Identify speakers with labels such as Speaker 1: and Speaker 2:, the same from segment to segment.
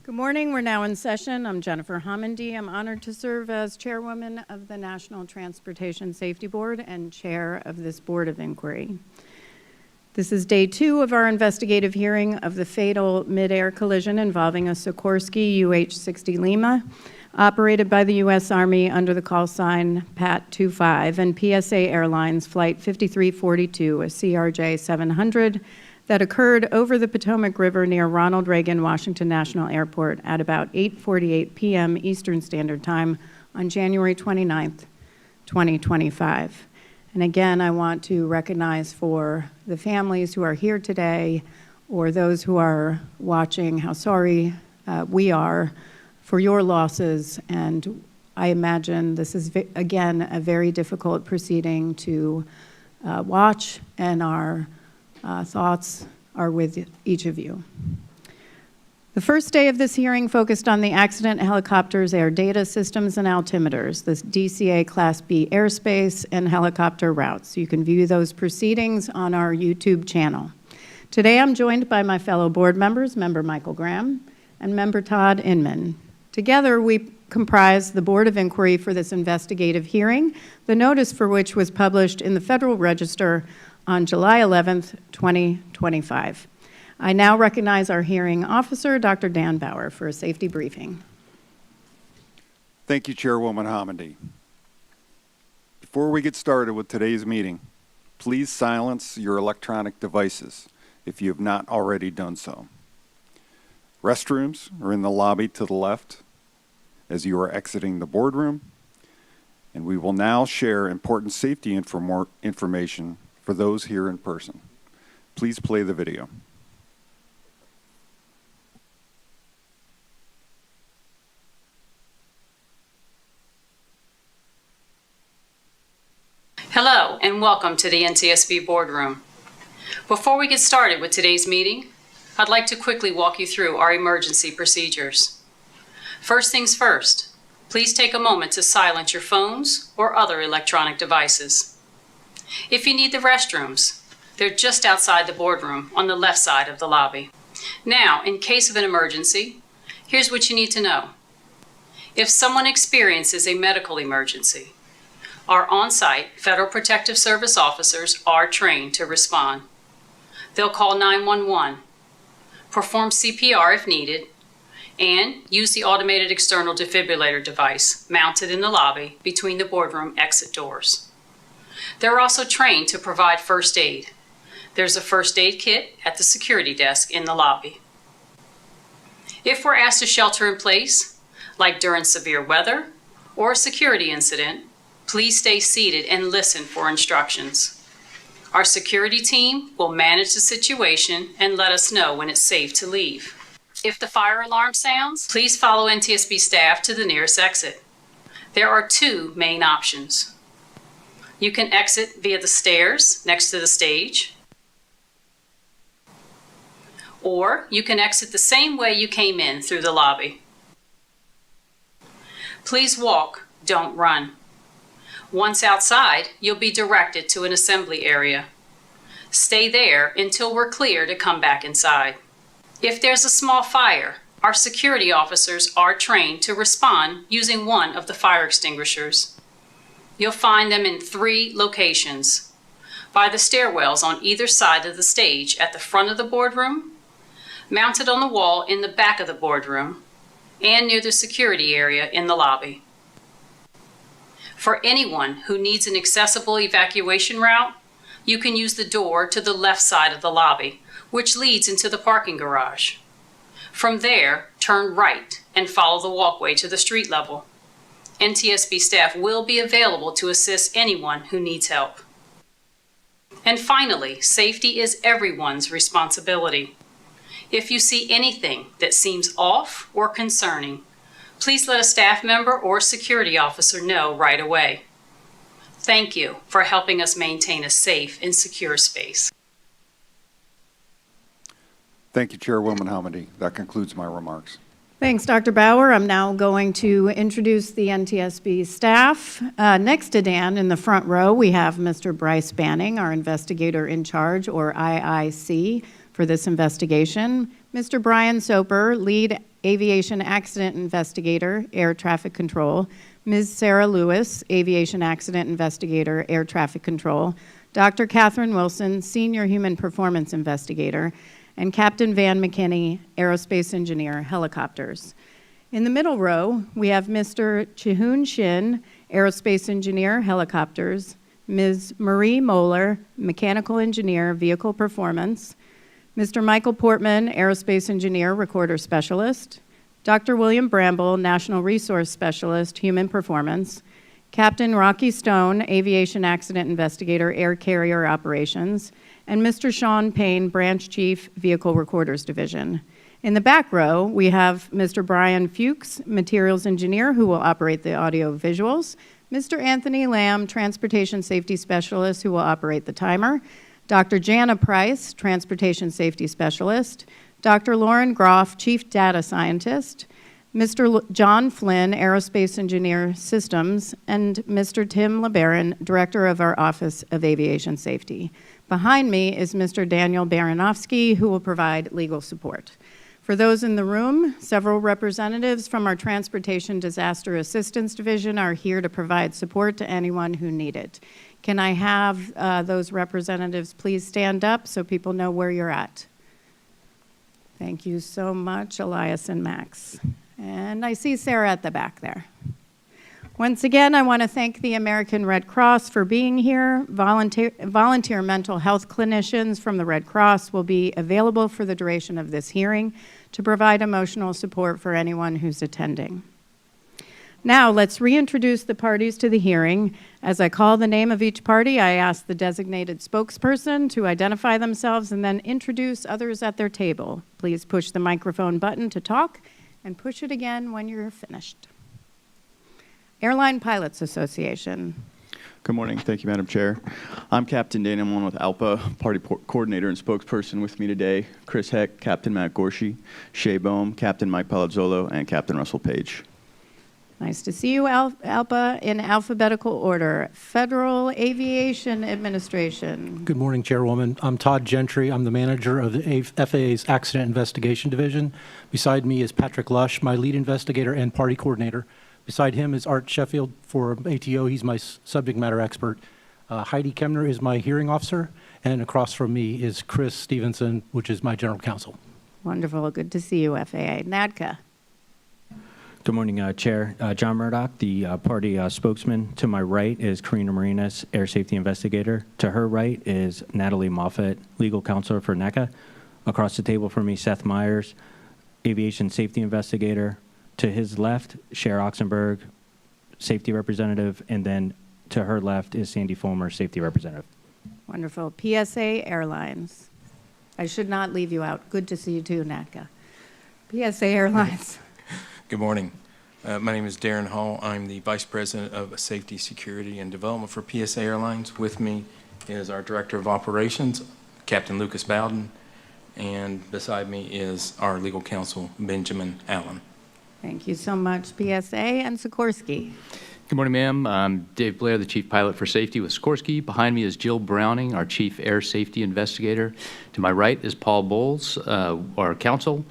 Speaker 1: Good morning. We're now in session. I'm Jennifer Homendy. I'm honored to serve as Chairwoman of the National Transportation Safety Board and Chair of this Board of Inquiry. This is day 2 of our investigative hearing of the fatal Midair collision involving a Sikorsky UH-60 Lima operated by the U.S. Army under the call sign PAT 25 and PSA Airlines Flight 5342, a CRJ700, that occurred over the Potomac River near Ronald Reagan Washington National Airport at about 8:48 p.m. Eastern Standard Time on January 29th, 2025. And again, I want to recognize for the families who are here today or those who are watching how sorry we are for your losses. And I imagine this is, again, a very difficult proceeding to watch, and our thoughts are with each of you. The first day of this hearing focused on the accident helicopter's air data systems and altimeters, the DCA Class B airspace and helicopter routes. You can view those proceedings on our YouTube channel. Today I'm joined by my fellow board members, Member Michael Graham and Member Todd Inman. Together we comprise the Board of Inquiry for this investigative hearing, the notice for which was published in the Federal Register on July 11th, 2025. I now recognize our hearing officer, Dr. Dan Bauer, for a safety briefing.
Speaker 2: Thank you, Chairwoman Homendy. Before we get started with today's meeting, please silence your electronic devices if you have not already done so. Restrooms are in the lobby to the left as you are exiting the boardroom, and we will now share important safety information for those here in person. Please play the video.
Speaker 3: Hello and welcome to the NTSB boardroom. Before we get started with today's meeting, I'd like to quickly walk you through our emergency procedures. First things first, please take a moment to silence your phones or other electronic devices. If you need the restrooms, they're just outside the boardroom on the left side of the lobby. Now, in case of an emergency, here's what you need to know. If someone experiences a medical emergency, our on-site Federal Protective Service officers are trained to respond. They'll call 911, perform CPR if needed, and use the automated external defibrillator device mounted in the lobby between the boardroom exit doors. They're also trained to provide first aid. There's a first aid kit at the security desk in the lobby. If we're asked to shelter in place, like during severe weather or a security incident, please stay seated and listen for instructions. Our security team will manage the situation and let us know when it's safe to leave. If the fire alarm sounds, please follow NTSB staff to the nearest exit. There are 2 main options. You can exit via the stairs next to the stage, or you can exit the same way you came in through the lobby. Please walk, don't run. Once outside, you'll be directed to an assembly area. Stay there until we're clear to come back inside. If there's a small fire, our security officers are trained to respond using one of the fire extinguishers. You'll find them in 3 locations: by the stairwells on either side of the stage at the front of the boardroom, mounted on the wall in the back of the boardroom, and near the security area in the lobby. For anyone who needs an accessible evacuation route, you can use the door to the left side of the lobby, which leads into the parking garage. From there, turn right and follow the walkway to the street level. NTSB staff will be available to assist anyone who needs help. And finally, safety is everyone's responsibility. If you see anything that seems off or concerning, please let a staff member or security officer know right away. Thank you for helping us maintain a safe and secure space.
Speaker 2: Thank you, Chairwoman Homendy. That concludes my remarks.
Speaker 1: Thanks, Dr. Bauer. I'm now going to introduce the NTSB staff. Next to Dan in the front row, we have Mr. Bryce Banning, our investigator in charge, or IIC, for this investigation. Mr. Brian Soper, lead Aviation Accident Investigator, Air Traffic Control, Ms. Sarah Lewis, Aviation Accident Investigator, Air Traffic Control, Dr. Catherine Wilson, Senior Human Performance Investigator, and Captain Van McKinney, Aerospace Engineer, Helicopters. In the middle row, we have Mr. Chihoon Shin, Aerospace Engineer, Helicopters, Ms. Marie Moeller, Mechanical Engineer, Vehicle Performance, Mr. Michael Portman, Aerospace Engineer, Recorder Specialist, Dr. William Bramble, National Resource Specialist, Human Performance, Captain Rocky Stone, Aviation Accident Investigator, Air Carrier Operations, and Mr. Sean Payne, Branch Chief, Vehicle Recorders Division. In the back row, we have Mr. Brian Fuchs, Materials Engineer, who will operate the audio visuals, Mr. Anthony Lamb, Transportation Safety Specialist, who will operate the timer, Dr. Jana Price, Transportation Safety Specialist, Dr. Lauren Groff, Chief Data Scientist, Mr. John Flynn, Aerospace Engineer Systems, and Mr. Tim LeBaron, Director of our Office of Aviation Safety. Behind me is Mr. Daniel Baranowski, who will provide legal support. For those in the room, several representatives from our Transportation Disaster Assistance Division are here to provide support to anyone who need it. Can I have those representatives please stand up so people know where you're at? Thank you so much, Elias and Max. And I see Sarah at the back there. Once again, I want to thank the American Red Cross for being here. Volunteer mental health clinicians from the Red Cross will be available for the duration of this hearing to provide emotional support for anyone who's attending. Now, let's reintroduce the parties to the hearing. As I call the name of each party, I ask the designated spokesperson to identify themselves and then introduce others at their table. Please push the microphone button to talk and push it again when you're finished. Airline Pilots Association.
Speaker 4: Good morning. Thank you, Madam Chair. I'm Captain Dana. I'm one with ALPA, Party Coordinator and Spokesperson. With me today, Chris Heck, Captain Matt Gorshey, Shea Boehm, Captain Mike Palazzolo, and Captain Russell Page.
Speaker 1: Nice to see you, ALPA. In alphabetical order, Federal Aviation Administration.
Speaker 5: Good morning, Chairwoman. I'm Todd Gentry. I'm the manager of the FAA's Accident Investigation Division. Beside me is Patrick Lush, my lead investigator and party coordinator. Beside him is Art Sheffield for ATO. He's my subject matter expert. Heidi Kemner is my hearing officer. And across from me is Chris Stevenson, which is my general counsel.
Speaker 1: Wonderful. Good to see you, FAA. NADCA.
Speaker 6: Good morning, Chair. John Murdoch, the party spokesman. To my right is Karina Marinas, Air Safety Investigator. To her right is Natalie Moffett, Legal Counselor for NECA. Across the table from me, Seth Myers, Aviation Safety Investigator. To his left, Cher Oxenberg, Safety Representative. And then to her left is Sandy Fulmer, Safety Representative.
Speaker 1: Wonderful. PSA Airlines. I should not leave you out. Good to see you too, NADCA. PSA Airlines.
Speaker 7: Good morning. My name is Darren Hall. I'm the Vice President of Safety, Security, and Development for PSA Airlines. With me is our Director of Operations, Captain Lucas Bowden, and beside me is our Legal Counsel, Benjamin Allen.
Speaker 1: Thank you so much, PSA and Sikorsky.
Speaker 8: Good morning, ma'am. I'm Dave Blair, the Chief Pilot for Safety with Sikorsky. Behind me is Jill Browning, our Chief Air Safety Investigator. To my right is Paul Bowles, our counsel.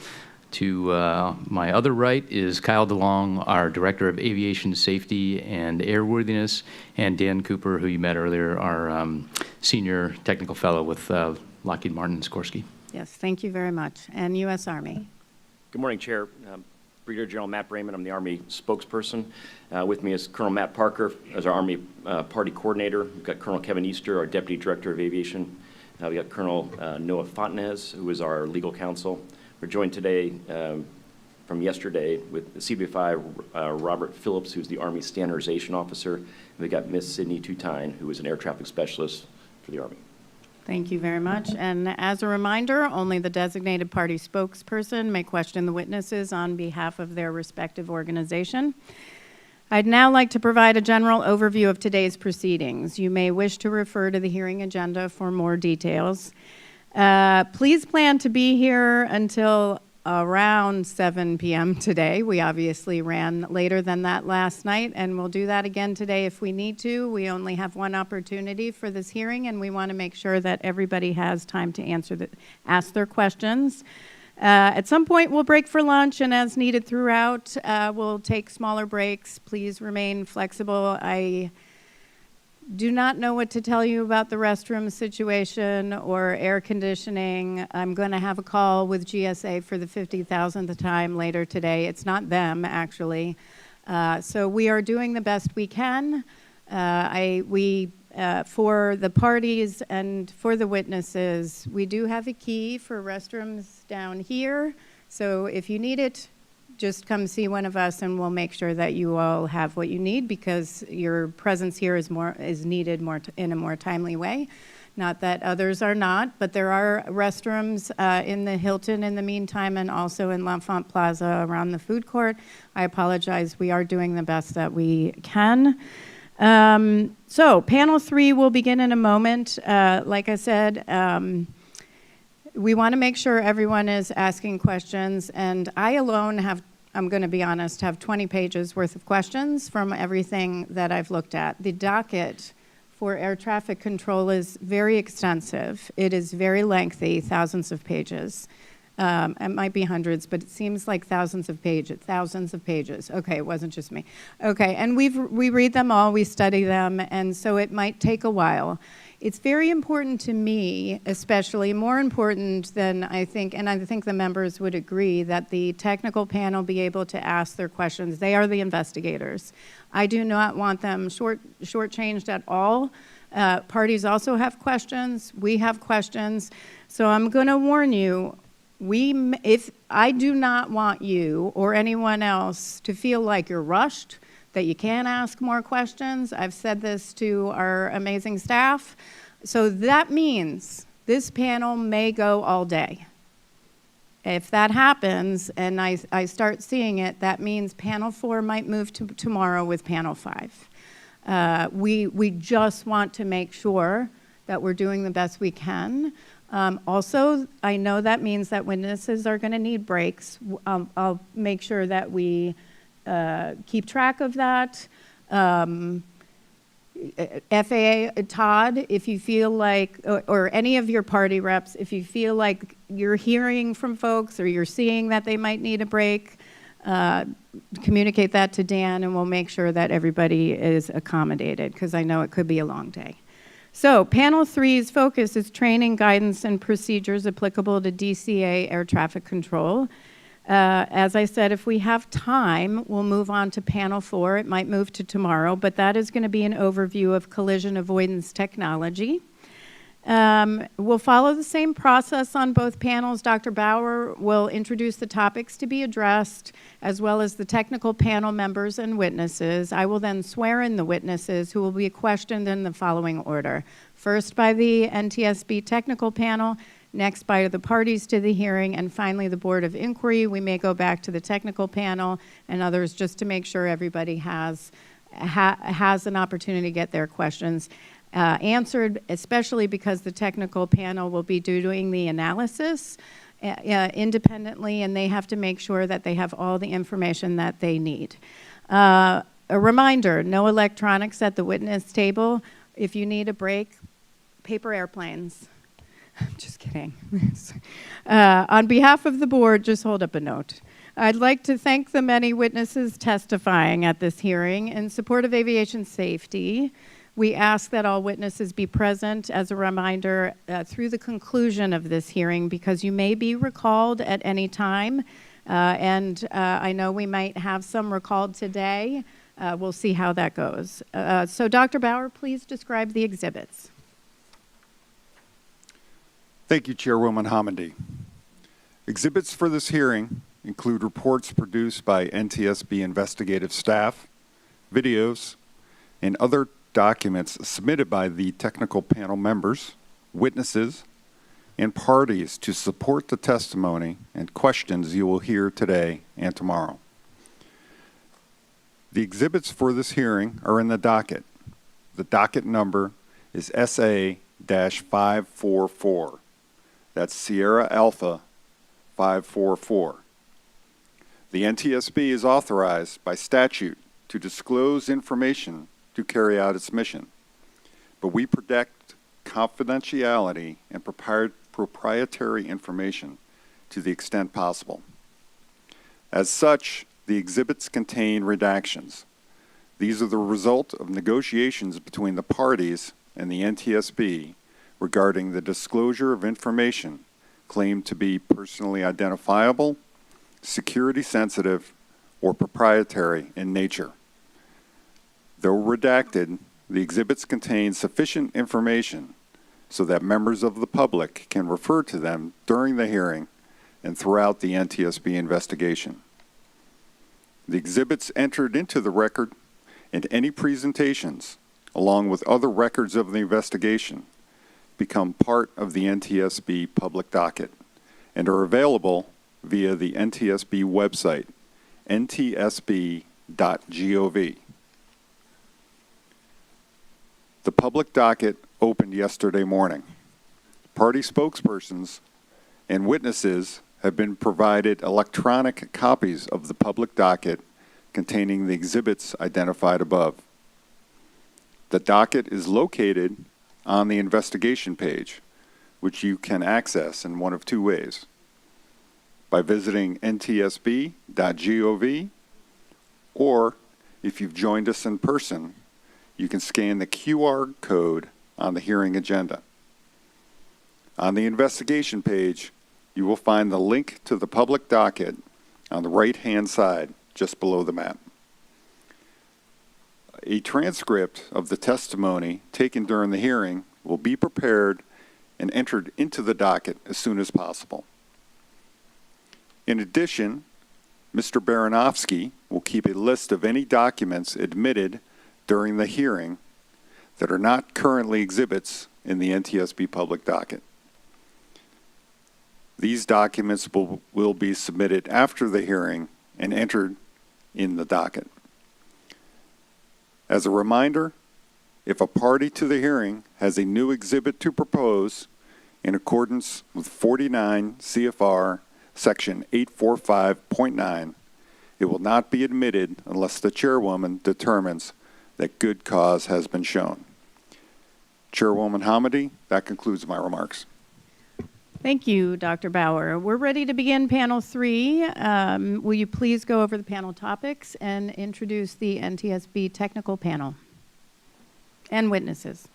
Speaker 8: To my other right is Kyle DeLong, our Director of Aviation Safety and Airworthiness, and Dan Cooper, who you met earlier, our Senior Technical Fellow with Lockheed Martin and Sikorsky.
Speaker 1: Yes, thank you very much. And U.S. Army.
Speaker 9: Good morning, Chair. Brigadier General Matt Brayman. I'm the Army spokesperson. With me is Colonel Matt Parker as our Army Party Coordinator. We've got Colonel Kevin Easter, our Deputy Director of Aviation. We've got Colonel Noah Fontenez, who is our Legal Counsel. We're joined today from yesterday with the CBFI Robert Phillips, who's the Army Standardization Officer. And we've got Miss Sydney Tutine, who is an Air Traffic Specialist for the Army.
Speaker 1: Thank you very much. And as a reminder, only the designated party spokesperson may question the witnesses on behalf of their respective organization. I'd now like to provide a general overview of today's proceedings. You may wish to refer to the hearing agenda for more details. Please plan to be here until around 7 p.m. today. We obviously ran later than that last night, and we'll do that again today if we need to. We only have one opportunity for this hearing, and we want to make sure that everybody has time to ask their questions. At some point, we'll break for lunch, and as needed throughout, we'll take smaller breaks. Please remain flexible. I do not know what to tell you about the restroom situation or air conditioning. I'm going to have a call with GSA for the 50,000th time later today. It's not them, actually. So we are doing the best we can. For the parties and for the witnesses, we do have a key for restrooms down here. So if you need it, just come see one of us and we'll make sure that you all have what you need, because your presence here is needed in a more timely way. Not that others are not, but there are restrooms in the Hilton in the meantime, and also in L'Enfant Plaza around the food court. I apologize. We are doing the best that we can. So panel 3 will begin in a moment. Like I said, we want to make sure everyone is asking questions, and I alone I'm going to be honest, have 20 pages worth of questions from everything that I've looked at. The docket for air traffic control is very extensive. It is very lengthy, thousands of pages. It might be hundreds, but it seems like thousands of pages. Okay, it wasn't just me. Okay, and we read them all, we study them, and so it might take a while. It's very important to me, especially more important than I think, and I think the members would agree, that the technical panel be able to ask their questions. They are the investigators. I do not want them shortchanged at all. Parties also have questions. We have questions. So I'm going to warn you, if I do not want you or anyone else to feel like you're rushed, that you can't ask more questions. I've said this to our amazing staff. So that means this panel may go all day. If that happens and I start seeing it, that means panel 4 might move to tomorrow with panel 5. We just want to make sure that we're doing the best we can. Also, I know that means that witnesses are going to need breaks. I'll make sure that we keep track of that. FAA, Todd, if you feel like, or any of your party reps, if you feel like you're hearing from folks or you're seeing that they might need a break, communicate that to Dan, and we'll make sure that everybody is accommodated, because I know it could be a long day. So panel 3's focus is training, guidance, and procedures applicable to DCA air traffic control. As I said, if we have time, we'll move on to panel 4. It might move to tomorrow, but that is going to be an overview of collision avoidance technology. We'll follow the same process on both panels. Dr. Bauer will introduce the topics to be addressed, as well as the technical panel members and witnesses. I will then swear in the witnesses, who will be questioned in the following order. First by the NTSB technical panel, next by the parties to the hearing, and finally the Board of Inquiry. We may go back to the technical panel and others, just to make sure everybody has an opportunity to get their questions answered, especially because the technical panel will be doing the analysis independently, and they have to make sure that they have all the information that they need. A reminder, no electronics at the witness table. If you need a break, paper airplanes. Just kidding. On behalf of the board, just hold up a note. I'd like to thank the many witnesses testifying at this hearing in support of aviation safety. We ask that all witnesses be present, as a reminder, through the conclusion of this hearing, because you may be recalled at any time. I know we might have some recalled today. We'll see how that goes. So Dr. Bauer, please describe the exhibits.
Speaker 2: Thank you, Chairwoman Hamidi. Exhibits for this hearing include reports produced by NTSB investigative staff, videos, and other documents submitted by the technical panel members, witnesses, and parties to support the testimony and questions you will hear today and tomorrow. The exhibits for this hearing are in the docket. The docket number is SA-544. That's Sierra Alpha 544. The NTSB is authorized by statute to disclose information to carry out its mission, but we protect confidentiality and proprietary information to the extent possible. As such, the exhibits contain redactions. These are the result of negotiations between the parties and the NTSB regarding the disclosure of information claimed to be personally identifiable, security sensitive, or proprietary in nature. Though redacted, the exhibits contain sufficient information so that members of the public can refer to them during the hearing and throughout the NTSB investigation. The exhibits entered into the record and any presentations, along with other records of the investigation, become part of the NTSB public docket and are available via the NTSB website, ntsb.gov. The public docket opened yesterday morning. Party spokespersons and witnesses have been provided electronic copies of the public docket containing the exhibits identified above. The docket is located on the investigation page, which you can access in one of two ways: by visiting ntsb.gov, or if you've joined us in person, you can scan the QR code on the hearing agenda. On the investigation page, you will find the link to the public docket on the right-hand side, just below the map. A transcript of the testimony taken during the hearing will be prepared and entered into the docket as soon as possible. In addition, Mr. Baranovsky will keep a list of any documents admitted during the hearing that are not currently exhibits in the NTSB public docket. These documents will be submitted after the hearing and entered in the docket. As a reminder, if a party to the hearing has a new exhibit to propose in accordance with 49 CFR Section 845.9, it will not be admitted unless the chairwoman determines that good cause has been shown. Chairwoman Hamady, that concludes my remarks.
Speaker 1: Thank you, Dr. Bauer. We're ready to begin panel 3. Will you please go over the panel topics and introduce the NTSB technical panel and witnesses?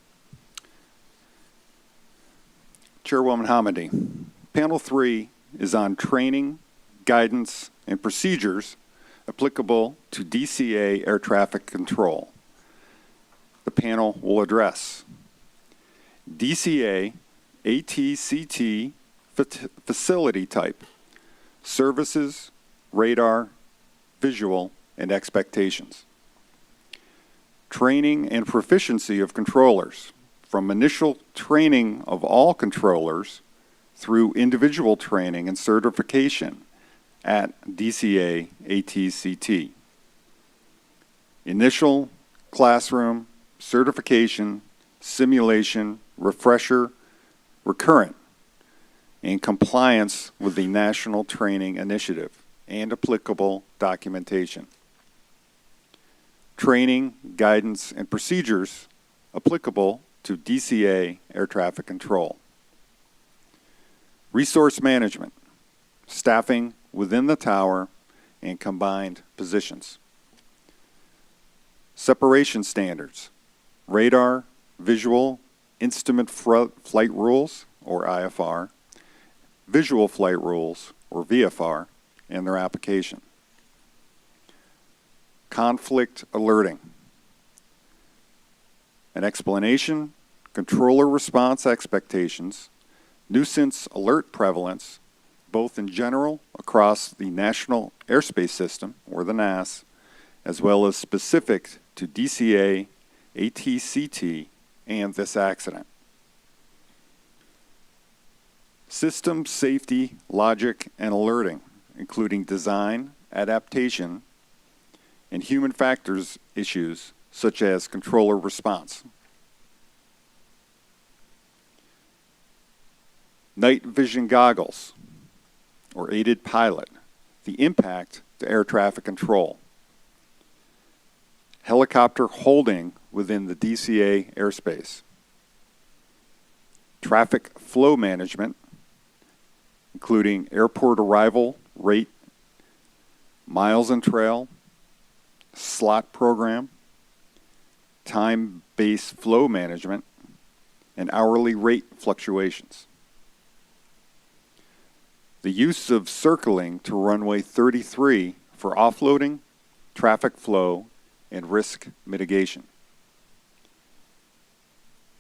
Speaker 2: Chairwoman Hamady, panel 3 is on training, guidance, and procedures applicable to DCA air traffic control. The panel will address DCA ATCT facility type, services, radar, visual, and expectations. Training and proficiency of controllers, from initial training of all controllers through individual training and certification at DCA ATCT. Initial, classroom, certification, simulation, refresher, recurrent, in compliance with the National Training Initiative and applicable documentation. Training, guidance, and procedures applicable to DCA air traffic control. Resource management, staffing within the tower and combined positions. Separation standards, radar, visual, instrument flight rules, or IFR, visual flight rules, or VFR, and their application. Conflict alerting. An explanation, controller response expectations, nuisance alert prevalence, both in general across the National Airspace System, or the NAS, as well as specific to DCA, ATCT, and this accident. System safety, logic, and alerting, including design, adaptation, and human factors issues such as controller response. Night vision goggles, or aided pilot, the impact to air traffic control. Helicopter holding within the DCA airspace. Traffic flow management, including airport arrival rate, miles and trail, slot program, time-based flow management, and hourly rate fluctuations. The use of circling to runway 33 for offloading, traffic flow, and risk mitigation.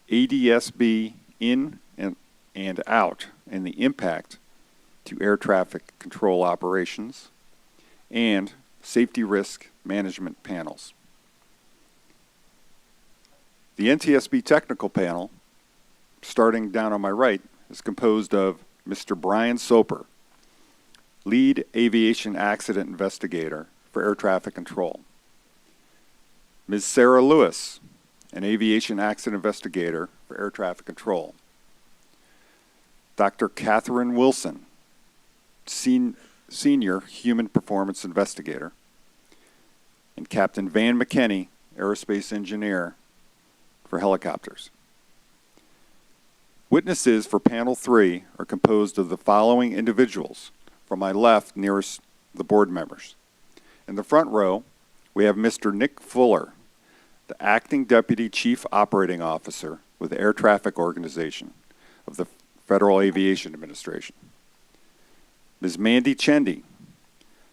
Speaker 2: ADSB in and out, and the impact to air traffic control operations, and safety risk management panels. The NTSB technical panel, starting down on my right, is composed of Mr. Brian Soper, lead aviation accident investigator for air traffic control. Ms. Sarah Lewis, an aviation accident investigator for air traffic control. Dr. Catherine Wilson, senior human performance investigator. And Captain Van McKinney, aerospace engineer for helicopters. Witnesses for panel 3 are composed of the following individuals. From my left, nearest the board members. In the front row, we have Mr. Nick Fuller, the Acting Deputy Chief Operating Officer with the Air Traffic Organization of the Federal Aviation Administration. Ms. Mandy Chendi,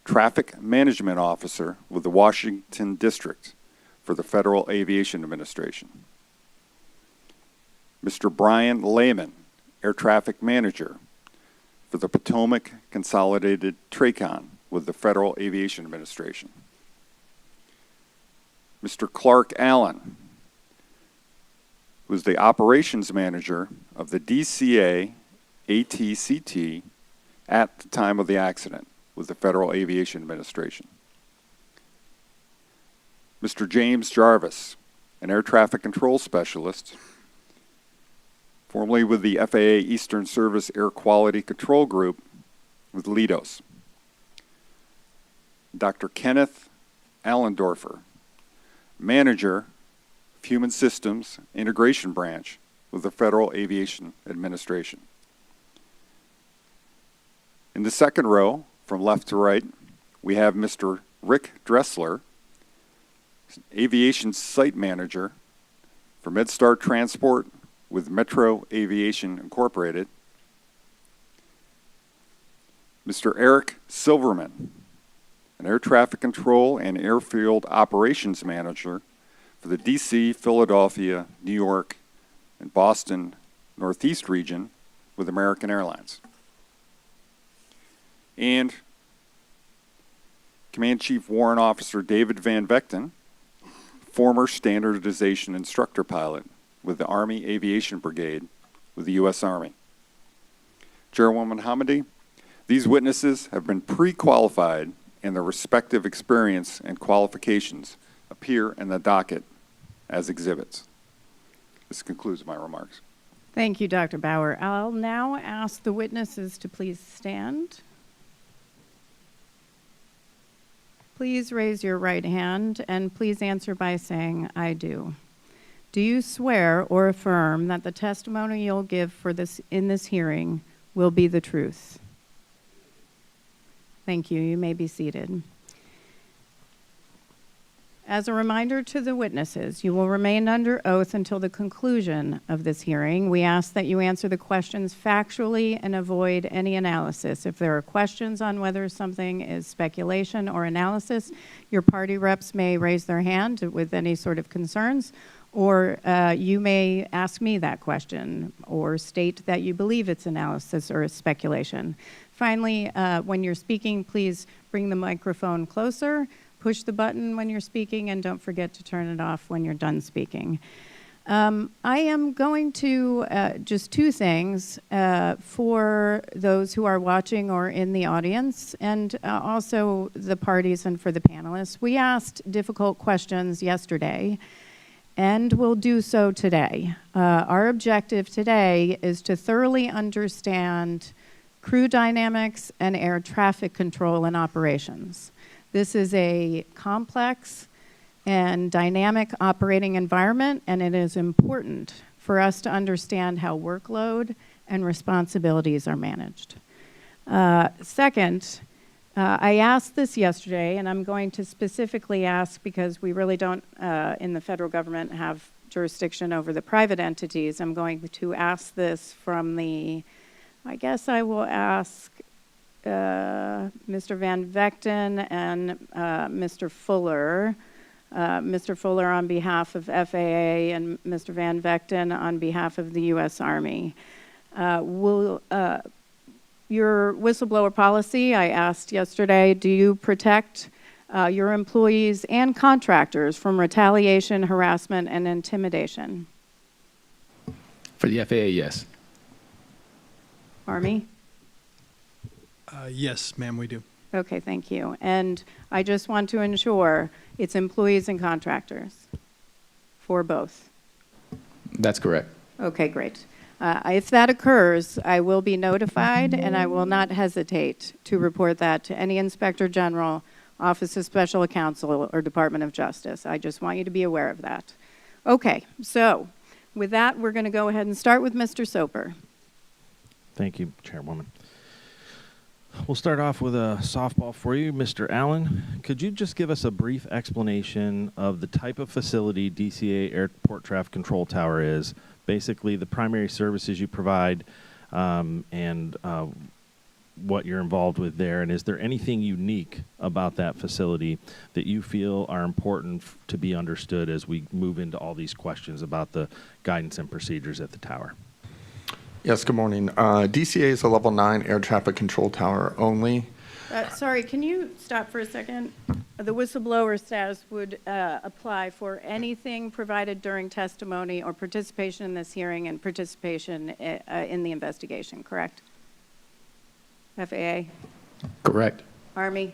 Speaker 2: Traffic Management Officer with the Washington District for the Federal Aviation Administration. Mr. Brian Lehman, Air Traffic Manager for the Potomac Consolidated TRACON with the Federal Aviation Administration. Mr. Clark Allen, who is the Operations Manager of the DCA ATCT at the time of the accident with the Federal Aviation Administration. Mr. James Jarvis, an Air Traffic Control Specialist, formerly with the FAA Eastern Service Air Quality Control Group with LEDOS. Dr. Kenneth Allendorfer, Manager of Human Systems Integration Branch with the Federal Aviation Administration. In the second row, from left to right, we have Mr. Rick Dressler, Aviation Site Manager for MedStar Transport with Metro Aviation Incorporated. Mr. Eric Silverman, an Air Traffic Control and Airfield Operations Manager for the DC, Philadelphia, New York, and Boston Northeast region with American Airlines. And Command Chief Warrant Officer David Van Vechten, former standardization instructor pilot with the Army Aviation Brigade with the U.S. Army. Chairwoman Hamidi, these witnesses have been pre-qualified and their respective experience and qualifications appear in the docket as exhibits. This concludes my remarks.
Speaker 1: Thank you, Dr. Bauer. I'll now ask the witnesses to please stand. Please raise your right hand and please answer by saying, "I do." Do you swear or affirm that the testimony you'll give in this hearing will be the truth? Thank you. You may be seated. As a reminder to the witnesses, you will remain under oath until the conclusion of this hearing. We ask that you answer the questions factually and avoid any analysis. If there are questions on whether something is speculation or analysis, your party reps may raise their hand with any sort of concerns, or you may ask me that question or state that you believe it's analysis or speculation. Finally, when you're speaking, please bring the microphone closer. Push the button when you're speaking, and don't forget to turn it off when you're done speaking. I am going to just two things for those who are watching or in the audience, and also the parties and for the panelists. We asked difficult questions yesterday, and we'll do so today. Our objective today is to thoroughly understand crew dynamics and air traffic control and operations. This is a complex and dynamic operating environment, and it is important for us to understand how workload and responsibilities are managed. Second, I asked this yesterday, and I'm going to specifically ask because we really don't, in the federal government, have jurisdiction over the private entities. I'm going to ask this from the, I guess I will ask Mr. Van Vechten and Mr. Fuller. Mr. Fuller on behalf of FAA and Mr. Van Vechten on behalf of the U.S. Army. Your whistleblower policy, I asked yesterday, do you protect your employees and contractors from retaliation, harassment, and intimidation?
Speaker 10: For the FAA, yes.
Speaker 1: Army?
Speaker 11: Yes, ma'am, we do.
Speaker 1: Okay, thank you. And I just want to ensure it's employees and contractors for both.
Speaker 10: That's correct.
Speaker 1: Okay, great. If that occurs, I will be notified, and I will not hesitate to report that to any Inspector General, Office of Special Counsel, or Department of Justice. I just want you to be aware of that. Okay, so with that, we're going to go ahead and start with Mr. Soper.
Speaker 12: Thank you, Chairwoman. We'll start off with a softball for you. Mr. Allen, could you just give us a brief explanation of the type of facility DCA Airport Traffic Control Tower is, basically the primary services you provide, and what you're involved with there? And is there anything unique about that facility that you feel are important to be understood as we move into all these questions about the guidance and procedures at the tower?
Speaker 13: Yes, good morning. DCA is a level 9 air traffic control tower only.
Speaker 1: Sorry, can you stop for a second? The whistleblower status would apply for anything provided during testimony or participation in this hearing and participation in the investigation, correct? FAA?
Speaker 10: Correct.
Speaker 1: Army?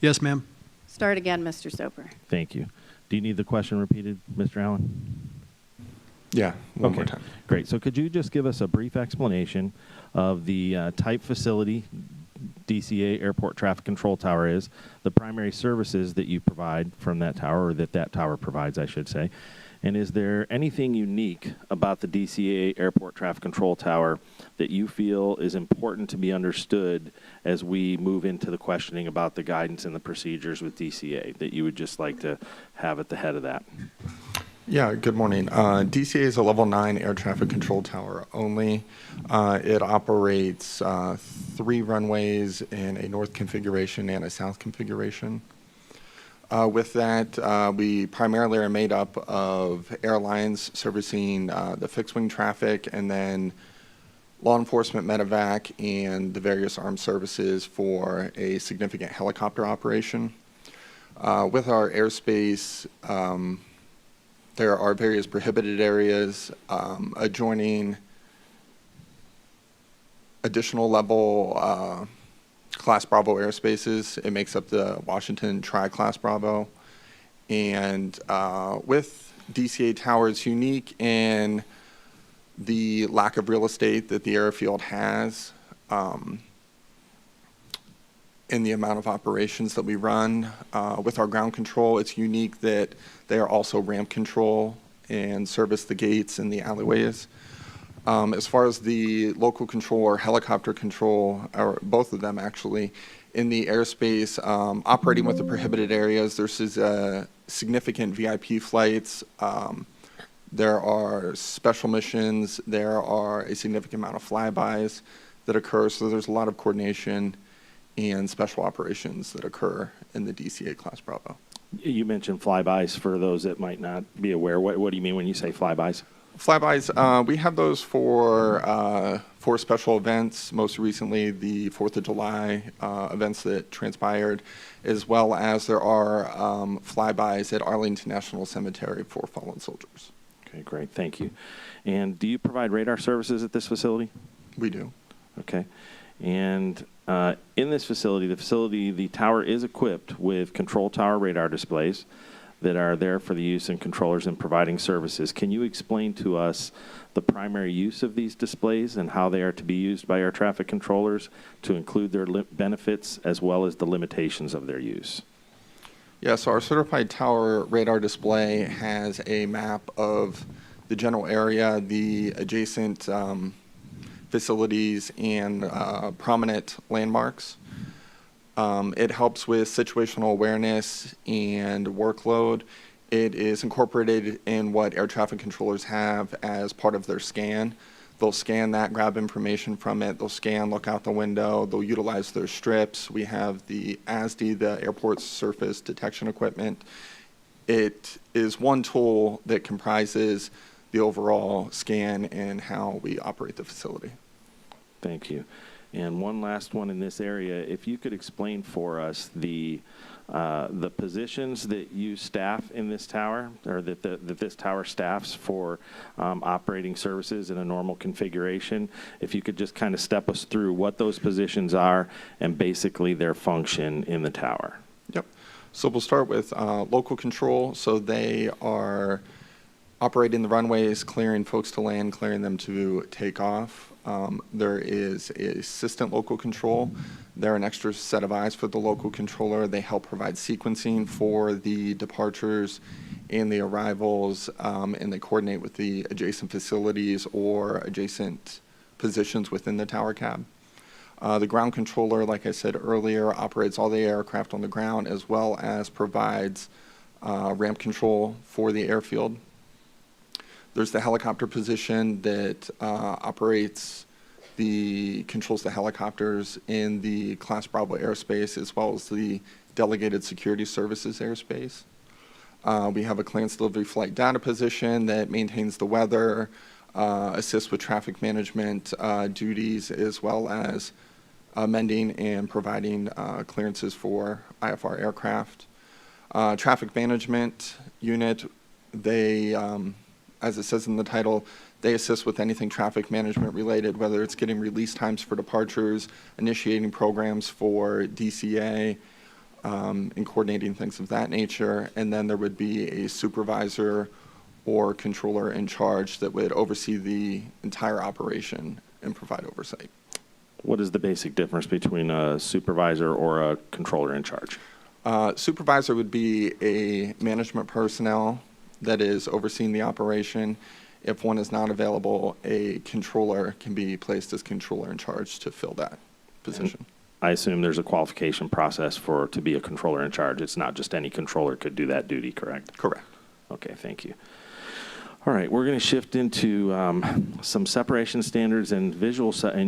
Speaker 11: Yes, ma'am.
Speaker 1: Start again, Mr. Soper.
Speaker 12: Thank you. Do you need the question repeated, Mr. Allen?
Speaker 13: Yeah, one
Speaker 12: Okay,
Speaker 13: more time.
Speaker 12: great. So could you just give us a brief explanation of the type facility DCA Airport Traffic Control Tower is, the primary services that you provide from that tower, or that tower provides, I should say, and is there anything unique about the DCA Airport Traffic Control Tower that you feel is important to be understood as we move into the questioning about the guidance and the procedures with DCA that you would just like to have at the head of that?
Speaker 13: Yeah, good morning. DCA is a level 9 air traffic control tower only. It operates 3 runways in a north configuration and a south configuration. With that, we primarily are made up of airlines servicing the fixed-wing traffic, and then law enforcement, medevac, and the various armed services for a significant helicopter operation. With our airspace, there are various prohibited areas adjoining additional level Class Bravo airspaces. It makes up the Washington Tri-Class Bravo. And with DCA Tower, it's unique in the lack of real estate that the airfield has, in the amount of operations that we run. With our ground control, it's unique that they are also ramp control and service the gates and the alleyways. As far as the local control or helicopter control, or both of them actually, in the airspace, operating with the prohibited areas, there's significant VIP flights. There are special missions. There are a significant amount of flybys that occur, so there's a lot of coordination and special operations that occur in the DCA Class Bravo.
Speaker 12: You mentioned flybys. For those that might not be aware, what do you mean when you say flybys?
Speaker 13: Flybys, we have those for special events, most recently the 4th of July events that transpired, as well as there are flybys at Arlington National Cemetery for fallen soldiers.
Speaker 12: Okay, great, thank you. And do you provide radar services at this facility?
Speaker 13: We do.
Speaker 12: Okay, and in this facility, the tower is equipped with control tower radar displays that are there for the use and controllers in providing services. Can you explain to us the primary use of these displays and how they are to be used by our traffic controllers to include their benefits as well as the limitations of their use?
Speaker 13: Yeah, so our certified tower radar display has a map of the general area, the adjacent facilities and prominent landmarks. It helps with situational awareness and workload. It is incorporated in what air traffic controllers have as part of their scan. They'll scan that, grab information from it. They'll scan, look out the window. They'll utilize their strips. We have the ASD, the Airport Surface Detection Equipment. It is one tool that comprises the overall scan and how we operate the facility.
Speaker 12: Thank you. And one last one in this area, if you could explain for us the positions that you staff in this tower, or that this tower staffs for operating services in a normal configuration. If you could just kind of step us through what those positions are and basically their function in the tower.
Speaker 13: Yep. So we'll start with local control. So they are operating the runways, clearing folks to land, clearing them to take off. There is assistant local control. They're an extra set of eyes for the local controller. They help provide sequencing for the departures and the arrivals, and they coordinate with the adjacent facilities or adjacent positions within the tower cab. The ground controller, like I said earlier, operates all the aircraft on the ground as well as provides ramp control for the airfield. There's the helicopter position that controls the helicopters in the Class Bravo airspace as well as the Delegated Security Services airspace. We have a clearance delivery flight data position that maintains the weather, assists with traffic management duties, as well as amending and providing clearances for IFR aircraft. Traffic management unit, they as it says in the title, they assist with anything traffic management related, whether it's getting release times for departures, initiating programs for DCA, and coordinating things of that nature. And then there would be a supervisor or controller in charge that would oversee the entire operation and provide oversight.
Speaker 12: What is the basic difference between a supervisor or a controller in charge?
Speaker 13: Supervisor would be a management personnel that is overseeing the operation. If one is not available, a controller can be placed as controller in charge to fill that position.
Speaker 12: I assume there's a qualification process to be a controller in charge. It's not just any controller could do that duty, correct?
Speaker 13: Correct.
Speaker 12: Okay, thank you. All right, we're going to shift into some separation standards and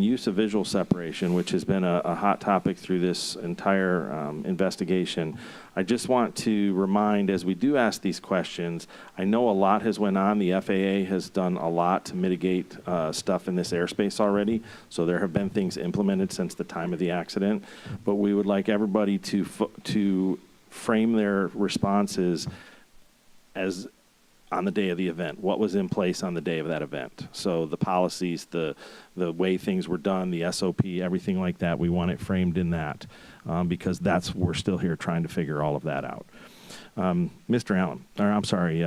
Speaker 12: use of visual separation, which has been a hot topic through this entire investigation. I just want to remind, as we do ask these questions, I know a lot has went on. The FAA has done a lot to mitigate stuff in this airspace already, so there have been things implemented since the time of the accident. But we would like everybody to frame their responses as on the day of the event. What was in place on the day of that event? So the policies, the way things were done, the SOP, everything like that, we want it framed in that because we're still here trying to figure all of that out. Mr. Allen, or I'm sorry,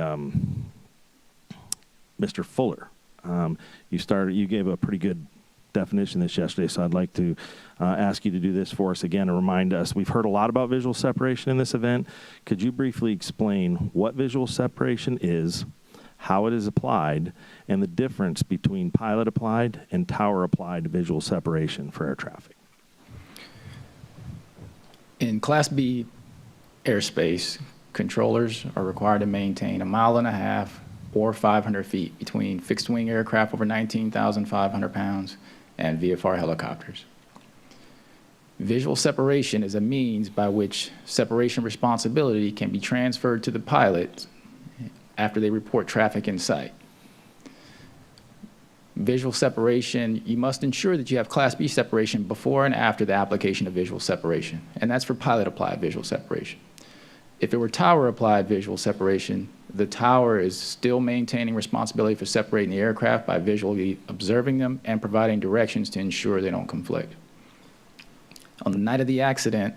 Speaker 12: Mr. Fuller, you gave a pretty good definition this yesterday, so I'd like to ask you to do this for us again and remind us. We've heard a lot about visual separation in this event. Could you briefly explain what visual separation is, how it is applied, and the difference between pilot applied and tower applied visual separation for air traffic?
Speaker 14: In Class B airspace, controllers are required to maintain 1.5 miles or 500 feet between fixed-wing aircraft over 19,500 pounds and VFR helicopters. Visual separation is a means by which separation responsibility can be transferred to the pilot after they report traffic in sight. Visual separation, you must ensure that you have Class B separation before and after the application of visual separation, and that's for pilot-applied visual separation. If it were tower-applied visual separation, the tower is still maintaining responsibility for separating the aircraft by visually observing them and providing directions to ensure they don't conflict. On the night of the accident,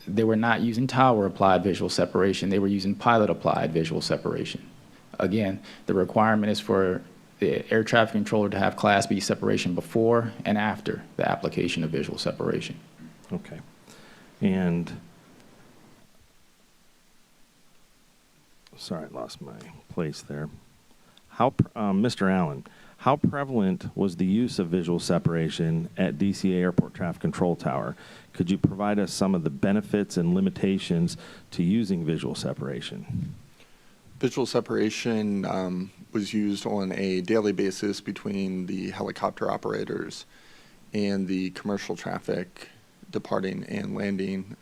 Speaker 14: they were not using tower-applied visual separation. They were using pilot-applied visual separation. Again, the requirement is for the air traffic controller to have Class B separation before and after the application of visual separation.
Speaker 12: Okay. And sorry, I lost my place there. Mr. Allen, how prevalent was the use of visual separation at DCA Airport Traffic Control Tower? Could you provide us some of the benefits and limitations to using visual separation?
Speaker 13: Visual separation was used on a daily basis between the helicopter operators and the commercial traffic departing and landing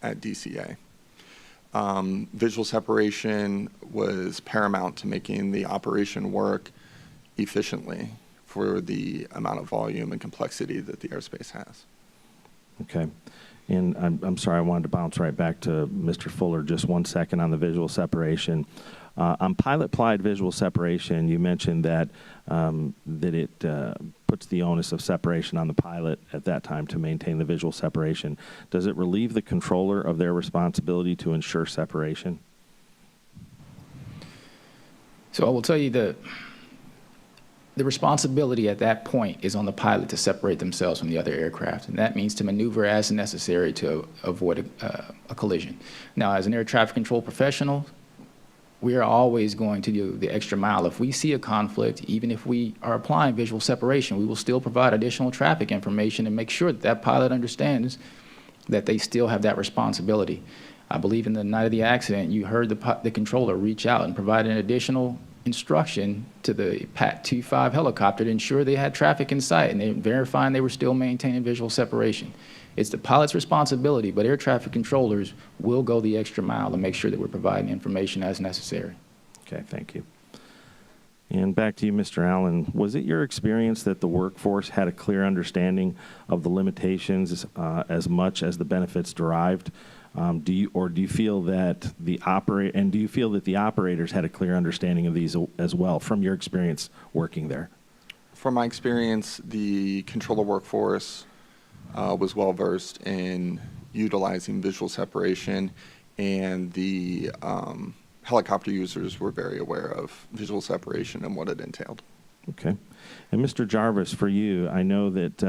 Speaker 13: at DCA. Visual separation was paramount to making the operation work efficiently for the amount of volume and complexity that the airspace has.
Speaker 12: Okay. And I'm sorry, I wanted to bounce right back to Mr. Fuller just 1 second on the visual separation. On pilot-applied visual separation, you mentioned that it puts the onus of separation on the pilot at that time to maintain the visual separation. Does it relieve the controller of their responsibility to ensure separation?
Speaker 14: So I will tell you the responsibility at that point is on the pilot to separate themselves from the other aircraft, and that means to maneuver as necessary to avoid a collision. Now, as an air traffic control professional, we are always going to do the extra mile. If we see a conflict, even if we are applying visual separation, we will still provide additional traffic information and make sure that that pilot understands that they still have that responsibility. I believe in the night of the accident, you heard the controller reach out and provide an additional instruction to the PAT 25 helicopter to ensure they had traffic in sight and they verifying they were still maintaining visual separation. It's the pilot's responsibility, but air traffic controllers will go the extra mile to make sure that we're providing information as necessary.
Speaker 12: Okay, thank you. And back to you, Mr. Allen. Was it your experience that the workforce had a clear understanding of the limitations as much as the benefits derived? Do you feel that the operators had a clear understanding of these as well from your experience working there?
Speaker 13: From my experience, the controller workforce was well versed in utilizing visual separation, and the helicopter users were very aware of visual separation and what it entailed.
Speaker 12: Okay. And Mr. Jarvis, for you, I know that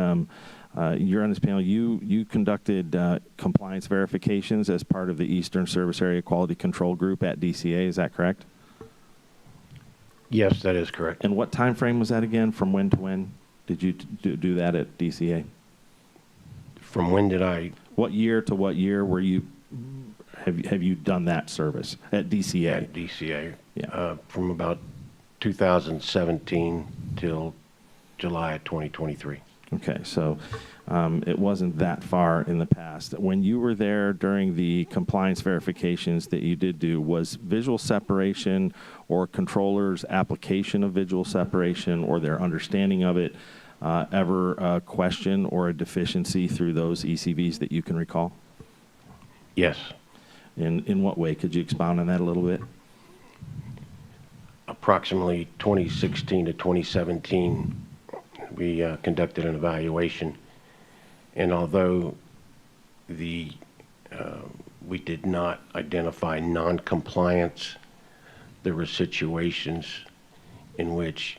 Speaker 12: you're on this panel. You conducted compliance verifications as part of the Eastern Service Area Quality Control Group at DCA. Is that correct?
Speaker 15: Yes, that is correct.
Speaker 12: And what time frame was that again? From when to when did you do that at DCA?
Speaker 15: From when did I?
Speaker 12: What year to what year were you? Have you done that service at DCA?
Speaker 15: At DCA,
Speaker 12: yeah.
Speaker 15: From about 2017 till July of 2023.
Speaker 12: Okay, so it wasn't that far in the past. When you were there during the compliance verifications that you did do, was visual separation or controllers' application of visual separation or their understanding of it ever a question or a deficiency through those ECVs that you can recall?
Speaker 15: Yes.
Speaker 12: In what way? Could you expound on that a little bit?
Speaker 15: Approximately 2016 to 2017, we conducted an evaluation, and although we did not identify non-compliance, there were situations in which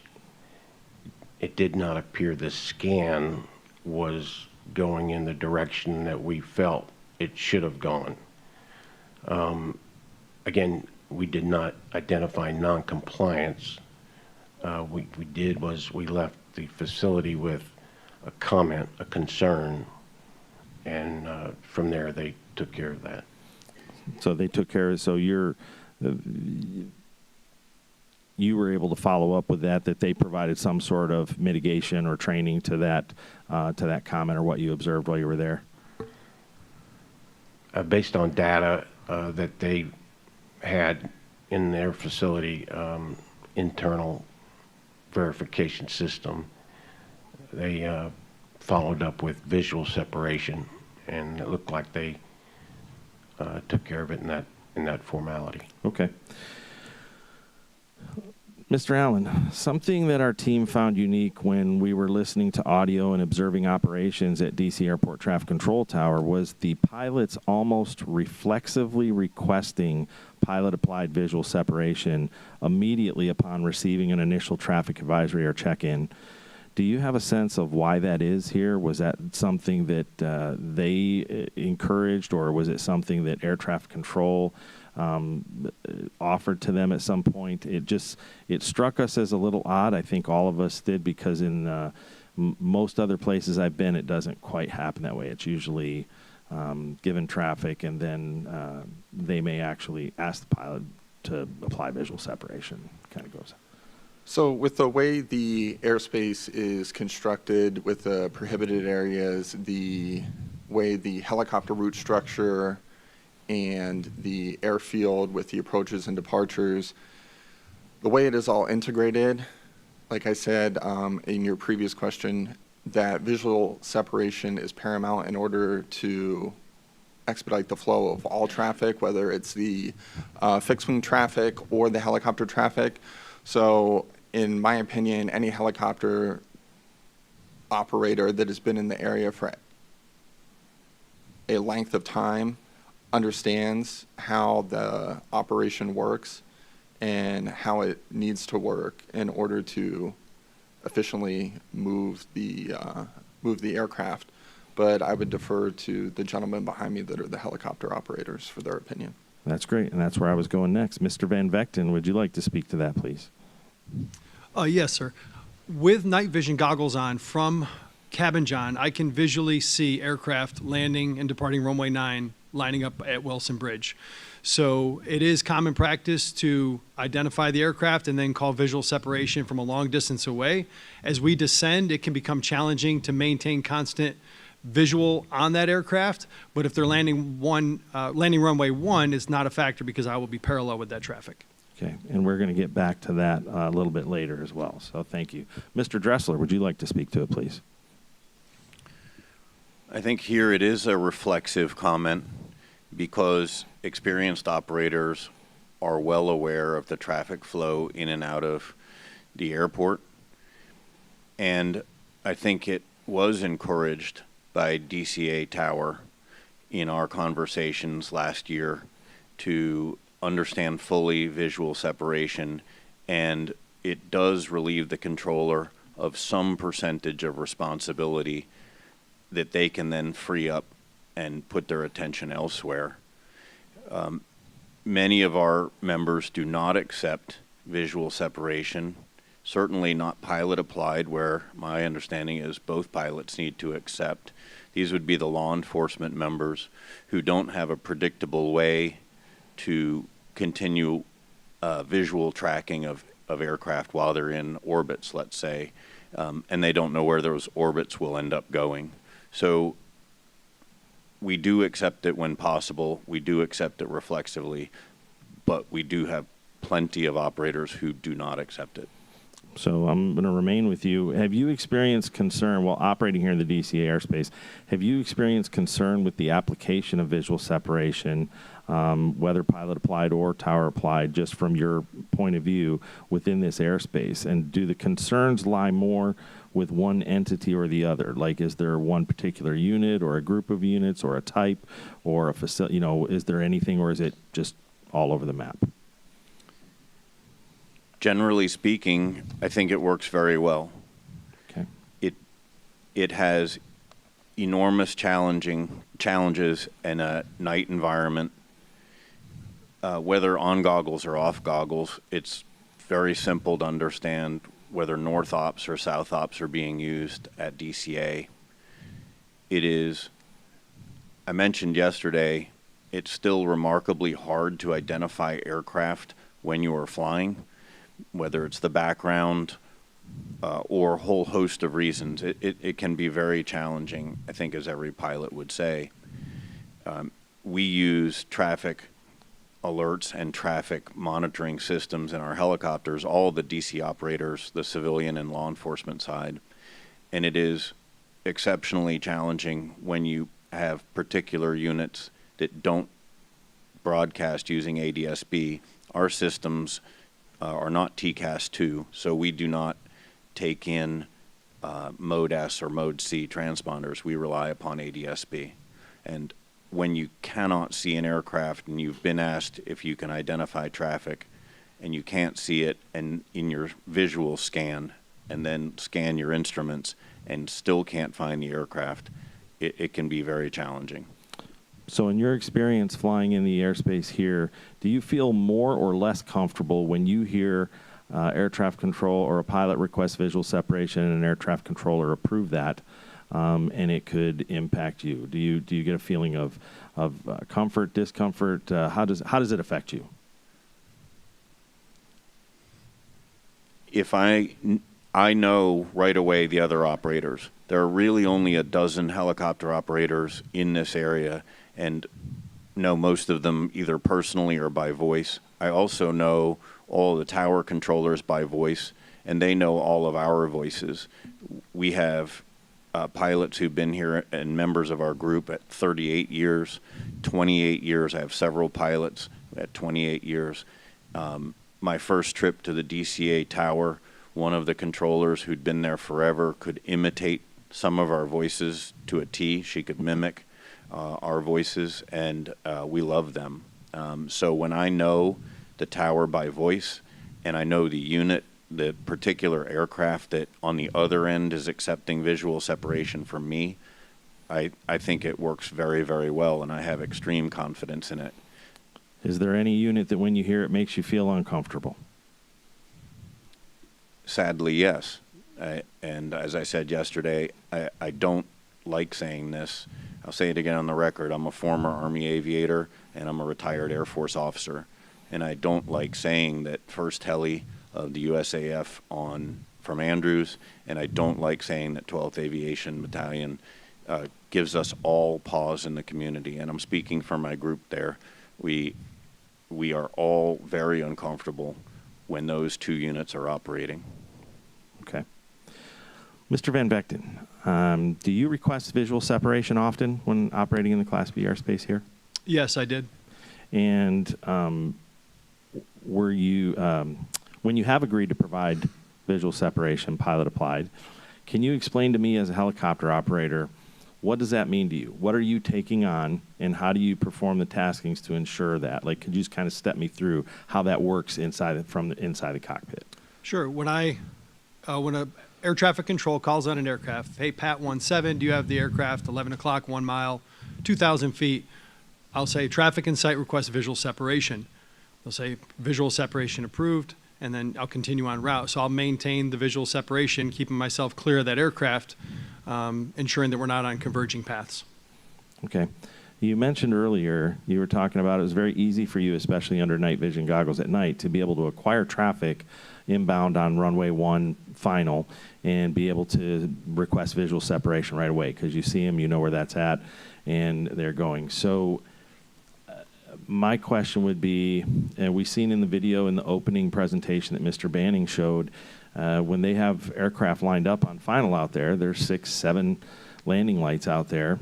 Speaker 15: it did not appear the scan was going in the direction that we felt it should have gone. Again, we did not identify non-compliance. We did was we left the facility with a comment, a concern, and from there they took care of that.
Speaker 12: So they took care of it. So you were able to follow up with that they provided some sort of mitigation or training to that comment or what you observed while you were there?
Speaker 15: Based on data that they had in their facility, internal verification system, they followed up with visual separation, and it looked like they took care of it in that formality.
Speaker 12: Okay. Mr. Allen, something that our team found unique when we were listening to audio and observing operations at DC Airport Traffic Control Tower was the pilots almost reflexively requesting pilot-applied visual separation immediately upon receiving an initial traffic advisory or check-in. Do you have a sense of why that is here? Was that something that they encouraged, or was it something that air traffic control offered to them at some point. It struck us as a little odd. I think all of us did, because in most other places I've been, it doesn't quite happen that way. It's usually given traffic, and then they may actually ask the pilot to apply visual separation. Kind of goes.
Speaker 13: So with the way the airspace is constructed with the prohibited areas, the way the helicopter route structure and the airfield with the approaches and departures, the way it is all integrated, like I said in your previous question, that visual separation is paramount in order to expedite the flow of all traffic, whether it's the fixed-wing traffic or the helicopter traffic. So in my opinion, any helicopter operator that has been in the area for a length of time understands how the operation works and how it needs to work in order to efficiently move the aircraft. But I would defer to the gentlemen behind me that are the helicopter operators for their opinion.
Speaker 12: That's great, and that's where I was going next. Mr. Van Vechten, would you like to speak to that, please?
Speaker 11: Yes, sir. With night vision goggles on from Cabin John, I can visually see aircraft landing and departing runway 9, lining up at Wilson Bridge. So it is common practice to identify the aircraft and then call visual separation from a long distance away. As we descend, it can become challenging to maintain constant visual on that aircraft, but if they're landing runway 1, it's not a factor because I will be parallel with that traffic.
Speaker 12: Okay, and we're going to get back to that a little bit later as well, so thank you. Mr. Dressler, would you like to speak to it, please?
Speaker 16: I think here it is a reflexive comment because experienced operators are well aware of the traffic flow in and out of the airport. And I think it was encouraged by DCA Tower in our conversations last year to understand fully visual separation, and it does relieve the controller of some percentage of responsibility that they can then free up and put their attention elsewhere. Many of our members do not accept visual separation, certainly not pilot applied, where my understanding is both pilots need to accept. These would be the law enforcement members who don't have a predictable way to continue visual tracking of aircraft while they're in orbits, let's say, and they don't know where those orbits will end up going. So we do accept it when possible. We do accept it reflexively, but we do have plenty of operators who do not accept it.
Speaker 12: So I'm going to remain with you. Have you experienced concern while operating here in the DCA airspace? Have you experienced concern with the application of visual separation, whether pilot applied or tower applied, just from your point of view within this airspace? And do the concerns lie more with one entity or the other? Like, is there one particular unit or a group of units or a type or a facility? You know, is there anything, or is it just all over the map?
Speaker 16: Generally speaking, I think it works very well.
Speaker 12: Okay.
Speaker 16: It has enormous challenges in a night environment. Whether on goggles or off goggles, it's very simple to understand whether north ops or south ops are being used at DCA. It is, I mentioned yesterday, it's still remarkably hard to identify aircraft when you are flying, whether it's the background or a whole host of reasons. It can be very challenging, I think, as every pilot would say. We use traffic alerts and traffic monitoring systems in our helicopters, all the DC operators, the civilian and law enforcement side, and it is exceptionally challenging when you have particular units that don't broadcast using ADSB. Our systems are not TCAS 2, so we do not take in Mode S or Mode C transponders. We rely upon ADSB. And when you cannot see an aircraft and you've been asked if you can identify traffic and you can't see it, and in your visual scan and then scan your instruments and still can't find the aircraft, it can be very challenging.
Speaker 12: So in your experience flying in the airspace here, do you feel more or less comfortable when you hear air traffic control or a pilot request visual separation and an air traffic controller approve that, and it could impact you? Do you get a feeling of comfort, discomfort? How does it affect you?
Speaker 16: If I know right away the other operators. There are really only a dozen helicopter operators in this area, and know most of them either personally or by voice. I also know all the tower controllers by voice, and they know all of our voices. We have pilots who've been here and members of our group at 38 years, 28 years. I have several pilots at 28 years. My first trip to the DCA tower, one of the controllers who'd been there forever could imitate some of our voices to a T. She could mimic our voices, and we love them. So when I know the tower by voice, and I know the unit, the particular aircraft that on the other end is accepting visual separation from me, I think it works very, very well, and I have extreme confidence in it.
Speaker 12: Is there any unit that when you hear it makes you feel uncomfortable?
Speaker 16: Sadly, yes. And as I said yesterday, I don't like saying this. I'll say it again on the record. I'm a former Army aviator, and I'm a retired Air Force officer. And I don't like saying that first heli of the USAF from Andrews, and I don't like saying that 12th Aviation Battalion gives us all pause in the community. And I'm speaking for my group there. We are all very uncomfortable when those two units are operating.
Speaker 12: Okay. Mr. Van Vechten, do you request visual separation often when operating in the Class B airspace here?
Speaker 11: Yes, I did.
Speaker 12: And were you, when you have agreed to provide visual separation, pilot applied, can you explain to me as a helicopter operator, what does that mean to you? What are you taking on, and how do you perform the taskings to ensure that? Like, could you just kind of step me through how that works from inside the cockpit?
Speaker 11: Sure. When a air traffic control calls on an aircraft, hey, Pat 17, do you have the aircraft 11 o'clock, 1 mile, 2,000 feet? I'll say traffic in sight request visual separation. They'll say visual separation approved, and then I'll continue on route. So I'll maintain the visual separation, keeping myself clear of that aircraft, ensuring that we're not on converging paths.
Speaker 12: Okay. You mentioned earlier, you were talking about it was very easy for you, especially under night vision goggles at night, to be able to acquire traffic inbound on runway 1 final and be able to request visual separation right away because you see them, you know where that's at, and they're going. So my question would be, and we've seen in the video in the opening presentation that Mr. Banning showed, when they have aircraft lined up on final out there, there's 6, 7 landing lights out there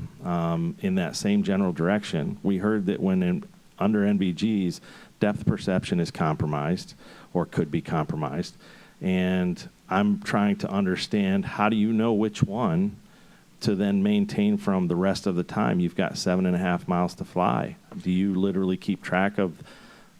Speaker 12: in that same general direction. We heard that when under NVGs, depth perception is compromised or could be compromised. And I'm trying to understand, how do you know which one to then maintain from the rest of the time? You've got 7.5 miles to fly. Do you literally keep track of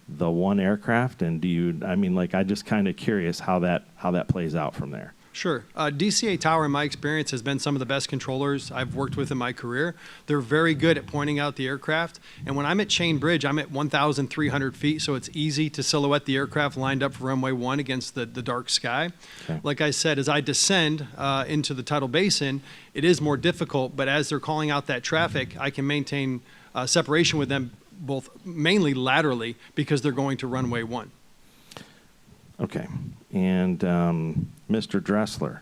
Speaker 12: the one aircraft? And do you, I mean, like, I just kind of curious how that plays out from there.
Speaker 11: Sure. DCA Tower, in my experience, has been some of the best controllers I've worked with in my career. They're very good at pointing out the aircraft. And when I'm at Chain Bridge, I'm at 1,300 feet, so it's easy to silhouette the aircraft lined up for runway 1 against the dark sky. Okay. Like I said, as I descend into the tidal basin, it is more difficult, but as they're calling out that traffic, I can maintain separation with them both mainly laterally because they're going to runway 1.
Speaker 12: Okay. And Mr. Dressler,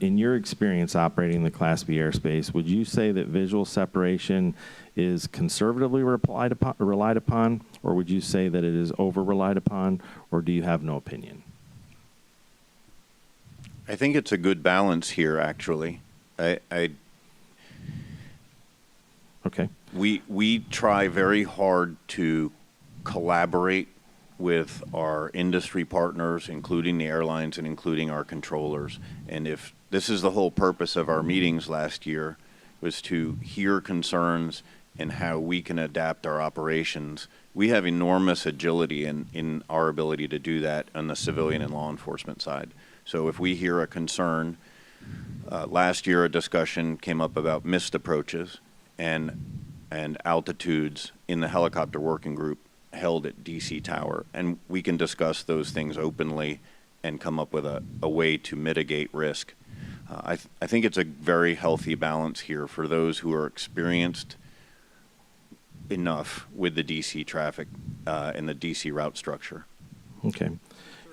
Speaker 12: in your experience operating the Class B airspace, would you say that visual separation is conservatively relied upon, or would you say that it is over-relied upon, or do you have no opinion?
Speaker 16: I think it's a good balance here, actually.
Speaker 12: Okay.
Speaker 16: We try very hard to collaborate with our industry partners, including the airlines and including our controllers. And if this is the whole purpose of our meetings last year, was to hear concerns and how we can adapt our operations. We have enormous agility in our ability to do that on the civilian and law enforcement side. So if we hear a concern, last year a discussion came up about missed approaches, and and altitudes in the helicopter working group held at DC Tower. And we can discuss those things openly and come up with a way to mitigate risk. I think it's a very healthy balance here for those who are experienced enough with the DC traffic and the DC route structure.
Speaker 12: Okay.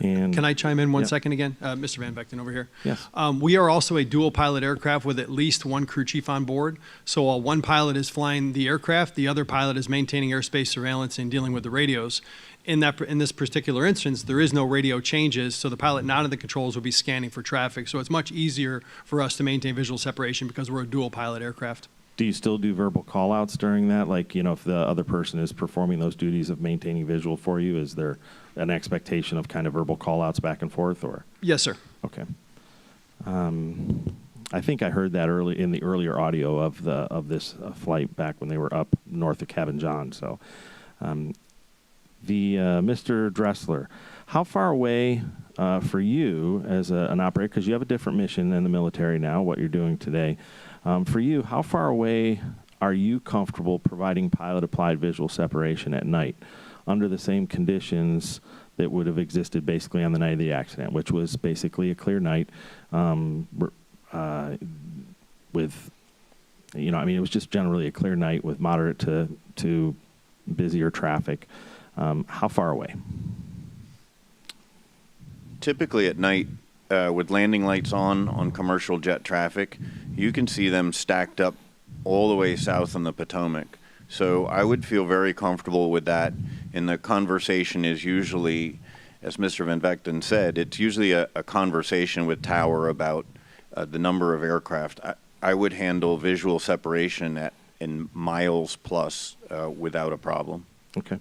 Speaker 12: And
Speaker 11: Can I chime in one
Speaker 12: Yep.
Speaker 11: second again? Mr. Van Vechten over here.
Speaker 12: Yes.
Speaker 11: We are also a dual pilot aircraft with at least one crew chief on board. So while one pilot is flying the aircraft, the other pilot is maintaining airspace surveillance and dealing with the radios. In this particular instance, there is no radio changes, so the pilot not in the controls will be scanning for traffic. So it's much easier for us to maintain visual separation because we're a dual pilot aircraft.
Speaker 12: Do you still do verbal call-outs during that? Like, if the other person is performing those duties of maintaining visual for you, is there an expectation of kind of verbal call-outs back and forth, or?
Speaker 11: Yes, sir.
Speaker 12: Okay. I think I heard that in the earlier audio of this flight back when they were up north of Cabin John. So, Mr. Dressler, how far away for you as an operator, because you have a different mission in the military now, what you're doing today, for you, how far away are you comfortable providing pilot-applied visual separation at night under the same conditions that would have existed basically on the night of the accident, which was basically a clear night with, it was just generally a clear night with moderate to busier traffic. How far away?
Speaker 16: Typically at night, with landing lights on commercial jet traffic, you can see them stacked up all the way south on the Potomac. So I would feel very comfortable with that. And the conversation is usually, as Mr. Van Vechten said, it's usually a conversation with Tower about the number of aircraft. I would handle visual separation in miles plus without a problem.
Speaker 12: Okay.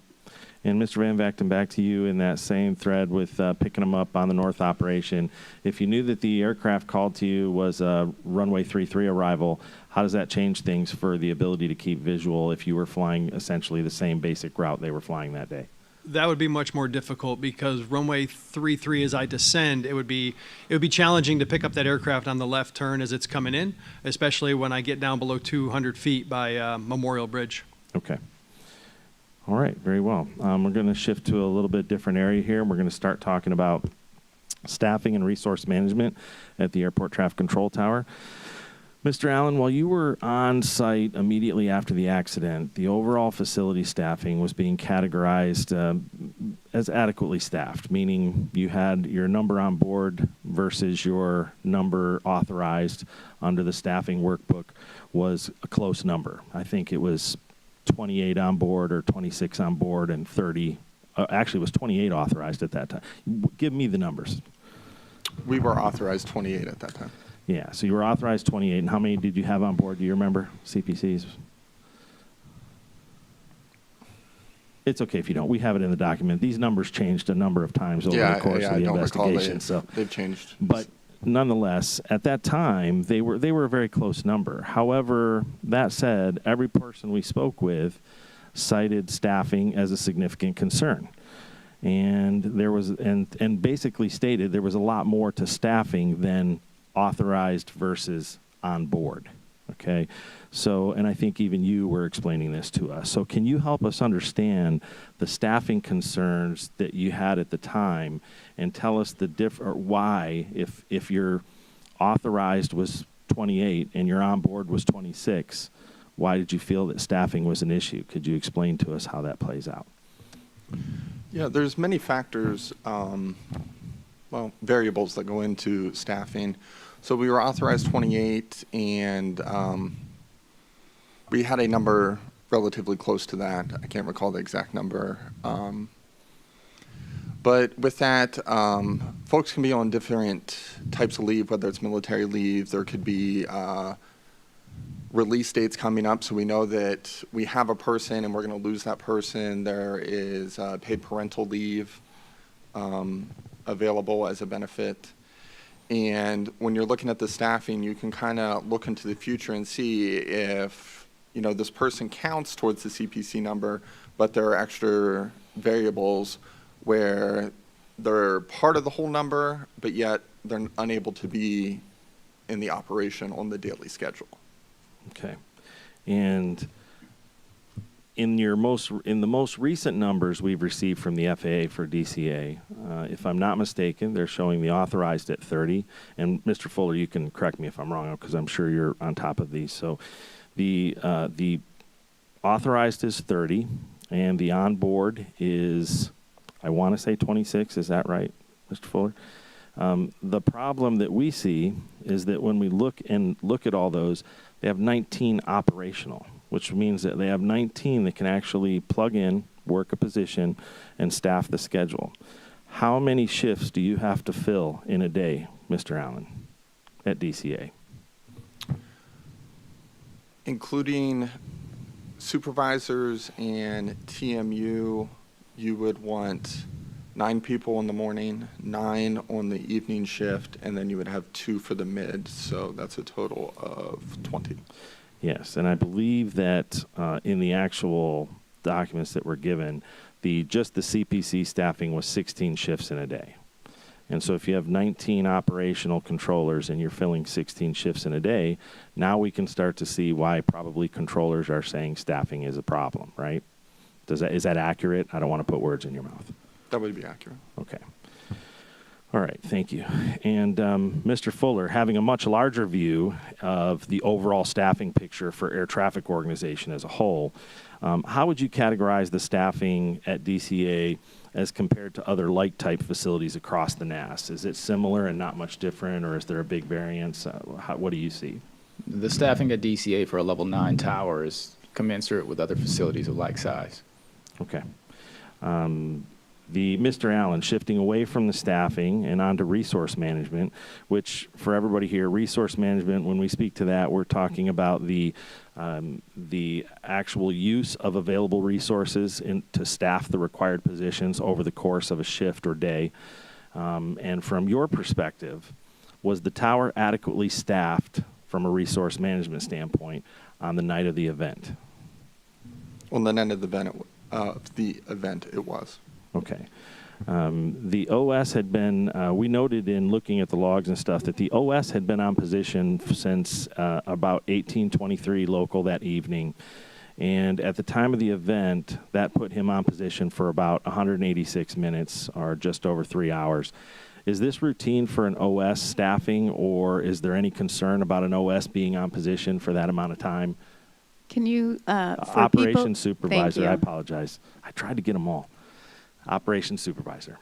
Speaker 12: And Mr. Van Vechten, back to you in that same thread with picking them up on the north operation. If you knew that the aircraft called to you was a runway 33 arrival, how does that change things for the ability to keep visual if you were flying essentially the same basic route they were flying that day?
Speaker 11: That would be much more difficult because runway 33, as I descend, it would be challenging to pick up that aircraft on the left turn as it's coming in, especially when I get down below 200 feet by Memorial Bridge.
Speaker 12: Okay. All right, very well. We're going to shift to a little bit different area here, and we're going to start talking about staffing and resource management at the Airport Traffic Control Tower. Mr. Allen, while you were on site immediately after the accident, the overall facility staffing was being categorized as adequately staffed, meaning you had your number on board versus your number authorized under the staffing workbook was a close number. I think it was 28 on board or 26 on board and 30. Actually, it was 28 authorized at that time. Give me the numbers.
Speaker 13: We were authorized 28 at that time.
Speaker 12: Yeah, so you were authorized 28. And how many did you have on board? Do you remember, CPCs? It's okay if you don't. We have it in the document. These numbers changed a number of times over the course of the investigation.
Speaker 13: They've changed.
Speaker 12: But nonetheless, at that time, they were a very close number. However, that said, every person we spoke with cited staffing as a significant concern. And there was, and basically stated there was a lot more to staffing than authorized versus on board. Okay. So, and I think even you were explaining this to us. So can you help us understand the staffing concerns that you had at the time and tell us why, if your authorized was 28 and your on board was 26, why did you feel that staffing was an issue? Could you explain to us how that plays out?
Speaker 13: Yeah, there's many factors, variables that go into staffing. So we were authorized 28, and we had a number relatively close to that. I can't recall the exact number. But with that, folks can be on different types of leave, whether it's military leave. There could be release dates coming up, so we know that we have a person and we're going to lose that person. There is paid parental leave available as a benefit. And when you're looking at the staffing, you can kind of look into the future and see if, this person counts towards the CPC number, but there are extra variables where they're part of the whole number, but yet they're unable to be in the operation on the daily schedule.
Speaker 12: Okay. And in the most recent numbers we've received from the FAA for DCA, if I'm not mistaken, they're showing the authorized at 30. And Mr. Fuller, you can correct me if I'm wrong, because I'm sure you're on top of these. So the authorized is 30, and the onboard is, I want to say 26. Is that right, Mr. Fuller? The problem that we see is that when we look at all those, they have 19 operational, which means that they have 19 that can actually plug in, work a position, and staff the schedule. How many shifts do you have to fill in a day, Mr. Allen, at DCA?
Speaker 13: Including supervisors and TMU, you would want 9 people in the morning, 9 on the evening shift, and then you would have 2 for the mid, so that's a total of 20.
Speaker 12: Yes, and I believe that in the actual documents that were given, just the CPC staffing was 16 shifts in a day. And so if you have 19 operational controllers and you're filling 16 shifts in a day, now we can start to see why probably controllers are saying staffing is a problem, right? Is that accurate? I don't want to put words in your mouth.
Speaker 13: That would be accurate.
Speaker 12: Okay. All right, thank you. And Mr. Fuller, having a much larger view of the overall staffing picture for air traffic organization as a whole, how would you categorize the staffing at DCA as compared to other like-type facilities across the NAS? Is it similar and not much different, or is there a big variance? What do you see?
Speaker 14: The staffing at DCA for a level 9 tower is commensurate with other facilities of like size.
Speaker 12: Okay. Mr. Allen, shifting away from the staffing and onto resource management, which for everybody here, resource management, when we speak to that, we're talking about the actual use of available resources to staff the required positions over the course of a shift or day. And from your perspective, was the tower adequately staffed from a resource management standpoint on the night of the event?
Speaker 13: On the night of the event, it was.
Speaker 12: Okay. The OS had been, we noted in looking at the logs and stuff that the OS had been on position since about 1823 local that evening. And at the time of the event, that put him on position for about 186 minutes, or just over 3 hours. Is this routine for an OS staffing, or is there any concern about an OS being on position for that amount of time?
Speaker 1: Can you, for
Speaker 12: Operations supervisor,
Speaker 1: Thank
Speaker 12: I
Speaker 1: you.
Speaker 12: apologize. I tried to get them all. Operations supervisor.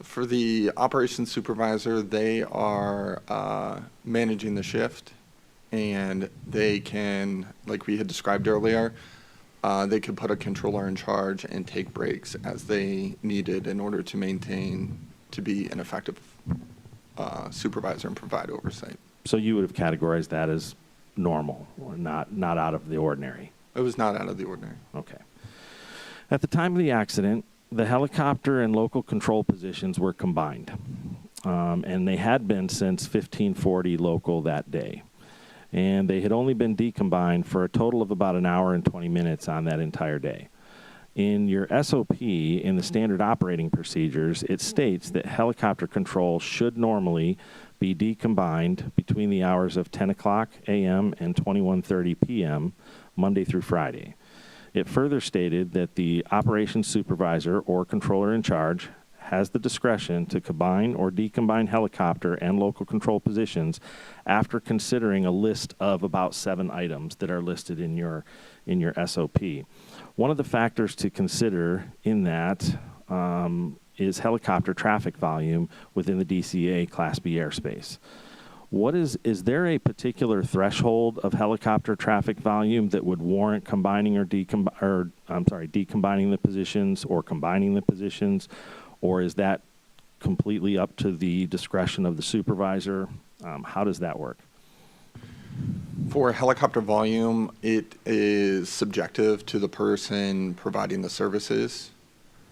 Speaker 13: For the operations supervisor, they are managing the shift, and they can, like we had described earlier, they could put a controller in charge and take breaks as they needed in order to be an effective supervisor and provide oversight.
Speaker 12: So you would have categorized that as normal, or not out of the ordinary?
Speaker 13: It was not out of the ordinary.
Speaker 12: Okay. At the time of the accident, the helicopter and local control positions were combined, and they had been since 1540 local that day. And they had only been decombined for a total of about an hour and 20 minutes on that entire day. In your SOP, in the standard operating procedures, it states that helicopter control should normally be decombined between the hours of 10 o'clock a.m. and 21:30 p.m., Monday through Friday. It further stated that the operations supervisor or controller in charge has the discretion to combine or decombine helicopter and local control positions after considering a list of about 7 items that are listed in your SOP. One of the factors to consider in that is helicopter traffic volume within the DCA Class B airspace. Is there a particular threshold of helicopter traffic volume that would warrant combining or decombining the positions or combining the positions, or is that completely up to the discretion of the supervisor? How does that work?
Speaker 13: For helicopter volume, it is subjective to the person providing the services.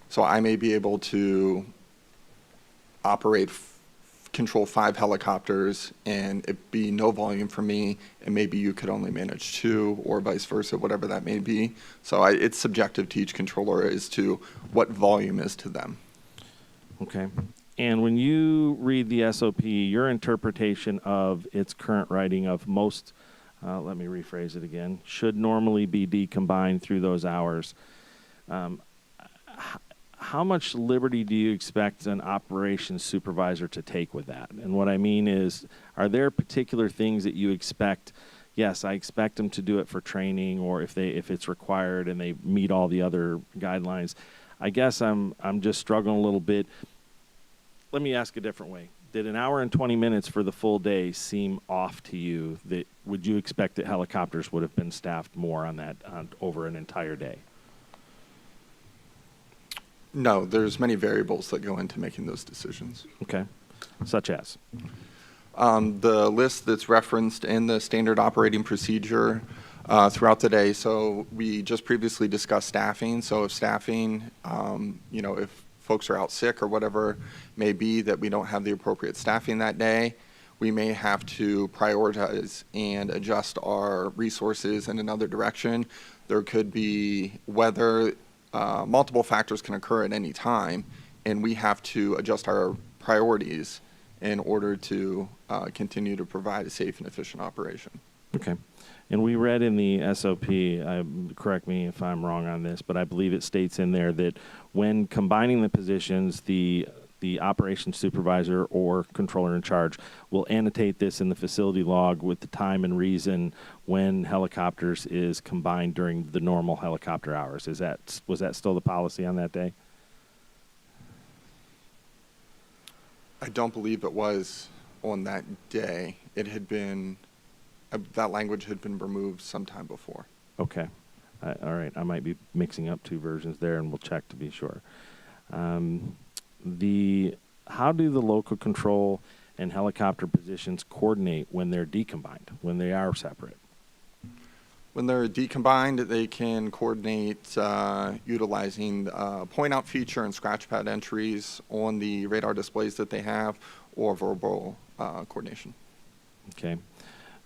Speaker 13: So I may be able to control 5 helicopters and it be no volume for me, and maybe you could only manage 2, or vice versa, whatever that may be. So it's subjective to each controller as to what volume is to them.
Speaker 12: Okay. And when you read the SOP, your interpretation of its current writing of most let me rephrase it again, should normally be decombined through those hours. How much liberty do you expect an operations supervisor to take with that? And what I mean is, are there particular things that you expect? Yes, I expect them to do it for training, or if it's required and they meet all the other guidelines. I guess I'm just struggling a little bit. Let me ask a different way. Did an hour and 20 minutes for the full day seem off to you? That would you expect that helicopters would have been staffed more on that over an entire day?
Speaker 13: No, there's many variables that go into making those decisions.
Speaker 12: Okay, such as?
Speaker 13: The list that's referenced in the standard operating procedure throughout the day. So we just previously discussed staffing. So if staffing, if folks are out sick or whatever may be that we don't have the appropriate staffing that day, we may have to prioritize and adjust our resources in another direction. There could be weather. Multiple factors can occur at any time, and we have to adjust our priorities in order to continue to provide a safe and efficient operation.
Speaker 12: Okay. And we read in the SOP, correct me if I'm wrong on this, but I believe it states in there that when combining the positions, the operations supervisor or controller in charge will annotate this in the facility log with the time and reason when helicopters is combined during the normal helicopter hours. Was that still the policy on that day?
Speaker 13: I don't believe it was on that day. It had been, that language had been removed sometime before.
Speaker 12: Okay. All right. I might be mixing up two versions there, and we'll check to be sure. How do the local control and helicopter positions coordinate when they're decombined, when they are separate?
Speaker 13: When they're decombined, they can coordinate utilizing point-out feature and scratch pad entries on the radar displays that they have, or verbal coordination.
Speaker 12: Okay.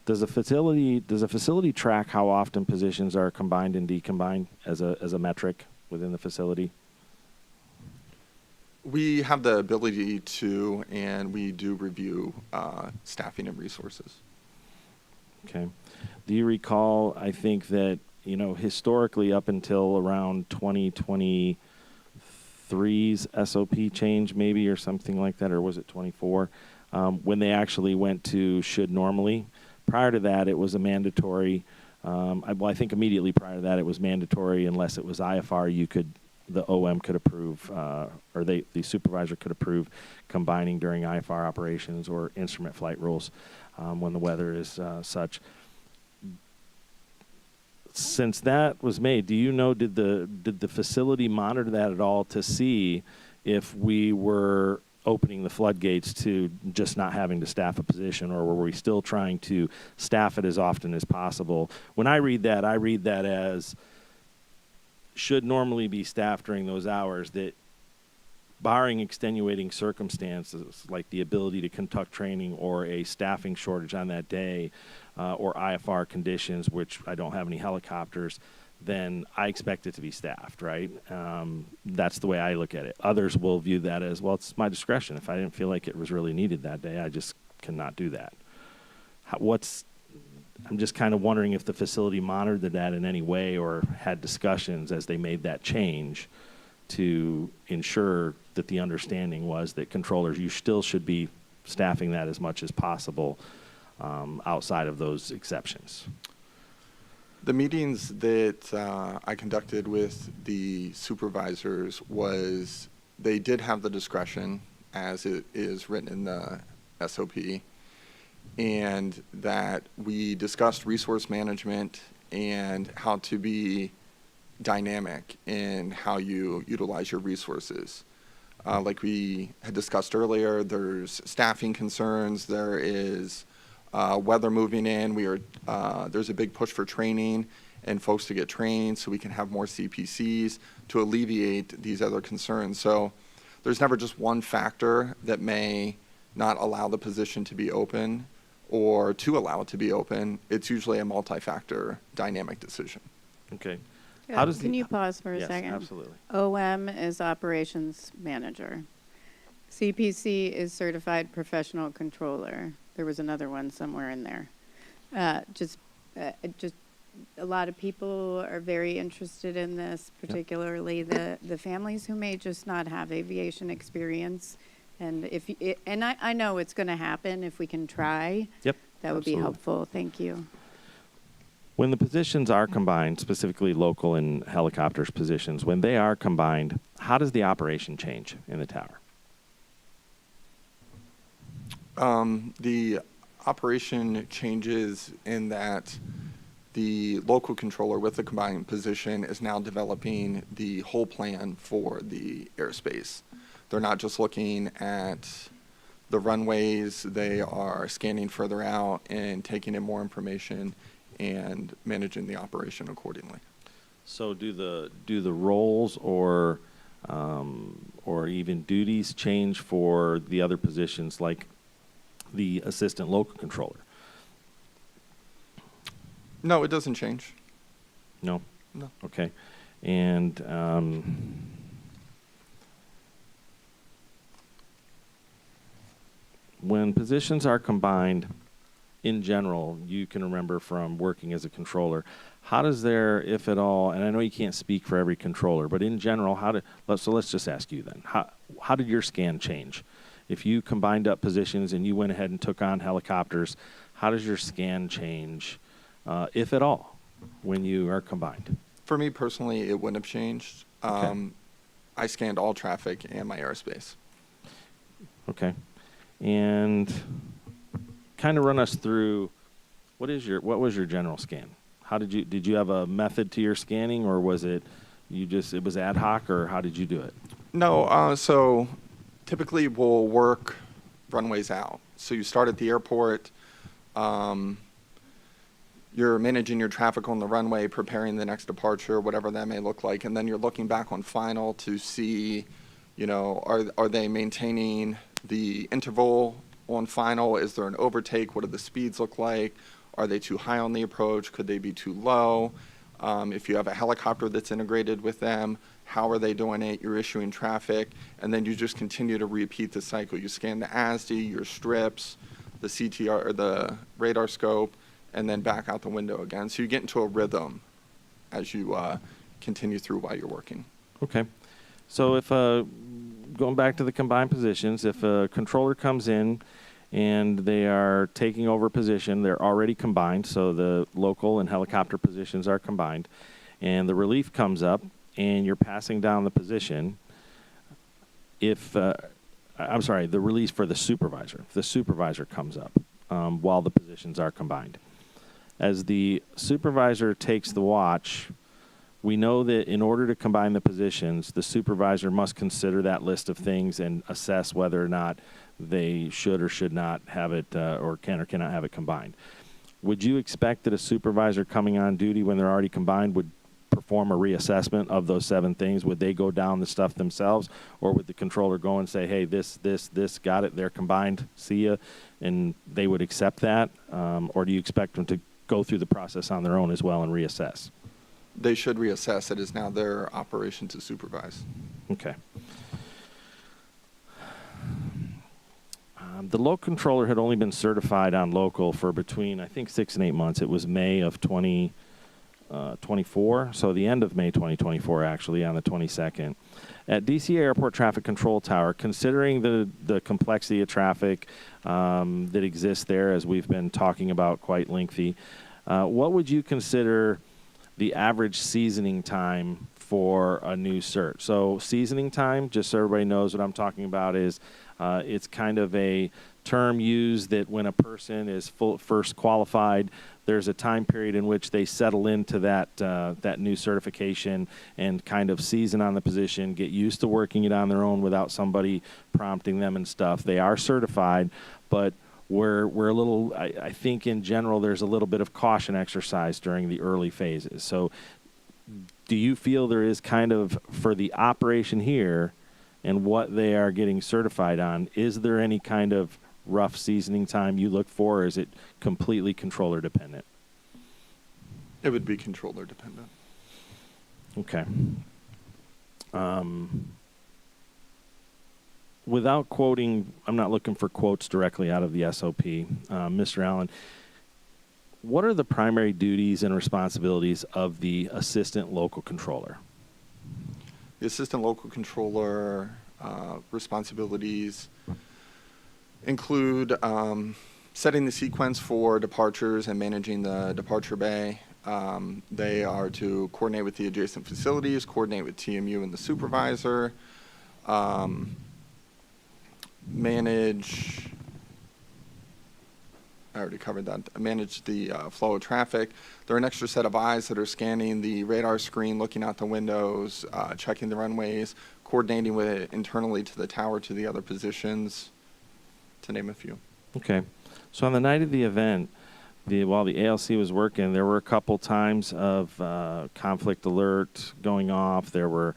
Speaker 12: Does a facility track how often positions are combined and decombined as a metric within the facility?
Speaker 13: We have the ability to, and we do review staffing and resources.
Speaker 12: Okay. Do you recall, I think that, historically up until around 2023's SOP change maybe, or something like that, or was it 24, when they actually went to should normally? Prior to that, it was a mandatory, I think immediately prior to that, it was mandatory unless it was IFR, the OM could approve, or the supervisor could approve combining during IFR operations or instrument flight rules when the weather is such. Since that was made, do you know, did the facility monitor that at all to see if we were opening the floodgates to just not having to staff a position, or were we still trying to staff it as often as possible? When I read that as should normally be staffed during those hours, that barring extenuating circumstances like the ability to conduct training or a staffing shortage on that day, or IFR conditions, which I don't have any helicopters, then I expect it to be staffed, right? That's the way I look at it. Others will view that as, well, it's my discretion. If I didn't feel like it was really needed that day, I just cannot do that. I'm just kind of wondering if the facility monitored that in any way or had discussions as they made that change to ensure that the understanding was that controllers, you still should be staffing that as much as possible outside of those exceptions.
Speaker 13: The meetings that I conducted with the supervisors was they did have the discretion as it is written in the SOP, and that we discussed resource management and how to be dynamic in how you utilize your resources. Like we had discussed earlier, there's staffing concerns, there is weather moving in, there's a big push for training and folks to get trained so we can have more CPCs to alleviate these other concerns. So there's never just one factor that may not allow the position to be open or to allow it to be open. It's usually a multi-factor dynamic decision.
Speaker 12: Okay.
Speaker 1: Can you pause for a
Speaker 12: yes,
Speaker 1: second?
Speaker 12: Absolutely.
Speaker 1: OM is operations manager. CPC is certified professional controller. There was another one somewhere in there. Just just a lot of people are very interested in this, particularly the families who may just not have aviation experience. And I know it's going to happen if we can try.
Speaker 12: Yep.
Speaker 1: That would be helpful. Thank you.
Speaker 12: When the positions are combined, specifically local and helicopters positions, when they are combined, how does the operation change in the tower?
Speaker 13: The operation changes in that the local controller with the combined position is now developing the whole plan for the airspace. They're not just looking at the runways, they are scanning further out and taking in more information and managing the operation accordingly.
Speaker 12: So do the roles or even duties change for the other positions, like the assistant local controller?
Speaker 13: No, it doesn't change.
Speaker 12: No?
Speaker 13: No.
Speaker 12: Okay. And when positions are combined, in general, you can remember from working as a controller, how does there, if at all, and I know you can't speak for every controller, but in general, so let's just ask you then, how did your scan change? If you combined up positions and you went ahead and took on helicopters, how does your scan change, if at all, when you are combined?
Speaker 13: For me personally, it wouldn't have changed.
Speaker 12: Okay.
Speaker 13: I scanned all traffic and my airspace.
Speaker 12: Okay. And kind of run us through what was your general scan? How did you have a method to your scanning, or was it it was ad hoc, or how did you do it?
Speaker 13: No, so typically we'll work runways out. So you start at the airport, you're managing your traffic on the runway, preparing the next departure, whatever that may look like, and then you're looking back on final to see, are they maintaining the interval on final? Is there an overtake? What do the speeds look like? Are they too high on the approach? Could they be too low? If you have a helicopter that's integrated with them, how are they doing it? You're issuing traffic, and then you just continue to repeat the cycle. You scan the ASDI, your strips, the CTR, or the radar scope, and then back out the window again. So you get into a rhythm as you continue through while you're working.
Speaker 12: Okay. So if, going back to the combined positions, if a controller comes in and they are taking over a position, they're already combined, so the local and helicopter positions are combined, and the relief comes up and you're passing down the position, the release for the supervisor. If the supervisor comes up while the positions are combined. As the supervisor takes the watch, we know that in order to combine the positions, the supervisor must consider that list of things and assess whether or not they should or should not have it or can or cannot have it combined. Would you expect that a supervisor coming on duty when they're already combined would perform a reassessment of those 7 things? Would they go down the stuff themselves, or would the controller go and say, hey, this, got it, they're combined, see ya, and they would accept that? Or do you expect them to go through the process on their own as well and reassess?
Speaker 13: They should reassess. It is now their operation to supervise.
Speaker 12: Okay. The local controller had only been certified on local for between, I think, 6 and 8 months. It was May of 2024, so the end of May 2024, actually, on the 22nd. At DCA Airport Traffic Control Tower, considering the complexity of traffic that exists there, as we've been talking about quite lengthy, what would you consider the average seasoning time for a new cert? So seasoning time, just so everybody knows what I'm talking about, is it's kind of a term used that when a person is first qualified, there's a time period in which they settle into that new certification and kind of season on the position, get used to working it on their own without somebody prompting them and stuff. They are certified, but we're a little, I think in general, there's a little bit of caution exercise during the early phases. So do you feel there is kind of, for the operation here and what they are getting certified on, is there any kind of rough seasoning time you look for, or is it completely controller dependent?
Speaker 13: It would be controller dependent.
Speaker 12: Okay. Without quoting, I'm not looking for quotes directly out of the SOP, Mr. Allen, what are the primary duties and responsibilities of the assistant local controller?
Speaker 13: The assistant local controller responsibilities include setting the sequence for departures and managing the departure bay. They are to coordinate with the adjacent facilities, coordinate with TMU and the supervisor, manage, I already covered that, manage the flow of traffic. There are an extra set of eyes that are scanning the radar screen, looking out the windows, checking the runways, coordinating with it internally to the tower, to the other positions, to name a few.
Speaker 12: Okay. So on the night of the event, while the ALC was working, there were a couple times of conflict alert going off. There were,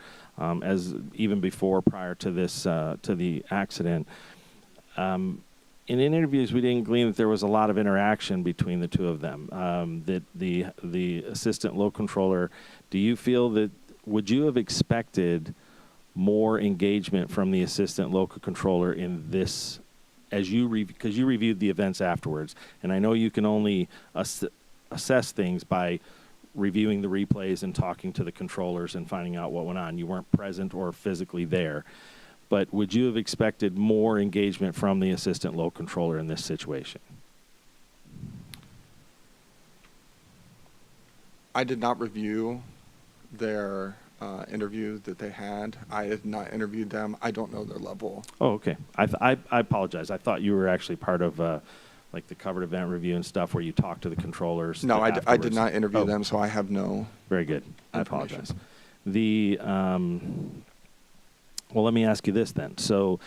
Speaker 12: even before, prior to this, to the accident. In interviews, we didn't glean that there was a lot of interaction between the two of them. That the assistant low controller, do you feel that, would you have expected more engagement from the assistant local controller in this, as you because you reviewed the events afterwards, and I know you can only assess things by reviewing the replays and talking to the controllers and finding out what went on. You weren't present or physically there. But would you have expected more engagement from the assistant local controller in this situation?
Speaker 13: I did not review their interview that they had. I have not interviewed them. I don't know their level.
Speaker 12: Oh, okay. I apologize. I thought you were actually part of like the covered event review and stuff where you talk to the controllers.
Speaker 13: No, I did not interview them, so I have no.
Speaker 12: Very good. I apologize. The well, let me ask you this then. So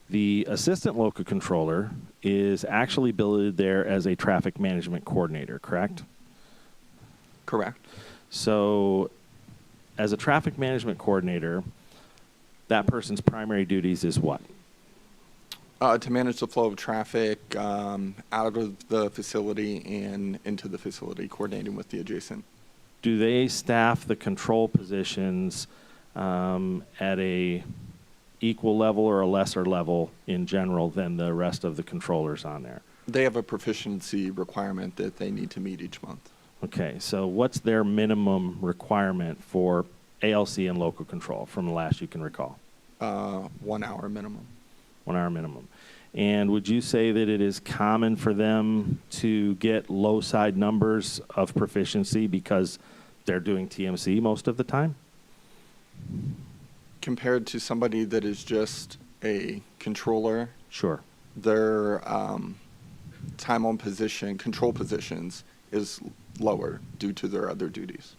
Speaker 12: the assistant local controller is actually billeted there as a traffic management coordinator, correct?
Speaker 13: Correct.
Speaker 12: So as a traffic management coordinator, that person's primary duties is what?
Speaker 13: To manage the flow of traffic out of the facility and into the facility, coordinating with the adjacent.
Speaker 12: Do they staff the control positions at a equal level or a lesser level in general than the rest of the controllers on there?
Speaker 13: They have a proficiency requirement that they need to meet each month.
Speaker 12: Okay, so what's their minimum requirement for ALC and local control from the last you can recall?
Speaker 13: 1 hour minimum.
Speaker 12: 1 hour minimum. And would you say that it is common for them to get low side numbers of proficiency because they're doing TMC most of the time?
Speaker 13: Compared to somebody that is just a controller,
Speaker 12: sure,
Speaker 13: their time on position, control positions is lower due to their other duties.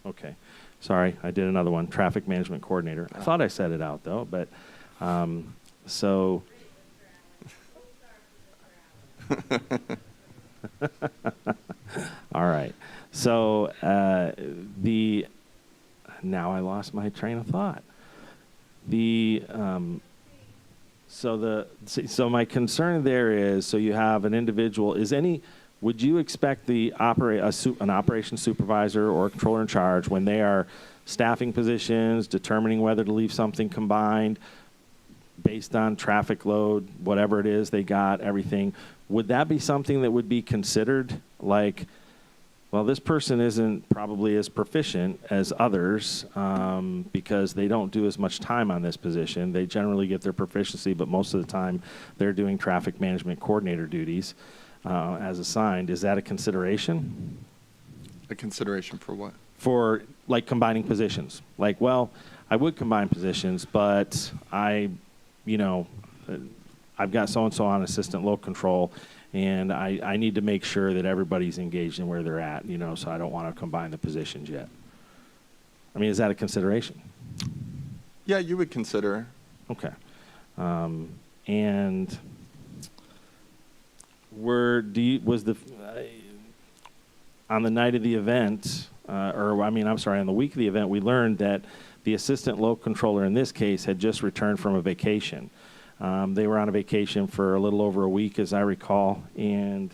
Speaker 12: Okay. Sorry, I did another one. Traffic management coordinator. I thought I said it out though, but so. All right. So now I lost my train of thought. So my concern there is, so you have an individual, would you expect an operations supervisor or a controller in charge when they are staffing positions, determining whether to leave something combined based on traffic load, whatever it is they got, everything, would that be something that would be considered like, well, this person isn't probably as proficient as others because they don't do as much time on this position. They generally get their proficiency, but most of the time they're doing traffic management coordinator duties as assigned. Is that a consideration?
Speaker 13: A consideration for what?
Speaker 12: For like combining positions. Like, well, I would combine positions, but I've got so-and-so on assistant local control, and I need to make sure that everybody's engaged in where they're at, so I don't want to combine the positions yet. I mean, is that a consideration?
Speaker 13: Yeah, you would consider.
Speaker 12: Okay. And on the night of the event, on the week of the event, we learned that the assistant local controller in this case had just returned from a vacation. They were on a vacation for a little over a week, as I recall, and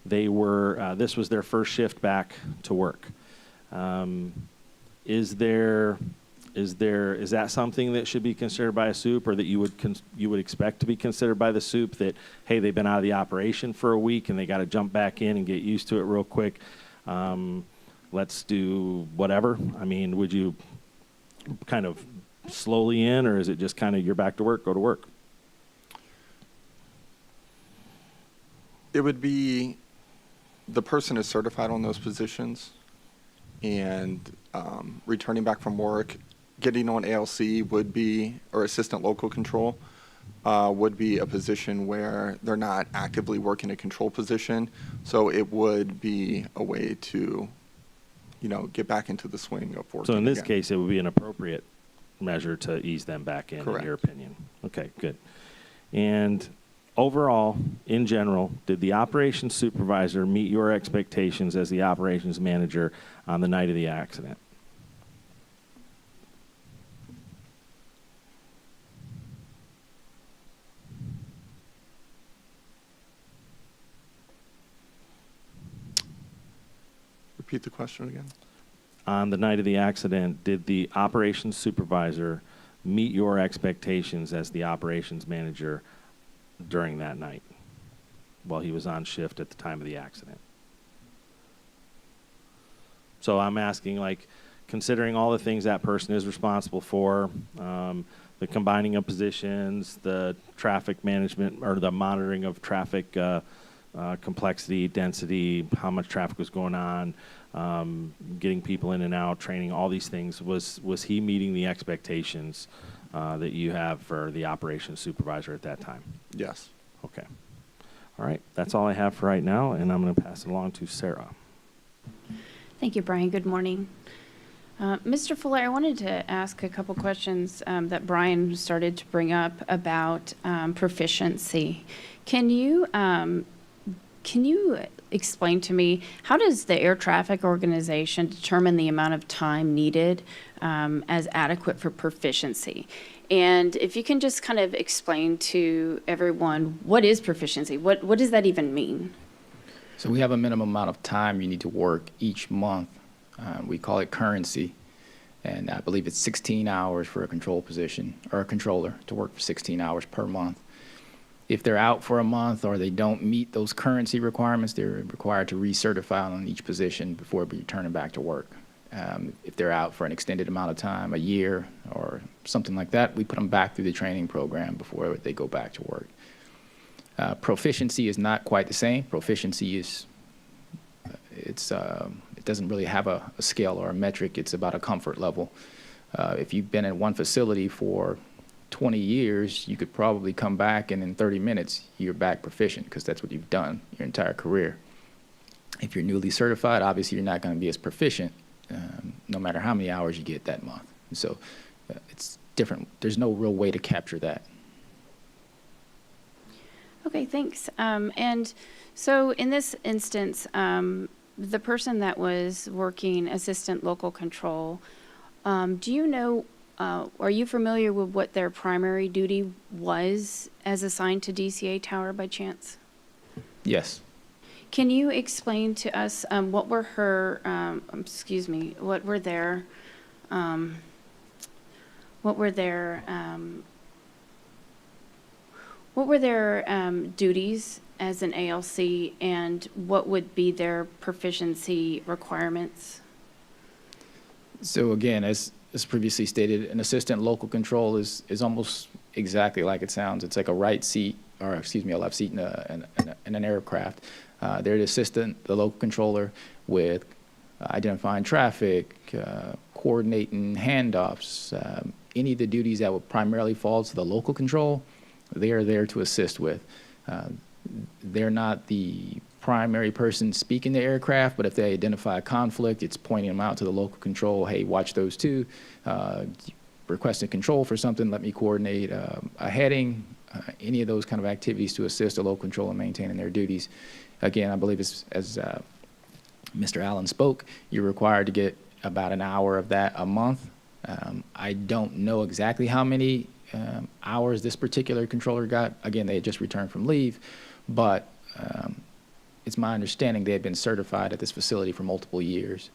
Speaker 12: they were. This was their first shift back to work. Is there Is that something that should be considered by a SOOP, or that you would expect to be considered by the SOOP, that, hey, they've been out of the operation for a week and they got to jump back in and get used to it real quick? Let's do whatever. I mean, would you kind of slowly in, or is it just kind of you're back to work, go to work?
Speaker 13: It would be the person is certified on those positions, and returning back from work, getting on ALC would be, or assistant local control, would be a position where they're not actively working a control position. So it would be a way to, get back into the swing of working.
Speaker 12: So in this
Speaker 13: again.
Speaker 12: case, it would be an appropriate measure to ease them back in your opinion. Okay, good. And overall, in general, did the operations supervisor meet your expectations as the operations manager on the night of the accident?
Speaker 13: Repeat the question again.
Speaker 12: On the night of the accident, did the operations supervisor meet your expectations as the operations manager during that night while he was on shift at the time of the accident? So I'm asking, like, considering all the things that person is responsible for, the combining of positions, the traffic management, or the monitoring of traffic complexity, density, how much traffic was going on, getting people in and out, training, all these things, was he meeting the expectations that you have for the operations supervisor at that time?
Speaker 13: Yes.
Speaker 12: Okay. All right. That's all I have for right now, and I'm going to pass it along to Sarah.
Speaker 1: Thank you, Brian. Good morning. Mr. Fuller, I wanted to ask a couple questions that Brian started to bring up about proficiency. Can you explain to me, how does the air traffic organization determine the amount of time needed as adequate for proficiency? And if you can just kind of explain to everyone, what is proficiency? What does that even mean?
Speaker 14: So we have a minimum amount of time you need to work each month. We call it currency. And I believe it's 16 hours for a control position, or a controller to work for 16 hours per month. If they're out for a month or they don't meet those currency requirements, they're required to recertify on each position before returning back to work. If they're out for an extended amount of time, a year or something like that, we put them back through the training program before they go back to work. Proficiency is not quite the same. Proficiency is, it doesn't really have a scale or a metric. It's about a comfort level. If you've been in one facility for 20 years, you could probably come back and in 30 minutes, you're back proficient because that's what you've done your entire career. If you're newly certified, obviously you're not going to be as proficient no matter how many hours you get that month. And so it's different. There's no real way to capture that.
Speaker 1: Okay, thanks. And so in this instance, the person that was working assistant local control, do you know, are you familiar with what their primary duty was as assigned to DCA Tower by chance?
Speaker 14: Yes.
Speaker 1: Can you explain to us what were her, what were their duties as an ALC, and what would be their proficiency requirements?
Speaker 14: So again, as previously stated, an assistant local control is almost exactly like it sounds. It's like a right seat, or excuse me, a left seat in an aircraft. They're the assistant, the local controller, with identifying traffic, coordinating handoffs, any of the duties that would primarily fall to the local control, they are there to assist with. They're not the primary person speaking the aircraft, but if they identify a conflict, it's pointing them out to the local control. Hey, watch those two. Requesting control for something, let me coordinate a heading, any of those kind of activities to assist the local control in maintaining their duties. Again, I believe as Mr. Allen spoke, you're required to get about an hour of that a month. I don't know exactly how many hours this particular controller got. Again, they had just returned from leave, but it's my understanding they had been certified at this facility for multiple years.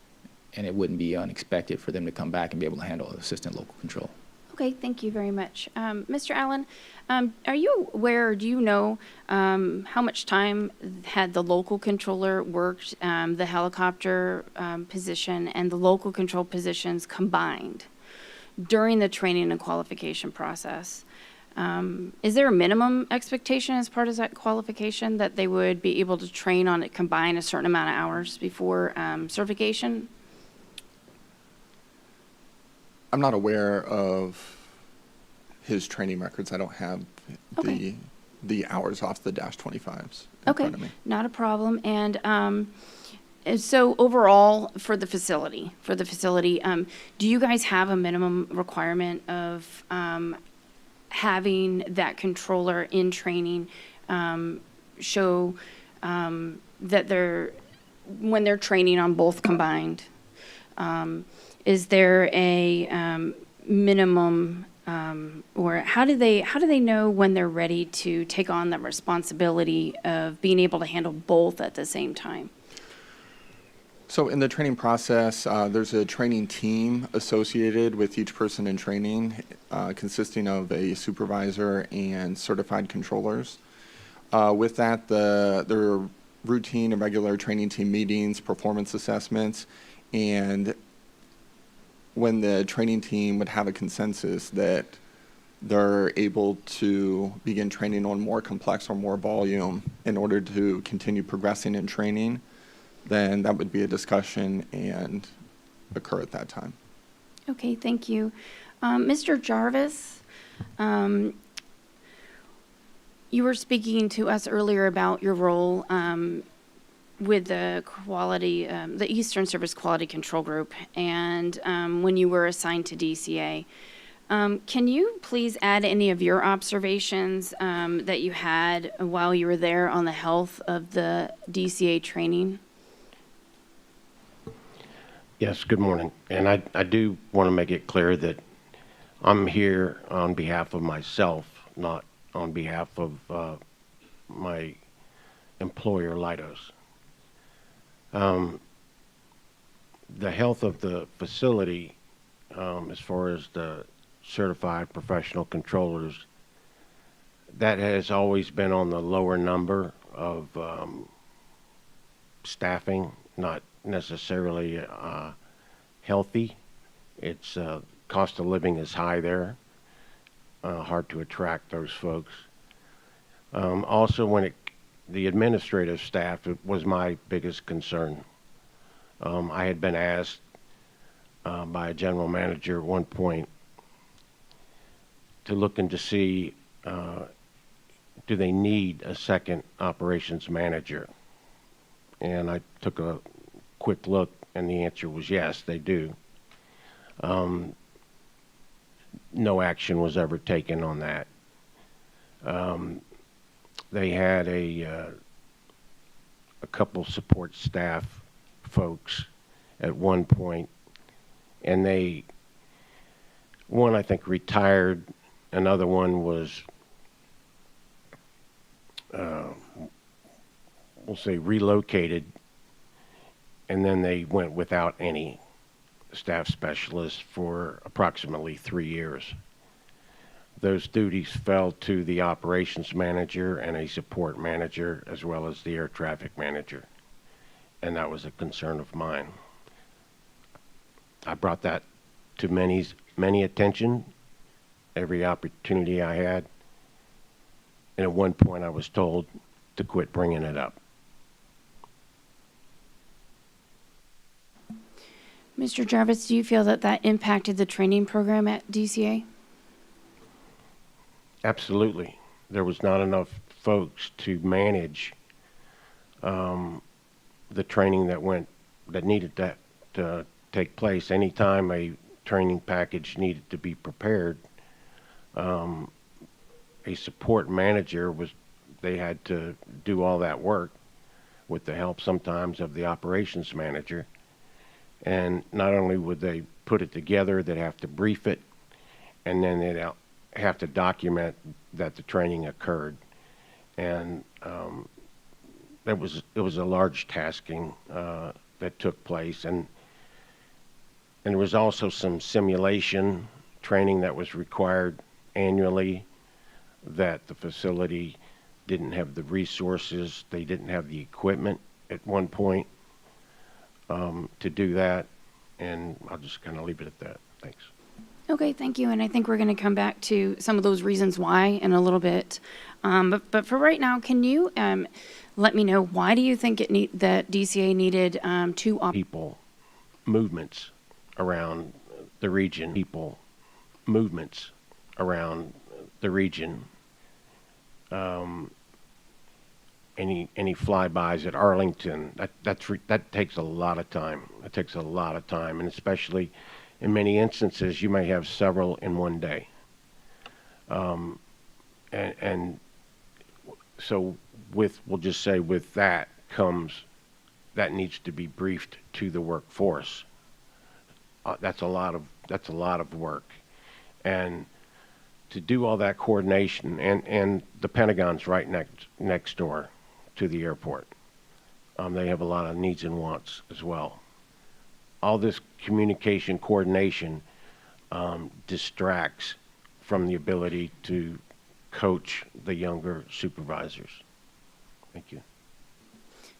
Speaker 14: and it wouldn't be unexpected for them to come back and be able to handle assistant local control.
Speaker 17: Okay, thank you very much. Mr. Allen, are you aware, or do you know how much time had the local controller worked the helicopter position and the local control positions combined during the training and qualification process? Is there a minimum expectation as part of that qualification that they would be able to train on it, combine a certain amount of hours before certification?
Speaker 13: I'm not aware of his training records. I don't have the hours off the Dash 25s in front of me.
Speaker 17: Not a problem. And so overall, for the facility, do you guys have a minimum requirement of having that controller in training show that when they're training on both combined, is there a minimum, or how do they know when they're ready to take on the responsibility of being able to handle both at the same time?
Speaker 13: So in the training process, there's a training team associated with each person in training, consisting of a supervisor and certified controllers. With that, there are routine and regular training team meetings, performance assessments, and when the training team would have a consensus that they're able to begin training on more complex or more volume in order to continue progressing in training, then that would be a discussion and occur at that time.
Speaker 17: Okay, thank you. Mr. Jarvis, you were speaking to us earlier about your role with the quality, the Eastern Service Quality Control Group, and when you were assigned to DCA. Can you please add any of your observations that you had while you were there on the health of the DCA training?
Speaker 15: Yes, good morning. And I do want to make it clear that I'm here on behalf of myself, not on behalf of my employer, Leidos. The health of the facility, as far as the certified professional controllers, that has always been on the lower number of staffing, not necessarily healthy. It's cost of living is high there, hard to attract those folks. Also, the administrative staff, it was my biggest concern. I had been asked by a general manager at one point to look into see do they need a second operations manager? And I took a quick look, and the answer was yes, they do. No action was ever taken on that. They had a couple support staff folks at one point, and one I think retired, another one was we'll say relocated, and then they went without any staff specialists for approximately 3 years. Those duties fell to the operations manager and a support manager, as well as the air traffic manager, and that was a concern of mine. I brought that to many attention, every opportunity I had, and at one point I was told to quit bringing it up.
Speaker 17: Mr. Jarvis, do you feel that that impacted the training program at DCA?
Speaker 15: Absolutely. There was not enough folks to manage the training that needed to take place. Anytime a training package needed to be prepared, a support manager they had to do all that work with the help sometimes of the operations manager. And not only would they put it together, they'd have to brief it, and then they'd have to document that the training occurred. And it was a large tasking that took place. And And there was also some simulation training that was required annually that the facility didn't have the resources, they didn't have the equipment at one point to do that. And I'll just kind of leave it at that. Thanks.
Speaker 17: Okay, thank you. And I think we're going to come back to some of those reasons why in a little bit. But for right now, can you let me know why do you think that DCA needed two
Speaker 15: people movements around the region? People movements around the region. Any flybys at Arlington? That takes a lot of time. It takes a lot of time, and especially in many instances, you may have several in one day. And so we'll just say with that comes, that needs to be briefed to the workforce. That's a lot of work. And to do all that coordination, and the Pentagon's right next door to the airport. They have a lot of needs and wants as well. All this communication coordination distracts from the ability to coach the younger supervisors. Thank you.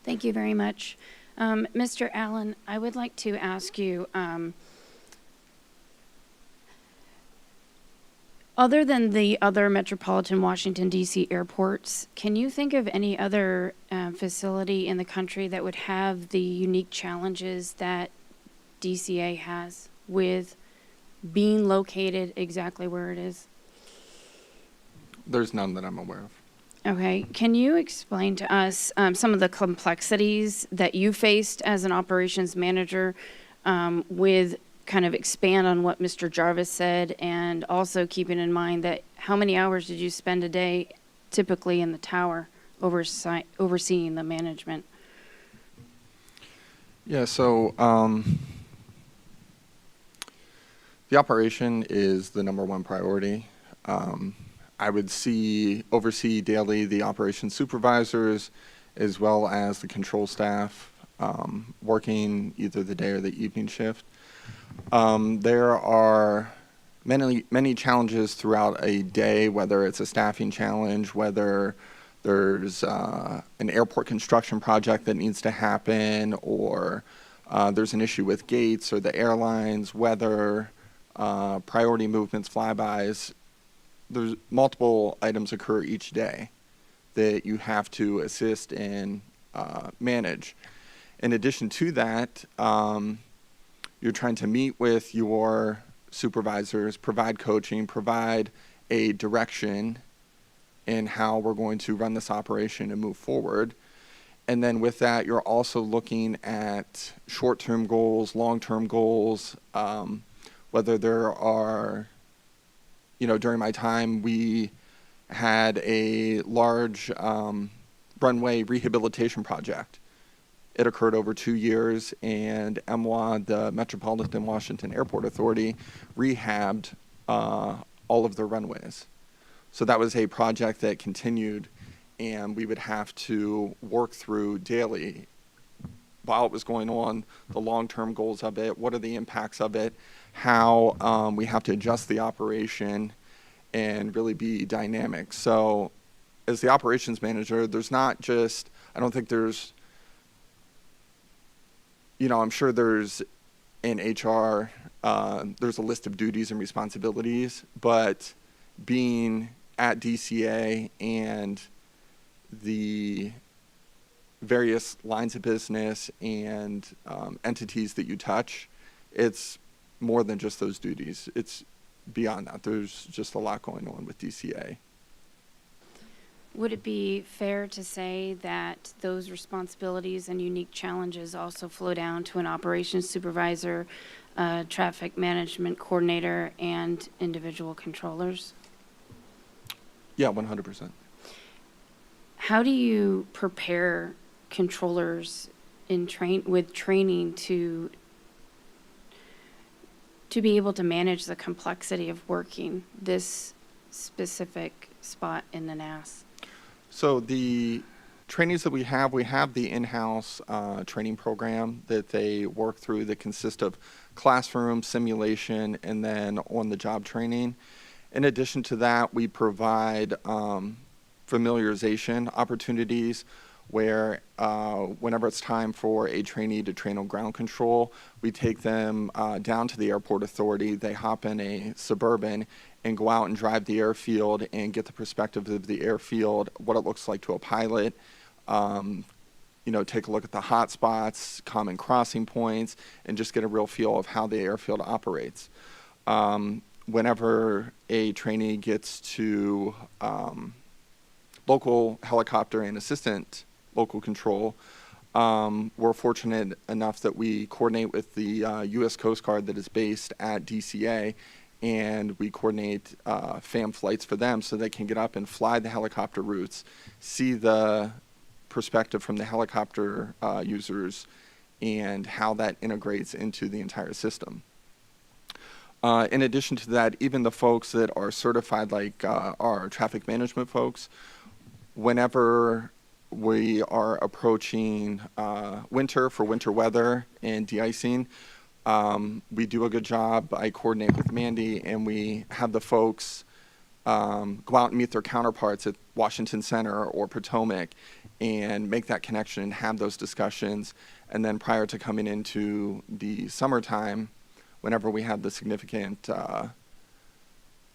Speaker 17: Thank you very much. Mr. Allen, I would like to ask you, other than the other metropolitan Washington, D.C. airports, can you think of any other facility in the country that would have the unique challenges that DCA has with being located exactly where it is?
Speaker 13: There's none that I'm aware of.
Speaker 17: Okay. Can you explain to us some of the complexities that you faced as an operations manager with kind of expand on what Mr. Jarvis said, and also keeping in mind that how many hours did you spend a day typically in the tower overseeing the management?
Speaker 13: Yeah, so the operation is the #1 priority. I would oversee daily the operations supervisors as well as the control staff working either the day or the evening shift. There are many challenges throughout a day, whether it's a staffing challenge, whether there's an airport construction project that needs to happen, or there's an issue with gates or the airlines, weather, priority movements, flybys. There's multiple items occur each day that you have to assist and manage. In addition to that, you're trying to meet with your supervisors, provide coaching, provide a direction in how we're going to run this operation and move forward. And then with that, you're also looking at short-term goals, long-term goals, whether there are, during my time, we had a large runway rehabilitation project. It occurred over 2 years, and MWA, the Metropolitan Washington Airport Authority, rehabbed all of their runways. So that was a project that continued, and we would have to work through daily while it was going on, the long-term goals of it, what are the impacts of it, how we have to adjust the operation and really be dynamic. So as the operations manager, there's not just, I don't think there's, I'm sure there's in HR, there's a list of duties and responsibilities, but being at DCA and the various lines of business and entities that you touch, it's more than just those duties. It's beyond that. There's just a lot going on with DCA.
Speaker 17: Would it be fair to say that those responsibilities and unique challenges also flow down to an operations supervisor, traffic management coordinator, and individual controllers?
Speaker 13: Yeah, 100%.
Speaker 17: How do you prepare controllers with training to be able to manage the complexity of working this specific spot in the NAS?
Speaker 13: So the trainings that we have the in-house training program that they work through that consists of classroom, simulation, and then on-the-job training. In addition to that, we provide familiarization opportunities where whenever it's time for a trainee to train on ground control, we take them down to the airport authority. They hop in a Suburban and go out and drive the airfield and get the perspective of the airfield, what it looks like to a pilot, take a look at the hot spots, common crossing points, and just get a real feel of how the airfield operates. Whenever a trainee gets to local helicopter and assistant local control, we're fortunate enough that we coordinate with the U.S. Coast Guard that is based at DCA, and we coordinate FAM flights for them so they can get up and fly the helicopter routes, see the perspective from the helicopter users, and how that integrates into the entire system. In addition to that, even the folks that are certified, like our traffic management folks, whenever we are approaching winter for winter weather and de-icing, we do a good job. I coordinate with Mandy, and we have the folks go out and meet their counterparts at Washington Center or Potomac and make that connection and have those discussions. And then prior to coming into the summertime, whenever we have the significant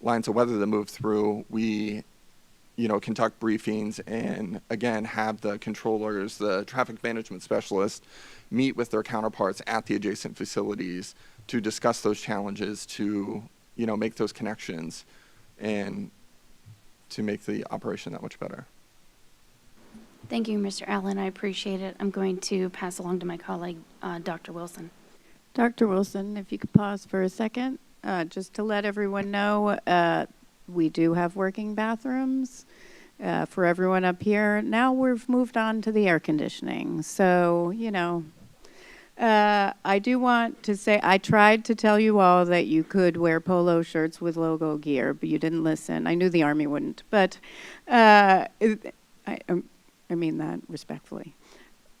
Speaker 13: lines of weather that move through, we conduct briefings and, again, have the controllers, the traffic management specialists, meet with their counterparts at the adjacent facilities to discuss those challenges, to, make those connections, and to make the operation that much better.
Speaker 17: Thank you, Mr. Allen. I appreciate it. I'm going to pass along to my colleague, Dr. Wilson.
Speaker 1: Dr. Wilson, if you could pause for a second, just to let everyone know, we do have working bathrooms for everyone up here. Now we've moved on to the air conditioning. So, I do want to say, I tried to tell you all that you could wear polo shirts with logo gear, but you didn't listen. I knew the Army wouldn't, but I mean that respectfully.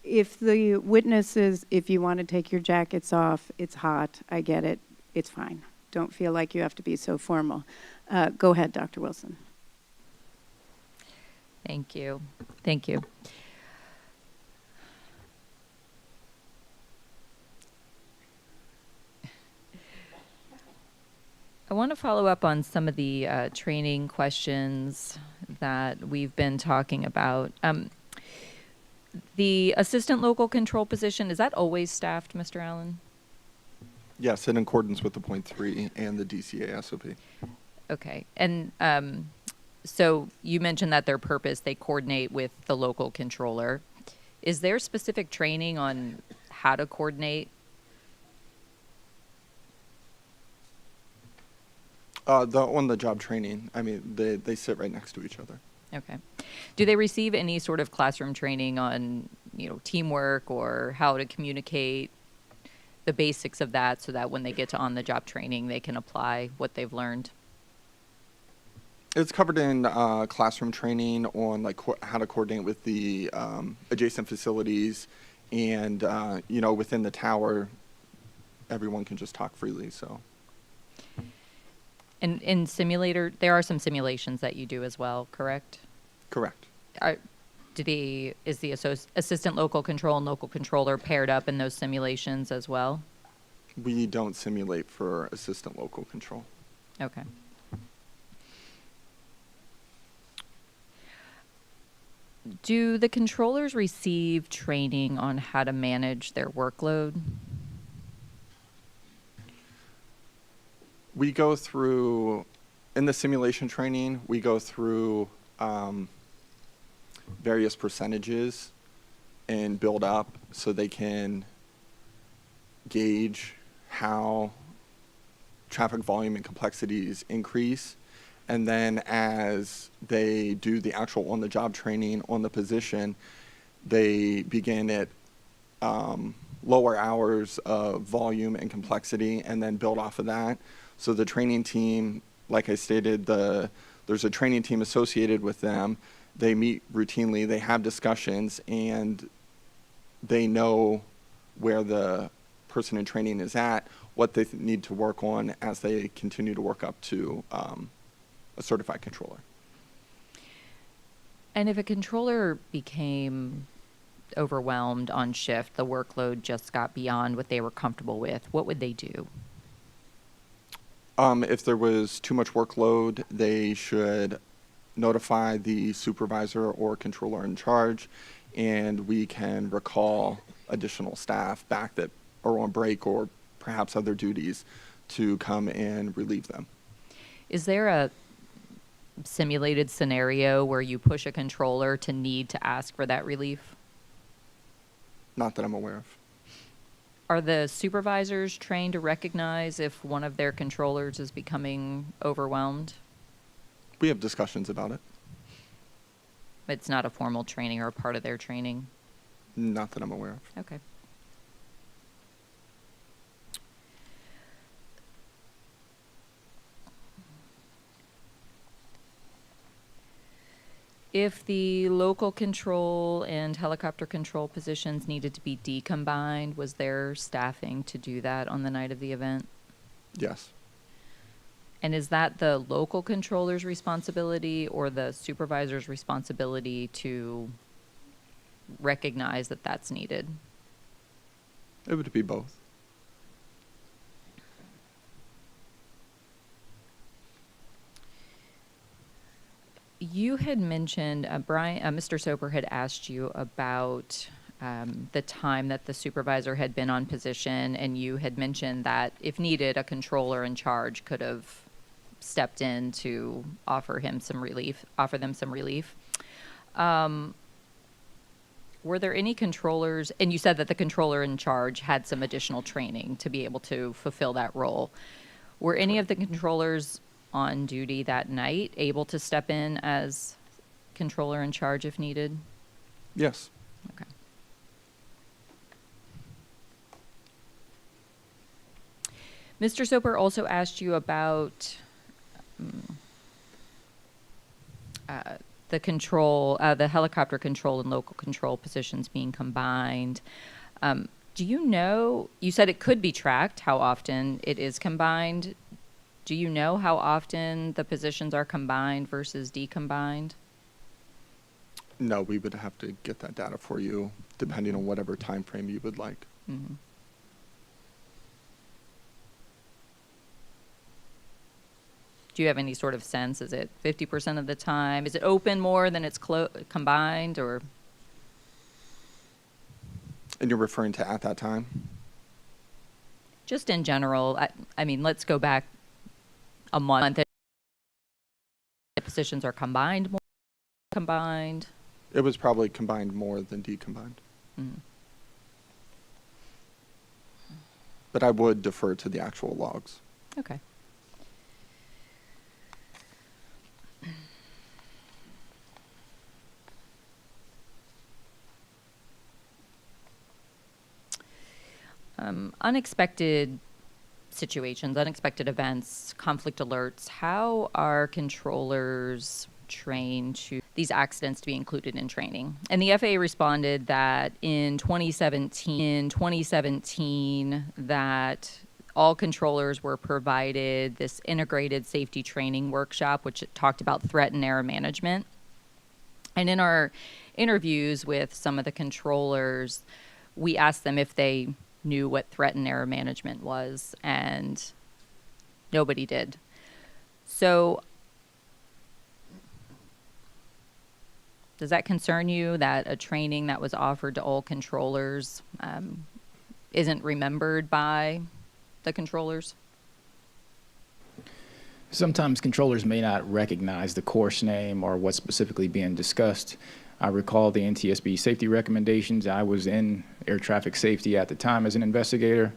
Speaker 1: If the witnesses, if you want to take your jackets off, it's hot. I get it. It's fine. Don't feel like you have to be so formal. Go ahead, Dr. Wilson.
Speaker 18: Thank you. Thank you. I want to follow up on some of the training questions that we've been talking about. The assistant local control position, is that always staffed, Mr. Allen?
Speaker 13: Yes, in accordance with the .3 and the DCA SOP.
Speaker 18: Okay. And so you mentioned that their purpose, they coordinate with the local controller. Is there specific training on how to coordinate?
Speaker 13: The on-the-job training, I mean, they sit right next to each other.
Speaker 18: Okay. Do they receive any sort of classroom training on, teamwork or how to communicate, the basics of that, so that when they get to on-the-job training, they can apply what they've learned?
Speaker 13: It's covered in classroom training on how to coordinate with the adjacent facilities, and within the tower, everyone can just talk freely. So.
Speaker 18: And in simulator, there are some simulations that you do as well, correct?
Speaker 13: Correct.
Speaker 18: Is the assistant local control and local controller paired up in those simulations as well?
Speaker 13: We don't simulate for assistant local control.
Speaker 18: Okay. Do the controllers receive training on how to manage their workload?
Speaker 13: We go through, in the simulation training, we go through various percentages and build up so they can gauge how traffic volume and complexities increase. And then as they do the actual on-the-job training on the position, they begin at lower hours of volume and complexity and then build off of that. So the training team, like I stated, there's a training team associated with them They meet routinely, they have discussions, and they know where the person in training is at, what they need to work on as they continue to work up to a certified controller.
Speaker 18: And if a controller became overwhelmed on shift, the workload just got beyond what they were comfortable with, what would they do?
Speaker 13: If there was too much workload, they should notify the supervisor or controller in charge, and we can recall additional staff back that are on break or perhaps other duties to come and relieve them.
Speaker 18: Is there a simulated scenario where you push a controller to need to ask for that relief?
Speaker 13: Not that I'm aware of.
Speaker 18: Are the supervisors trained to recognize if one of their controllers is becoming overwhelmed?
Speaker 13: We have discussions about it.
Speaker 18: It's not a formal training or a part of their training?
Speaker 13: Not that I'm aware of.
Speaker 18: Okay. If the local control and helicopter control positions needed to be decombined, was there staffing to do that on the night of the event?
Speaker 13: Yes.
Speaker 18: And is that the local controller's responsibility or the supervisor's responsibility to recognize that that's needed?
Speaker 13: It would be both.
Speaker 18: You had mentioned, Mr. Soper had asked you about the time that the supervisor had been on position, and you had mentioned that if needed, a controller in charge could have stepped in to offer them some relief. Were there any controllers, and you said that the controller in charge had some additional training to be able to fulfill that role. Were any of the controllers on duty that night able to step in as controller in charge if needed?
Speaker 13: Yes.
Speaker 18: Okay. Mr. Soper also asked you about the control, the helicopter control and local control positions being combined. Do you know, you said it could be tracked how often it is combined. Do you know how often the positions are combined versus decombined?
Speaker 13: No, we would have to get that data for you, depending on whatever time frame you would like.
Speaker 18: Mm-hmm. Do you have any sort of sense? Is it 50% of the time? Is it open more than it's combined, or?
Speaker 13: And you're referring to at that time?
Speaker 18: Just in general, I mean, let's go back a month. Positions are combined more? Combined?
Speaker 13: It was probably combined more than decombined.
Speaker 18: Mm-hmm.
Speaker 13: But I would defer to the actual logs.
Speaker 18: Okay. Unexpected situations, unexpected events, conflict alerts, how are controllers trained to these accidents to be included in training? And the FAA responded that in 2017 that all controllers were provided this integrated safety training workshop, which talked about threat and error management. And in our interviews with some of the controllers, we asked them if they knew what threat and error management was, and nobody did. So does that concern you that a training that was offered to all controllers isn't remembered by the controllers?
Speaker 14: Sometimes controllers may not recognize the course name or what's specifically being discussed. I recall the NTSB safety recommendations. I was in air traffic safety at the time as an investigator.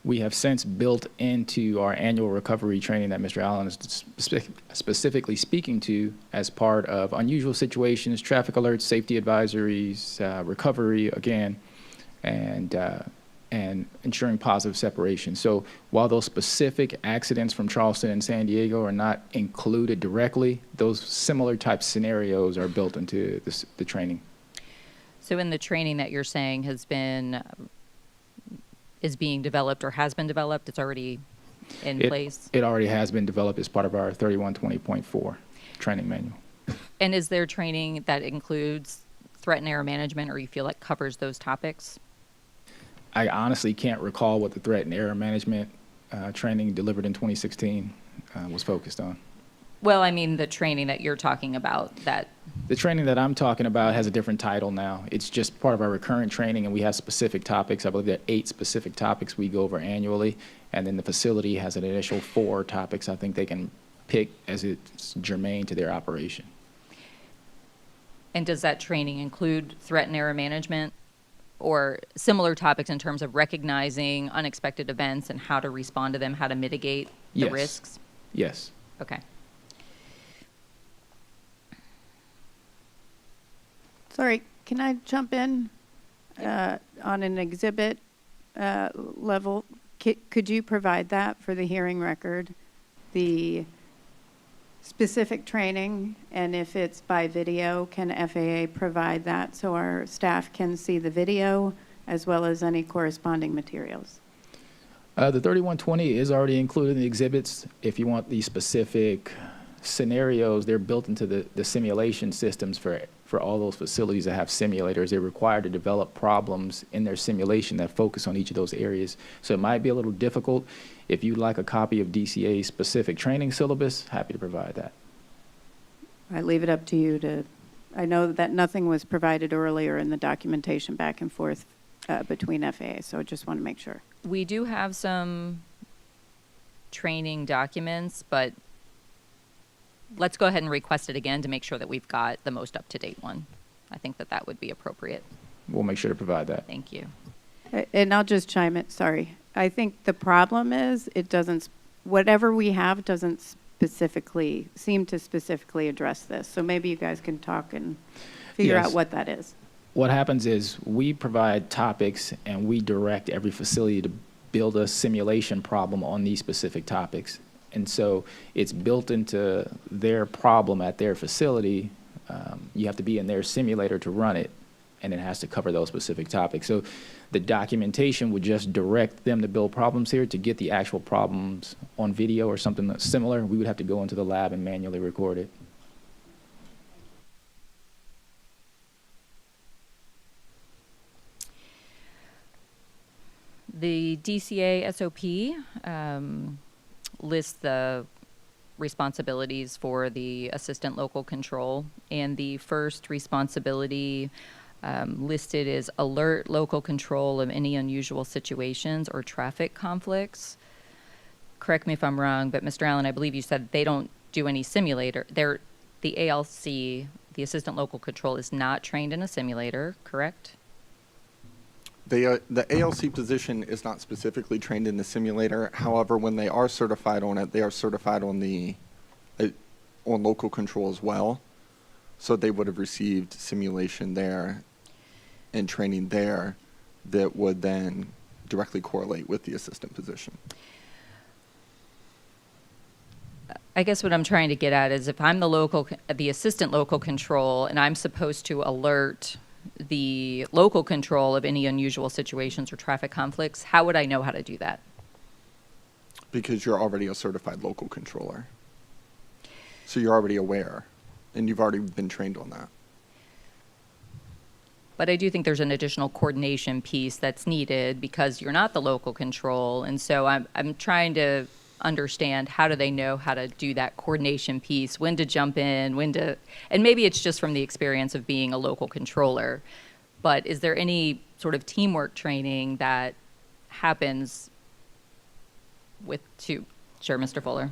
Speaker 14: We have since built into our annual recovery training that Mr. Allen is specifically speaking to as part of unusual situations, traffic alerts, safety advisories, recovery again. And and ensuring positive separation. So while those specific accidents from Charleston and San Diego are not included directly, those similar type scenarios are built into the training.
Speaker 18: So in the training that you're saying is being developed or has been developed, it's already in place?
Speaker 14: It already has been developed as part of our 3120.4 training manual.
Speaker 18: And is there training that includes threat and error management, or you feel like covers those topics?
Speaker 14: I honestly can't recall what the threat and error management training delivered in 2016 was focused on.
Speaker 18: Well, I mean, the training that you're talking about, that
Speaker 14: The training that I'm talking about has a different title now. It's just part of our recurrent training, and we have specific topics. I believe there are 8 specific topics we go over annually, and then the facility has an initial 4 topics I think they can pick as it's germane to their operation.
Speaker 18: and does that training include threat and error management or similar topics in terms of recognizing unexpected events and how to respond to them, how to mitigate the
Speaker 14: Yes.
Speaker 18: risks?
Speaker 14: Yes.
Speaker 18: Okay.
Speaker 1: Sorry, can I jump in on an exhibit level? Could you provide that for the hearing record? The specific training, and if it's by video, can FAA provide that so our staff can see the video as well as any corresponding materials?
Speaker 14: The 3120 is already included in the exhibits. If you want the specific scenarios, they're built into the simulation systems for all those facilities that have simulators. They're required to develop problems in their simulation that focus on each of those areas. So it might be a little difficult. If you'd like a copy of DCA's specific training syllabus, happy to provide that.
Speaker 1: I leave it up to you to, I know that nothing was provided earlier in the documentation back and forth between FAA, so I just want to make sure.
Speaker 18: We do have some training documents, but let's go ahead and request it again to make sure that we've got the most up-to-date one. I think that that would be appropriate.
Speaker 14: We'll make sure to provide that.
Speaker 18: Thank you.
Speaker 1: And I'll just chime in, sorry. I think the problem is it doesn't, whatever we have doesn't seem to specifically address this. So maybe you guys can talk and figure
Speaker 14: Yes.
Speaker 1: out what that is.
Speaker 14: What happens is we provide topics and we direct every facility to build a simulation problem on these specific topics. And so it's built into their problem at their facility. You have to be in their simulator to run it, and it has to cover those specific topics. So the documentation would just direct them to build problems here. To get the actual problems on video or something that's similar, we would have to go into the lab and manually record it.
Speaker 18: The DCA SOP lists the responsibilities for the assistant local control, and the first responsibility listed is alert local control of any unusual situations or traffic conflicts. Correct me if I'm wrong, but Mr. Allen, I believe you said they don't do any simulator. The ALC, the assistant local control, is not trained in a simulator, correct?
Speaker 13: The ALC position is not specifically trained in the simulator. However, when they are certified on it, they are certified on on local control as well. So they would have received simulation there and training there that would then directly correlate with the assistant position.
Speaker 18: I guess what I'm trying to get at is if I'm the assistant local control, and I'm supposed to alert the local control of any unusual situations or traffic conflicts, how would I know how to do that?
Speaker 13: Because you're already a certified local controller. So you're already aware, and you've already been trained on that.
Speaker 18: But I do think there's an additional coordination piece that's needed because you're not the local control. And so I'm trying to understand, how do they know how to do that coordination piece, when to jump in, and maybe it's just from the experience of being a local controller, but is there any sort of teamwork training that happens Sure, Mr. Fuller.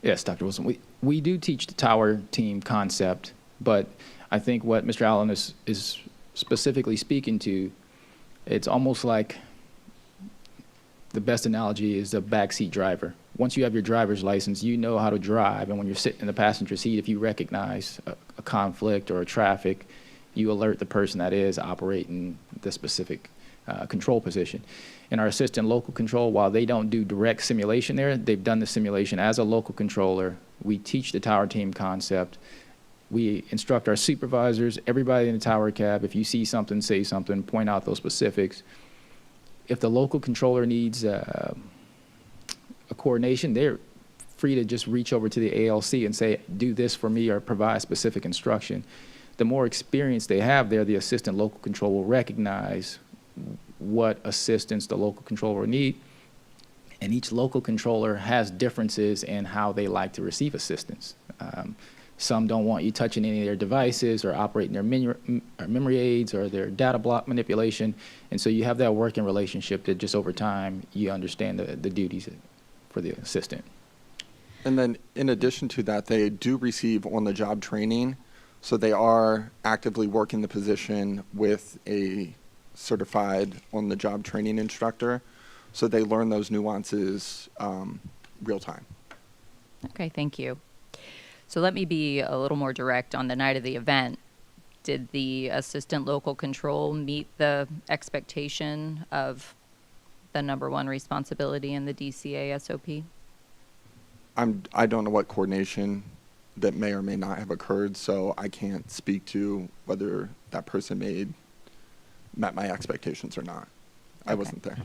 Speaker 14: Yes, Dr. Wilson. We do teach the tower team concept, but I think what Mr. Allen is specifically speaking to, it's almost like the best analogy is the backseat driver. Once you have your driver's license, you know how to drive, and when you're sitting in the passenger seat, if you recognize a conflict or a traffic, you alert the person that is operating the specific control position. In our assistant local control, while they don't do direct simulation there, they've done the simulation as a local controller. We teach the tower team concept. We instruct our supervisors, everybody in the tower cab, if you see something, say something, point out those specifics. If the local controller needs a coordination, they're free to just reach over to the ALC and say, do this for me, or provide specific instruction. The more experience they have there, the assistant local controller will recognize what assistance the local controller need. And each local controller has differences in how they like to receive assistance. Some don't want you touching any of their devices or operating their memory aids or their data block manipulation. And so you have that working relationship that just over time you understand the duties for the assistant.
Speaker 13: And then in addition to that, they do receive on-the-job training. So they are actively working the position with a certified on-the-job training instructor. So they learn those nuances real time.
Speaker 18: Okay, thank you. So let me be a little more direct on the night of the event. Did the assistant local control meet the expectation of the #1 responsibility in the DCA SOP?
Speaker 13: I don't know what coordination that may or may not have occurred, so I can't speak to whether that person met my expectations or not. I wasn't there.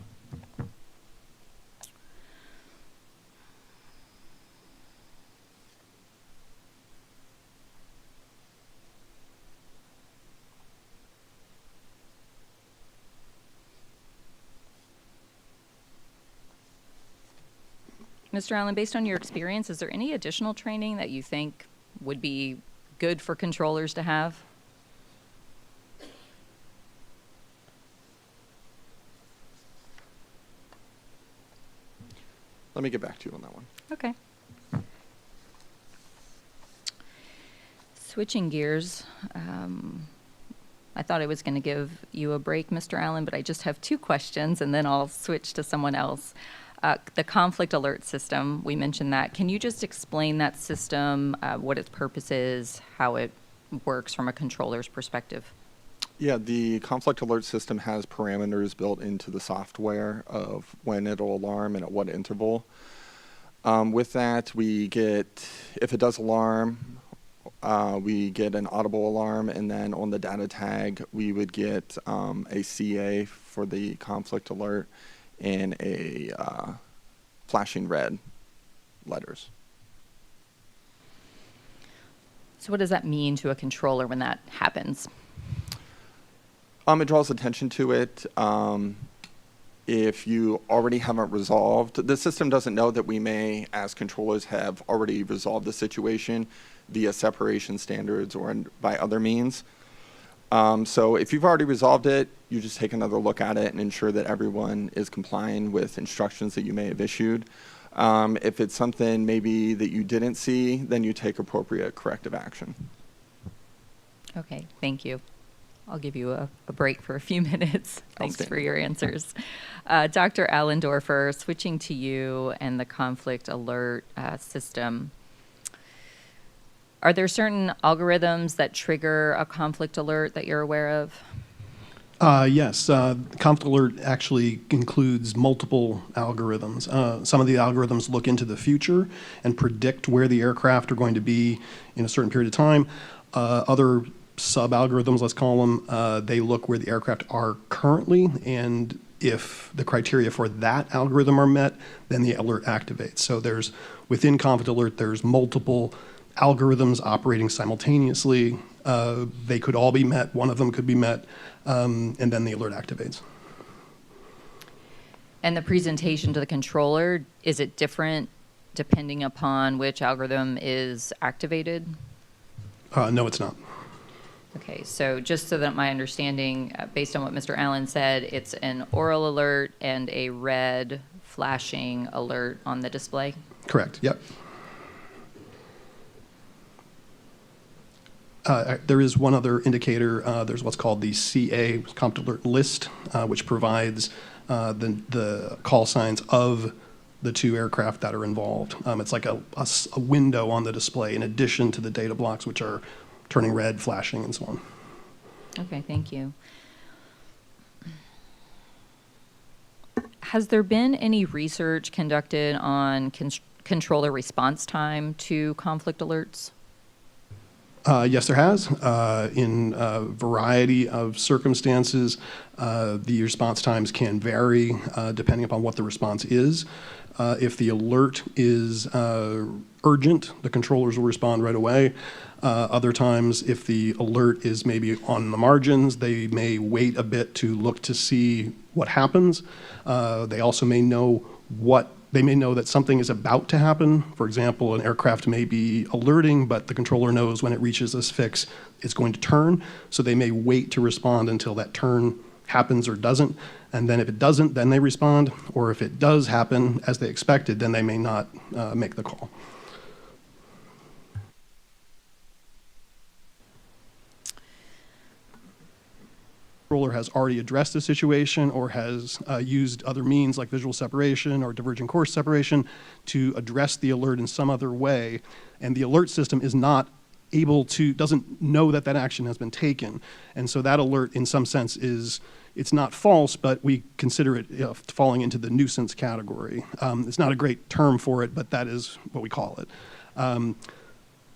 Speaker 18: Mr. Allen, based on your experience, is there any additional training that you think would be good for controllers to have?
Speaker 13: Let me get back to you on that one.
Speaker 18: Okay. Switching gears, I thought I was going to give you a break, Mr. Allen, but I just have 2 questions, and then I'll switch to someone else. The conflict alert system, we mentioned that. Can you just explain that system, what its purpose is, how it works from a controller's perspective?
Speaker 13: Yeah, the conflict alert system has parameters built into the software of when it'll alarm and at what interval. With that, we get, if it does alarm, we get an audible alarm, and then on the data tag, we would get a CA for the conflict alert and a flashing red letters.
Speaker 18: So what does that mean to a controller when that happens?
Speaker 13: It draws attention to it. If you already haven't resolved, the system doesn't know that we may, as controllers, have already resolved the situation via separation standards or by other means. So if you've already resolved it, you just take another look at it and ensure that everyone is complying with instructions that you may have issued. If it's something maybe that you didn't see, then you take appropriate corrective action.
Speaker 18: Okay, thank you. I'll give you a break for a few minutes. Thanks for your answers. Dr. Allendorfer, switching to you and the conflict alert system. Are there certain algorithms that trigger a conflict alert that you're aware of?
Speaker 19: Yes, conflict alert actually includes multiple algorithms. Some of the algorithms look into the future and predict where the aircraft are going to be in a certain period of time. Other sub-algorithms, let's call them, they look where the aircraft are currently, and if the criteria for that algorithm are met, then the alert activates. So there's, within conflict alert, there's multiple algorithms operating simultaneously. They could all be met, one of them could be met, and then the alert activates.
Speaker 18: And the presentation to the controller, is it different depending upon which algorithm is activated?
Speaker 19: No, it's not.
Speaker 18: Okay, so just so that my understanding, based on what Mr. Allen said, it's an oral alert and a red flashing alert on the display?
Speaker 19: Correct, yep. There is one other indicator. There's what's called the CA, conflict alert list, which provides the call signs of the 2 aircraft that are involved. It's like a window on the display in addition to the data blocks, which are turning red, flashing, and so on.
Speaker 18: Okay, thank you. Has there been any research conducted on controller response time to conflict alerts?
Speaker 19: Yes, there has. In a variety of circumstances, the response times can vary depending upon what the response is. If the alert is urgent, the controllers will respond right away. Other times, if the alert is maybe on the margins, they may wait a bit to look to see what happens. They also may know that something is about to happen. For example, an aircraft may be alerting, but the controller knows when it reaches this fix, it's going to turn. So they may wait to respond until that turn happens or doesn't. And then if it doesn't, then they respond. Or if it does happen as they expected, then they may not make the call. Controller has already addressed the situation or has used other means like visual separation or divergent course separation to address the alert in some other way, and the alert system is not doesn't know that that action has been taken. And so that alert in some sense it's not false, but we consider it falling into the nuisance category. It's not a great term for it, but that is what we call it.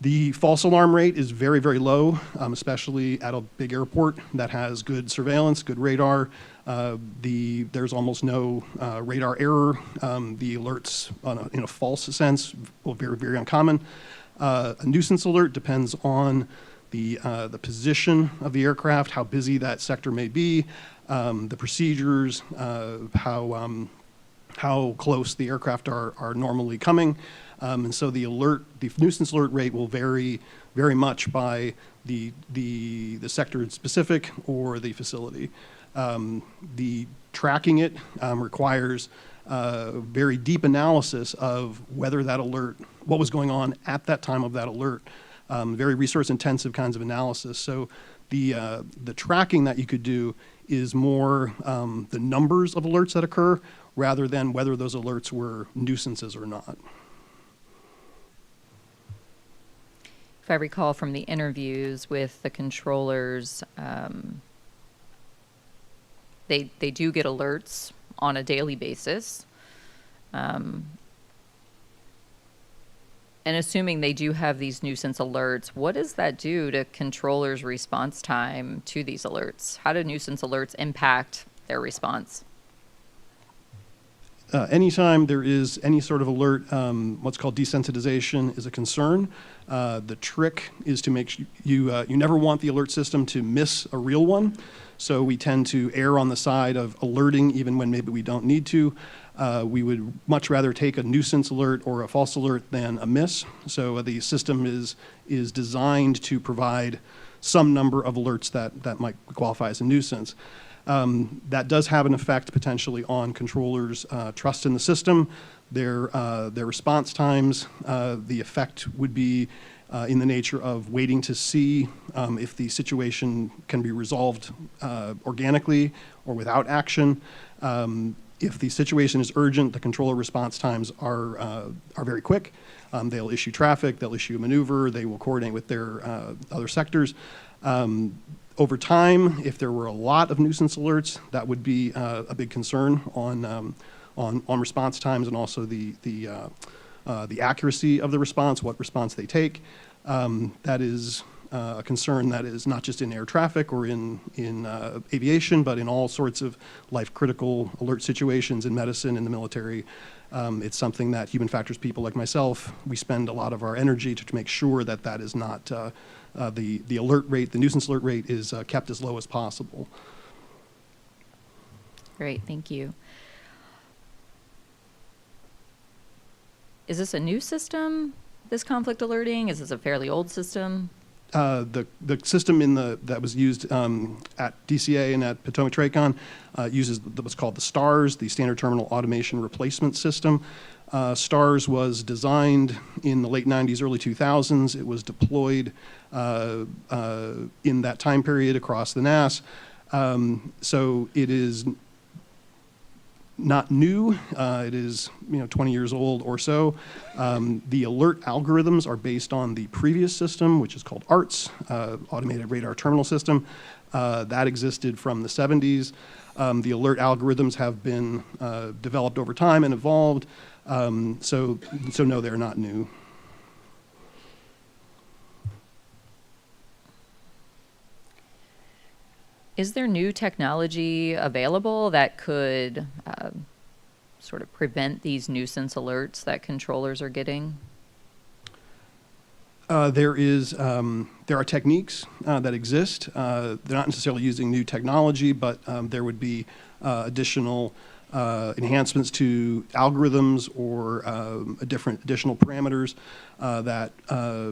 Speaker 19: The false alarm rate is very, very low, especially at a big airport that has good surveillance, good radar. There's almost no radar error. The alerts in a false sense are very, very uncommon. A nuisance alert depends on the position of the aircraft, how busy that sector may be, the procedures, how close the aircraft are normally coming. And so the nuisance alert rate will vary very much by the sector specific or the facility. The tracking it requires very deep analysis of whether that alert, what was going on at that time of that alert. Very resource intensive kinds of analysis. So the tracking that you could do is more the numbers of alerts that occur rather than whether those alerts were nuisances or not.
Speaker 18: If I recall from the interviews with the controllers, they do get alerts on a daily basis. And assuming they do have these nuisance alerts, what does that do to controllers' response time to these alerts? How do nuisance alerts impact their response?
Speaker 19: Anytime there is any sort of alert, what's called desensitization is a concern. The trick is to make you never want the alert system to miss a real one. So we tend to err on the side of alerting even when maybe we don't need to. We would much rather take a nuisance alert or a false alert than a miss. So the system is designed to provide some number of alerts that might qualify as a nuisance. That does have an effect potentially on controllers' trust in the system, their response times. The effect would be in the nature of waiting to see if the situation can be resolved organically or without action. If the situation is urgent, the controller response times are very quick. They'll issue traffic, they'll issue a maneuver, they will coordinate with their other sectors. Over time, if there were a lot of nuisance alerts, that would be a big concern on response times and also the accuracy of the response, what response they take. That is a concern that is not just in air traffic or in aviation, but in all sorts of life-critical alert situations in medicine, in the military. It's something that human factors people like myself, we spend a lot of our energy to make sure that that is not the alert rate, the nuisance alert rate is kept as low as possible.
Speaker 18: Great, thank you. Is this a new system, this conflict alerting? Is this a fairly old system?
Speaker 19: The system that was used at DCA and at Potomac Tracon uses what's called the STARS, the Standard Terminal Automation Replacement System. STARS was designed in the late 90s, early 2000s. It was deployed in that time period across the NAS. So it is not new. It is 20 years old or so. The alert algorithms are based on the previous system, which is called ARTS, Automated Radar Terminal System. That existed from the 70s. The alert algorithms have been developed over time and evolved. So no, they're not new.
Speaker 18: Is there new technology available that could sort of prevent these nuisance alerts that controllers are getting?
Speaker 19: There are techniques that exist. They're not necessarily using new technology, but there would be additional enhancements to algorithms or additional parameters that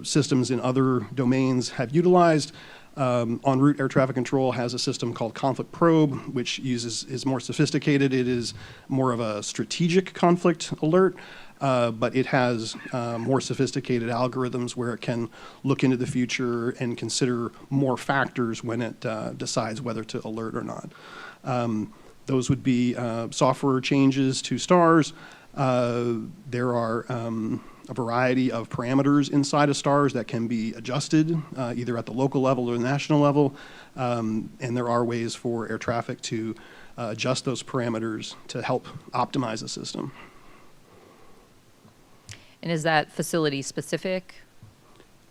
Speaker 19: systems in other domains have utilized. En route air traffic control has a system called Conflict Probe, which is more sophisticated. It is more of a strategic conflict alert, but it has more sophisticated algorithms where it can look into the future and consider more factors when it decides whether to alert or not. Those would be software changes to stars. There are a variety of parameters inside of stars that can be adjusted either at the local level or the national level. And there are ways for air traffic to adjust those parameters to help optimize the system.
Speaker 18: And is that facility specific?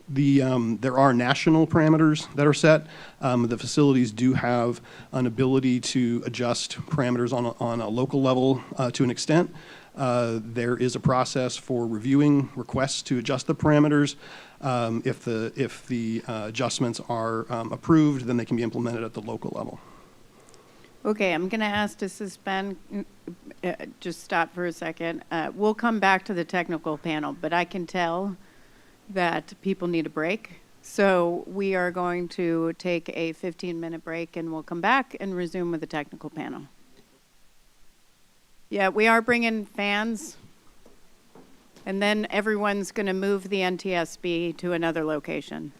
Speaker 19: There are national parameters that are set. The facilities do have an ability to adjust parameters on a local level to an extent. There is a process for reviewing requests to adjust the parameters. If the adjustments are approved, then they can be implemented at the local level.
Speaker 1: Okay, I'm going to ask to suspend, just stop for a second. We'll come back to the technical panel, but I can tell that people need a break. So we are going to take a 15-minute break, and we'll come back and resume with the technical panel. Yeah, we are bringing fans, and then everyone's going to move the NTSB to another location.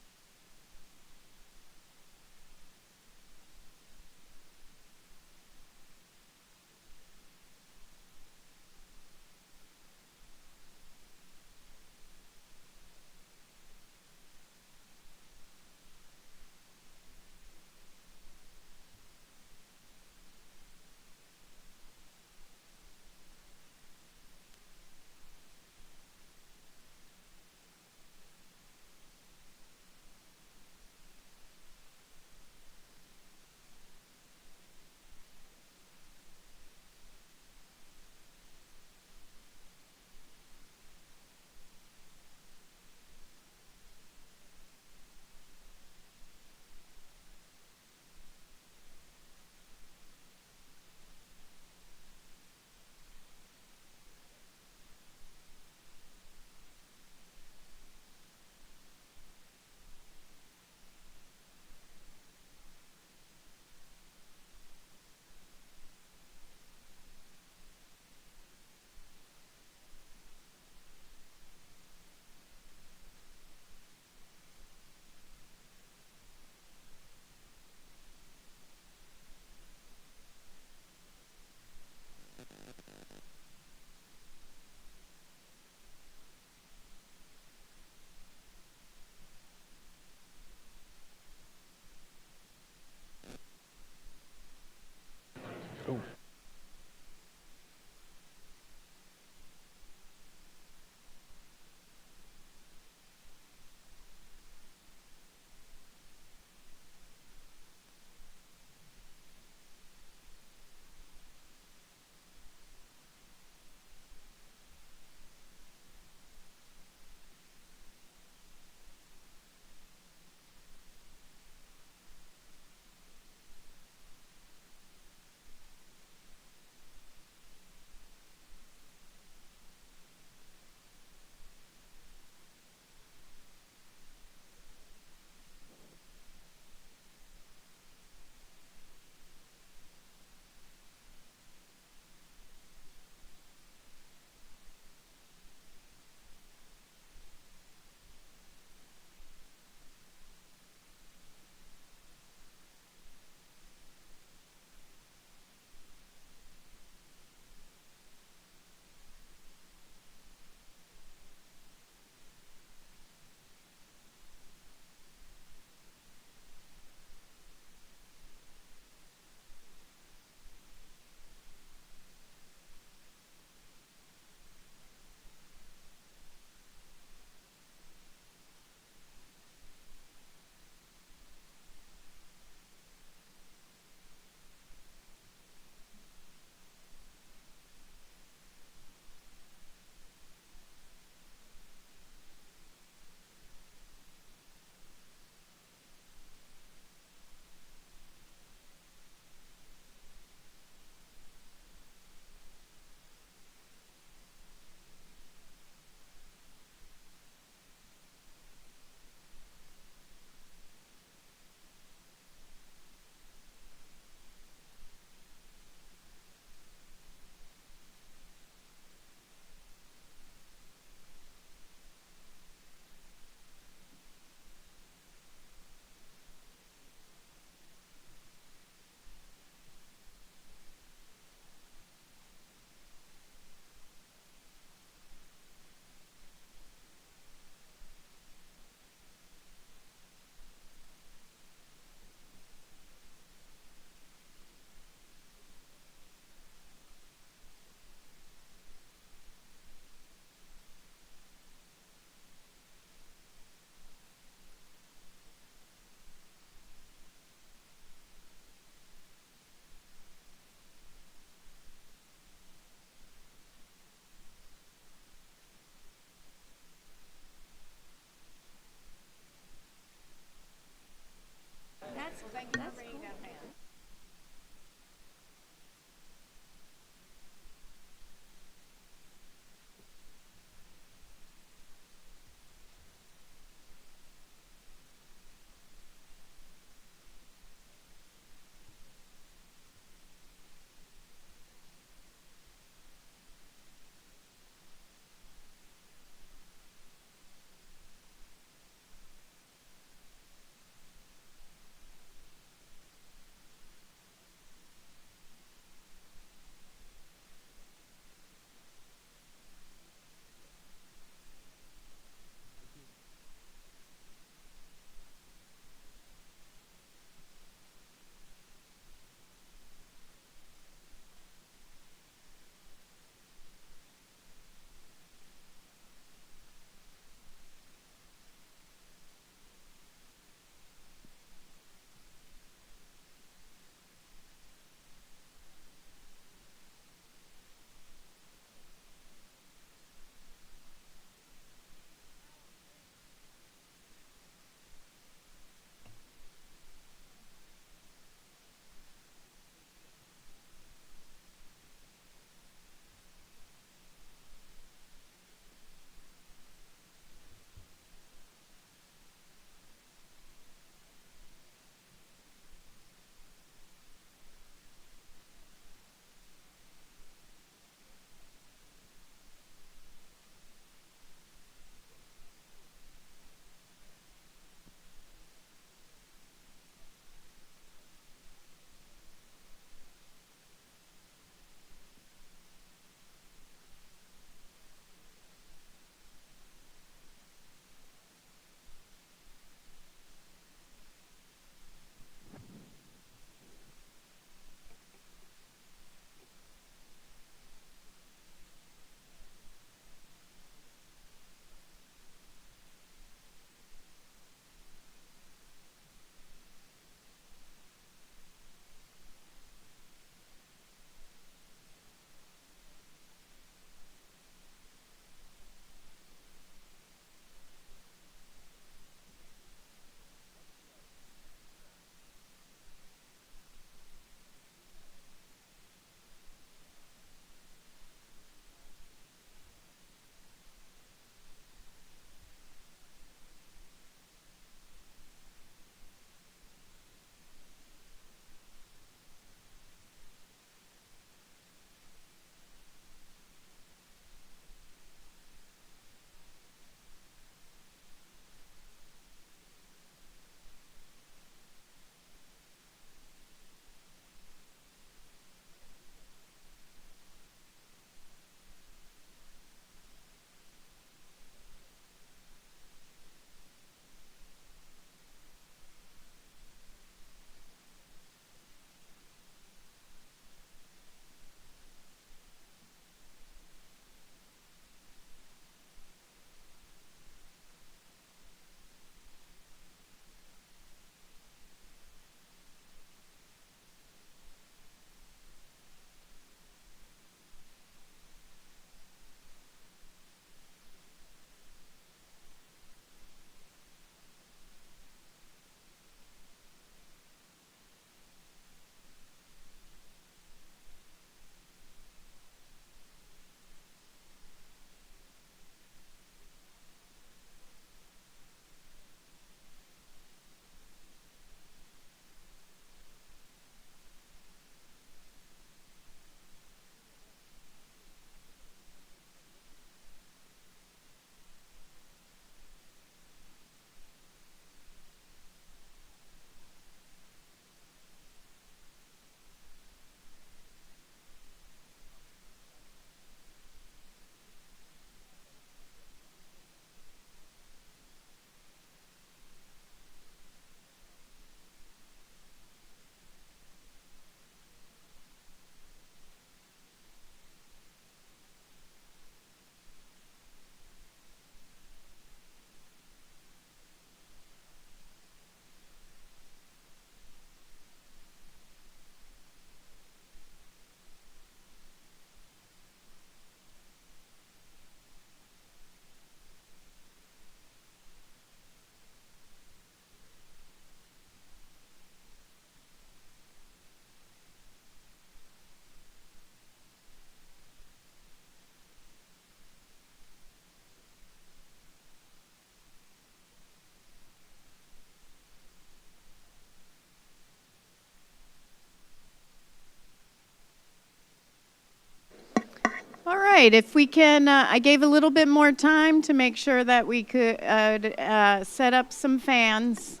Speaker 1: right, if we can, I gave a little bit more time to make sure that we could set up some fans.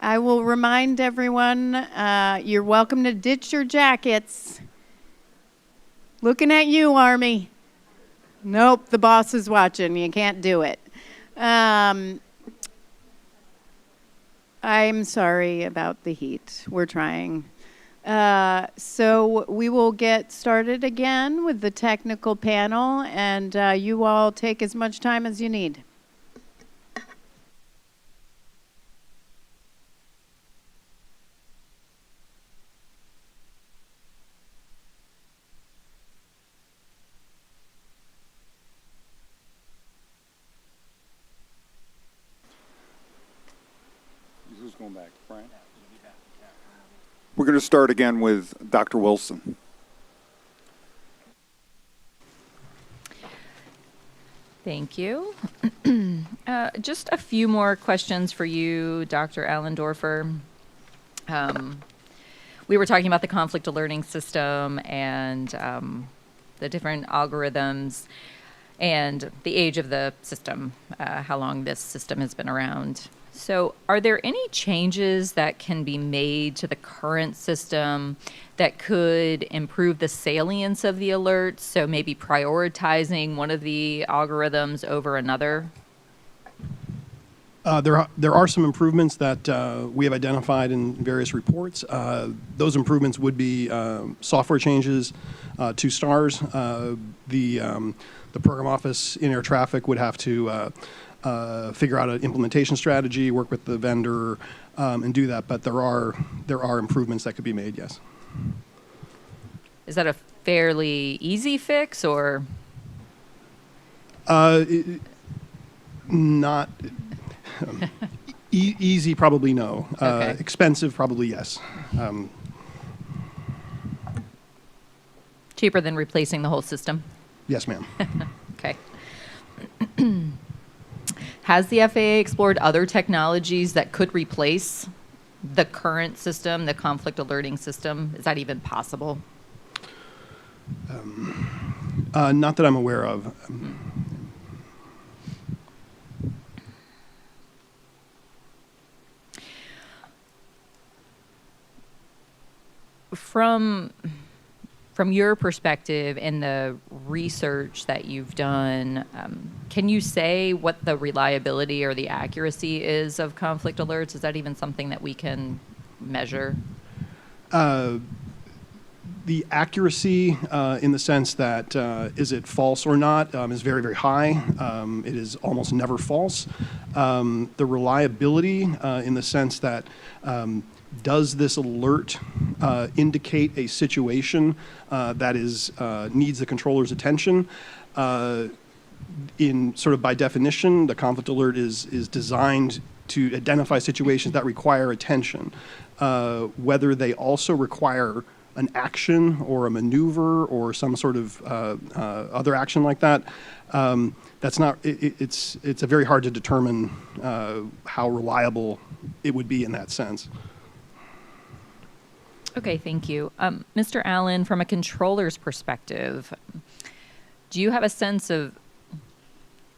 Speaker 1: I will remind everyone, you're welcome to ditch your jackets. Looking at you, Army. Nope, the boss is watching. You can't do it. I'm sorry about the heat. We're trying. So we will get started again with the technical panel, and you all take as much time as you need.
Speaker 2: Who's going back? Brian? We're going to start again with Dr. Wilson.
Speaker 18: Thank you. Just a few more questions for you, Dr. Allendorfer. We were talking about the conflict alerting system and the different algorithms and the age of the system, how long this system has been around. So are there any changes that can be made to the current system that could improve the salience of the alerts? So maybe prioritizing one of the algorithms over another?
Speaker 19: There are some improvements that we have identified in various reports. Those improvements would be software changes to STARS. The program office in air traffic would have to figure out an implementation strategy, work with the vendor, and do that. But there are improvements that could be made. Yes.
Speaker 18: Is that a fairly easy fix, or?
Speaker 19: Not easy. Probably no.
Speaker 18: Okay.
Speaker 19: Expensive. Probably yes.
Speaker 18: Cheaper than replacing the whole system?
Speaker 19: Yes, ma'am.
Speaker 18: Okay. Has the FAA explored other technologies that could replace the current system, the conflict alerting system? Is that even possible?
Speaker 19: Not that I'm aware of.
Speaker 18: From your perspective and the research that you've done, can you say what the reliability or the accuracy is of conflict alerts? Is that even something that we can measure?
Speaker 19: The accuracy, in the sense that is it false or not, is very, very high. It is almost never false. The reliability, in the sense that does this alert indicate a situation that is needs the controller's attention? In sort of by definition, the conflict alert is designed to identify situations that require attention. Whether they also require an action or a maneuver or some sort of other action like that, that's not. It's a very hard to determine how reliable it would be in that sense.
Speaker 18: Okay, thank you. Mr. Allen, from a controller's perspective, do you have a sense of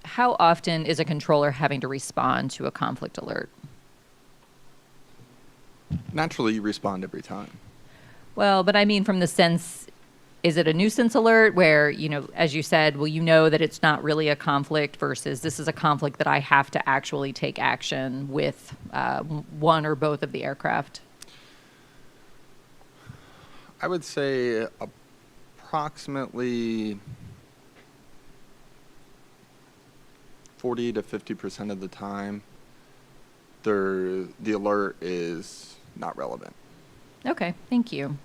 Speaker 18: how often is a controller having to respond to a conflict alert?
Speaker 13: Naturally, you respond every time.
Speaker 18: Well, but I mean from the sense, is it a nuisance alert where, you know, as you said, well, you know that it's not really a conflict versus this is a conflict that I have to actually take action with one or both of the aircraft?
Speaker 13: I would say approximately 40 to 50% of the time, the alert is not relevant.
Speaker 18: Okay, thank you.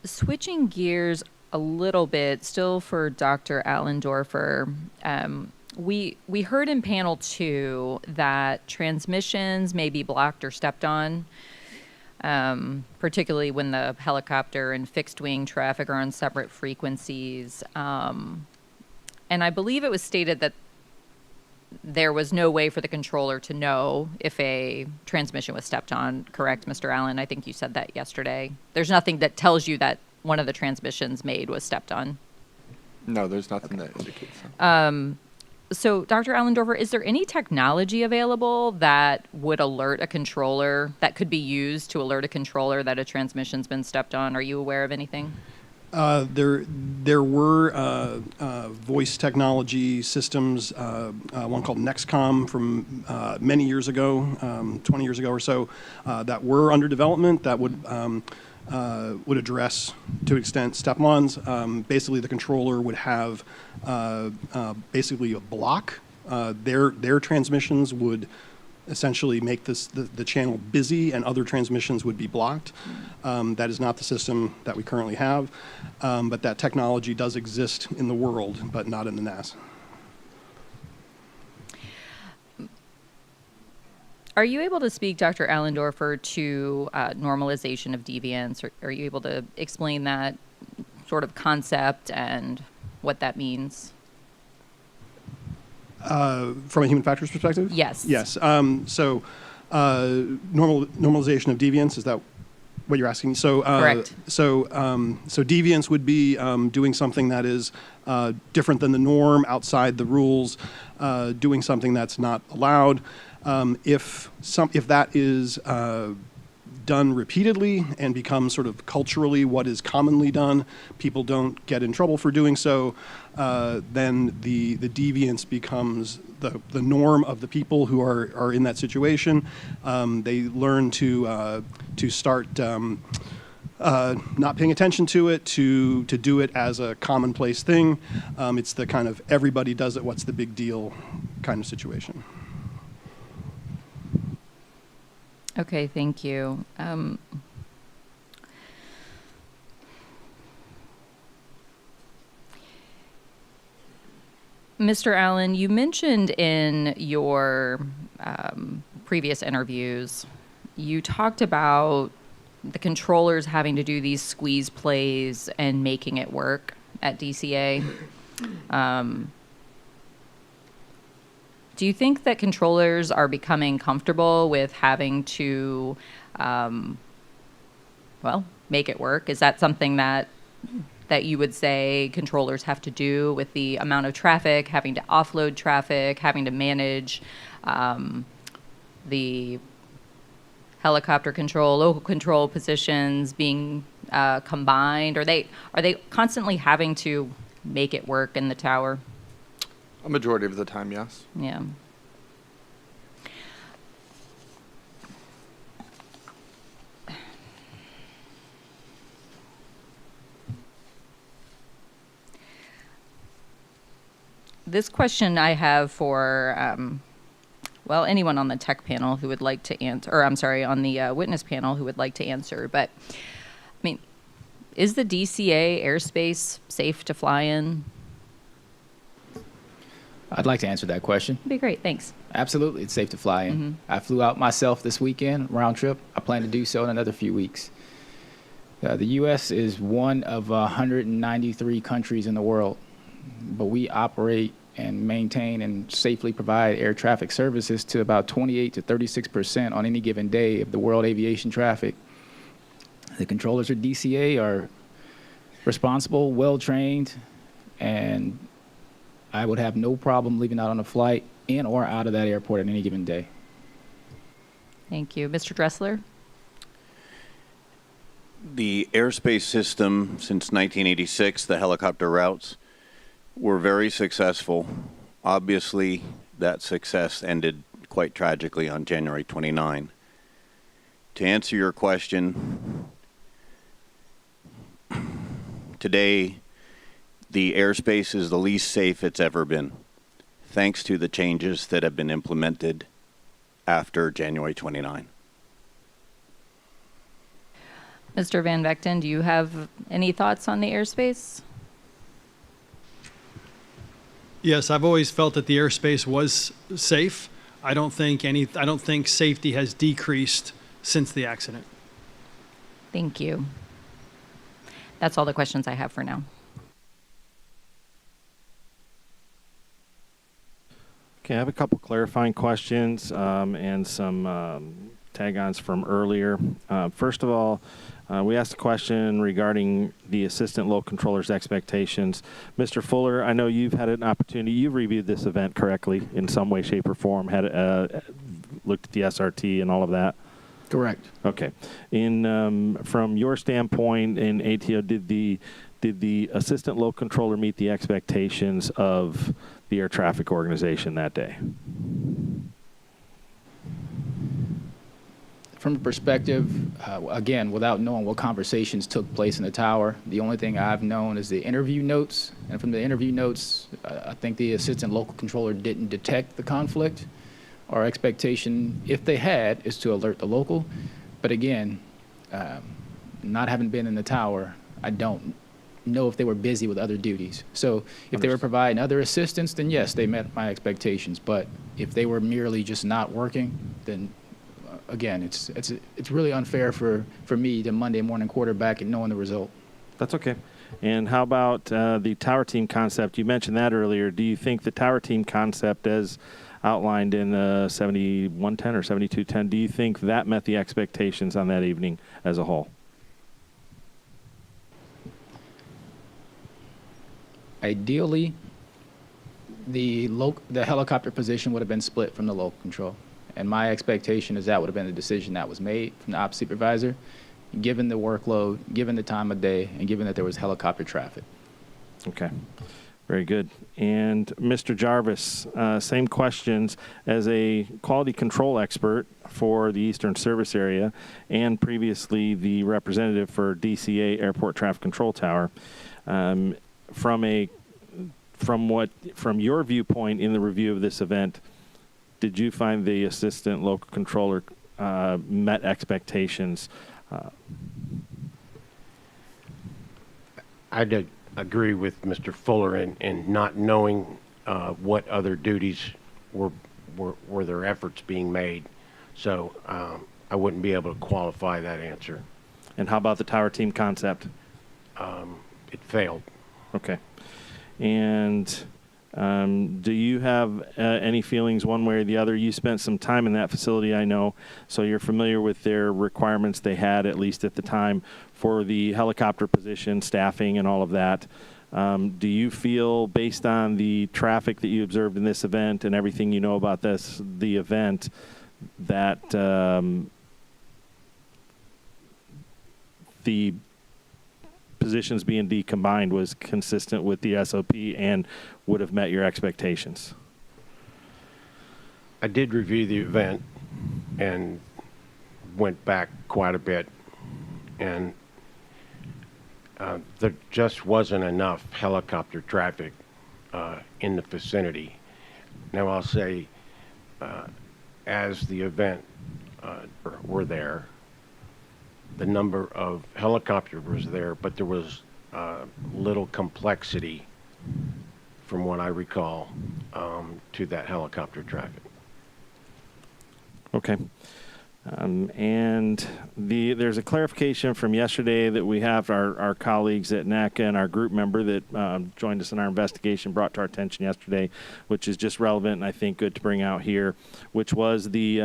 Speaker 18: Switching gears a little bit, still for Dr. Allendorfer, we heard in panel 2 that transmissions may be blocked or stepped on, particularly when the helicopter and fixed wing traffic are on separate frequencies. And I believe it was stated that there was no way for the controller to know if a transmission was stepped on, correct, Mr. Allen? I think you said that yesterday. There's nothing that tells you that one of the transmissions made was stepped on.
Speaker 13: No, there's nothing that indicates that.
Speaker 18: So, Dr. Allendorfer, is there any technology available that would alert a controller, that could be used to alert a controller that a transmission's been stepped on? Are you aware of anything?
Speaker 19: There were voice technology systems, one called Nexcom from many years ago, 20 years ago or so, that were under development that would address, to an extent, step-ons. Basically, the controller would have basically a block. Their transmissions would essentially make the channel busy, and other transmissions would be blocked. That is not the system that we currently have, but that technology does exist in the world, but not in the NAS.
Speaker 18: Are you able to speak, Dr. Allendorfer, to normalization of deviance? Or are you able to explain that sort of concept and what that means?
Speaker 19: From a human factors perspective?
Speaker 18: Yes.
Speaker 19: Yes. So normalization of deviance, is that what you're asking? So,
Speaker 18: correct.
Speaker 19: So deviance would be doing something that is different than the norm, outside the rules, doing something that's not allowed. If that is done repeatedly and becomes sort of culturally what is commonly done, people don't get in trouble for doing so, then the deviance becomes the norm of the people who are in that situation. They learn to start not paying attention to it, to do it as a commonplace thing. It's the kind of everybody does it, what's the big deal kind of situation.
Speaker 18: Okay, thank you. Mr. Allen, you mentioned in your previous interviews, you talked about the controllers having to do these squeeze plays and making it work at DCA. Do you think that controllers are becoming comfortable with having to, make it work? Is that something that you would say controllers have to do with the amount of traffic, having to offload traffic, having to manage the helicopter control, local control positions being combined? Are they constantly having to make it work in the tower?
Speaker 13: A majority of the time, yes.
Speaker 18: Yeah. This question I have for, anyone on the tech panel who would like to answer, or I'm sorry, on the witness panel who would like to answer, but, I mean, is the DCA airspace safe to fly in?
Speaker 14: I'd like to answer that question.
Speaker 18: That'd be great, thanks.
Speaker 14: Absolutely, it's safe to fly in. I flew out myself this weekend, round trip. I plan to do so in another few weeks. The U.S. is one of 193 countries in the world, but we operate and maintain and safely provide air traffic services to about 28 to 36% on any given day of the world aviation traffic. The controllers at DCA are responsible, well-trained, and I would have no problem leaving out on a flight in or out of that airport at any given day.
Speaker 18: Thank you. Mr. Dressler?
Speaker 16: The airspace system since 1986, the helicopter routes, were very successful. Obviously, that success ended quite tragically on January 29. To answer your question, today, the airspace is the least safe it's ever been, thanks to the changes that have been implemented after January 29.
Speaker 18: Mr. Van Vechten, do you have any thoughts on the airspace?
Speaker 11: Yes, I've always felt that the airspace was safe. I don't think safety has decreased since the accident.
Speaker 18: Thank you. That's all the questions I have for now.
Speaker 12: Okay, I have a couple clarifying questions and some tag-ons from earlier. First of all, we asked a question regarding the assistant local controller's expectations. Mr. Fuller, I know you've had an opportunity, you've reviewed this event correctly in some way, shape, or form, had looked at the SRT and all of that.
Speaker 14: Correct.
Speaker 12: Okay. From your standpoint in ATO, did the assistant local controller meet the expectations of the air traffic organization that day?
Speaker 14: From a perspective, again, without knowing what conversations took place in the tower, the only thing I've known is the interview notes. And from the interview notes, I think the assistant local controller didn't detect the conflict. Our expectation, if they had, is to alert the local. But again, not having been in the tower, I don't know if they were busy with other duties. So if they were providing other assistance, then yes, they met my expectations. But if they were merely just not working, then again, it's really unfair for me to Monday morning quarterback and knowing the result.
Speaker 12: That's okay. And how about the tower team concept? You mentioned that earlier. Do you think the tower team concept, as outlined in 7110 or 7210, do you think that met the expectations on that evening as a whole?
Speaker 14: Ideally, the helicopter position would have been split from the local control. And my expectation is that would have been the decision that was made from the ops supervisor, given the workload, given the time of day, and given that there was helicopter traffic.
Speaker 12: Okay. Very good. And Mr. Jarvis, same questions. As a quality control expert for the Eastern Service Area and previously the representative for DCA Airport Traffic Control Tower, from your viewpoint in the review of this event, did you find the assistant local controller met expectations?
Speaker 15: I did agree with Mr. Fuller in not knowing what other duties were their efforts being made. So I wouldn't be able to qualify that answer.
Speaker 12: And how about the tower team concept?
Speaker 15: It failed.
Speaker 12: Okay. And do you have any feelings one way or the other? You spent some time in that facility, I know, so you're familiar with their requirements they had, at least at the time, for the helicopter position, staffing, and all of that. Do you feel, based on the traffic that you observed in this event and everything you know about the event, that the positions being decombined was consistent with the SOP and would have met your expectations?
Speaker 15: I did review the event and went back quite a bit, and there just wasn't enough helicopter traffic in the vicinity. Now I'll say, as the event were there, the number of helicopters was there, but there was little complexity, from what I recall, to that helicopter traffic.
Speaker 12: Okay. And there's a clarification from yesterday that we have our colleagues at NACA and our group member that joined us in our investigation brought to our attention yesterday, which is just relevant and I think good to bring out here, which was we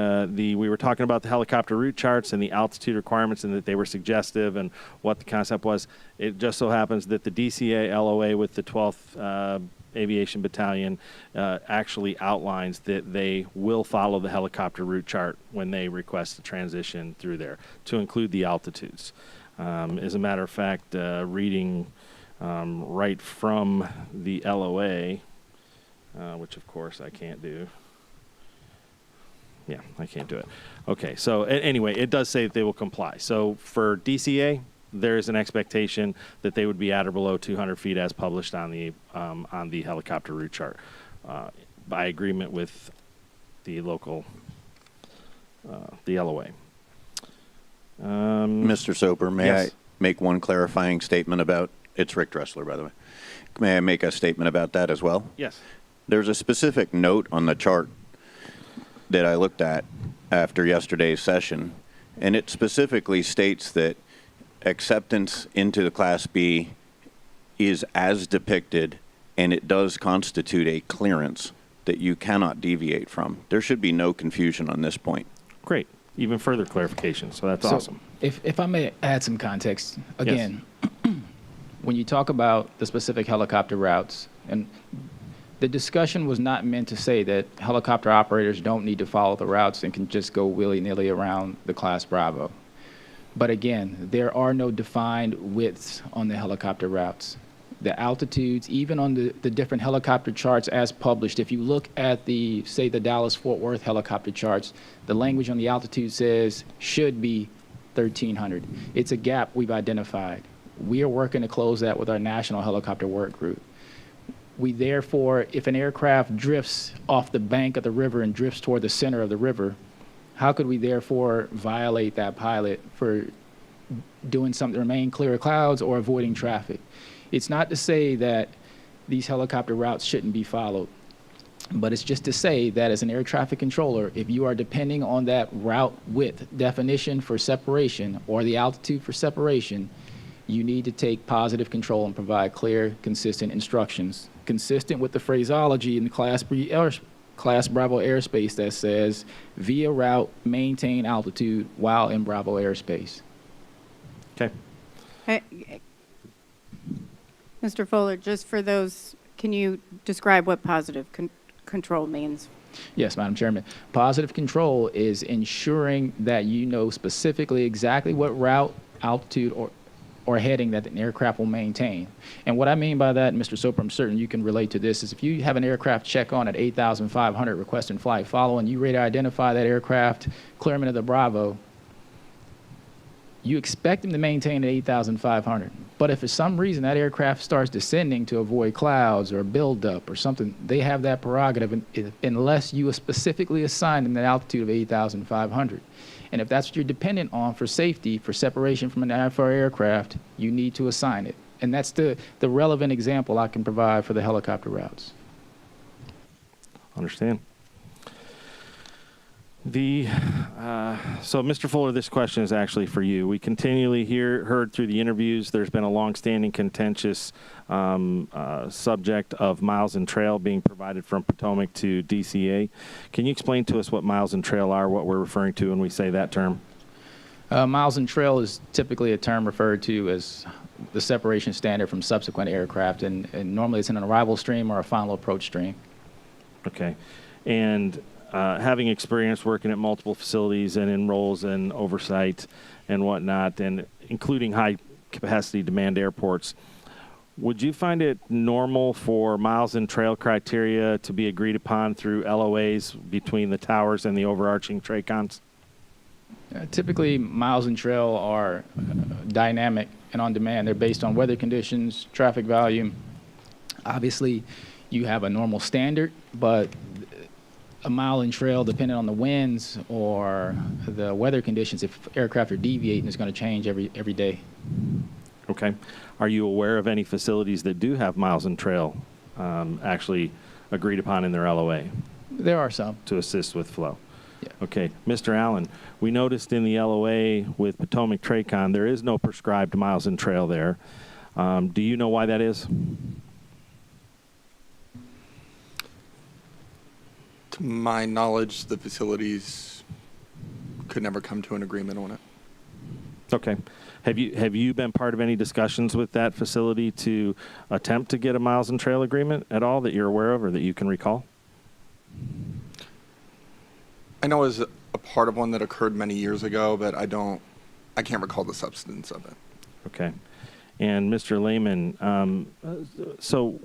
Speaker 12: were talking about the helicopter route charts and the altitude requirements and that they were suggestive and what the concept was. It just so happens that the DCA LOA with the 12th Aviation Battalion actually outlines that they will follow the helicopter route chart when they request a transition through there to include the altitudes. As a matter of fact, reading right from the LOA, which of course I can't do. Yeah, I can't do it. Okay, so anyway, it does say that they will comply. So for DCA, there is an expectation that they would be at or below 200 feet as published on the helicopter route chart by agreement with the local, the LOA.
Speaker 16: Mr. Soper, may
Speaker 12: yes.
Speaker 16: I make one clarifying statement about, it's Rick Dressler, by the way. May I make a statement about that as well?
Speaker 12: Yes.
Speaker 16: There's a specific note on the chart that I looked at after yesterday's session, and it specifically states that acceptance into the Class B is as depicted, and it does constitute a clearance that you cannot deviate from. There should be no confusion on this point.
Speaker 12: Great. Even further clarification, so that's awesome.
Speaker 14: If I may add some context, again, when you talk about the specific helicopter routes, and the discussion was not meant to say that helicopter operators don't need to follow the routes and can just go willy-nilly around the Class Bravo. But again, there are no defined widths on the helicopter routes. The altitudes, even on the different helicopter charts as published, if you look at the, say, the Dallas-Fort Worth helicopter charts, the language on the altitude says should be 1,300. It's a gap we've identified. We are working to close that with our National Helicopter Work Group. We therefore, if an aircraft drifts off the bank of the river and drifts toward the center of the river, how could we therefore violate that pilot for doing something to remain clear of clouds or avoiding traffic? It's not to say that these helicopter routes shouldn't be followed, but it's just to say that as an air traffic controller, if you are depending on that route width definition for separation or the altitude for separation, you need to take positive control and provide clear, consistent instructions, consistent with the phraseology in the Class Bravo airspace that says, via route, maintain altitude while in Bravo airspace.
Speaker 12: Okay.
Speaker 1: Mr. Fuller, just for those, can you describe what positive control means?
Speaker 14: Yes, Madam Chairman. Positive control is ensuring that you know specifically exactly what route, altitude, or heading that an aircraft will maintain. And what I mean by that, Mr. Soper, I'm certain you can relate to this, is if you have an aircraft check on at 8,500 request and flight follow, and you ready to identify that aircraft, clearment of the Bravo, you expect them to maintain at 8,500. But if for some reason that aircraft starts descending to avoid clouds or buildup or something, they have that prerogative unless you specifically assign them that altitude of 8,500. And if that's what you're dependent on for safety, for separation from an IFR aircraft, you need to assign it. And that's the relevant example I can provide for the helicopter routes.
Speaker 12: Understand. So, Mr. Fuller, this question is actually for you. We continually heard through the interviews there's been a longstanding contentious subject of miles and trail being provided from Potomac to DCA. Can you explain to us what miles and trail are, what we're referring to when we say that term?
Speaker 14: Miles and trail is typically a term referred to as the separation standard from subsequent aircraft, and normally it's in an arrival stream or a final approach stream.
Speaker 12: Okay. And having experience working at multiple facilities and in roles and oversight and whatnot, and including high-capacity demand airports, would you find it normal for miles and trail criteria to be agreed upon through LOAs between the towers and the overarching TRACONs?
Speaker 14: Typically, miles and trail are dynamic and on demand. They're based on weather conditions, traffic volume. Obviously, you have a normal standard, but a mile and trail, depending on the winds or the weather conditions, if aircraft are deviating, is going to change every day.
Speaker 12: Okay. Are you aware of any facilities that do have miles and trail actually agreed upon in their LOA?
Speaker 14: There are some.
Speaker 12: To assist with flow?
Speaker 14: Yeah.
Speaker 12: Okay. Mr. Allen, we noticed in the LOA with Potomac TRACON, there is no prescribed miles and trail there. Do you know why that is?
Speaker 13: To my knowledge, the facilities could never come to an agreement on it.
Speaker 12: Okay. Have you been part of any discussions with that facility to attempt to get a miles and trail agreement at all that you're aware of or that you can recall?
Speaker 13: I know it was a part of one that occurred many years ago, but I can't recall the substance of it.
Speaker 12: Okay. And Mr. Lehman, so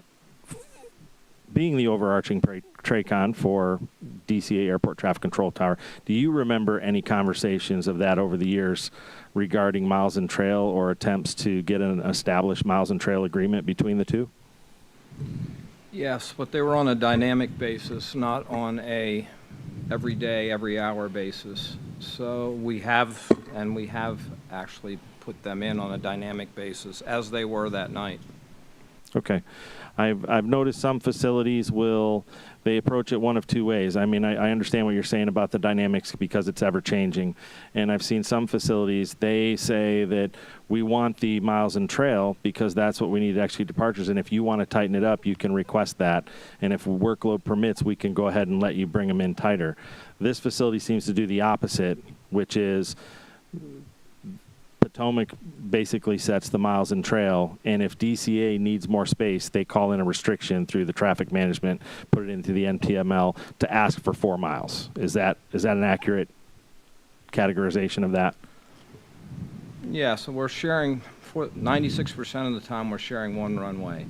Speaker 12: being the overarching TRACON for DCA Airport Traffic Control Tower, do you remember any conversations of that over the years regarding miles and trail or attempts to get an established miles and trail agreement between the two?
Speaker 20: Yes, but they were on a dynamic basis, not on a every day, every hour basis. So we have actually put them in on a dynamic basis as they were that night.
Speaker 12: Okay. I've noticed some facilities they approach it one of two ways. I mean, I understand what you're saying about the dynamics because it's ever changing. And I've seen some facilities, they say that we want the miles and trail because that's what we need to execute departures. And if you want to tighten it up, you can request that. And if workload permits, we can go ahead and let you bring them in tighter. This facility seems to do the opposite, which is Potomac basically sets the miles and trail, and if DCA needs more space, they call in a restriction through the traffic management, put it into the NTML to ask for 4 miles. Is that an accurate categorization of that?
Speaker 20: Yeah, so we're sharing, 96% of the time we're sharing one runway.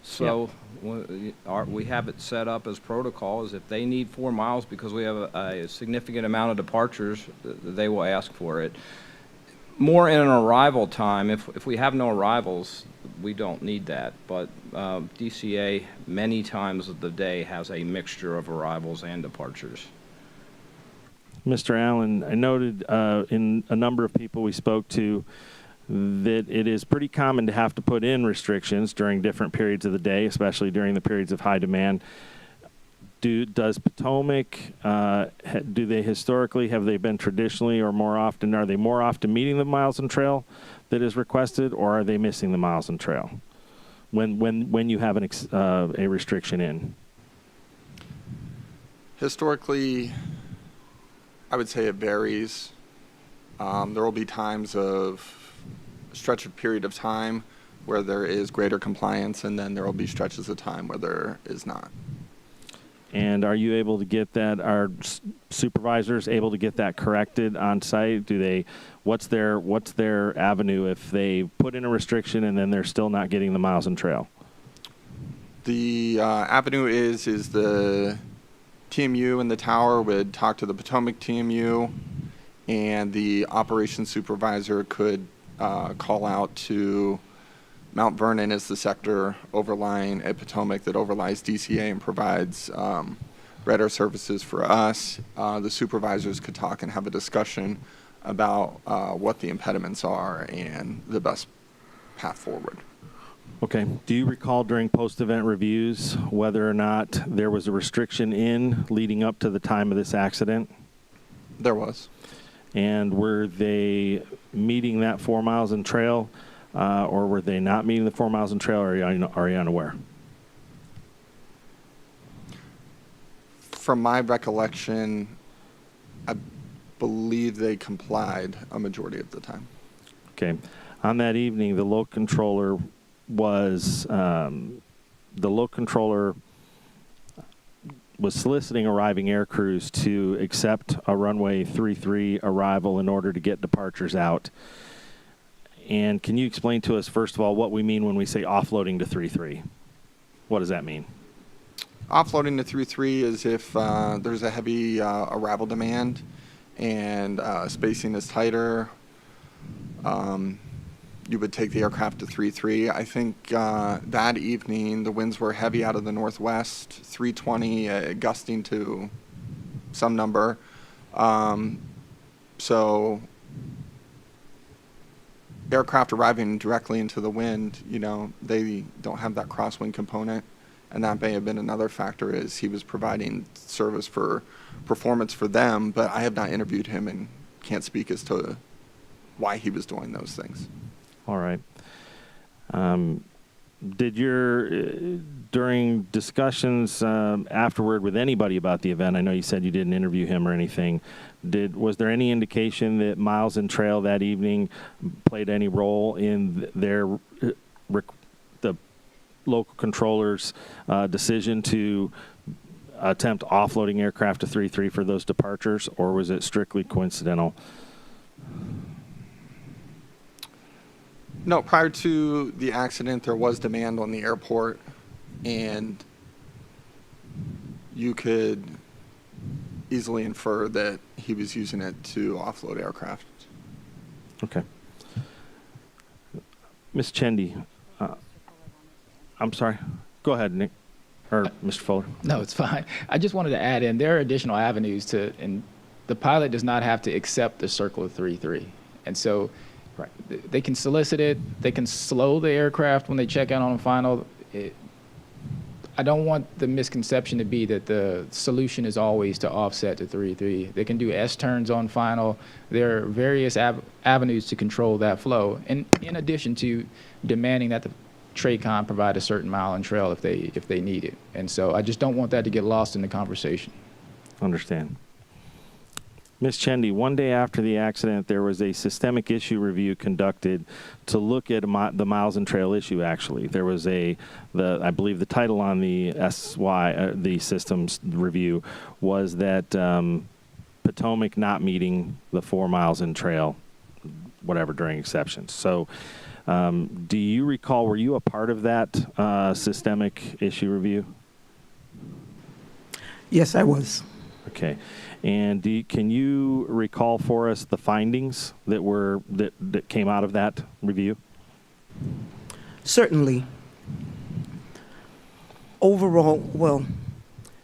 Speaker 20: So we have it set up as protocol is if they need 4 miles because we have a significant amount of departures, they will ask for it. More in an arrival time. If we have no arrivals, we don't need that. But DCA many times of the day has a mixture of arrivals and departures.
Speaker 12: Mr. Allen, I noted in a number of people we spoke to that it is pretty common to have to put in restrictions during different periods of the day, especially during the periods of high demand. Does Potomac, do they historically, have they been traditionally or more often, are they more often meeting the miles and trail that is requested, or are they missing the miles and trail when you have a restriction in?
Speaker 13: Historically, I would say it varies. There will be times of a stretch of period of time where there is greater compliance, and then there will be stretches of time where there is not.
Speaker 12: And are you able to get that? Are supervisors able to get that corrected on site? What's their avenue if they put in a restriction and then they're still not getting the miles and trail?
Speaker 13: The avenue is the TMU in the tower would talk to the Potomac TMU, and the operations supervisor could call out to Mount Vernon is the sector overlying at Potomac that overlies DCA and provides radar services for us. The supervisors could talk and have a discussion about what the impediments are and the best path forward.
Speaker 12: Okay. Do you recall during post-event reviews whether or not there was a restriction in leading up to the time of this accident?
Speaker 13: There was.
Speaker 12: And were they meeting that 4 miles and trail? Or were they not meeting the 4 miles and trail, or are you unaware?
Speaker 13: From my recollection, I believe they complied a majority of the time.
Speaker 12: Okay. On that evening, the load controller was soliciting arriving air crews to accept a runway 33 arrival in order to get departures out. And can you explain to us, first of all, what we mean when we say offloading to 3-3? What does that mean?
Speaker 13: Offloading to 3-3 is if there's a heavy arrival demand and spacing is tighter, you would take the aircraft to 3-3. I think that evening the winds were heavy out of the northwest, 320, gusting to some number. So aircraft arriving directly into the wind, they don't have that crosswind component, and that may have been another factor is he was providing service for performance for them, but I have not interviewed him and can't speak as to why he was doing those things.
Speaker 12: All right. During discussions afterward with anybody about the event, I know you said you didn't interview him or anything, was there any indication that miles and trail that evening played any role in the local controller's decision to attempt offloading aircraft to 3-3 for those departures, or was it strictly coincidental?
Speaker 13: No, prior to the accident, there was demand on the airport, and you could easily infer that he was using it to offload aircraft.
Speaker 12: Okay. Ms. Chendi, I'm sorry. Go ahead, Nick, or Mr. Fuller.
Speaker 14: No, it's fine. I just wanted to add in, there are additional avenues and the pilot does not have to accept the circle of 3-3. And so Right. They can solicit it. They can slow the aircraft when they check out on final. I don't want the misconception to be that the solution is always to offset to 3-3. They can do S-turns on final. There are various avenues to control that flow, and in addition to demanding that the TRACON provide a certain mile and trail if they need it. And so I just don't want that to get lost in the conversation.
Speaker 12: Understand. Ms. Chendi, one day after the accident, there was a systemic issue review conducted to look at the miles and trail issue, actually. There was I believe the title on the the systems review was that Potomac not meeting the 4 miles and trail, whatever, during exceptions. So do you recall, were you a part of that systemic issue review?
Speaker 21: Yes, I was.
Speaker 12: Okay. And can you recall for us the findings that came out of that review?
Speaker 21: Certainly. Overall, well,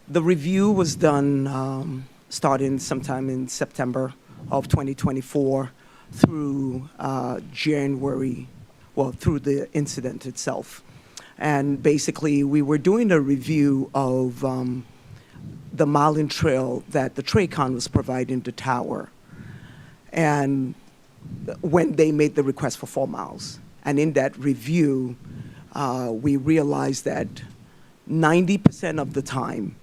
Speaker 21: the review was done starting sometime in September of 2024 through January, well, through the incident itself. And basically, we were doing a review of the mile and trail that the TRACON was providing the tower, and when they made the request for 4 miles. And in that review, we realized that 90% of the time,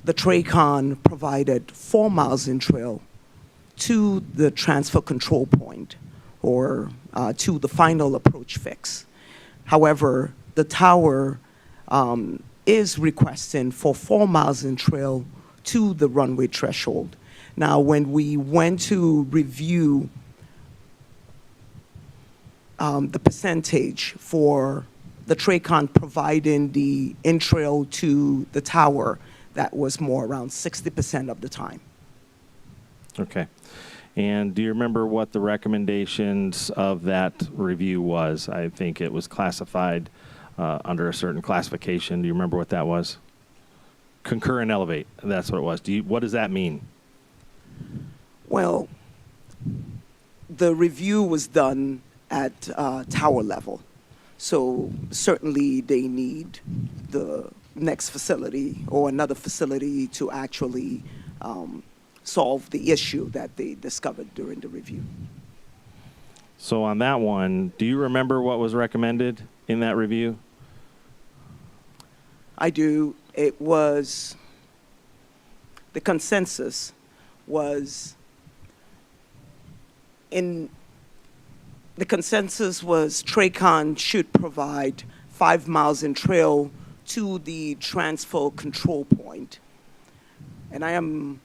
Speaker 21: the TRACON provided 4 miles in trail to the transfer control point, or to the final approach fix. However, the tower is requesting for 4 miles in trail to the runway threshold. Now, when we went to review the percentage for the TRACON providing the in-trail to the tower, that was more around 60% of the time.
Speaker 12: Okay. And do you remember what the recommendations of that review was? I think it was classified under a certain classification. Do you remember what that was? Concur and elevate. That's what it was. What does that mean?
Speaker 21: Well, the review was done at tower level. So certainly they need the next facility or another facility to actually solve the issue that they discovered during the review.
Speaker 12: So on that one, do you remember what was recommended in that review?
Speaker 21: I do. It was, the consensus was TRACON should provide 5 miles in trail to the transfer control point. And I'm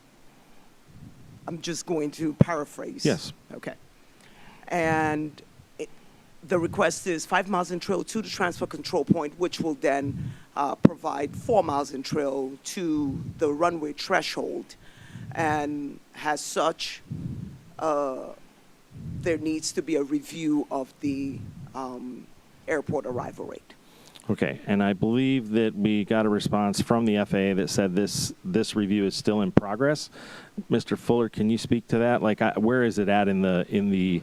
Speaker 21: just going to paraphrase.
Speaker 12: Yes.
Speaker 21: Okay. And the request is 5 miles in trail to the transfer control point, which will then provide 4 miles in trail to the runway threshold. And as such, there needs to be a review of the airport arrival rate.
Speaker 12: Okay, and I believe that we got a response from the FAA that said this review is still in progress. Mr. Fuller, can you speak to that? Like, where is it at in the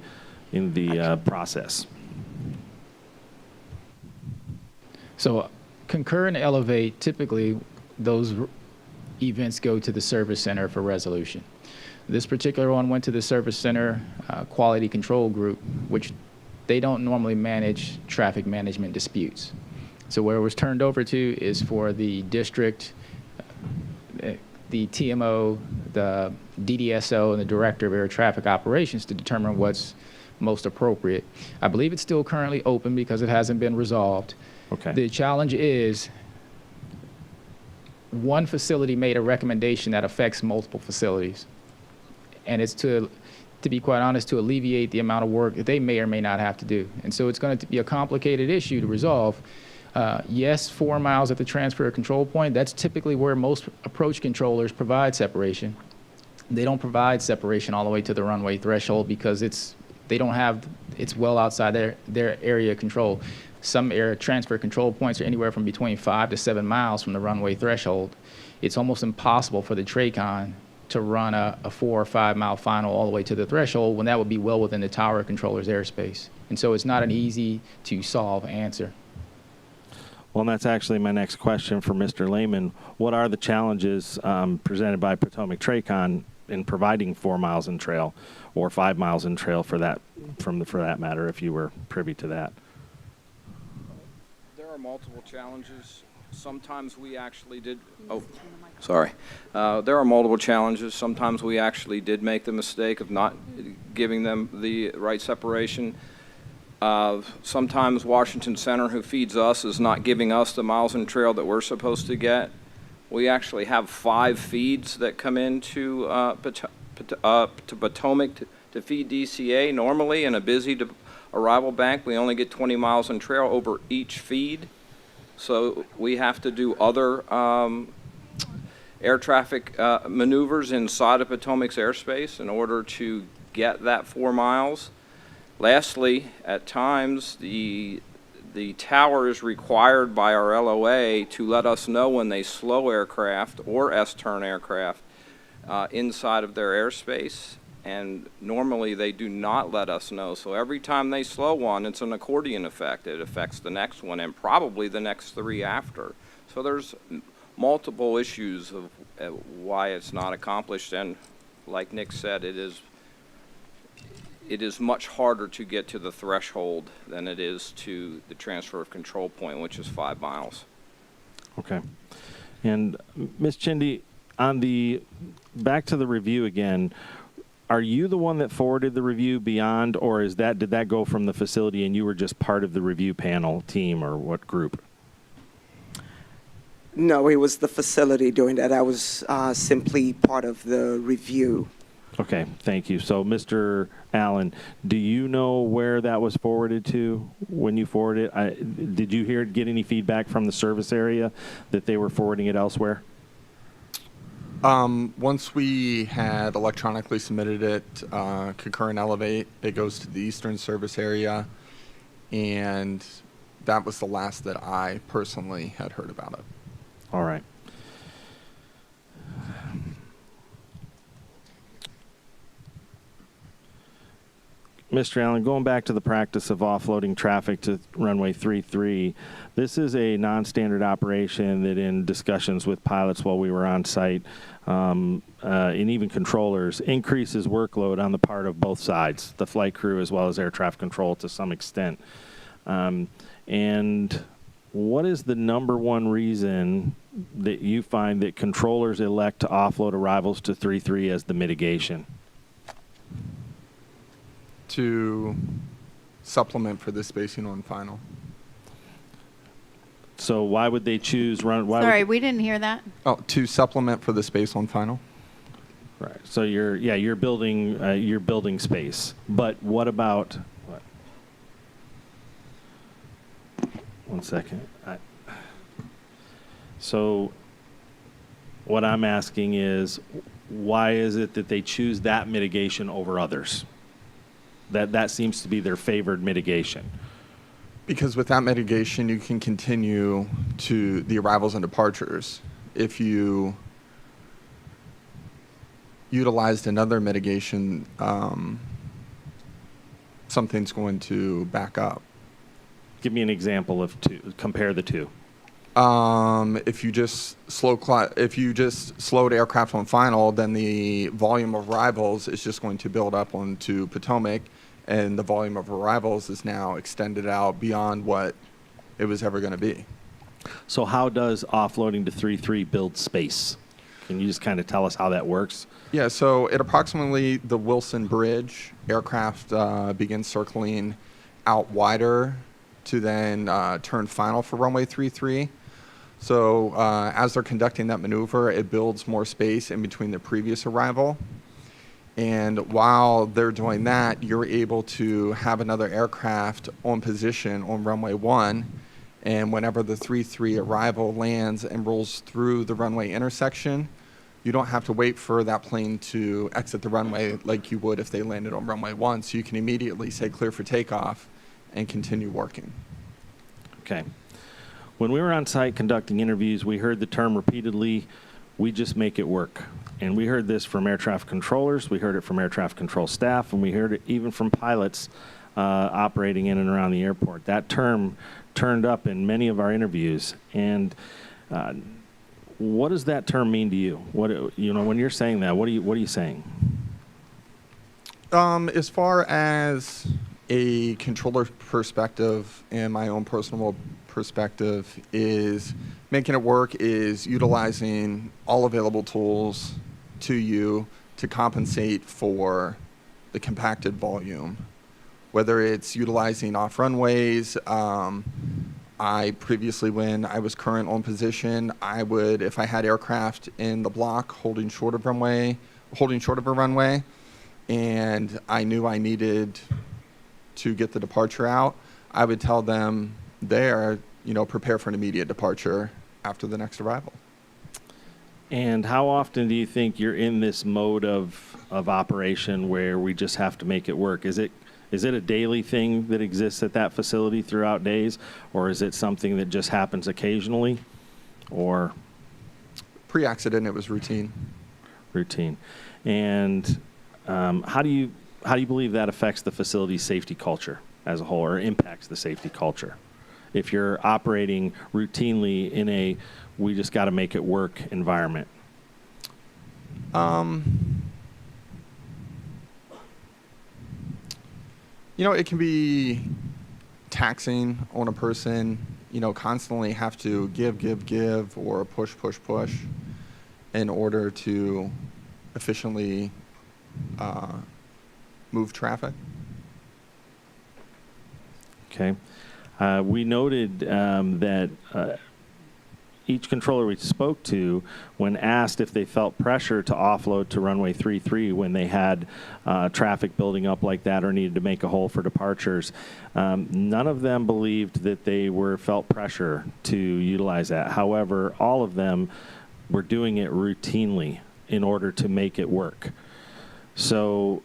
Speaker 12: process?
Speaker 14: So, concur and elevate, typically those events go to the service center for resolution. This particular one went to the service center quality control group, which they don't normally manage traffic management disputes. So where it was turned over to is for the district, the TMO, the DDSO, and the Director of Air Traffic Operations to determine what's most appropriate. I believe it's still currently open because it hasn't been resolved.
Speaker 12: Okay.
Speaker 14: The challenge is one facility made a recommendation that affects multiple facilities. And it's to be quite honest, to alleviate the amount of work that they may or may not have to do. And so it's going to be a complicated issue to resolve. Yes, 4 miles at the transfer control point, that's typically where most approach controllers provide separation. They don't provide separation all the way to the runway threshold because it's well outside their area of control. Some air transfer control points are anywhere from between 5 to 7 miles from the runway threshold. It's almost impossible for the TRACON to run a 4 or 5 mile final all the way to the threshold when that would be well within the tower controller's airspace. And so it's not an easy to solve answer.
Speaker 12: Well, and that's actually my next question for Mr. Lehman. What are the challenges presented by Potomac Tracon in providing 4 miles in trail or 5 miles in trail for that matter, if you were privy to that?
Speaker 20: There are multiple challenges. Sometimes we actually did, sorry. There are multiple challenges. Sometimes we actually did make the mistake of not giving them the right separation. Sometimes Washington Center, who feeds us, is not giving us the miles in trail that we're supposed to get. We actually have 5 feeds that come into to Potomac to feed DCA. Normally, in a busy arrival bank, we only get 20 miles in trail over each feed. So we have to do other air traffic maneuvers inside of Potomac's airspace in order to get that 4 miles. Lastly, at times, the tower is required by our LOA to let us know when they slow aircraft or S-turn aircraft inside of their airspace, and normally they do not let us know. So every time they slow one, it's an accordion effect. It affects the next one and probably the next 3 after. So there's multiple issues of why it's not accomplished, and like Nick said, it is much harder to get to the threshold than it is to the transfer of control point, which is 5 miles.
Speaker 12: Okay. And Ms. Chindy, back to the review again, are you the one that forwarded the review beyond, or did that go from the facility and you were just part of the review panel team, or what group?
Speaker 21: No, it was the facility doing that. I was simply part of the review.
Speaker 12: Okay, thank you. So, Mr. Allen, do you know where that was forwarded to when you forwarded it? Did you get any feedback from the service area that they were forwarding it elsewhere?
Speaker 13: Once we had electronically submitted it, Concur and Elevate, it goes to the Eastern Service Area, and that was the last that I personally had heard about it.
Speaker 12: All right. Mr. Allen, going back to the practice of offloading traffic to runway 33, this is a non-standard operation that in discussions with pilots while we were on site, and even controllers, increases workload on the part of both sides, the flight crew as well as air traffic control to some extent. And what is the #1 reason that you find that controllers elect to offload arrivals to 33 as the mitigation?
Speaker 13: To supplement for the spacing on final.
Speaker 12: So why would they choose
Speaker 1: Sorry, we didn't hear that.
Speaker 13: Oh, to supplement for the space on final.
Speaker 12: Right. So you're building space. But what about what? One second. So what I'm asking is, why is it that they choose that mitigation over others? That seems to be their favored mitigation.
Speaker 13: Because with that mitigation, you can continue to the arrivals and departures. If you utilized another mitigation, something's going to back up.
Speaker 12: Give me an example of two. Compare the two.
Speaker 13: If you just slowed aircraft on final, then the volume of arrivals is just going to build up onto Potomac, and the volume of arrivals is now extended out beyond what it was ever going to be.
Speaker 12: So how does offloading to 33 build space? Can you just kind of tell us how that works?
Speaker 13: Yeah, so at approximately the Wilson Bridge, aircraft begin circling out wider to then turn final for runway 33. So as they're conducting that maneuver, it builds more space in between the previous arrival. And while they're doing that, you're able to have another aircraft on position on runway 1. And whenever the 33 arrival lands and rolls through the runway intersection, you don't have to wait for that plane to exit the runway like you would if they landed on runway 1. So you can immediately say clear for takeoff and continue working.
Speaker 12: Okay. When we were on site conducting interviews, we heard the term repeatedly, we just make it work. And we heard this from air traffic controllers, we heard it from air traffic control staff, and we heard it even from pilots operating in and around the airport. That term turned up in many of our interviews. And what does that term mean to you? When you're saying that, what are you saying?
Speaker 13: As far as a controller perspective and my own personal perspective, is making it work is utilizing all available tools to you to compensate for the compacted volume. Whether it's utilizing off runways, I previously, when I was current on position, I would, if I had aircraft in the block holding short of a runway, and I knew I needed to get the departure out, I would tell them there, prepare for an immediate departure after the next arrival.
Speaker 12: And how often do you think you're in this mode of operation where we just have to make it work? Is it a daily thing that exists at that facility throughout days, or is it something that just happens occasionally? Or
Speaker 13: pre-accident, it was routine.
Speaker 12: Routine. And how do you believe that affects the facility's safety culture as a whole, or impacts the safety culture? If you're operating routinely in a we just got to make it work environment.
Speaker 13: It can be taxing on a person, constantly have to give, or push in order to efficiently move traffic.
Speaker 12: Okay. We noted that each controller we spoke to, when asked if they felt pressure to offload to runway 33 when they had traffic building up like that or needed to make a hole for departures, none of them believed that they felt pressure to utilize that. However, all of them were doing it routinely in order to make it work. So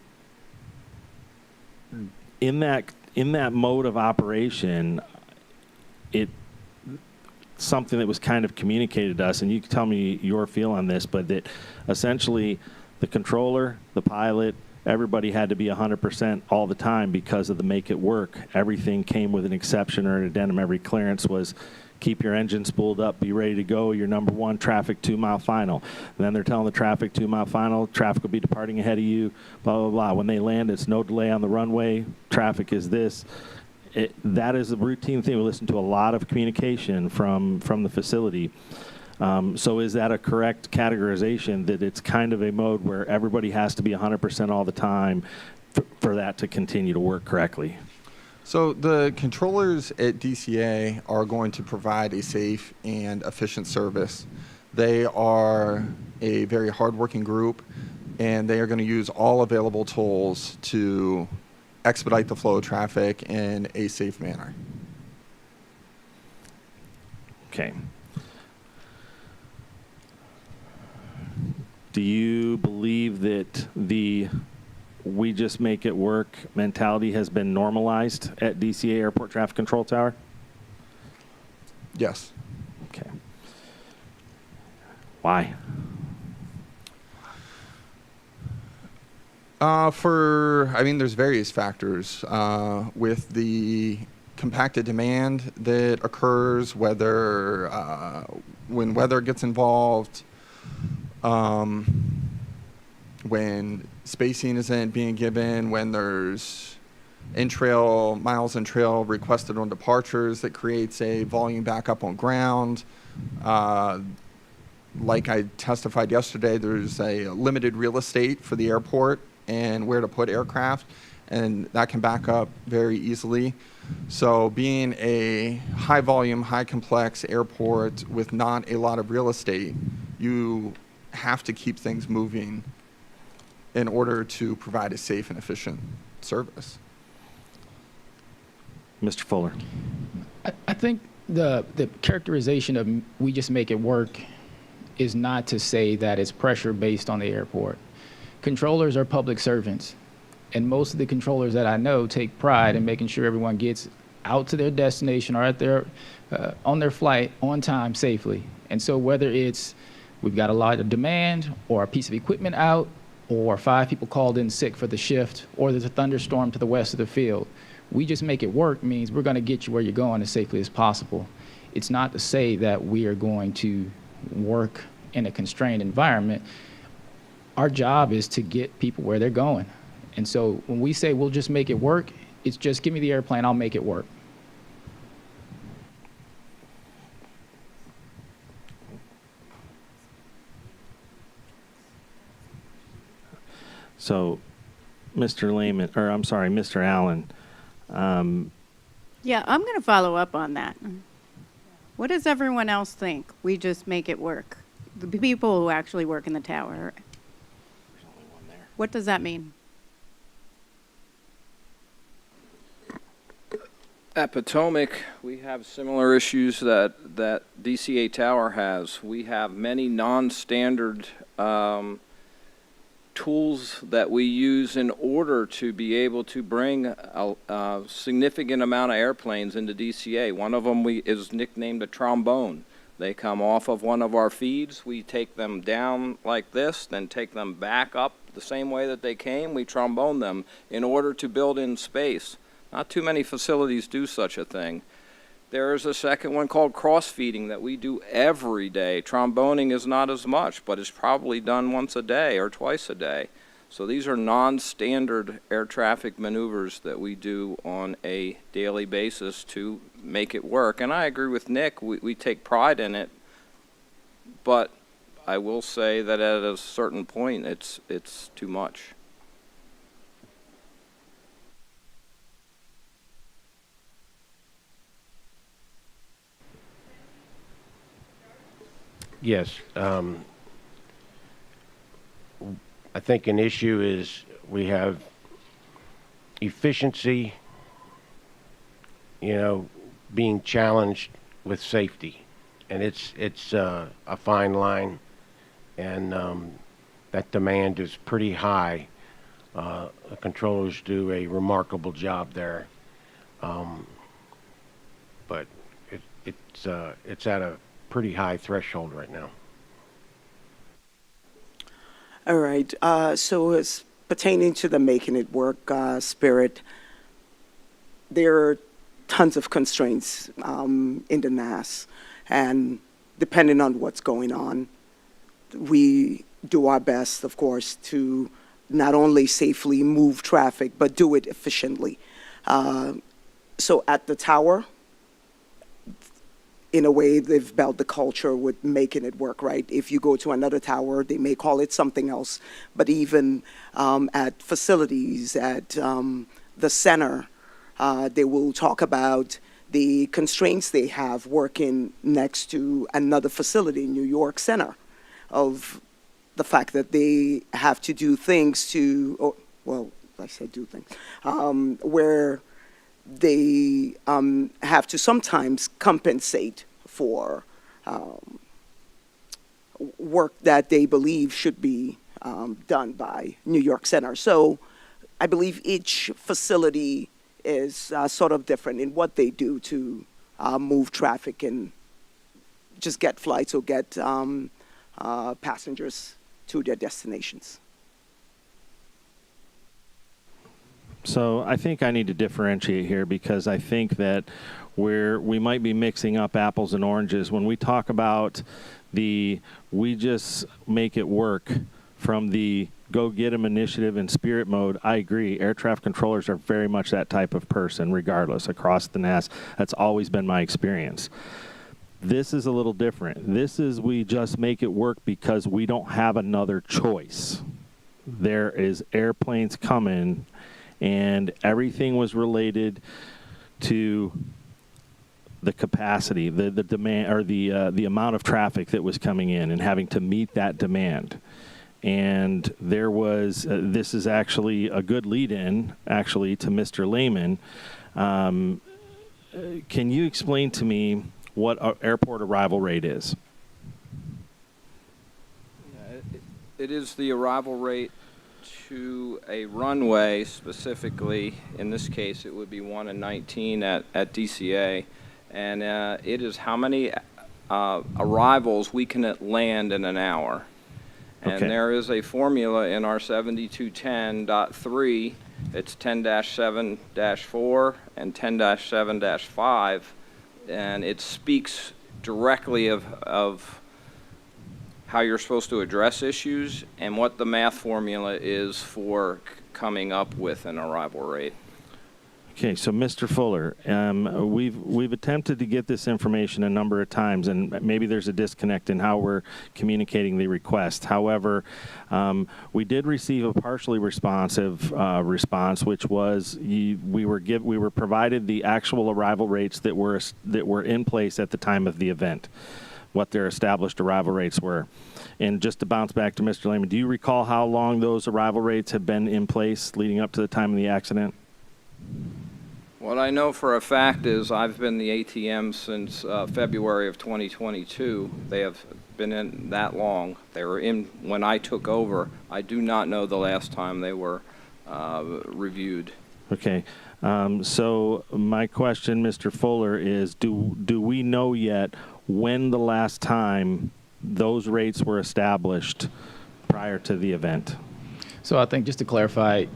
Speaker 12: in that mode of operation, something that was kind of communicated to us, and you can tell me your feel on this, but that essentially the controller, the pilot, everybody had to be 100% all the time because of the make it work. Everything came with an exception or an addendum. Every clearance was keep your engine spooled up, be ready to go, your number one traffic 2-mile final. And then they're telling the traffic 2-mile final, traffic will be departing ahead of you, blah, blah, blah. When they land, it's no delay on the runway, traffic is this. That is a routine thing. We listen to a lot of communication from the facility. So is that a correct categorization that it's kind of a mode where everybody has to be 100% all the time for that to continue to work correctly?
Speaker 13: So the controllers at DCA are going to provide a safe and efficient service. They are a very hardworking group, and they are going to use all available tools to expedite the flow of traffic in a safe manner.
Speaker 12: Okay. Do you believe that the we just make it work mentality has been normalized at DCA Airport Traffic Control Tower?
Speaker 13: Yes.
Speaker 12: Okay. Why?
Speaker 13: There's various factors. With the compacted demand that occurs, whether when weather gets involved, when spacing isn't being given, when there's miles in trail requested on departures, that creates a volume backup on ground. Like I testified yesterday, there's a limited real estate for the airport and where to put aircraft, and that can back up very easily. So being a high volume, high complex airport with not a lot of real estate, you have to keep things moving in order to provide a safe and efficient service.
Speaker 12: Mr. Fuller.
Speaker 14: I think the characterization of we just make it work is not to say that it's pressure based on the airport. Controllers are public servants, and most of the controllers that I know take pride in making sure everyone gets out to their destination or on their flight on time safely. And so whether it's we've got a lot of demand or a piece of equipment out or 5 people called in sick for the shift or there's a thunderstorm to the west of the field. We just make it work means we're going to get you where you're going as safely as possible. It's not to say that we are going to work in a constrained environment. Our job is to get people where they're going. And so when we say we'll just make it work, it's just give me the airplane, I'll make it work.
Speaker 12: So, Mr. Allen,
Speaker 1: Yeah, I'm going to follow up on that. What does everyone else think? We just make it work. The people who actually work in the tower. What does that mean?
Speaker 20: At Potomac, we have similar issues that DCA Tower has. We have many non-standard tools that we use in order to be able to bring a significant amount of airplanes into DCA. One of them is nicknamed a trombone. They come off of one of our feeds. We take them down like this, then take them back up the same way that they came. We trombone them in order to build in space. Not too many facilities do such a thing. There is a second one called cross-feeding that we do every day. Tromboning is not as much, but it's probably done once a day or twice a day. So these are non-standard air traffic maneuvers that we do on a daily basis to make it work. And I agree with Nick, we take pride in it, but I will say that at a certain point it's too much.
Speaker 15: Yes. I think an issue is we have efficiency, being challenged with safety. And it's a fine line, and that demand is pretty high. The controllers do a remarkable job there. But it's at a pretty high threshold right now.
Speaker 21: All right. So as pertaining to the making it work spirit, there are tons of constraints in the NAS. And depending on what's going on, we do our best, of course, to not only safely move traffic, but do it efficiently. So at the tower, in a way, they've built the culture with making it work, right? If you go to another tower, they may call it something else. But even at facilities, at the center, they will talk about the constraints they have working next to another facility in New York Center, of the fact that they have to do things to, I say do things, where they have to sometimes compensate for work that they believe should be done by New York Center. So I believe each facility is sort of different in what they do to move traffic and just get flights or get passengers to their destinations.
Speaker 12: So I think I need to differentiate here, because I think that we might be mixing up apples and oranges. When we talk about we just make it work from the go get them initiative and spirit mode, I agree. Air traffic controllers are very much that type of person, regardless, across the NAS. That's always been my experience. This is a little different. This is we just make it work because we don't have another choice. There is airplanes coming, and everything was related to the capacity, the demand, or the amount of traffic that was coming in and having to meet that demand. And there was, this is actually a good lead-in, actually, to Mr. Lehman. Can you explain to me what our airport arrival rate is?
Speaker 20: It is the arrival rate to a runway, specifically. In this case, it would be 1 and 19 at DCA. And it is how many arrivals we can land in an hour. And
Speaker 12: Okay.
Speaker 20: there is a formula in our 7210.3. It's 10-7-4 and 10-7-5, and it speaks directly of how you're supposed to address issues and what the math formula is for coming up with an arrival rate.
Speaker 12: Okay, so Mr. Fuller, we've attempted to get this information a number of times, and maybe there's a disconnect in how we're communicating the request. However, we did receive a partially responsive response, which was we were provided the actual arrival rates that were in place at the time of the event, what their established arrival rates were. And just to bounce back to Mr. Lehman, do you recall how long those arrival rates have been in place leading up to the time of the accident?
Speaker 20: What I know for a fact is I've been the ATM since February of 2022. They have been in that long. They were in when I took over. I do not know the last time they were reviewed.
Speaker 12: Okay. So my question, Mr. Fuller, is do we know yet when the last time those rates were established prior to the event?
Speaker 14: So I think just to clarify,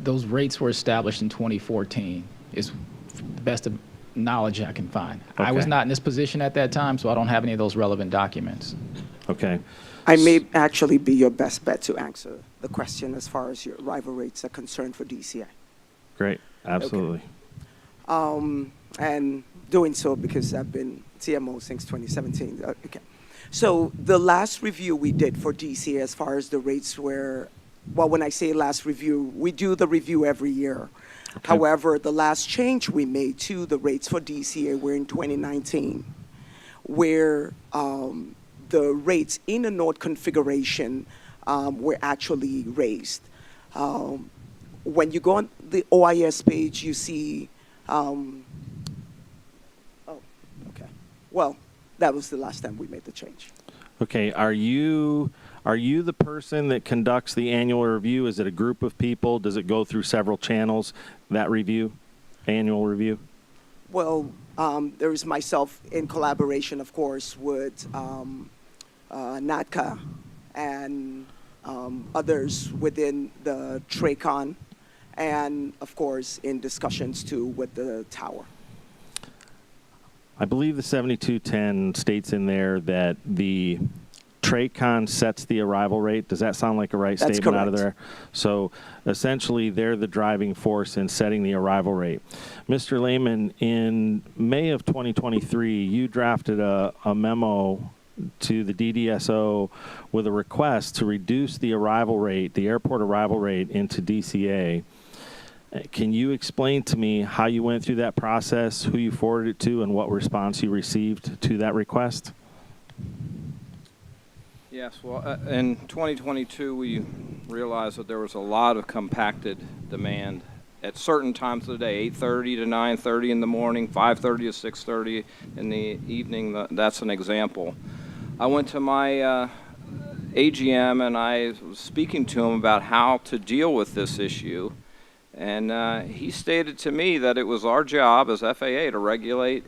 Speaker 14: those rates were established in 2014 is the best of knowledge I can find. I was
Speaker 12: Okay.
Speaker 14: not in this position at that time, so I don't have any of those relevant documents.
Speaker 12: Okay.
Speaker 21: I may actually be your best bet to answer the question as far as your arrival rates are concerned for DCA.
Speaker 12: Great. Absolutely.
Speaker 21: And doing so because I've been CMO since 2017. Okay. So the last review we did for DCA as far as the rates were, well, when I say last review, we do the review every year.
Speaker 12: Okay.
Speaker 21: However, the last change we made to the rates for DCA were in 2019, where the rates in the North configuration were actually raised. When you go on the OIS page, you see, well, that was the last time we made the change.
Speaker 12: Okay. Are you the person that conducts the annual review? Is it a group of people? Does it go through several channels, that review, annual review?
Speaker 21: Well, there's myself in collaboration, of course, with NATCA and others within the TRACON, and, of course, in discussions, too, with the tower.
Speaker 12: I believe the 7210 states in there that the TRACON sets the arrival rate. Does that sound like a right
Speaker 21: That's
Speaker 12: statement out of
Speaker 21: correct.
Speaker 12: there? So essentially, they're the driving force in setting the arrival rate. Mr. Lehman, in May of 2023, you drafted a memo to the DDSO with a request to reduce the arrival rate, the airport arrival rate, into DCA. Can you explain to me how you went through that process, who you forwarded it to, and what response you received to that request?
Speaker 20: Yes, well, in 2022, we realized that there was a lot of compacted demand at certain times of the day, 8:30 to 9:30 in the morning, 5:30 to 6:30 in the evening. That's an example. I went to my AGM and I was speaking to him about how to deal with this issue. And he stated to me that it was our job as FAA to regulate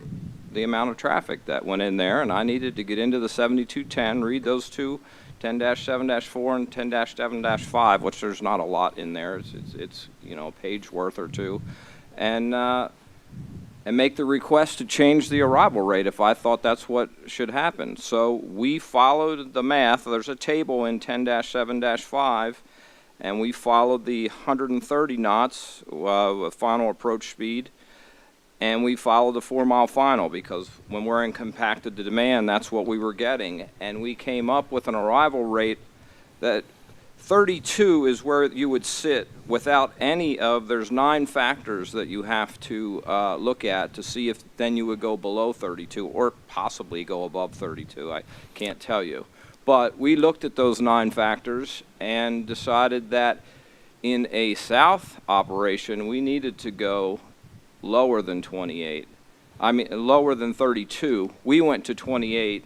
Speaker 20: the amount of traffic that went in there, and I needed to get into the 7210, read those two, 10-7-4 and 10-7-5, which there's not a lot in there. It's you know, a page worth or two, and make the request to change the arrival rate if I thought that's what should happen. So we followed the math. There's a table in 10-7-5. And we followed the 130 knots final approach speed, and we followed the 4-mile final because when we're in compacted demand, that's what we were getting. And we came up with an arrival rate that 32 is where you would sit without any of, there's 9 factors that you have to look at to see if then you would go below 32 or possibly go above 32. I can't tell you. But we looked at those 9 factors and decided that in a south operation, we needed to go lower than 28. I mean, lower than 32. We went to 28,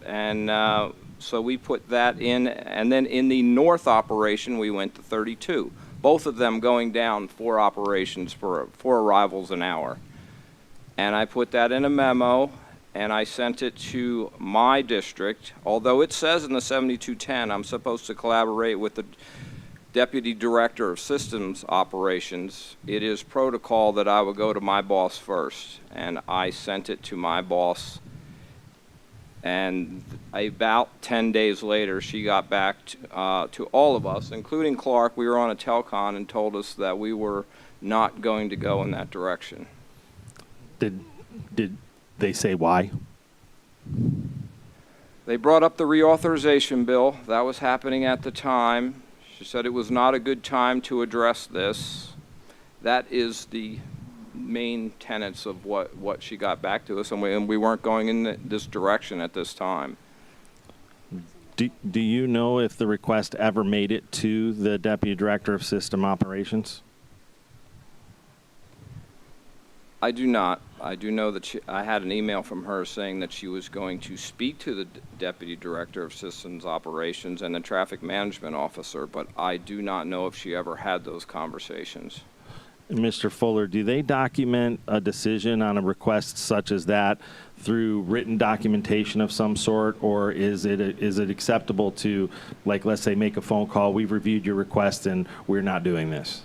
Speaker 20: and so we put that in. And then in the north operation, we went to 32. Both of them going down 4 operations for 4 arrivals an hour. And I put that in a memo. and I sent it to my district. Although it says in the 7210 I'm supposed to collaborate with the Deputy Director of Systems Operations, it is protocol that I would go to my boss first, and I sent it to my boss. And about 10 days later, she got back to all of us, including Clark. We were on a telcon and told us that we were not going to go in that direction.
Speaker 12: Did they say why?
Speaker 20: They brought up the reauthorization bill. That was happening at the time. She said it was not a good time to address this. That is the main tenets of what she got back to us, and we weren't going in this direction at this time.
Speaker 12: Do you know if the request ever made it to the Deputy Director of System Operations?
Speaker 20: I do not. I do know that I had an email from her saying that she was going to speak to the Deputy Director of Systems Operations and the Traffic Management Officer, but I do not know if she ever had those conversations.
Speaker 12: Mr. Fuller, do they document a decision on a request such as that through written documentation of some sort, or is it acceptable to, like, let's say, make a phone call, we've reviewed your request and we're not doing this?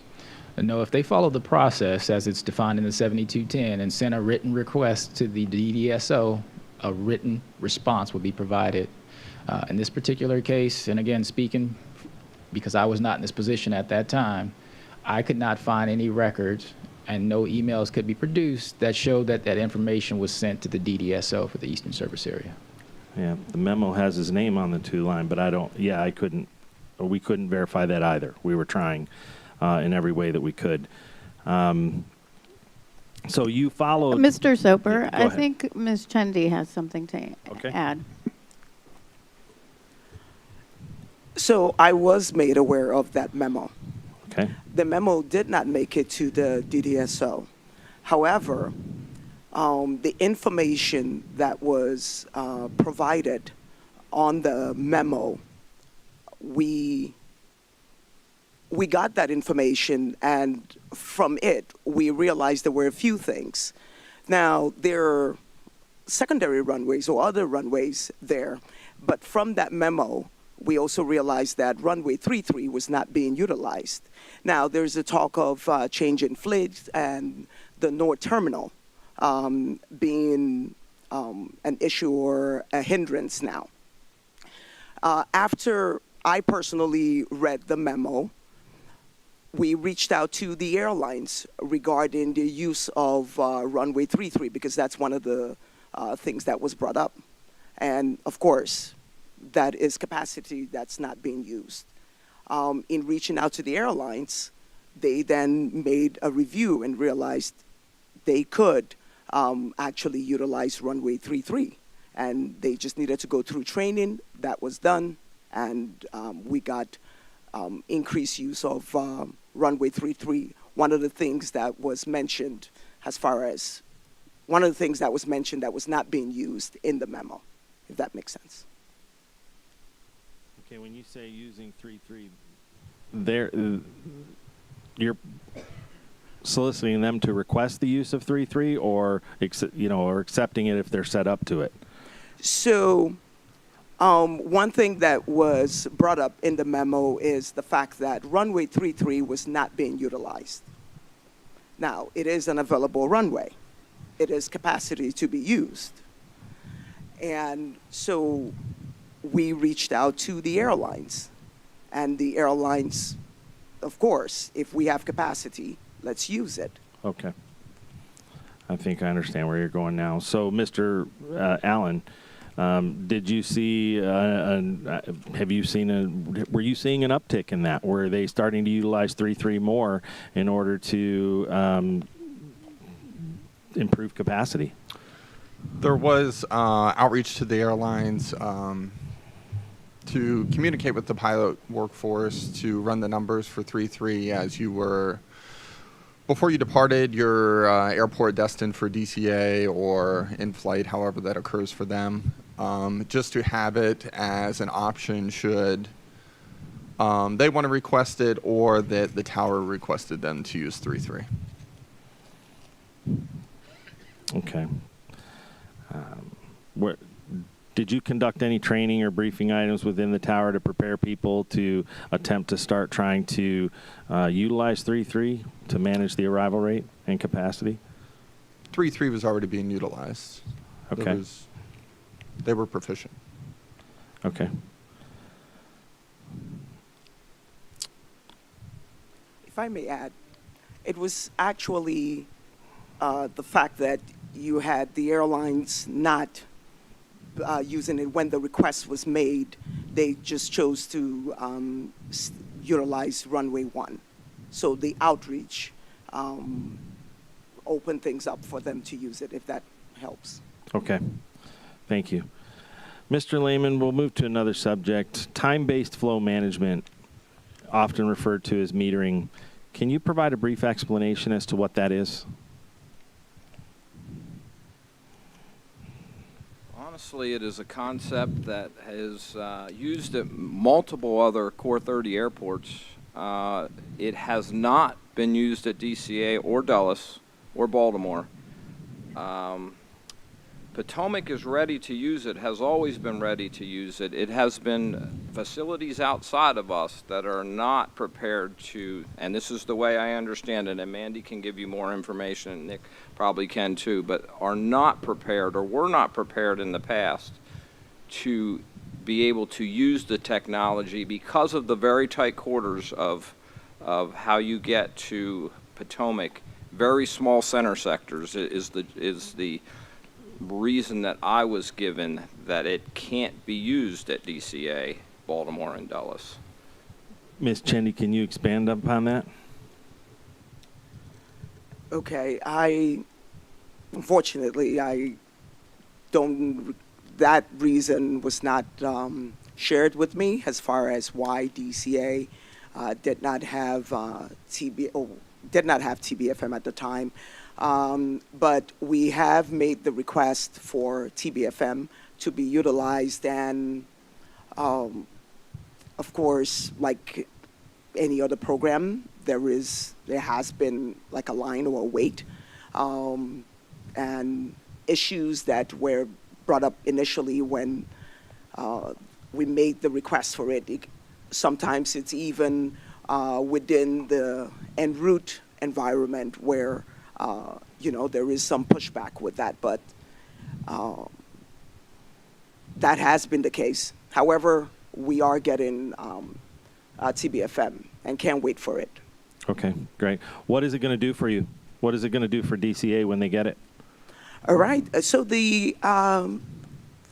Speaker 14: No, if they follow the process as it's defined in the 7210 and send a written request to the DDSO, a written response will be provided. In this particular case, and again, speaking because I was not in this position at that time, I could not find any records and no emails could be produced that showed that that information was sent to the DDSO for the Eastern Service Area.
Speaker 12: Yeah, the memo has his name on the to line, but we couldn't verify that either. We were trying in every way that we could. So you followed...
Speaker 1: Mr. Soper,
Speaker 12: Go
Speaker 1: I
Speaker 12: ahead.
Speaker 1: think Ms. Chendi has something to add.
Speaker 21: So I was made aware of that memo.
Speaker 12: Okay.
Speaker 21: The memo did not make it to the DDSO. However, the information that was provided on the memo, we got that information, and from it, we realized there were a few things. Now, there are secondary runways or other runways there, but from that memo, we also realized that runway 33 was not being utilized. Now, there's a talk of change in fleet and the North Terminal being an issue or a hindrance now. After I personally read the memo, we reached out to the airlines regarding the use of runway 33 because that's one of the things that was brought up. And of course, that is capacity that's not being used. In reaching out to the airlines, they then made a review and realized they could actually utilize runway 33. And they just needed to go through training. That was done. And we got increased use of runway 33. One of the things that was mentioned that was not being used in the memo, if that makes sense.
Speaker 12: Okay, when you say using 33, you're soliciting them to request the use of 33, or accepting it if they're set up to it.
Speaker 21: So, one thing that was brought up in the memo is the fact that runway 33 was not being utilized. Now, it is an available runway. It is capacity to be used, and so we reached out to the airlines, and the airlines, of course, if we have capacity, let's use it.
Speaker 12: Okay. I think I understand where you're going now. So, Mr. Allen, did you see, were you seeing an uptick in that? Were they starting to utilize 33 more in order to improve capacity?
Speaker 13: There was outreach to the airlines to communicate with the pilot workforce to run the numbers for 33 as you were, before you departed your airport destined for DCA or in flight, however that occurs for them, just to have it as an option should they want to request it or that the tower requested them to use 33.
Speaker 12: Did you conduct any training or briefing items within the tower to prepare people to attempt to start trying to utilize 3.3 to manage the arrival rate and capacity?
Speaker 13: 3.3 was already being utilized.
Speaker 12: Okay.
Speaker 13: They were proficient.
Speaker 12: Okay.
Speaker 21: If I may add, it was actually the fact that you had the airlines not using it when the request was made. They just chose to utilize runway 1. So the outreach opened things up for them to use it, if that helps.
Speaker 12: Okay. Thank you. Mr. Lehman, we'll move to another subject. Time-based flow management, often referred to as metering. Can you provide a brief explanation as to what that is?
Speaker 20: Honestly, it is a concept that is used at multiple other Core 30 airports. It has not been used at DCA or Dulles or Baltimore. Potomac is ready to use it, has always been ready to use it. It has been facilities outside of us that are not prepared to, and this is the way I understand it, and Mandy can give you more information, and Nick probably can too, but are not prepared or were not prepared in the past to be able to use the technology because of the very tight quarters of how you get to Potomac. Very small center sectors is the reason that I was given that it can't be used at DCA, Baltimore, and Dulles.
Speaker 12: Ms. Chendi, can you expand upon that?
Speaker 21: Okay, unfortunately, that reason was not shared with me as far as why DCA did not have TBFM at the time. But we have made the request for TBFM to be utilized, and of course, like any other program, there has been like a line or a wait, and issues that were brought up initially when we made the request for it. Sometimes it's even within the en route environment where there is some pushback with that, but that has been the case. However, we are getting TBFM and can't wait for it.
Speaker 12: Okay, great. What is it going to do for you? What is it going to do for DCA when they get it?
Speaker 21: All right. So the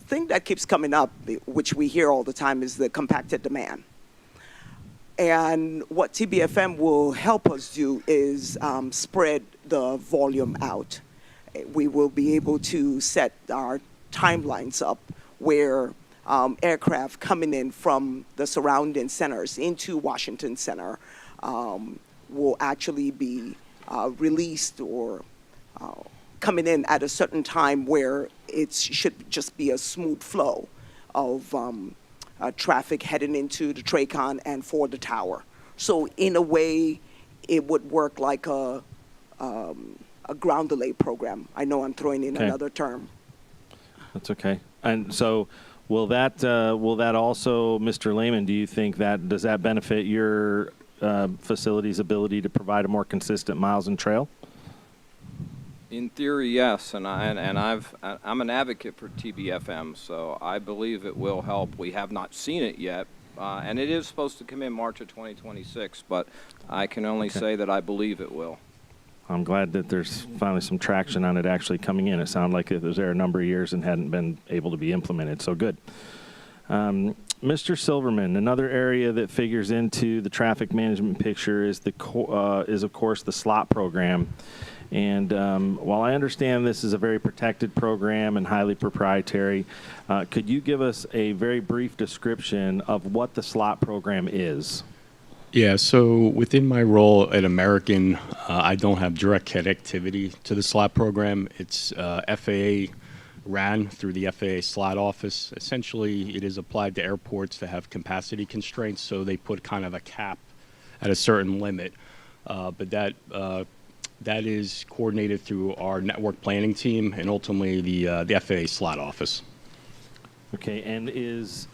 Speaker 21: thing that keeps coming up, which we hear all the time, is the compacted demand. And what TBFM will help us do is spread the volume out. We will be able to set our timelines up where aircraft coming in from the surrounding centers into Washington Center will actually be released or coming in at a certain time where it should just be a smooth flow of traffic heading into the TRACON and for the tower. So in a way, it would work like a ground delay program. I know I'm throwing in another term.
Speaker 12: That's okay. And so will that also, Mr. Lehman, do you think does that benefit your facility's ability to provide a more consistent miles and trail?
Speaker 20: In theory, yes, and I'm an advocate for TBFM, so I believe it will help. We have not seen it yet, and it is supposed to come in March of 2026, but I can only say that I believe it will.
Speaker 12: I'm glad that there's finally some traction on it actually coming in. It sounded like it was there a number of years and hadn't been able to be implemented, so good. Mr. Silverman, another area that figures into the traffic management picture is of course the slot program. And while I understand this is a very protected program and highly proprietary, could you give us a very brief description of what the slot program is?
Speaker 3: Yeah, so within my role at American, I don't have direct connectivity to the slot program. It's FAA ran through the FAA slot office. Essentially, it is applied to airports that have capacity constraints, so they put kind of a cap at a certain limit. But that is coordinated through our network planning team and ultimately the FAA slot office.
Speaker 12: Okay, and is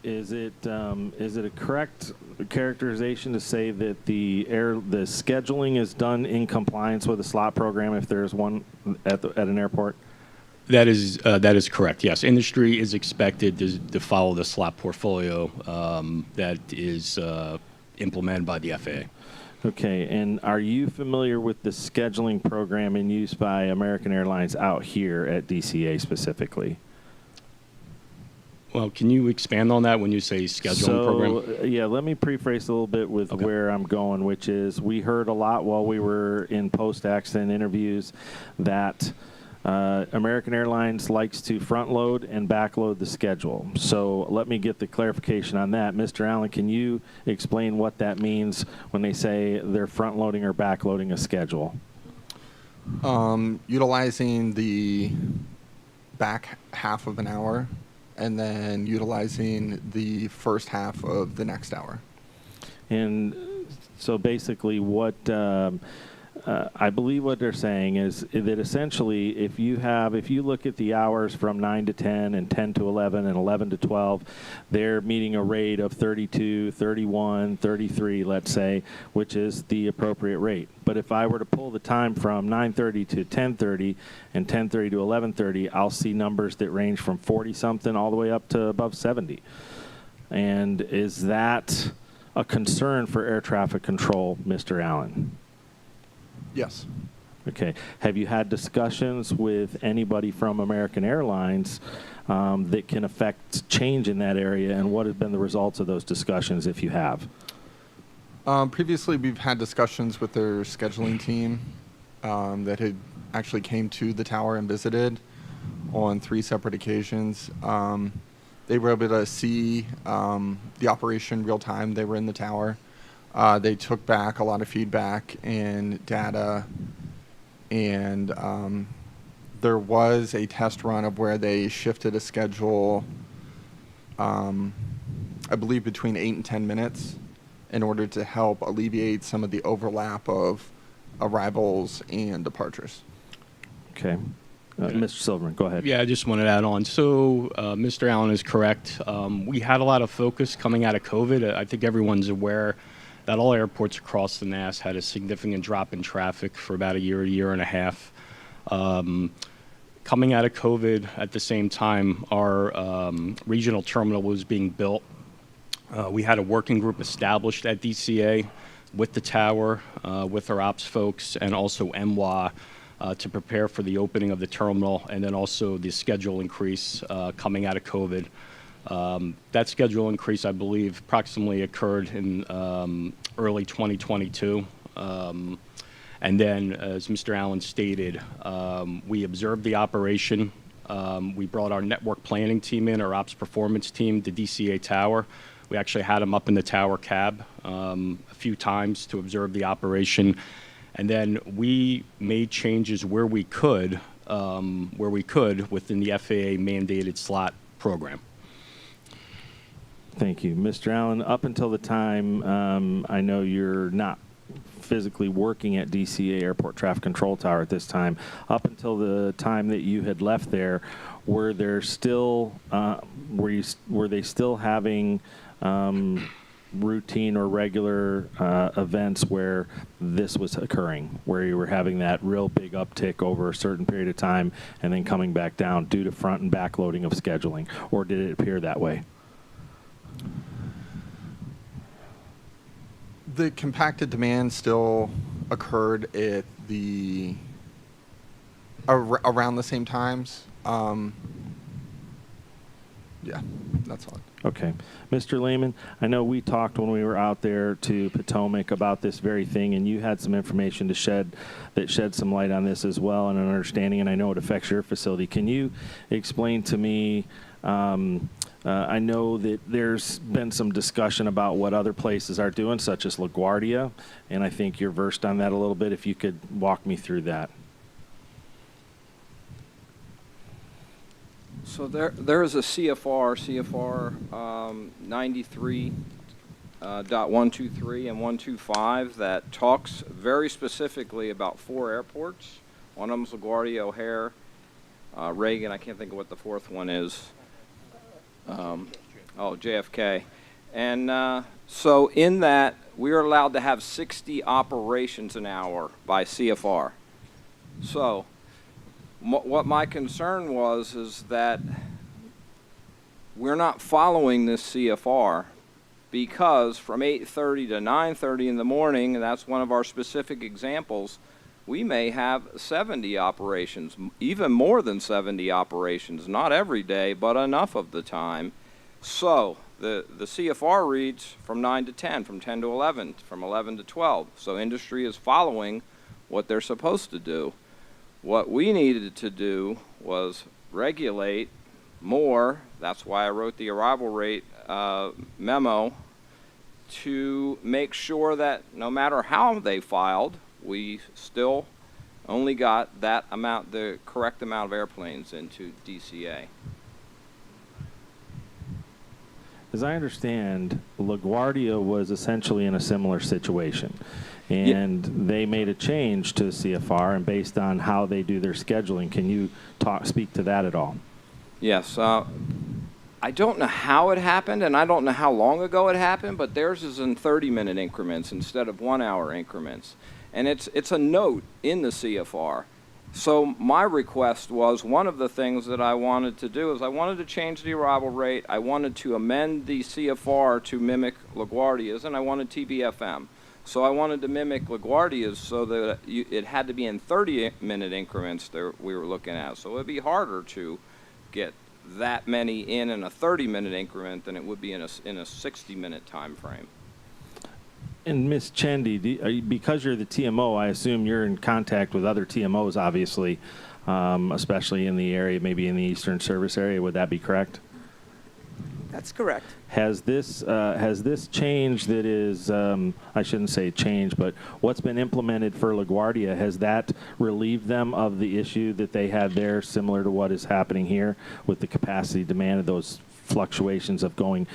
Speaker 12: it a correct characterization to say that the scheduling is done in compliance with the slot program if there's one at an airport?
Speaker 3: That is correct, yes. Industry is expected to follow the slot portfolio that is implemented by the FAA.
Speaker 12: Okay, and are you familiar with the scheduling program in use by American Airlines out here at DCA specifically?
Speaker 3: Well, can you expand on that when you say scheduling program?
Speaker 12: Yeah, let me preface a little bit with where I'm going, which is we heard a lot while we were in post-accident interviews that American Airlines likes to front load and back load the schedule. So let me get the clarification on that. Mr. Allen, can you explain what that means when they say they're front loading or back loading a schedule?
Speaker 13: Utilizing the back half of an hour and then utilizing the first half of the next hour.
Speaker 12: And so basically what I believe what they're saying is that essentially if you look at the hours from 9 to 10 and 10 to 11 and 11 to 12, they're meeting a rate of 32, 31, 33, let's say, which is the appropriate rate. But if I were to pull the time from 9:30 to 10:30 and 10:30 to 11:30, I'll see numbers that range from 40-something all the way up to above 70. And is that a concern for air traffic control, Mr. Allen?
Speaker 13: Yes.
Speaker 12: Okay. Have you had discussions with anybody from American Airlines that can affect change in that area, and what have been the results of those discussions if you have?
Speaker 13: Previously, we've had discussions with their scheduling team that had actually came to the tower and visited on 3 separate occasions. They were able to see the operation real time. They were in the tower. They took back a lot of feedback and data, and there was a test run of where they shifted a schedule, I believe, between 8 and 10 minutes in order to help alleviate some of the overlap of arrivals and departures.
Speaker 12: Okay. Mr. Silverman, go ahead.
Speaker 3: Yeah, I just wanted to add on. So Mr. Allen is correct. We had a lot of focus coming out of COVID. I think everyone's aware that all airports across the NAS had a significant drop in traffic for about a year and a half. Coming out of COVID at the same time, our regional terminal was being built. We had a working group established at DCA with the tower, with our ops folks, and also MWA to prepare for the opening of the terminal, and then also the schedule increase coming out of COVID. That schedule increase, I believe, approximately occurred in early 2022. And then, as Mr. Allen stated, we observed the operation. We brought our network planning team in, our ops performance team, the DCA tower. We actually had them up in the tower cab a few times to observe the operation. And then we made changes where we could within the FAA mandated slot program.
Speaker 12: Thank you. Mr. Allen, up until the time, I know you're not physically working at DCA Airport Traffic Control Tower at this time, up until the time that you had left there, were they still having routine or regular events where this was occurring, where you were having that real big uptick over a certain period of time and then coming back down due to front and back loading of scheduling, or did it appear that way?
Speaker 13: The compacted demand still occurred at around the same times. Yeah, that's all.
Speaker 12: Okay. Mr. Lehman, I know we talked when we were out there to Potomac about this very thing, and you had some information to shed some light on this as well and an understanding, and I know it affects your facility. Can you explain to me, I know that there's been some discussion about what other places are doing, such as LaGuardia, and I think you're versed on that a little bit. If you could walk me through that.
Speaker 20: So there is a CFR 93.123 and 125 that talks very specifically about 4 airports. One of them is LaGuardia, O'Hare, Regan. I can't think of what the 4th one is. JFK. And so in that, we are allowed to have 60 operations an hour by CFR. So what my concern was is that we're not following this CFR because from 8:30 to 9:30 in the morning, and that's one of our specific examples, we may have 70 operations, even more than 70 operations, not every day, but enough of the time. So the CFR reads from 9 to 10, from 10 to 11, from 11 to 12. So industry is following what they're supposed to do. What we needed to do was regulate more. That's why I wrote the arrival rate memo, to make sure that no matter how they filed, we still only got that amount, the correct amount of airplanes into DCA.
Speaker 12: As I understand, LaGuardia was essentially in a similar situation, and they made a change to CFR, and based on how they do their scheduling. Can you speak to that at all?
Speaker 20: Yes. I don't know how it happened, and I don't know how long ago it happened, but theirs is in 30-minute increments instead of 1-hour increments. And it's a note in the CFR. So my request was, one of the things that I wanted to do is I wanted to change the arrival rate. I wanted to amend the CFR to mimic LaGuardia's, and I wanted TBFM. So I wanted to mimic LaGuardia's so that it had to be in 30-minute increments that we were looking at. So it would be harder to get that many in a 30-minute increment than it would be in a 60-minute time frame.
Speaker 12: And Ms. Chendi, because you're the TMO, I assume you're in contact with other TMOs, obviously, especially in the area, maybe in the Eastern Service area. Would that be correct?
Speaker 21: That's correct.
Speaker 12: Has this change that is, I shouldn't say change, but what's been implemented for LaGuardia, has that relieved them of the issue that they had there, similar to what is happening here with the capacity demand of those fluctuations of going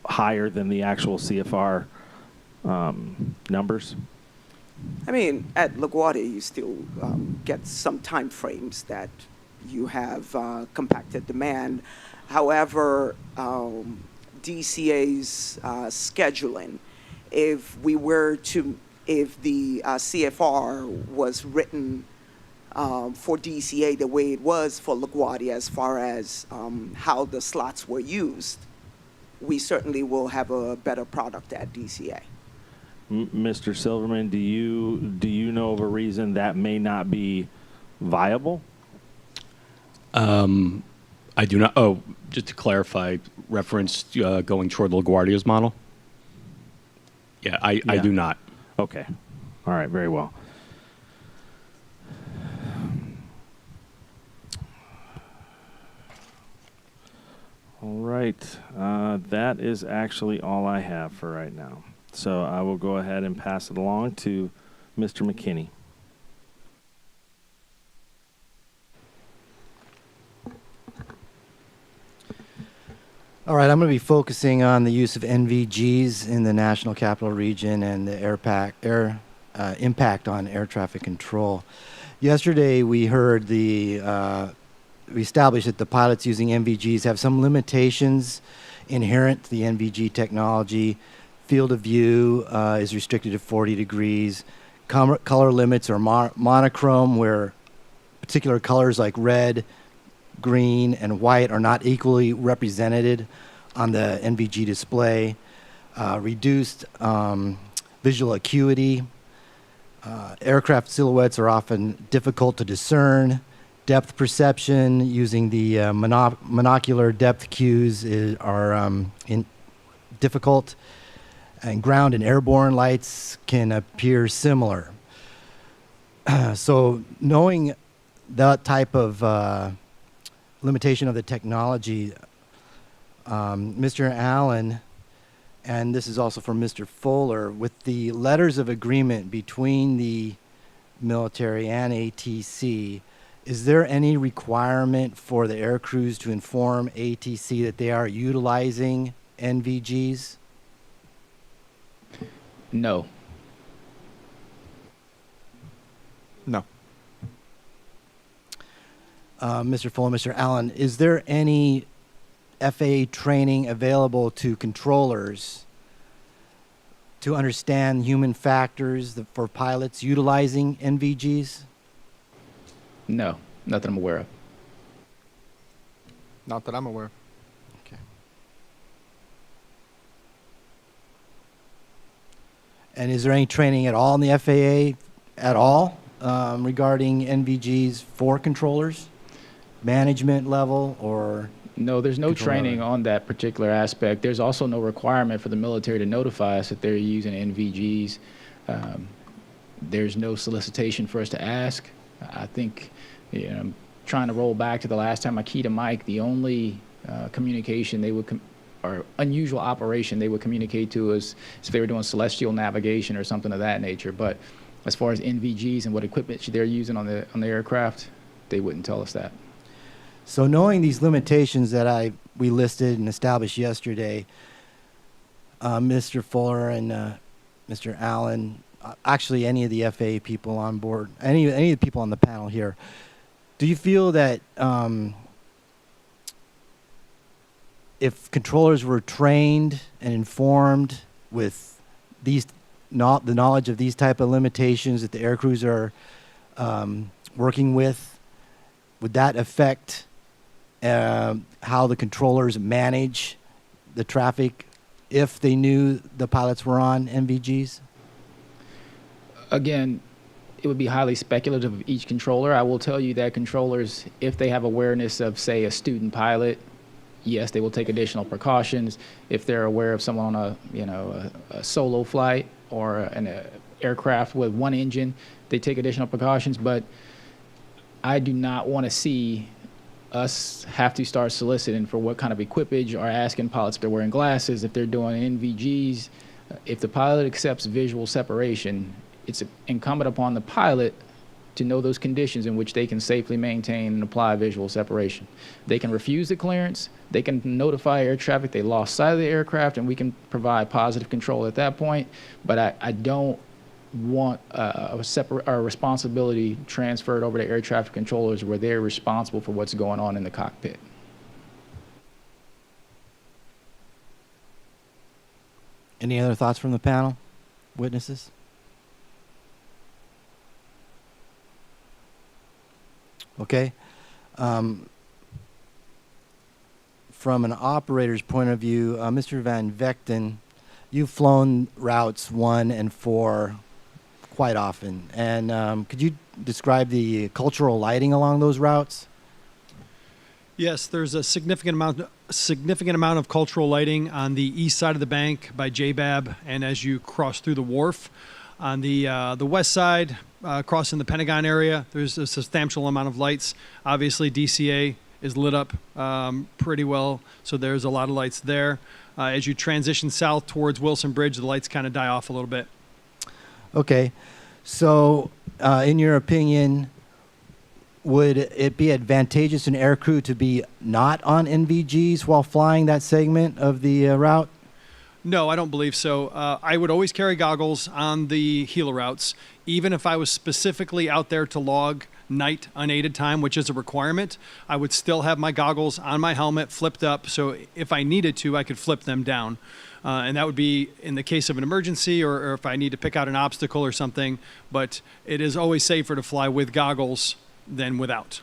Speaker 12: higher than the actual CFR numbers?
Speaker 21: I mean, at LaGuardia, you still get some time frames that you have compacted demand. However, DCA's scheduling, if the CFR was written for DCA the way it was for LaGuardia as far as how the slots were used, we certainly will have a better product at DCA.
Speaker 12: Mr. Silverman, do you know of a reason that may not be viable?
Speaker 3: I do not. Oh, just to clarify, reference going toward LaGuardia's model? Yeah, I do not.
Speaker 12: Okay. All right, very well. All right. That is actually all I have for right now. So I will go ahead and pass it along to Mr. McKinney.
Speaker 4: All right, I'm going to be focusing on the use of NVGs in the National Capital Region and the impact on air traffic control. Yesterday, we heard we established that the pilots using NVGs have some limitations inherent to the NVG technology. Field of view is restricted to 40 degrees. Color limits are monochrome, where particular colors like red, green, and white are not equally represented on the NVG display. Reduced visual acuity. Aircraft silhouettes are often difficult to discern. Depth perception using the monocular depth cues are difficult. And ground and airborne lights can appear similar. So knowing that type of limitation of the technology, Mr. Allen, and this is also from Mr. Fuller, with the letters of agreement between the military and ATC, is there any requirement for the air crews to inform ATC that they are utilizing NVGs?
Speaker 14: No.
Speaker 13: No.
Speaker 4: Mr. Fuller, Mr. Allen, is there any FAA training available to controllers to understand human factors for pilots utilizing NVGs?
Speaker 14: No, not that I'm aware of.
Speaker 10: Not that I'm aware of.
Speaker 4: Okay. And is there any training at all in the FAA at all regarding NVGs for controllers, management level, or?
Speaker 14: No, there's no
Speaker 4: control
Speaker 14: training
Speaker 4: level?
Speaker 14: on that particular aspect. There's also no requirement for the military to notify us that they're using NVGs. There's no solicitation for us to ask. I think, I'm trying to roll back to the last time I keyed a mic, the only communication they would, or unusual operation they would communicate to us if they were doing celestial navigation or something of that nature. But as far as NVGs and what equipment they're using on the aircraft, they wouldn't tell us that.
Speaker 4: So knowing these limitations that we listed and established yesterday, Mr. Fuller and Mr. Allen, actually any of the FAA people on board, any of the people on the panel here, do you feel that if controllers were trained and informed with the knowledge of these type of limitations that the air crews are working with, would that affect how the controllers manage the traffic if they knew the pilots were on NVGs?
Speaker 14: Again, it would be highly speculative of each controller. I will tell you that controllers, if they have awareness of, say, a student pilot, yes, they will take additional precautions. If they're aware of someone on a solo flight or an aircraft with one engine, they take additional precautions. But I do not want to see us have to start soliciting for what kind of equipage, or asking pilots if they're wearing glasses, if they're doing NVGs. If the pilot accepts visual separation, it's incumbent upon the pilot to know those conditions in which they can safely maintain and apply visual separation. They can refuse the clearance, they can notify air traffic they lost sight of the aircraft, and we can provide positive control at that point. But I don't want a responsibility transferred over to air traffic controllers where they're responsible for what's going on in the cockpit.
Speaker 4: Any other thoughts from the panel? Witnesses? Okay. From an operator's point of view, Mr. Van Vechten, you've flown routes 1 and 4 quite often. And could you describe the cultural lighting along those routes?
Speaker 11: Yes, there's a significant amount of cultural lighting on the east side of the bank by JBAB, and as you cross through the wharf. On the west side, crossing the Pentagon area, there's a substantial amount of lights. Obviously, DCA is lit up pretty well, so there's a lot of lights there. As you transition south towards Wilson Bridge, the lights kind of die off a little bit.
Speaker 4: Okay. So, in your opinion, would it be advantageous to an air crew to be not on NVGs while flying that segment of the route?
Speaker 11: No, I don't believe so. I would always carry goggles on the Gila routes, even if I was specifically out there to log night unaided time, which is a requirement. I would still have my goggles on my helmet flipped up, so if I needed to, I could flip them down. And that would be in the case of an emergency, or if I need to pick out an obstacle or something. But it is always safer to fly with goggles than without.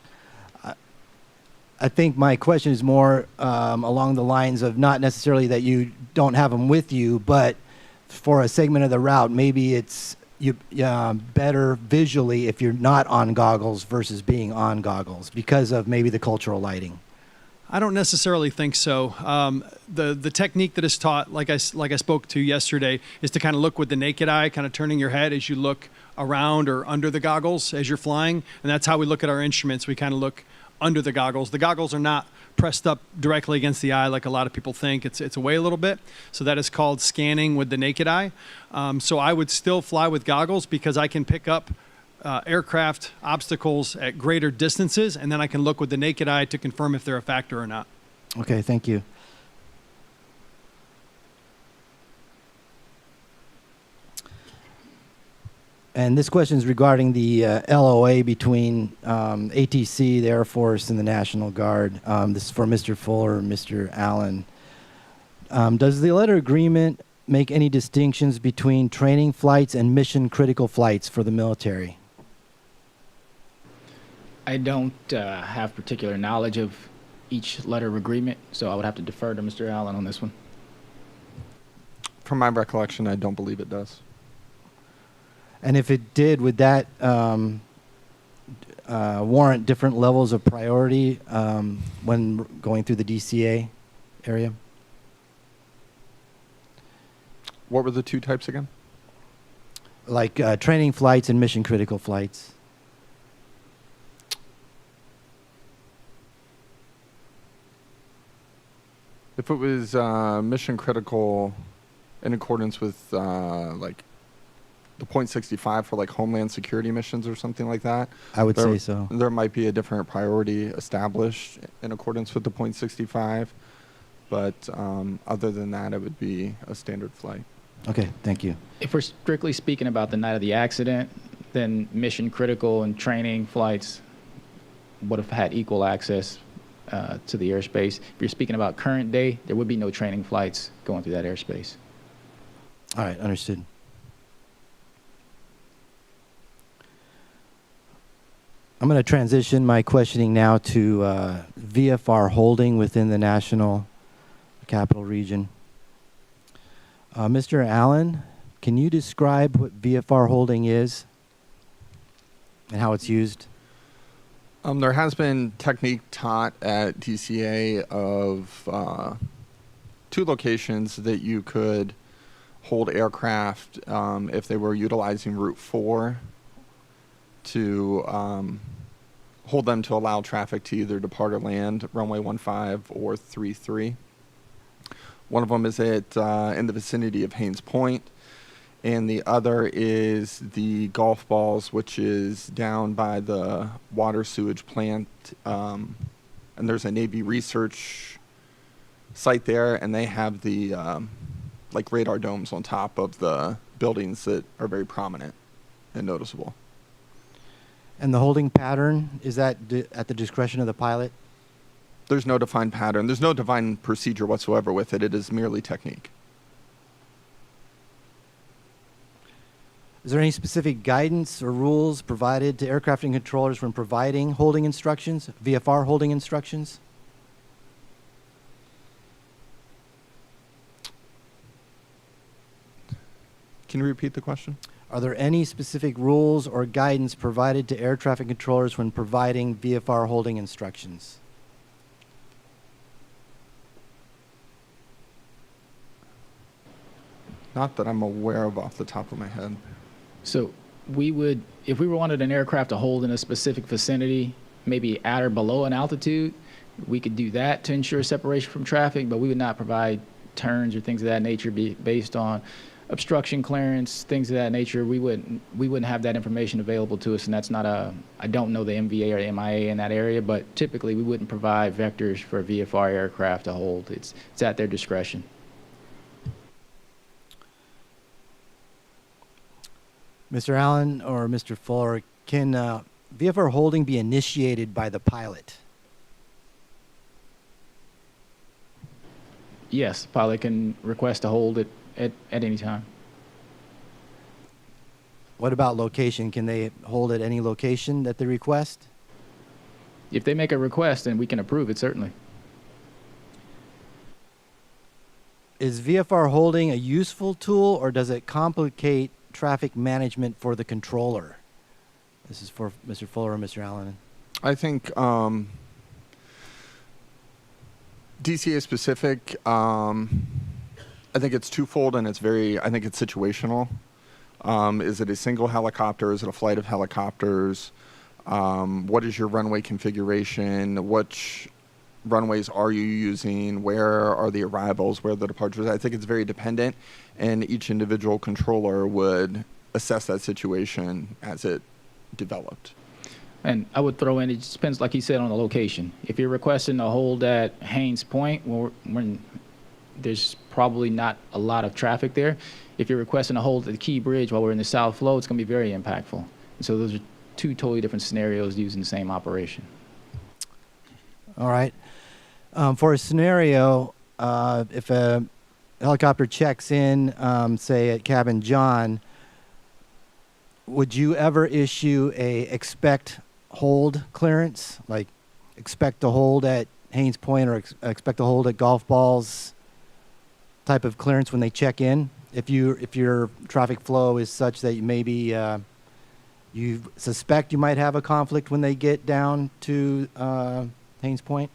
Speaker 4: I think my question is more along the lines of not necessarily that you don't have them with you, but for a segment of the route, maybe it's better visually if you're not on goggles versus being on goggles because of maybe the cultural lighting.
Speaker 11: I don't necessarily think so. The technique that is taught, like I spoke to yesterday, is to kind of look with the naked eye, kind of turning your head as you look around or under the goggles as you're flying. And that's how we look at our instruments. We kind of look under the goggles. The goggles are not pressed up directly against the eye like a lot of people think. It's away a little bit. So that is called scanning with the naked eye. So I would still fly with goggles because I can pick up aircraft obstacles at greater distances, and then I can look with the naked eye to confirm if they're a factor or not.
Speaker 4: Okay, thank you. And this question is regarding the LOA between ATC, the Air Force, and the National Guard. This is for Mr. Fuller and Mr. Allen. Does the letter agreement make any distinctions between training flights and mission-critical flights for the military?
Speaker 14: I don't have particular knowledge of each letter of agreement, so I would have to defer to Mr. Allen on this one.
Speaker 13: From my recollection, I don't believe it does.
Speaker 4: And if it did, would that warrant different levels of priority when going through the DCA area?
Speaker 13: What were the two types again?
Speaker 4: Like training flights and mission critical flights.
Speaker 13: If it was mission critical in accordance with like the .65 for like Homeland Security missions or something like that,
Speaker 4: I would say so.
Speaker 13: There might be a different priority established in accordance with the .65, but other than that, it would be a standard flight.
Speaker 4: Okay, thank you.
Speaker 14: If we're strictly speaking about the night of the accident, then mission critical and training flights would have had equal access to the airspace. If you're speaking about current day, there would be no training flights going through that airspace.
Speaker 4: All right, understood. I'm going to transition my questioning now to VFR holding within the National Capital Region. Mr. Allen, can you describe what VFR holding is and how it's used?
Speaker 13: There has been technique taught at DCA of 2 locations that you could hold aircraft if they were utilizing Route 4 to hold them to allow traffic to either depart or land runway 15 or 33. One of them is at in the vicinity of Haynes Point, and the other is the golf balls, which is down by the water sewage plant, and there's a Navy research site there, and they have the like radar domes on top of the buildings that are very prominent and noticeable.
Speaker 4: And the holding pattern, is that at the discretion of the pilot?
Speaker 13: There's no defined pattern. There's no defined procedure whatsoever with it. It is merely technique.
Speaker 4: Is there any specific guidance or rules provided to aircraft controllers when providing holding instructions, VFR holding instructions?
Speaker 13: Can you repeat the question?
Speaker 4: Are there any specific rules or guidance provided to air traffic controllers when providing VFR holding instructions?
Speaker 13: Not that I'm aware of off the top of my head.
Speaker 14: So we would, if we wanted an aircraft to hold in a specific vicinity, maybe at or below an altitude, we could do that to ensure separation from traffic, but we would not provide turns or things of that nature based on obstruction clearance, things of that nature. We wouldn't have that information available to us, and that's not I don't know the MVA or the MIA in that area, but typically we wouldn't provide vectors for a VFR aircraft to hold. It's at their discretion.
Speaker 4: Mr. Allen or Mr. Fuller, can VFR holding be initiated by the pilot?
Speaker 14: Yes, the pilot can request to hold it at any time.
Speaker 4: What about location? Can they hold at any location that they request?
Speaker 14: If they make a request, then we can approve it, certainly.
Speaker 4: Is VFR holding a useful tool, or does it complicate traffic management for the controller? This is for Mr. Fuller or Mr. Allen.
Speaker 13: I think DCA specific, I think it's twofold, and I think it's situational. Is it a single helicopter? Is it a flight of helicopters? What is your runway configuration? Which runways are you using? Where are the arrivals? Where are the departures? I think it's very dependent, and each individual controller would assess that situation as it developed.
Speaker 14: And I would throw in, it just depends, like you said, on the location. If you're requesting to hold at Haynes Point, when there's probably not a lot of traffic there. If you're requesting a hold at the Key Bridge while we're in the South Flow, it's going to be very impactful. And so those are two totally different scenarios using the same operation.
Speaker 4: All right. For a scenario, if a helicopter checks in, say at Cabin John, would you ever issue a expect hold clearance, like expect to hold at Haynes Point or expect to hold at Golf Balls type of clearance when they check in? If your traffic flow is such that maybe you suspect you might have a conflict when they get down to Haynes Point?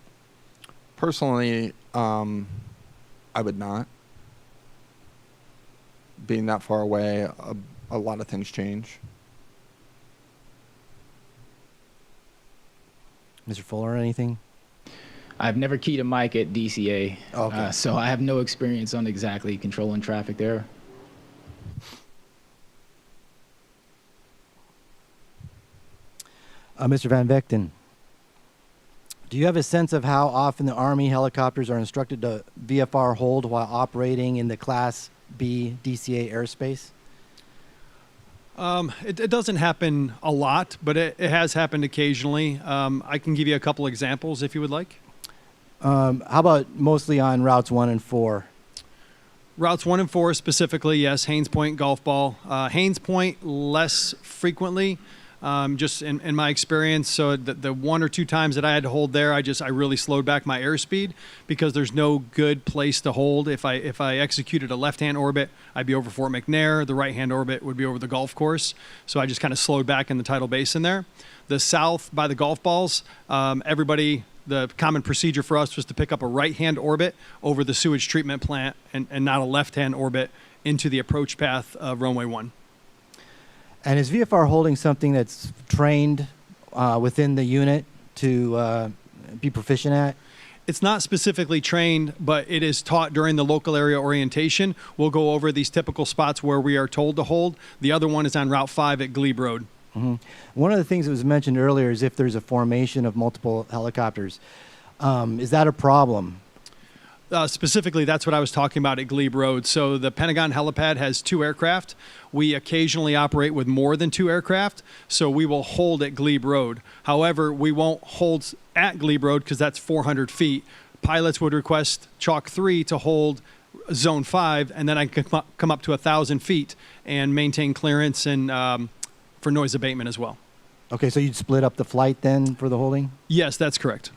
Speaker 13: Personally, I would not. Being that far away, a lot of things change.
Speaker 4: Mr. Fuller, anything?
Speaker 14: I've never keyed a mic at DCA,
Speaker 4: Okay.
Speaker 14: so I have no experience on exactly controlling traffic there.
Speaker 4: Mr. Van Vechten, do you have a sense of how often the Army helicopters are instructed to VFR hold while operating in the Class B DCA airspace?
Speaker 11: It doesn't happen a lot, but it has happened occasionally. I can give you a couple examples if you would like.
Speaker 4: How about mostly on routes 1 and 4?
Speaker 11: Routes 1 and 4 specifically, yes. Haynes Point, Golf Ball. Haynes Point less frequently, just in my experience. So the one or two times that I had to hold there, I really slowed back my airspeed because there's no good place to hold. If I executed a left-hand orbit, I'd be over Fort McNair. The right-hand orbit would be over the golf course. So I just kind of slowed back in the tidal basin there. The south by the golf balls, the common procedure for us was to pick up a right-hand orbit over the sewage treatment plant and not a left-hand orbit into the approach path of runway 1.
Speaker 4: And is VFR holding something that's trained within the unit to be proficient at?
Speaker 11: It's not specifically trained, but it is taught during the local area orientation. We'll go over these typical spots where we are told to hold. The other one is on Route 5 at Glebe Road.
Speaker 4: Mm-hmm. One of the things that was mentioned earlier is if there's a formation of multiple helicopters. Is that a problem?
Speaker 11: Specifically, that's what I was talking about at Glebe Road. So the Pentagon helipad has 2 aircraft. We occasionally operate with more than 2 aircraft, so we will hold at Glebe Road. However, we won't hold at Glebe Road because that's 400 feet. Pilots would request Chalk 3 to hold Zone 5, and then I can come up to 1,000 feet and maintain clearance and for noise abatement as well.
Speaker 4: Okay, so you'd split up the flight then for the holding?
Speaker 11: Yes, that's correct.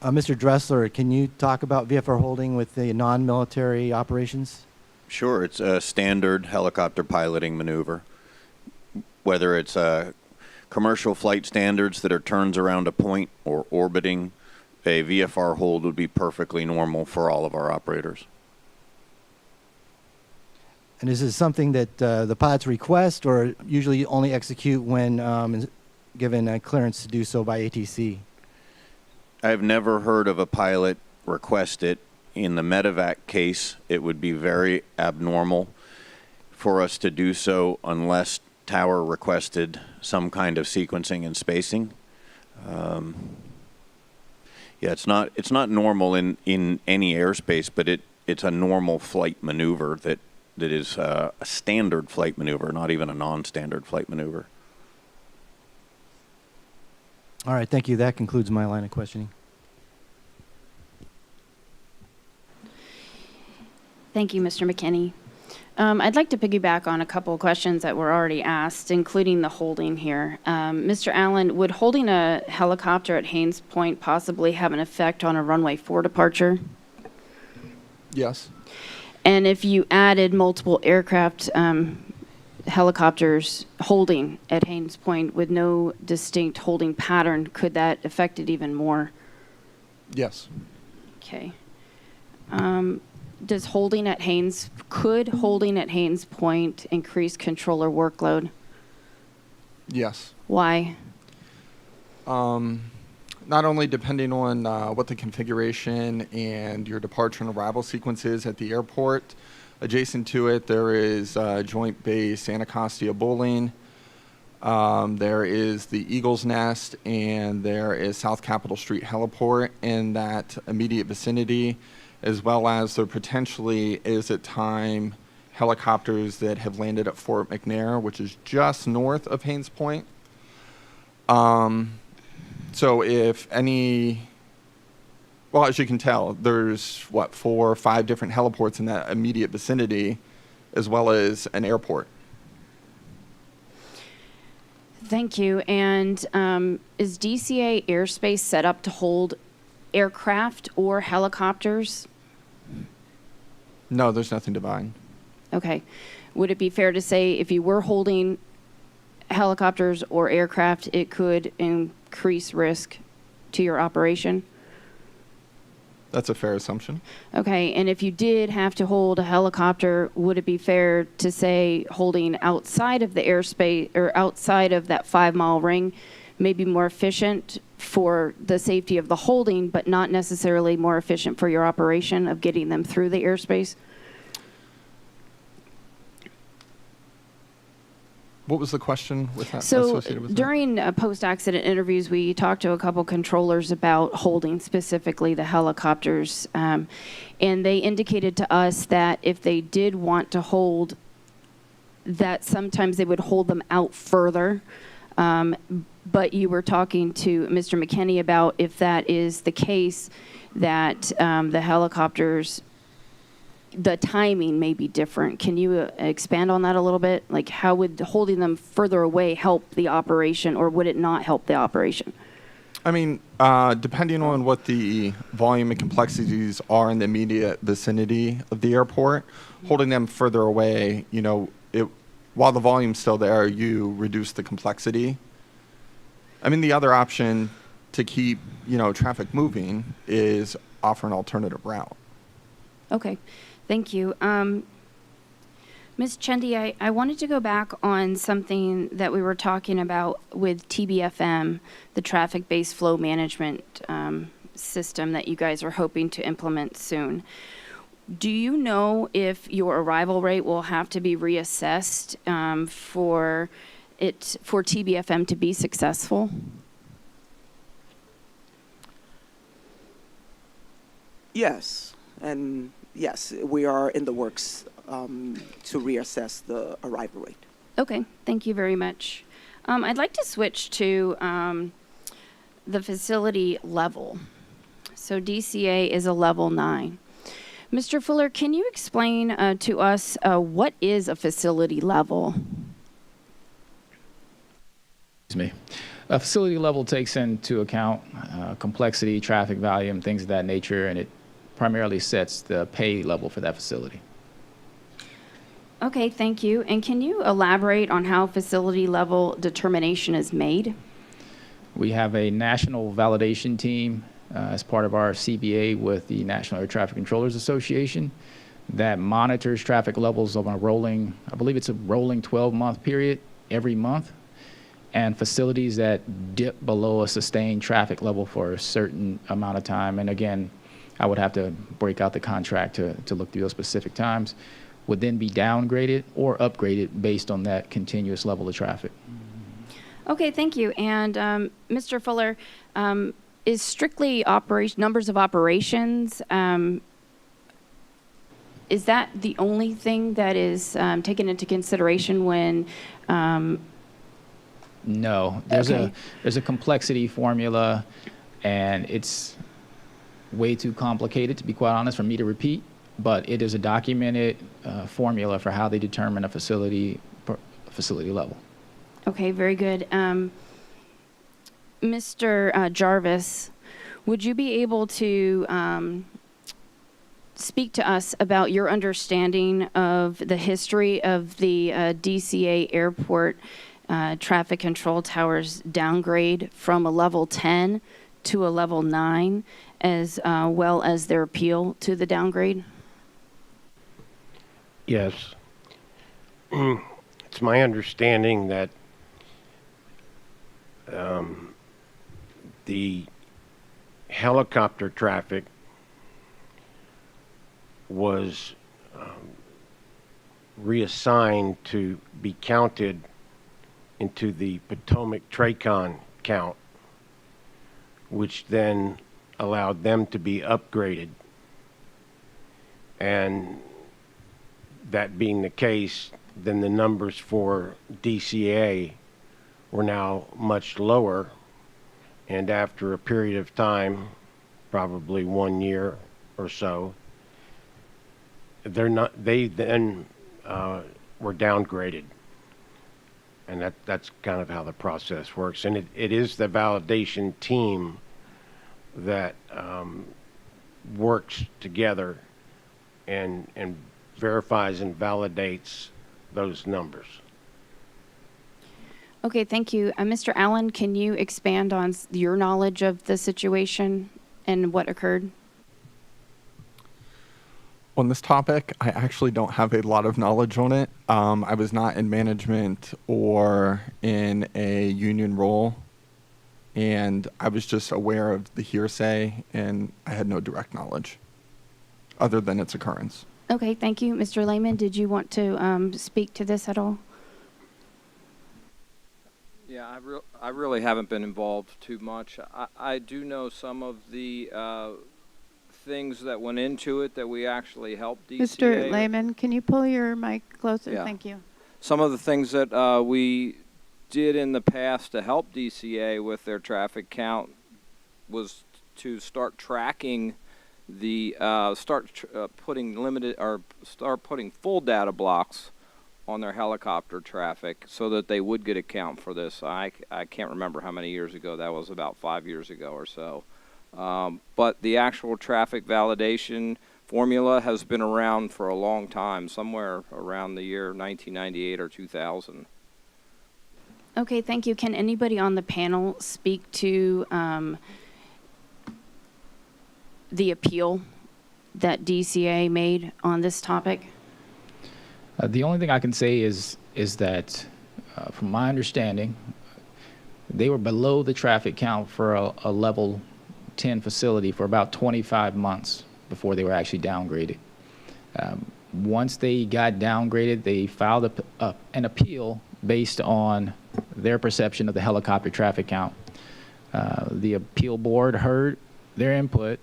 Speaker 4: Mr. Dressler, can you talk about VFR holding with the non-military operations?
Speaker 16: Sure, it's a standard helicopter piloting maneuver. Whether it's commercial flight standards that are turns around a point or orbiting, a VFR hold would be perfectly normal for all of our operators.
Speaker 4: And is this something that the pilots request or usually only execute when given clearance to do so by ATC?
Speaker 16: I've never heard of a pilot request it. In the medevac case, it would be very abnormal for us to do so unless Tower requested some kind of sequencing and spacing. Yeah, it's not normal in any airspace, but it's a normal flight maneuver that is a standard flight maneuver, not even a non-standard flight maneuver.
Speaker 4: All right, thank you. That concludes my line of questioning.
Speaker 17: Thank you, Mr. McKinney. I'd like to piggyback on a couple of questions that were already asked, including the holding here. Mr. Allen, would holding a helicopter at Haynes Point possibly have an effect on a runway 4 departure?
Speaker 13: Yes.
Speaker 17: And if you added multiple aircraft helicopters holding at Haynes Point with no distinct holding pattern, could that affect it even more?
Speaker 13: Yes.
Speaker 17: Okay. Could holding at Haynes Point increase controller workload?
Speaker 13: Yes.
Speaker 17: Why?
Speaker 13: Not only depending on what the configuration and your departure and arrival sequence is at the airport, adjacent to it there is Joint Base Anacostia Bowling. There is the Eagles Nest, and there is South Capitol Street Heliport in that immediate vicinity, as well as there potentially is at time helicopters that have landed at Fort McNair, which is just north of Haynes Point. So if any, well, as you can tell, there's, 4 or 5 different heliports in that immediate vicinity, as well as an airport.
Speaker 17: Thank you. And is DCA airspace set up to hold aircraft or helicopters?
Speaker 13: No, there's nothing divine.
Speaker 17: Okay. Would it be fair to say if you were holding helicopters or aircraft, it could increase risk to your operation?
Speaker 13: That's a fair assumption.
Speaker 17: Okay. And if you did have to hold a helicopter, would it be fair to say holding outside of the airspace or outside of that 5-mile ring may be more efficient for the safety of the holding, but not necessarily more efficient for your operation of getting them through the airspace?
Speaker 13: What was the question with that?
Speaker 17: So
Speaker 13: associated with that?
Speaker 17: during post-accident interviews, we talked to a couple controllers about holding specifically the helicopters, and they indicated to us that if they did want to hold, that sometimes they would hold them out further. But you were talking to Mr. McKinney about if that is the case, that the helicopters, the timing may be different. Can you expand on that a little bit? Like, how would holding them further away help the operation, or would it not help the operation?
Speaker 13: I mean, depending on what the volume and complexities are in the immediate vicinity of the airport, holding them further away, you know, while the volume's still there, you reduce the complexity. I mean, the other option to keep, you know, traffic moving is offer an alternative route.
Speaker 17: Okay. Thank you. Ms. Chendi, I wanted to go back on something that we were talking about with TBFM, the traffic-based flow management system that you guys are hoping to implement soon. Do you know if your arrival rate will have to be reassessed for TBFM to be successful?
Speaker 21: Yes, and yes, we are in the works to reassess the arrival rate.
Speaker 17: Okay, thank you very much. I'd like to switch to the facility level. So DCA is a level 9. Mr. Fuller, can you explain to us what is a facility level?
Speaker 14: Excuse me. A facility level takes into account complexity, traffic volume, things of that nature, and it primarily sets the pay level for that facility.
Speaker 17: Okay, thank you. And can you elaborate on how facility level determination is made?
Speaker 14: We have a national validation team as part of our CBA with the National Air Traffic Controllers Association that monitors traffic levels on a rolling, I believe it's a rolling 12-month period every month, and facilities that dip below a sustained traffic level for a certain amount of time. And again, I would have to break out the contract to look through those specific times, would then be downgraded or upgraded based on that continuous level of traffic.
Speaker 17: Okay, thank you. And Mr. Fuller, is strictly numbers of operations, is that the only thing that is taken into consideration when?
Speaker 14: No, there's
Speaker 17: Okay.
Speaker 14: a complexity formula, and it's way too complicated, to be quite honest, for me to repeat. But it is a documented formula for how they determine a facility level.
Speaker 17: Okay, very good. Mr. Jarvis, would you be able to speak to us about your understanding of the history of the DCA airport traffic control towers downgrade from a level 10 to a level 9, as well as their appeal to the downgrade?
Speaker 15: Yes. It's my understanding that the helicopter traffic was reassigned to be counted into the Potomac TRACON count, which then allowed them to be upgraded. And that being the case, then the numbers for DCA were now much lower. And after a period of time, probably 1 year or so, they then were downgraded. And that's kind of how the process works. And it is the validation team that works together and verifies and validates those numbers.
Speaker 17: Okay, thank you. Mr. Allen, can you expand on your knowledge of the situation and what occurred?
Speaker 13: On this topic, I actually don't have a lot of knowledge on it. I was not in management or in a union role, and I was just aware of the hearsay, and I had no direct knowledge other than its occurrence.
Speaker 17: Okay, thank you. Mr. Lehman, did you want to speak to this at all?
Speaker 20: Yeah, I really haven't been involved too much. I do know some of the things that went into it that we actually helped DCA.
Speaker 1: Mr. Lehman, can you pull your mic closer?
Speaker 20: Yeah.
Speaker 1: Thank you.
Speaker 20: Some of the things that we did in the past to help DCA with their traffic count was to start tracking the putting full data blocks on their helicopter traffic so that they would get a count for this. I can't remember how many years ago. That was about 5 years ago or so. But the actual traffic validation formula has been around for a long time, somewhere around the year 1998 or 2000.
Speaker 17: Okay, thank you. Can anybody on the panel speak to the appeal that DCA made on this topic?
Speaker 14: The only thing I can say is that, from my understanding, they were below the traffic count for a level 10 facility for about 25 months before they were actually downgraded. Once they got downgraded, they filed an appeal based on their perception of the helicopter traffic count. The appeal board heard their input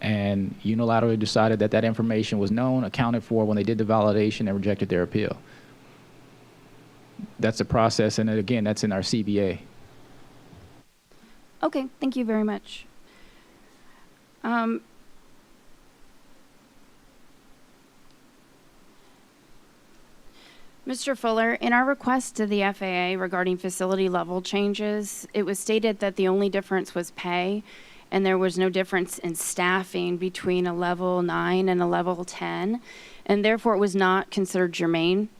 Speaker 14: and unilaterally decided that that information was known, accounted for when they did the validation, and rejected their appeal. That's a process, and again, that's in our CBA.
Speaker 17: Okay, thank you very much. Mr. Fuller, in our request to the FAA regarding facility level changes, it was stated that the only difference was pay, and there was no difference in staffing between a level 9 and a level 10, and therefore it was not considered germane.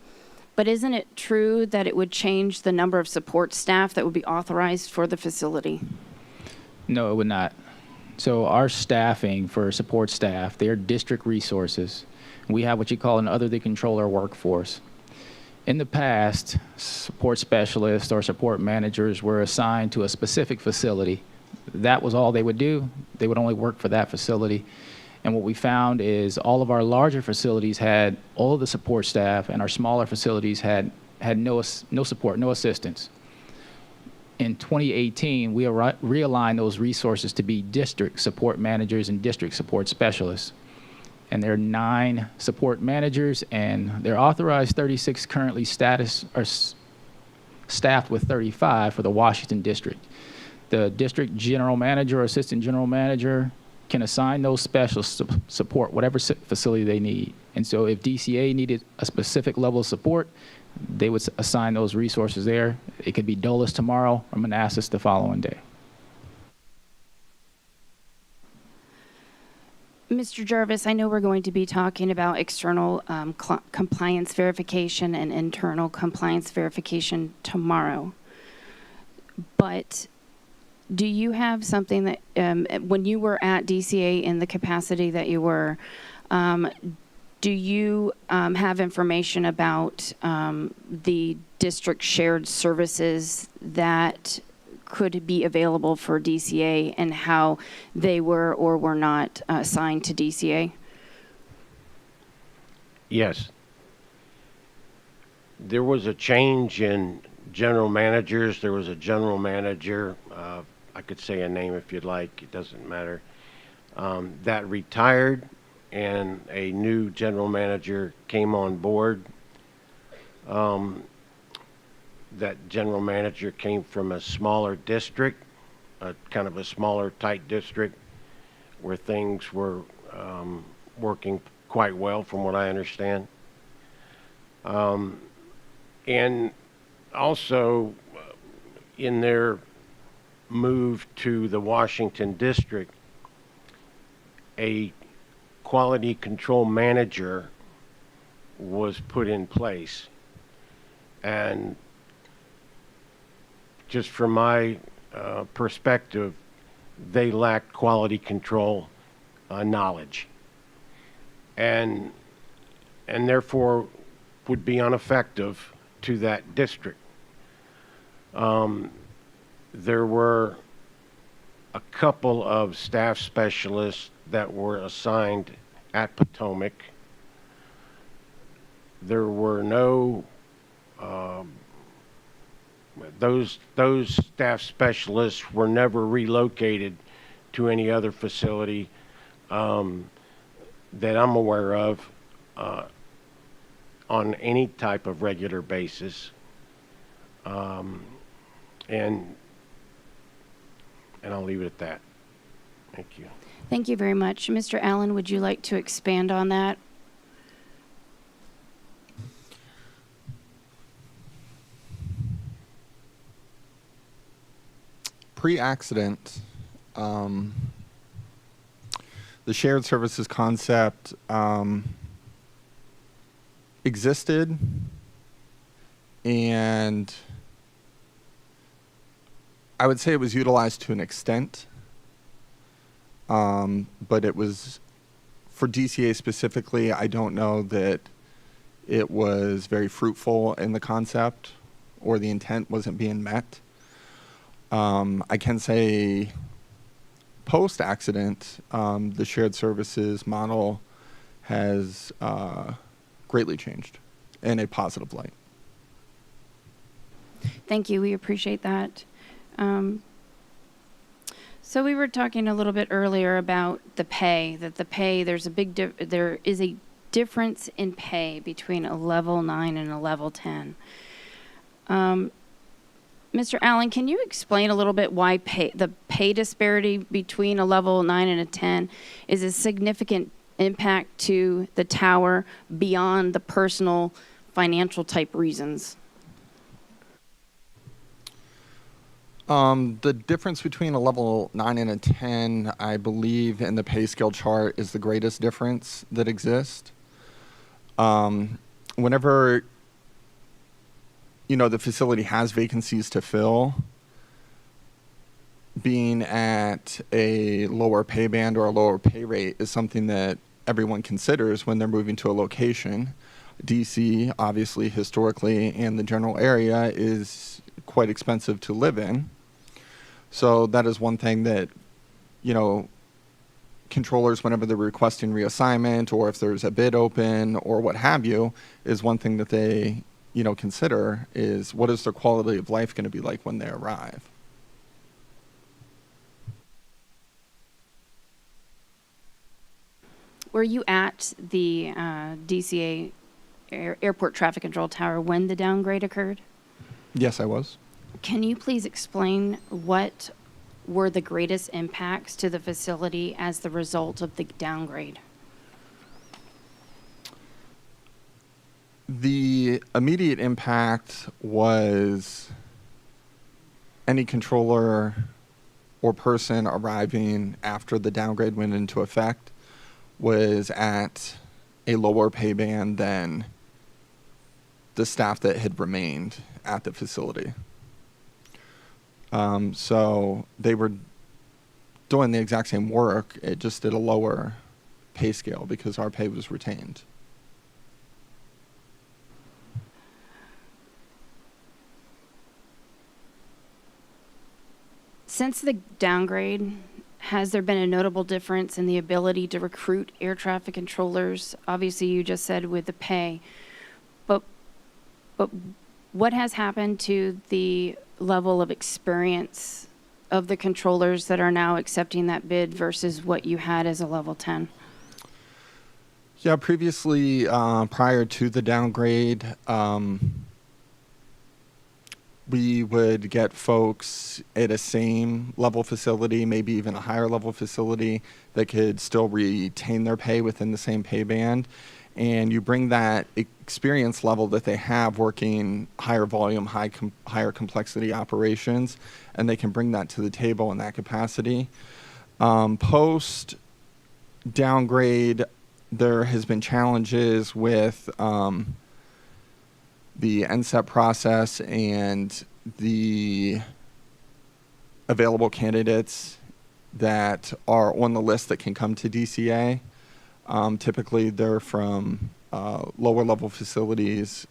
Speaker 17: But isn't it true that it would change the number of support staff that would be authorized for the facility?
Speaker 14: No, it would not. So our staffing for support staff, they're district resources. We have what you call an other-than-controller workforce. In the past, support specialists or support managers were assigned to a specific facility. That was all they would do. They would only work for that facility. And what we found is all of our larger facilities had all of the support staff, and our smaller facilities had no support, no assistance. In 2018, we realigned those resources to be district support managers and district support specialists. And there are 9 support managers, and they're authorized 36 currently staffed with 35 for the Washington district. The district general manager or assistant general manager can assign those specialists to support whatever facility they need. And so if DCA needed a specific level of support, they would assign those resources there. It could be Dulles tomorrow or Manassas the following day.
Speaker 17: Mr. Jarvis, I know we're going to be talking about external compliance verification and internal compliance verification tomorrow. But do you have something that, when you were at DCA in the capacity that you were, do you have information about the district shared services that could be available for DCA and how they were or were not assigned to DCA?
Speaker 15: Yes. There was a change in general managers. There was a general manager, I could say a name if you'd like, it doesn't matter, that retired, and a new general manager came on board. That general manager came from a smaller district, kind of a smaller, tight district, where things were working quite well, from what I understand. And also, in their move to the Washington district, a quality control manager was put in place. And just from my perspective, they lacked quality control knowledge, and therefore would be ineffective to that district. There were a couple of staff specialists that were assigned at Potomac. There were no those staff specialists were never relocated to any other facility that I'm aware of on any type of regular basis. And I'll leave it at that. Thank you.
Speaker 17: Thank you very much. Mr. Allen, would you like to expand on that?
Speaker 13: Pre-accident, the shared services concept existed, and I would say it was utilized to an extent, but it was, for DCA specifically, I don't know that it was very fruitful in the concept, or the intent wasn't being met. I can say post-accident, the shared services model has greatly changed in a positive light.
Speaker 17: Thank you. We appreciate that. So we were talking a little bit earlier about the pay, that the pay, there is a difference in pay between a level 9 and a level 10. Mr. Allen, can you explain a little bit why the pay disparity between a level 9 and a 10 is a significant impact to the tower beyond the personal financial type reasons?
Speaker 13: The difference between a level 9 and a 10, I believe, in the pay scale chart is the greatest difference that exists. Whenever the facility has vacancies to fill, being at a lower pay band or a lower pay rate is something that everyone considers when they're moving to a location. DC, obviously, historically, and the general area is quite expensive to live in. So that is one thing that, controllers, whenever they're requesting reassignment, or if there's a bid open or what have you, is one thing that they consider is what is their quality of life going to be like when they arrive.
Speaker 17: Were you at the DCA Airport Traffic Control Tower when the downgrade occurred?
Speaker 13: Yes, I was.
Speaker 17: Can you please explain what were the greatest impacts to the facility as the result of the downgrade?
Speaker 13: The immediate impact was any controller or person arriving after the downgrade went into effect was at a lower pay band than the staff that had remained at the facility. So they were doing the exact same work, it just at a lower pay scale because our pay was retained.
Speaker 17: Since the downgrade, has there been a notable difference in the ability to recruit air traffic controllers? Obviously, you just said with the pay, but what has happened to the level of experience of the controllers that are now accepting that bid versus what you had as a level 10?
Speaker 13: Yeah, previously, prior to the downgrade, we would get folks at a same level facility, maybe even a higher level facility, that could still retain their pay within the same pay band. And you bring that experience level that they have working higher volume, higher complexity operations, and they can bring that to the table in that capacity. Post downgrade, there has been challenges with the NSEP process and the available candidates that are on the list that can come to DCA. Typically, they're from lower level facilities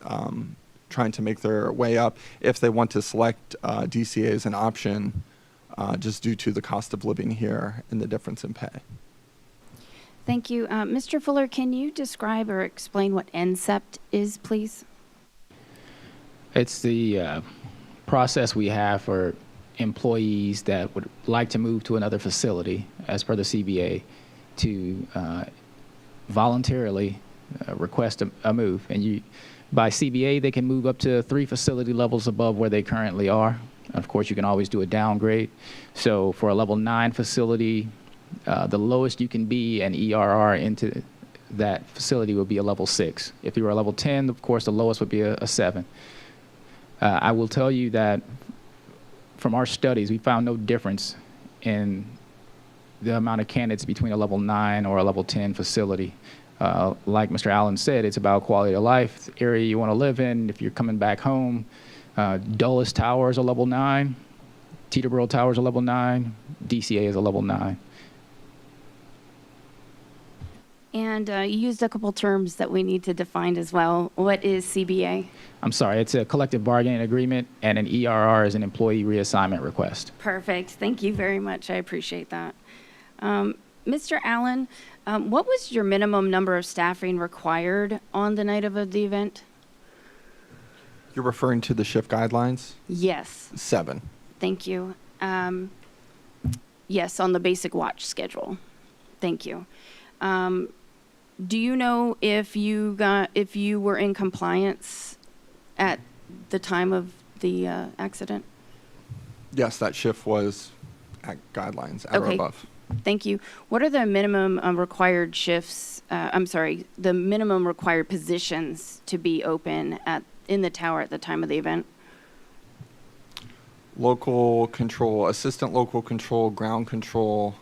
Speaker 13: trying to make their way up if they want to select DCA as an option, just due to the cost of living here and the difference in pay.
Speaker 17: Thank you. Mr. Fuller, can you describe or explain what NSEP is, please?
Speaker 14: It's the process we have for employees that would like to move to another facility, as per the CBA, to voluntarily request a move. And by CBA, they can move up to 3 facility levels above where they currently are. Of course, you can always do a downgrade. So for a level 9 facility, the lowest you can be an ERR into that facility would be a level 6. If you were a level 10, of course, the lowest would be a 7. I will tell you that from our studies, we found no difference in the amount of candidates between a level 9 or a level 10 facility. Like Mr. Allen said, it's about quality of life, the area you want to live in, if you're coming back home. Dulles Tower is a level 9. Teterboro Tower is a level 9. DCA is a level 9.
Speaker 17: And you used a couple terms that we need to define as well. What is CBA?
Speaker 14: I'm sorry, it's a collective bargaining agreement, and an ERR is an employee reassignment request.
Speaker 17: Perfect. Thank you very much. I appreciate that. Mr. Allen, what was your minimum number of staffing required on the night of the event?
Speaker 13: You're referring to the shift guidelines?
Speaker 17: Yes.
Speaker 13: 7.
Speaker 17: Thank you. Yes, on the basic watch schedule. Thank you. Do you know if you were in compliance at the time of the accident?
Speaker 13: Yes, that shift was at guidelines, at or above.
Speaker 17: Thank you. What are the minimum required shifts? The minimum required positions to be open in the tower at the time of the event?
Speaker 13: Local control, assistant local control, ground control,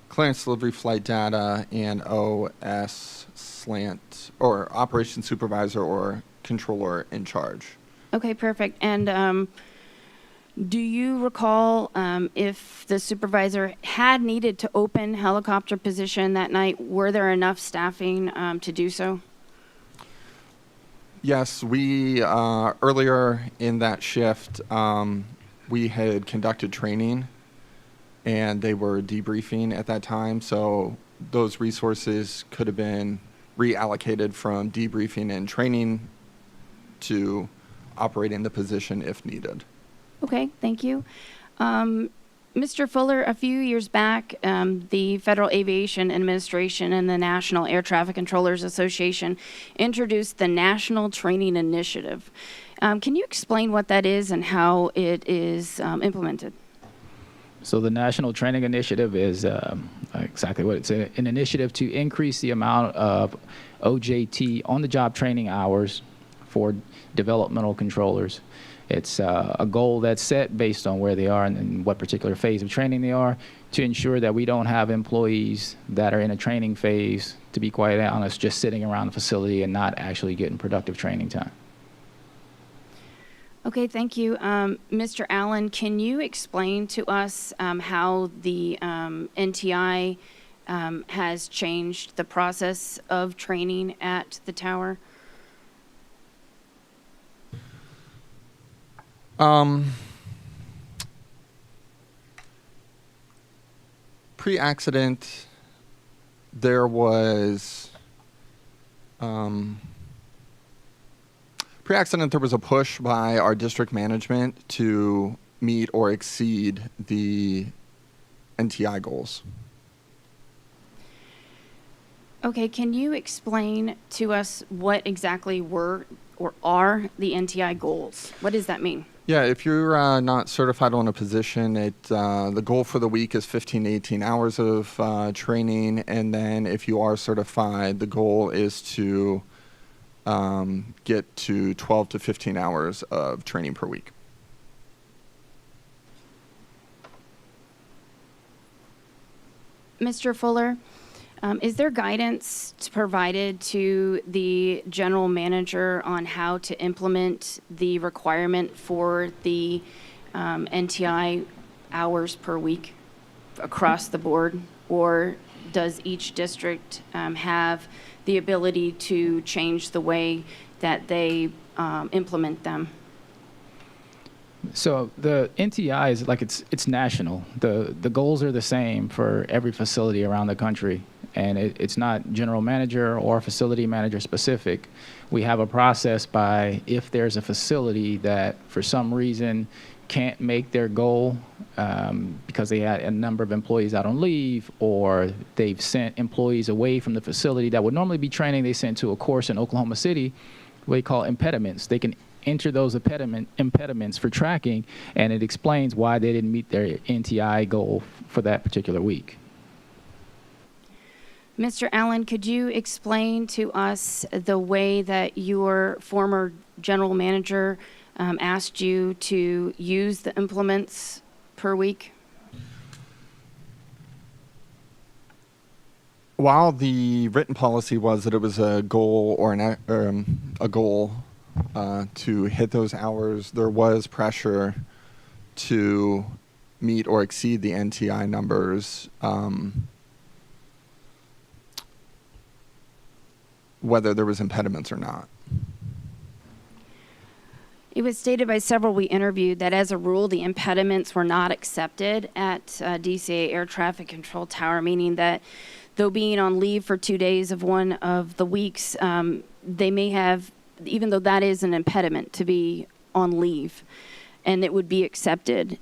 Speaker 13: clearance delivery flight data, and OS slant, or operations supervisor or controller in charge.
Speaker 17: Okay, perfect. And do you recall if the supervisor had needed to open helicopter position that night? Were there enough staffing to do so?
Speaker 13: Yes, we, earlier in that shift, we had conducted training, and they were debriefing at that time, so those resources could have been reallocated from debriefing and training to operating the position if needed.
Speaker 17: Okay, thank you. Mr. Fuller, a few years back, the Federal Aviation Administration and the National Air Traffic Controllers Association introduced the National Training Initiative. Can you explain what that is and how it is implemented?
Speaker 14: So the National Training Initiative is exactly what it's an initiative to increase the amount of OJT, on-the-job training hours for developmental controllers. It's a goal that's set based on where they are and what particular phase of training they are, to ensure that we don't have employees that are in a training phase, to be quite honest, just sitting around the facility and not actually getting productive training time.
Speaker 17: Okay, thank you. Mr. Allen, can you explain to us how the NTI has changed the process of training at the tower?
Speaker 13: Pre-accident, there was Pre-accident, there was a push by our district management to meet or exceed the NTI goals.
Speaker 17: Okay, can you explain to us what exactly were or are the NTI goals? What does that mean?
Speaker 13: Yeah, if you're not certified on a position, the goal for the week is 15 to 18 hours of training, and then if you are certified, the goal is to get to 12 to 15 hours of training per week.
Speaker 17: Mr. Fuller, is there guidance provided to the general manager on how to implement the requirement for the NTI hours per week across the board? Or does each district have the ability to change the way that they implement them?
Speaker 14: So the NTI is like it's national. The goals are the same for every facility around the country, and it's not general manager or facility manager specific. We have a process by if there's a facility that for some reason can't make their goal because they had a number of employees out on leave, or they've sent employees away from the facility that would normally be training, they sent to a course in Oklahoma City, what we call impediments. They can enter those impediments for tracking, and it explains why they didn't meet their NTI goal for that particular week.
Speaker 17: Mr. Allen, could you explain to us the way that your former general manager asked you to use the implements per week?
Speaker 13: While the written policy was that it was a goal or a goal to hit those hours, there was pressure to meet or exceed the NTI numbers, whether there was impediments or not.
Speaker 17: It was stated by several we interviewed that as a rule, the impediments were not accepted at DCA Air Traffic Control Tower, meaning that though being on leave for 2 days of one of the weeks, they may have, even though that is an impediment to be on leave, and it would be accepted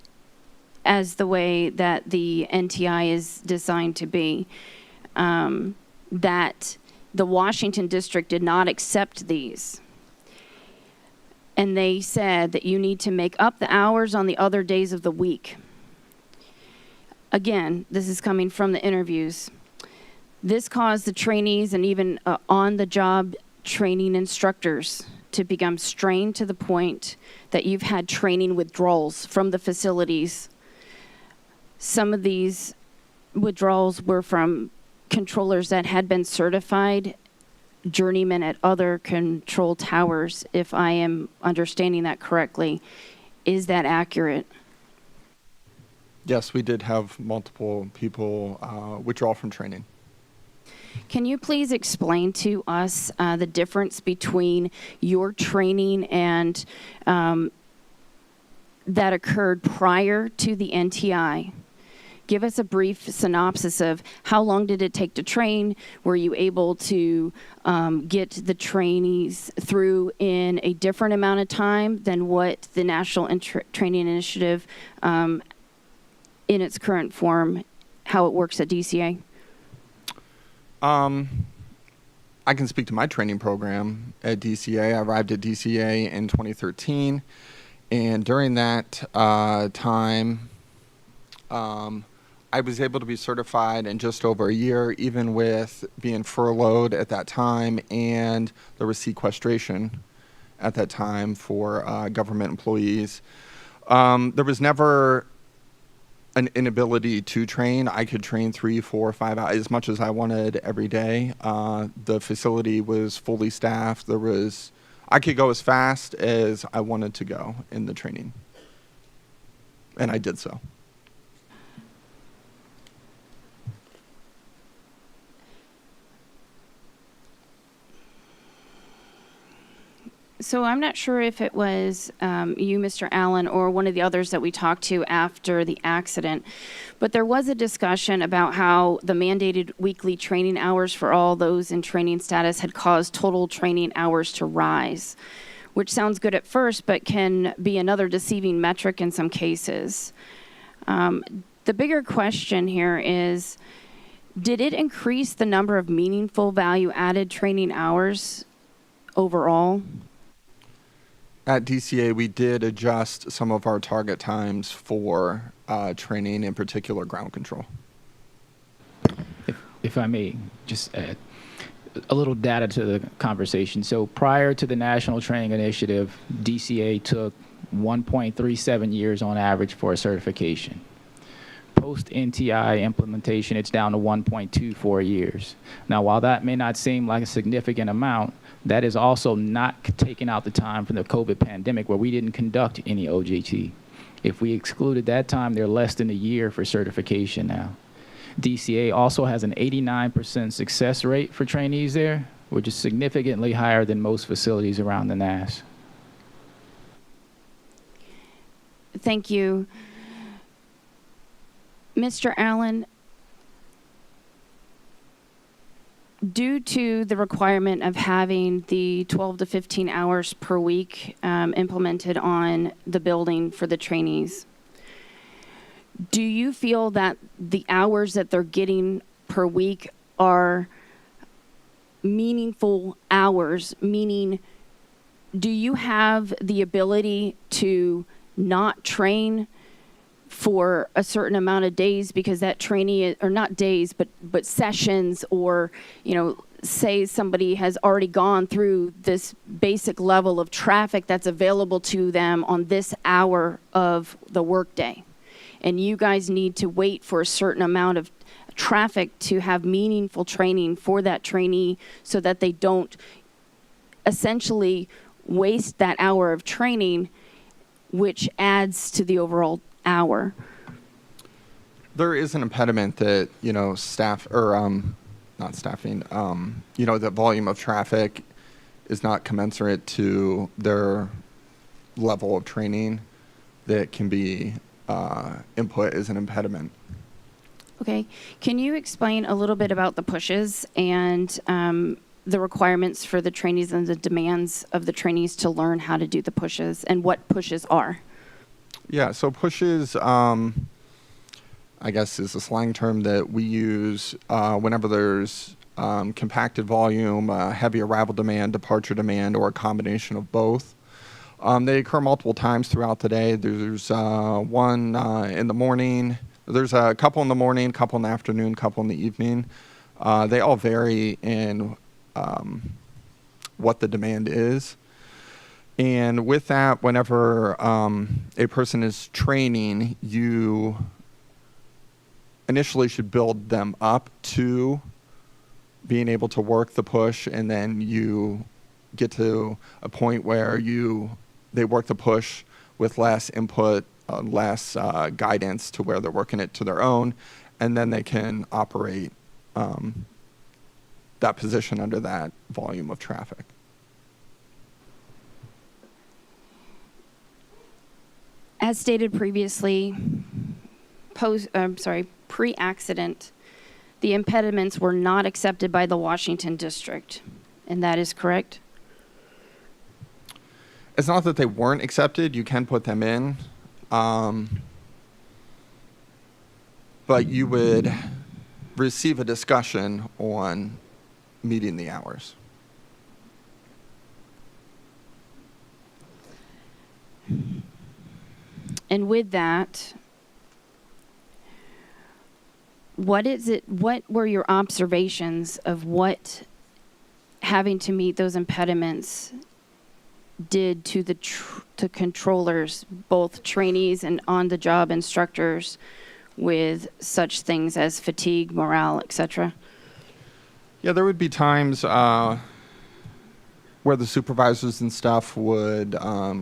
Speaker 17: as the way that the NTI is designed to be, that the Washington district did not accept these. And they said that you need to make up the hours on the other days of the week. Again, this is coming from the interviews. This caused the trainees and even on-the-job training instructors to become strained to the point that you've had training withdrawals from the facilities. Some of these withdrawals were from controllers that had been certified journeymen at other control towers, if I am understanding that correctly. Is that accurate?
Speaker 13: Yes, we did have multiple people withdraw from training.
Speaker 17: Can you please explain to us the difference between your training and that occurred prior to the NTI? Give us a brief synopsis of how long did it take to train? Were you able to get the trainees through in a different amount of time than what the National Training Initiative in its current form, how it works at DCA?
Speaker 13: I can speak to my training program at DCA. I arrived at DCA in 2013, and during that time, I was able to be certified in just over a year, even with being furloughed at that time, and there was sequestration at that time for government employees. There was never an inability to train. I could train 3, 4, 5 hours, as much as I wanted every day. The facility was fully staffed. I could go as fast as I wanted to go in the training, and I did so.
Speaker 17: So I'm not sure if it was you, Mr. Allen, or one of the others that we talked to after the accident, but there was a discussion about how the mandated weekly training hours for all those in training status had caused total training hours to rise, which sounds good at first, but can be another deceiving metric in some cases. The bigger question here is, did it increase the number of meaningful value-added training hours overall?
Speaker 13: At DCA, we did adjust some of our target times for training, in particular ground control.
Speaker 14: If I may, just add a little data to the conversation. So prior to the National Training Initiative, DCA took 1.37 years on average for a certification. Post NTI implementation, it's down to 1.24 years. Now, while that may not seem like a significant amount, that is also not taking out the time from the COVID pandemic where we didn't conduct any OJT. If we excluded that time, they're less than a year for certification now. DCA also has an 89% success rate for trainees there, which is significantly higher than most facilities around the NAS.
Speaker 17: Thank you. Mr. Allen, due to the requirement of having the 12 to 15 hours per week implemented on the building for the trainees, do you feel that the hours that they're getting per week are meaningful hours? Meaning, do you have the ability to not train for a certain amount of days because that trainee, or not days, but sessions, or, you know, say somebody has already gone through this basic level of traffic that's available to them on this hour of the workday, and you guys need to wait for a certain amount of traffic to have meaningful training for that trainee so that they don't essentially waste that hour of training, which adds to the overall hour.
Speaker 13: There is an impediment that, you know, staff, or not staffing, you know, the volume of traffic is not commensurate to their level of training that can be input as an impediment.
Speaker 17: Okay. Can you explain a little bit about the pushes and the requirements for the trainees and the demands of the trainees to learn how to do the pushes and what pushes are?
Speaker 13: Yeah, so pushes, I guess, is a slang term that we use whenever there's compacted volume, heavy arrival demand, departure demand, or a combination of both. They occur multiple times throughout the day. There's one in the morning. There's a couple in the morning, couple in the afternoon, couple in the evening. They all vary in what the demand is. And with that, whenever a person is training, you initially should build them up to being able to work the push, and then you get to a point where they work the push with less input, less guidance, to where they're working it to their own, and then they can operate that position under that volume of traffic.
Speaker 17: As stated previously, pre-accident, the impediments were not accepted by the Washington District, and that is correct?
Speaker 13: It's not that they weren't accepted. You can put them in. But you would receive a discussion on meeting the hours.
Speaker 17: And with that, what were your observations of what having to meet those impediments did to to controllers, both trainees and on-the-job instructors, with such things as fatigue, morale, etc.?
Speaker 13: Yeah, there would be times where the supervisors and stuff would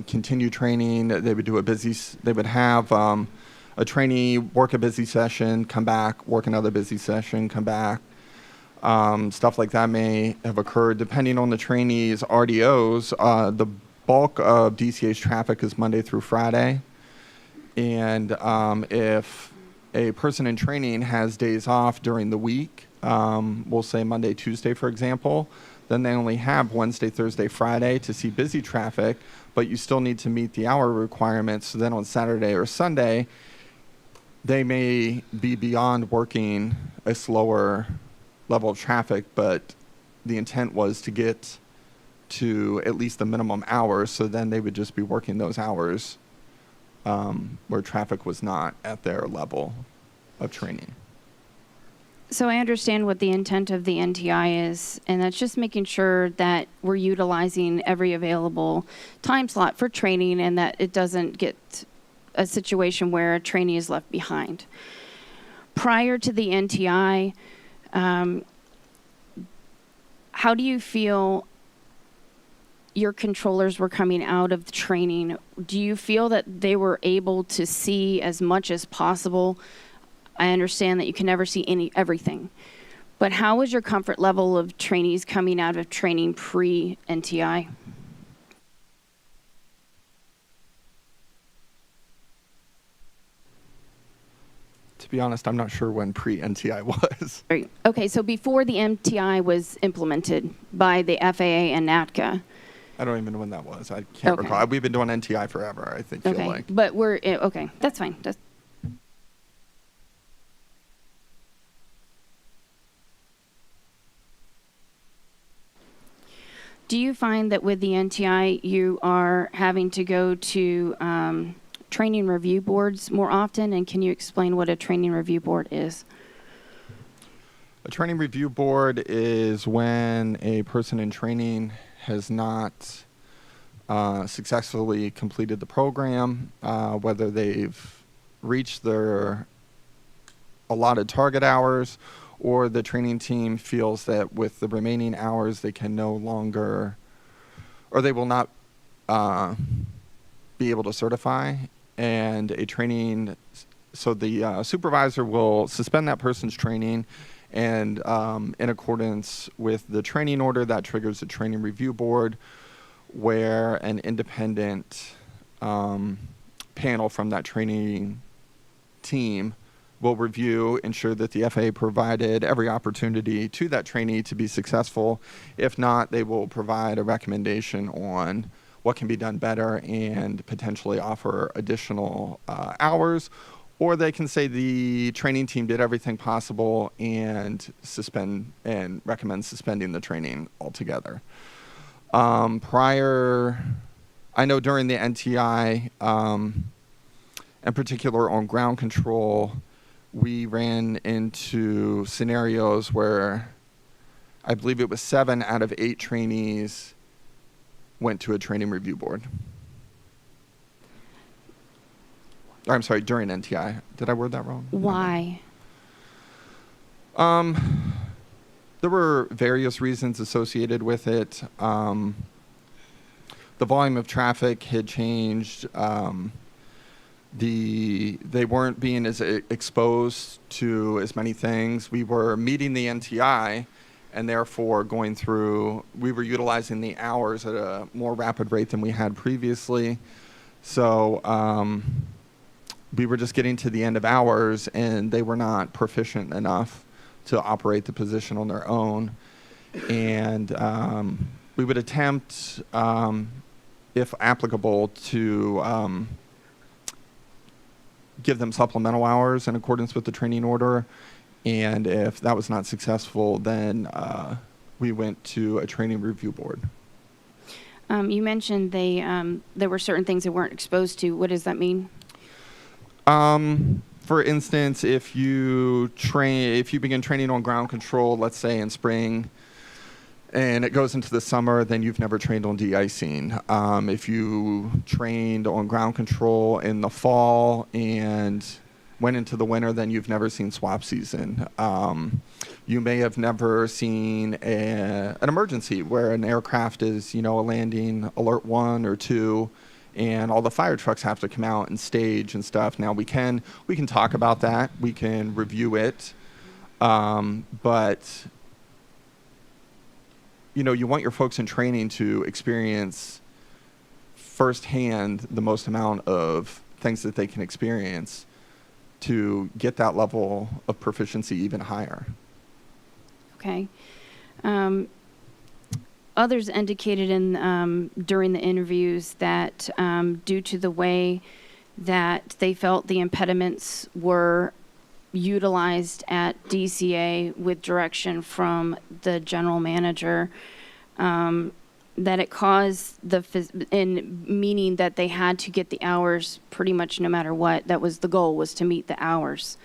Speaker 13: continue training. They would do they would have a trainee work a busy session, come back, work another busy session, come back. Stuff like that may have occurred depending on the trainee's RDOs. The bulk of DCA's traffic is Monday through Friday. And if a person in training has days off during the week, we'll say Monday, Tuesday, for example, then they only have Wednesday, Thursday, Friday to see busy traffic, but you still need to meet the hour requirements. So then on Saturday or Sunday, they may be beyond working a slower level of traffic, but the intent was to get to at least the minimum hours, so then they would just be working those hours where traffic was not at their level of training.
Speaker 17: So I understand what the intent of the NTI is, and that's just making sure that we're utilizing every available time slot for training and that it doesn't get a situation where a trainee is left behind. Prior to the NTI, how do you feel your controllers were coming out of the training? Do you feel that they were able to see as much as possible? I understand that you can never see everything, but how was your comfort level of trainees coming out of training pre-NTI?
Speaker 13: To be honest, I'm not sure when pre-NTI was.
Speaker 17: Right. Okay, so before the MTI was implemented by the FAA and NATCA.
Speaker 13: I don't even know when that was. I can't recall. We've been doing NTI forever, I think, feel like.
Speaker 17: But we're, okay, that's fine. Do you find that with the NTI, you are having to go to training review boards more often? And can you explain what a training review board is?
Speaker 13: A training review board is when a person in training has not successfully completed the program, whether they've reached their allotted target hours, or the training team feels that with the remaining hours they can no longer, or they will not be able to certify. And a training, so the supervisor will suspend that person's training, and in accordance with the training order, that triggers a training review board where an independent panel from that training team will review, ensure that the FAA provided every opportunity to that trainee to be successful. If not, they will provide a recommendation on what can be done better and potentially offer additional hours, or they can say the training team did everything possible and suspend and recommend suspending the training altogether. I know during the NTI, in particular on ground control, we ran into scenarios where I believe it was 7 out of 8 trainees went to a training review board. I'm sorry, during NTI. Did I word that wrong?
Speaker 17: Why?
Speaker 13: There were various reasons associated with it. The volume of traffic had changed. They weren't being as exposed to as many things. We were meeting the NTI, and therefore we were utilizing the hours at a more rapid rate than we had previously. So we were just getting to the end of hours, and they were not proficient enough to operate the position on their own. And we would attempt, if applicable, to give them supplemental hours in accordance with the training order. And if that was not successful, then we went to a training review board.
Speaker 17: You mentioned there were certain things they weren't exposed to. What does that mean?
Speaker 13: For instance, if you begin training on ground control, let's say in spring, and it goes into the summer, then you've never trained on de-icing. If you trained on ground control in the fall and went into the winter, then you've never seen swap season. You may have never seen an emergency where an aircraft is, a landing alert 1 or 2, and all the fire trucks have to come out and stage and stuff. Now we can talk about that. We can review it, but you want your folks in training to experience firsthand the most amount of things that they can experience to get that level of proficiency even higher.
Speaker 17: Okay. others indicated in during the interviews that due to the way that they felt the impediments were utilized at DCA with direction from the general manager, that it caused meaning that they had to get the hours pretty much no matter what. That was the goal, was to meet the hours.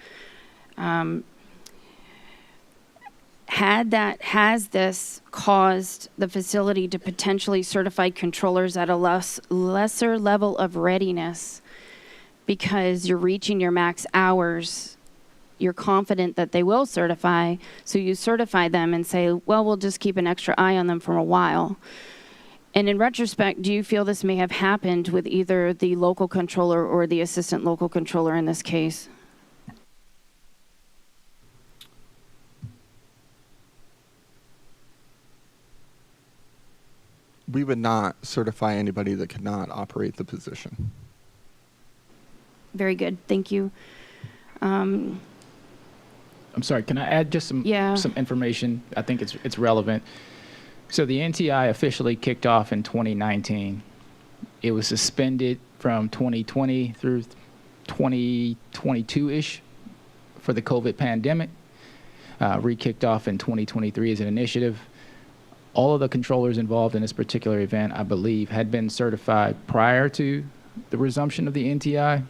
Speaker 17: Has this caused the facility to potentially certify controllers at a lesser level of readiness because you're reaching your max hours? You're confident that they will certify, so you certify them and say, well, we'll just keep an extra eye on them for a while. And in retrospect, do you feel this may have happened with either the local controller or the assistant local controller in this case?
Speaker 13: We would not certify anybody that could not operate the position.
Speaker 17: Very good. Thank you.
Speaker 14: I'm sorry, can I add just some information? I think it's relevant. So the NTI officially kicked off in 2019. It was suspended from 2020 through 2022-ish for the COVID pandemic. Re-kicked off in 2023 as an initiative. All of the controllers involved in this particular event, I believe, had been certified prior to the resumption of the NTI,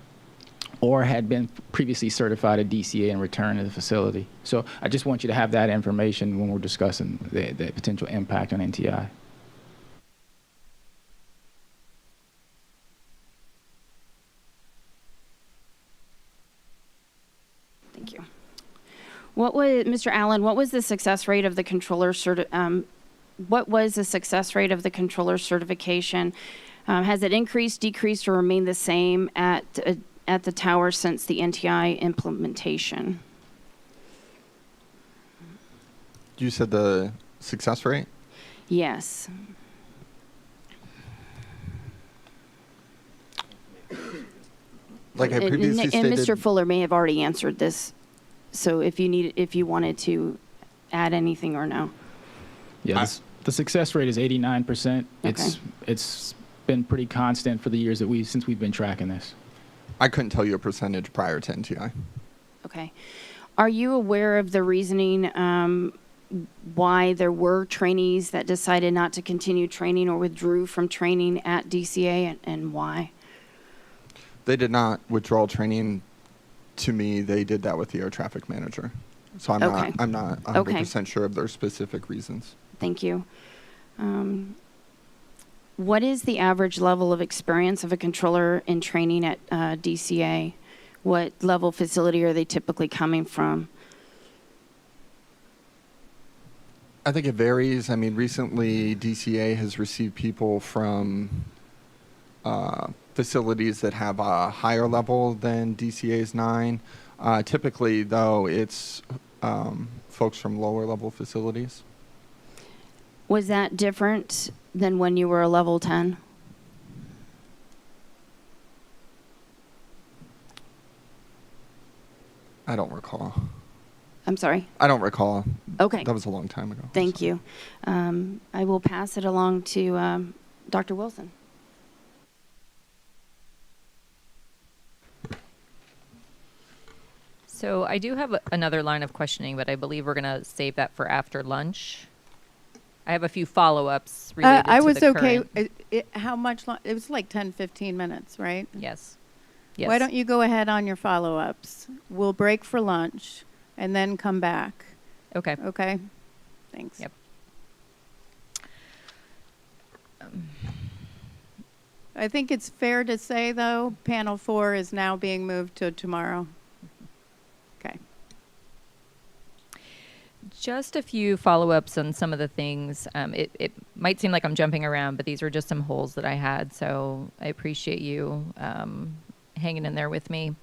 Speaker 14: or had been previously certified at DCA and returned to the facility. So I just want you to have that information when we're discussing the potential impact on NTI.
Speaker 17: Thank you. What was, Mr. Allen, what was the success rate of the controller what was the success rate of the controller certification? Has it increased, decreased, or remained the same at the tower since the NTI implementation?
Speaker 13: You said the success rate?
Speaker 17: Yes.
Speaker 13: Like I previously stated.
Speaker 17: And Mr. Fuller may have already answered this, so if you wanted to add anything or no.
Speaker 14: Yeah, the success rate is 89%.
Speaker 17: Okay.
Speaker 14: It's been pretty constant for the years that since we've been tracking this.
Speaker 13: I couldn't tell you a percentage prior to NTI.
Speaker 17: Okay. Are you aware of the reasoning why there were trainees that decided not to continue training or withdrew from training at DCA, and why?
Speaker 13: They did not withdraw training to me. They did that with the air traffic manager. So I'm not 100% sure of their specific reasons.
Speaker 17: Thank you. What is the average level of experience of a controller in training at DCA? What level facility are they typically coming from?
Speaker 13: I think it varies. I mean, recently DCA has received people from facilities that have a higher level than DCA's 9. Typically, though, it's folks from lower level facilities.
Speaker 17: Was that different than when you were a level 10?
Speaker 13: I don't recall.
Speaker 17: I'm sorry?
Speaker 13: I don't recall.
Speaker 17: Okay.
Speaker 13: That was a long time ago.
Speaker 17: Thank you. I will pass it along to Dr. Wilson.
Speaker 18: So I do have another line of questioning, but I believe we're going to save that for after lunch. I have a few follow-ups related
Speaker 1: I
Speaker 18: to
Speaker 1: was
Speaker 18: the
Speaker 1: okay.
Speaker 18: current.
Speaker 1: How much long? It was like 10, 15 minutes, right?
Speaker 18: Yes. Yes.
Speaker 1: Why don't you go ahead on your follow-ups? We'll break for lunch and then come back.
Speaker 18: Okay.
Speaker 1: Okay? Thanks.
Speaker 18: Yep.
Speaker 1: I think it's fair to say, though, panel 4 is now being moved to tomorrow. Okay.
Speaker 18: Just a few follow-ups on some of the things. It might seem like I'm jumping around, but these were just some holes that I had, so I appreciate you hanging in there with me.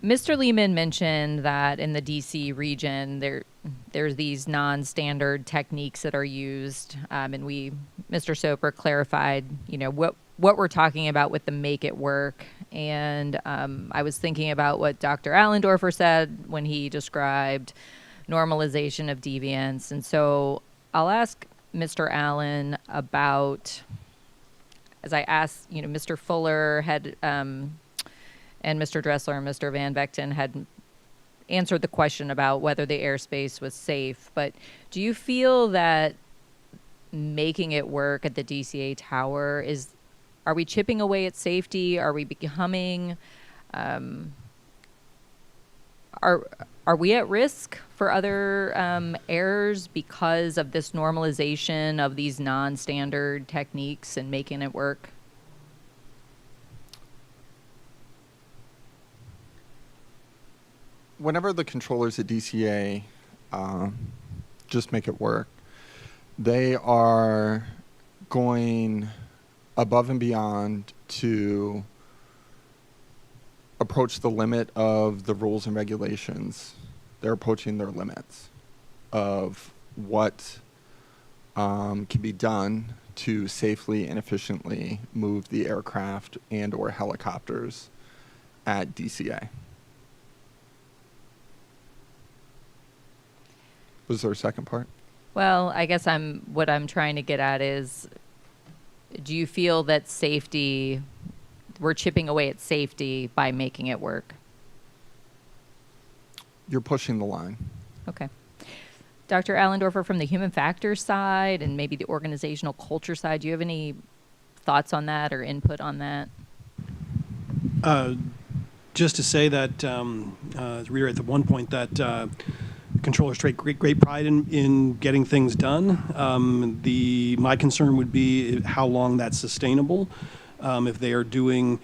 Speaker 18: Mr. Lehman mentioned that in the DC region, there's these non-standard techniques that are used, and Mr. Soper clarified, what we're talking about with the make it work. And I was thinking about what Dr. Allendorfer said when he described normalization of deviance. And so I'll ask Mr. Allen about, as I asked, Mr. Fuller had, and Mr. Dressler and Mr. Van Vechten had answered the question about whether the airspace was safe. But do you feel that making it work at the DCA tower are we chipping away at safety? Are we becoming, are we at risk for other errors because of this normalization of these non-standard techniques and making it work?
Speaker 13: Whenever the controllers at DCA just make it work, they are going above and beyond to approach the limit of the rules and regulations. They're approaching their limits of what can be done to safely and efficiently move the aircraft and or helicopters at DCA. Was there a second part?
Speaker 18: Well, I guess what I'm trying to get at is, do you feel that we're chipping away at safety by making it work?
Speaker 13: You're pushing the line.
Speaker 18: Okay. Dr. Allendorfer, from the human factors side and maybe the organizational culture side, do you have any thoughts on that or input on that?
Speaker 19: Just to say that, to reiterate the one point, that controllers take great pride in getting things done. My concern would be how long that's sustainable. If they are doing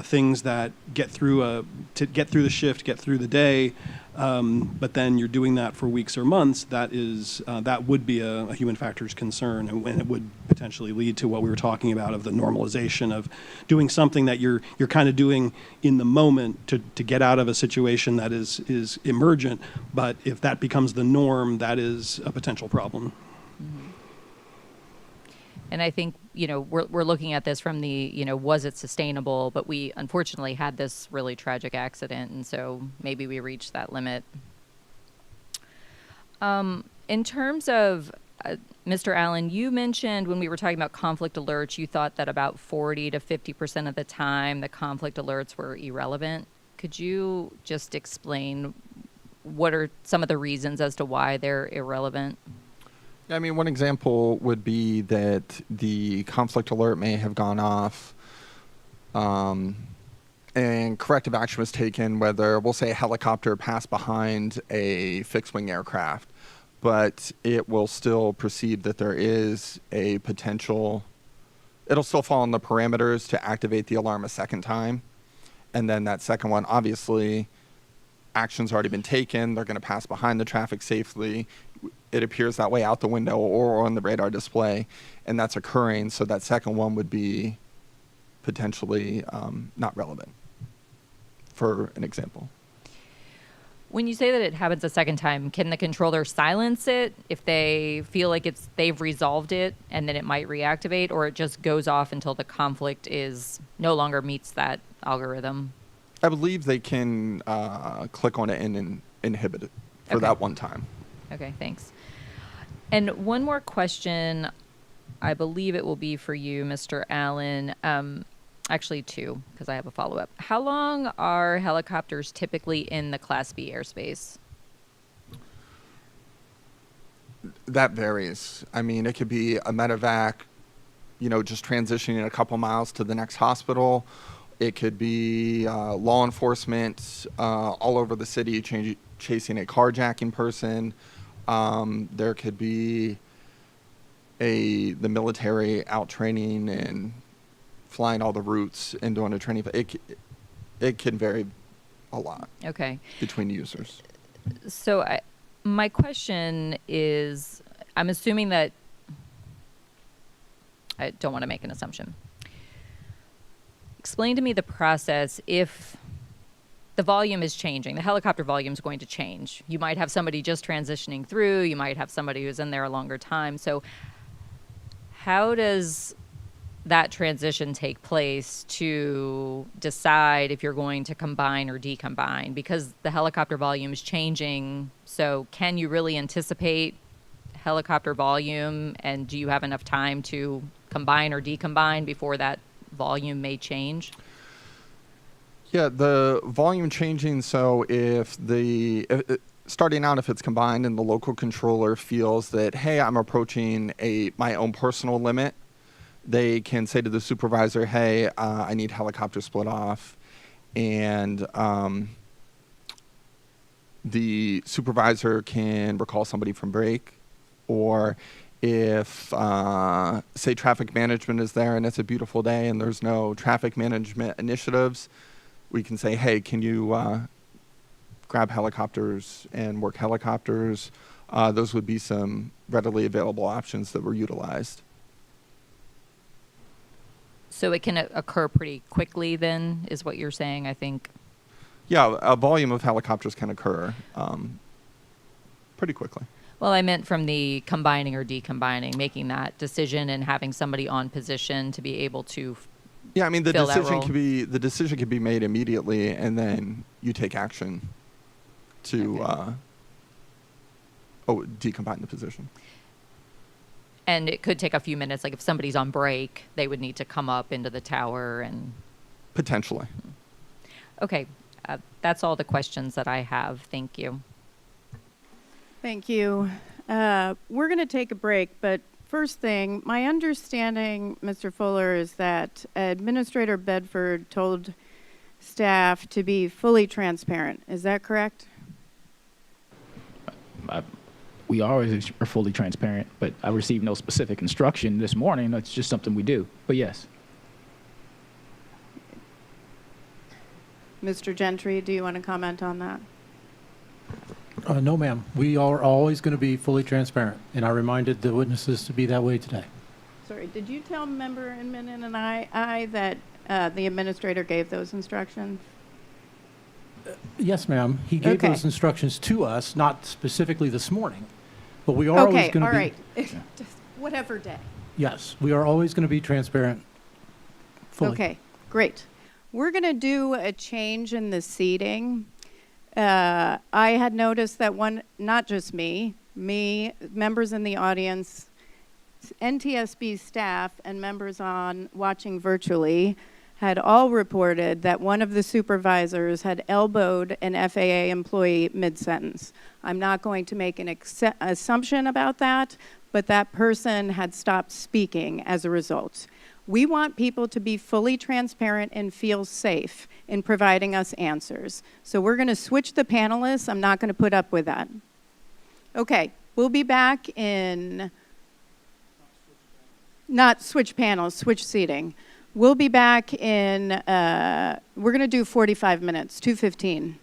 Speaker 19: things that get through the shift, get through the day, but then you're doing that for weeks or months, that would be a human factors concern, and it would potentially lead to what we were talking about of the normalization of doing something that you're kind of doing in the moment to get out of a situation that is emergent. But if that becomes the norm, that is a potential problem.
Speaker 18: Mm-hmm. And I think, we're looking at this from the, was it sustainable? But we unfortunately had this really tragic accident, and so maybe we reached that limit. In terms of, Mr. Allen, you mentioned when we were talking about conflict alerts, you thought that about 40 to 50% of the time the conflict alerts were irrelevant. Could you just explain what are some of the reasons as to why they're irrelevant?
Speaker 13: I mean, one example would be that the conflict alert may have gone off and corrective action was taken, whether, we'll say, a helicopter passed behind a fixed-wing aircraft, but it will still perceive that there is a potential, it'll still fall in the parameters to activate the alarm a second time. And then that second one, obviously, action's already been taken. They're going to pass behind the traffic safely. It appears that way out the window or on the radar display, and that's occurring. So that second one would be potentially not relevant, for an example.
Speaker 18: When you say that it happens a second time, can the controller silence it if they feel like they've resolved it and then it might reactivate, or it just goes off until the conflict no longer meets that algorithm?
Speaker 13: I believe they can click on it and inhibit it for that one time.
Speaker 18: Okay, thanks. And one more question, I believe it will be for you, Mr. Allen. Actually, two, because I have a follow-up. How long are helicopters typically in the Class B airspace?
Speaker 13: That varies. I mean, it could be a medevac, just transitioning a couple miles to the next hospital. It could be law enforcement all over the city chasing a carjacking person. There could be the military out training and flying all the routes and doing a training. It can vary a lot.
Speaker 18: Okay.
Speaker 13: Between users.
Speaker 18: So my question is, I'm assuming that, I don't want to make an assumption. Explain to me the process if the volume is changing. The helicopter volume is going to change. You might have somebody just transitioning through. You might have somebody who's in there a longer time. So how does that transition take place to decide if you're going to combine or decombine? Because the helicopter volume is changing. So can you really anticipate helicopter volume, and do you have enough time to combine or decombine before that volume may change?
Speaker 13: Yeah, the volume changing, so starting out, if it's combined and the local controller feels that, hey, I'm approaching my own personal limit, they can say to the supervisor, hey, I need helicopter split off. And the supervisor can recall somebody from break. Or if, say, traffic management is there and it's a beautiful day and there's no traffic management initiatives, we can say, hey, can you grab helicopters and work helicopters? Those would be some readily available options that were utilized.
Speaker 18: So it can occur pretty quickly then, is what you're saying, I think.
Speaker 13: Yeah, a volume of helicopters can occur pretty quickly.
Speaker 18: Well, I meant from the combining or decombining, making that decision and having somebody on position to be able to
Speaker 13: Yeah, I mean, the
Speaker 18: fill that
Speaker 13: decision
Speaker 18: role.
Speaker 13: can be made immediately, and then you take action to decombine the position.
Speaker 18: And it could take a few minutes. Like if somebody's on break, they would need to come up into the tower and...
Speaker 13: Potentially.
Speaker 18: Okay. That's all the questions that I have. Thank you.
Speaker 1: Thank you. We're going to take a break, but first thing, my understanding, Mr. Fuller, is that Administrator Bedford told staff to be fully transparent. Is that correct?
Speaker 14: We always are fully transparent, but I received no specific instruction this morning. That's just something we do. But yes.
Speaker 1: Mr. Gentry, do you want to comment on that?
Speaker 5: No, ma'am. We are always going to be fully transparent, and I reminded the witnesses to be that way today.
Speaker 1: Sorry, did you tell Member Inman and I that the administrator gave those instructions?
Speaker 5: Yes, ma'am. He gave
Speaker 1: Okay.
Speaker 5: those instructions to us, not specifically this morning, but we are always
Speaker 1: Okay,
Speaker 5: going to
Speaker 1: all
Speaker 5: be.
Speaker 1: right. Just whatever day.
Speaker 5: Yes, we are always going to be transparent fully.
Speaker 1: Okay, great. We're going to do a change in the seating. I had noticed that not just me, members in the audience, NTSB staff, and members watching virtually had all reported that one of the supervisors had elbowed an FAA employee mid-sentence. I'm not going to make an assumption about that, but that person had stopped speaking as a result. We want people to be fully transparent and feel safe in providing us answers. So we're going to switch the panelists. I'm not going to put up with that. Okay, we'll be back in, not switch panels, switch seating. We'll be back in, we're going to do 45 minutes, 2:15.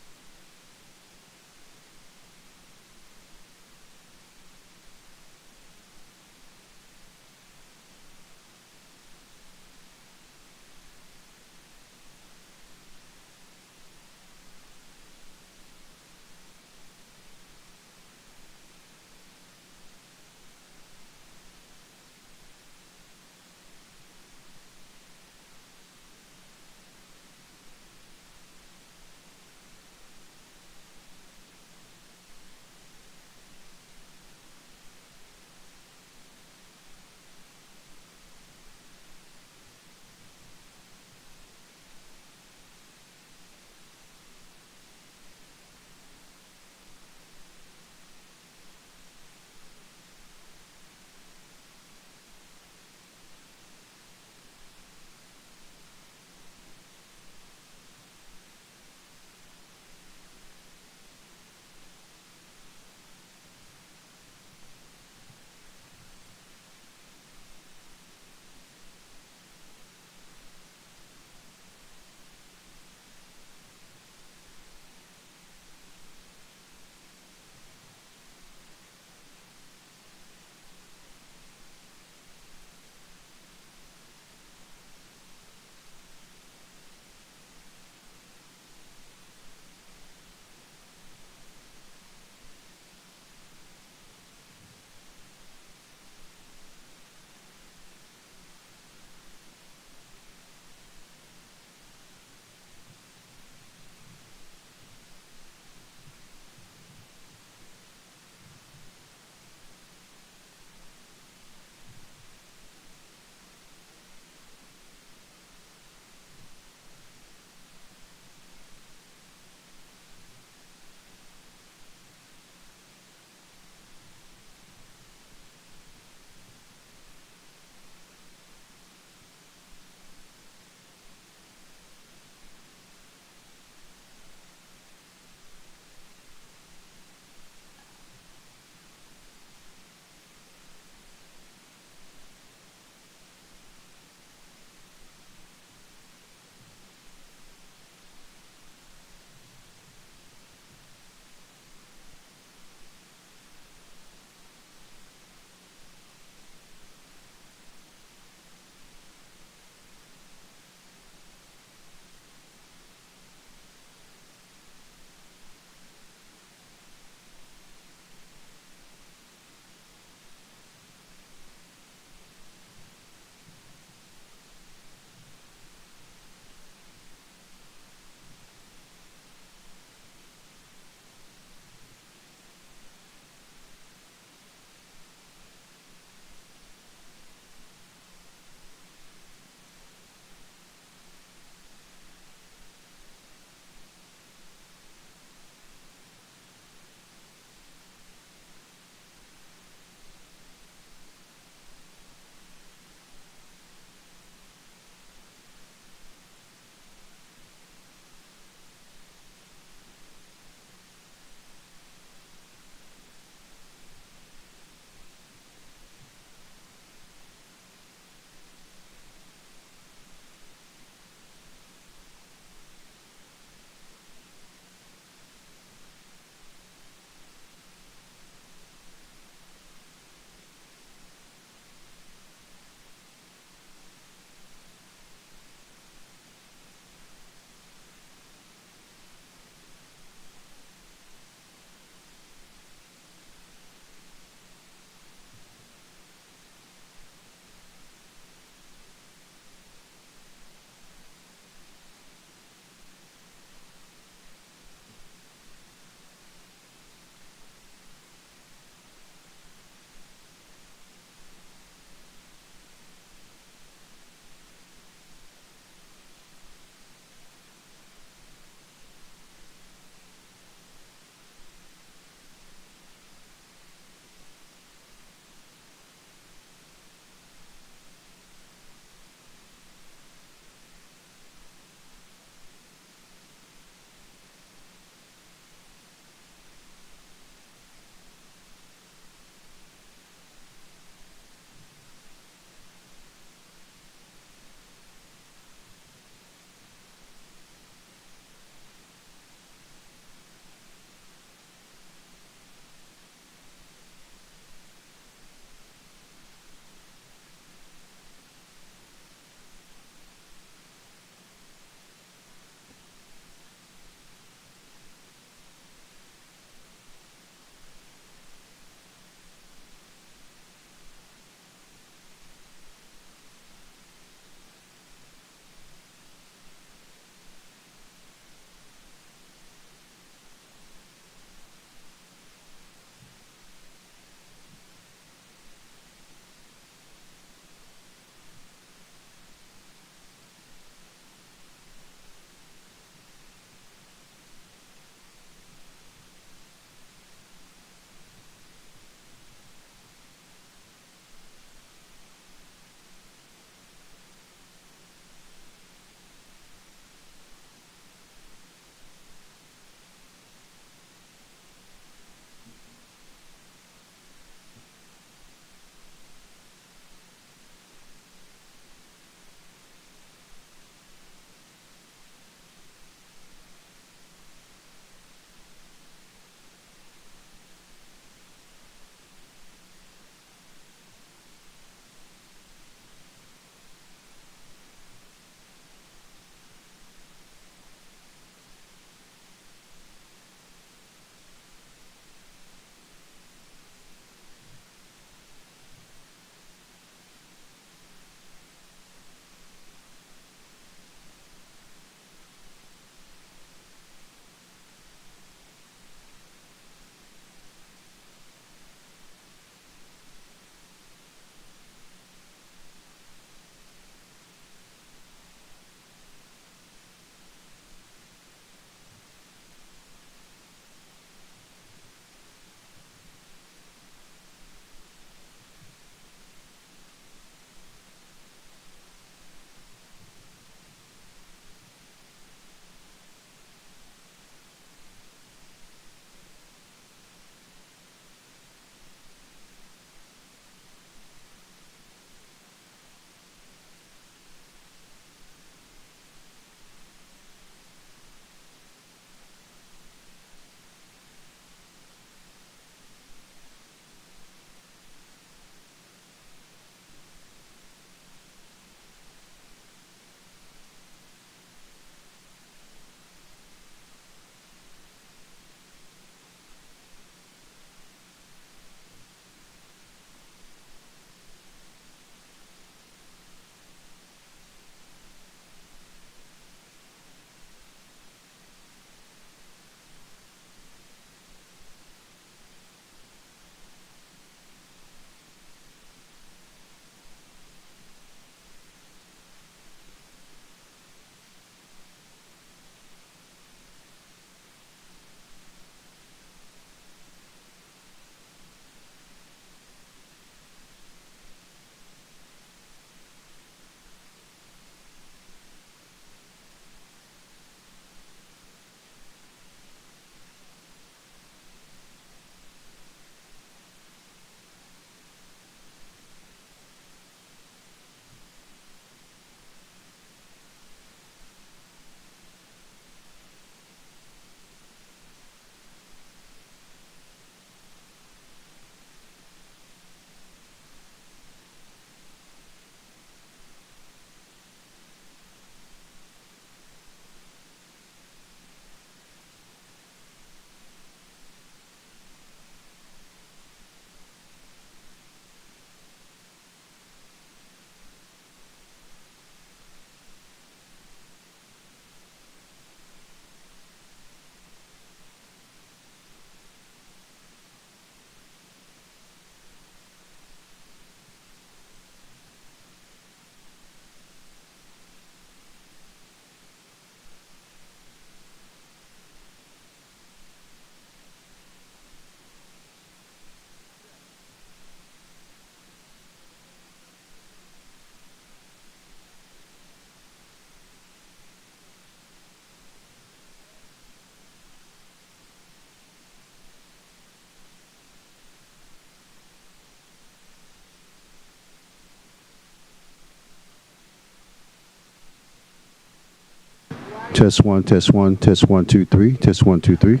Speaker 6: Test one, test one, test 1, 2, 3, test 1, 2, 3.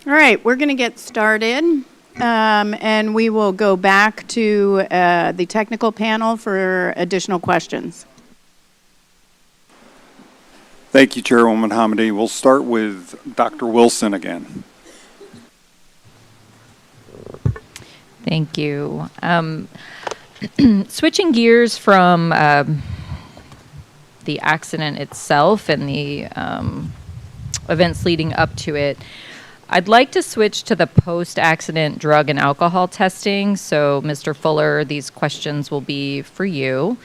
Speaker 1: All right, we're going to get started, and we will go back to the technical panel for additional questions.
Speaker 2: Thank you, Chairwoman Hamidi. We'll start with Dr. Wilson again.
Speaker 18: Thank you. Switching gears from the accident itself and the events leading up to it, I'd like to switch to the post-accident drug and alcohol testing. So, Mr. Fuller, these questions will be for you.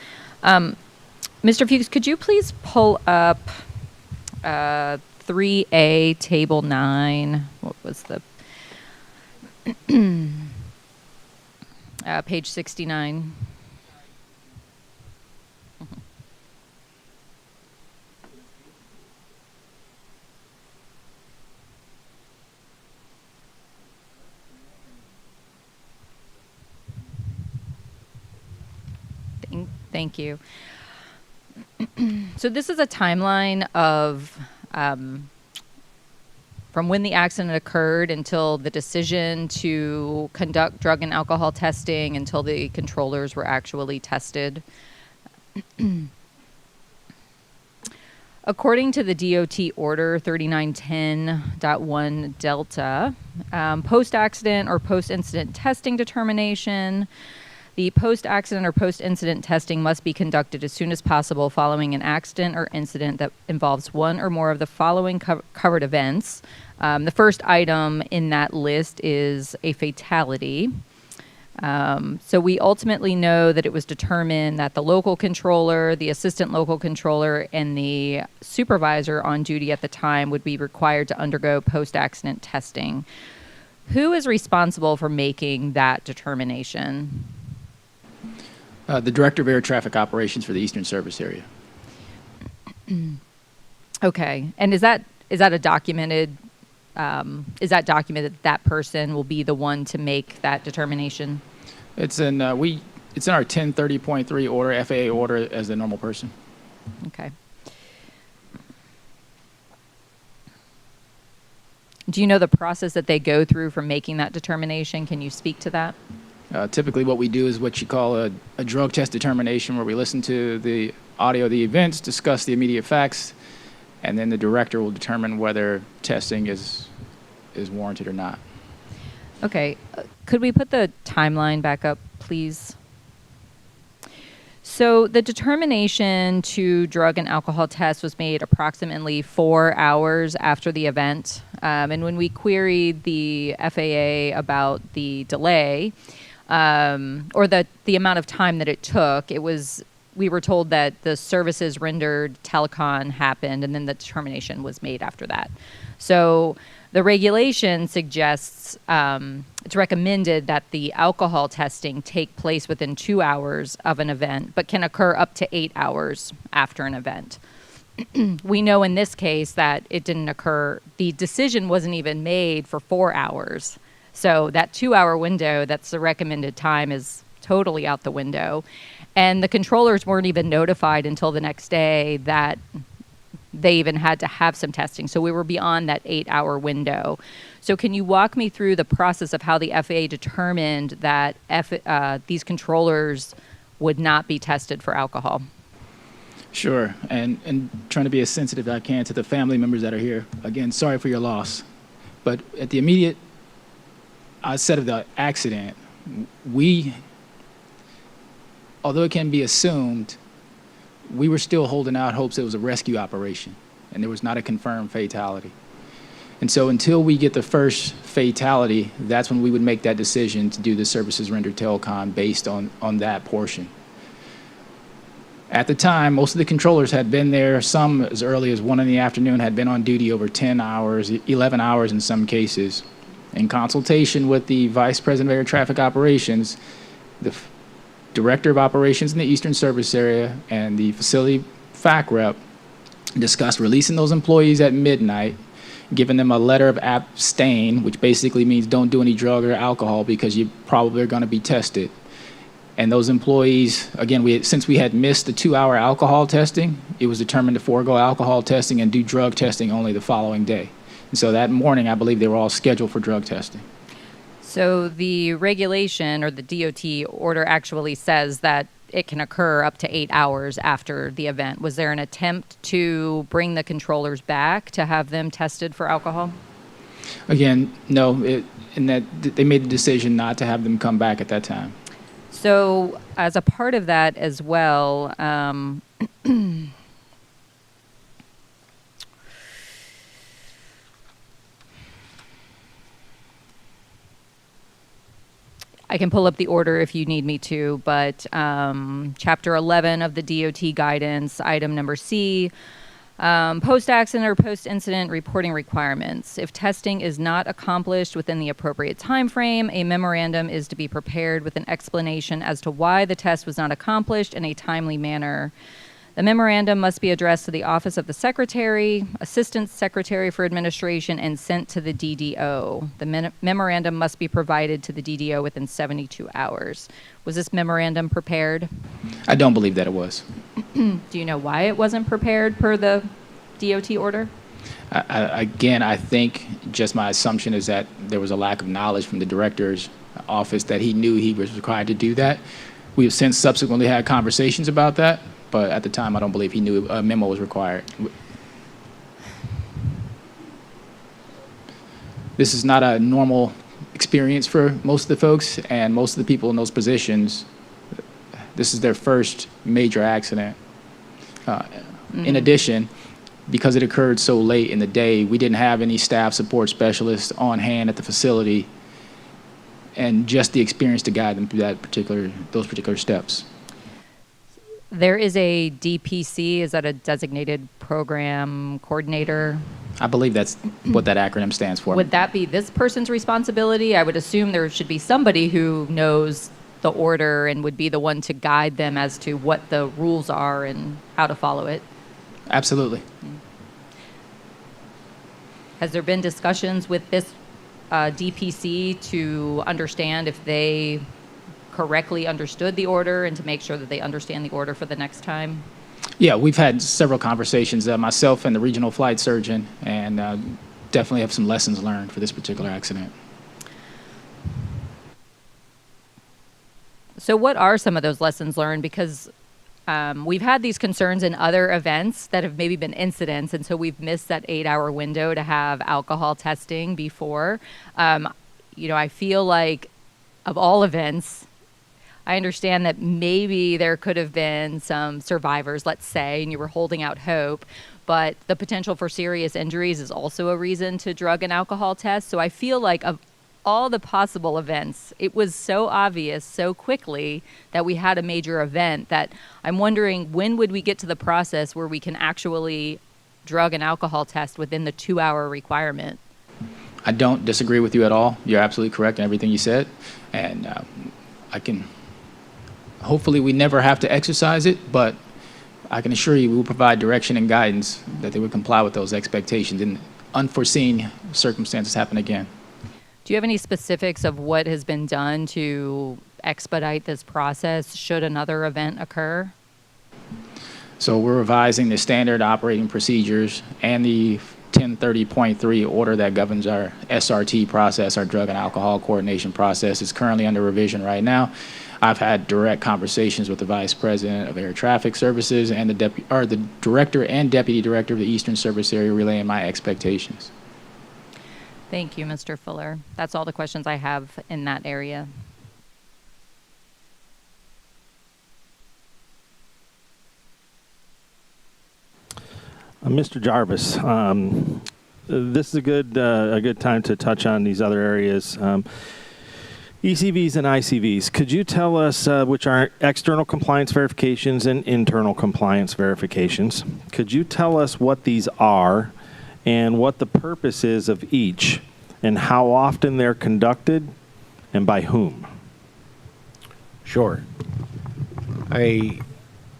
Speaker 18: Mr. Fuchs, could you please pull up 3A, Table 9? What was the... page 69. Thank you. So this is a timeline of from when the accident occurred until the decision to conduct drug and alcohol testing until the controllers were actually tested. According to the DOT order 3910.1 Delta, post-accident or post-incident testing determination, the post-accident or post-incident testing must be conducted as soon as possible following an accident or incident that involves one or more of the following covered events. The first item in that list is a fatality. So we ultimately know that it was determined that the local controller, the assistant local controller, and the supervisor on duty at the time would be required to undergo post-accident testing. Who is responsible for making that determination?
Speaker 14: The Director of Air Traffic Operations for the Eastern Service Area.
Speaker 18: Okay, and is that a documented? Is that documented that person will be the one to make that determination?
Speaker 14: It's in our 1030.3 order, FAA order, as the normal person.
Speaker 18: Okay. Do you know the process that they go through for making that determination? Can you speak to that?
Speaker 14: Typically what we do is what you call a drug test determination, where we listen to the audio of the events, discuss the immediate facts, and then the director will determine whether testing is warranted or not.
Speaker 18: Okay. Could we put the timeline back up, please? So the determination to drug and alcohol test was made approximately 4 hours after the event. And when we queried the FAA about the delay, or the amount of time that it took, we were told that the services rendered telecon happened and then the determination was made after that. So the regulation suggests it's recommended that the alcohol testing take place within 2 hours of an event, but can occur up to 8 hours after an event. We know in this case that it didn't occur, the decision wasn't even made for 4 hours. So that 2 hour window, that's the recommended time, is totally out the window. And the controllers weren't even notified until the next day that they even had to have some testing. So we were beyond that 8 hour window. So can you walk me through the process of how the FAA determined that these controllers would not be tested for alcohol?
Speaker 14: Sure, and trying to be as sensitive as I can to the family members that are here. Again, sorry for your loss. But at the immediate set of the accident, although it can be assumed, we were still holding out hopes it was a rescue operation, and there was not a confirmed fatality. And so until we get the first fatality, that's when we would make that decision to do the services rendered telecon based on that portion. At the time, most of the controllers had been there. Some as early as 1 in the afternoon had been on duty over 10 hours, 11 hours in some cases. In consultation with the Vice President of Air Traffic Operations, the Director of Operations in the Eastern Service Area, and the facility FAC rep discussed releasing those employees at midnight, giving them a letter of abstain, which basically means don't do any drug or alcohol because you probably are going to be tested. And those employees, again, since we had missed the 2 hour alcohol testing, it was determined to forego alcohol testing and do drug testing only the following day. And so that morning, I believe they were all scheduled for drug testing.
Speaker 18: So the regulation or the DOT order actually says that it can occur up to 8 hours after the event. Was there an attempt to bring the controllers back to have them tested for alcohol?
Speaker 14: Again, no, and that they made the decision not to have them come back at that time.
Speaker 18: So as a part of that as well, I can pull up the order if you need me to, but Chapter 11 of the DOT guidance, item number C, post-accident or post-incident reporting requirements. If testing is not accomplished within the appropriate time frame, a memorandum is to be prepared with an explanation as to why the test was not accomplished in a timely manner. The memorandum must be addressed to the Office of the Secretary, Assistant Secretary for Administration, and sent to the DDO. The memorandum must be provided to the DDO within 72 hours. Was this memorandum prepared?
Speaker 14: I don't believe that it was.
Speaker 18: Do you know why it wasn't prepared per the DOT order?
Speaker 14: Again, I think just my assumption is that there was a lack of knowledge from the director's office that he knew he was required to do that. We have since subsequently had conversations about that, but at the time, I don't believe he knew a memo was required. This is not a normal experience for most of the folks, and most of the people in those positions, this is their first major accident. In addition, because it occurred so late in the day, we didn't have any staff support specialists on hand at the facility, and just the experience to guide them through those particular steps.
Speaker 18: There is a DPC, is that a designated program coordinator?
Speaker 14: I believe that's what that acronym stands for.
Speaker 18: Would that be this person's responsibility? I would assume there should be somebody who knows the order and would be the one to guide them as to what the rules are and how to follow it.
Speaker 14: Absolutely.
Speaker 18: Has there been discussions with this DPC to understand if they correctly understood the order and to make sure that they understand the order for the next time?
Speaker 14: Yeah, we've had several conversations, myself and the regional flight surgeon, and definitely have some lessons learned for this particular accident.
Speaker 18: So what are some of those lessons learned? Because we've had these concerns in other events that have maybe been incidents, and so we've missed that 8-hour window to have alcohol testing before. I feel like of all events, I understand that maybe there could have been some survivors, let's say, and you were holding out hope, but the potential for serious injuries is also a reason to drug and alcohol test. So I feel like of all the possible events, it was so obvious so quickly that we had a major event that I'm wondering, when would we get to the process where we can actually drug and alcohol test within the 2-hour requirement?
Speaker 14: I don't disagree with you at all. You're absolutely correct in everything you said, and hopefully we never have to exercise it, but I can assure you we will provide direction and guidance that they would comply with those expectations and unforeseen circumstances happen again.
Speaker 18: Do you have any specifics of what has been done to expedite this process should another event occur?
Speaker 14: So we're revising the standard operating procedures and the 1030.3 order that governs our SRT process, our drug and alcohol coordination process. Is currently under revision right now. I've had direct conversations with the Vice President of Air Traffic Services and the Director and Deputy Director of the Eastern Service Area, relaying my expectations.
Speaker 18: Thank you, Mr. Fuller. That's all the questions I have in that area.
Speaker 12: Mr. Jarvis, this is a good time to touch on these other areas. ECVs and ICVs. Could you tell us which are external compliance verifications and internal compliance verifications? Could you tell us what these are and what the purpose is of each and how often they're conducted and by whom?
Speaker 15: Sure. A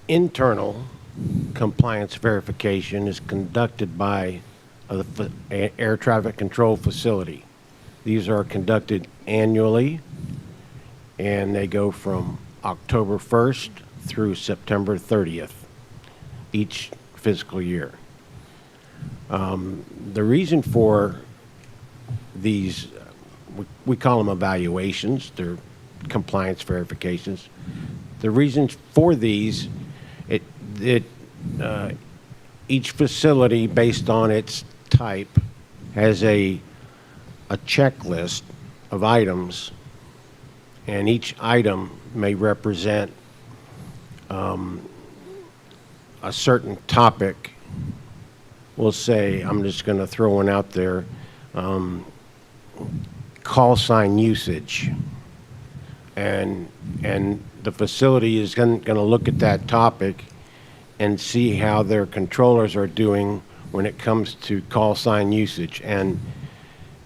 Speaker 15: internal compliance verification is conducted by an air traffic control facility. These are conducted annually, and they go from October 1st through September 30th each fiscal year. The reason for these, we call them evaluations, they're compliance verifications. The reasons for these, each facility, based on its type, has a checklist of items, and each item may represent a certain topic. We'll say, I'm just going to throw one out there, call sign usage. And the facility is going to look at that topic and see how their controllers are doing when it comes to call sign usage. And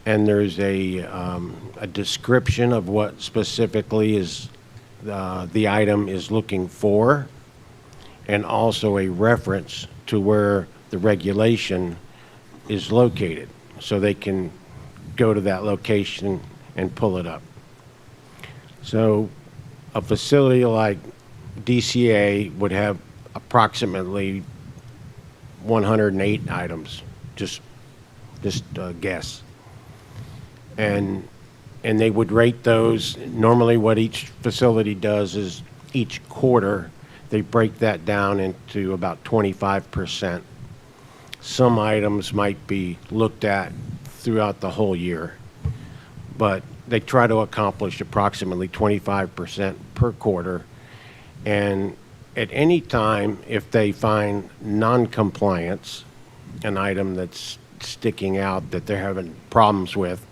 Speaker 15: there's a description of what specifically is the item is looking for, and also a reference to where the regulation is located, so they can go to that location and pull it up. So a facility like DCA would have approximately 108 items, just guess. And they would rate those. Normally what each facility does is each quarter they break that down into about 25%. Some items might be looked at throughout the whole year, but they try to accomplish approximately 25% per quarter. And at any time, if they find non-compliance, an item that's sticking out that they're having problems with,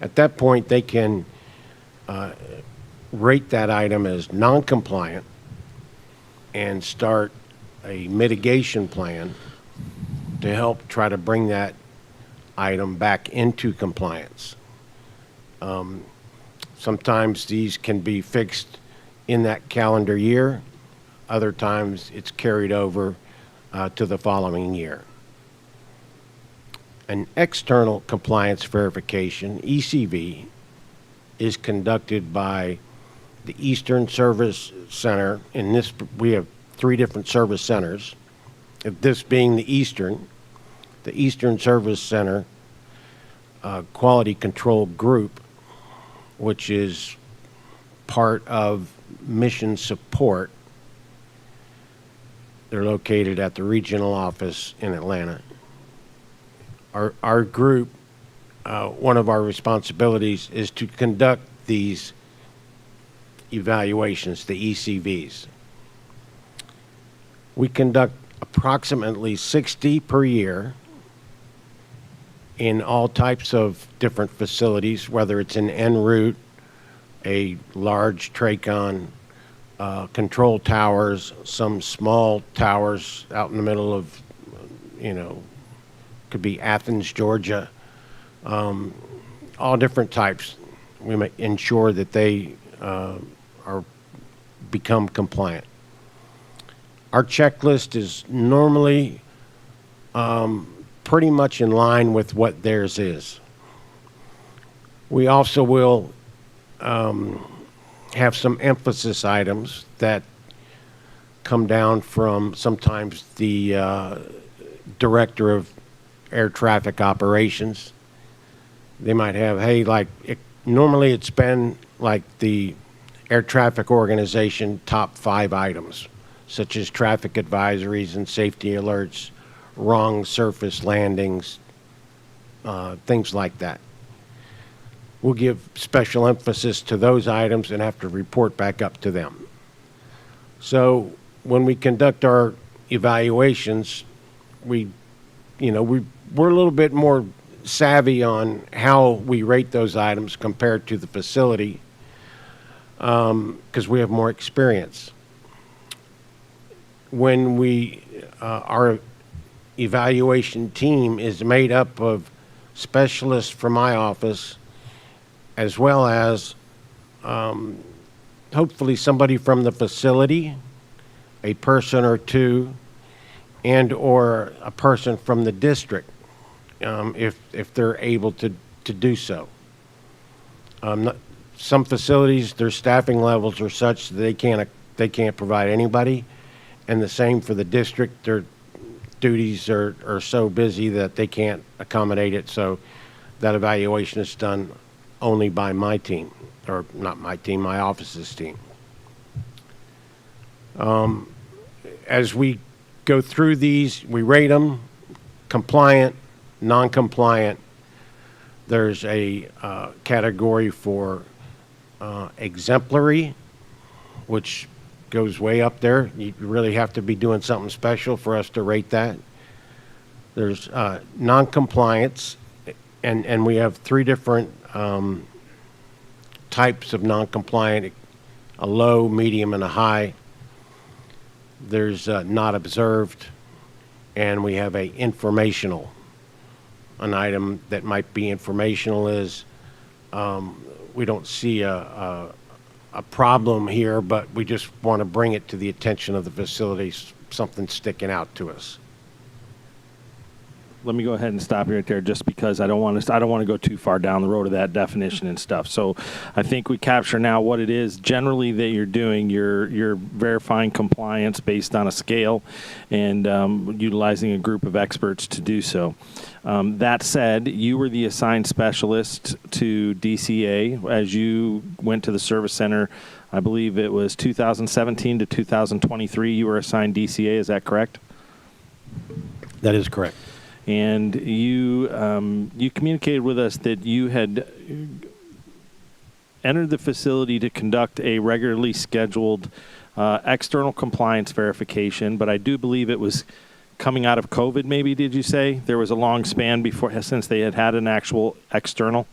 Speaker 15: at that point they can rate that item as non-compliant and start a mitigation plan to help try to bring that item back into compliance. Sometimes these can be fixed in that calendar year. Other times it's carried over to the following year. An external compliance verification, ECV, is conducted by the Eastern Service Center. In this, we have 3 different service centers. This being the Eastern Service Center Quality Control Group, which is part of Mission Support. They're located at the regional office in Atlanta. Our group, one of our responsibilities is to conduct these evaluations, the ECVs. We conduct approximately 60 per year in all types of different facilities, whether it's an en route, a large TRACON, control towers, some small towers out in the middle of, could be Athens, Georgia, all different types. We may ensure that they become compliant. Our checklist is normally pretty much in line with what theirs is. We also will have some emphasis items that come down from sometimes the director of air traffic operations. They might have, hey, normally it's been like the air traffic organization top 5 items, such as traffic advisories and safety alerts, wrong surface landings, things like that. We'll give special emphasis to those items and have to report back up to them. So when we conduct our evaluations, we're a little bit more savvy on how we rate those items compared to the facility, because we have more experience. When our evaluation team is made up of specialists from my office, as well as hopefully somebody from the facility, a person or two, and or a person from the district, if they're able to do so. Some facilities, their staffing levels are such that they can't provide anybody, and the same for the district. They're duties are so busy that they can't accommodate it. So that evaluation is done only by my team, or not my team, my office's team. As we go through these, we rate them: compliant, non-compliant. There's a category for exemplary, which goes way up there. You really have to be doing something special for us to rate that. There's non-compliance, and we have three different types of non-compliant: a low, medium, and a high. There's not observed, and we have a informational. An item that might be informational is we don't see a problem here, but we just want to bring it to the attention of the facilities, something sticking out to us.
Speaker 12: Let me go ahead and stop you right there, just because I don't want to go too far down the road of that definition and stuff. So I think we capture now what it is generally that you're doing. You're verifying compliance based on a scale and utilizing a group of experts to do so. That said, you were the assigned specialist to DCA as you went to the service center. I believe it was 2017 to 2023 you were assigned DCA. Is that correct?
Speaker 15: That is correct.
Speaker 12: And you communicated with us that you had entered the facility to conduct a regularly scheduled external compliance verification, but I do believe it was coming out of COVID, maybe, did you say? There was a long span before, since they had an actual external?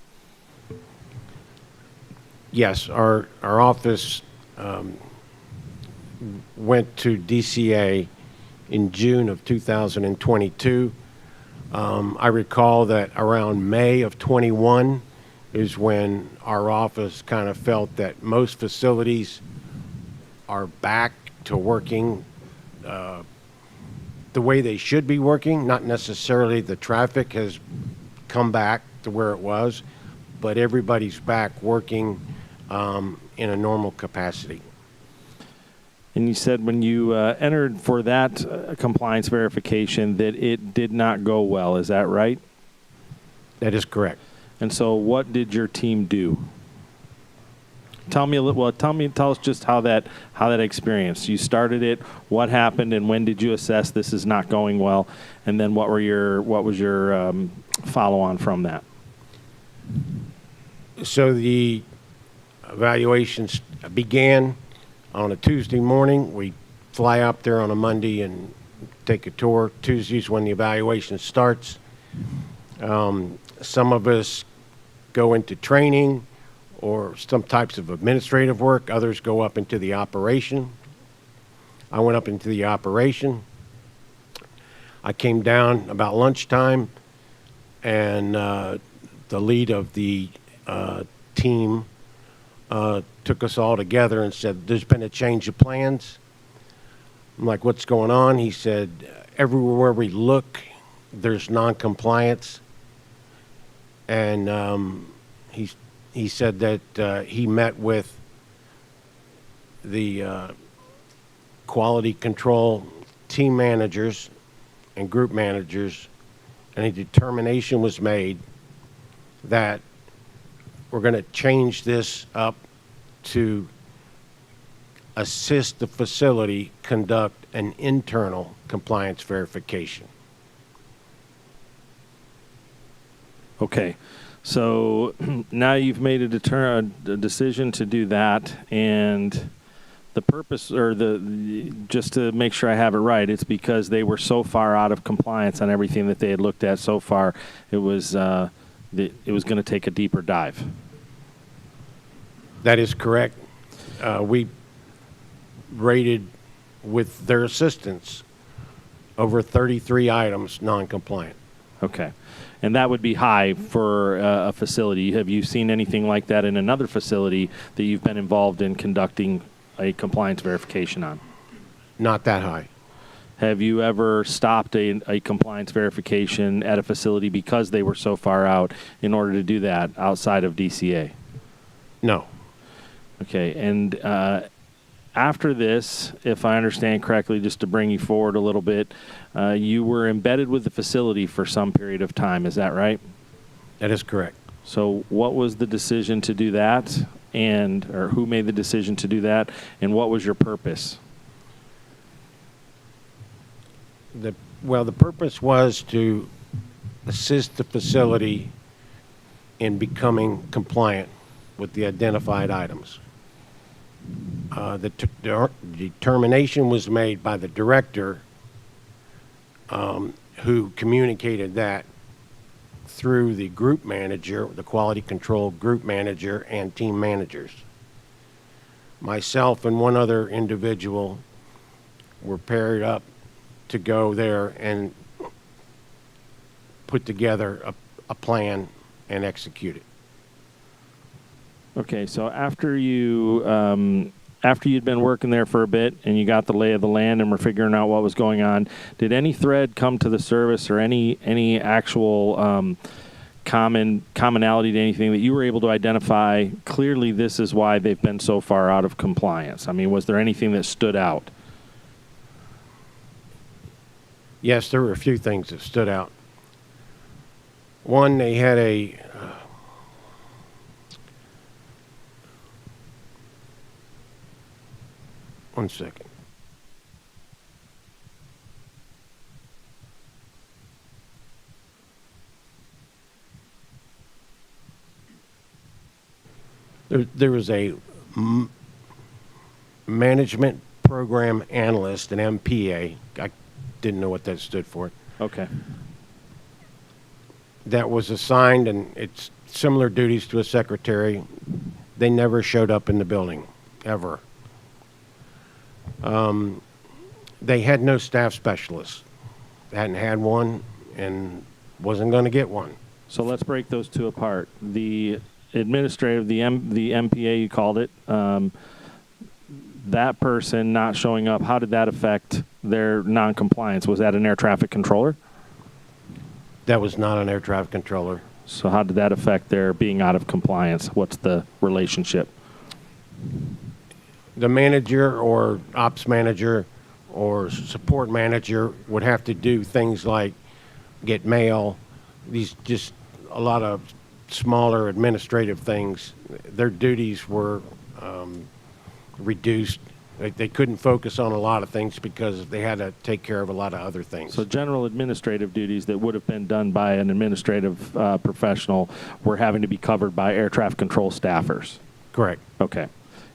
Speaker 15: Yes, our office went to DCA in June of 2022. I recall that around May of 21 is when our office kind of felt that most facilities are back to working the way they should be working. Not necessarily the traffic has come back to where it was, but everybody's back working in a normal capacity.
Speaker 12: And you said when you entered for that compliance verification that it did not go well. Is that right?
Speaker 15: That is correct.
Speaker 12: And so what did your team do? Tell us just how that experience. You started it, what happened, and when did you assess this is not going well? And then what was your follow-on from that?
Speaker 15: So the evaluations began on a Tuesday morning. We fly up there on a Monday and take a tour. Tuesday's when the evaluation starts. Some of us go into training or some types of administrative work. Others go up into the operation. I went up into the operation. I came down about lunchtime, and the lead of the team took us all together and said, "There's been a change of plans." I'm like, "What's going on?" He said, "Everywhere we look, there's non-compliance." And he said that he met with the quality control team managers and group managers, and a determination was made that we're going to change this up to assist the facility conduct an internal compliance verification.
Speaker 12: Okay, so now you've made a decision to do that, and the purpose, or just to make sure I have it right, it's because they were so far out of compliance on everything that they had looked at so far. It was going to take a deeper dive.
Speaker 15: That is correct. We rated, with their assistance, over 33 items non-compliant.
Speaker 12: Okay. And that would be high for a facility. Have you seen anything like that in another facility that you've been involved in conducting a compliance verification on?
Speaker 15: Not that high.
Speaker 12: Have you ever stopped a compliance verification at a facility because they were so far out in order to do that outside of DCA?
Speaker 15: No.
Speaker 12: Okay. And after this, if I understand correctly, just to bring you forward a little bit, you were embedded with the facility for some period of time. Is that right?
Speaker 15: That is correct.
Speaker 12: So what was the decision to do that, or who made the decision to do that, and what was your purpose?
Speaker 15: The purpose was to assist the facility in becoming compliant with the identified items. The determination was made by the director, who communicated that through the group manager, the quality control group manager, and team managers. Myself and one other individual were paired up to go there and put together a plan and execute it.
Speaker 12: Okay, so after you'd been working there for a bit and you got the lay of the land and were figuring out what was going on, did any thread come to the service or any actual commonality to anything that you were able to identify? Clearly, this is why they've been so far out of compliance. I mean, was there anything that stood out?
Speaker 15: Yes, there were a few things that stood out. One, they had a one second. There was a management program analyst, an MPA. I didn't know what that stood for.
Speaker 12: Okay.
Speaker 15: That was assigned, and it's similar duties to a secretary. They never showed up in the building, ever. They had no staff specialists. They hadn't had one and wasn't going to get one.
Speaker 12: So let's break those two apart. The administrative, the MPA you called it, that person not showing up, how did that affect their non-compliance? Was that an air traffic controller?
Speaker 15: That was not an air traffic controller.
Speaker 12: So how did that affect their being out of compliance? What's the relationship?
Speaker 15: The manager or ops manager or support manager would have to do things like get mail, these just a lot of smaller administrative things. Their duties were reduced. They couldn't focus on a lot of things because they had to take care of a lot of other things.
Speaker 12: So general administrative duties that would have been done by an administrative professional were having to be covered by air traffic control staffers?
Speaker 15: Correct.
Speaker 12: Okay.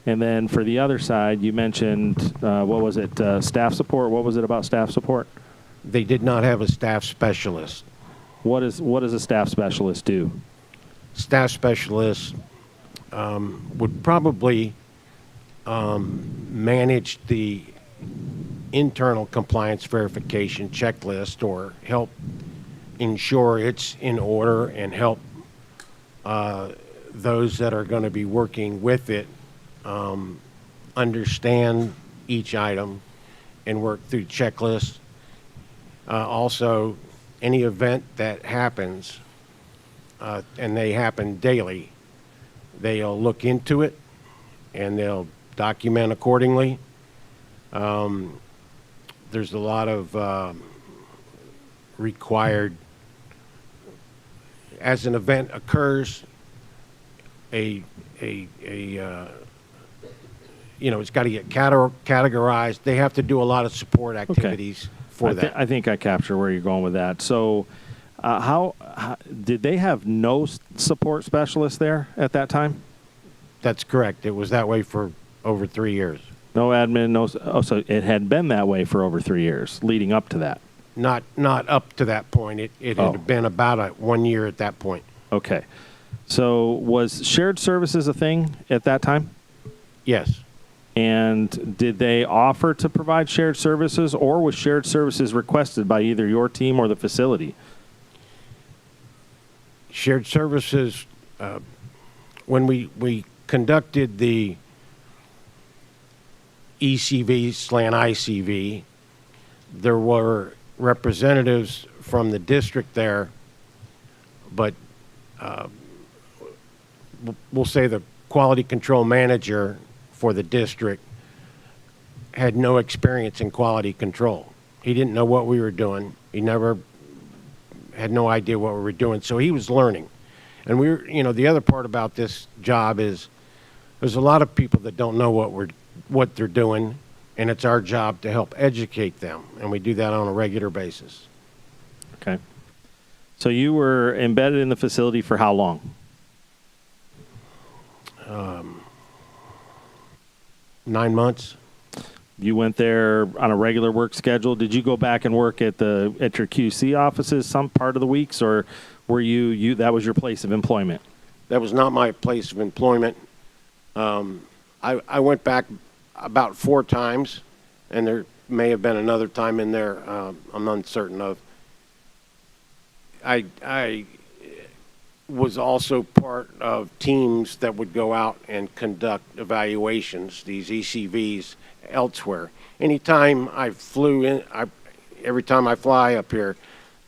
Speaker 12: And then for the other side, you mentioned, what was it, staff support? What was it about staff support?
Speaker 15: They did not have a staff specialist.
Speaker 12: What does a staff specialist do?
Speaker 15: Staff specialist would probably manage the internal compliance verification checklist or help ensure it's in order and help those that are going to be working with it understand each item and work through checklists. Also, any event that happens, and they happen daily, they'll look into it and they'll document accordingly. There's a lot of required, as an event occurs, it's got to get categorized. They have to do a lot of support activities for that.
Speaker 12: I think I capture where you're going with that. So how did they have no support specialists there at that time?
Speaker 15: That's correct. It was that way for over 3 years.
Speaker 12: No admin, so it had been that way for over 3 years leading up to that?
Speaker 15: Not up to that point. It had been about 1 year at that point.
Speaker 12: Okay. So was shared services a thing at that time?
Speaker 15: Yes.
Speaker 12: And did they offer to provide shared services, or was shared services requested by either your team or the facility?
Speaker 15: Shared services, when we conducted the ECV/ICV, there were representatives from the district there, but we'll say the quality control manager for the district had no experience in quality control. He didn't know what we were doing. He never had no idea what we were doing, so he was learning. And we were, you know, the other part about this job is there's a lot of people that don't know what they're doing, and it's our job to help educate them, and we do that on a regular basis.
Speaker 12: Okay. So you were embedded in the facility for how long?
Speaker 15: 9 months.
Speaker 12: You went there on a regular work schedule. Did you go back and work at your QC offices some part of the weeks, or were you that was your place of employment?
Speaker 15: That was not my place of employment. I went back about 4 times, and there may have been another time in there I'm uncertain of. I was also part of teams that would go out and conduct evaluations, these ECVs, elsewhere. Anytime I flew in, every time I fly up here,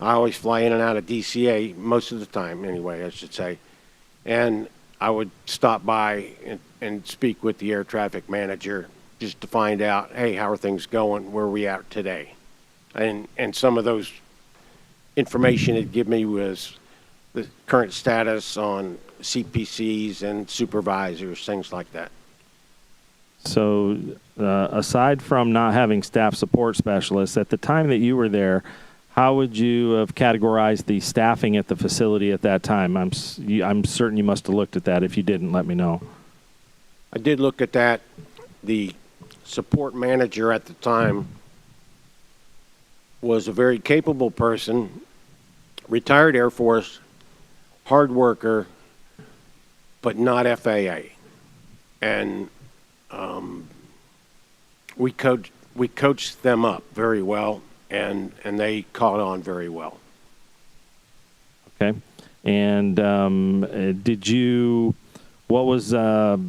Speaker 15: I always fly in and out of DCA, most of the time anyway, I should say. And I would stop by and speak with the air traffic manager just to find out, hey, how are things going? Where are we at today? And some of those information it'd give me was the current status on CPCs and supervisors, things like that.
Speaker 12: So aside from not having staff support specialists, at the time that you were there, how would you have categorized the staffing at the facility at that time? I'm certain you must have looked at that. If you didn't, let me know.
Speaker 15: I did look at that. The support manager at the time was a very capable person, retired Air Force, hard worker, but not FAA. And we coached them up very well, and they caught on very well.
Speaker 12: Okay. And what was the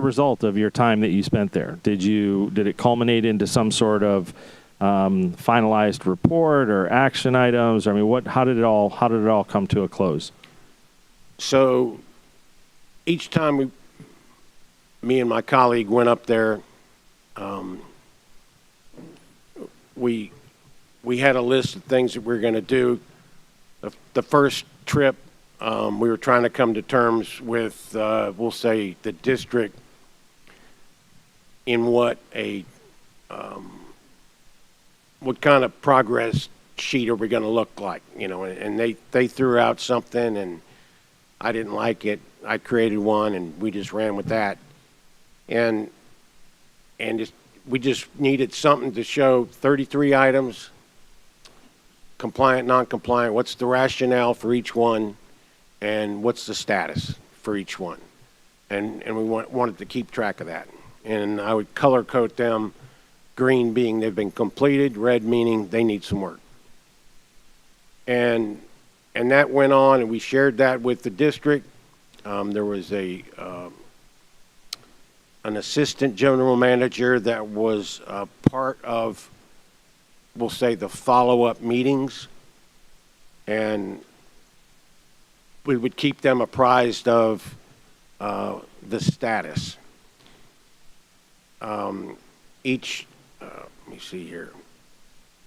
Speaker 12: result of your time that you spent there? Did it culminate into some sort of finalized report or action items? I mean, how did it all come to a close?
Speaker 15: So each time me and my colleague went up there, we had a list of things that we were going to do. The first trip, we were trying to come to terms with, we'll say, the district in what kind of progress sheet are we going to look like, you know? And they threw out something, and I didn't like it. I created one, and we just ran with that. And we just needed something to show 33 items, compliant, non-compliant, what's the rationale for each one, and what's the status for each one. And we wanted to keep track of that. And I would color code them, green being they've been completed, red meaning they need some work. And that went on, and we shared that with the district. There was an assistant general manager that was part of, we'll say, the follow-up meetings, and we would keep them apprised of the status. Let me see here.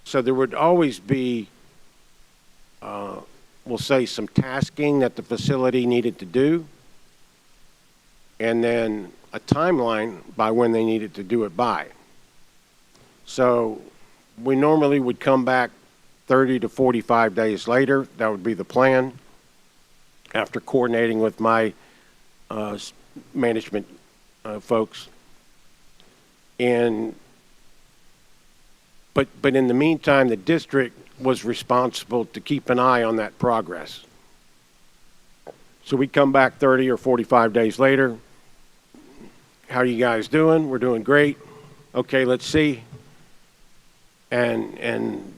Speaker 15: So there would always be, we'll say, some tasking that the facility needed to do, and then a timeline by when they needed to do it by. So we normally would come back 30 to 45 days later. That would be the plan, after coordinating with my management folks. But in the meantime, the district was responsible to keep an eye on that progress. So we come back 30 or 45 days later. How are you guys doing? We're doing great. Okay, let's see. And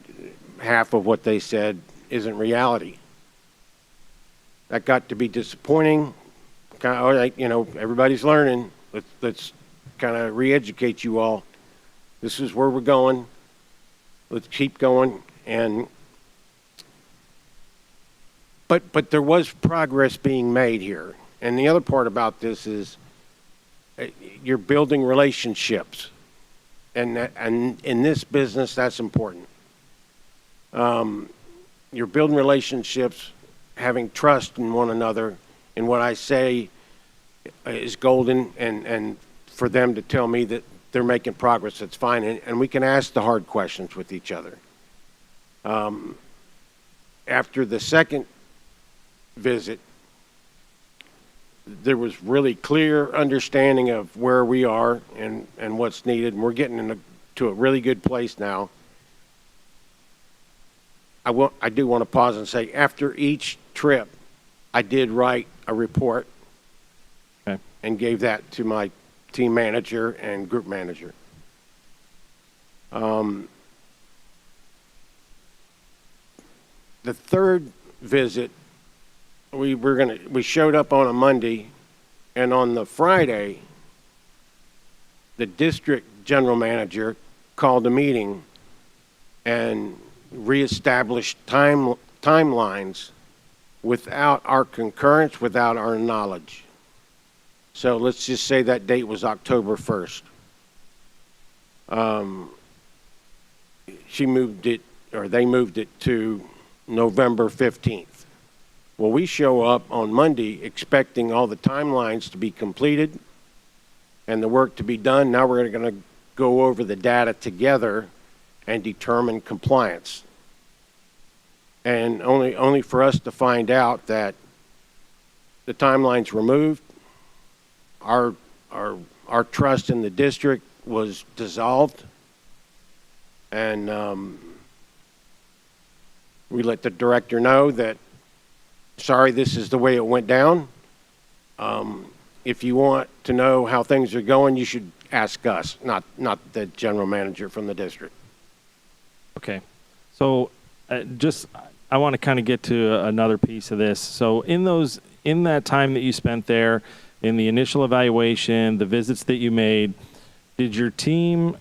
Speaker 15: half of what they said isn't reality. That got to be disappointing. Kind of, all right, you know, everybody's learning. Let's kind of re-educate you all. This is where we're going. Let's keep going. But there was progress being made here. And the other part about this is you're building relationships. And in this business, that's important. You're building relationships, having trust in one another, and what I say is golden, and for them to tell me that they're making progress, that's fine, and we can ask the hard questions with each other. After the second visit, there was really clear understanding of where we are and what's needed, and we're getting to a really good place now. I do want to pause and say, after each trip, I did write a report and gave that to my team manager and group manager. The third visit, we showed up on a Monday, and on the Friday, the district general manager called a meeting and reestablished timelines without our concurrence, without our knowledge. So let's just say that date was October 1st. She moved it, or they moved it to November 15th. Well, we show up on Monday expecting all the timelines to be completed and the work to be done. Now we're going to go over the data together and determine compliance. And only for us to find out that the timelines were moved, our trust in the district was dissolved, and we let the director know that, sorry, this is the way it went down. If you want to know how things are going, you should ask us, not the general manager from the district.
Speaker 12: Okay. So I want to kind of get to another piece of this. So in that time that you spent there, in the initial evaluation, the visits that you made, did your team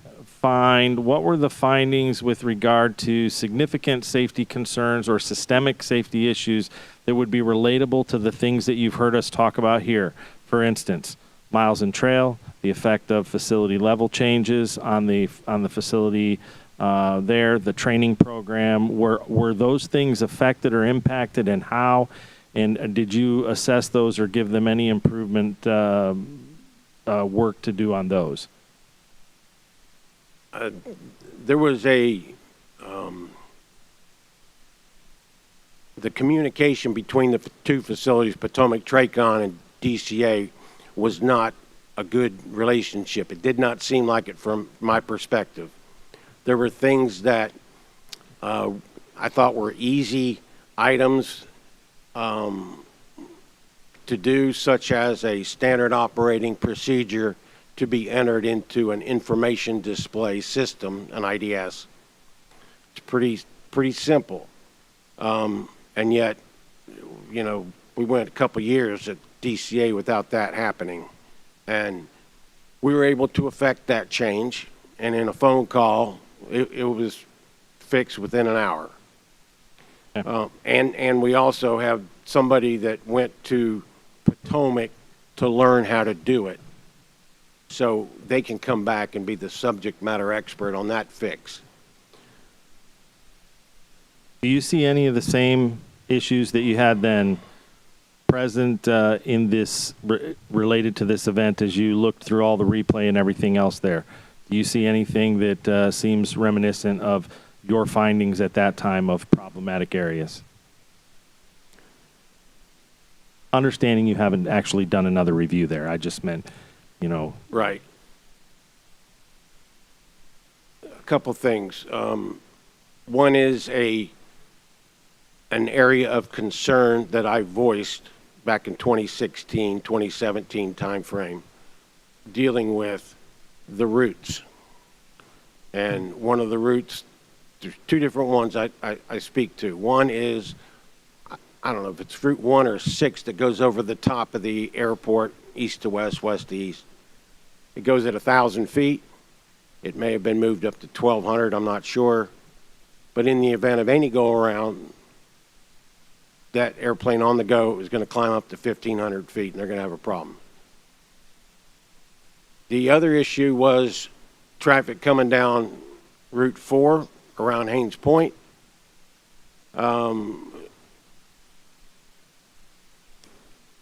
Speaker 12: what were the findings with regard to significant safety concerns or systemic safety issues that would be relatable to the things that you've heard us talk about here? For instance, miles and trail, the effect of facility level changes on the facility there, the training program. Were those things affected or impacted, and how? And did you assess those or give them any improvement work to do on those?
Speaker 15: There was the communication between the two facilities, Potomac Tracon and DCA, was not a good relationship. It did not seem like it from my perspective. There were things that I thought were easy items to do, such as a standard operating procedure to be entered into an information display system, an IDS. It's pretty simple. And yet, we went a couple years at DCA without that happening. And we were able to effect that change, and in a phone call, it was fixed within an hour. And we also have somebody that went to Potomac to learn how to do it, so they can come back and be the subject matter expert on that fix.
Speaker 12: Do you see any of the same issues that you had then present in this related to this event as you looked through all the replay and everything else there? Do you see anything that seems reminiscent of your findings at that time of problematic areas? Understanding you haven't actually done another review there. I just meant,
Speaker 15: Right. A couple things. One is an area of concern that I voiced back in 2016, 2017 timeframe, dealing with the routes. And one of the routes, there's two different ones I speak to. One is, I don't know if it's Route 1 or 6 that goes over the top of the airport, east to west, west to east. It goes at 1,000 feet. It may have been moved up to 1,200, I'm not sure. But in the event of any go-around, that airplane on the go is going to climb up to 1,500 feet, and they're going to have a problem.
Speaker 7: The other issue was traffic coming down Route 4 around Haynes Point.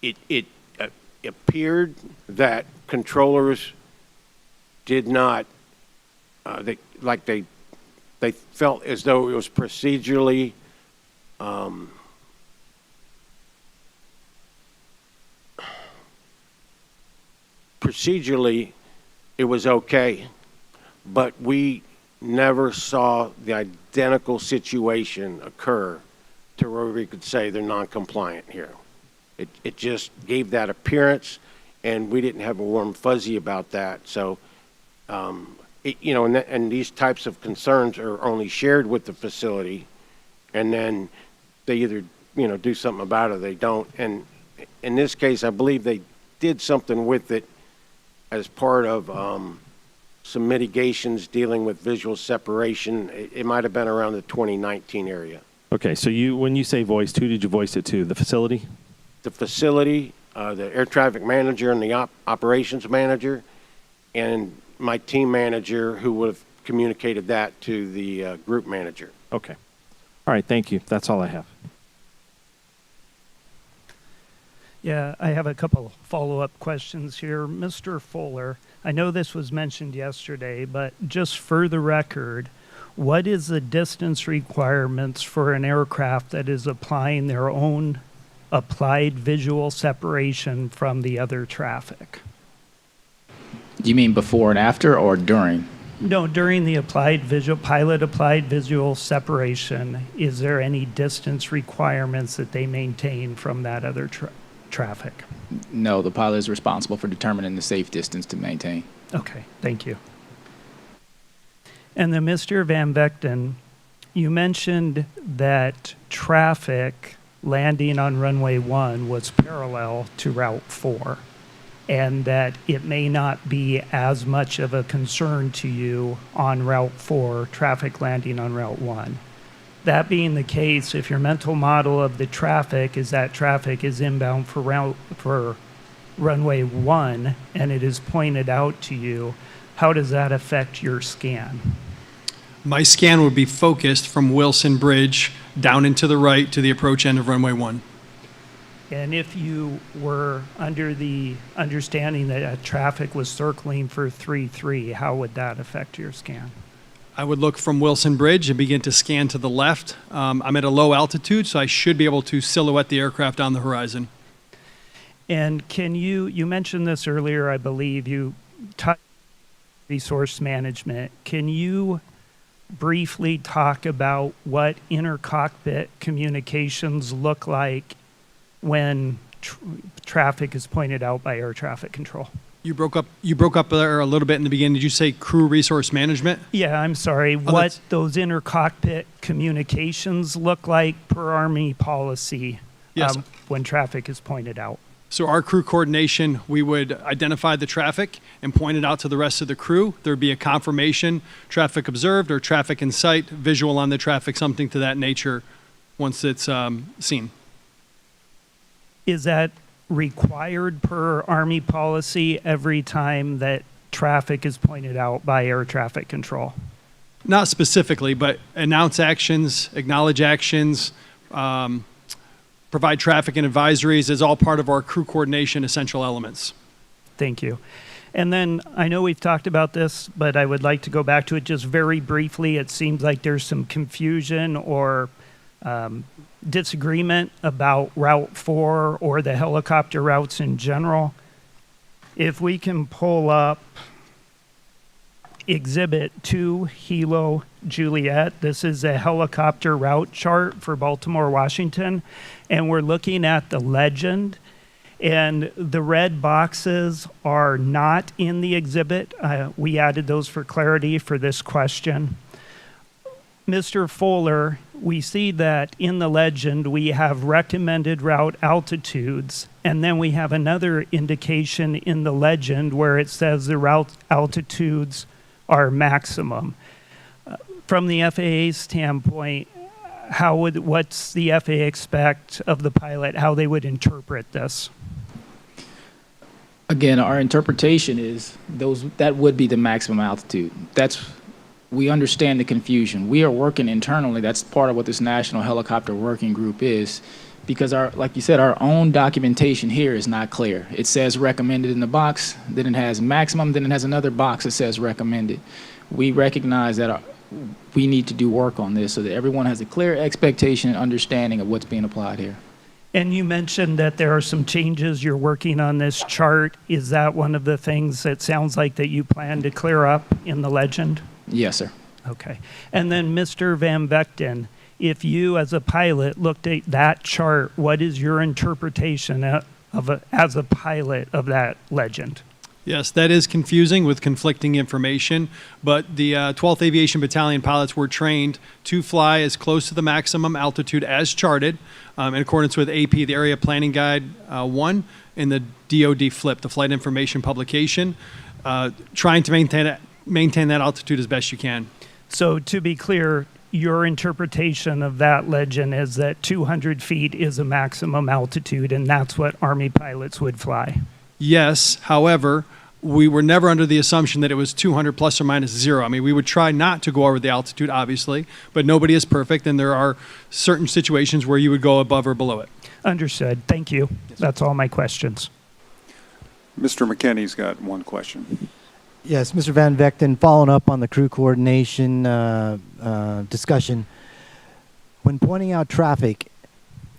Speaker 7: It appeared that controllers did not, they felt as though it was procedurally it was okay, but we never saw the identical situation occur to where we could say they're non-compliant here. It just gave that appearance, and we didn't have a warm fuzzy about that. So, you know, and these types of concerns are only shared with the facility, and then they either, you know, do something about it or they don't. And in this case, I believe they did something with it as part of some mitigations dealing with visual separation. It might have been around the 2019 area.
Speaker 12: Okay, so when you say voiced, who did you voice it to? The facility?
Speaker 7: The facility, the air traffic manager and the operations manager, and my team manager, who would have communicated that to the group manager.
Speaker 12: Okay. All right, thank you. That's all I have.
Speaker 22: Yeah, I have a couple follow-up questions here. Mr. Fuller, I know this was mentioned yesterday, but just for the record, what is the distance requirements for an aircraft that is applying their own applied visual separation from the other traffic?
Speaker 14: Do you mean before and after or during?
Speaker 22: No, during the pilot applied visual separation, is there any distance requirements that they maintain from that other traffic?
Speaker 14: No, the pilot is responsible for determining the safe distance to maintain.
Speaker 22: Okay, thank you. And then Mr. Van Vechten, you mentioned that traffic landing on runway 1 was parallel to Route 4, and that it may not be as much of a concern to you on Route 4, traffic landing on Route 1. That being the case, if your mental model of the traffic is that traffic is inbound for runway 1 and it is pointed out to you, how does that affect your scan?
Speaker 11: My scan would be focused from Wilson Bridge down and to the right to the approach end of runway 1.
Speaker 22: And if you were under the understanding that traffic was circling for 3-3, how would that affect your scan?
Speaker 11: I would look from Wilson Bridge and begin to scan to the left. I'm at a low altitude, so I should be able to silhouette the aircraft on the horizon.
Speaker 22: And can you mentioned this earlier, I believe, you touched resource management. Can you briefly talk about what inter-cockpit communications look like when traffic is pointed out by air traffic control?
Speaker 11: You broke up there a little bit in the beginning. Did you say crew resource management?
Speaker 22: Yeah, I'm sorry. What those inter-cockpit communications look like per Army policy when traffic is pointed out?
Speaker 11: So our crew coordination, we would identify the traffic and point it out to the rest of the crew. There'd be a confirmation, traffic observed or traffic in sight, visual on the traffic, something to that nature once it's seen.
Speaker 22: Is that required per Army policy every time that traffic is pointed out by air traffic control?
Speaker 11: Not specifically, but announce actions, acknowledge actions, provide traffic and advisories is all part of our crew coordination essential elements.
Speaker 22: Thank you. And then I know we've talked about this, but I would like to go back to it just very briefly. It seems like there's some confusion or disagreement about Route 4 or the helicopter routes in general. If we can pull up Exhibit 2, Hilo Juliet. This is a helicopter route chart for Baltimore, Washington. And we're looking at the legend. And the red boxes are not in the exhibit. We added those for clarity for this question. Mr. Fuller, we see that in the legend we have recommended route altitudes, and then we have another indication in the legend where it says the route altitudes are maximum. From the FAA standpoint, what's the FAA expect of the pilot, how they would interpret this?
Speaker 14: Again, our interpretation is that would be the maximum altitude. We understand the confusion. We are working internally. That's part of what this National Helicopter Working Group is, because like you said, our own documentation here is not clear. It says recommended in the box, then it has maximum, then it has another box that says recommended. We recognize that we need to do work on this so that everyone has a clear expectation and understanding of what's being applied here.
Speaker 22: And you mentioned that there are some changes you're working on this chart. Is that one of the things that sounds like that you plan to clear up in the legend?
Speaker 14: Yes, sir.
Speaker 22: Okay. And then Mr. Van Vechten, if you as a pilot looked at that chart, what is your interpretation as a pilot of that legend?
Speaker 11: Yes, that is confusing with conflicting information, but the 12th Aviation Battalion pilots were trained to fly as close to the maximum altitude as charted in accordance with AP, the Area Planning Guide 1, and the DoD FLIP, the Flight Information Publication, trying to maintain that altitude as best you can.
Speaker 22: So to be clear, your interpretation of that legend is that 200 feet is a maximum altitude, and that's what Army pilots would fly.
Speaker 11: Yes, however, we were never under the assumption that it was 200 plus or minus 0. I mean, we would try not to go over the altitude, obviously, but nobody is perfect, and there are certain situations where you would go above or below it.
Speaker 22: Understood. Thank you. That's all my questions.
Speaker 2: Mr. McKinney's got one question.
Speaker 4: Yes, Mr. Van Vechten, following up on the crew coordination discussion, when pointing out traffic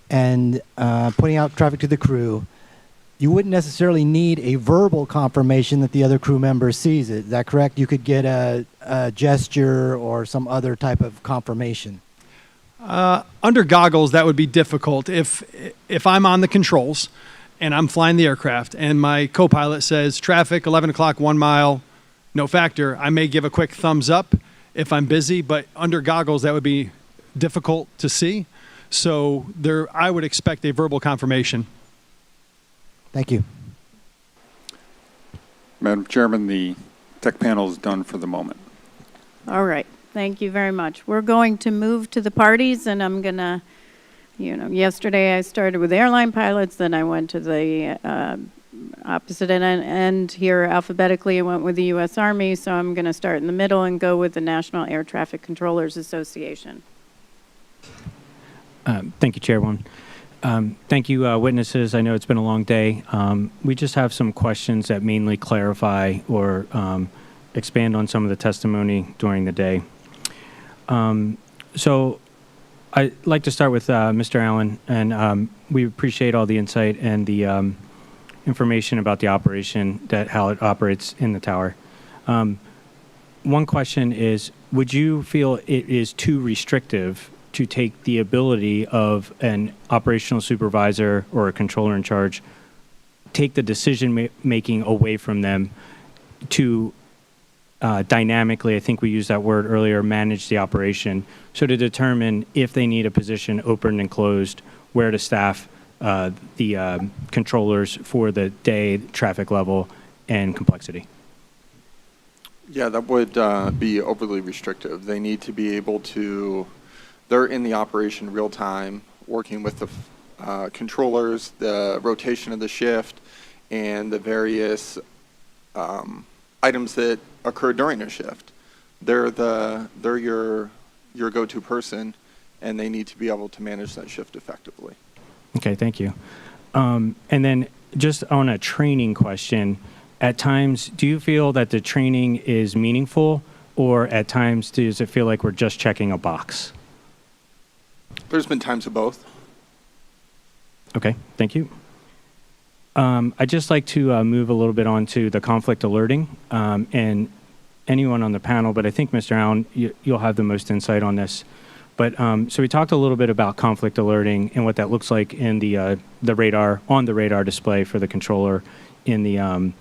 Speaker 4: and pointing out traffic to the crew, you wouldn't necessarily need a verbal confirmation that the other crew member sees it. Is that correct? You could get a gesture or some other type of confirmation.
Speaker 11: Under goggles, that would be difficult. If I'm on the controls and I'm flying the aircraft and my co-pilot says traffic 11 o'clock, 1 mile, no factor, I may give a quick thumbs up if I'm busy, but under goggles, that would be difficult to see. So I would expect a verbal confirmation.
Speaker 4: Thank you.
Speaker 2: Madam Chairman, the tech panel is done for the moment.
Speaker 1: All right. Thank you very much. We're going to move to the parties, and I'm going to, yesterday I started with airline pilots, then I went to the opposite end here alphabetically. I went with the U.S. Army, so I'm going to start in the middle and go with the National Air Traffic Controllers Association.
Speaker 8: Thank you, Chairwoman. Thank you, witnesses. I know it's been a long day. We just have some questions that mainly clarify or expand on some of the testimony during the day. So I'd like to start with Mr. Allen, and we appreciate all the insight and the information about the operation, how it operates in the tower. One question is, would you feel it is too restrictive to take the ability of an operational supervisor or a controller in charge, take the decision making away from them to dynamically, I think we used that word earlier, manage the operation, so to determine if they need a position open and closed, where to staff the controllers for the day, traffic level, and complexity?
Speaker 13: Yeah, that would be overly restrictive. They need to be able to, they're in the operation real time, working with the controllers, the rotation of the shift, and the various items that occur during a shift. They're your go-to person, and they need to be able to manage that shift effectively.
Speaker 8: Okay, thank you. And then just on a training question, at times, do you feel that the training is meaningful, or at times does it feel like we're just checking a box?
Speaker 13: There's been times of both.
Speaker 8: Okay, thank you. I'd just like to move a little bit on to the conflict alerting, and anyone on the panel, but I think Mr. Allen, you'll have the most insight on this. But so we talked a little bit about conflict alerting and what that looks like in the radar, on the radar display for the controller in the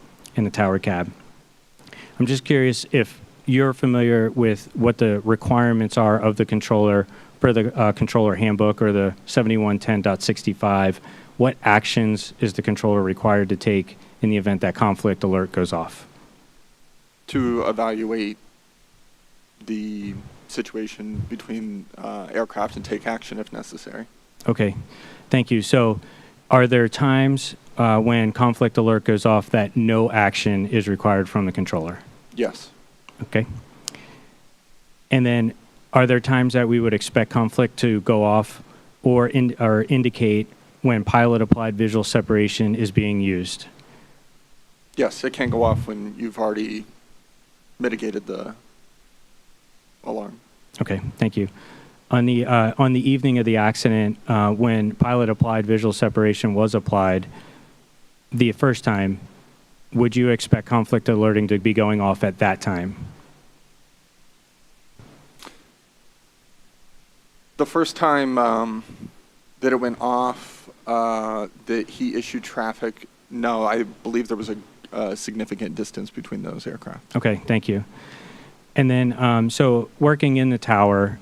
Speaker 8: tower cab. I'm just curious if you're familiar with what the requirements are of the controller per the controller handbook or the 7110.65. What actions is the controller required to take in the event that conflict alert goes off?
Speaker 13: To evaluate the situation between aircraft and take action if necessary.
Speaker 8: Okay, thank you. So are there times when conflict alert goes off that no action is required from the controller?
Speaker 13: Yes.
Speaker 8: Okay. And then are there times that we would expect conflict to go off or indicate when pilot applied visual separation is being used?
Speaker 13: Yes, it can go off when you've already mitigated the alarm.
Speaker 8: Okay, thank you. On the evening of the accident, when pilot applied visual separation was applied the first time, would you expect conflict alerting to be going off at that time?
Speaker 13: The first time that it went off, that he issued traffic, no, I believe there was a significant distance between those aircraft.
Speaker 8: Okay, thank you. And then, so working in the tower,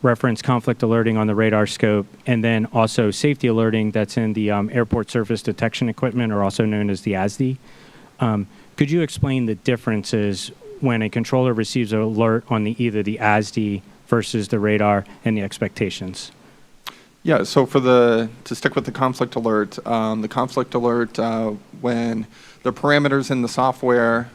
Speaker 8: reference conflict alerting on the radar scope, and then also safety alerting that's in the airport surface detection equipment, or also known as the ASDE. Could you explain the differences when a controller receives an alert on either the ASDE versus the radar and the expectations?
Speaker 13: Yeah, so to stick with the conflict alert, when the parameters in the software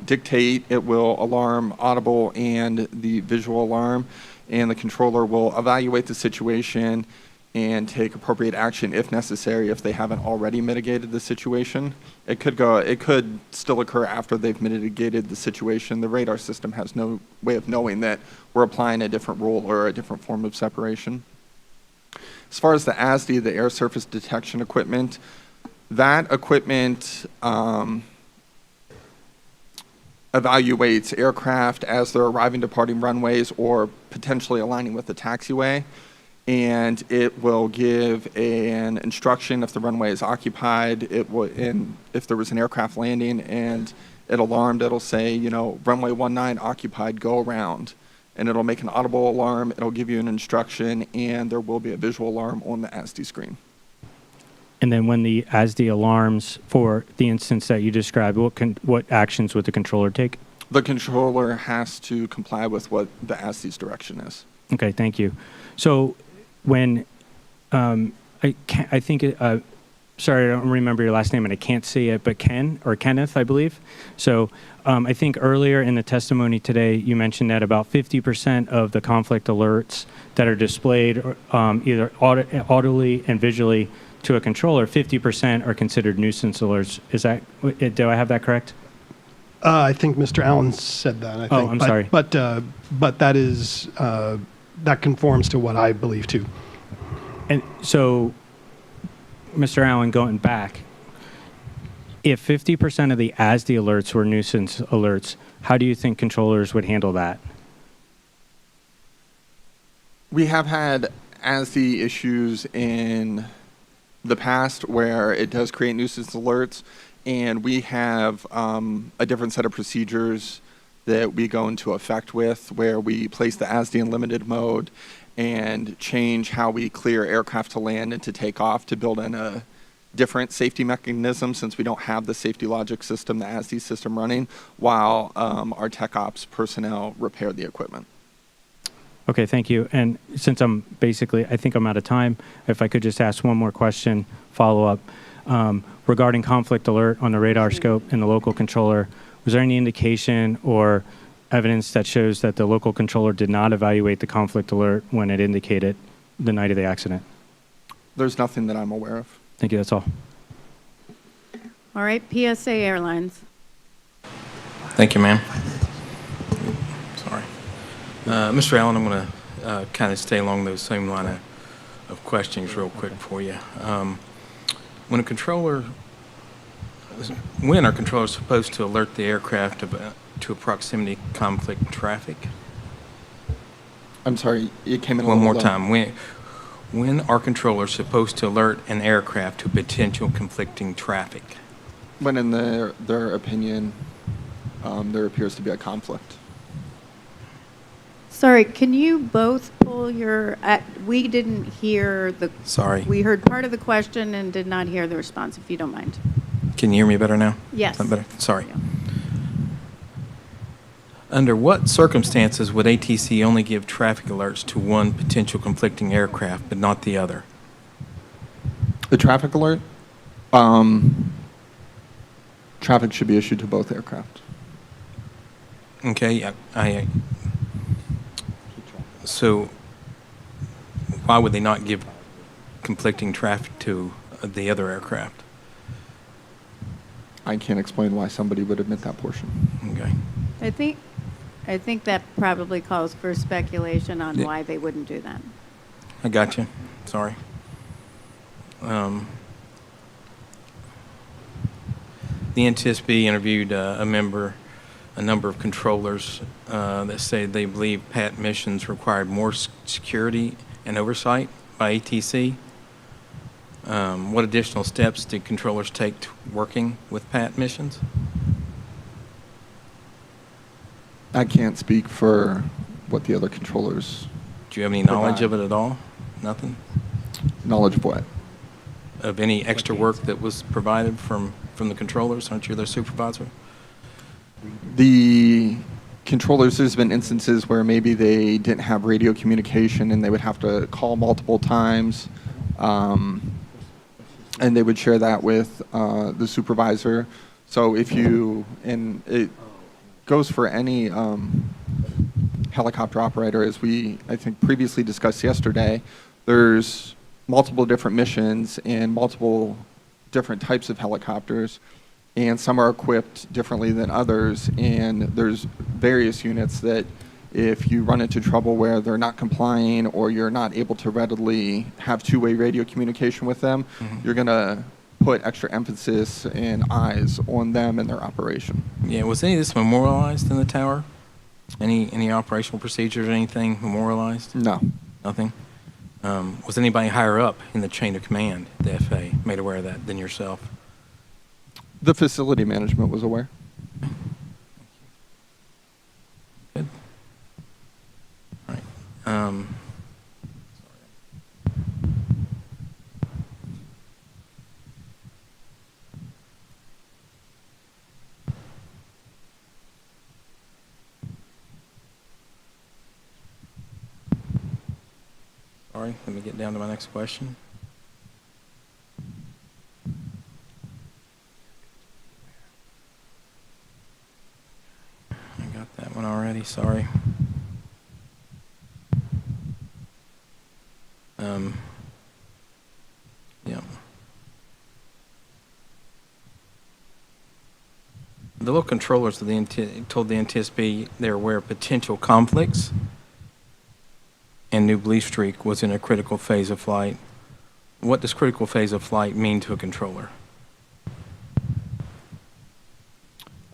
Speaker 13: dictate, it will alarm audible and the visual alarm, and the controller will evaluate the situation and take appropriate action if necessary if they haven't already mitigated the situation. It could still occur after they've mitigated the situation. The radar system has no way of knowing that we're applying a different rule or a different form of separation. As far as the ASDE, the air surface detection equipment, that equipment evaluates aircraft as they're arriving, departing runways, or potentially aligning with the taxiway. And it will give an instruction if the runway is occupied. And if there was an aircraft landing and it alarmed, it'll say, runway 19 occupied, go around. And it'll make an audible alarm, it'll give you an instruction, and there will be a visual alarm on the ASDE screen.
Speaker 8: And then when the ASDE alarms for the instance that you described, what actions would the controller take?
Speaker 13: The controller has to comply with what the ASDE's direction is.
Speaker 8: Okay, thank you. So when sorry, I don't remember your last name and I can't say it, but Kenneth, I believe. So I think earlier in the testimony today, you mentioned that about 50% of the conflict alerts that are displayed either audibly and visually to a controller, 50% are considered nuisance alerts. Do I have that correct?
Speaker 19: I think Mr. Allen said that. I think.
Speaker 8: Oh, I'm sorry.
Speaker 19: But that is that conforms to what I believe too.
Speaker 8: And so, Mr. Allen, going back, if 50% of the ASDE alerts were nuisance alerts, how do you think controllers would handle that?
Speaker 13: We have had ASDE issues in the past where it does create nuisance alerts, and we have a different set of procedures that we go into effect with, where we place the ASDE in limited mode and change how we clear aircraft to land and to take off to build in a different safety mechanism, since we don't have the safety logic system, the ASDE system running, while our tech ops personnel repair the equipment.
Speaker 8: Okay, thank you. And since I think I'm out of time, if I could just ask one more question, follow up. Regarding conflict alert on the radar scope and the local controller, was there any indication or evidence that shows that the local controller did not evaluate the conflict alert when it indicated the night of the accident?
Speaker 13: There's nothing that I'm aware of.
Speaker 8: Thank you, that's all.
Speaker 1: All right, PSA Airlines.
Speaker 3: Thank you, ma'am. Sorry. Mr. Allen, I'm going to kind of stay along those same line of questions real quick for you. When are controllers supposed to alert the aircraft to a proximity conflict traffic?
Speaker 13: I'm sorry, it came in
Speaker 3: one more
Speaker 13: low.
Speaker 3: time. When are controllers supposed to alert an aircraft to potential conflicting traffic?
Speaker 13: When in their opinion, there appears to be a conflict.
Speaker 1: Sorry, can you both pull your, we didn't hear the.
Speaker 3: Sorry.
Speaker 1: We heard part of the question and did not hear the response, if you don't mind.
Speaker 3: Can you hear me better now?
Speaker 1: Yes.
Speaker 3: Is that better? Sorry. Under what circumstances would ATC only give traffic alerts to one potential conflicting aircraft but not the other?
Speaker 13: The traffic alert? Traffic should be issued to both aircraft.
Speaker 3: Okay, so why would they not give conflicting traffic to the other aircraft?
Speaker 13: I can't explain why somebody would admit that portion.
Speaker 3: Okay.
Speaker 1: I think that probably calls for speculation on
Speaker 3: Yeah.
Speaker 1: why they wouldn't do that.
Speaker 3: I got you. Sorry. The NTSB interviewed a number of controllers that say they believe PAT missions required more security and oversight by ATC. What additional steps did controllers take to working with PAT missions?
Speaker 13: I can't speak for what the other controllers.
Speaker 3: Do you have any knowledge
Speaker 13: provide.
Speaker 3: of it at all? Nothing?
Speaker 13: Knowledge of what?
Speaker 3: Of any extra work that was provided from the controllers? Aren't you their supervisor?
Speaker 13: The controllers, there's been instances where maybe they didn't have radio communication and they would have to call multiple times. And they would share that with the supervisor. So if you, and it goes for any helicopter operator, as we, I think, previously discussed yesterday, there's multiple different missions and multiple different types of helicopters, and some are equipped differently than others, and there's various units that if you run into trouble where they're not complying or you're not able to readily have two-way radio communication with them, you're going to put extra emphasis and eyes on them and their operation.
Speaker 3: Yeah, was any of this memorialized in the tower? Any operational procedures or anything memorialized?
Speaker 13: No.
Speaker 3: Nothing? Was anybody higher up in the chain of command, the FAA, made aware of that than yourself?
Speaker 13: The facility management was aware.
Speaker 3: Good. All right. Sorry, let me get down to my next question. I got that one already, sorry. Yeah. The local controllers of told the NTSB they're aware of potential conflicts and New Belief Streak was in a critical phase of flight. What does critical phase of flight mean to a controller?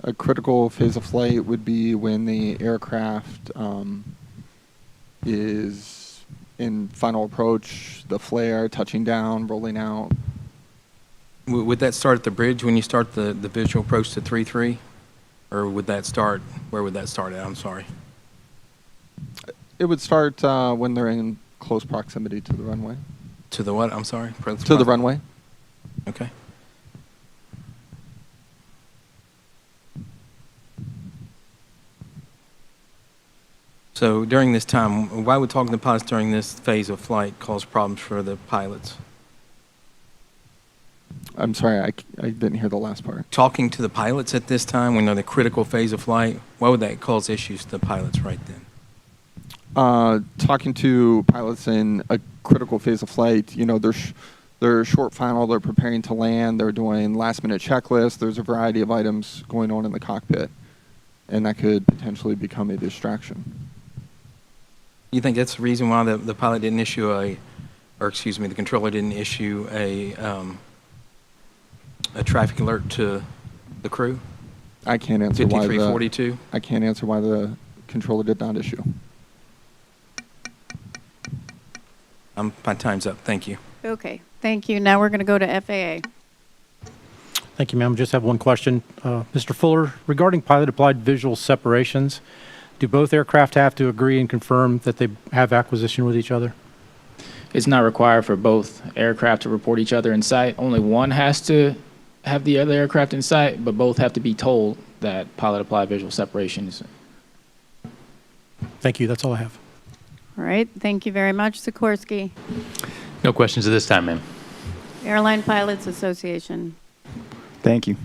Speaker 13: A critical phase of flight would be when the aircraft is in final approach, the flare, touching down, rolling out.
Speaker 3: Would that start at the bridge when you start the visual approach to 3-3? Or would that start, where would that start at? I'm sorry.
Speaker 13: It would start when they're in close proximity to the runway.
Speaker 3: To the what? I'm sorry?
Speaker 13: To the runway.
Speaker 3: Okay. So during this time, why would talking to pilots during this phase of flight cause problems for the pilots?
Speaker 13: I'm sorry, I didn't hear the last part.
Speaker 3: Talking to the pilots at this time when they're in the critical phase of flight, why would that cause issues to the pilots right then?
Speaker 13: Talking to pilots in a critical phase of flight, you know, they're short final, they're preparing to land, they're doing last-minute checklists, there's a variety of items going on in the cockpit, and that could potentially become a distraction.
Speaker 3: You think that's the reason why the pilot didn't issue the controller didn't issue a traffic alert to the crew?
Speaker 13: I can't answer why
Speaker 3: 5342?
Speaker 13: I can't answer why the controller did not issue.
Speaker 3: My time's up. Thank you.
Speaker 1: Okay, thank you. Now we're going to go to FAA.
Speaker 5: Thank you, ma'am. Just have one question. Mr. Fuller, regarding pilot-applied visual separations, do both aircraft have to agree and confirm that they have acquisition with each other?
Speaker 14: It's not required for both aircraft to report each other in sight. Only one has to have the other aircraft in sight, but both have to be told that pilot-applied visual separation is.
Speaker 5: Thank you. That's all I have.
Speaker 1: All right, thank you very much. Sikorsky.
Speaker 9: No questions at this time, ma'am.
Speaker 1: Airline Pilots Association.
Speaker 9: Thank you.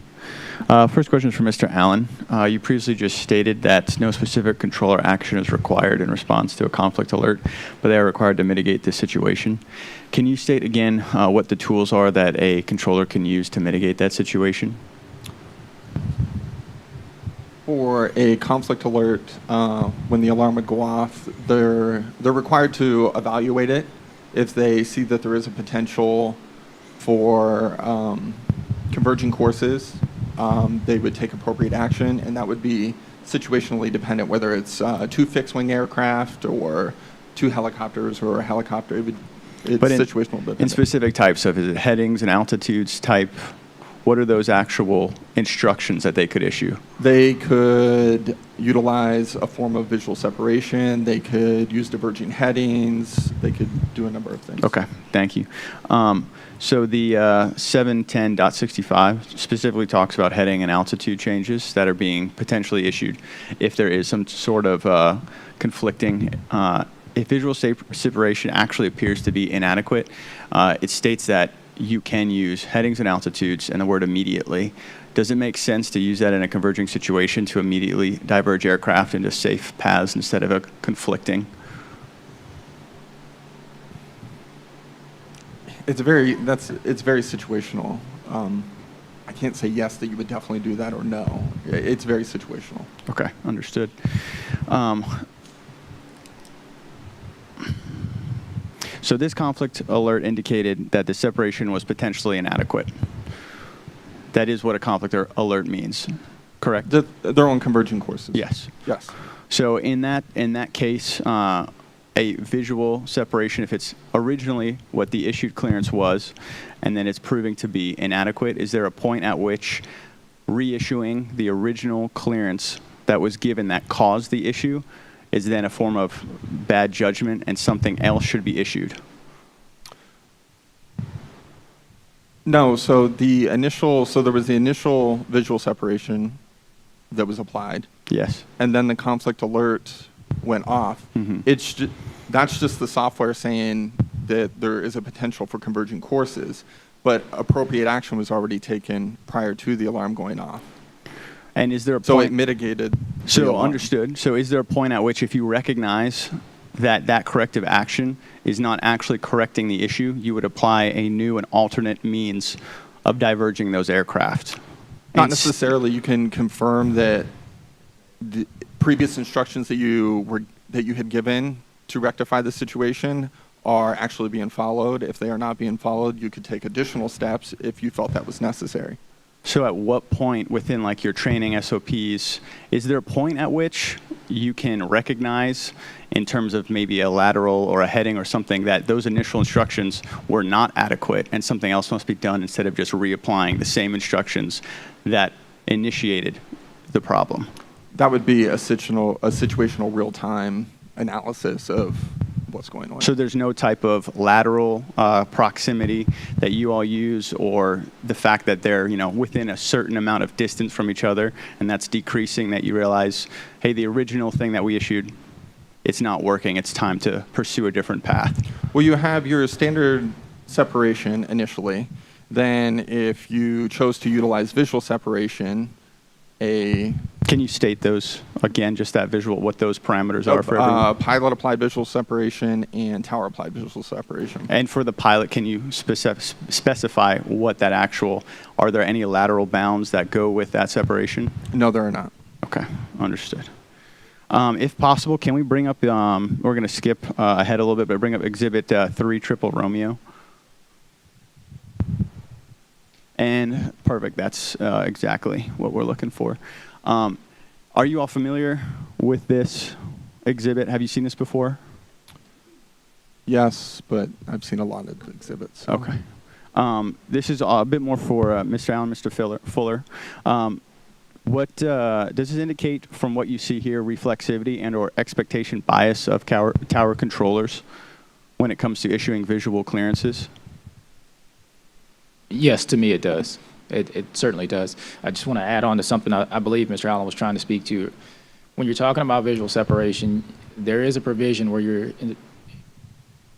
Speaker 9: First question is for Mr. Allen. You previously just stated that no specific controller action is required in response to a conflict alert, but they are required to mitigate this situation. Can you state again what the tools are that a controller can use to mitigate that situation?
Speaker 13: For a conflict alert, when the alarm would go off, they're required to evaluate it. If they see that there is a potential for converging courses, they would take appropriate action, and that would be situationally dependent, whether it's 2 fixed-wing aircraft or 2 helicopters or a helicopter. It's situational dependent.
Speaker 9: In specific types of, is it headings and altitudes type? What are those actual instructions that they could issue?
Speaker 13: They could utilize a form of visual separation. They could use diverging headings. They could do a number of things.
Speaker 9: Okay, thank you. So the 710.65 specifically talks about heading and altitude changes that are being potentially issued if there is some sort of conflicting. If visual separation actually appears to be inadequate, it states that you can use headings and altitudes and the word immediately. Does it make sense to use that in a converging situation to immediately diverge aircraft into safe paths instead of a conflicting?
Speaker 13: It's very situational. I can't say yes that you would definitely do that or no. It's very situational.
Speaker 9: Okay, understood. So this conflict alert indicated that the separation was potentially inadequate. That is what a conflict alert means, correct?
Speaker 13: Their own converging courses.
Speaker 9: Yes.
Speaker 13: Yes.
Speaker 9: So in that case, a visual separation, if it's originally what the issued clearance was, and then it's proving to be inadequate, is there a point at which reissuing the original clearance that was given that caused the issue is then a form of bad judgment and something else should be issued?
Speaker 13: No, so there was the initial visual separation that was applied.
Speaker 9: Yes.
Speaker 13: And then the conflict alert went off. Mm-hmm. That's just the software saying that there is a potential for converging courses, but appropriate action was already taken prior to the alarm going off.
Speaker 9: And is there a point?
Speaker 13: So it mitigated.
Speaker 9: So understood. So is there a point at which if you recognize that that corrective action is not actually correcting the issue, you would apply a new and alternate means of diverging those aircraft?
Speaker 13: Not necessarily. You can confirm that the previous instructions that you had given to rectify the situation are actually being followed. If they are not being followed, you could take additional steps if you felt that was necessary.
Speaker 9: So at what point within like your training SOPs, is there a point at which you can recognize in terms of maybe a lateral or a heading or something that those initial instructions were not adequate and something else must be done instead of just reapplying the same instructions that initiated the problem?
Speaker 13: That would be a situational real-time analysis of what's going on.
Speaker 9: So there's no type of lateral proximity that you all use, or the fact that they're within a certain amount of distance from each other, and that's decreasing, that you realize, hey, the original thing that we issued, it's not working. It's time to pursue a different path.
Speaker 13: Well, you have your standard separation initially. Then if you chose to utilize visual separation,
Speaker 9: Can you state those again, just that visual, what those parameters are for everyone?
Speaker 13: Pilot applied visual separation and tower applied visual separation.
Speaker 9: And for the pilot, can you specify what that are there any lateral bounds that go with that separation?
Speaker 13: No, there are not.
Speaker 9: Okay, understood. If possible, can we bring up, we're going to skip ahead a little bit, but bring up Exhibit 3 Triple Romeo. And perfect, that's exactly what we're looking for. Are you all familiar with this exhibit? Have you seen this before?
Speaker 13: Yes, but I've seen a lot of exhibits. So.
Speaker 9: Okay. This is a bit more for Mr. Allen, Mr. Fuller. What does this indicate from what you see here, reflexivity and or expectation bias of tower controllers when it comes to issuing visual clearances?
Speaker 14: Yes, to me it does. It certainly does. I just want to add on to something I believe Mr. Allen was trying to speak to. When you're talking about visual separation, there is a provision where you're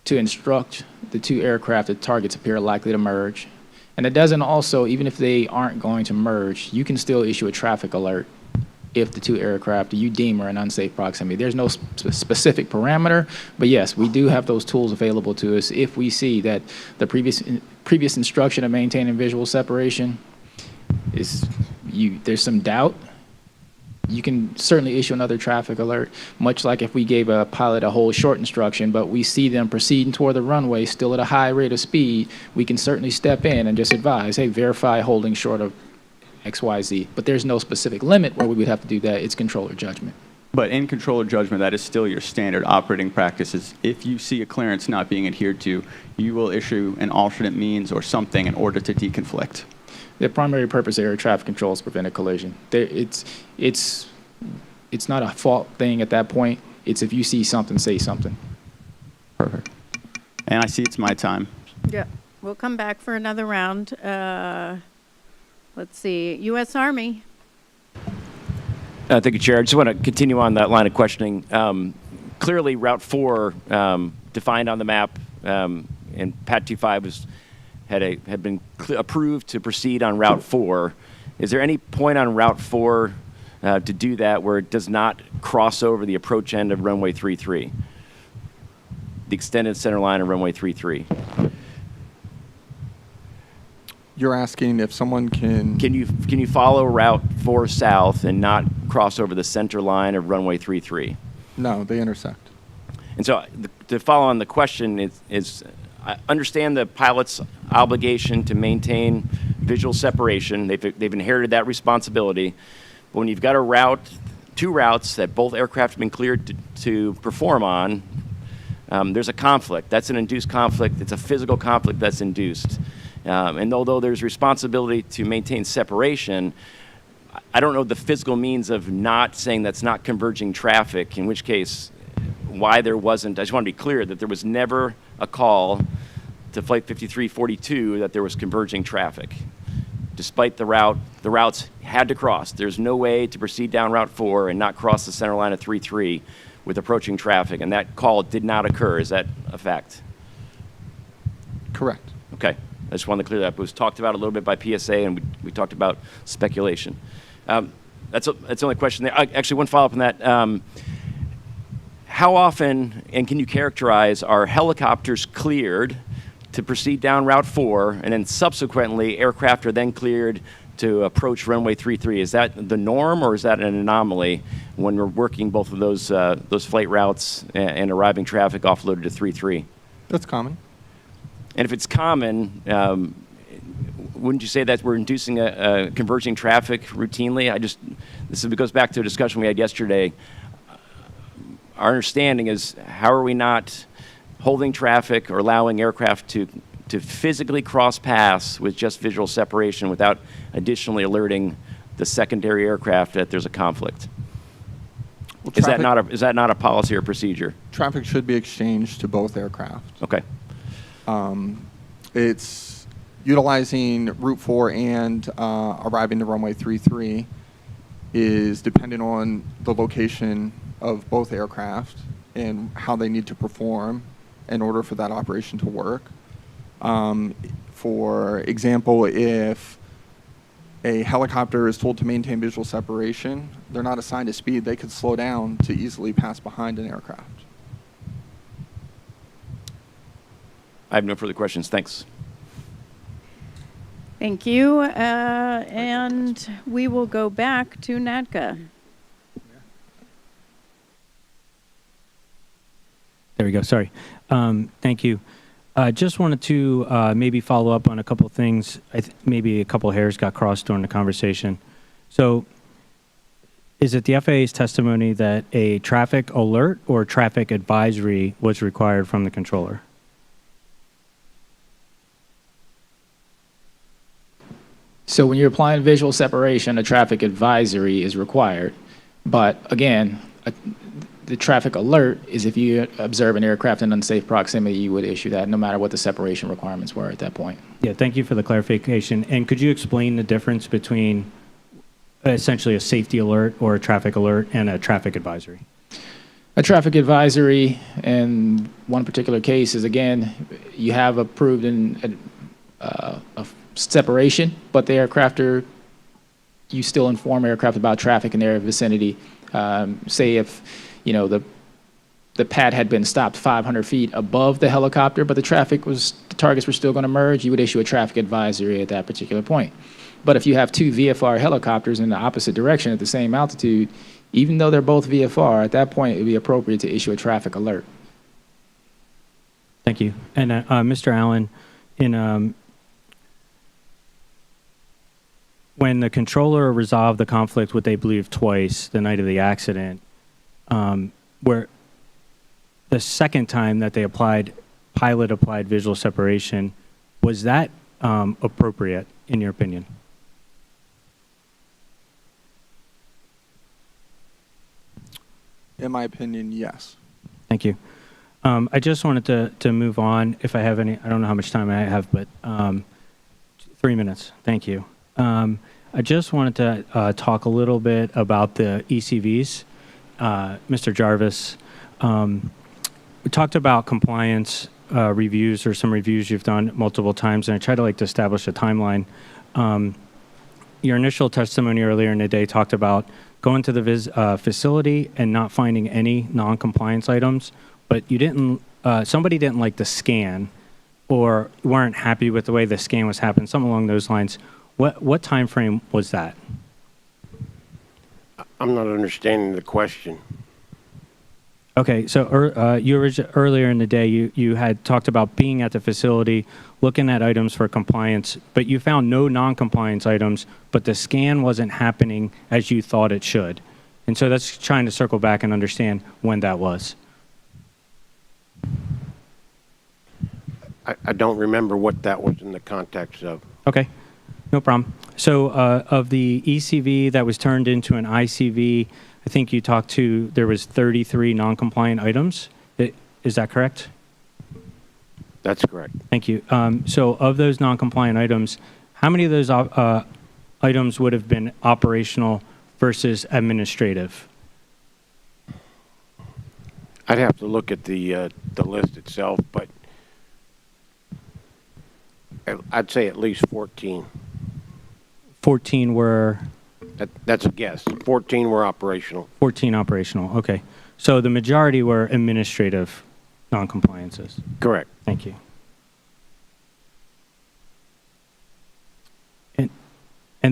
Speaker 14: to instruct the two aircraft that targets appear likely to merge. And it doesn't also, even if they aren't going to merge, you can still issue a traffic alert if the two aircraft you deem are in unsafe proximity. There's no specific parameter, but yes, we do have those tools available to us if we see that the previous instruction of maintaining visual separation there's some doubt. You can certainly issue another traffic alert, much like if we gave a pilot a whole short instruction, but we see them proceeding toward the runway still at a high rate of speed, we can certainly step in and just advise, hey, verify holding short of XYZ. But there's no specific limit where we would have to do that. It's controller judgment.
Speaker 9: But in controller judgment, that is still your standard operating practices. If you see a clearance not being adhered to, you will issue an alternate means or something in order to deconflict.
Speaker 14: The primary purpose of air traffic control is to prevent a collision. It's not a fault thing at that point. It's if you see something, say something.
Speaker 9: Perfect. And I see it's my time.
Speaker 1: Yeah, we'll come back for another round. Let's see, U.S. Army.
Speaker 10: Thank you, Chair. I just want to continue on that line of questioning. Clearly, Route 4 defined on the map, and PAT 25 had been approved to proceed on Route 4. Is there any point on Route 4 to do that where it does not cross over the approach end of runway 33, the extended center line of runway 33?
Speaker 13: You're asking if someone can
Speaker 10: you follow Route 4 south and not cross over the center line of runway 33?
Speaker 13: No, they intersect.
Speaker 10: And so to follow on the question is I understand the pilot's obligation to maintain visual separation. They've inherited that responsibility. But when you've got two routes that both aircraft have been cleared to perform on, there's a conflict. That's an induced conflict. It's a physical conflict that's induced. And although there's responsibility to maintain separation, I don't know the physical means of not saying that's not converging traffic, in which case why there wasn't. I just want to be clear that there was never a call to Flight 5342 that there was converging traffic. Despite the routes had to cross. There's no way to proceed down Route 4 and not cross the center line of 33 with approaching traffic, and that call did not occur. Is that a fact?
Speaker 13: Correct.
Speaker 10: Okay. I just wanted to clear that up. It was talked about a little bit by PSA, and we talked about speculation. That's the only question there. Actually, one follow-up on that. How often, and can you characterize, are helicopters cleared to proceed down Route 4, and then subsequently aircraft are then cleared to approach runway 33? Is that the norm, or is that an anomaly when we're working both of those flight routes and arriving traffic offloaded to 33?
Speaker 13: That's common.
Speaker 10: And if it's common, wouldn't you say that we're inducing a converging traffic routinely? This goes back to a discussion we had yesterday. Our understanding is, how are we not holding traffic or allowing aircraft to physically cross paths with just visual separation without additionally alerting the secondary aircraft that there's a conflict?
Speaker 13: Well,
Speaker 10: Is that not a policy or procedure?
Speaker 13: Traffic should be exchanged to both aircraft.
Speaker 10: Okay.
Speaker 13: It's utilizing Route 4 and arriving to runway 33 is dependent on the location of both aircraft and how they need to perform in order for that operation to work. For example, if a helicopter is told to maintain visual separation, they're not assigned a speed. They could slow down to easily pass behind an aircraft.
Speaker 10: I have no further questions. Thanks.
Speaker 1: Thank you. And we will go back to NADCA.
Speaker 8: There we go. Sorry. Thank you. Just wanted to maybe follow up on a couple of things. Maybe a couple of hairs got crossed during the conversation. So is it the FAA's testimony that a traffic alert or traffic advisory was required from the controller?
Speaker 14: So when you're applying visual separation, a traffic advisory is required. But again, the traffic alert is if you observe an aircraft in unsafe proximity, you would issue that no matter what the separation requirements were at that point.
Speaker 8: Yeah, thank you for the clarification. And could you explain the difference between essentially a safety alert or a traffic alert and a traffic advisory?
Speaker 14: A traffic advisory in one particular case is, again, you have approved a separation, but the aircrafter, you still inform aircraft about traffic in their vicinity. Say if, the pad had been stopped 500 feet above the helicopter, but the targets were still going to merge, you would issue a traffic advisory at that particular point. But if you have two VFR helicopters in the opposite direction at the same altitude, even though they're both VFR, at that point it would be appropriate to issue a traffic alert.
Speaker 8: Thank you. And Mr. Allen, when the controller resolved the conflict, what they believe twice the night of the accident, where the second time that they pilot applied visual separation, was that appropriate in your opinion?
Speaker 13: In my opinion, yes.
Speaker 8: Thank you. I just wanted to move on, if I have any, I don't know how much time I have, but 3 minutes. Thank you. I just wanted to talk a little bit about the ECVs. Mr. Jarvis, we talked about compliance reviews, or some reviews you've done multiple times, and I tried to establish a timeline. Your initial testimony earlier in the day talked about going to the facility and not finding any non-compliance items, but you didn't. Somebody didn't like the scan, or weren't happy with the way the scan was happening. Something along those lines. What time frame was that?
Speaker 7: I'm not understanding the question.
Speaker 8: Okay, so earlier in the day, you had talked about being at the facility, looking at items for compliance, but you found no non-compliance items, but the scan wasn't happening as you thought it should. And so that's trying to circle back and understand when that was.
Speaker 7: I don't remember what that was in the context of.
Speaker 8: Okay, no problem. So of the ECV that was turned into an ICV, I think you talked to, there was 33 non-compliant items. Is that correct?
Speaker 7: That's correct.
Speaker 8: Thank you. So of those non-compliant items, how many of those items would have been operational versus administrative?
Speaker 7: I'd have to look at the list itself, but I'd say at least 14.
Speaker 8: 14 were?
Speaker 7: That's a guess. 14 were operational.
Speaker 8: 14 operational, okay. So the majority were administrative non-compliances?
Speaker 7: Correct.
Speaker 8: Thank you. And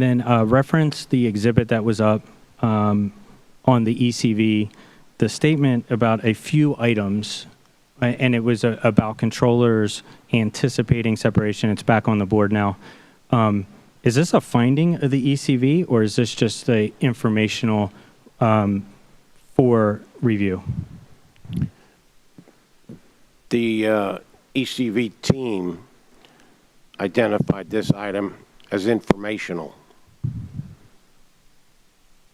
Speaker 8: then reference the exhibit that was up on the ECV, the statement about a few items, and it was about controllers anticipating separation. It's back on the board now. Is this a finding of the ECV, or is this just the informational for review?
Speaker 7: The ECV team identified this item as informational.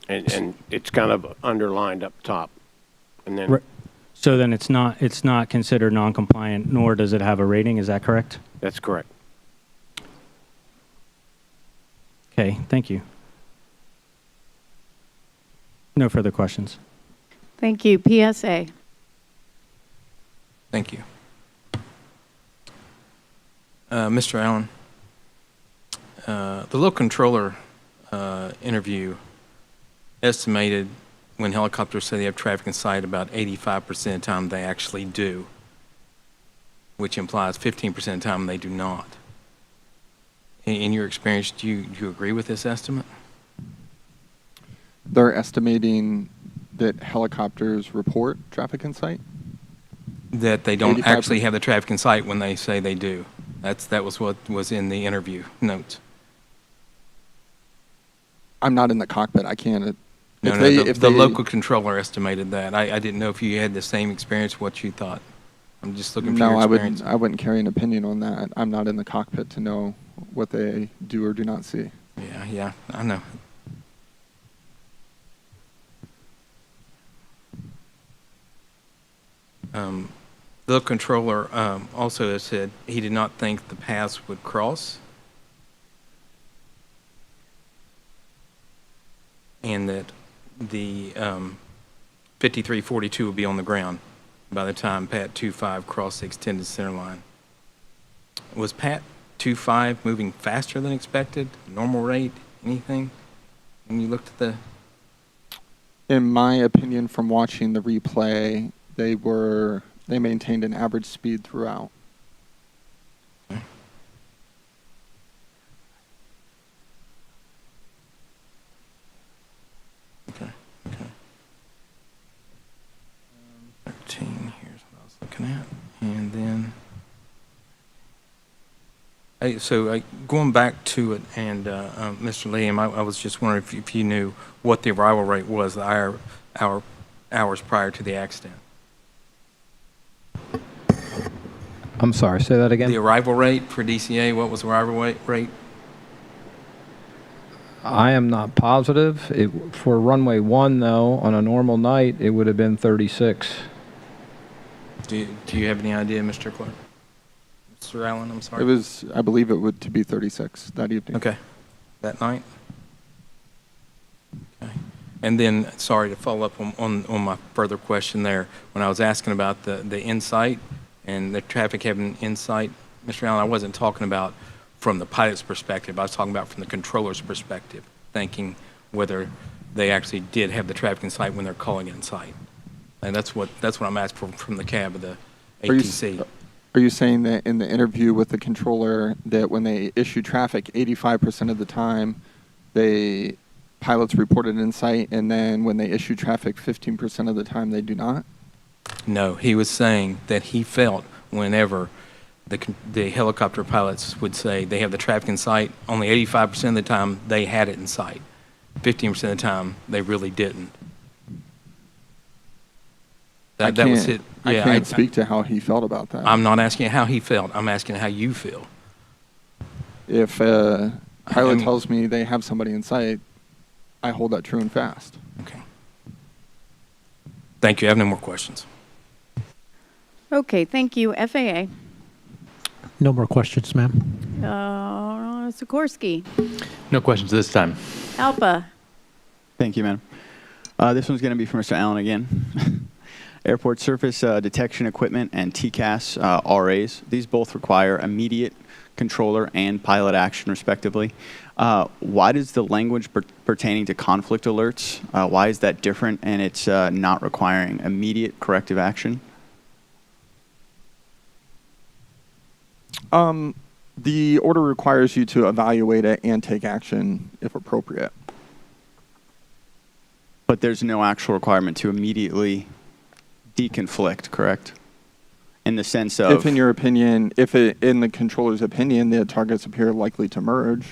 Speaker 7: And it's kind of underlined up top. And then
Speaker 8: So then it's not considered non-compliant, nor does it have a rating, is that correct?
Speaker 7: That's correct.
Speaker 8: Okay, thank you. No further questions.
Speaker 1: Thank you. PSA.
Speaker 3: Thank you. Mr. Allen, the local controller interview estimated when helicopters say they have traffic in sight, about 85% of the time they actually do, which implies 15% of the time they do not. In your experience, do you agree with this estimate?
Speaker 13: They're estimating that helicopters report traffic in sight?
Speaker 3: That they don't
Speaker 13: 85%.
Speaker 3: actually have the traffic in sight when they say they do. That was what was in the interview notes.
Speaker 13: I'm not in the cockpit. I can't.
Speaker 3: The local controller estimated that. I didn't know if you had the same experience, what you thought. I'm just looking for your experience.
Speaker 13: I wouldn't carry an opinion on that. I'm not in the cockpit to know what they do or do not see.
Speaker 3: Yeah, I know. The controller also has said he did not think the paths would cross, and that the 5342 would be on the ground by the time Pat 25 crossed the extended center line. Was Pat 25 moving faster than expected? Normal rate? Anything? When you looked at the...
Speaker 13: In my opinion, from watching the replay, they maintained an average speed throughout.
Speaker 3: Okay. 13, here's what I was looking at. And then, going back to it, and Mr. Liam, I was just wondering if you knew what the arrival rate was, the hours prior to the accident.
Speaker 16: I'm sorry, say that again?
Speaker 3: The arrival rate for DCA, what was the arrival rate?
Speaker 16: I am not positive. For runway 1, though, on a normal night, it would have been 36.
Speaker 3: Do you have any idea, Mr. Clark? Mr. Allen, I'm sorry.
Speaker 13: It was, I believe it would to be 36 that evening.
Speaker 3: Okay. That night? Okay. And then, sorry to follow up on my further question there. When I was asking about the insight and the traffic having insight, Mr. Allen, I wasn't talking about from the pilot's perspective. I was talking about from the controller's perspective, thinking whether they actually did have the traffic insight when they're calling it insight. And that's what I'm asking from the cab of the ATC.
Speaker 13: Are you saying that in the interview with the controller that when they issue traffic, 85% of the time, pilots reported insight, and then when they issue traffic, 15% of the time they do not?
Speaker 3: No, he was saying that he felt whenever the helicopter pilots would say they have the traffic in sight, only 85% of the time they had it in sight. 15% of the time they really didn't. That was it.
Speaker 13: I can't speak to how he felt about that.
Speaker 3: I'm not asking how he felt. I'm asking how you feel.
Speaker 13: If a pilot tells me they have somebody in sight, I hold that true and fast.
Speaker 3: Okay. Thank you. I have no more questions.
Speaker 1: Okay, thank you. FAA.
Speaker 5: No more questions, ma'am.
Speaker 1: Sikorsky.
Speaker 21: No questions this time.
Speaker 1: Alpha.
Speaker 9: Thank you, madam. This one's going to be for Mr. Allen again. Airport surface detection equipment and TCAS RAs. These both require immediate controller and pilot action, respectively. Why does the language pertaining to conflict alerts, why is that different and it's not requiring immediate corrective action?
Speaker 13: The order requires you to evaluate it and take action if appropriate.
Speaker 9: But there's no actual requirement to immediately deconflict, correct? In the sense of...
Speaker 13: If in your opinion, in the controller's opinion, the targets appear likely to merge,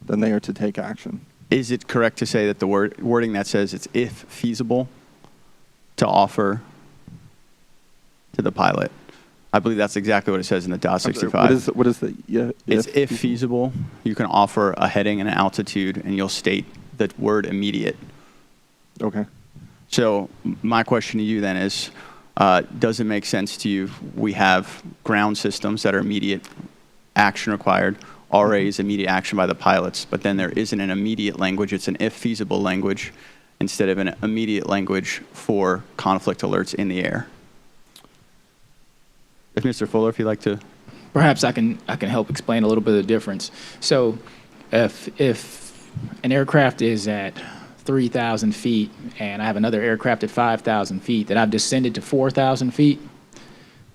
Speaker 13: then they are to take action.
Speaker 9: Is it correct to say that the wording that says it's if feasible to offer to the pilot? I believe that's exactly what it says in the DOT 65.
Speaker 13: What is the... Yeah,
Speaker 9: it's if feasible, you can offer a heading and an altitude, and you'll state the word immediate.
Speaker 13: Okay.
Speaker 9: So my question to you then is, does it make sense to you? We have ground systems that are immediate action required, RAs, immediate action by the pilots, but then there isn't an immediate language. It's an if feasible language instead of an immediate language for conflict alerts in the air. If Mr. Fuller, if you'd like to.
Speaker 14: Perhaps I can help explain a little bit of the difference. So if an aircraft is at 3,000 feet and I have another aircraft at 5,000 feet that I've descended to 4,000 feet,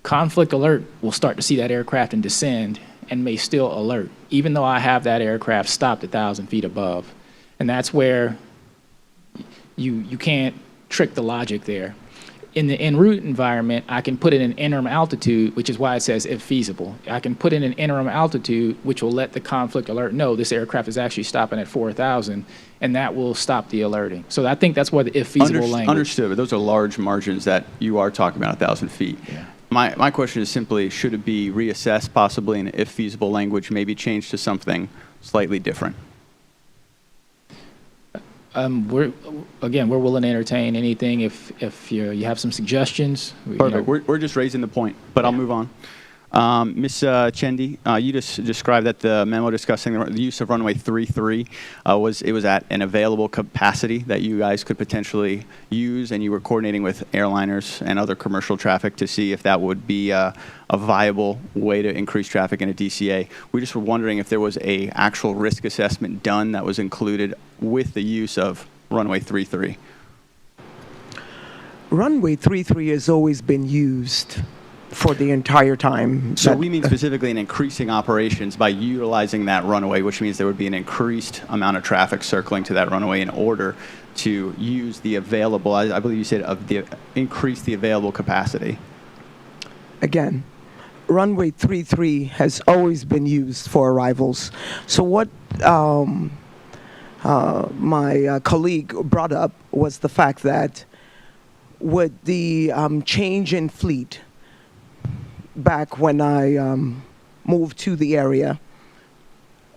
Speaker 14: conflict alert will start to see that aircraft and descend and may still alert, even though I have that aircraft stopped 1,000 feet above. And that's where you can't trick the logic there. In the en route environment, I can put in an interim altitude, which is why it says if feasible. I can put in an interim altitude, which will let the conflict alert know this aircraft is actually stopping at 4,000, and that will stop the alerting. So I think that's why the if feasible language.
Speaker 9: Understood, but those are large margins that you are talking about, 1,000 feet.
Speaker 14: Yeah.
Speaker 9: My question is simply, should it be reassessed possibly in if feasible language, maybe changed to something slightly different?
Speaker 14: We're willing to entertain anything if you have some suggestions.
Speaker 9: Perfect. We're just raising the point, but I'll move on. Ms. Chendi, you just described that the memo discussing the use of runway 33 was at an available capacity that you guys could potentially use, and you were coordinating with airliners and other commercial traffic to see if that would be a viable way to increase traffic in a DCA. We just were wondering if there was a actual risk assessment done that was included with the use of runway 33.
Speaker 17: Runway 33 has always been used for the entire time.
Speaker 9: So we mean specifically in increasing operations by utilizing that runway, which means there would be an increased amount of traffic circling to that runway in order to use the available, I believe you said, increase the available capacity.
Speaker 17: Again, runway 33 has always been used for arrivals. So what my colleague brought up was the fact that with the change in fleet, back when I moved to the area,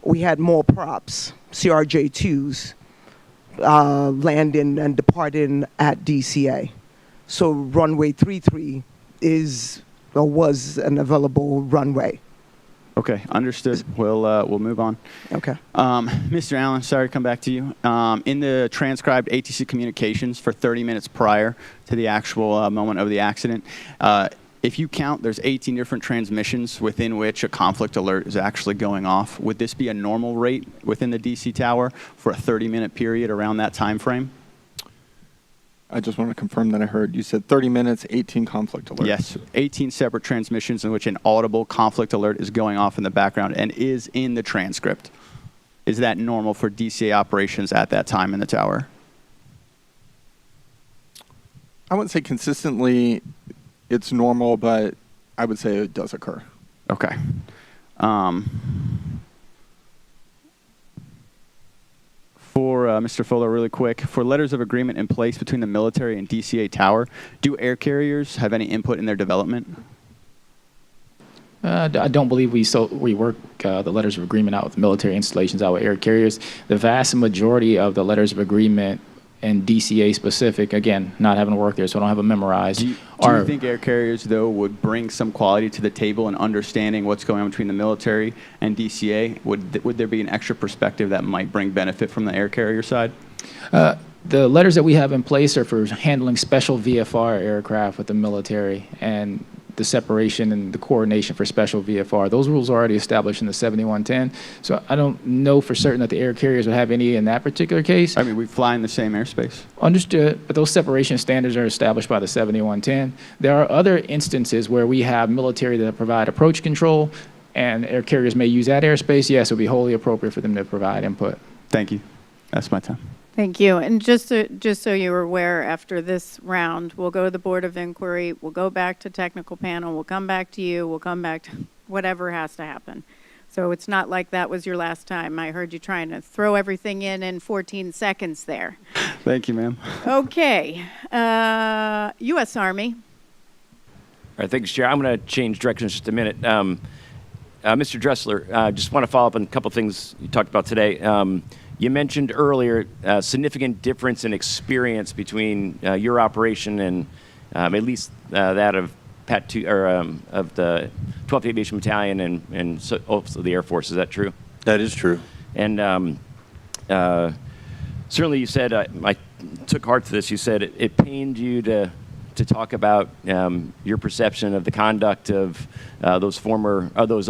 Speaker 17: we had more props, CRJ2s, landing and departing at DCA. So runway 33 is or was an available runway.
Speaker 9: Okay, understood. We'll move on.
Speaker 17: Okay.
Speaker 9: Mr. Allen, sorry to come back to you. In the transcribed ATC communications for 30 minutes prior to the actual moment of the accident, if you count, there's 18 different transmissions within which a conflict alert is actually going off. Would this be a normal rate within the DC tower for a 30-minute period around that time frame?
Speaker 13: I just want to confirm that I heard you said 30 minutes, 18 conflict alerts.
Speaker 9: Yes, 18 separate transmissions in which an audible conflict alert is going off in the background and is in the transcript. Is that normal for DCA operations at that time in the tower?
Speaker 13: I wouldn't say consistently it's normal, but I would say it does occur.
Speaker 9: Okay. For Mr. Fuller, really quick, for letters of agreement in place between the military and DCA Tower, do air carriers have any input in their development?
Speaker 14: I don't believe we work the letters of agreement out with military installations, out with air carriers. The vast majority of the letters of agreement and DCA specific, again, not having to work there, so I don't have them memorized.
Speaker 9: Do you think air carriers, though, would bring some quality to the table in understanding what's going on between the military and DCA? Would there be an extra perspective that might bring benefit from the air carrier side?
Speaker 14: The letters that we have in place are for handling special VFR aircraft with the military, and the separation and the coordination for special VFR. Those rules are already established in the 7110. So I don't know for certain that the air carriers would have any in that particular case.
Speaker 9: I mean, we fly in the same airspace.
Speaker 14: Understood, but those separation standards are established by the 7110. There are other instances where we have military that provide approach control, and air carriers may use that airspace. Yes, it would be wholly appropriate for them to provide input.
Speaker 9: Thank you. That's my time.
Speaker 1: Thank you. And just so you're aware, after this round, we'll go to the Board of Inquiry, we'll go back to technical panel, we'll come back to you, we'll come back to whatever has to happen. So it's not like that was your last time. I heard you trying to throw everything in 14 seconds there.
Speaker 9: Thank you, ma'am.
Speaker 1: Okay. U.S. Army.
Speaker 10: All right, thanks, Chair. I'm going to change directions just a minute. Mr. Dressler, I just want to follow up on a couple things you talked about today. You mentioned earlier a significant difference in experience between your operation and at least that of Pat 2 or of the 12th Aviation Battalion and so also the Air Force. Is that true?
Speaker 20: That is true.
Speaker 10: And certainly, you said I took heart to this. You said it pained you to talk about your perception of the conduct of those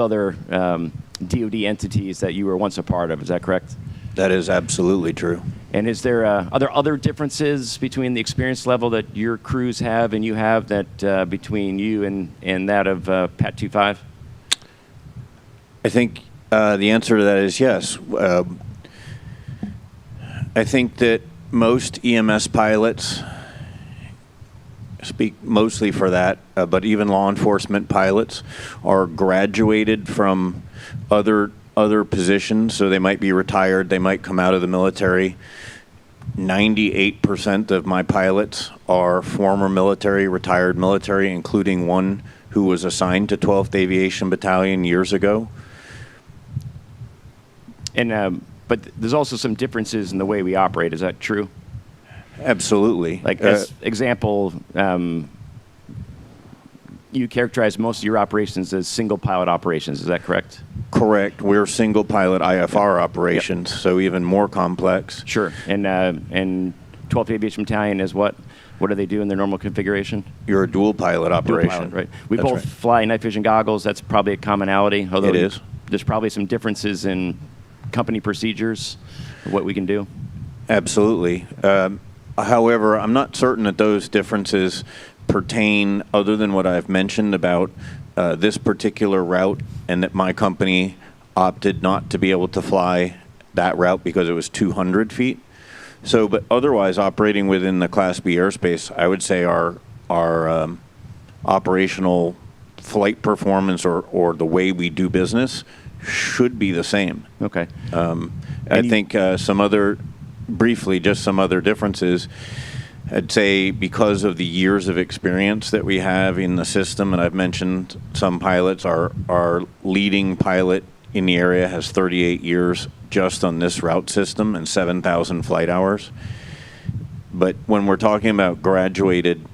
Speaker 10: other DoD entities that you were once a part of. Is that correct?
Speaker 20: That is absolutely true.
Speaker 10: And are there other differences between the experience level that your crews have and you have that between you and that of Pat 25?
Speaker 20: I think the answer to that is yes. I think that most EMS pilots speak mostly for that, but even law enforcement pilots are graduated from other positions, so they might be retired, they might come out of the military. 98% of my pilots are former military, retired military, including one who was assigned to 12th Aviation Battalion years ago.
Speaker 10: And but there's also some differences in the way we operate. Is that true?
Speaker 20: Absolutely.
Speaker 10: Like, as example, you characterize most of your operations as single pilot operations. Is that correct?
Speaker 20: Correct. We're single pilot IFR operations, so even more complex.
Speaker 10: Sure. And 12th Aviation Battalion is what? What do they do in their normal configuration?
Speaker 20: You're a dual pilot operation.
Speaker 10: Dual pilot, right. We
Speaker 20: That's
Speaker 10: both
Speaker 20: right.
Speaker 10: fly night vision goggles. That's probably a commonality. Although
Speaker 20: It is.
Speaker 10: There's probably some differences in company procedures of what we can do.
Speaker 20: Absolutely. However, I'm not certain that those differences pertain other than what I've mentioned about this particular route, and that my company opted not to be able to fly that route because it was 200 feet. So, but otherwise, operating within the Class B airspace, I would say our operational flight performance or the way we do business should be the same.
Speaker 10: Okay.
Speaker 20: I think some other differences. I'd say because of the years of experience that we have in the system, and I've mentioned some pilots, our leading pilot in the area has 38 years just on this route system and 7,000 flight hours. But when we're talking about graduated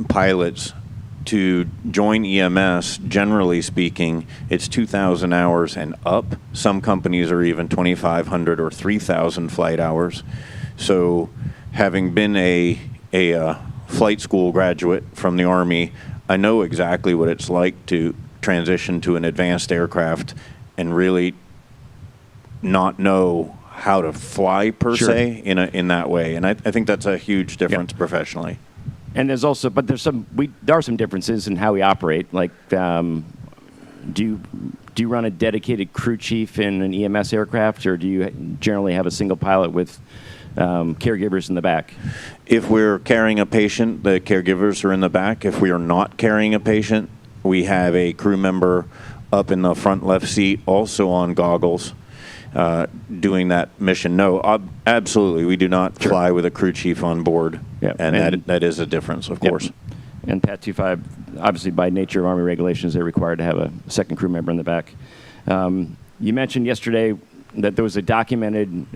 Speaker 20: pilots to join EMS, generally speaking, it's 2,000 hours and up. Some companies are even 2,500 or 3,000 flight hours. So having been a flight school graduate from the Army, I know exactly what it's like to transition to an advanced aircraft and really not know how to fly per
Speaker 10: Sure.
Speaker 20: se in that way. And I think that's a huge difference professionally.
Speaker 10: And there are some differences in how we operate. Like, do you run a dedicated crew chief in an EMS aircraft, or do you generally have a single pilot with caregivers in the back?
Speaker 20: If we're carrying a patient, the caregivers are in the back. If we are not carrying a patient, we have a crew member up in the front left seat, also on goggles, doing that mission. No, absolutely, we do not fly with a crew chief on board, and that is a difference, of course.
Speaker 10: And Pat 25, obviously by nature of Army regulations, they're required to have a second crew member in the back. You mentioned yesterday that there was a documented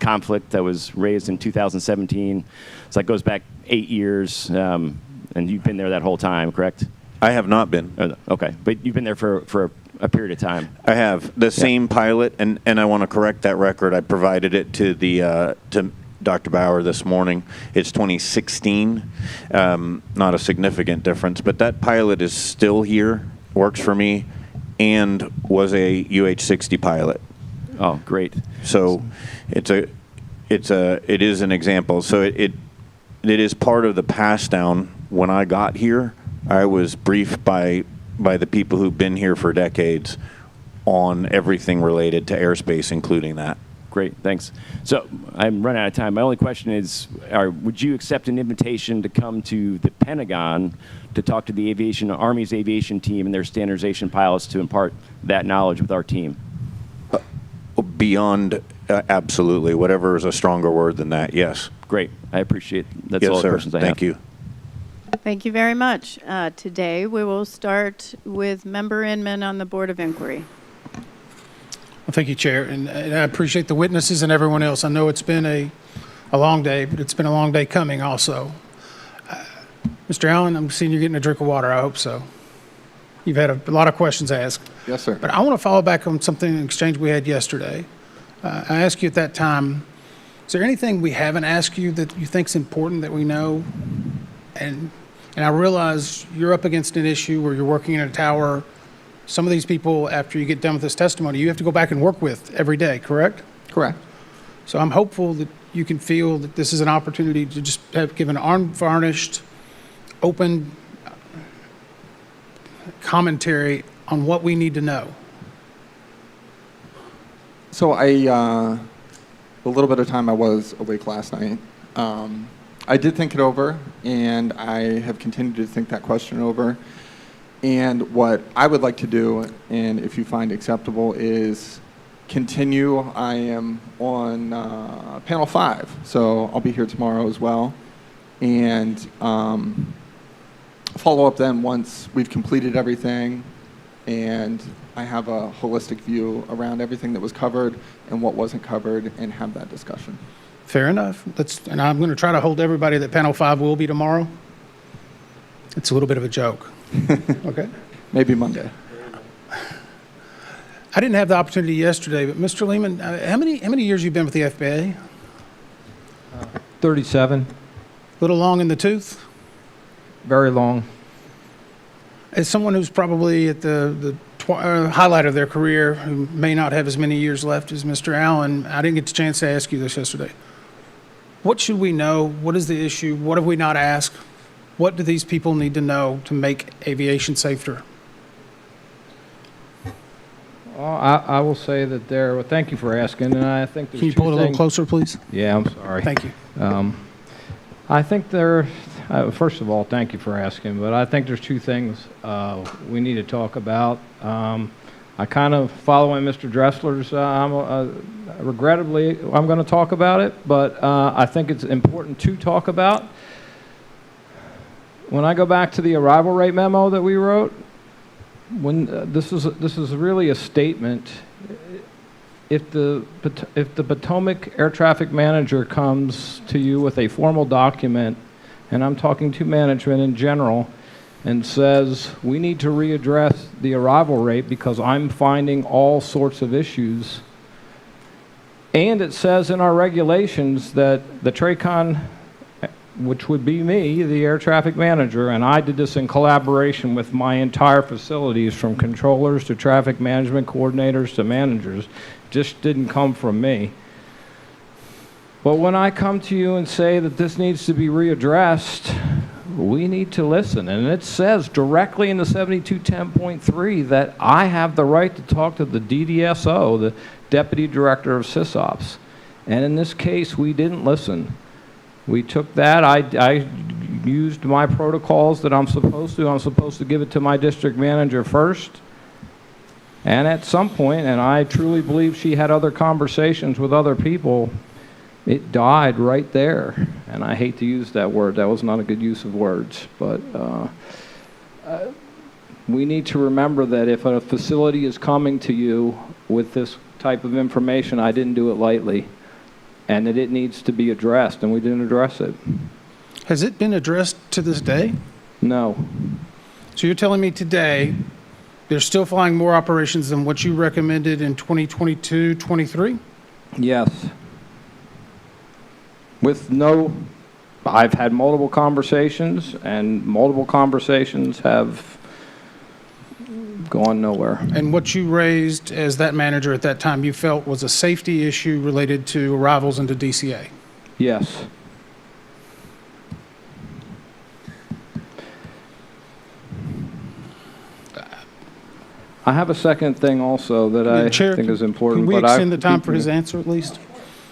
Speaker 10: conflict that was raised in 2017. So that goes back 8 years, and you've been there that whole time, correct?
Speaker 20: I have not been.
Speaker 10: Okay, but you've been there for a period of time.
Speaker 20: I have. The same pilot, and I want to correct that record. I provided it to to Dr. Bauer this morning. It's 2016, not a significant difference, but that pilot is still here, works for me, and was a UH-60 pilot.
Speaker 10: Oh, great.
Speaker 20: So it is an example. So it is part of the pass down. When I got here, I was briefed by the people who've been here for decades on everything related to airspace, including that.
Speaker 10: Great, thanks. So I'm running out of time. My only question is, would you accept an invitation to come to the Pentagon to talk to the Army's aviation team and their standardization pilots to impart that knowledge with our team?
Speaker 20: Beyond absolutely. Whatever is a stronger word than that, yes.
Speaker 10: Great, I appreciate it. That's
Speaker 20: yes,
Speaker 10: all
Speaker 20: sir.
Speaker 10: the questions I have.
Speaker 20: Thank you.
Speaker 1: Thank you very much. Today, we will start with Member Inman on the Board of Inquiry.
Speaker 6: Well, thank you, Chair, and I appreciate the witnesses and everyone else. I know it's been a long day, but it's been a long day coming also. Mr. Allen, I'm seeing you getting a drink of water. I hope so. You've had a lot of questions asked.
Speaker 18: Yes, sir.
Speaker 6: But I want to follow back on something, an exchange we had yesterday. I asked you at that time, is there anything we haven't asked you that you think is important that we know? And I realize you're up against an issue where you're working in a tower. Some of these people, after you get done with this testimony, you have to go back and work with every day, correct?
Speaker 18: Correct.
Speaker 6: So I'm hopeful that you can feel that this is an opportunity to just give an unvarnished, open commentary on what we need to know.
Speaker 18: So a little bit of time I was awake last night. I did think it over, and I have continued to think that question over. And what I would like to do, and if you find acceptable, is continue. I am on panel 5, so I'll be here tomorrow as well. And follow up then once we've completed everything and I have a holistic view around everything that was covered and what wasn't covered, and have that discussion.
Speaker 6: Fair enough. And I'm going to try to hold everybody that panel 5 will be tomorrow. It's a little bit of a joke. Okay.
Speaker 18: Maybe Monday.
Speaker 6: I didn't have the opportunity yesterday, but Mr. Lehman, how many years you been with the FBA?
Speaker 16: 37,
Speaker 6: A little long in the tooth?
Speaker 16: very long.
Speaker 6: As someone who's probably at the highlight of their career, who may not have as many years left as Mr. Allen, I didn't get the chance to ask you this yesterday. What should we know? What is the issue? What have we not asked? What do these people need to know to make aviation safer?
Speaker 16: Well, I will say that well, thank you for asking, and I think there's
Speaker 6: Can you
Speaker 16: two
Speaker 6: pull it a little
Speaker 16: things-
Speaker 6: closer, please?
Speaker 16: Yeah, I'm sorry.
Speaker 6: Thank you.
Speaker 16: I think first of all, thank you for asking, but I think there's two things we need to talk about. I kind of following Mr. Dressler's, regrettably, I'm going to talk about it, but I think it's important to talk about. When I go back to the arrival rate memo that we wrote, this is really a statement. If the Potomac Air Traffic Manager comes to you with a formal document, and I'm talking to management in general, and says we need to readdress the arrival rate because I'm finding all sorts of issues, and it says in our regulations that the TRACON, which would be me, the air traffic manager, and I did this in collaboration with my entire facilities, from controllers to traffic management coordinators to managers, just didn't come from me. But when I come to you and say that this needs to be readdressed, we need to listen. And it says directly in the 7210.3 that I have the right to talk to the DDSO, the Deputy Director of SysOps. And in this case, we didn't listen. We took that. I used my protocols that I'm supposed to. I'm supposed to give it to my district manager first. And at some point, and I truly believe she had other conversations with other people, it died right there. And I hate to use that word. That was not a good use of words. But we need to remember that if a facility is coming to you with this type of information, I didn't do it lightly. And that it needs to be addressed, and we didn't address it.
Speaker 6: Has it been addressed to this day?
Speaker 16: No.
Speaker 6: So you're telling me today they're still flying more operations than what you recommended in 2022-23?
Speaker 16: Yes. I've had multiple conversations, and multiple conversations have gone nowhere.
Speaker 6: And what you raised as that manager at that time, you felt was a safety issue related to arrivals into DCA?
Speaker 16: Yes. I have a second thing also that I think is important.
Speaker 6: Can we extend the time for his answer at least?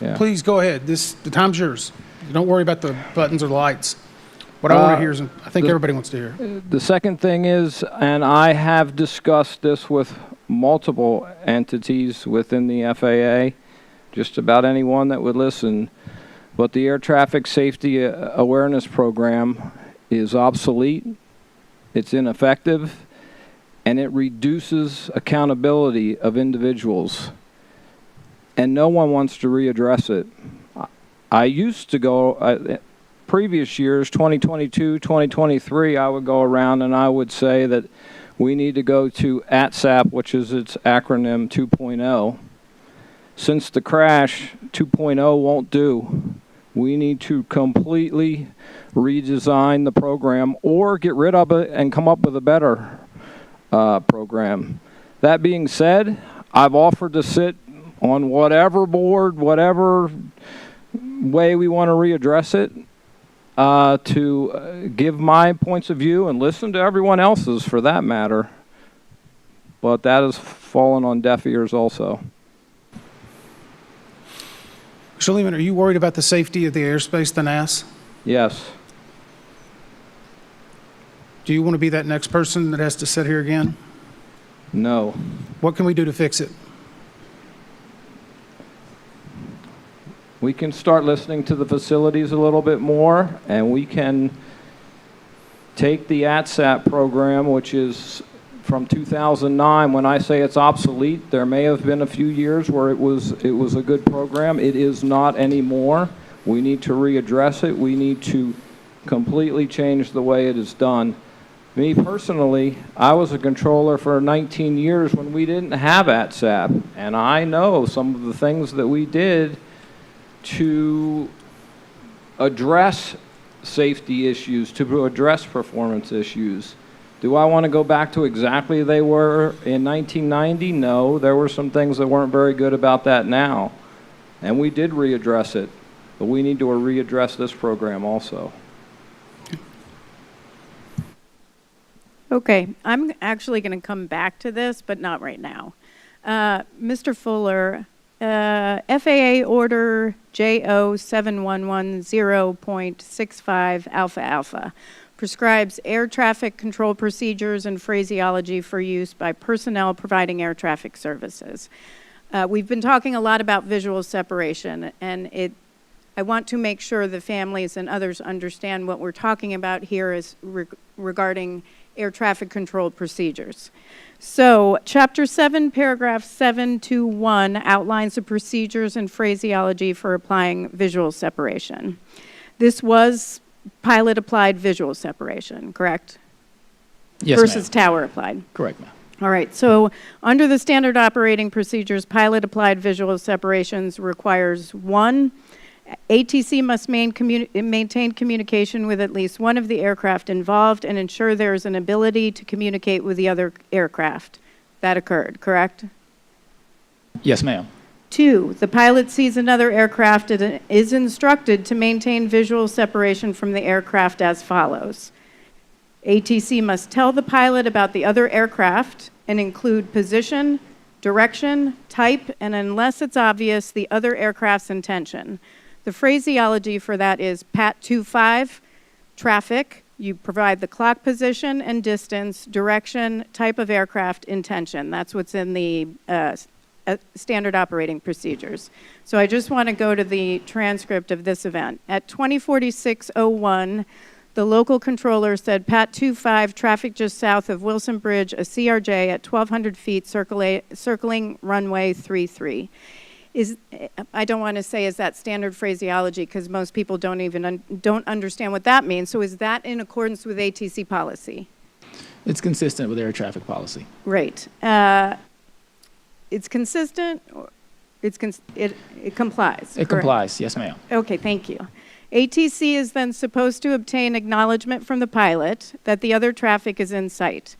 Speaker 16: Yeah.
Speaker 6: Please go ahead. The time's yours. Don't worry about the buttons or lights. What I want to hear is, I think everybody wants to hear.
Speaker 16: The second thing is, and I have discussed this with multiple entities within the FAA, just about anyone that would listen, but the Air Traffic Safety Awareness Program is obsolete, it's ineffective, and it reduces accountability of individuals. And no one wants to readdress it. I used to go, previous years, 2022, 2023, I would go around and I would say that we need to go to ATSAP, which is its acronym 2.0. Since the crash, 2.0 won't do. We need to completely redesign the program or get rid of it and come up with a better program. That being said, I've offered to sit on whatever board, whatever way we want to readdress it, to give my points of view and listen to everyone else's for that matter. But that has fallen on deaf ears also.
Speaker 6: Mr. Lehman, are you worried about the safety of the airspace, the NAS?
Speaker 16: Yes.
Speaker 6: Do you want to be that next person that has to sit here again?
Speaker 16: No.
Speaker 6: What can we do to fix it?
Speaker 16: We can start listening to the facilities a little bit more, and we can take the ATSAP program, which is from 2009. When I say it's obsolete, there may have been a few years where it was a good program. It is not anymore. We need to readdress it. We need to completely change the way it is done. Me personally, I was a controller for 19 years when we didn't have ATSAP, and I know some of the things that we did to address safety issues, to address performance issues. Do I want to go back to exactly they were in 1990? No, there were some things that weren't very good about that now, and we did readdress it, but we need to readdress this program also.
Speaker 1: Okay, I'm actually going to come back to this, but not right now. Mr. Fuller, FAA Order JO7110.65 Alpha Alpha prescribes air traffic control procedures and phraseology for use by personnel providing air traffic services. We've been talking a lot about visual separation, and I want to make sure the families and others understand what we're talking about here is regarding air traffic control procedures. So, Chapter 7, Paragraph 721 outlines the procedures and phraseology for applying visual separation. This was pilot-applied visual separation, correct?
Speaker 14: Yes,
Speaker 1: versus
Speaker 14: ma'am.
Speaker 1: tower-applied.
Speaker 14: Correct, ma'am.
Speaker 1: All right, so under the standard operating procedures, pilot-applied visual separations requires 1, ATC must maintain communication with at least one of the aircraft involved and ensure there is an ability to communicate with the other aircraft. That occurred, correct?
Speaker 14: Yes, ma'am.
Speaker 1: 2, the pilot sees another aircraft and is instructed to maintain visual separation from the aircraft as follows. ATC must tell the pilot about the other aircraft and include position, direction, type, and unless it's obvious, the other aircraft's intention. The phraseology for that is PAT 25, traffic. You provide the clock position and distance, direction, type of aircraft, intention. That's what's in the standard operating procedures. So I just want to go to the transcript of this event. At 2046-01, the local controller said PAT 25, traffic just south of Wilson Bridge, a CRJ at 1,200 feet circling runway 33. I don't want to say is that standard phraseology because most people don't understand what that means. So is that in accordance with ATC policy?
Speaker 14: It's consistent with air traffic policy.
Speaker 1: Right. It's consistent. Or it complies.
Speaker 14: It complies. Yes, ma'am.
Speaker 1: Okay, thank you. ATC is then supposed to obtain acknowledgement from the pilot that the other traffic is in sight.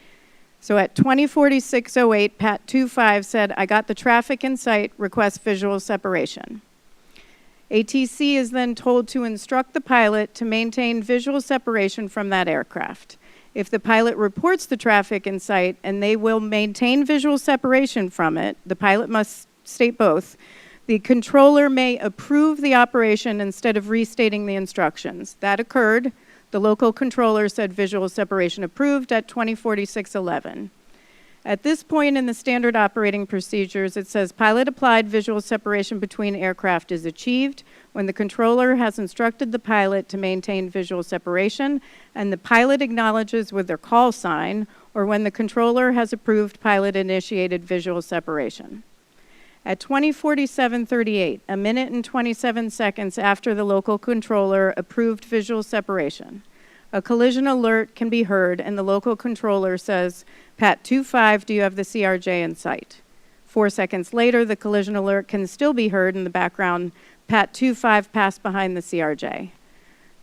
Speaker 1: So at 2046-08, PAT 25 said, I got the traffic in sight, request visual separation. ATC is then told to instruct the pilot to maintain visual separation from that aircraft. If the pilot reports the traffic in sight and they will maintain visual separation from it, the pilot must state both. The controller may approve the operation instead of restating the instructions. That occurred. The local controller said visual separation approved at 2046-11. At this point in the standard operating procedures, it says pilot-applied visual separation between aircraft is achieved when the controller has instructed the pilot to maintain visual separation and the pilot acknowledges with their call sign or when the controller has approved pilot-initiated visual separation. At 2047-38, a minute and 27 seconds after the local controller approved visual separation, a collision alert can be heard and the local controller says, PAT 25, do you have the CRJ in sight? 4 seconds later, the collision alert can still be heard in the background, PAT 25 passed behind the CRJ.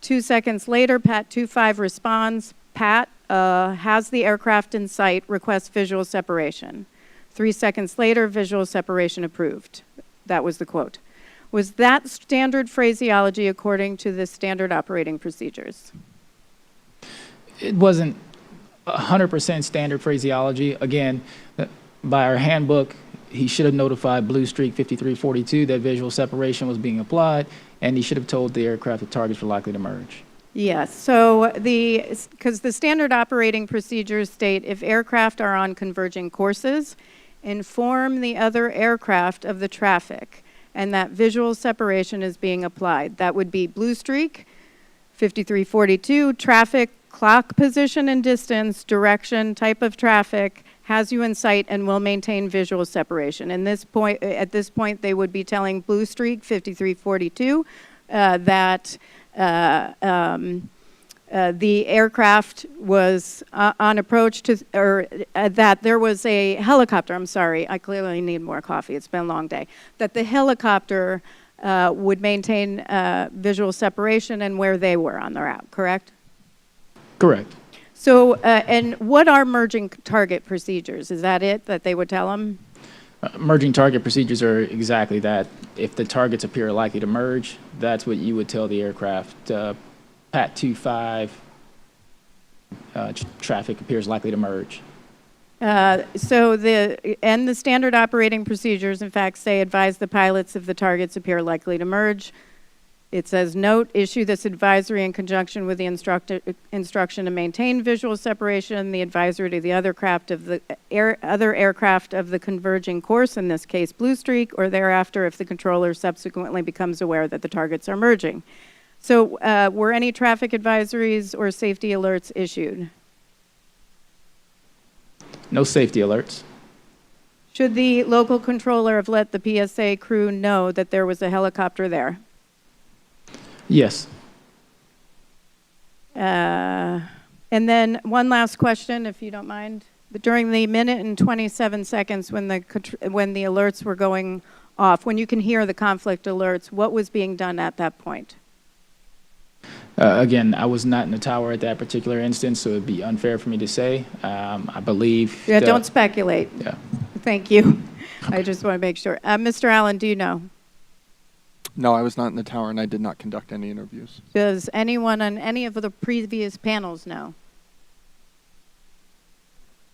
Speaker 1: 2 seconds later, PAT 25 responds, PAT has the aircraft in sight, requests visual separation. 3 seconds later, visual separation approved. That was the quote. Was that standard phraseology according to the standard operating procedures?
Speaker 14: It wasn't 100% standard phraseology. Again, by our handbook, he should have notified Blue Streak 5342 that visual separation was being applied, and he should have told the aircraft the targets were likely to merge.
Speaker 1: Yes, so because the standard operating procedures state if aircraft are on converging courses, inform the other aircraft of the traffic and that visual separation is being applied. That would be Blue Streak, 5342, traffic, clock position and distance, direction, type of traffic, has you in sight and will maintain visual separation. At this point, they would be telling Blue Streak, 5342, that the aircraft was on approach to, or that there was a helicopter, I'm sorry, I clearly need more coffee, it's been a long day, that the helicopter would maintain visual separation and where they were on the route, correct?
Speaker 14: Correct.
Speaker 1: So, and what are merging target procedures? Is that it, that they would tell them?
Speaker 14: Merging target procedures are exactly that. If the targets appear likely to merge, that's what you would tell the aircraft. PAT 25, traffic appears likely to merge.
Speaker 1: So the standard operating procedures, in fact, say advise the pilots if the targets appear likely to merge. It says, note, issue this advisory in conjunction with the instruction to maintain visual separation, the advisory to the other aircraft of the converging course, in this case Blue Streak, or thereafter if the controller subsequently becomes aware that the targets are merging. So were any traffic advisories or safety alerts issued?
Speaker 14: No safety alerts.
Speaker 1: Should the local controller have let the PSA crew know that there was a helicopter there?
Speaker 14: Yes.
Speaker 1: And then one last question, if you don't mind. During the minute and 27 seconds when the alerts were going off, when you can hear the conflict alerts, what was being done at that point?
Speaker 14: Again, I was not in the tower at that particular instance, so it would be unfair for me to say. I believe...
Speaker 1: Yeah, don't speculate.
Speaker 14: Yeah.
Speaker 1: Thank you. I just want to make sure. Mr. Allen, do you know?
Speaker 18: No, I was not in the tower, and I did not conduct any interviews.
Speaker 1: Does anyone on any of the previous panels know?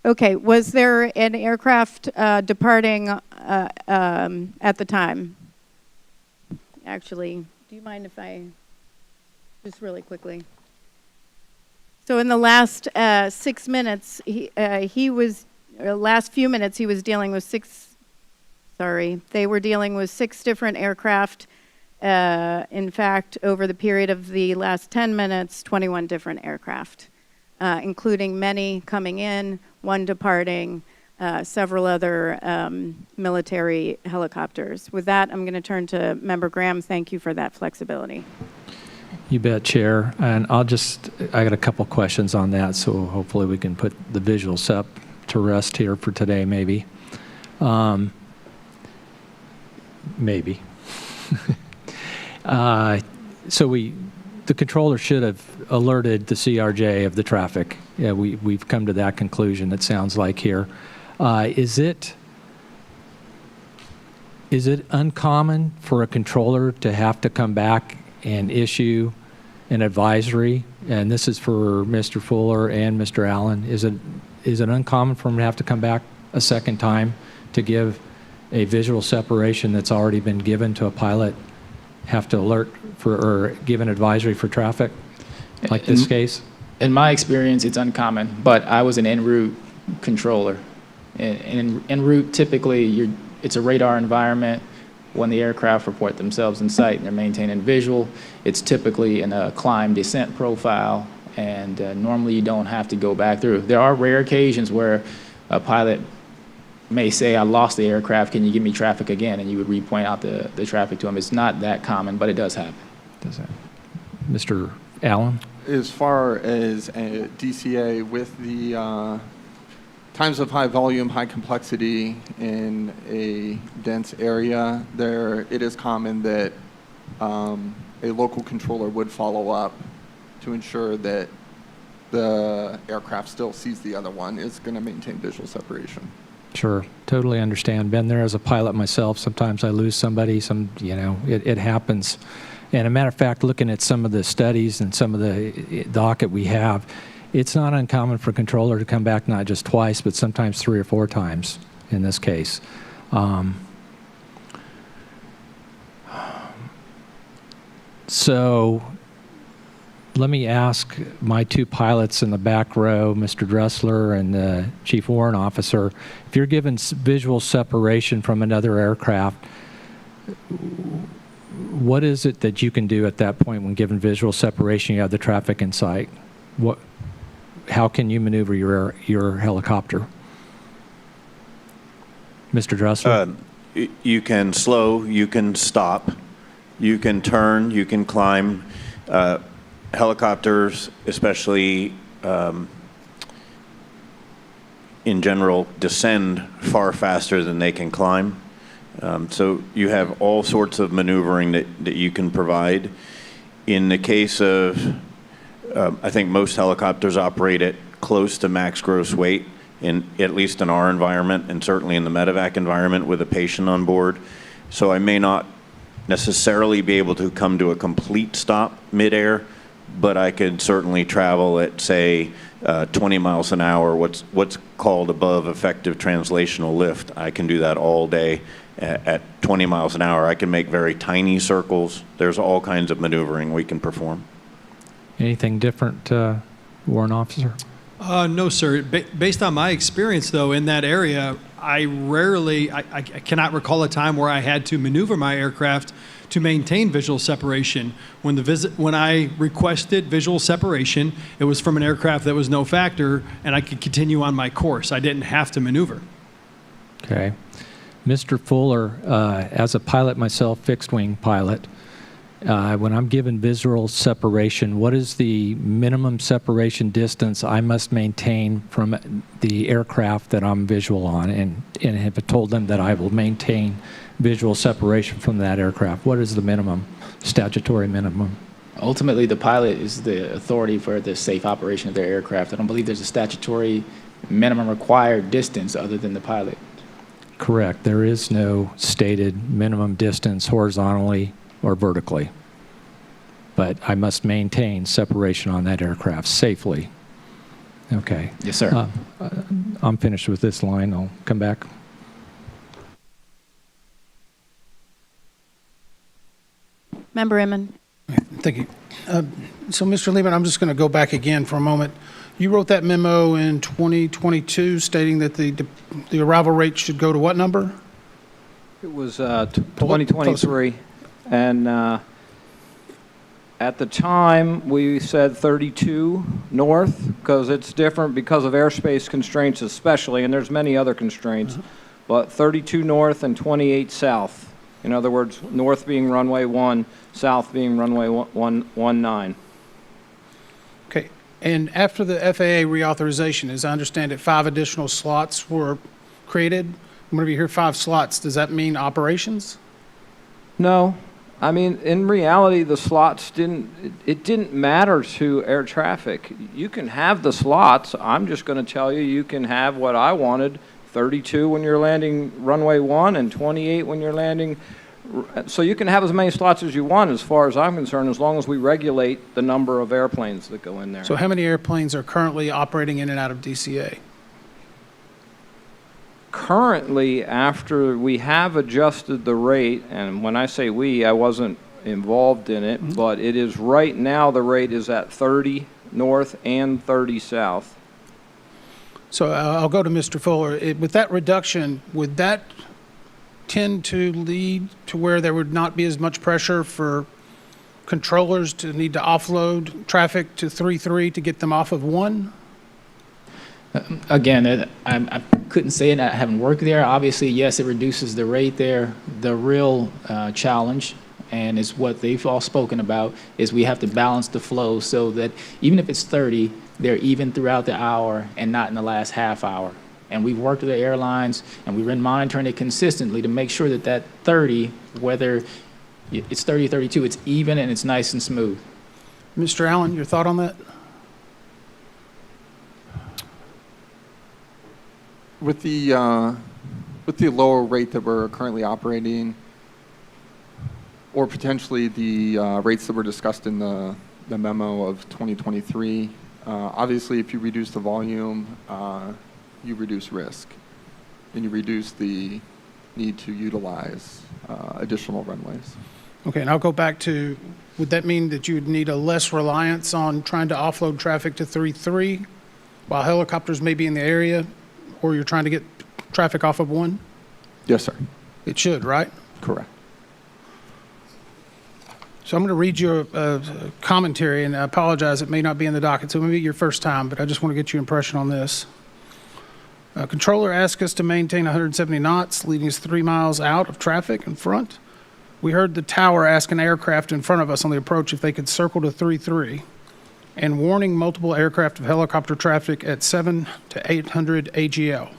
Speaker 1: Okay, was there an aircraft departing at the time? Actually, do you mind if I... Just really quickly. So in the last 6 minutes, last few minutes, he was dealing with they were dealing with 6 different aircraft. In fact, over the period of the last 10 minutes, 21 different aircraft, including many coming in, 1 departing, several other military helicopters. With that, I'm going to turn to Member Graham. Thank you for that flexibility.
Speaker 5: You bet, Chair. And I got a couple questions on that, so hopefully we can put the visuals up to rest here for today, maybe. Maybe. So the controller should have alerted the CRJ of the traffic. Yeah, we've come to that conclusion, it sounds like here. Is it uncommon for a controller to have to come back and issue an advisory? And this is for Mr. Fuller and Mr. Allen. Is it uncommon for them to have to come back a second time to give a visual separation that's already been given to a pilot, have to alert for or give an advisory for traffic, like this case?
Speaker 14: In my experience, it's uncommon, but I was an en route controller. And en route, typically, it's a radar environment. When the aircraft report themselves in sight and they're maintaining visual, it's typically in a climb descent profile, and normally you don't have to go back through. There are rare occasions where a pilot may say, I lost the aircraft, can you give me traffic again? And you would repoint out the traffic to them. It's not that common, but it does happen.
Speaker 5: Does that? Mr. Allen?
Speaker 18: As far as a DCA, with the times of high volume, high complexity in a dense area, it is common that a local controller would follow up to ensure that the aircraft still sees the other one, is going to maintain visual separation.
Speaker 5: Sure, totally understand. Been there as a pilot myself. Sometimes I lose somebody, it happens. And a matter of fact, looking at some of the studies and some of the docket we have, it's not uncommon for a controller to come back not just twice, but sometimes 3 or 4 times in this case. So let me ask my 2 pilots in the back row, Mr. Dressler and the Chief Warrant Officer, if you're given visual separation from another aircraft, what is it that you can do at that point when given visual separation, you have the traffic in sight? How can you maneuver your helicopter? Mr. Dressler?
Speaker 20: You can slow, you can stop, you can turn, you can climb. helicopters, especially in general, descend far faster than they can climb. So you have all sorts of maneuvering that you can provide. In the case of, I think most helicopters operate at close to max gross weight, at least in our environment, and certainly in the medevac environment with a patient on board. So I may not necessarily be able to come to a complete stop midair, but I could certainly travel at, say, 20 miles an hour, what's called above effective translational lift. I can do that all day at 20 miles an hour. I can make very tiny circles. There's all kinds of maneuvering we can perform.
Speaker 5: Anything different, Warrant Officer?
Speaker 11: No, sir. Based on my experience, though, in that area, I cannot recall a time where I had to maneuver my aircraft to maintain visual separation. When I requested visual separation, it was from an aircraft that was no factor, and I could continue on my course. I didn't have to maneuver.
Speaker 5: Okay. Mr. Fuller, as a pilot myself, fixed-wing pilot, when I'm given visual separation, what is the minimum separation distance I must maintain from the aircraft that I'm visual on? And have told them that I will maintain visual separation from that aircraft. What is the minimum, statutory minimum?
Speaker 14: Ultimately, the pilot is the authority for the safe operation of their aircraft. I don't believe there's a statutory minimum required distance other than the pilot.
Speaker 5: Correct. There is no stated minimum distance horizontally or vertically. But I must maintain separation on that aircraft safely. Okay.
Speaker 14: Yes, sir.
Speaker 5: I'm finished with this line. I'll come back.
Speaker 1: Member Inman.
Speaker 6: Thank you. So, Mr. Lehman, I'm just going to go back again for a moment. You wrote that memo in 2022 stating that the arrival rate should go to what number?
Speaker 16: It was 2023, and at the time we said 32 north because it's different because of airspace constraints especially, and there's many other constraints, but 32 north and 28 south. In other words, north being runway 1, south being runway 19.
Speaker 6: Okay. And after the FAA reauthorization, as I understand it, 5 additional slots were created. Whenever you hear 5 slots, does that mean operations?
Speaker 16: No. I mean, in reality, the slots didn't matter to air traffic. You can have the slots. I'm just going to tell you, you can have what I wanted, 32 when you're landing runway 1 and 28 when you're landing. So you can have as many slots as you want as far as I'm concerned, as long as we regulate the number of airplanes that go in there.
Speaker 6: So how many airplanes are currently operating in and out of DCA?
Speaker 16: Currently, after we have adjusted the rate, and when I say we, I wasn't involved in it, but it is right now the rate is at 30 north and 30 south.
Speaker 6: So I'll go to Mr. Fuller. With that reduction, would that tend to lead to where there would not be as much pressure for controllers to need to offload traffic to 3-3 to get them off of 1?
Speaker 14: Again, I couldn't say it. I haven't worked there. Obviously, yes, it reduces the rate there. The real challenge, and is what they've all spoken about, is we have to balance the flow so that even if it's 30, they're even throughout the hour and not in the last half hour. And we've worked with the airlines, and we've been monitoring it consistently to make sure that that 30, whether it's 30 or 32, it's even and it's nice and smooth.
Speaker 6: Mr. Allen, your thought on that?
Speaker 18: With the lower rate that we're currently operating, or potentially the rates that were discussed in the memo of 2023, obviously if you reduce the volume, you reduce risk, and you reduce the need to utilize additional runways.
Speaker 6: Okay, and I'll go back to, would that mean that you would need a less reliance on trying to offload traffic to 3-3 while helicopters may be in the area, or you're trying to get traffic off of 1?
Speaker 18: Yes, sir.
Speaker 6: It should, right?
Speaker 18: Correct.
Speaker 6: So I'm going to read you a commentary, and I apologize, it may not be in the docket, so it may be your first time, but I just want to get your impression on this. Controller asked us to maintain 170 knots, leading us 3 miles out of traffic in front. We heard the tower ask an aircraft in front of us on the approach if they could circle to 3-3. and warning multiple aircraft of helicopter traffic at 7 to 800 AGL.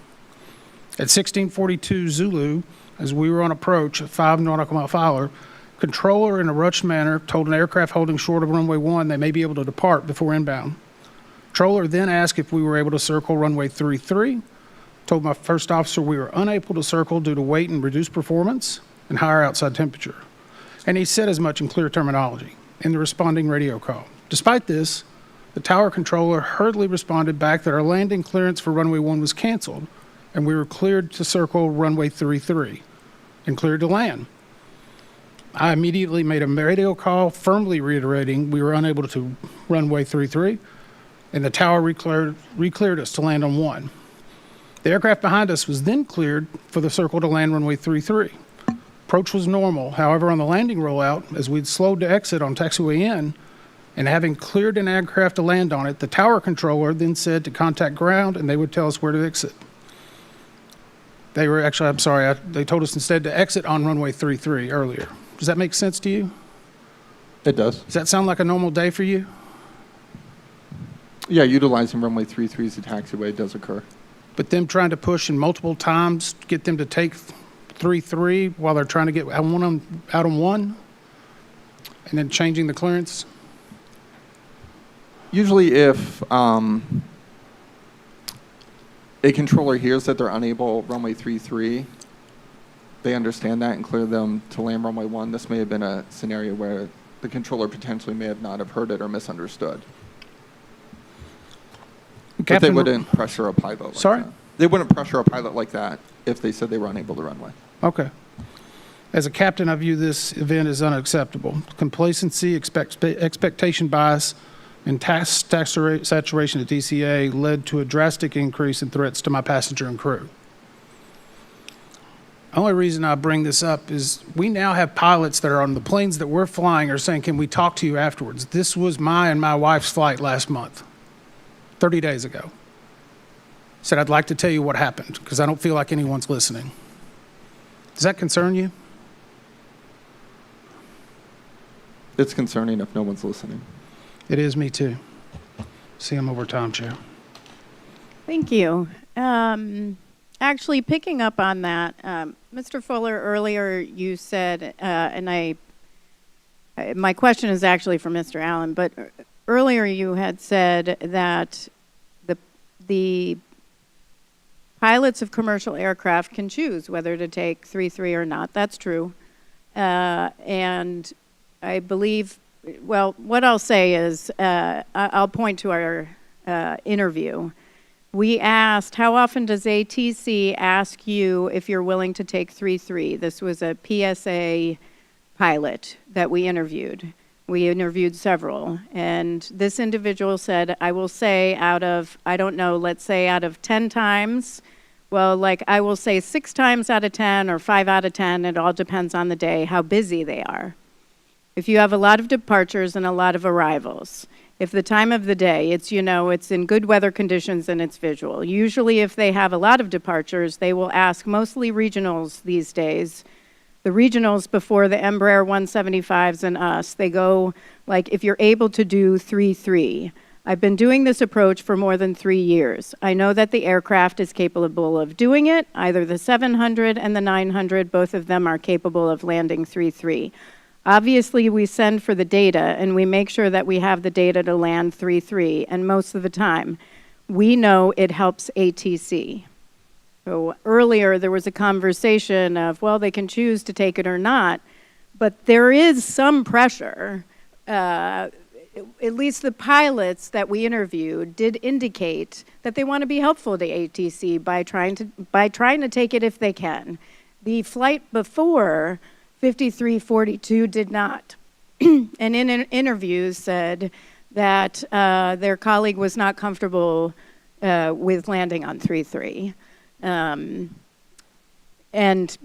Speaker 6: At 1642 Zulu, as we were on approach at 5 nautical mile Fowler, controller in a rushed manner told an aircraft holding short of runway 1 they may be able to depart before inbound. Controller then asked if we were able to circle runway 33, told my first officer we were unable to circle due to weight and reduced performance and higher outside temperature. And he said as much in clear terminology in the responding radio call. Despite this, the tower controller hurriedly responded back that our landing clearance for runway 1 was canceled and we were cleared to circle runway 33 and cleared to land. I immediately made a radio call firmly reiterating we were unable to runway 33 and the tower recleared us to land on 1. The aircraft behind us was then cleared for the circle to land runway 33. Approach was normal. However, on the landing rollout, as we'd slowed to exit on taxiway in, and having cleared an aircraft to land on it, the tower controller then said to contact ground and they would tell us where to exit. They told us instead to exit on runway 33 earlier. Does that make sense to you?
Speaker 18: It does.
Speaker 6: Does that sound like a normal day for you?
Speaker 18: Yeah, utilizing runway 33 as a taxiway does occur.
Speaker 6: But them trying to push in multiple times, get them to take 33 while they're trying to get out on 1, and then changing the clearance?
Speaker 18: Usually if a controller hears that they're unable runway 33, they understand that and clear them to land runway 1. This may have been a scenario where the controller potentially may have not have heard it or misunderstood. But they wouldn't pressure a pilot like
Speaker 6: Sorry?
Speaker 18: that. They wouldn't pressure a pilot like that if they said they were unable to runway.
Speaker 6: Okay. As a captain, I view this event as unacceptable. Complacency, expectation bias, and task saturation at DCA led to a drastic increase in threats to my passenger and crew. The only reason I bring this up is we now have pilots that are on the planes that we're flying are saying, can we talk to you afterwards? This was my and my wife's flight last month, 30 days ago. Said, I'd like to tell you what happened because I don't feel like anyone's listening. Does that concern you?
Speaker 18: It's concerning if no one's listening.
Speaker 6: It is me too. See, I'm over time, Chair.
Speaker 1: Thank you. Actually, picking up on that, Mr. Fuller, earlier you said, my question is actually for Mr. Allen, but earlier you had said that the pilots of commercial aircraft can choose whether to take 3-3 or not. That's true. And I believe, well, what I'll say is, I'll point to our interview. We asked, how often does ATC ask you if you're willing to take 3-3? This was a PSA pilot that we interviewed. We interviewed several, and this individual said, I will say out of, I don't know, let's say out of 10 times, well, like I will say 6 times out of 10 or 5 out of 10, it all depends on the day, how busy they are. If you have a lot of departures and a lot of arrivals, if the time of the day, it's, you know, it's in good weather conditions and it's visual. Usually if they have a lot of departures, they will ask mostly regionals these days. The regionals before the Embraer 175s and us, they go like, if you're able to do 3-3. I've been doing this approach for more than 3 years. I know that the aircraft is capable of doing it. Either the 700 and the 900, both of them are capable of landing 3-3. Obviously, we send for the data, and we make sure that we have the data to land 3-3, and most of the time, we know it helps ATC. So earlier, there was a conversation of, well, they can choose to take it or not, but there is some pressure. At least the pilots that we interviewed did indicate that they want to be helpful to ATC by trying to take it if they can. The flight before 5342 did not, and in interviews said that their colleague was not comfortable with landing on 3-3 and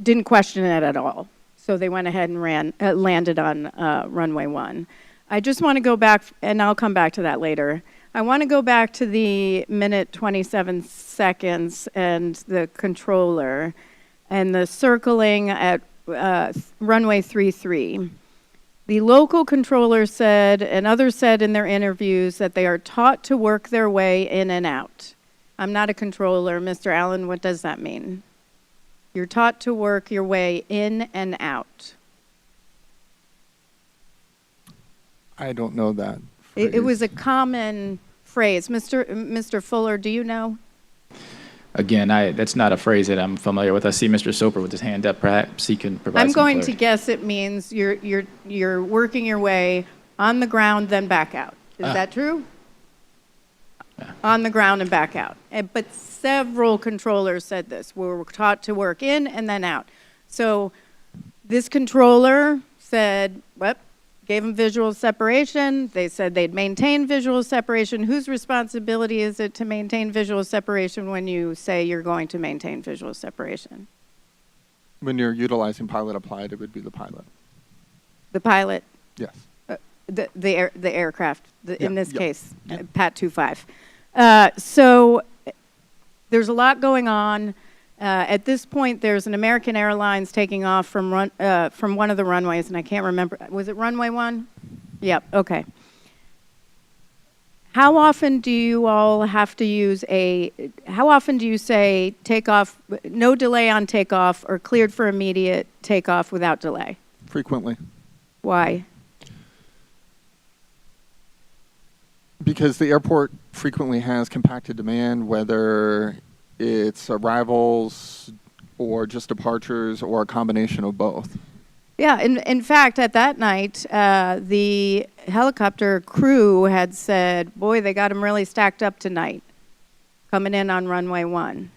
Speaker 1: didn't question it at all. So they went ahead and landed on runway 1. I just want to go back, and I'll come back to that later. I want to go back to the minute 27 seconds and the controller and the circling at runway 33. The local controller said, and others said in their interviews, that they are taught to work their way in and out. I'm not a controller. Mr. Allen, what does that mean? You're taught to work your way in and out.
Speaker 18: I don't know that.
Speaker 1: It was a common phrase. Mr. Fuller, do you know?
Speaker 14: Again, that's not a phrase that I'm familiar with. I see Mr. Soper with his hand up. Perhaps he can provide
Speaker 1: I'm
Speaker 14: some
Speaker 1: going to
Speaker 14: clarity.
Speaker 1: guess it means you're working your way on the ground, then back out. Is that true? On the ground and back out. But several controllers said this. We were taught to work in and then out. So this controller said, well, gave them visual separation. They said they'd maintain visual separation. Whose responsibility is it to maintain visual separation when you say you're going to maintain visual separation?
Speaker 18: When you're utilizing pilot applied, it would be the pilot.
Speaker 1: The pilot?
Speaker 18: Yes.
Speaker 1: The aircraft, in this case,
Speaker 18: Yeah.
Speaker 1: Pat 25. So there's a lot going on. At this point, there's an American Airlines taking off from one of the runways, and I can't remember. Was it runway 1? Yep, okay. How often do you all have to use how often do you say takeoff, no delay on takeoff, or cleared for immediate takeoff without delay?
Speaker 18: Frequently.
Speaker 1: Why?
Speaker 18: Because the airport frequently has compacted demand, whether it's arrivals or just departures or a combination of both.
Speaker 1: Yeah, in fact, at that night, the helicopter crew had said, boy, they got them really stacked up tonight, coming in on runway 1.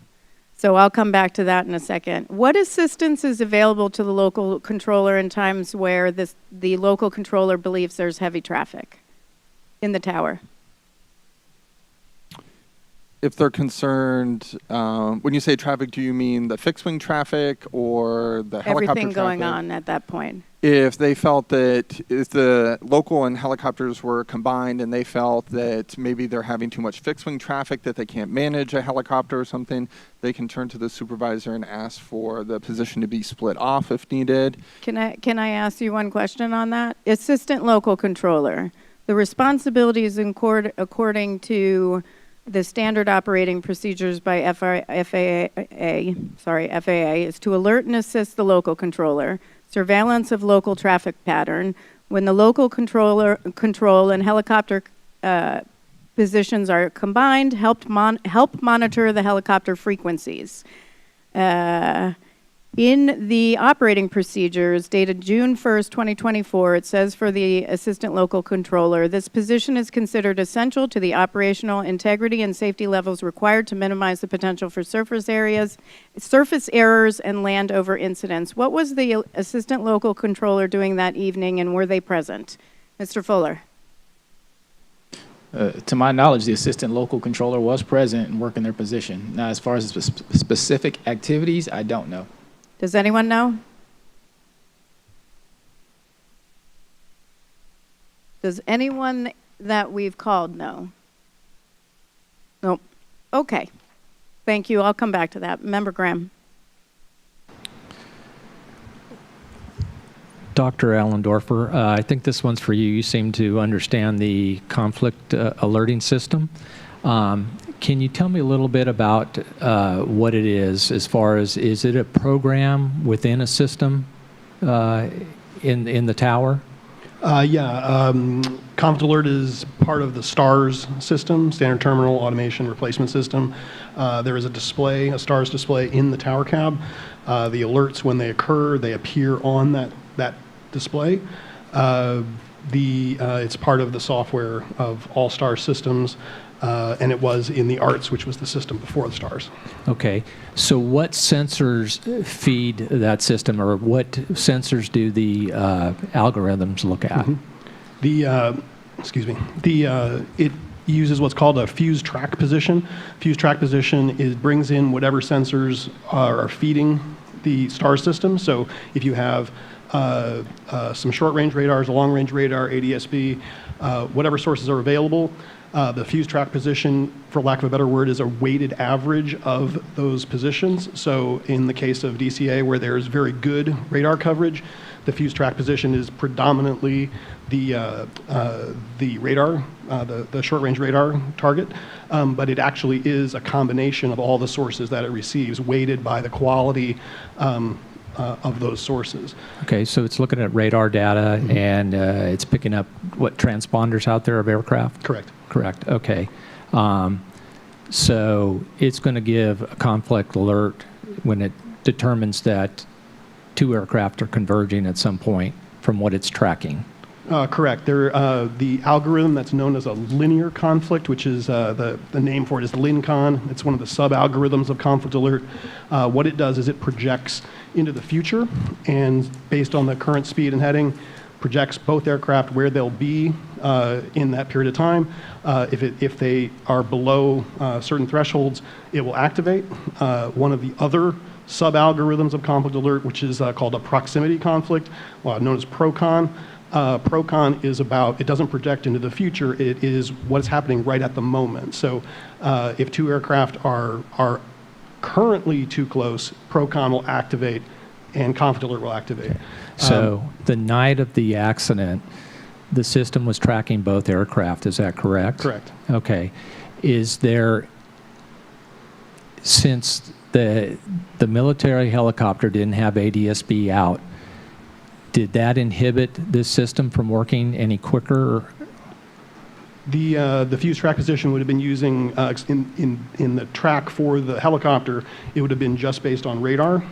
Speaker 1: So I'll come back to that in a second. What assistance is available to the local controller in times where the local controller believes there's heavy traffic in the tower?
Speaker 18: If they're concerned, when you say traffic, do you mean the fixed-wing traffic or the helicopter
Speaker 1: Everything going
Speaker 18: traffic?
Speaker 1: on at that point.
Speaker 18: If they felt that if the local and helicopters were combined and they felt that maybe they're having too much fixed-wing traffic, that they can't manage a helicopter or something, they can turn to the supervisor and ask for the position to be split off if needed.
Speaker 1: Can I ask you one question on that? Assistant local controller, the responsibilities according to the standard operating procedures by FAA is to alert and assist the local controller, surveillance of local traffic pattern, when the local control and helicopter positions are combined, help monitor the helicopter frequencies. In the operating procedures dated June 1st, 2024, it says for the assistant local controller, this position is considered essential to the operational integrity and safety levels required to minimize the potential for surface errors, and landover incidents. What was the assistant local controller doing that evening, and were they present? Mr. Fuller.
Speaker 14: To my knowledge, the assistant local controller was present and working their position. Now, as far as specific activities, I don't know.
Speaker 1: Does anyone know? Does anyone that we've called know? Nope. Okay. Thank you. I'll come back to that. Member Graham.
Speaker 5: Dr. Allendorfer, I think this one's for you. You seem to understand the conflict alerting system. Can you tell me a little bit about what it is as far as, is it a program within a system in the tower?
Speaker 19: Conflict Alert is part of the STARS system, Standard Terminal Automation Replacement System. There is a display, a STARS display in the tower cab. The alerts, when they occur, they appear on that display. It's part of the software of all STARS systems. And it was in the ARTS, which was the system before the STARS.
Speaker 5: Okay. So what sensors feed that system, or what sensors do the algorithms look at?
Speaker 19: It uses what's called a fuse track position. Fuse track position brings in whatever sensors are feeding the STARS system. So if you have some short-range radars, a long-range radar, ADSB, whatever sources are available, The fuse track position, for lack of a better word, is a weighted average of those positions. So in the case of DCA, where there's very good radar coverage, the fuse track position is predominantly the radar, the short-range radar target, but it actually is a combination of all the sources that it receives, weighted by the quality of those sources.
Speaker 5: Okay, so it's looking at radar data and it's picking up what transponders out there of aircraft?
Speaker 19: Correct.
Speaker 5: Correct, okay. So it's going to give a conflict alert when it determines that two aircraft are converging at some point from what it's tracking.
Speaker 19: Correct. The algorithm that's known as a linear conflict, which is the name for it is LinCon. It's one of the sub-algorithms of conflict alert. What it does is it projects into the future, and based on the current speed and heading, projects both aircraft where they'll be in that period of time. If they are below certain thresholds, it will activate. One of the other sub-algorithms of conflict alert, which is called a proximity conflict, known as PROCON. PROCON is about, it doesn't project into the future, it is what's happening right at the moment. So if two aircraft are currently too close, PROCON will activate and conflict alert will activate.
Speaker 5: So the night of the accident, the system was tracking both aircraft, is that correct?
Speaker 19: Correct.
Speaker 5: Okay. Is there, since the military helicopter didn't have ADSB out, did that inhibit this system from working any quicker?
Speaker 19: The fuse track position would have been using, in the track for the helicopter, it would have been just based on radar.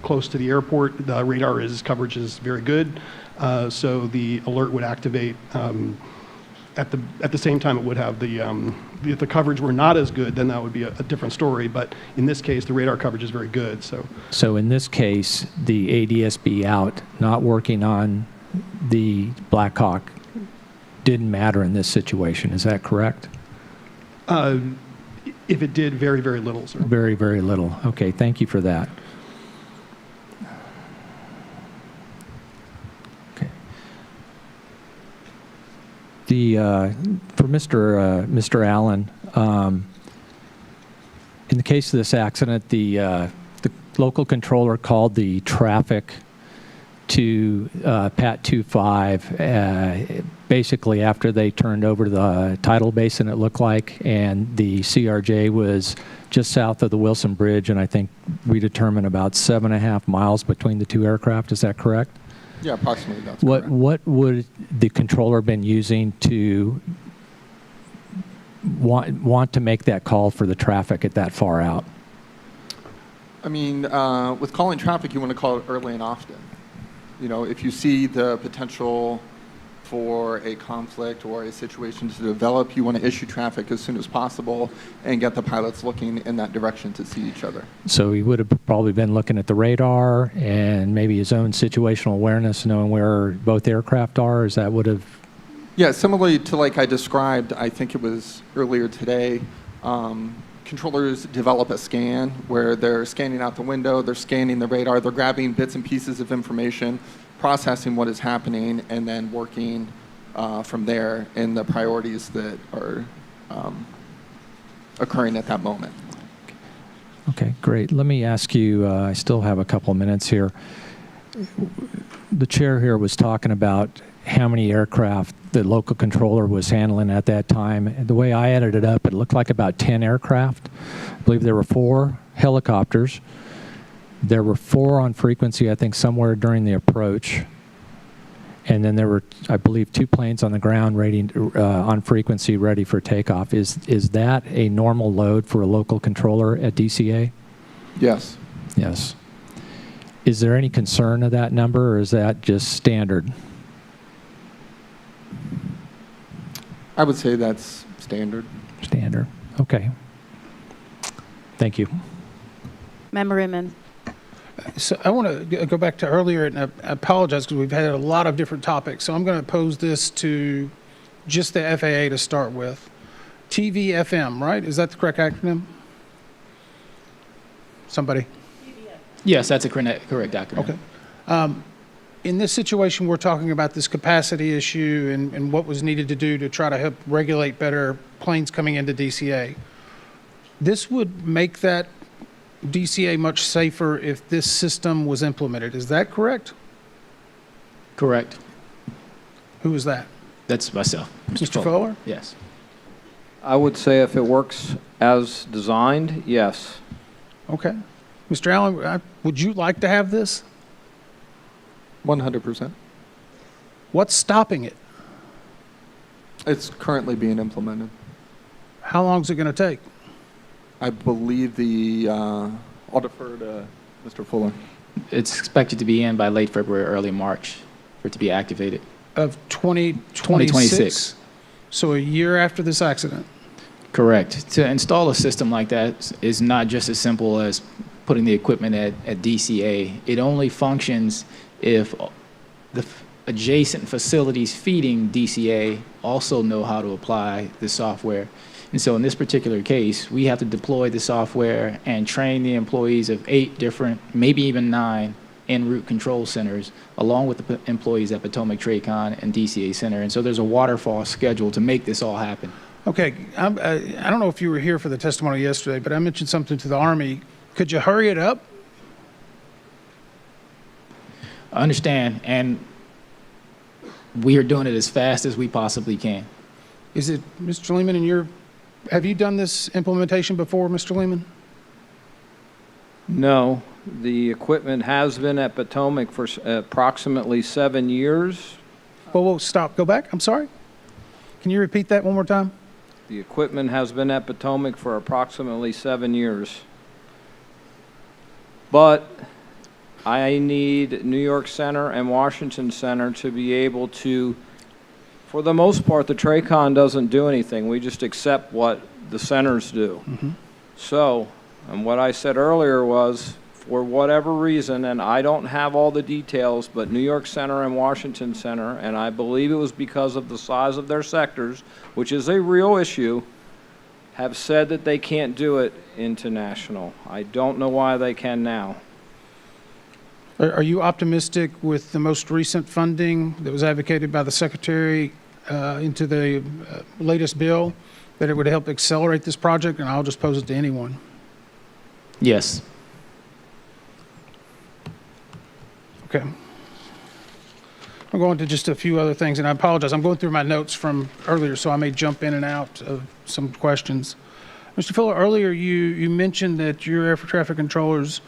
Speaker 19: Close to the airport, the radar coverage is very good, so the alert would activate at the same time it would have if the coverage were not as good, then that would be a different story. But in this case, the radar coverage is very good.
Speaker 5: So in this case, the ADSB out, not working on the Black Hawk, didn't matter in this situation. Is that correct?
Speaker 19: If it did, very, very little, sir.
Speaker 5: Very, very little. Okay, thank you for that. Okay. For Mr. Allen, in the case of this accident, the local controller called the traffic to Pat 25 basically after they turned over the tidal basin, it looked like, and the CRJ was just south of the Wilson Bridge, and I think we determined about 7.5 miles between the two aircraft. Is that correct?
Speaker 18: Yeah, approximately that's correct.
Speaker 5: What would the controller been using to want to make that call for the traffic at that far out?
Speaker 18: I mean, with calling traffic, you want to call it early and often. You know, if you see the potential for a conflict or a situation to develop, you want to issue traffic as soon as possible and get the pilots looking in that direction to see each other.
Speaker 5: So he would have probably been looking at the radar and maybe his own situational awareness, knowing where both aircraft are. Is that would have?
Speaker 18: Yeah, similarly to like I described, I think it was earlier today, controllers develop a scan where they're scanning out the window, they're scanning the radar, they're grabbing bits and pieces of information, processing what is happening, and then working from there in the priorities that are occurring at that moment.
Speaker 5: Okay, great. Let me ask you, I still have a couple of minutes here. The chair here was talking about how many aircraft the local controller was handling at that time. The way I added it up, it looked like about 10 aircraft. I believe there were 4 helicopters. There were 4 on frequency, I think, somewhere during the approach. And then there were, I believe, 2 planes on the ground on frequency ready for takeoff. Is that a normal load for a local controller at DCA?
Speaker 18: Yes.
Speaker 5: Yes. Is there any concern of that number, or is that just standard?
Speaker 18: I would say that's standard.
Speaker 5: Standard. Okay. Thank you.
Speaker 1: Member Inman.
Speaker 6: So I want to go back to earlier, and I apologize because we've had a lot of different topics. So I'm going to pose this to just the FAA to start with. TVFM, right? Is that the correct acronym? Somebody?
Speaker 14: Yes, that's a correct acronym.
Speaker 6: Okay. in this situation, we're talking about this capacity issue and what was needed to do to try to help regulate better planes coming into DCA. This would make that DCA much safer if this system was implemented. Is that correct?
Speaker 14: Correct.
Speaker 6: Who is that?
Speaker 14: That's myself.
Speaker 6: Mr. Fuller?
Speaker 14: Yes.
Speaker 16: I would say if it works as designed, yes.
Speaker 6: Okay. Mr. Allen, would you like to have this?
Speaker 18: 100%.
Speaker 6: What's stopping it?
Speaker 18: It's currently being implemented.
Speaker 6: How long is it going to take?
Speaker 18: I believe I'll defer to Mr. Fuller.
Speaker 14: It's expected to be in by late February, early March for it to be activated.
Speaker 6: Of 2026?
Speaker 14: 2026.
Speaker 6: So a year after this accident?
Speaker 14: Correct. To install a system like that is not just as simple as putting the equipment at DCA. It only functions if the adjacent facilities feeding DCA also know how to apply the software. And so in this particular case, we have to deploy the software and train the employees of 8 different, maybe even 9, en route control centers, along with the employees at Potomac TRACON and DCA Center. And so there's a waterfall schedule to make this all happen.
Speaker 6: Okay. I don't know if you were here for the testimony yesterday, but I mentioned something to the Army. Could you hurry it up?
Speaker 14: I understand, and we are doing it as fast as we possibly can.
Speaker 6: Is it, Mr. Lehman, have you done this implementation before, Mr. Lehman?
Speaker 16: No, the equipment has been at Potomac for approximately 7 years.
Speaker 6: Whoa, stop. Go back. I'm sorry. Can you repeat that one more time?
Speaker 16: The equipment has been at Potomac for approximately 7 years. But I need New York Center and Washington Center to be able to, for the most part, the TRACON doesn't do anything. We just accept what the centers do.
Speaker 6: Mm-hmm.
Speaker 16: So, and what I said earlier was, for whatever reason, and I don't have all the details, but New York Center and Washington Center, and I believe it was because of the size of their sectors, which is a real issue, have said that they can't do it international. I don't know why they can now.
Speaker 6: Are you optimistic with the most recent funding that was advocated by the Secretary into the latest bill that it would help accelerate this project? And I'll just pose it to anyone.
Speaker 14: Yes.
Speaker 6: Okay. I'm going to just a few other things, and I apologize. I'm going through my notes from earlier, so I may jump in and out of some questions. Mr. Fuller, earlier you mentioned that your air traffic controllers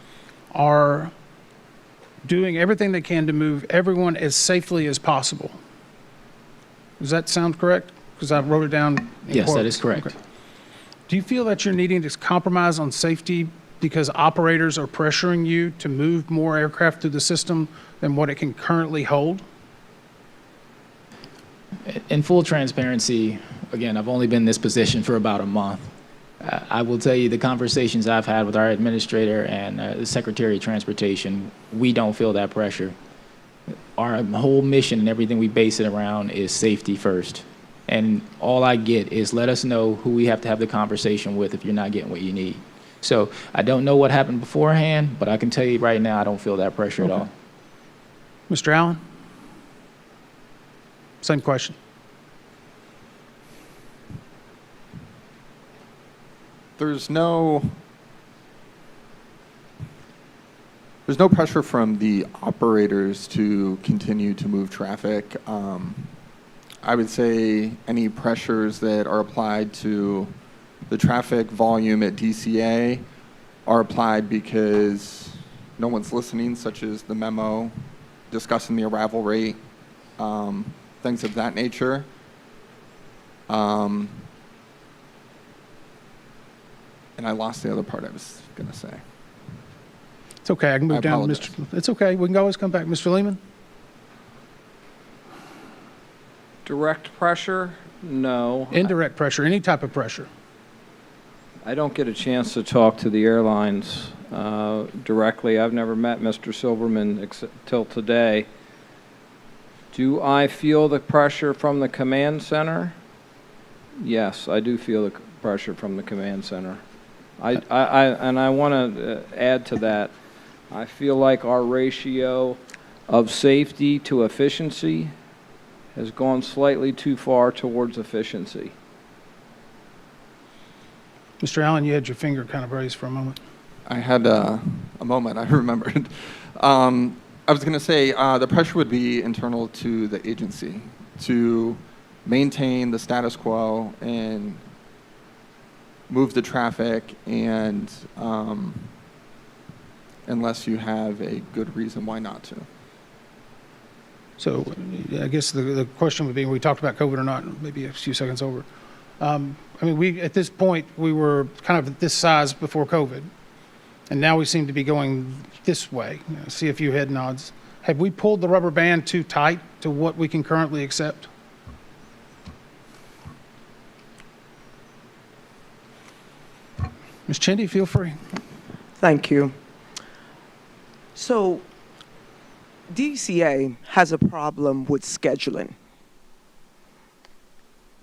Speaker 6: are doing everything they can to move everyone as safely as possible. Does that sound correct? Because I wrote it down in
Speaker 14: Yes, that
Speaker 6: quotes.
Speaker 14: is correct.
Speaker 6: Okay. Do you feel that you're needing to compromise on safety because operators are pressuring you to move more aircraft through the system than what it can currently hold?
Speaker 14: In full transparency, again, I've only been in this position for about a month. I will tell you the conversations I've had with our administrator and the Secretary of Transportation, we don't feel that pressure. Our whole mission and everything we base it around is safety first. And all I get is let us know who we have to have the conversation with if you're not getting what you need. So I don't know what happened beforehand, but I can tell you right now I don't feel that pressure at all.
Speaker 6: Mr. Allen? Same question.
Speaker 18: There's no pressure from the operators to continue to move traffic. I would say any pressures that are applied to the traffic volume at DCA are applied because no one's listening, such as the memo discussing the arrival rate, things of that nature. And I lost the other part I was going to say.
Speaker 6: It's okay. I can move down to
Speaker 18: apologize.
Speaker 6: Mr. It's okay. We can always come back. Mr. Lehman?
Speaker 16: Direct pressure? No.
Speaker 6: Indirect pressure, any type of pressure.
Speaker 16: I don't get a chance to talk to the airlines directly. I've never met Mr. Silverman till today. Do I feel the pressure from the command center? Yes, I do feel the pressure from the command center. And I want to add to that. I feel like our ratio of safety to efficiency has gone slightly too far towards efficiency.
Speaker 6: Mr. Allen, you had your finger kind of raised for a moment.
Speaker 18: I had a moment, I remembered. I was going to say the pressure would be internal to the agency to maintain the status quo and move the traffic, and unless you have a good reason why not to.
Speaker 6: So I guess the question would be, we talked about COVID or not, maybe a few seconds over. I mean, at this point, we were kind of at this size before COVID, and now we seem to be going this way. I see a few head nods. Have we pulled the rubber band too tight to what we can currently accept? Ms. Chindy, feel free.
Speaker 17: Thank you. So, DCA has a problem with scheduling.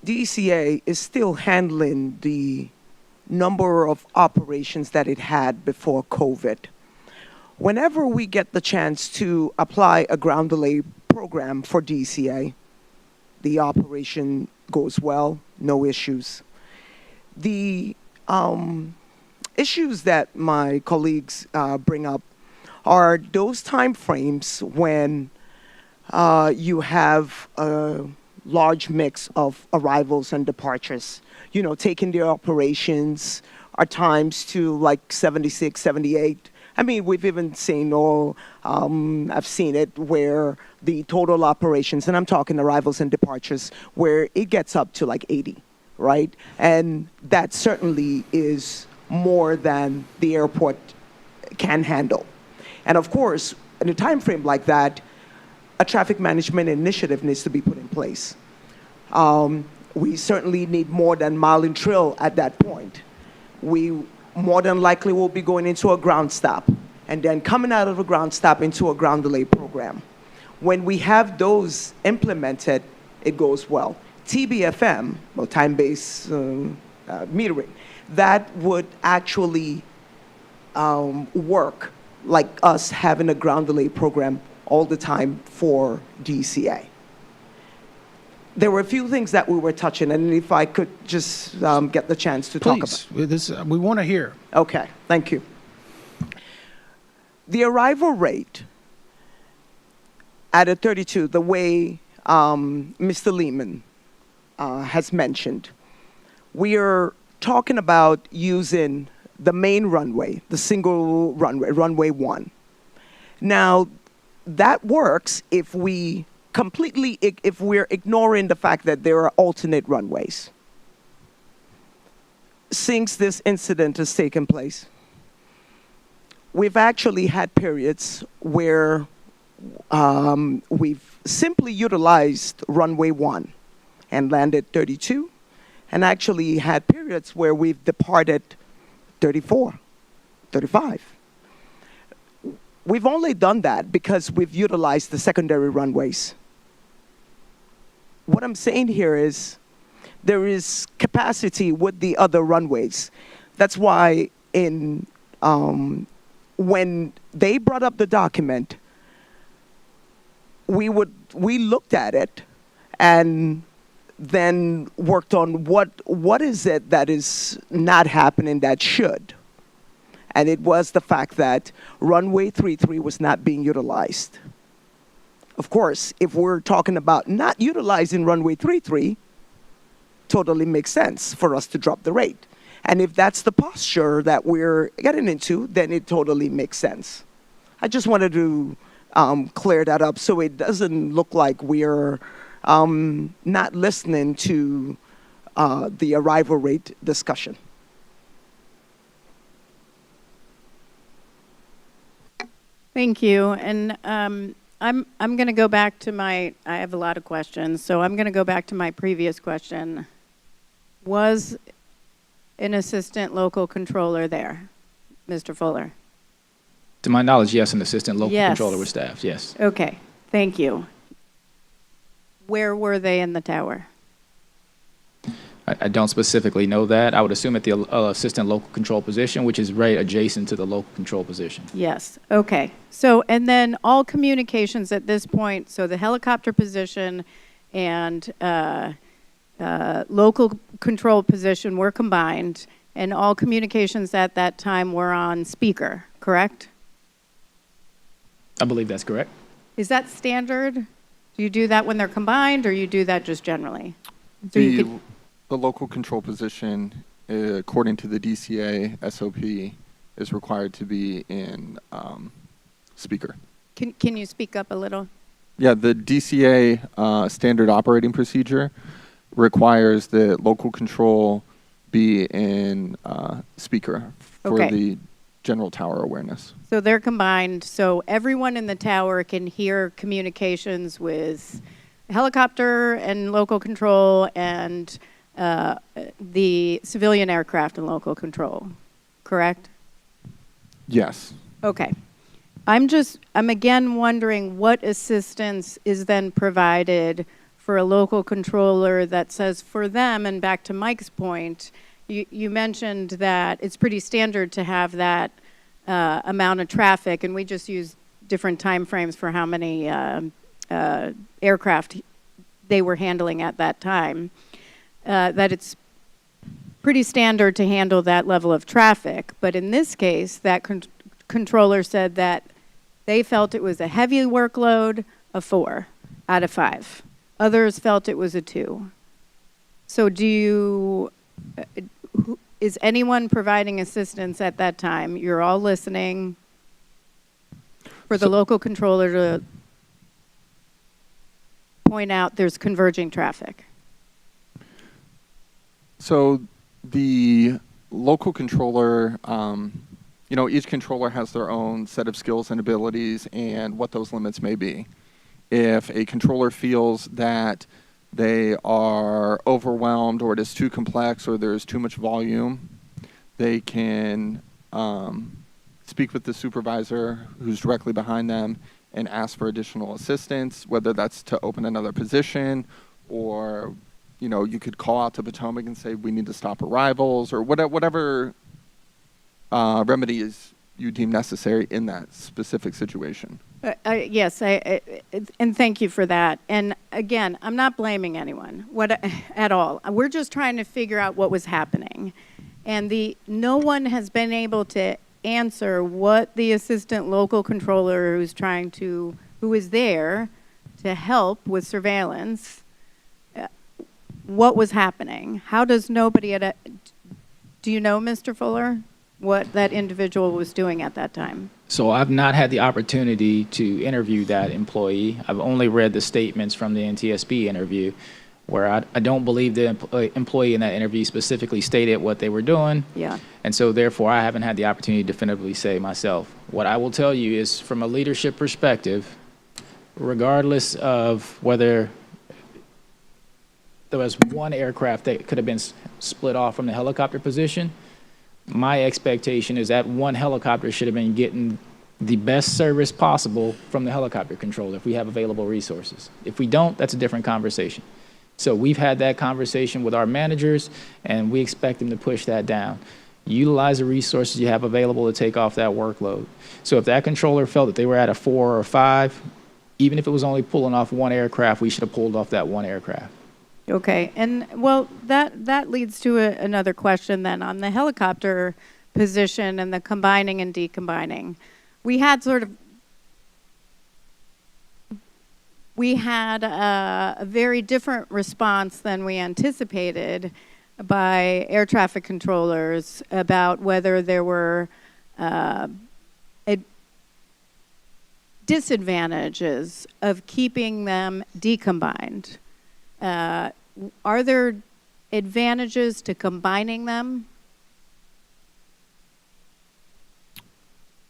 Speaker 17: DCA is still handling the number of operations that it had before COVID. Whenever we get the chance to apply a ground delay program for DCA, the operation goes well, no issues. The issues that my colleagues bring up are those time frames when you have a large mix of arrivals and departures. You know, taking the operations are times to like 76, 78. I mean, we've even seen, I've seen it where the total operations, and I'm talking arrivals and departures, where it gets up to like 80, right? And that certainly is more than the airport can handle. And of course, in a time frame like that, a traffic management initiative needs to be put in place. We certainly need more than mile and trill at that point. We more than likely will be going into a ground stop and then coming out of a ground stop into a ground delay program. When we have those implemented, it goes well. TBFM, or time-based metering, that would actually work like us having a ground delay program all the time for DCA. There were a few things that we were touching, and if I could just get the chance to talk about.
Speaker 6: Please, we want to hear.
Speaker 17: Okay, thank you. The arrival rate at a 32, the way Mr. Lehman has mentioned, we are talking about using the main runway, the single runway, runway 1. Now, that works if we're ignoring the fact that there are alternate runways. Since this incident has taken place, we've actually had periods where we've simply utilized runway 1 and landed 32, and actually had periods where we've departed 34, 35. We've only done that because we've utilized the secondary runways. What I'm saying here is there is capacity with the other runways. That's why when they brought up the document, we looked at it and then worked on what is it that is not happening that should. And it was the fact that runway 33 was not being utilized. Of course, if we're talking about not utilizing runway 33, totally makes sense for us to drop the rate. And if that's the posture that we're getting into, then it totally makes sense. I just wanted to clear that up so it doesn't look like we're not listening to the arrival rate discussion.
Speaker 1: Thank you. And I'm going to go back to I have a lot of questions, so I'm going to go back to my previous question. Was an assistant local controller there, Mr. Fuller?
Speaker 14: To my knowledge, yes, an assistant local
Speaker 1: Yes.
Speaker 14: controller was staffed, yes.
Speaker 1: Okay, thank you. Where were they in the tower?
Speaker 14: I don't specifically know that. I would assume at the assistant local control position, which is right adjacent to the local control position.
Speaker 1: Yes, okay. So, and then all communications at this point, so the helicopter position and local control position were combined, and all communications at that time were on speaker, correct?
Speaker 14: I believe that's correct.
Speaker 1: Is that standard? Do you do that when they're combined, or you do that just generally? So you could,
Speaker 13: The local control position, according to the DCA SOP, is required to be in speaker.
Speaker 1: can you speak up a little?
Speaker 13: Yeah, the DCA standard operating procedure requires that local control be in speaker for
Speaker 1: Okay.
Speaker 13: the general tower awareness.
Speaker 1: So they're combined, so everyone in the tower can hear communications with helicopter and local control and the civilian aircraft and local control, correct?
Speaker 13: Yes.
Speaker 1: Okay. I'm again wondering what assistance is then provided for a local controller that says for them, and back to Mike's point, you mentioned that it's pretty standard to have that amount of traffic, and we just use different time frames for how many aircraft they were handling at that time, that it's pretty standard to handle that level of traffic. But in this case, that controller said that they felt it was a heavy workload, a 4 out of 5. Others felt it was a 2. So is anyone providing assistance at that time? You're all listening for the local controller to point out there's converging traffic.
Speaker 13: So the local controller, each controller has their own set of skills and abilities and what those limits may be. If a controller feels that they are overwhelmed or it is too complex or there's too much volume, they can speak with the supervisor who's directly behind them and ask for additional assistance, whether that's to open another position or, you could call out to Potomac and say, we need to stop arrivals or whatever remedies you deem necessary in that specific situation.
Speaker 1: Yes, and thank you for that. And again, I'm not blaming anyone at all. We're just trying to figure out what was happening. And no one has been able to answer what the assistant local controller who is there to help with surveillance, what was happening. How does nobody do you know, Mr. Fuller, what that individual was doing at that time?
Speaker 14: So I've not had the opportunity to interview that employee. I've only read the statements from the NTSB interview, where I don't believe the employee in that interview specifically stated what they were doing.
Speaker 1: Yeah.
Speaker 14: And so therefore I haven't had the opportunity to definitively say myself. What I will tell you is, from a leadership perspective, regardless of whether there was one aircraft that could have been split off from the helicopter position, my expectation is that one helicopter should have been getting the best service possible from the helicopter controller if we have available resources. If we don't, that's a different conversation. So we've had that conversation with our managers, and we expect them to push that down. Utilize the resources you have available to take off that workload. So if that controller felt that they were at a 4 or 5, even if it was only pulling off one aircraft, we should have pulled off that one aircraft.
Speaker 1: Okay, and well, that leads to another question then on the helicopter position and the combining and decombining. We had a very different response than we anticipated by air traffic controllers about whether there were disadvantages of keeping them decombined. Are there advantages to combining them?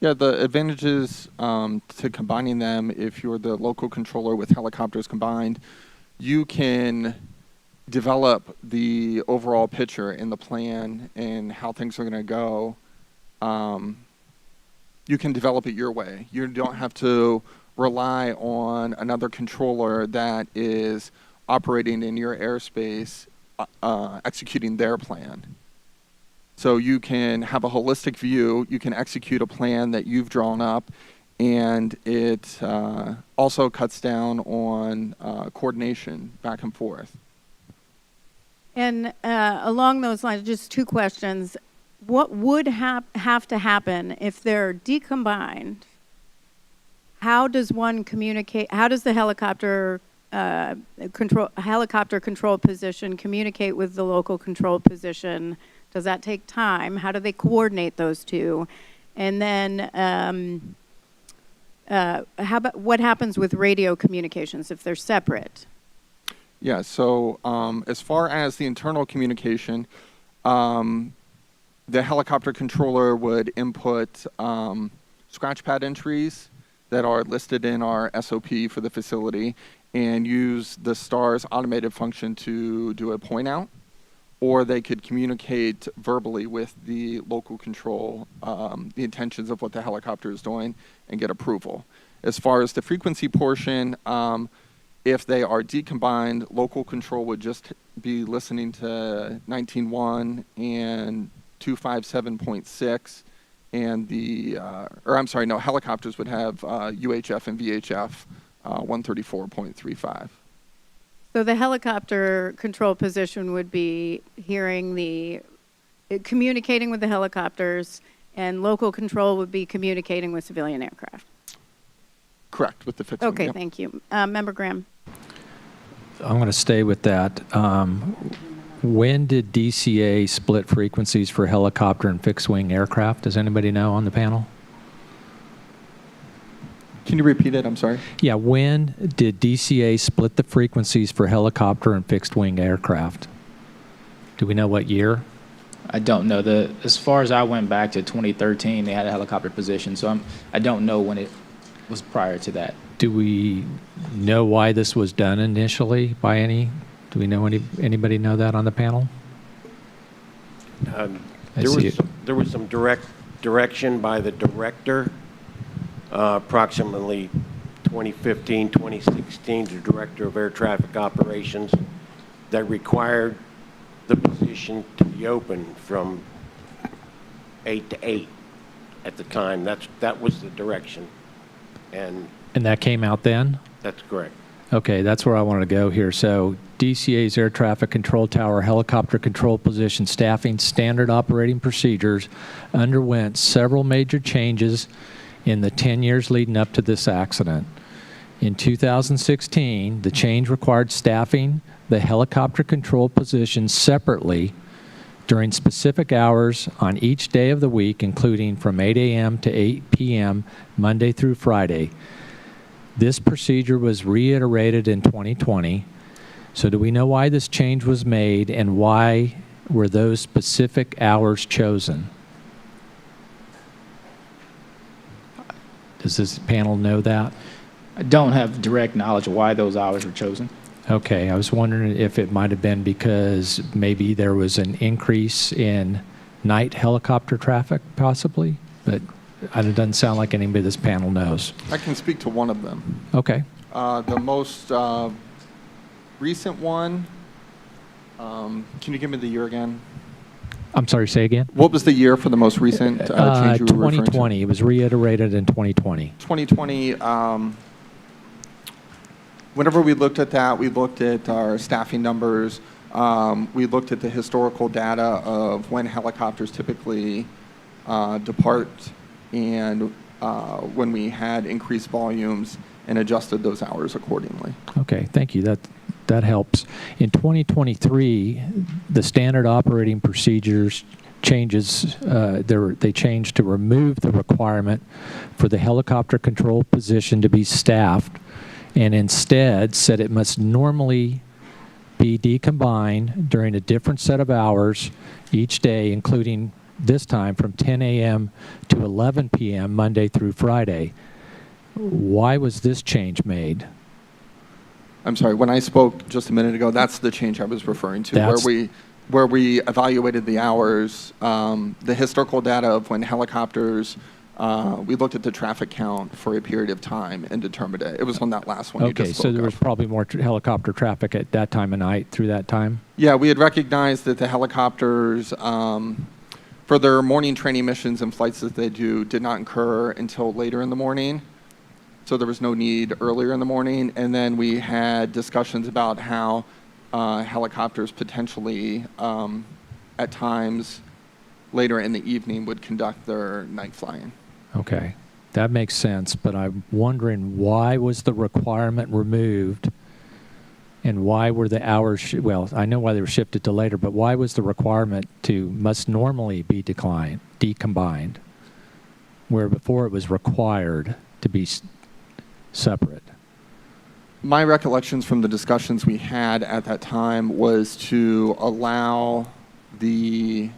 Speaker 13: Yeah, the advantages to combining them, if you're the local controller with helicopters combined, you can develop the overall picture in the plan and how things are going to go. You can develop it your way. You don't have to rely on another controller that is operating in your airspace
Speaker 18: executing their plan. So you can have a holistic view, you can execute a plan that you've drawn up, and it also cuts down on coordination back and forth.
Speaker 1: And along those lines, just two questions. What would have to happen if they're decombined? How does one communicate? How does the helicopter control position communicate with the local control position? Does that take time? How do they coordinate those two? And then what happens with radio communications if they're separate?
Speaker 18: Yeah, so as far as the internal communication, the helicopter controller would input scratch pad entries that are listed in our SOP for the facility and use the STARS automated function to do a point out, or they could communicate verbally with the local control the intentions of what the helicopter is doing and get approval. As far as the frequency portion, if they are decombined, local control would just be listening to 19.1 and 257.6, and helicopters would have UHF and VHF 134.35.
Speaker 1: So the helicopter control position would be communicating with the helicopters, and local control would be communicating with civilian aircraft.
Speaker 18: Correct, with the fixed.
Speaker 1: Okay,
Speaker 18: yep.
Speaker 1: thank you. Member Graham.
Speaker 5: I'm going to stay with that. When did DCA split frequencies for helicopter and fixed-wing aircraft? Does anybody know on the panel?
Speaker 18: Can you repeat it? I'm sorry.
Speaker 5: Yeah, when did DCA split the frequencies for helicopter and fixed-wing aircraft? Do we know what year?
Speaker 14: I don't know. As far as I went back to 2013, they had a helicopter position, so I don't know when it was prior to that.
Speaker 5: Do we know why this was done initially by any? Do we know anybody know that on the panel?
Speaker 7: There was some direction by the director, approximately 2015, 2016, the director of air traffic operations, that required the position to be open from 8 to 8 at the time. That was the direction. And
Speaker 5: that came out then?
Speaker 7: That's correct.
Speaker 5: Okay, that's where I wanted to go here. So DCA's air traffic control tower helicopter control position staffing standard operating procedures underwent several major changes in the 10 years leading up to this accident. In 2016, the change required staffing the helicopter control position separately during specific hours on each day of the week, including from 8 a.m. to 8 p.m. Monday through Friday. This procedure was reiterated in 2020. So do we know why this change was made, and why were those specific hours chosen? Does this panel know that?
Speaker 14: I don't have direct knowledge of why those hours were chosen.
Speaker 5: Okay, I was wondering if it might have been because maybe there was an increase in night helicopter traffic, possibly, but it doesn't sound like anybody this panel knows.
Speaker 18: I can speak to one of them.
Speaker 5: Okay.
Speaker 18: The most recent one, can you give me the year again?
Speaker 5: I'm sorry, say again?
Speaker 18: What was the year for the most recent change you were referring to?
Speaker 5: 2020. It was reiterated in 2020.
Speaker 18: 2020, whenever we looked at that, we looked at our staffing numbers. We looked at the historical data of when helicopters typically depart, and when we had increased volumes, and adjusted those hours accordingly.
Speaker 5: Okay, thank you. That helps. In 2023, the standard operating procedures changes, they changed to remove the requirement for the helicopter control position to be staffed, and instead said it must normally be decombined during a different set of hours each day, including this time from 10 a.m. to 11 p.m. Monday through Friday. Why was this change made?
Speaker 18: I'm sorry, when I spoke just a minute ago, that's the change I was referring to, where we evaluated the hours, the historical data of when helicopters We looked at the traffic count for a period of time and determined it. It was on that last one you
Speaker 5: Okay,
Speaker 18: just
Speaker 5: so
Speaker 18: spoke
Speaker 5: there was
Speaker 18: of.
Speaker 5: probably more helicopter traffic at that time of night through that time?
Speaker 18: Yeah, we had recognized that the helicopters, for their morning training missions and flights that they do, did not incur until later in the morning. So there was no need earlier in the morning. And then we had discussions about how helicopters potentially, at times later in the evening, would conduct their night flying.
Speaker 5: Okay, that makes sense, but I'm wondering why was the requirement removed and why were the hours, well, I know why they were shifted to later, but why was the requirement to must normally be decombined, where before it was required to be separate?
Speaker 18: My recollections from the discussions we had at that time was to allow the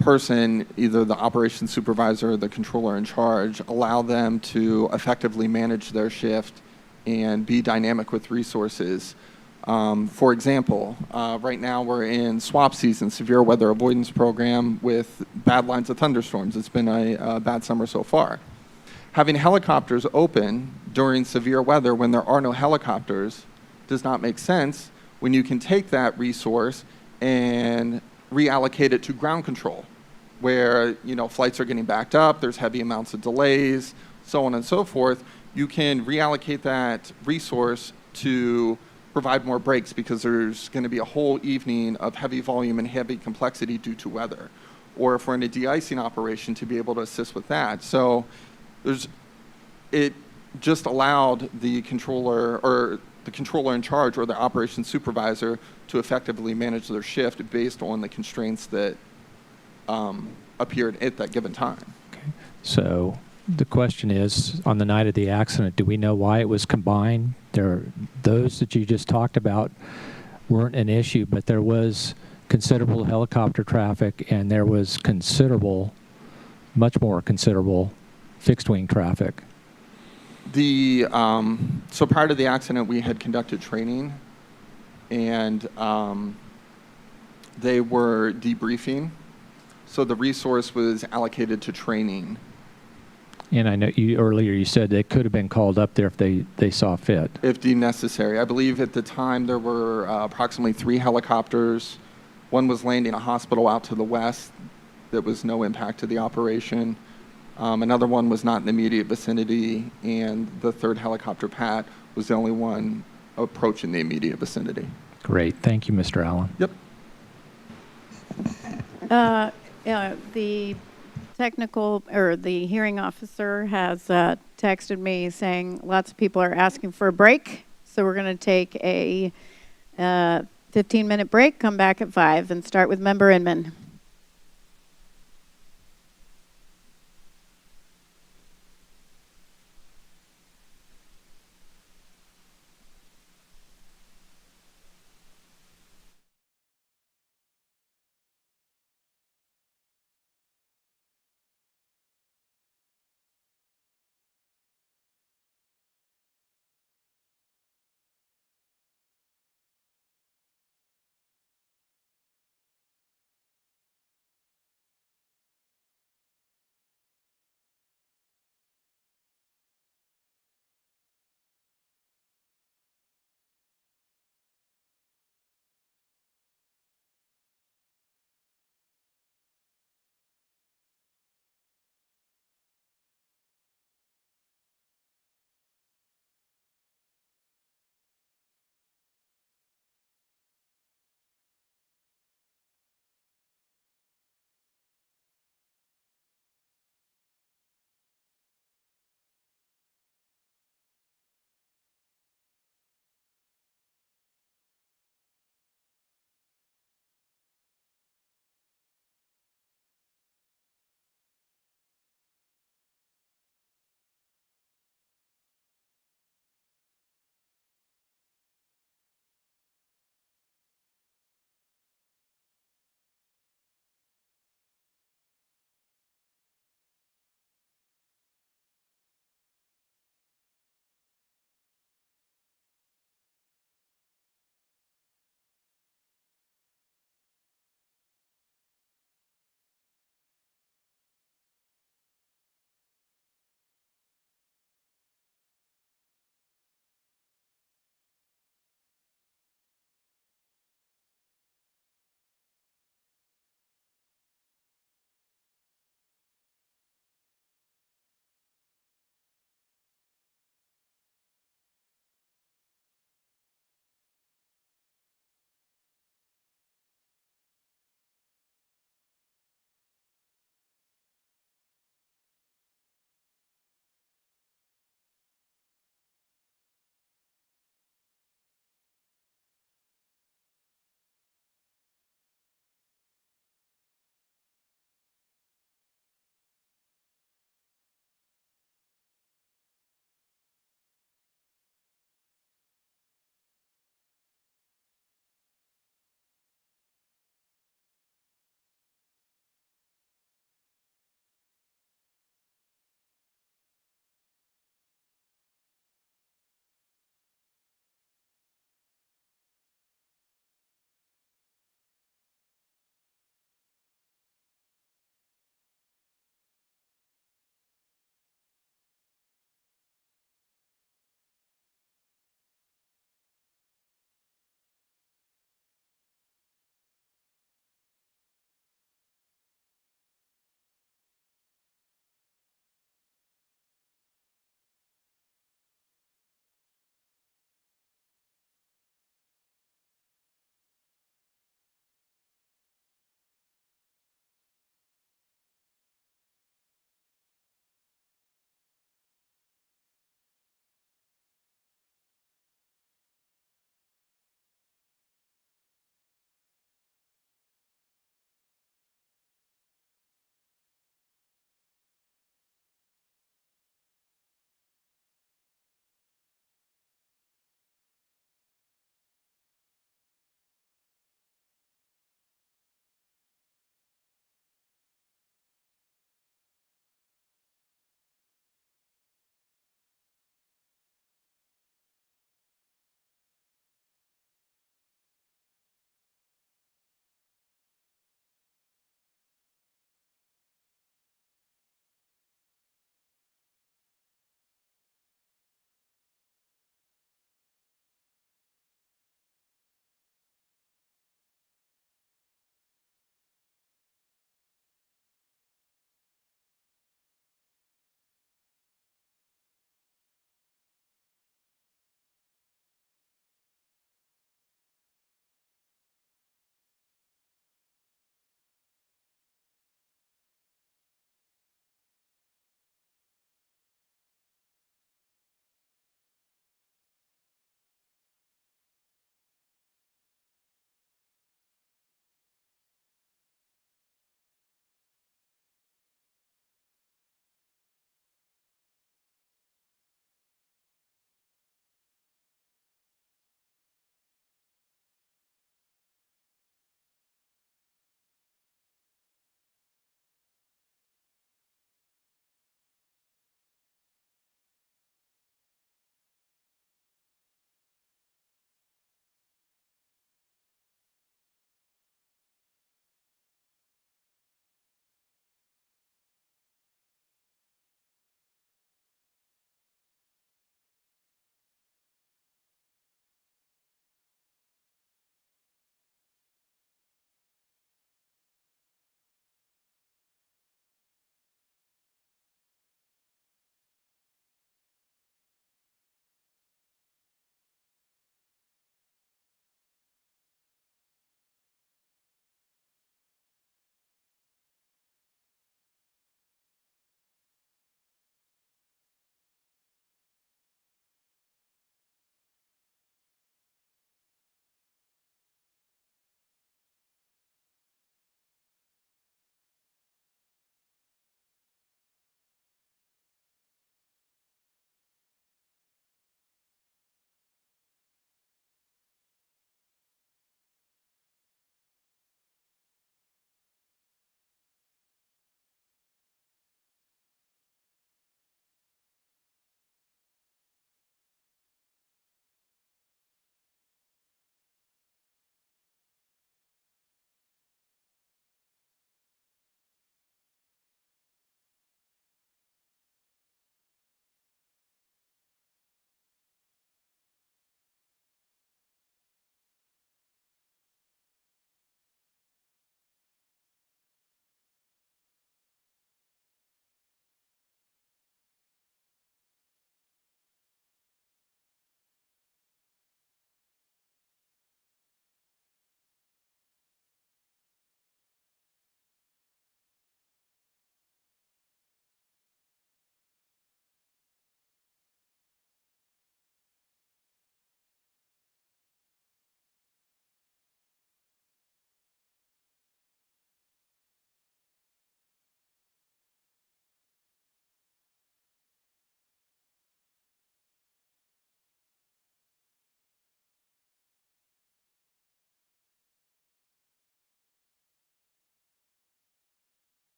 Speaker 18: person, either the operations supervisor or the controller in charge, allow them to effectively manage their shift and be dynamic with resources. For example, right now we're in swap season, severe weather avoidance program with bad lines of thunderstorms. It's been a bad summer so far. Having helicopters open during severe weather when there are no helicopters does not make sense when you can take that resource and reallocate it to ground control, where flights are getting backed up, there's heavy amounts of delays, so on and so forth. You can reallocate that resource to provide more breaks because there's going to be a whole evening of heavy volume and heavy complexity due to weather. Or if we're in a de-icing operation, to be able to assist with that. So it just allowed the controller or the controller in charge or the operations supervisor to effectively manage their shift based on the constraints that appeared at that given time.
Speaker 5: Okay. So the question is, on the night of the accident, do we know why it was combined? Those that you just talked about weren't an issue, but there was considerable helicopter traffic and there was considerable, much more considerable fixed wing traffic.
Speaker 18: So prior to the accident, we had conducted training, and they were debriefing. So the resource was allocated to training.
Speaker 5: And I know earlier you said they could have been called up there if they saw fit.
Speaker 18: If deemed necessary. I believe at the time there were approximately 3 helicopters. One was landing a hospital out to the west. There was no impact to the operation. Another one was not in the immediate vicinity, and the third helicopter, Pat, was the only one approaching the immediate vicinity.
Speaker 5: Great. Thank you, Mr. Allen.
Speaker 18: Yep.
Speaker 1: The technical or the hearing officer has texted me saying lots of people are asking for a break, so we're going to take a 15-minute break, come back at 5, and start with Member Inman.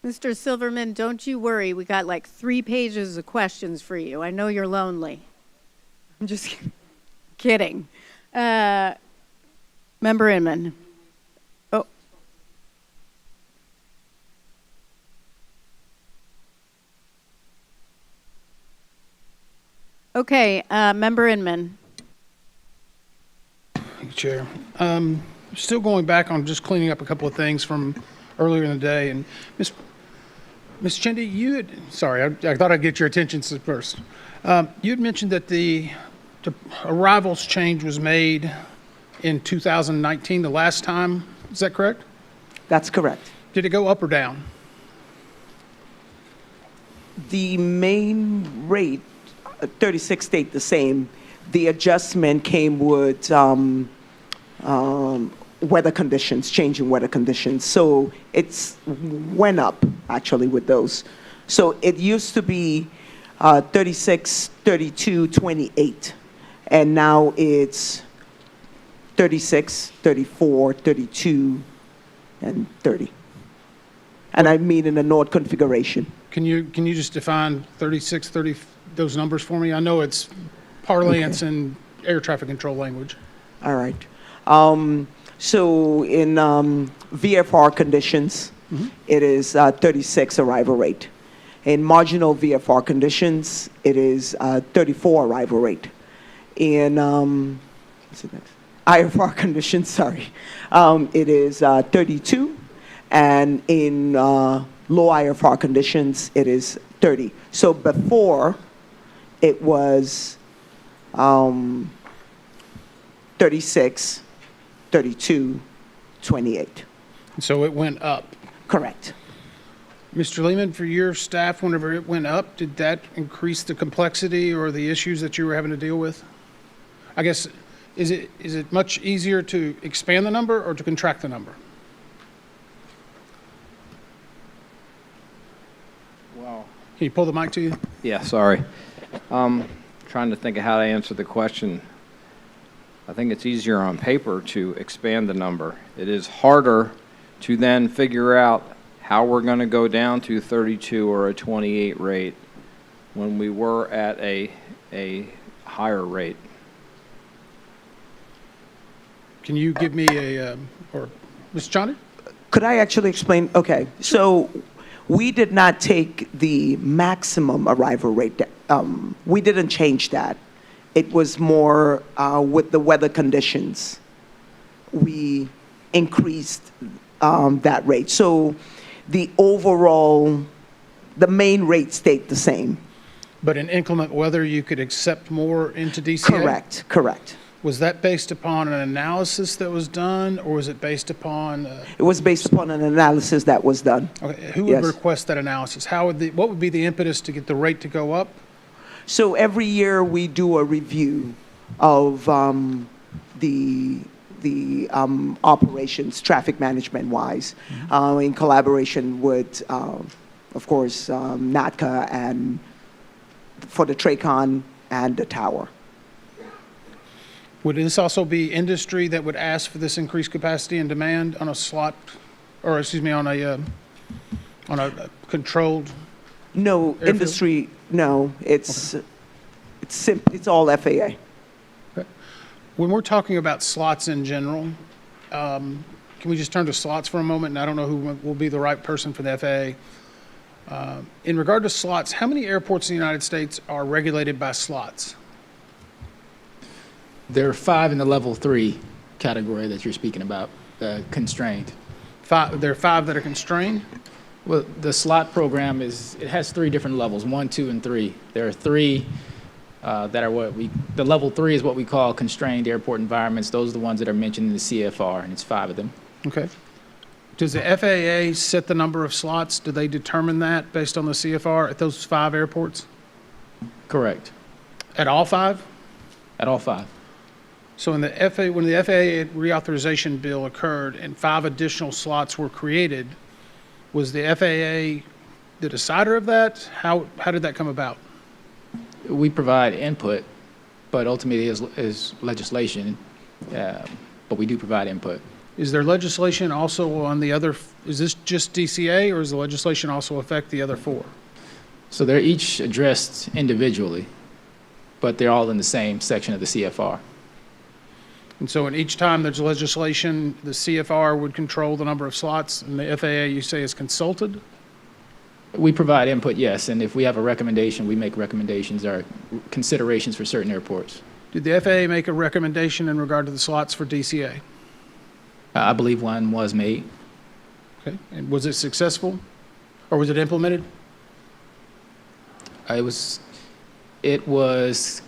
Speaker 1: Mr. Silverman, don't you worry. We got like 3 pages of questions for you. I know you're lonely. I'm just kidding. Member Inman. Oh. Okay, Member Inman.
Speaker 6: Thank you, Chair. Still going back on just cleaning up a couple of things from earlier in the day. And Ms. Chindy, you had, sorry, I thought I'd get your attention first. You had mentioned that the arrivals change was made in 2019, the last time. Is that correct?
Speaker 17: That's correct.
Speaker 6: Did it go up or down?
Speaker 17: The main rate, 36 stayed the same. The adjustment came with weather conditions, changing weather conditions. So it's went up actually with those. So it used to be 36, 32, 28, and now it's 36, 34, 32, and 30. And I mean in the Nord configuration.
Speaker 6: Can you just define 36, 30, those numbers for me? I know it's parlance and air traffic control language.
Speaker 17: All right. So in VFR conditions, it is 36 arrival rate. In marginal VFR conditions, it is 34 arrival rate. In what's it next? IFR conditions, sorry, it is 32, and in low IFR conditions, it is 30. So before, it was 36, 32, 28.
Speaker 6: So it went up?
Speaker 17: Correct.
Speaker 6: Mr. Lehman, for your staff, whenever it went up, did that increase the complexity or the issues that you were having to deal with? I guess, is it much easier to expand the number or to contract the number?
Speaker 16: Well,
Speaker 6: can you pull the mic to you?
Speaker 16: Yeah, sorry. Trying to think of how to answer the question. I think it's easier on paper to expand the number. It is harder to then figure out how we're going to go down to 32 or a 28 rate when we were at a higher rate.
Speaker 6: Can you give me or Ms. Chanda?
Speaker 17: Could I actually explain? Okay, so we did not take the maximum arrival rate. We didn't change that. It was more with the weather conditions. We increased that rate. So the overall, the main rate stayed the same.
Speaker 6: But in inclement weather, you could accept more into DCA?
Speaker 17: Correct, correct.
Speaker 6: Was that based upon an analysis that was done, or was it based upon?
Speaker 17: It was based upon an analysis that was done.
Speaker 6: Okay, who would request that analysis? What would be the impetus to get the rate to go up?
Speaker 17: So every year we do a review of the operations, traffic management wise, in collaboration with, of course, NATCA and for the TRACON and the tower.
Speaker 6: Would this also be industry that would ask for this increased capacity and demand on a slot, or excuse me, on a controlled?
Speaker 17: No,
Speaker 6: airfield?
Speaker 17: industry. No, it's it's all FAA.
Speaker 6: Okay. When we're talking about slots in general, can we just turn to slots for a moment? And I don't know who will be the right person for the FAA. In regard to slots, how many airports in the United States are regulated by slots?
Speaker 12: There are 5 in the level 3 category that you're speaking about, constrained.
Speaker 6: There are 5 that are constrained?
Speaker 12: Well, the slot program it has 3 different levels, 1, 2, and 3. There are 3 that are the level 3 is what we call constrained airport environments. Those are the ones that are mentioned in the CFR, and it's 5 of them.
Speaker 6: Okay. Does the FAA set the number of slots? Do they determine that based on the CFR at those 5 airports?
Speaker 12: Correct.
Speaker 6: At all 5?
Speaker 12: At all 5.
Speaker 6: So when the FAA reauthorization bill occurred and 5 additional slots were created, was the FAA the decider of that? How did that come about?
Speaker 12: We provide input, but ultimately is legislation, but we do provide input.
Speaker 6: Is there legislation also on the other, is this just DCA, or does the legislation also affect the other 4?
Speaker 12: So they're each addressed individually, but they're all in the same section of the CFR.
Speaker 6: And so in each time there's legislation, the CFR would control the number of slots, and the FAA, you say, is consulted?
Speaker 12: We provide input, yes, and if we have a recommendation, we make recommendations or considerations for certain airports.
Speaker 6: Did the FAA make a recommendation in regard to the slots for DCA?
Speaker 12: I believe one was made.
Speaker 6: Okay, and was it successful, or was it implemented?
Speaker 12: It was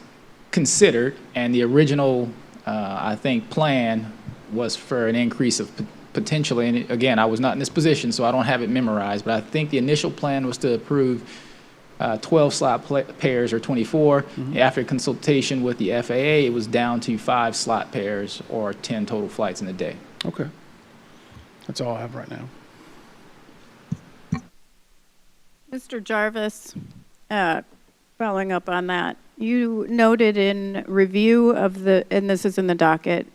Speaker 12: considered, and the original, I think, plan was for an increase of potentially, and again, I was not in this position, so I don't have it memorized, but I think the initial plan was to approve 12 slot pairs or 24.
Speaker 6: Mm-hmm.
Speaker 12: After consultation with the FAA, it was down to 5 slot pairs or 10 total flights in a day.
Speaker 6: Okay. That's all I have right now.
Speaker 1: Mr. Jarvis, following up on that, you noted in review of the, and this is in the docket,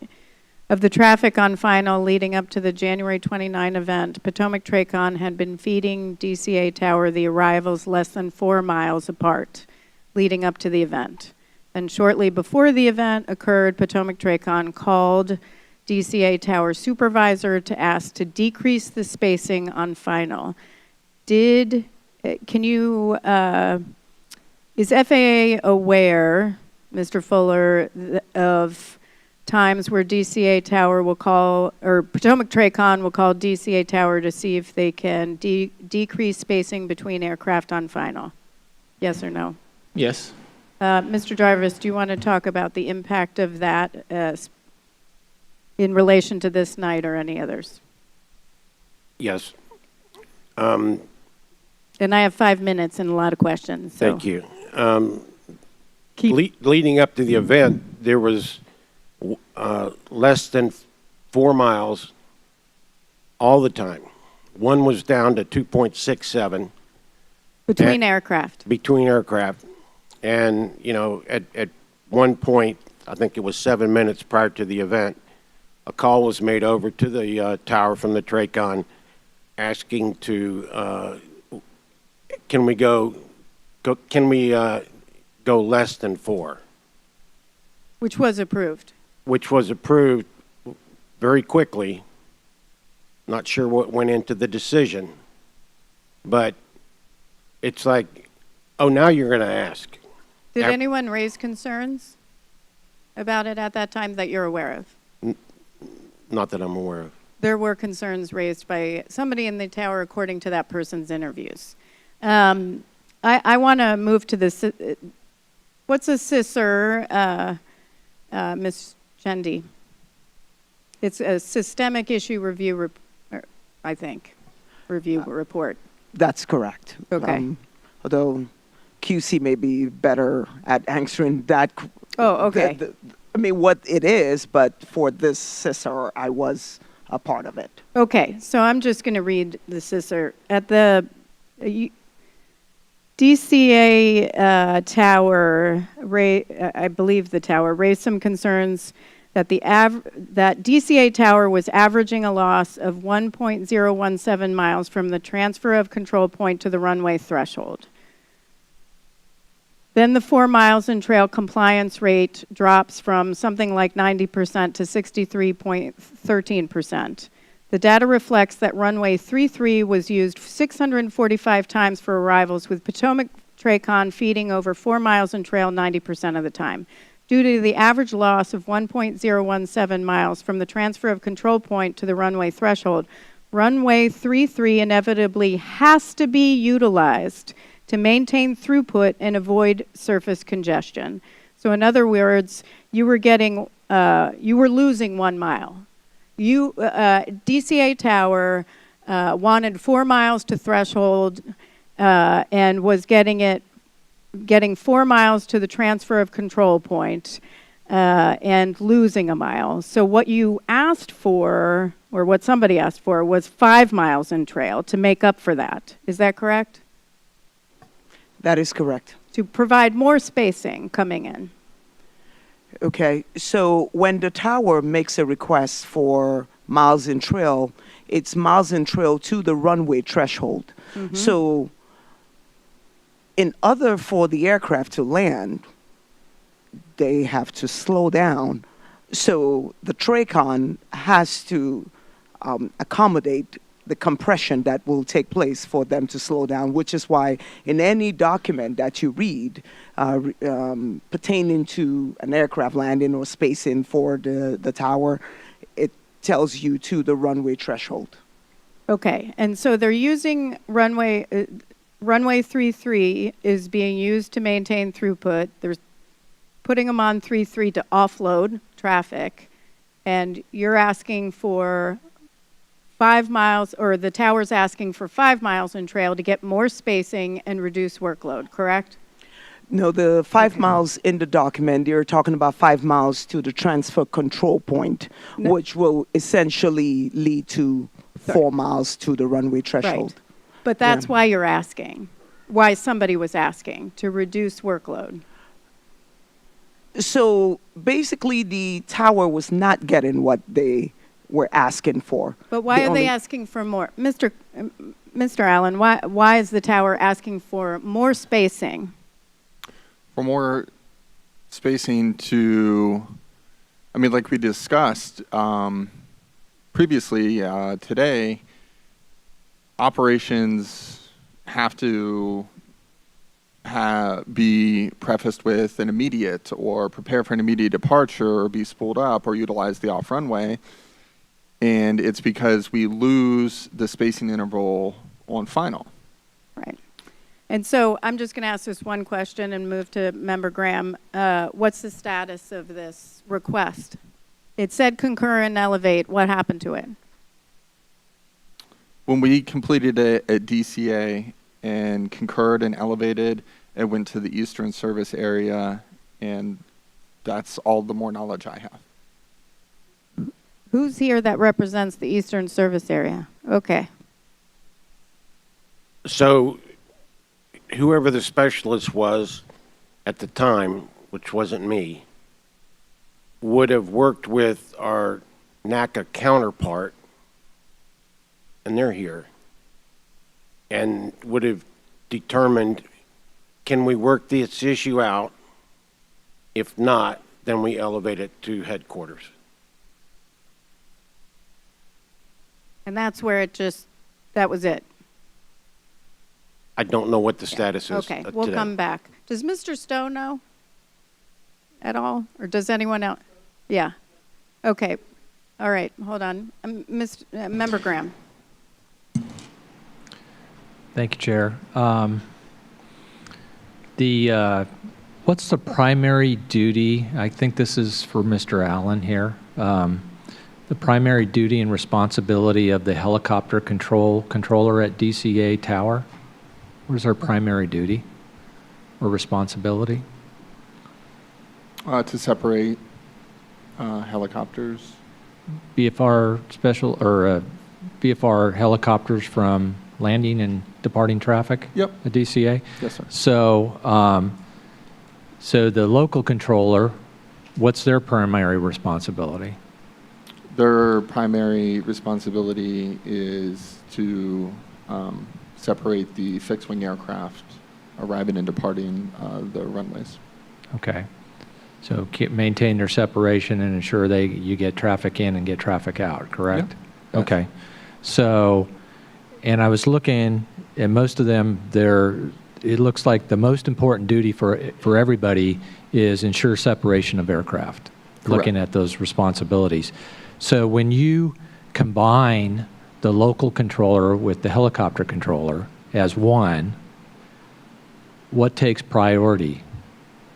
Speaker 1: of the traffic on final leading up to the January 29 event, Potomac Tracon had been feeding DCA Tower the arrivals less than 4 miles apart leading up to the event. And shortly before the event occurred, Potomac Tracon called DCA Tower supervisor to ask to decrease the spacing on final. Is FAA aware, Mr. Fuller, of times where DCA Tower will call, or Potomac Tracon will call DCA Tower to see if they can decrease spacing between aircraft on final? Yes or no?
Speaker 12: Yes.
Speaker 1: Mr. Jarvis, do you want to talk about the impact of that in relation to this night or any others?
Speaker 7: Yes.
Speaker 1: And I have 5 minutes and a lot of questions. So.
Speaker 7: Thank you. Leading up to the event, there was less than 4 miles all the time. One was down to 2.67.
Speaker 1: Between aircraft.
Speaker 7: Between aircraft. And, you know, at one point, I think it was 7 minutes prior to the event, a call was made over to the tower from the Tracon asking to, can we go less than 4?
Speaker 1: Which was approved.
Speaker 7: Which was approved very quickly. Not sure what went into the decision, but it's like, oh, now you're going to ask.
Speaker 1: Did anyone raise concerns about it at that time that you're aware of?
Speaker 7: Not that I'm aware of.
Speaker 1: There were concerns raised by somebody in the tower according to that person's interviews. I want to move to this. What's a CISR, Ms. Chendi? It's a systemic issue review, I think, review report.
Speaker 17: That's correct.
Speaker 1: Okay.
Speaker 17: Although QC may be better at answering that.
Speaker 1: Oh, okay.
Speaker 17: I mean, what it is, but for this CISR, I was a part of it.
Speaker 1: Okay, so I'm just going to read the CISR. At the DCA tower, I believe the tower, raised some concerns that that DCA tower was averaging a loss of 1.017 miles from the transfer of control point to the runway threshold. Then the 4 miles in trail compliance rate drops from something like 90% to 63.13%. The data reflects that runway 33 was used 645 times for arrivals, with Potomac Tracon feeding over 4 miles in trail 90% of the time. Due to the average loss of 1.017 miles from the transfer of control point to the runway threshold, runway 33 inevitably has to be utilized to maintain throughput and avoid surface congestion. So in other words, you were losing 1 mile. DCA Tower wanted 4 miles to threshold and was getting 4 miles to the transfer of control point and losing 1 mile. So what you asked for, or what somebody asked for, was 5 miles in trail to make up for that. Is that correct?
Speaker 17: That is correct.
Speaker 1: To provide more spacing coming in.
Speaker 17: Okay, so when the tower makes a request for miles in trail, it's miles in trail to the runway threshold. So in order for the aircraft to land, they have to slow down. So the TRACON has to accommodate the compression that will take place for them to slow down, which is why in any document that you read pertaining to an aircraft landing or spacing for the tower, it tells you to the runway threshold.
Speaker 1: Okay, and so they're using runway 33 is being used to maintain throughput. They're putting them on 33 to offload traffic, and you're asking for 5 miles, or the tower's asking for 5 miles in trail to get more spacing and reduce workload, correct?
Speaker 17: No, the 5 miles in the document, you're talking about 5 miles to the transfer control point, which will essentially lead to 4 miles to the runway threshold.
Speaker 1: Right. But that's why you're asking, why somebody was asking, to reduce workload.
Speaker 17: So basically, the tower was not getting what they were asking for.
Speaker 1: But why are they asking for more? Mr. Allen, why is the tower asking for more spacing?
Speaker 18: For more spacing to, I mean, like we discussed previously today, operations have to be prefaced with an immediate or prepare for an immediate departure or be spooled up or utilize the off runway. And it's because we lose the spacing interval on final.
Speaker 1: Right. And so I'm just going to ask this one question and move to Member Graham. What's the status of this request? It said concur and elevate. What happened to it?
Speaker 18: When we completed it at DCA and concurred and elevated, it went to the Eastern Service Area, and that's all the more knowledge I have.
Speaker 1: Who's here that represents the Eastern Service Area? Okay.
Speaker 7: So whoever the specialist was at the time, which wasn't me, would have worked with our NACA counterpart, and they're here, and would have determined, can we work this issue out? If not, then we elevate it to headquarters.
Speaker 1: And that's where that was it.
Speaker 7: I don't know what the status is
Speaker 1: Okay,
Speaker 7: today.
Speaker 1: we'll come back. Does Mr. Stowe know at all? Or does anyone else? Yeah. Okay. All right, hold on. Member Graham.
Speaker 5: Thank you, Chair. What's the primary duty? I think this is for Mr. Allen here. The primary duty and responsibility of the helicopter controller at DCA Tower. What is our primary duty or responsibility?
Speaker 18: To separate helicopters.
Speaker 5: BFR special or BFR helicopters from landing and departing traffic?
Speaker 18: Yep.
Speaker 5: At DCA?
Speaker 18: Yes, sir.
Speaker 5: So, so the local controller, what's their primary responsibility?
Speaker 18: Their primary responsibility is to separate the fixed-wing aircraft arriving and departing the runways.
Speaker 5: Okay. So maintain their separation and ensure you get traffic in and get traffic out, correct?
Speaker 18: Yeah.
Speaker 5: Okay. So, and I was looking, and most of them, it looks like the most important duty for everybody is ensure separation of aircraft,
Speaker 18: Correct.
Speaker 5: looking at those responsibilities. So when you combine the local controller with the helicopter controller as one, what takes priority?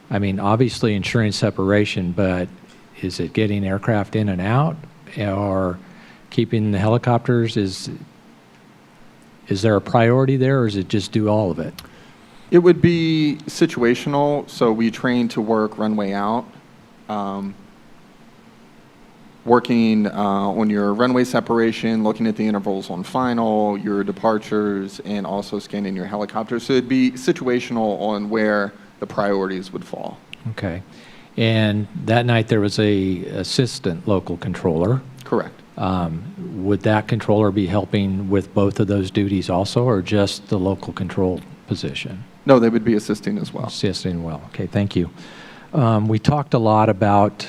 Speaker 5: I mean, obviously ensuring separation, but is it getting aircraft in and out or keeping the helicopters? Is there a priority there, or is it just do all of it?
Speaker 18: It would be situational, so we train to work runway out. Working on your runway separation, looking at the intervals on final, your departures, and also scanning your helicopters. So it'd be situational on where the priorities would fall.
Speaker 5: Okay. And that night there was a assistant local controller.
Speaker 18: Correct.
Speaker 5: Would that controller be helping with both of those duties also, or just the local control position?
Speaker 18: No, they would be assisting as well.
Speaker 5: Assisting well. Okay, thank you. We talked a lot about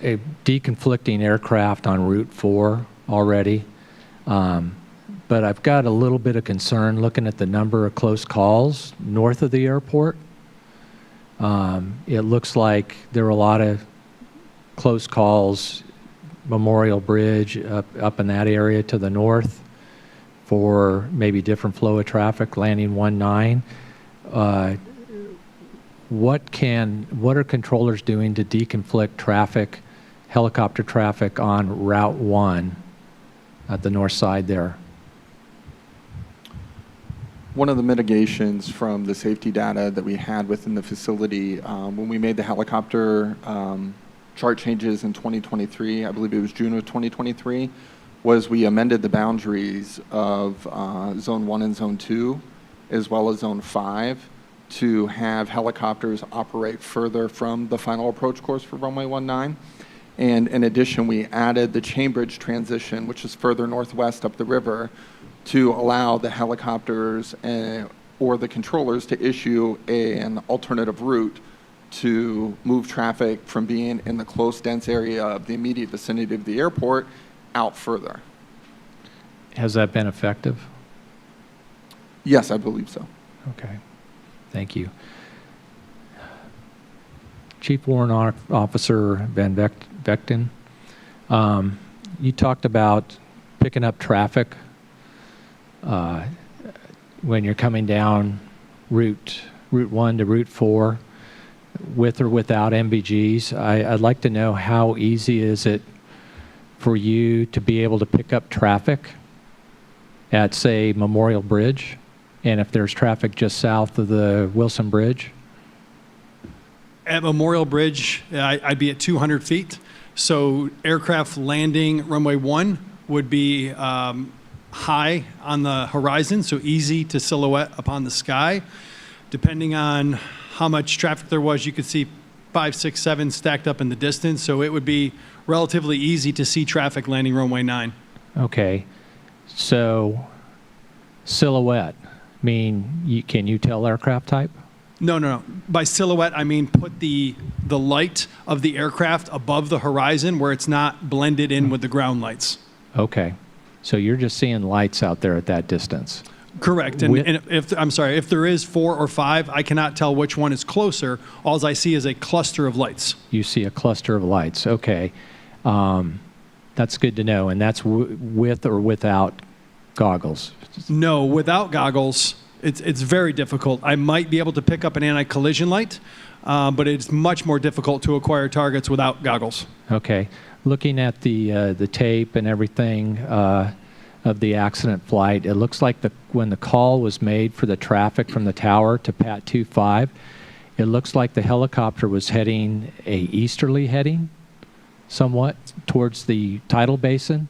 Speaker 5: a deconflicting aircraft on Route 4 already, but I've got a little bit of concern looking at the number of close calls north of the airport. It looks like there were a lot of close calls, Memorial Bridge up in that area to the north for maybe different flow of traffic, landing 19. What are controllers doing to deconflict traffic, helicopter traffic on Route 1 at the north side there?
Speaker 13: One of the mitigations from the safety data that we had within the facility, when we made the helicopter chart changes in 2023, I believe it was June of 2023, was we amended the boundaries of Zone 1 and Zone 2, as well as Zone 5, to have helicopters operate further from the final approach course for runway 19. And in addition, we added the Cambridge transition, which is further northwest up the river, to allow the helicopters or the controllers to issue an alternative route to move traffic from being in the close, dense area of the immediate vicinity of the airport out further.
Speaker 5: Has that been effective?
Speaker 13: Yes, I believe so.
Speaker 5: Okay, thank you. Chief Warrant Officer Van Vechten, you talked about picking up traffic when you're coming down Route 1 to Route 4 with or without MVGs. I'd like to know how easy is it for you to be able to pick up traffic at, say, Memorial Bridge, and if there's traffic just south of the Wilson Bridge?
Speaker 11: At Memorial Bridge, I'd be at 200 feet. So aircraft landing runway 1 would be high on the horizon, so easy to silhouette upon the sky. Depending on how much traffic there was, you could see 5, 6, 7 stacked up in the distance. So it would be relatively easy to see traffic landing runway 9.
Speaker 5: Okay, so silhouette, can you tell aircraft type?
Speaker 11: No. By silhouette, I mean put the light of the aircraft above the horizon where it's not blended in with the ground lights.
Speaker 5: Okay, so you're just seeing lights out there at that distance?
Speaker 11: Correct. And if there is 4 or 5, I cannot tell which one is closer. All I see is a cluster of lights.
Speaker 5: You see a cluster of lights. Okay. That's good to know. And that's with or without goggles?
Speaker 11: No, without goggles, it's very difficult. I might be able to pick up an anti-collision light, but it's much more difficult to acquire targets without goggles.
Speaker 5: Okay. Looking at the tape and everything of the accident flight, it looks like when the call was made for the traffic from the tower to PAT 25, it looks like the helicopter was heading a easterly heading, somewhat towards the tidal basin.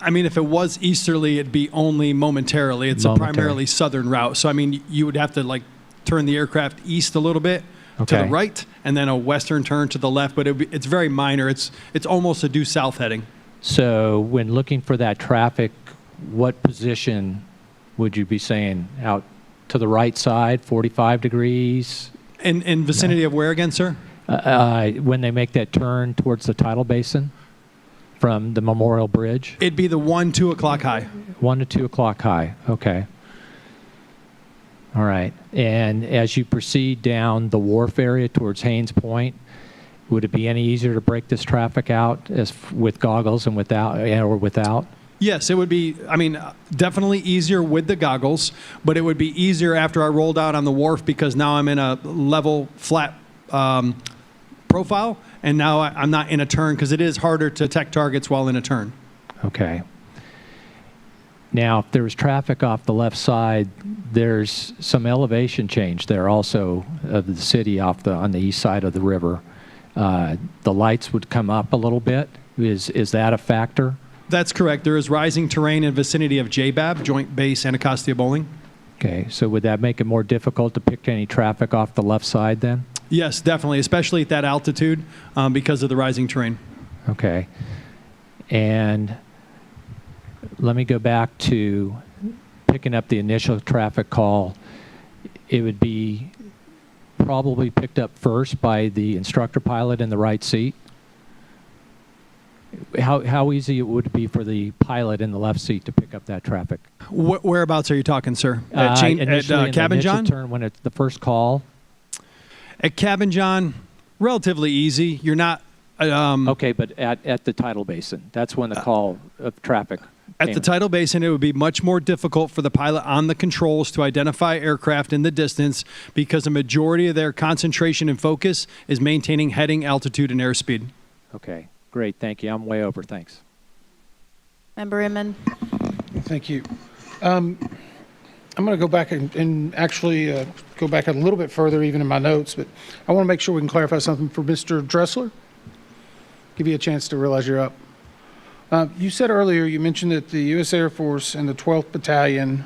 Speaker 11: I mean, if it was easterly, it'd be only momentarily. It's a primarily southern route. So, I mean, you would have to turn the aircraft east a little bit to the right, and then a western turn to the left. But it's very minor. It's almost a due south heading. So
Speaker 5: when looking for that traffic, what position would you be saying? Out to the right side, 45 degrees?
Speaker 11: In vicinity of where again, sir?
Speaker 5: When they make that turn towards the tidal basin from the Memorial Bridge?
Speaker 11: It'd be the 1, 2 o'clock high.
Speaker 5: 1 to 2 o'clock high. Okay. All right. And as you proceed down the wharf area towards Haynes Point, would it be any easier to break this traffic out with goggles and without?
Speaker 11: Yes, it would be, definitely easier with the goggles, but it would be easier after I rolled out on the wharf because now I'm in a level, flat profile, and now I'm not in a turn because it is harder to detect targets while in a turn.
Speaker 5: Okay. Now, if there's traffic off the left side, there's some elevation change there also of the city on the east side of the river. The lights would come up a little bit. Is that a factor?
Speaker 11: That's correct. There is rising terrain in vicinity of JBAB, Joint Base Anacostia Bowling.
Speaker 5: Okay, so would that make it more difficult to pick any traffic off the left side then?
Speaker 11: Yes, definitely, especially at that altitude because of the rising terrain.
Speaker 5: Okay. And let me go back to picking up the initial traffic call. It would be probably picked up first by the instructor pilot in the right seat. How easy it would be for the pilot in the left seat to pick up that traffic?
Speaker 11: Whereabouts are you talking, sir? At
Speaker 5: Initially in the
Speaker 11: Cabin
Speaker 5: initial
Speaker 11: John?
Speaker 5: turn when it's the first call.
Speaker 11: At Cabin John, relatively easy. You're not.
Speaker 5: Okay, but at the tidal basin, that's when the call of traffic
Speaker 11: At
Speaker 5: came
Speaker 11: the tidal basin, it would be much more difficult for the pilot on the controls to identify aircraft in the distance because a majority of their concentration and focus is maintaining heading, altitude, and airspeed.
Speaker 5: Okay, great, thank you. I'm way over, thanks.
Speaker 1: Member Inman.
Speaker 6: Thank you. I'm going to go back and actually go back a little bit further, even in my notes, but I want to make sure we can clarify something for Mr. Dressler. Give you a chance to realize you're up. You said earlier, you mentioned that the U.S. Air Force and the 12th Battalion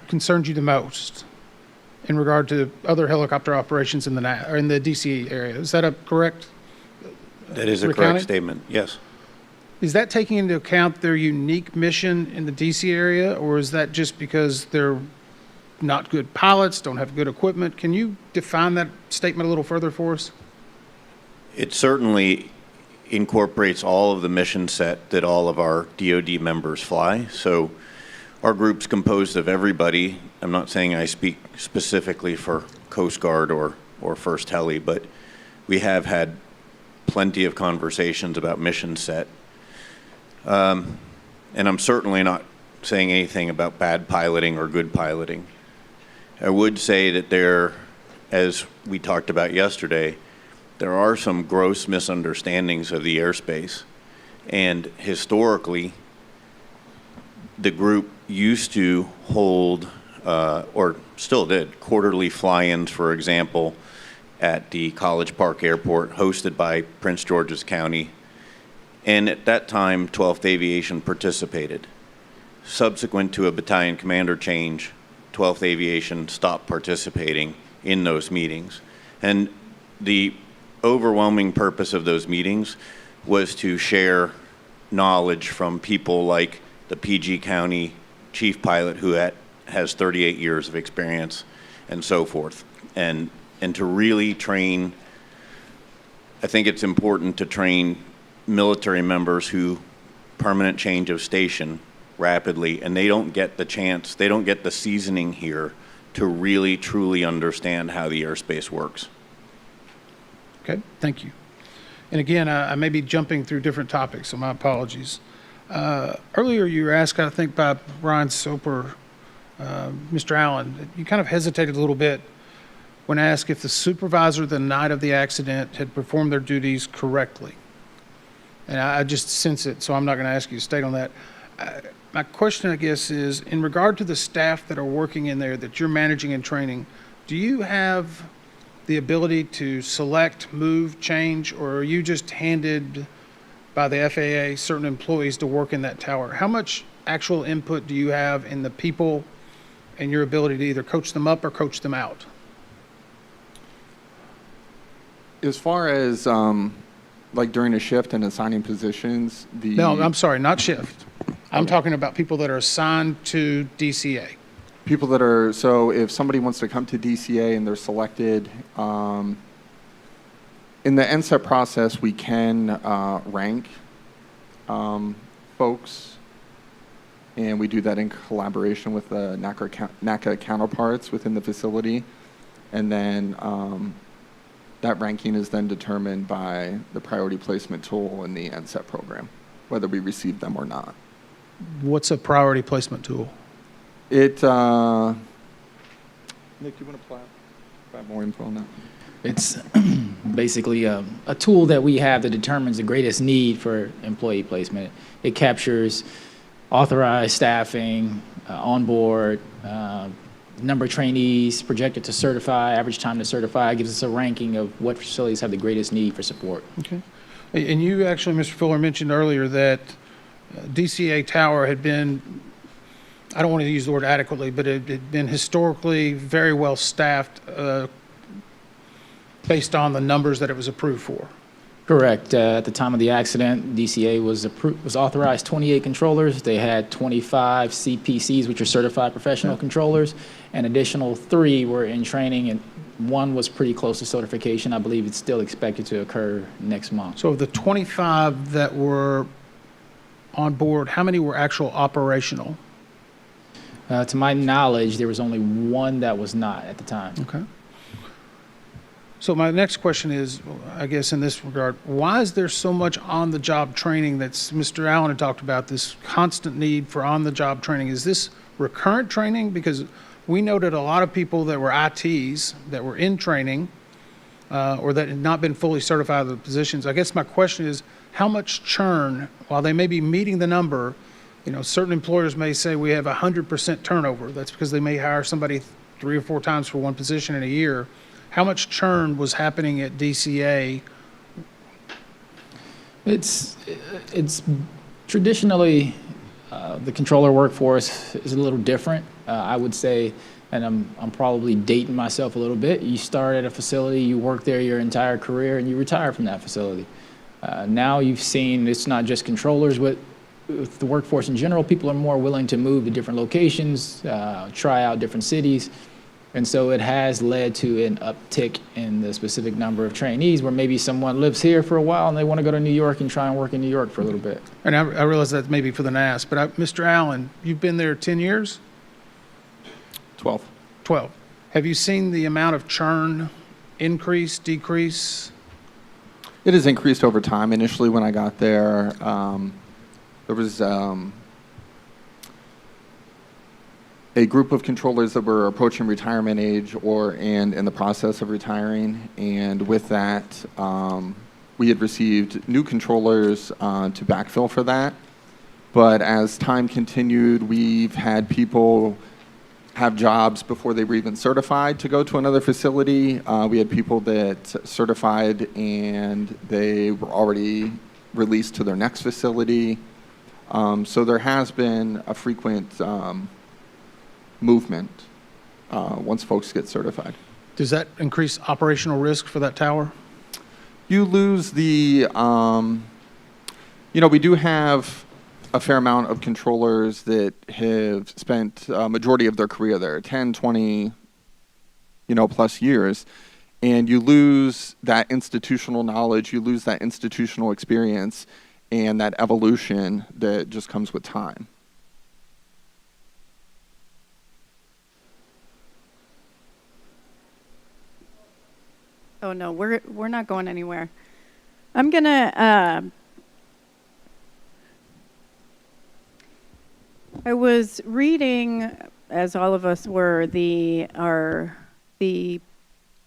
Speaker 6: concerned you the most in regard to other helicopter operations in the DCA area. Is that correct?
Speaker 20: That is a
Speaker 6: recounting?
Speaker 20: correct statement, yes.
Speaker 6: Is that taking into account their unique mission in the DC area, or is that just because they're not good pilots, don't have good equipment? Can you define that statement a little further for us?
Speaker 20: It certainly incorporates all of the mission set that all of our DoD members fly. So our group's composed of everybody. I'm not saying I speak specifically for Coast Guard or First Heli, but we have had plenty of conversations about mission set. And I'm certainly not saying anything about bad piloting or good piloting. I would say that there, as we talked about yesterday, there are some gross misunderstandings of the airspace. And historically, the group used to hold, or still did, quarterly fly-ins, for example, at the College Park Airport, hosted by Prince George's County. And at that time, 12th Aviation participated. Subsequent to a battalion commander change, 12th Aviation stopped participating in those meetings. And the overwhelming purpose of those meetings was to share knowledge from people like the PG County chief pilot who has 38 years of experience and so forth. And to really train, I think it's important to train military members who permanent change of station rapidly, and they don't get the chance, they don't get the seasoning here to really truly understand how the airspace works.
Speaker 6: Okay, thank you. And again, I may be jumping through different topics, so my apologies. Earlier you were asked, I think, by Ryan Soper, Mr. Allen, you kind of hesitated a little bit when asked if the supervisor the night of the accident had performed their duties correctly. And I just sense it, so I'm not going to ask you to state on that. My question, I guess, is in regard to the staff that are working in there that you're managing and training, do you have the ability to select, move, change, or are you just handed by the FAA certain employees to work in that tower? How much actual input do you have in the people and your ability to either coach them up or coach them out?
Speaker 18: As far as like during a shift and assigning positions,
Speaker 6: No, I'm sorry, not shift. I'm talking about people that are assigned to DCA.
Speaker 18: People that are, so if somebody wants to come to DCA and they're selected, in the NSEP process, we can rank folks, and we do that in collaboration with the NACA counterparts within the facility. And then that ranking is then determined by the priority placement tool in the NSEP program, whether we receive them or not.
Speaker 6: What's a priority placement tool?
Speaker 18: It, Nick, you want to provide more info on that?
Speaker 12: It's basically a tool that we have that determines the greatest need for employee placement. It captures authorized staffing, on board, number of trainees projected to certify, average time to certify. It gives us a ranking of what facilities have the greatest need for support.
Speaker 6: Okay. And you actually, Mr. Fuller, mentioned earlier that DCA Tower had been, I don't want to use the word adequately, but it had been historically very well staffed. based on the numbers that it was approved for.
Speaker 12: Correct. At the time of the accident, DCA was authorized 28 controllers. They had 25 CPCs, which are certified professional controllers, and additional 3 were in training, and 1 was pretty close to certification. I believe it's still expected to occur next month.
Speaker 6: So of the 25 that were on board, how many were actual operational?
Speaker 12: To my knowledge, there was only 1 that was not at the time.
Speaker 6: Okay. So my next question is, I guess in this regard, why is there so much on-the-job training that's, Mr. Allen had talked about this constant need for on-the-job training? Is this recurrent training? Because we noted a lot of people that were ITs that were in training or that had not been fully certified in the positions. I guess my question is, how much churn, while they may be meeting the number, you know, certain employers may say we have 100% turnover. That's because they may hire somebody 3 or 4 times for one position in a year. How much churn was happening at DCA?
Speaker 12: It's traditionally the controller workforce is a little different. I would say, and I'm probably dating myself a little bit. You start at a facility, you work there your entire career, and you retire from that facility. Now you've seen it's not just controllers, but with the workforce in general, people are more willing to move to different locations, try out different cities. And so it has led to an uptick in the specific number of trainees where maybe someone lives here for a while and they want to go to New York and try and work in New York for a little bit.
Speaker 6: And I realize that maybe for the NAS, but Mr. Allen, you've been there 10 years?
Speaker 18: 12.
Speaker 6: 12. Have you seen the amount of churn increase, decrease?
Speaker 18: It has increased over time. Initially, when I got there, there was a group of controllers that were approaching retirement age and in the process of retiring. And with that, we had received new controllers to backfill for that. But as time continued, we've had people have jobs before they were even certified to go to another facility. We had people that certified and they were already released to their next facility. So there has been a frequent movement once folks get certified.
Speaker 6: Does that increase operational risk for that tower?
Speaker 18: You lose the, we do have a fair amount of controllers that have spent a majority of their career there, 10, 20, plus years. And you lose that institutional knowledge, you lose that institutional experience and that evolution that just comes with time.
Speaker 1: Oh, no, we're not going anywhere. I'm going to, I was reading, as all of us were, the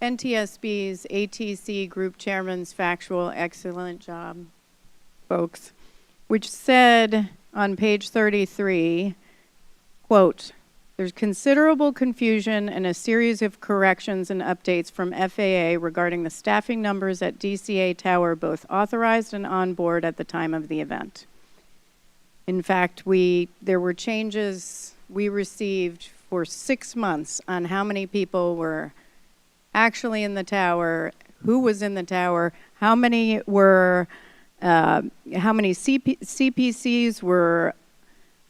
Speaker 1: NTSB's ATC Group Chairman's Factual Excellent Job, folks, which said on page 33, quote, "There's considerable confusion and a series of corrections and updates from FAA regarding the staffing numbers at DCA Tower, both authorized and on board at the time of the event. In fact, there were changes we received for 6 months on how many people were actually in the tower, who was in the tower, how many were, how many CPCs were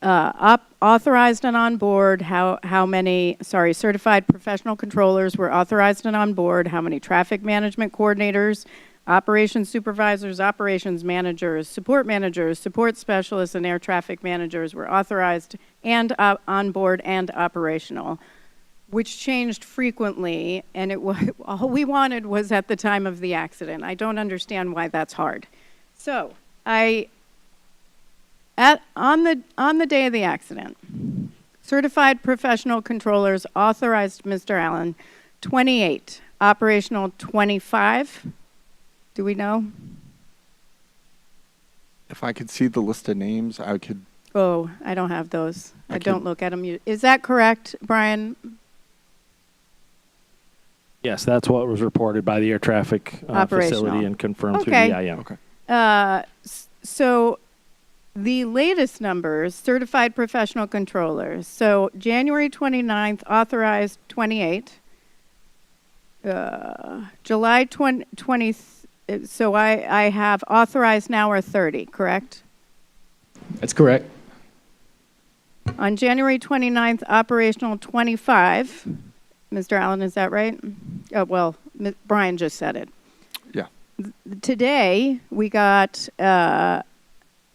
Speaker 1: authorized and on board, how many certified professional controllers were authorized and on board, how many traffic management coordinators, operations supervisors, operations managers, support specialists, and air traffic managers were authorized and on board and operational, which changed frequently, and all we wanted was at the time of the accident. I don't understand why that's hard. So on the day of the accident, certified professional controllers authorized Mr. Allen 28, operational 25. Do we know?
Speaker 18: If I could see the list of names, I could.
Speaker 1: Oh, I don't have those. I don't look at them. Is that correct, Brian?
Speaker 15: Yes, that's what was reported by the air traffic facility and confirmed through the IM.
Speaker 1: Okay. So the latest numbers, certified professional controllers. So January 29th, authorized 28. July 20, so I have authorized now are 30, correct?
Speaker 12: That's correct.
Speaker 1: On January 29th, operational 25. Mr. Allen, is that right? Oh, well, Brian just said it.
Speaker 18: Yeah.
Speaker 1: Today, we got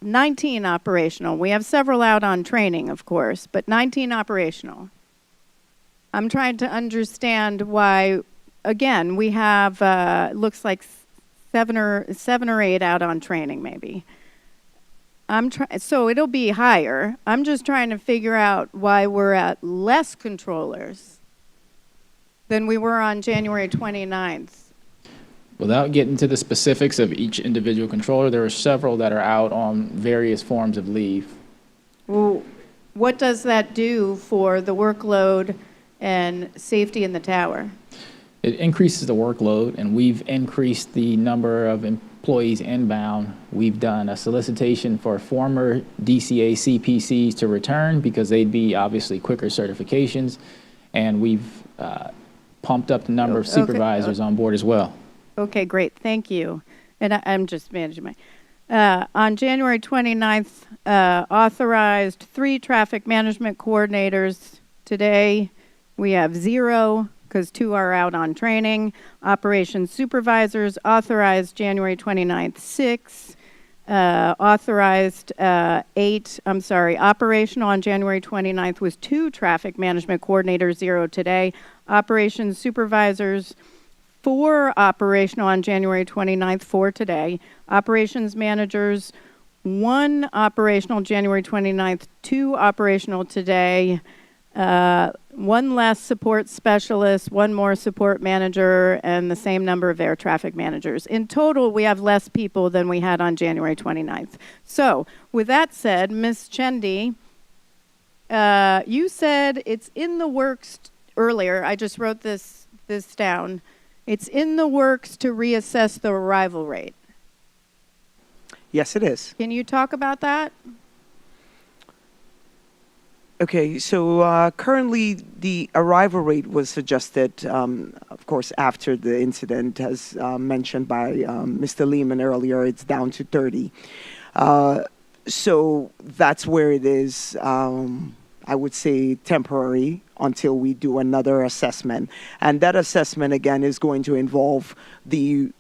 Speaker 1: 19 operational. We have several out on training, of course, but 19 operational. I'm trying to understand why, again, we have, looks like seven or eight out on training, maybe. So it'll be higher. I'm just trying to figure out why we're at less controllers than we were on January 29th.
Speaker 12: Without getting to the specifics of each individual controller, there are several that are out on various forms of leave.
Speaker 1: Well, what does that do for the workload and safety in the tower?
Speaker 12: It increases the workload, and we've increased the number of employees inbound. We've done a solicitation for former DCA CPCs to return because they'd be obviously quicker certifications, and we've pumped up the number of supervisors on board as well.
Speaker 1: Okay, great. Thank you. And I'm just managing my... on January 29th, authorized 3 traffic management coordinators. Today, we have 0 because 2 are out on training. Operations supervisors authorized January 29th, 6. Authorized 8, I'm sorry, operational on January 29th was 2 traffic management coordinators, 0 today. Operations supervisors, 4 operational on January 29th, 4 today. Operations managers, 1 operational January 29th, 2 operational today. 1 less support specialist, 1 more support manager, and the same number of air traffic managers. In total, we have less people than we had on January 29th. So, with that said, Ms. Chendi, you said it's in the works earlier. I just wrote this down. It's in the works to reassess the arrival rate.
Speaker 17: Yes, it is.
Speaker 1: Can you talk about that?
Speaker 17: Okay, so currently the arrival rate was adjusted, of course, after the incident, as mentioned by Mr. Lehman earlier, it's down to 30. So that's where it is, I would say, temporary until we do another assessment. And that assessment, again, is going to involve the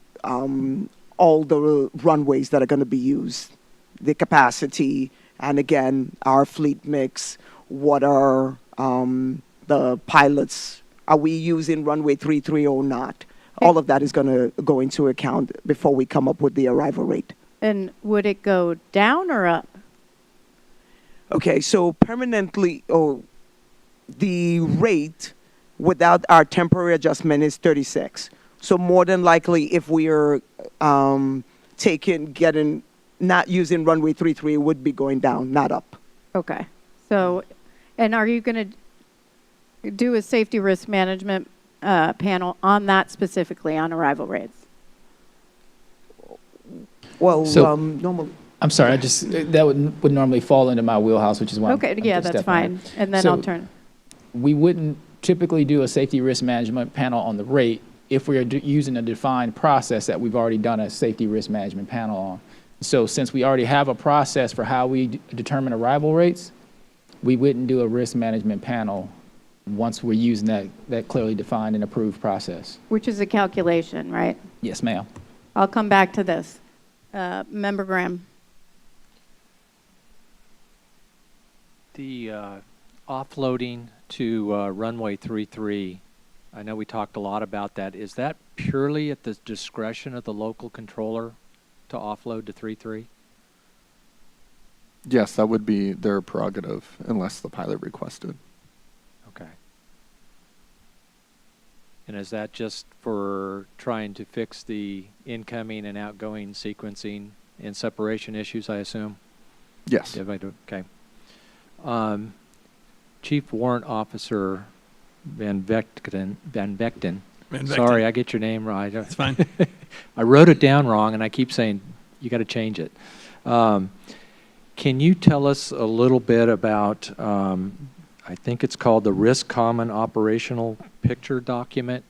Speaker 17: all the runways that are going to be used, the capacity, and again, our fleet mix. What are the pilots? Are we using runway 33 or not? All of that is going to go into account before we come up with the arrival rate.
Speaker 1: And would it go down or up?
Speaker 17: Okay, so permanently, the rate without our temporary adjustment is 36. So more than likely, if we are not using runway 33, it would be going down, not up.
Speaker 1: Okay. So, and are you going to do a safety risk management panel on that specifically, on arrival rates?
Speaker 17: Well,
Speaker 12: So-
Speaker 17: normally.
Speaker 12: I'm sorry, that would normally fall into my wheelhouse, which is why
Speaker 1: Okay, yeah, that's fine. And then
Speaker 12: So-
Speaker 1: I'll turn.
Speaker 12: We wouldn't typically do a safety risk management panel on the rate if we are using a defined process that we've already done a safety risk management panel on. So since we already have a process for how we determine arrival rates, we wouldn't do a risk management panel once we're using that clearly defined and approved process.
Speaker 1: Which is a calculation, right?
Speaker 12: Yes, ma'am.
Speaker 1: I'll come back to this. Member Graham.
Speaker 5: The offloading to runway 33, I know we talked a lot about that. Is that purely at the discretion of the local controller to offload to 33?
Speaker 18: Yes, that would be their prerogative unless the pilot requested.
Speaker 5: Okay. And is that just for trying to fix the incoming and outgoing sequencing and separation issues, I assume?
Speaker 18: Yes.
Speaker 5: Okay. Chief Warrant Officer Van Vechten. Sorry, I get your name right.
Speaker 11: That's fine.
Speaker 5: I wrote it down wrong, and I keep saying you got to change it. Can you tell us a little bit about, I think it's called the Risk Common Operational Picture Document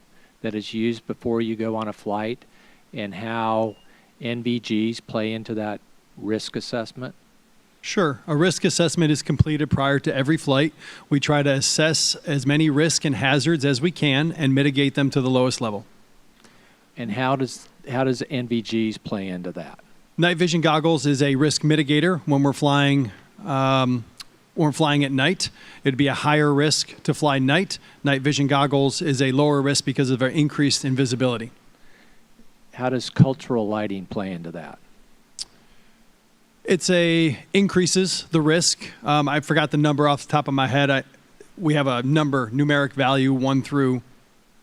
Speaker 5: that is used before you go on a flight and how NVGs play into that risk assessment?
Speaker 11: Sure. A risk assessment is completed prior to every flight. We try to assess as many risks and hazards as we can and mitigate them to the lowest level.
Speaker 5: And how does NVGs play into that?
Speaker 11: Night vision goggles is a risk mitigator when we're flying. When we're flying at night, it'd be a higher risk to fly night. Night vision goggles is a lower risk because of our increased invisibility.
Speaker 5: How does cultural lighting play into that?
Speaker 11: It's increases the risk. I forgot the number off the top of my head. We have a numeric value 1 through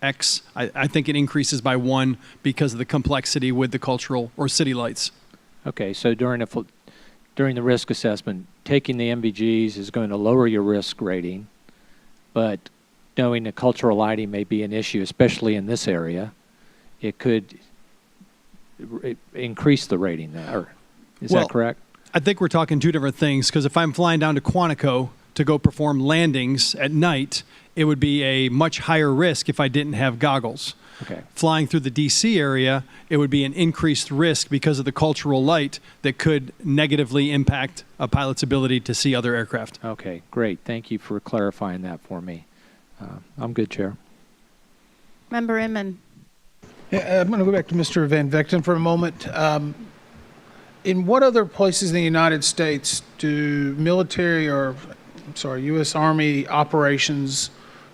Speaker 11: X. I think it increases by 1 because of the complexity with the cultural or city lights.
Speaker 5: Okay, so during the risk assessment, taking the NVGs is going to lower your risk rating, but knowing that cultural lighting may be an issue, especially in this area, it could increase the rating there. Is that correct?
Speaker 11: I think we're talking two different things, because if I'm flying down to Quantico to go perform landings at night, it would be a much higher risk if I didn't have goggles.
Speaker 5: Okay.
Speaker 11: Flying through the DC area, it would be an increased risk because of the cultural light that could negatively impact a pilot's ability to see other aircraft.
Speaker 5: Okay, great. Thank you for clarifying that for me. I'm good, Chair.
Speaker 1: Member Inman.
Speaker 6: Yeah, I'm going to go back to Mr. Van Vechten for a moment. In what other places in the United States do U.S. Army operations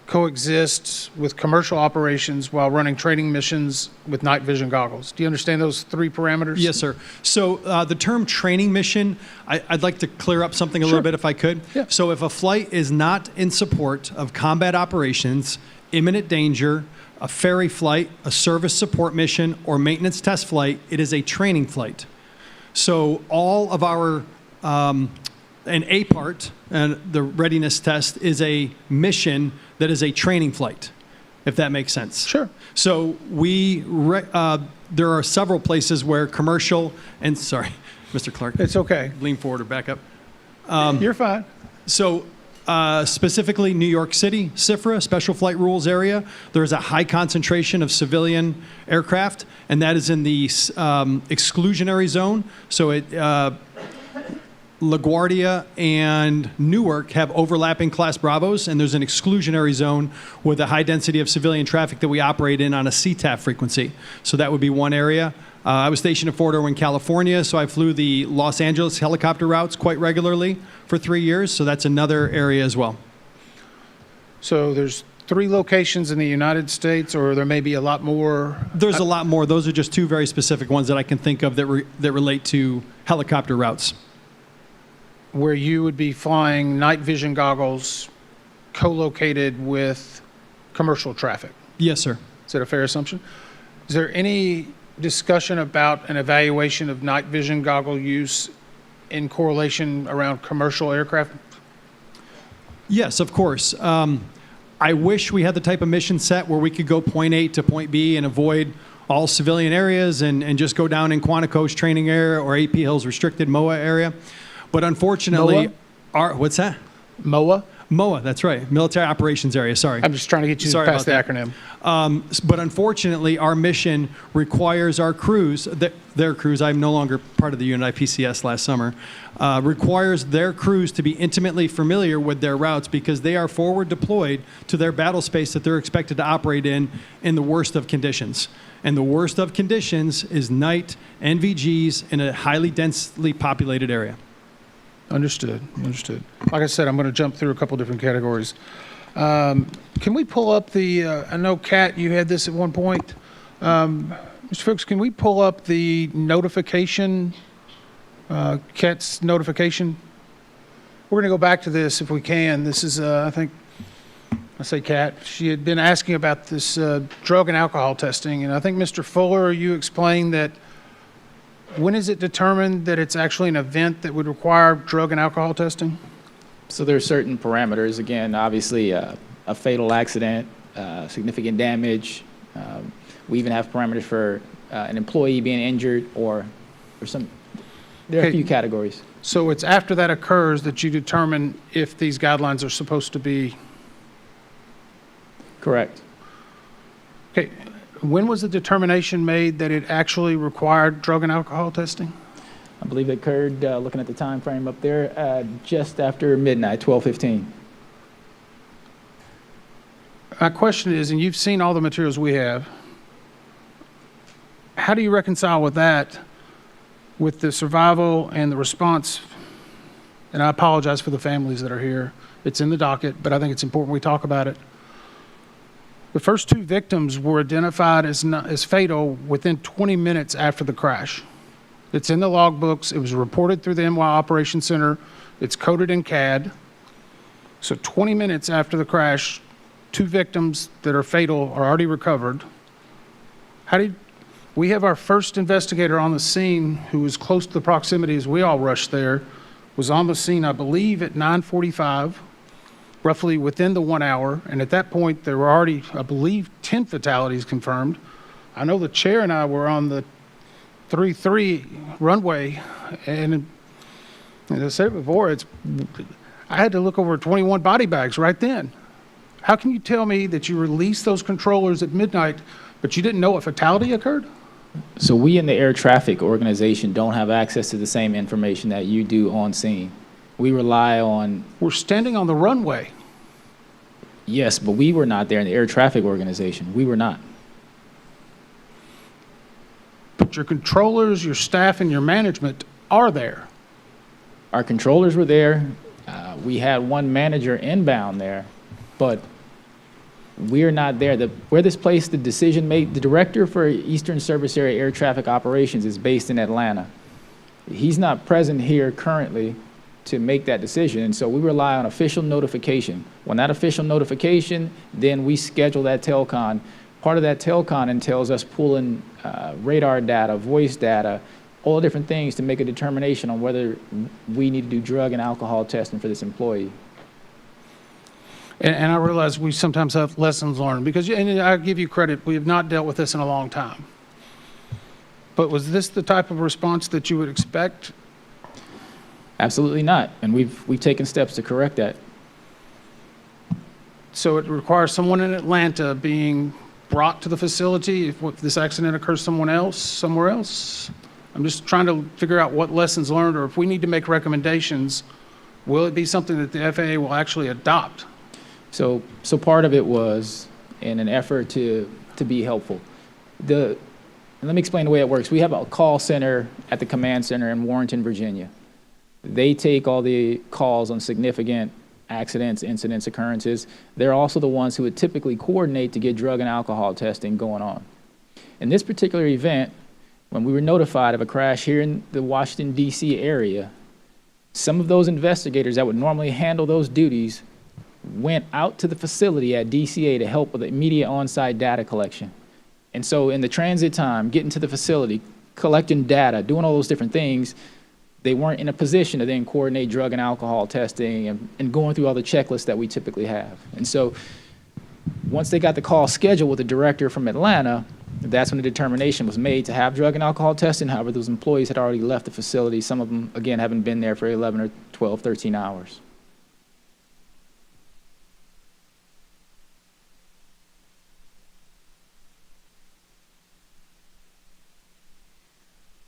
Speaker 6: coexist with commercial operations while running training missions with night vision goggles? Do you understand those 3 parameters?
Speaker 11: Yes, sir. So the term training mission, I'd like to clear up something a little bit if I could.
Speaker 6: Yeah.
Speaker 11: So if a flight is not in support of combat operations, imminent danger, a ferry flight, a service support mission, or maintenance test flight, it is a training flight. So all of our, an A part, and the readiness test is a mission that is a training flight, if that makes sense.
Speaker 6: Sure.
Speaker 11: So there are several places where commercial, and sorry, Mr. Clark.
Speaker 6: It's okay.
Speaker 11: Lean forward or back up.
Speaker 6: You're fine.
Speaker 11: So specifically New York City, SFRA, Special Flight Rules area, there's a high concentration of civilian aircraft, and that is in the exclusionary zone. So LaGuardia and Newark have overlapping Class Bravos, and there's an exclusionary zone with a high density of civilian traffic that we operate in on a CTAF frequency. So that would be one area. I was stationed in Fort Irwin, California, so I flew the Los Angeles helicopter routes quite regularly for 3 years, so that's another area as well.
Speaker 6: So there's 3 locations in the United States, or there may be a lot more?
Speaker 11: There's a lot more. Those are just 2 very specific ones that I can think of that relate to helicopter routes.
Speaker 6: Where you would be flying night vision goggles co-located with commercial traffic?
Speaker 11: Yes, sir.
Speaker 6: Is that a fair assumption? Is there any discussion about an evaluation of night vision goggle use in correlation around commercial aircraft?
Speaker 11: Yes, of course. I wish we had the type of mission set where we could go point A to point B and avoid all civilian areas and just go down in Quantico's training area or AP Hill's restricted MOA area. But unfortunately, what's that?
Speaker 6: MOA?
Speaker 11: MOA, that's right. Military Operations Area, sorry.
Speaker 6: I'm just trying to get you past the acronym.
Speaker 11: But unfortunately, our mission requires our crews, their crews, I'm no longer part of the unit, I PCS last summer, requires their crews to be intimately familiar with their routes because they are forward deployed to their battle space that they're expected to operate in the worst of conditions. And the worst of conditions is night NVGs in a highly densely populated area.
Speaker 6: Understood. Like I said, I'm going to jump through a couple different categories. Can we pull up I know, Kat, you had this at one point. Mr. Fuchs, can we pull up the notification, Kat's notification? We're going to go back to this if we can. This is, I think, I say Kat, she had been asking about this drug and alcohol testing, and I think, Mr. Fuller, you explained that when is it determined that it's actually an event that would require drug and alcohol testing?
Speaker 12: So there are certain parameters. Again, obviously, a fatal accident, significant damage. We even have parameters for an employee being injured or some. There are a few categories.
Speaker 6: So it's after that occurs that you determine if these guidelines are supposed to be.
Speaker 12: Correct.
Speaker 6: Okay. When was the determination made that it actually required drug and alcohol testing?
Speaker 12: I believe it occurred, looking at the time frame up there, just after midnight, 12:15.
Speaker 6: My question is, and you've seen all the materials we have, how do you reconcile with that, with the survival and the response? And I apologize for the families that are here. It's in the docket, but I think it's important we talk about it. The first 2 victims were identified as fatal within 20 minutes after the crash. It's in the logbooks. It was reported through the NY Operations Center. It's coded in CAD. So 20 minutes after the crash, 2 victims that are fatal are already recovered. We have our first investigator on the scene who was close to the proximity as we all rushed there, was on the scene, I believe, at 9:45, roughly within the 1 hour. And at that point, there were already, I believe, 10 fatalities confirmed. I know the chair and I were on the 3-3 runway, and as I said before, I had to look over 21 body bags right then. How can you tell me that you released those controllers at midnight, but you didn't know a fatality occurred?
Speaker 12: So we in the air traffic organization don't have access to the same information that you do on scene. We rely on...
Speaker 6: We're standing on the runway.
Speaker 12: Yes, but we were not there in the air traffic organization. We were not.
Speaker 6: But your controllers, your staff, and your management are there.
Speaker 12: Our controllers were there. We had one manager inbound there, but we're not there. Where this place, the decision made, the director for Eastern Service Area Air Traffic Operations is based in Atlanta. He's not present here currently to make that decision, and so we rely on official notification. When that official notification, then we schedule that telcon. Part of that telcon entails us pulling radar data, voice data, all different things to make a determination on whether we need to do drug and alcohol testing for this employee.
Speaker 6: And I realize we sometimes have lessons learned, because, and I give you credit, we have not dealt with this in a long time. But was this the type of response that you would expect?
Speaker 12: Absolutely not, and we've taken steps to correct that.
Speaker 6: So it requires someone in Atlanta being brought to the facility if this accident occurs somewhere else? I'm just trying to figure out what lessons learned, or if we need to make recommendations, will it be something that the FAA will actually adopt?
Speaker 12: So part of it was in an effort to be helpful. Let me explain the way it works. We have a call center at the command center in Warrenton, Virginia. They take all the calls on significant accidents, incidents, occurrences. They're also the ones who would typically coordinate to get drug and alcohol testing going on. In this particular event, when we were notified of a crash here in the Washington, D.C. area, some of those investigators that would normally handle those duties went out to the facility at DCA to help with immediate on-site data collection. And so in the transit time, getting to the facility, collecting data, doing all those different things, they weren't in a position to then coordinate drug and alcohol testing and going through all the checklists that we typically have. And so once they got the call scheduled with the director from Atlanta, that's when the determination was made to have drug and alcohol testing. However, those employees had already left the facility. Some of them, again, haven't been there for 11 or 12, 13 hours.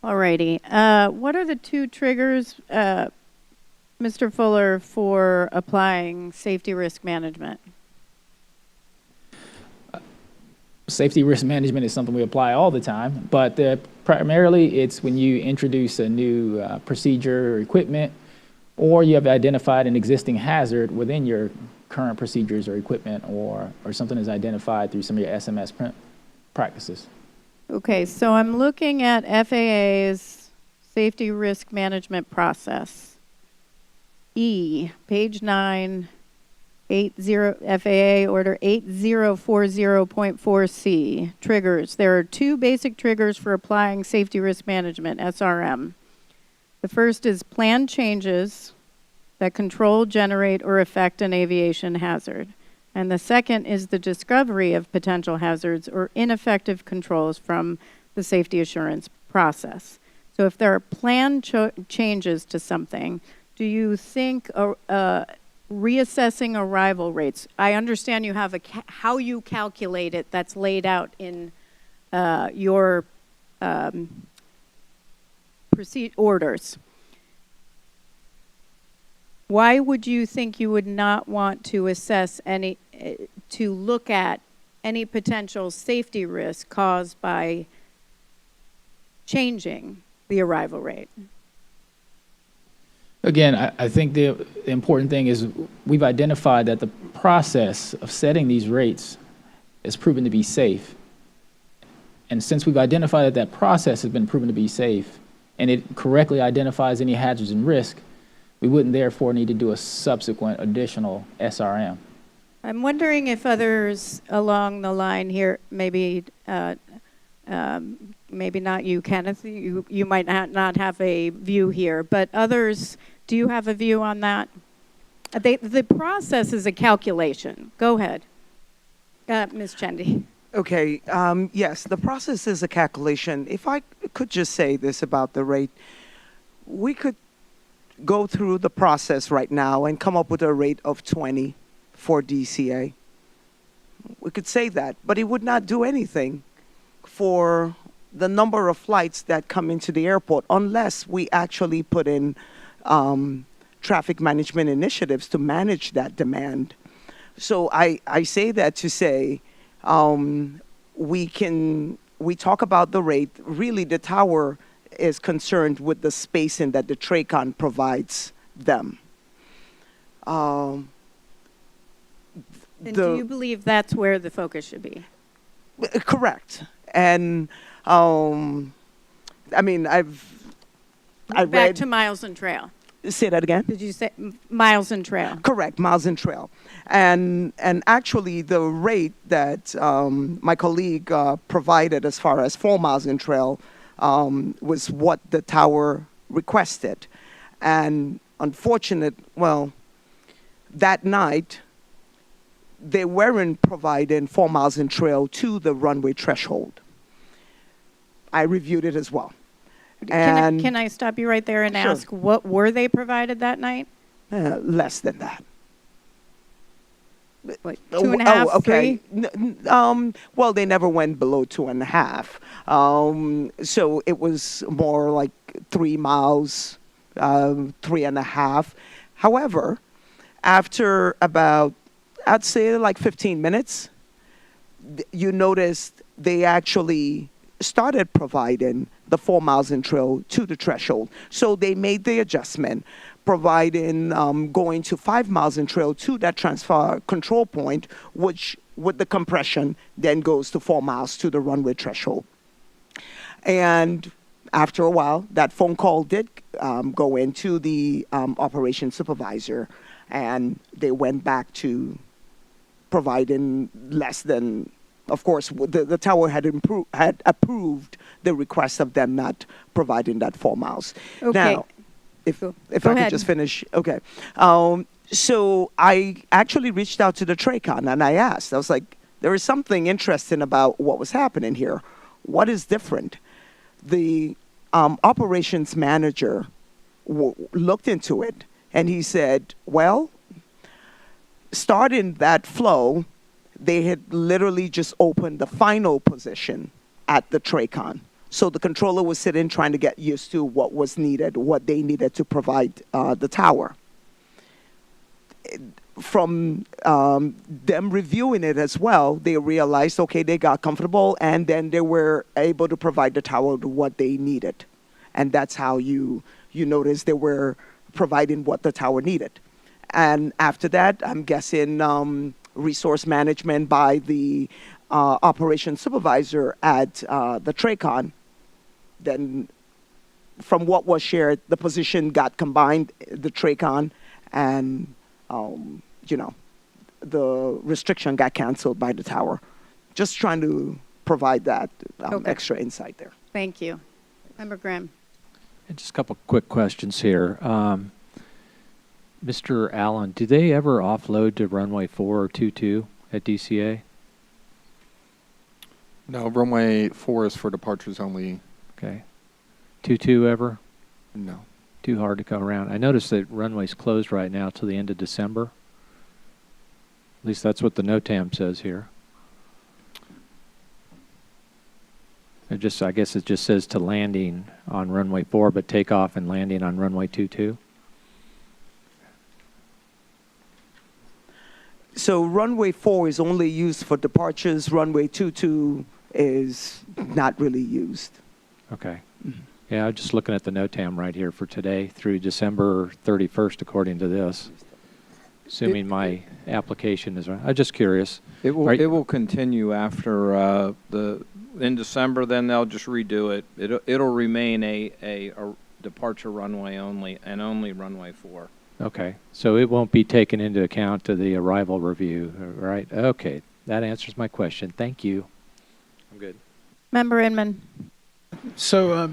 Speaker 1: Alrighty. What are the 2 triggers, Mr. Fuller, for applying safety risk management?
Speaker 12: Safety risk management is something we apply all the time, but primarily it's when you introduce a new procedure or equipment, or you have identified an existing hazard within your current procedures or equipment, or something is identified through some of your SMS practices.
Speaker 1: Okay, so I'm looking at FAA's safety risk management process. E, page 9, FAA order 8040.4C, triggers. There are 2 basic triggers for applying safety risk management, SRM. The first is planned changes that control, generate, or affect an aviation hazard. And the second is the discovery of potential hazards or ineffective controls from the safety assurance process. So if there are planned changes to something, do you think reassessing arrival rates, I understand you have how you calculate it, that's laid out in your orders. Why would you think you would not want to assess to look at any potential safety risk caused by changing the arrival rate?
Speaker 12: Again, I think the important thing is we've identified that the process of setting these rates has proven to be safe. And since we've identified that process has been proven to be safe, and it correctly identifies any hazards and risk, we wouldn't therefore need to do a subsequent additional SRM.
Speaker 1: I'm wondering if others along the line here, maybe maybe not you, Kenneth, you might not have a view here, but others, do you have a view on that? The process is a calculation. Go ahead, Ms. Chendi.
Speaker 17: Okay, yes, the process is a calculation. If I could just say this about the rate, we could go through the process right now and come up with a rate of 20 for DCA. We could say that, but it would not do anything for the number of flights that come into the airport unless we actually put in traffic management initiatives to manage that demand. So I say that to say we talk about the rate. Really, the tower is concerned with the spacing that the TRACON provides them.
Speaker 1: And do you believe that's where the focus should be?
Speaker 17: Correct. And I mean, I read.
Speaker 1: Back to miles and trail.
Speaker 17: Say that again.
Speaker 1: Did you say miles and trail?
Speaker 17: Correct, miles and trail. And actually, the rate that my colleague provided as far as 4 miles and trail was what the tower requested. And that night, they weren't providing 4 miles and trail to the runway threshold. I reviewed it as well.
Speaker 1: Can I stop you right there and
Speaker 17: Sure.
Speaker 1: ask, what were they provided that night?
Speaker 17: Less than that.
Speaker 1: Like 2.5,
Speaker 17: okay.
Speaker 1: 3?
Speaker 17: Well, they never went below 2.5. So it was more like 3 miles, 3.5. However, after about, I'd say like 15 minutes, you noticed they actually started providing the 4 miles and trail to the threshold. So they made the adjustment, providing going to 5 miles and trail to that transfer control point, which with the compression then goes to 4 miles to the runway threshold. And after a while, that phone call did go into the operations supervisor, and they went back to providing less than. Of course, the tower had approved the request of them not providing that 4 miles.
Speaker 1: Okay.
Speaker 17: Now, if
Speaker 1: Go
Speaker 17: I could
Speaker 1: ahead.
Speaker 17: just finish, okay. So I actually reached out to the TRACON and I asked, I was like, there is something interesting about what was happening here. What is different? The operations manager looked into it and he said, well, starting that flow, they had literally just opened the final position at the TRACON. So the controller was sitting trying to get used to what was needed, what they needed to provide the tower. From them reviewing it as well, they realized, okay, they got comfortable, and then they were able to provide the tower with what they needed. And that's how you notice they were providing what the tower needed. And after that, I'm guessing resource management by the operations supervisor at the TRACON, then from what was shared, the position got combined, the TRACON, and the restriction got canceled by the tower. Just trying to provide that extra insight there.
Speaker 1: Thank you. Member Graham.
Speaker 5: Just a couple quick questions here. Mr. Allen, do they ever offload to runway 4 or 22 at DCA?
Speaker 18: No, runway 4 is for departures only.
Speaker 5: Okay. 22 ever?
Speaker 18: No.
Speaker 5: Too hard to come around. I noticed that runway's closed right now till the end of December. At least that's what the NOTAM says here. I guess it just says to landing on runway 4, but takeoff and landing on runway 22.
Speaker 17: So runway 4 is only used for departures. Runway 22 is not really used.
Speaker 5: Okay. Yeah, I'm just looking at the NOTAM right here for today through December 31st, according to this. Assuming my application is right. I'm just curious.
Speaker 16: It will continue after in December. Then they'll just redo it. It'll remain a departure runway only and only runway 4.
Speaker 5: Okay, so it won't be taken into account to the arrival review, right? Okay, that answers my question. Thank you. I'm good.
Speaker 1: Member Inman.
Speaker 6: So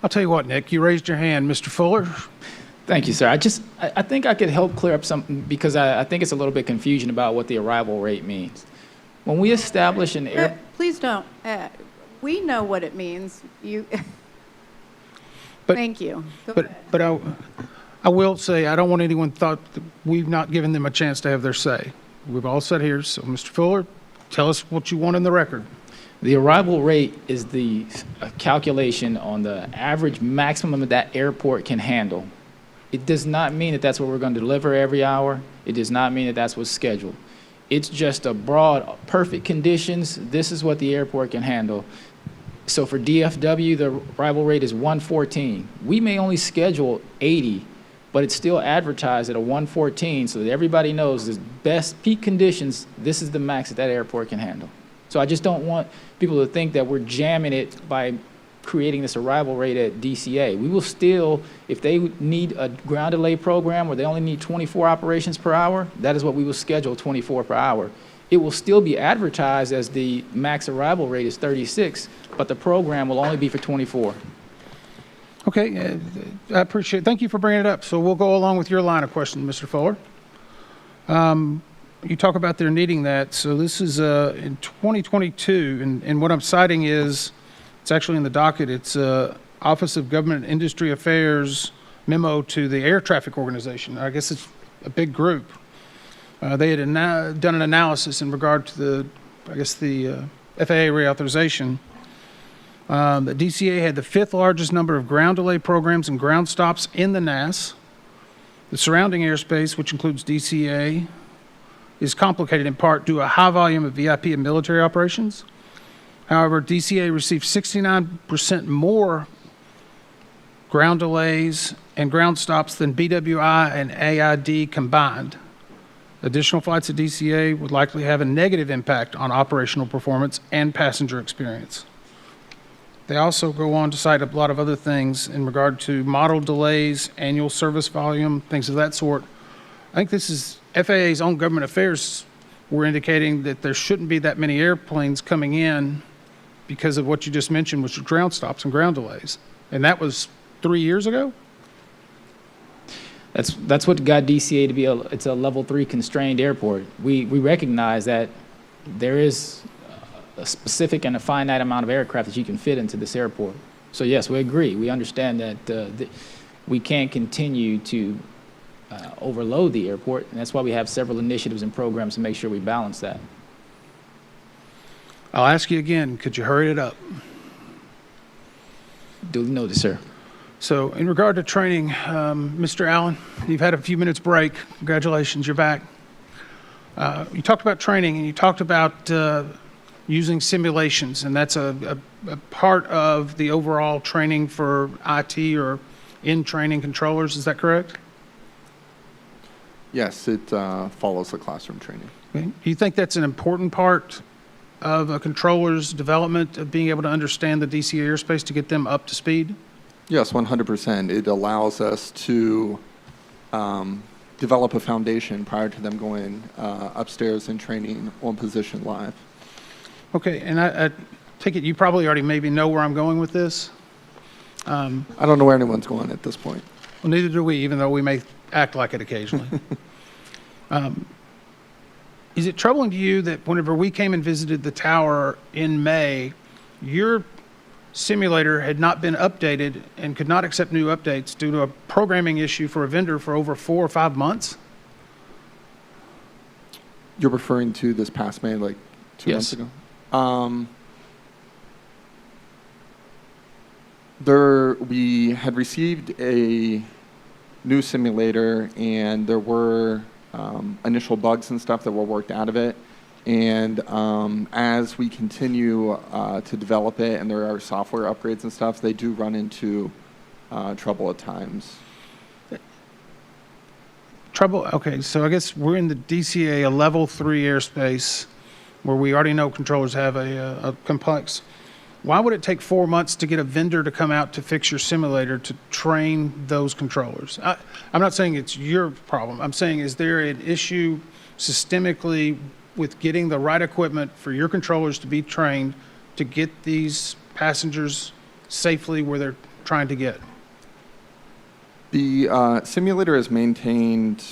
Speaker 6: I'll tell you what, Nick, you raised your hand. Mr. Fuller?
Speaker 12: Thank you, sir. I think I could help clear up something because I think it's a little bit confusion about what the arrival rate means. When we establish an air...
Speaker 1: Please don't. We know what it means. Thank you. Go ahead.
Speaker 6: But I will say, I don't want anyone thought that we've not given them a chance to have their say. We've all sat here, so Mr. Fuller, tell us what you want in the record.
Speaker 12: The arrival rate is the calculation on the average maximum that that airport can handle. It does not mean that that's what we're going to deliver every hour. It does not mean that that's what's scheduled. It's just a broad, perfect conditions. This is what the airport can handle. So for DFW, the arrival rate is 114. We may only schedule 80, but it's still advertised at a 114 so that everybody knows the best peak conditions, this is the max that that airport can handle. So I just don't want people to think that we're jamming it by creating this arrival rate at DCA. We will still, if they need a ground delay program where they only need 24 operations per hour, that is what we will schedule, 24 per hour. It will still be advertised as the max arrival rate is 36, but the program will only be for 24.
Speaker 6: Okay, I appreciate it. Thank you for bringing it up. So we'll go along with your line of questioning, Mr. Fuller. You talk about their needing that. So this is in 2022, and what I'm citing is, it's actually in the docket, it's Office of Government and Industry Affairs memo to the Air Traffic Organization. I guess it's a big group. They had done an analysis in regard to the FAA reauthorization. The DCA had the 5th largest number of ground delay programs and ground stops in the NAS. The surrounding airspace, which includes DCA, is complicated in part due to a high volume of VIP and military operations. However, DCA received 69% more ground delays and ground stops than BWI and AID combined. Additional flights at DCA would likely have a negative impact on operational performance and passenger experience. They also go on to cite a lot of other things in regard to model delays, annual service volume, things of that sort. I think this is FAA's own government affairs were indicating that there shouldn't be that many airplanes coming in because of what you just mentioned, which was ground stops and ground delays. And that was 3 years ago?
Speaker 12: That's what got DCA to be it's a level 3 constrained airport. We recognize that there is a specific and a finite amount of aircraft that you can fit into this airport. So yes, we agree. We understand that we can't continue to overload the airport, and that's why we have several initiatives and programs to make sure we balance that.
Speaker 6: I'll ask you again, could you hurry it up?
Speaker 12: Duly noted, sir.
Speaker 6: So in regard to training, Mr. Allen, you've had a few minutes break. Congratulations, you're back. You talked about training, and you talked about using simulations, and that's a part of the overall training for IT or in-training controllers. Is that correct?
Speaker 13: Yes, it follows the classroom training.
Speaker 6: Okay. Do you think that's an important part of a controller's development of being able to understand the DCA airspace to get them up to speed?
Speaker 13: Yes, 100%. It allows us to develop a foundation prior to them going upstairs and training on position live.
Speaker 6: Okay, and I take it you probably already maybe know where I'm going with this.
Speaker 13: I don't know where anyone's going at this point.
Speaker 6: Well, neither do we, even though we may act like it occasionally. Is it troubling to you that whenever we came and visited the tower in May, your simulator had not been updated and could not accept new updates due to a programming issue for a vendor for over 4 or 5 months?
Speaker 13: You're referring to this past May, like 2 months ago?
Speaker 18: We had received a new simulator, and there were initial bugs and stuff that were worked out of it. And as we continue to develop it, and there are software upgrades and stuff, they do run into trouble at times.
Speaker 6: Trouble, okay, so I guess we're in the DCA, a level 3 airspace, where we already know controllers have a complex. Why would it take 4 months to get a vendor to come out to fix your simulator to train those controllers? I'm not saying it's your problem. I'm saying, is there an issue systemically with getting the right equipment for your controllers to be trained to get these passengers safely where they're trying to get?
Speaker 18: The simulator is maintained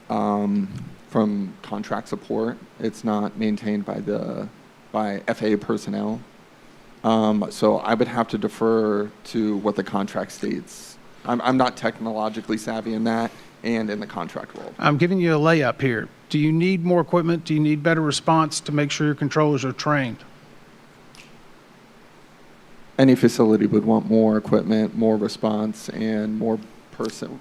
Speaker 18: from contract support. It's not maintained by FAA personnel. So I would have to defer to what the contract states. I'm not technologically savvy in that and in the contract world.
Speaker 6: I'm giving you a layup here. Do you need more equipment? Do you need better response to make sure your controllers are trained?
Speaker 18: Any facility would want more equipment, more response, and more person.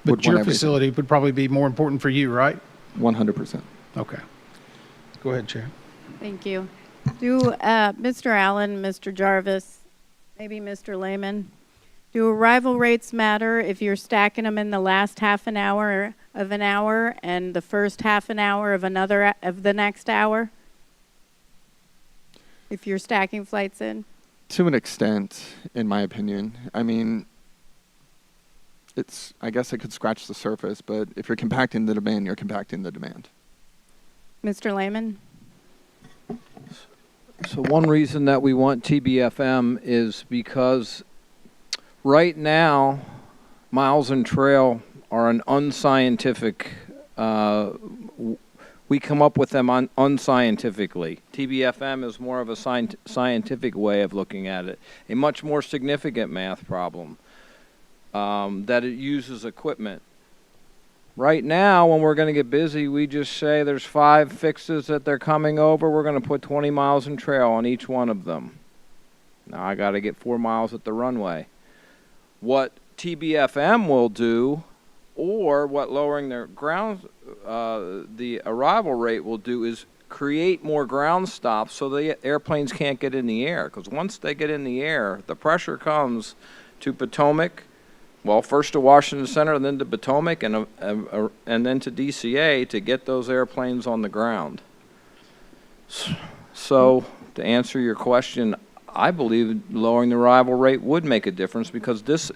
Speaker 6: But your facility would probably be more important for you, right?
Speaker 18: 100%.
Speaker 6: Okay. Go ahead, Chair.
Speaker 1: Thank you. Do Mr. Allen, Mr. Jarvis, maybe Mr. Lehman, do arrival rates matter if you're stacking them in the last half an hour of an hour and the first half an hour of the next hour? If you're stacking flights in?
Speaker 18: To an extent, in my opinion. I mean, I guess it could scratch the surface, but if you're compacting the demand, you're compacting the demand.
Speaker 1: Mr. Lehman?
Speaker 16: So one reason that we want TBFM is because right now, miles and trail are an unscientific, we come up with them unscientifically. TBFM is more of a scientific way of looking at it, a much more significant math problem that it uses equipment. Right now, when we're going to get busy, we just say there's 5 fixes that they're coming over. We're going to put 20 miles in trail on each one of them. Now I got to get 4 miles at the runway. What TBFM will do, or what lowering their the arrival rate will do, is create more ground stops so the airplanes can't get in the air. Because once they get in the air, the pressure comes to Potomac. Well, first to Washington Center, then to Potomac, and then to DCA to get those airplanes on the ground. So, to answer your question, I believe lowering the arrival rate would make a difference, because this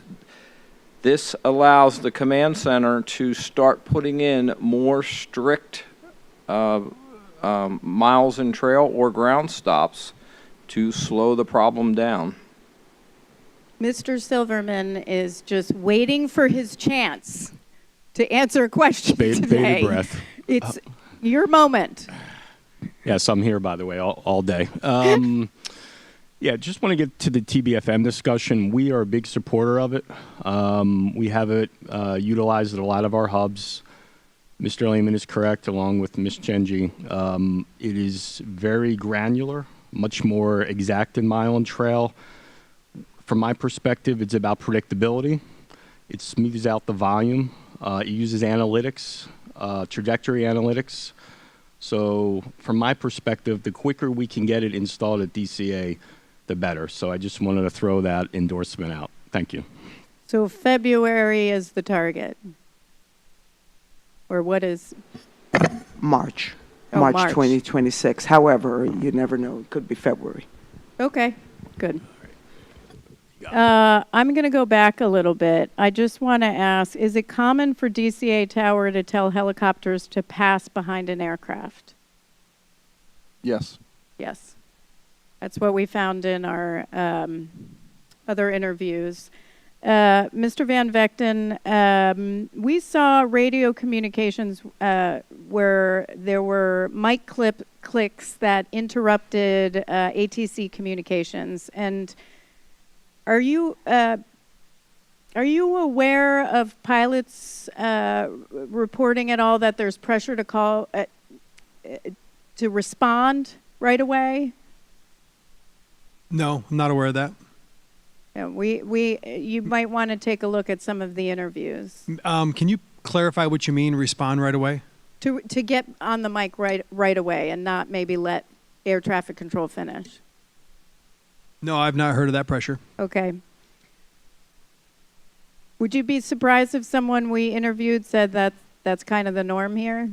Speaker 16: allows the command center to start putting in more strict miles in trail or ground stops to slow the problem down.
Speaker 1: Mr. Silverman is just waiting for his chance to answer a question today.
Speaker 4: Bated breath.
Speaker 1: It's your moment.
Speaker 4: Yes, I'm here, by the way, all day. Yeah, just want to get to the TBFM discussion. We are a big supporter of it. We have it utilized at a lot of our hubs. Mr. Lehman is correct, along with Ms. Genji. It is very granular, much more exact in mile and trail. From my perspective, it's about predictability. It smooths out the volume. It uses analytics, trajectory analytics. So from my perspective, the quicker we can get it installed at DCA, the better. So I just wanted to throw that endorsement out. Thank you.
Speaker 1: So February is the target? Or what is?
Speaker 17: March.
Speaker 1: Oh,
Speaker 17: March
Speaker 1: March
Speaker 17: 2026. However, you never know. It could be February.
Speaker 1: Okay, good. I'm going to go back a little bit. I just want to ask, is it common for DCA Tower to tell helicopters to pass behind an aircraft?
Speaker 18: Yes.
Speaker 1: Yes. That's what we found in our other interviews. Mr. Van Vechten, we saw radio communications where there were mic clicks that interrupted ATC communications. And are you aware of pilots reporting at all that there's pressure to call to respond right away?
Speaker 11: No, I'm not aware of that.
Speaker 1: Yeah, you might want to take a look at some of the interviews
Speaker 11: Can you clarify what you mean, respond right away?
Speaker 1: to get on the mic right away and not maybe let air traffic control finish.
Speaker 11: No, I've not heard of that pressure.
Speaker 1: Okay. Would you be surprised if someone we interviewed said that that's kind of the norm here?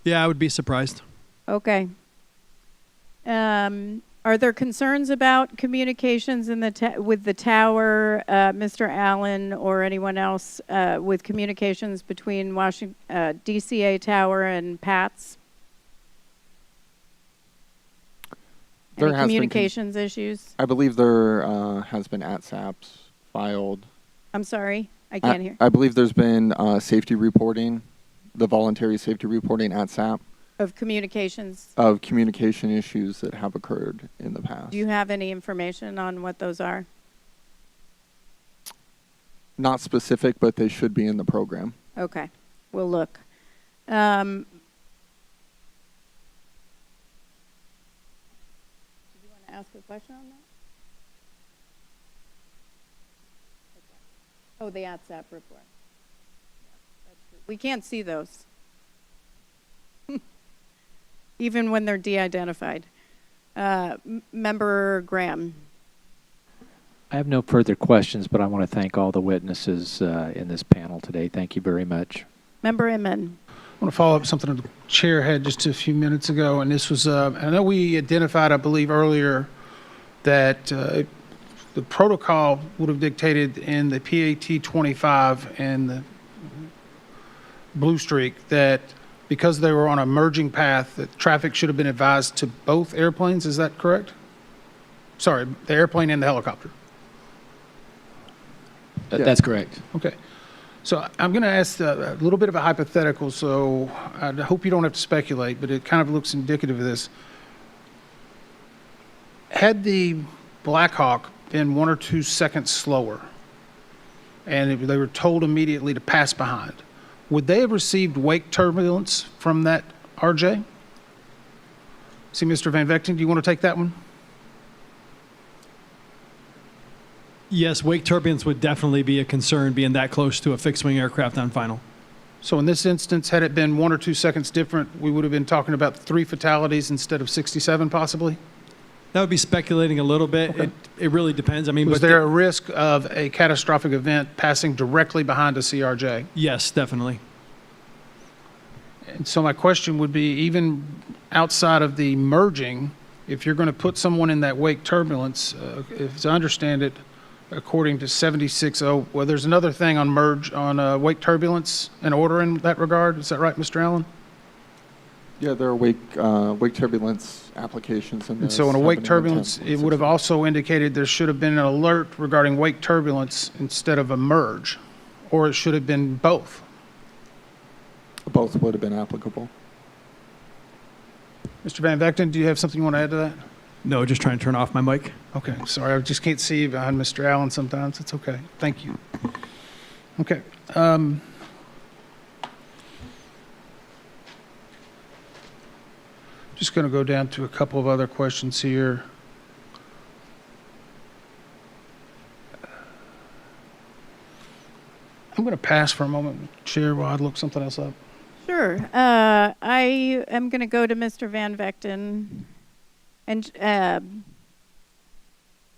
Speaker 11: Yeah, I would be surprised.
Speaker 1: Okay. Are there concerns about communications in with the tower, Mr. Allen, or anyone else with communications between DCA Tower and PATS? Any communications issues?
Speaker 18: I believe there has been ATSAPs filed.
Speaker 1: I'm sorry, I can't hear.
Speaker 18: I believe there's been safety reporting, the voluntary safety reporting ATSAP.
Speaker 1: Of communications?
Speaker 18: Of communication issues that have occurred in the past.
Speaker 1: Do you have any information on what those are?
Speaker 18: Not specific, but they should be in the program.
Speaker 1: Okay, we'll look. Do you want to ask a question on that? Okay. Oh, the ATSAP report. We can't see those. Even when they're de-identified. Member Graham.
Speaker 5: I have no further questions, but I want to thank all the witnesses in this panel today. Thank you very much.
Speaker 1: Member Inman.
Speaker 6: I want to follow up something the chair had just a few minutes ago, and this was, I know we identified, I believe earlier, that the protocol would have dictated in the PAT 25 and the Blue Streak that because they were on a merging path, that traffic should have been advised to both airplanes. Is that correct? Sorry, the airplane and the helicopter.
Speaker 14: That's correct.
Speaker 6: Okay. So I'm going to ask a little bit of a hypothetical, so I hope you don't have to speculate, but it kind of looks indicative of this. Had the Black Hawk been 1 or 2 seconds slower, and they were told immediately to pass behind, would they have received wake turbulence from that RJ? See, Mr. Van Vechten, do you want to take that one?
Speaker 11: Yes, wake turbulence would definitely be a concern being that close to a fixed-wing aircraft on final.
Speaker 6: So in this instance, had it been 1 or 2 seconds different, we would have been talking about 3 fatalities instead of 67 possibly?
Speaker 11: That would be speculating a little bit.
Speaker 6: Okay.
Speaker 11: It really depends. I mean,
Speaker 6: Was there a risk of a catastrophic event passing directly behind a CRJ?
Speaker 11: Yes, definitely.
Speaker 6: And so my question would be, even outside of the merging, if you're going to put someone in that wake turbulence, as I understand it, according to 76, well, there's another thing on wake turbulence, an order in that regard. Is that right, Mr. Allen?
Speaker 18: Yeah, there are wake turbulence applications.
Speaker 6: And so in a wake turbulence, it would have also indicated there should have been an alert regarding wake turbulence instead of a merge, or it should have been both.
Speaker 18: Both would have been applicable.
Speaker 6: Mr. Van Vechten, do you have something you want to add to that?
Speaker 11: No, just trying to turn off my mic.
Speaker 6: Okay, sorry, I just can't see you behind Mr. Allen sometimes. It's okay. Thank you. Okay. Just going to go down to a couple of other questions here. I'm going to pass for a moment, Chair, while I look something else up.
Speaker 1: Sure. I am going to go to Mr. Van Vechten. And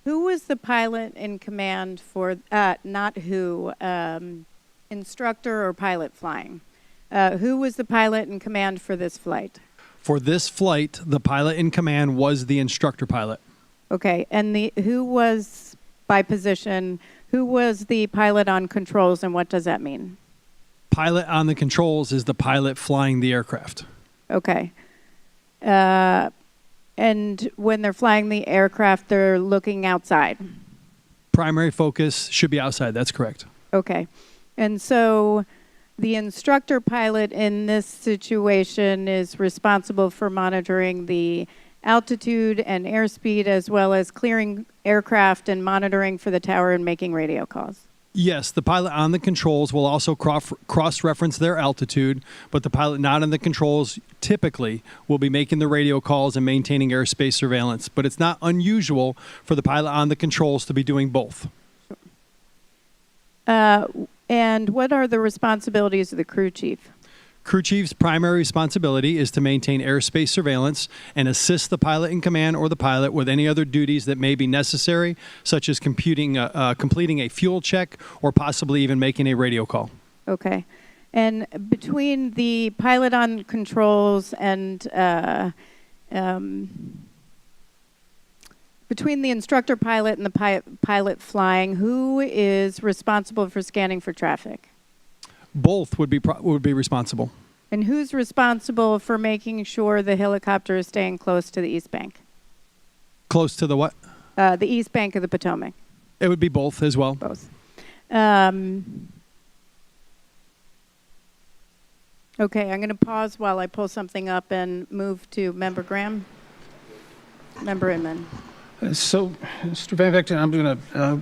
Speaker 1: who was the pilot in command for, not who, instructor or pilot flying? Who was the pilot in command for this flight?
Speaker 11: For this flight, the pilot in command was the instructor pilot.
Speaker 1: Okay, and who was, by position, who was the pilot on controls, and what does that mean?
Speaker 11: Pilot on the controls is the pilot flying the aircraft.
Speaker 1: Okay. And when they're flying the aircraft, they're looking outside?
Speaker 11: Primary focus should be outside. That's correct.
Speaker 1: Okay. And so the instructor pilot in this situation is responsible for monitoring the altitude and airspeed, as well as clearing aircraft and monitoring for the tower and making radio calls.
Speaker 11: Yes, the pilot on the controls will also cross-reference their altitude, but the pilot not on the controls typically will be making the radio calls and maintaining airspace surveillance. But it's not unusual for the pilot on the controls to be doing both.
Speaker 1: And what are the responsibilities of the crew chief?
Speaker 11: Crew chief's primary responsibility is to maintain airspace surveillance and assist the pilot in command or the pilot with any other duties that may be necessary, such as completing a fuel check or possibly even making a radio call.
Speaker 1: Okay. And between the pilot on controls and between the instructor pilot and the pilot flying, who is responsible for scanning for traffic?
Speaker 11: Both would be responsible.
Speaker 1: And who's responsible for making sure the helicopter is staying close to the east bank?
Speaker 11: Close to the what?
Speaker 1: The east bank of the Potomac.
Speaker 11: It would be both as well.
Speaker 1: Both. Okay, I'm going to pause while I pull something up and move to Member Graham. Member Inman.
Speaker 6: So, Mr. Van Vechten, I'm going to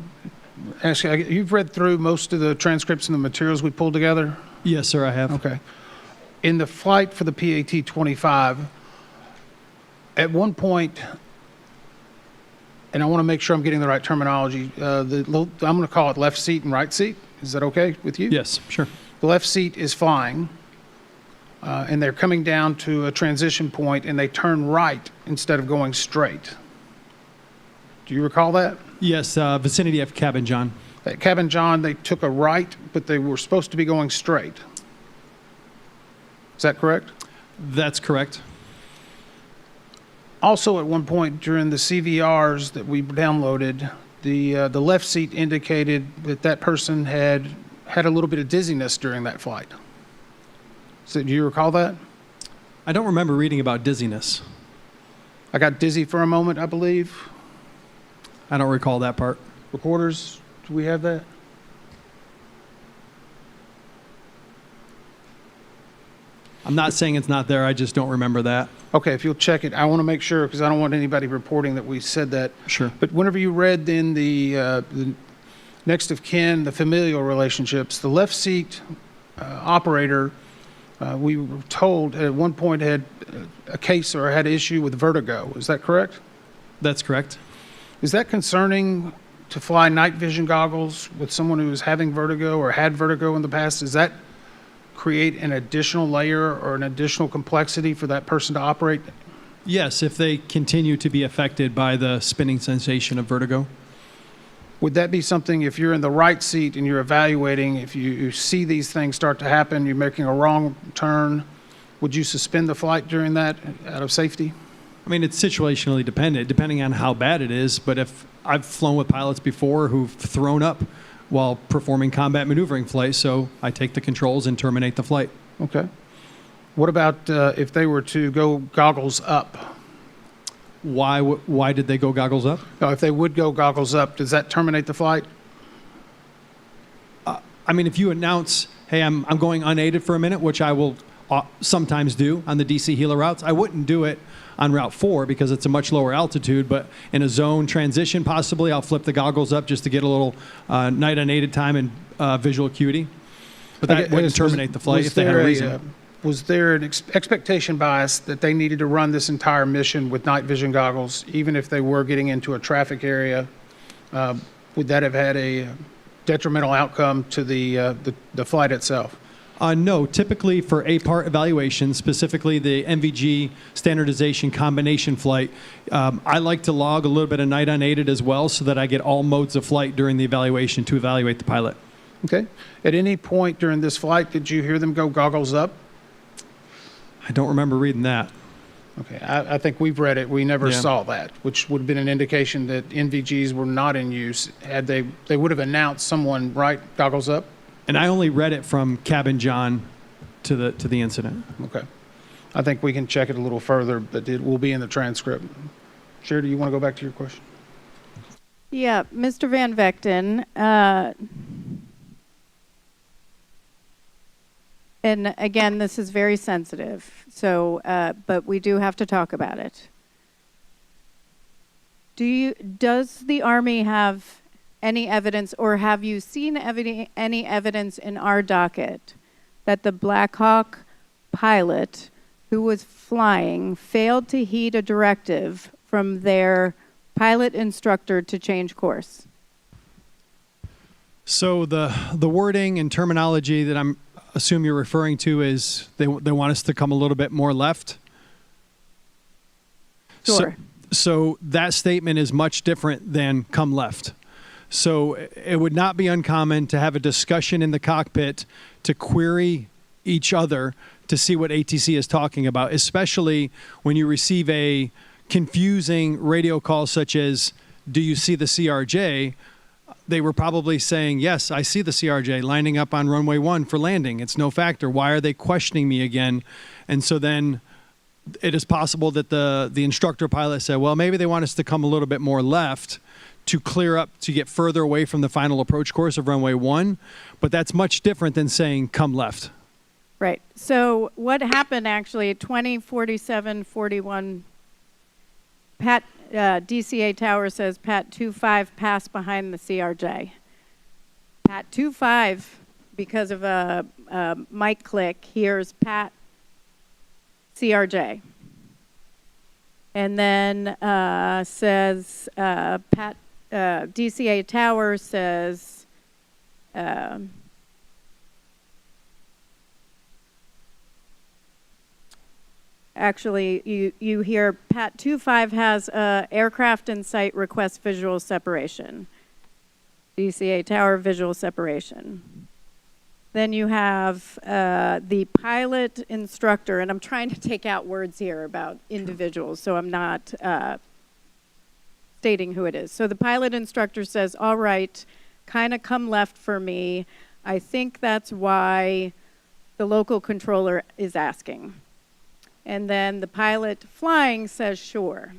Speaker 6: ask you, you've read through most of the transcripts and the materials we pulled together?
Speaker 11: Yes, sir, I have.
Speaker 6: Okay. In the flight for the PAT-25, at one point, and I want to make sure I'm getting the right terminology, I'm going to call it left seat and right seat. Is that okay with you?
Speaker 11: Yes, sure.
Speaker 6: The left seat is flying, and they're coming down to a transition point, and they turn right instead of going straight. Do you recall that?
Speaker 11: Yes, vicinity of Cabin John.
Speaker 6: At Cabin John, they took a right, but they were supposed to be going straight. Is that correct?
Speaker 11: That's correct.
Speaker 6: Also, at one point during the CVRs that we downloaded, the left seat indicated that that person had a little bit of dizziness during that flight. So, do you recall that?
Speaker 11: I don't remember reading about dizziness.
Speaker 6: I got dizzy for a moment, I believe.
Speaker 11: I don't recall that part.
Speaker 6: Recorders, do we have that?
Speaker 11: I'm not saying it's not there. I just don't remember that.
Speaker 6: Okay, if you'll check it. I want to make sure because I don't want anybody reporting that we said that.
Speaker 11: Sure.
Speaker 6: But whenever you read in the next of kin, the familial relationships, the left seat operator, we were told at one point had a case or had an issue with vertigo. Is that correct?
Speaker 11: That's correct.
Speaker 6: Is that concerning to fly night vision goggles with someone who is having vertigo or had vertigo in the past? Does that create an additional layer or an additional complexity for that person to operate?
Speaker 11: Yes, if they continue to be affected by the spinning sensation of vertigo.
Speaker 6: Would that be something, if you're in the right seat and you're evaluating, if you see these things start to happen, you're making a wrong turn, would you suspend the flight during that out of safety?
Speaker 11: I mean, it's situationally dependent, depending on how bad it is. But if I've flown with pilots before who've thrown up while performing combat maneuvering flights, so I take the controls and terminate the flight.
Speaker 6: Okay. What about if they were to go goggles up?
Speaker 11: Why did they go goggles up?
Speaker 6: No, if they would go goggles up, does that terminate the flight?
Speaker 11: I mean, if you announce, hey, I'm going unaided for a minute, which I will sometimes do on the DC Gila routes, I wouldn't do it on Route 4 because it's a much lower altitude, but in a zone transition, possibly I'll flip the goggles up just to get a little night unaided time and visual acuity. But that wouldn't terminate the flight if they had a reason.
Speaker 6: Was there an expectation bias that they needed to run this entire mission with night vision goggles, even if they were getting into a traffic area? Would that have had a detrimental outcome to the flight itself?
Speaker 11: No, typically for A-part evaluation, specifically the NVG standardization combination flight, I like to log a little bit of night unaided as well so that I get all modes of flight during the evaluation to evaluate the pilot.
Speaker 6: Okay. At any point during this flight, did you hear them go goggles up?
Speaker 11: I don't remember reading that.
Speaker 6: Okay, I think we've read it. We never saw that, which would have been an indication that NVGs were not in use. Had they would have announced someone, right, goggles up?
Speaker 11: And I only read it from Cabin John to the incident.
Speaker 6: Okay. I think we can check it a little further, but it will be in the transcript. Sherry, do you want to go back to your question?
Speaker 1: Yeah, Mr. Van Vechten, and again, this is very sensitive, so, but we do have to talk about it. Does the Army have any evidence, or have you seen any evidence in our docket that the Black Hawk pilot who was flying failed to heed a directive from their pilot instructor to change course?
Speaker 11: So the wording and terminology that I'm assume you're referring to is they want us to come a little bit more left.
Speaker 1: Sure.
Speaker 11: So that statement is much different than come left. So it would not be uncommon to have a discussion in the cockpit to query each other to see what ATC is talking about, especially when you receive a confusing radio call such as, do you see the CRJ? They were probably saying, yes, I see the CRJ lining up on runway 1 for landing. It's no factor. Why are they questioning me again? And so then it is possible that the instructor pilot said, well, maybe they want us to come a little bit more left to clear up, to get further away from the final approach course of runway 1. But that's much different than saying come left.
Speaker 1: Right. So what happened actually at 20:47:41, Pat DCA Tower says Pat 25 passed behind the CRJ. Pat 25, because of a mic click, hears Pat CRJ. And then says Pat DCA Tower says actually, you hear Pat 25 has aircraft in sight, request visual separation. DCA Tower visual separation. Then you have the pilot instructor, and I'm trying to take out words here about individuals, so I'm not stating who it is. So the pilot instructor says, all right, kind of come left for me. I think that's why the local controller is asking. And then the pilot flying says, sure.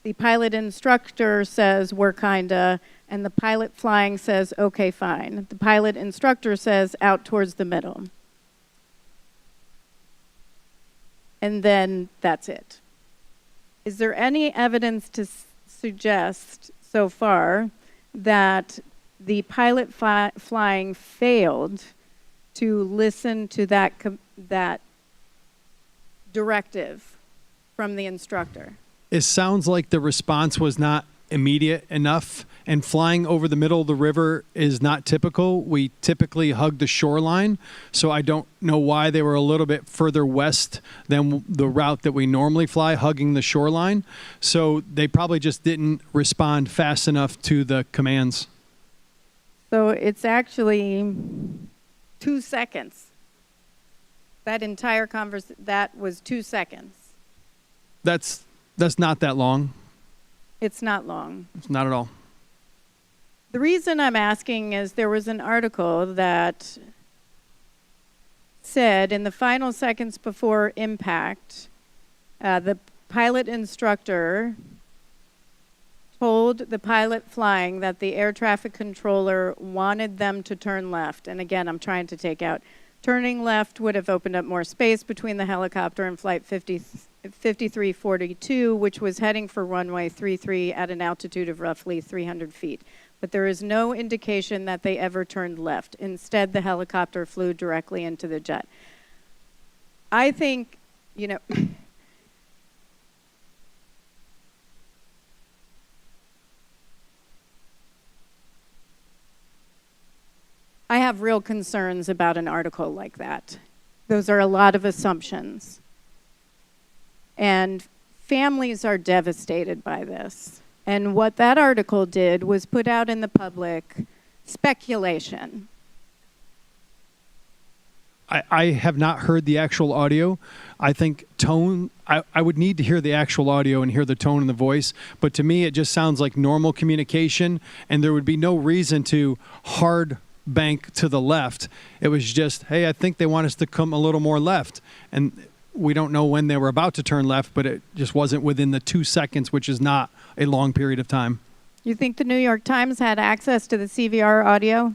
Speaker 1: The pilot instructor says, we're kinda, and the pilot flying says, okay, fine. The pilot instructor says, out towards the middle. And then that's it. Is there any evidence to suggest so far that the pilot flying failed to listen to that directive from the instructor?
Speaker 11: It sounds like the response was not immediate enough, and flying over the middle of the river is not typical. We typically hug the shoreline, so I don't know why they were a little bit further west than the route that we normally fly, hugging the shoreline. So they probably just didn't respond fast enough to the commands.
Speaker 1: So it's actually 2 seconds. That entire that was 2 seconds.
Speaker 11: That's not that long.
Speaker 1: It's not long.
Speaker 11: It's not at all.
Speaker 1: The reason I'm asking is there was an article that said in the final seconds before impact, the pilot instructor told the pilot flying that the air traffic controller wanted them to turn left. And again, I'm trying to take out. Turning left would have opened up more space between the helicopter and flight 5342, which was heading for runway 33 at an altitude of roughly 300 feet. But there is no indication that they ever turned left. Instead, the helicopter flew directly into the jet. I think, you know, I have real concerns about an article like that. Those are a lot of assumptions. And families are devastated by this. And what that article did was put out in the public speculation.
Speaker 11: I have not heard the actual audio. I think tone, I would need to hear the actual audio and hear the tone and the voice. But to me, it just sounds like normal communication, and there would be no reason to hard bank to the left. It was just, hey, I think they want us to come a little more left. And we don't know when they were about to turn left, but it just wasn't within the 2 seconds, which is not a long period of time.
Speaker 1: You think the New York Times had access to the CVR audio?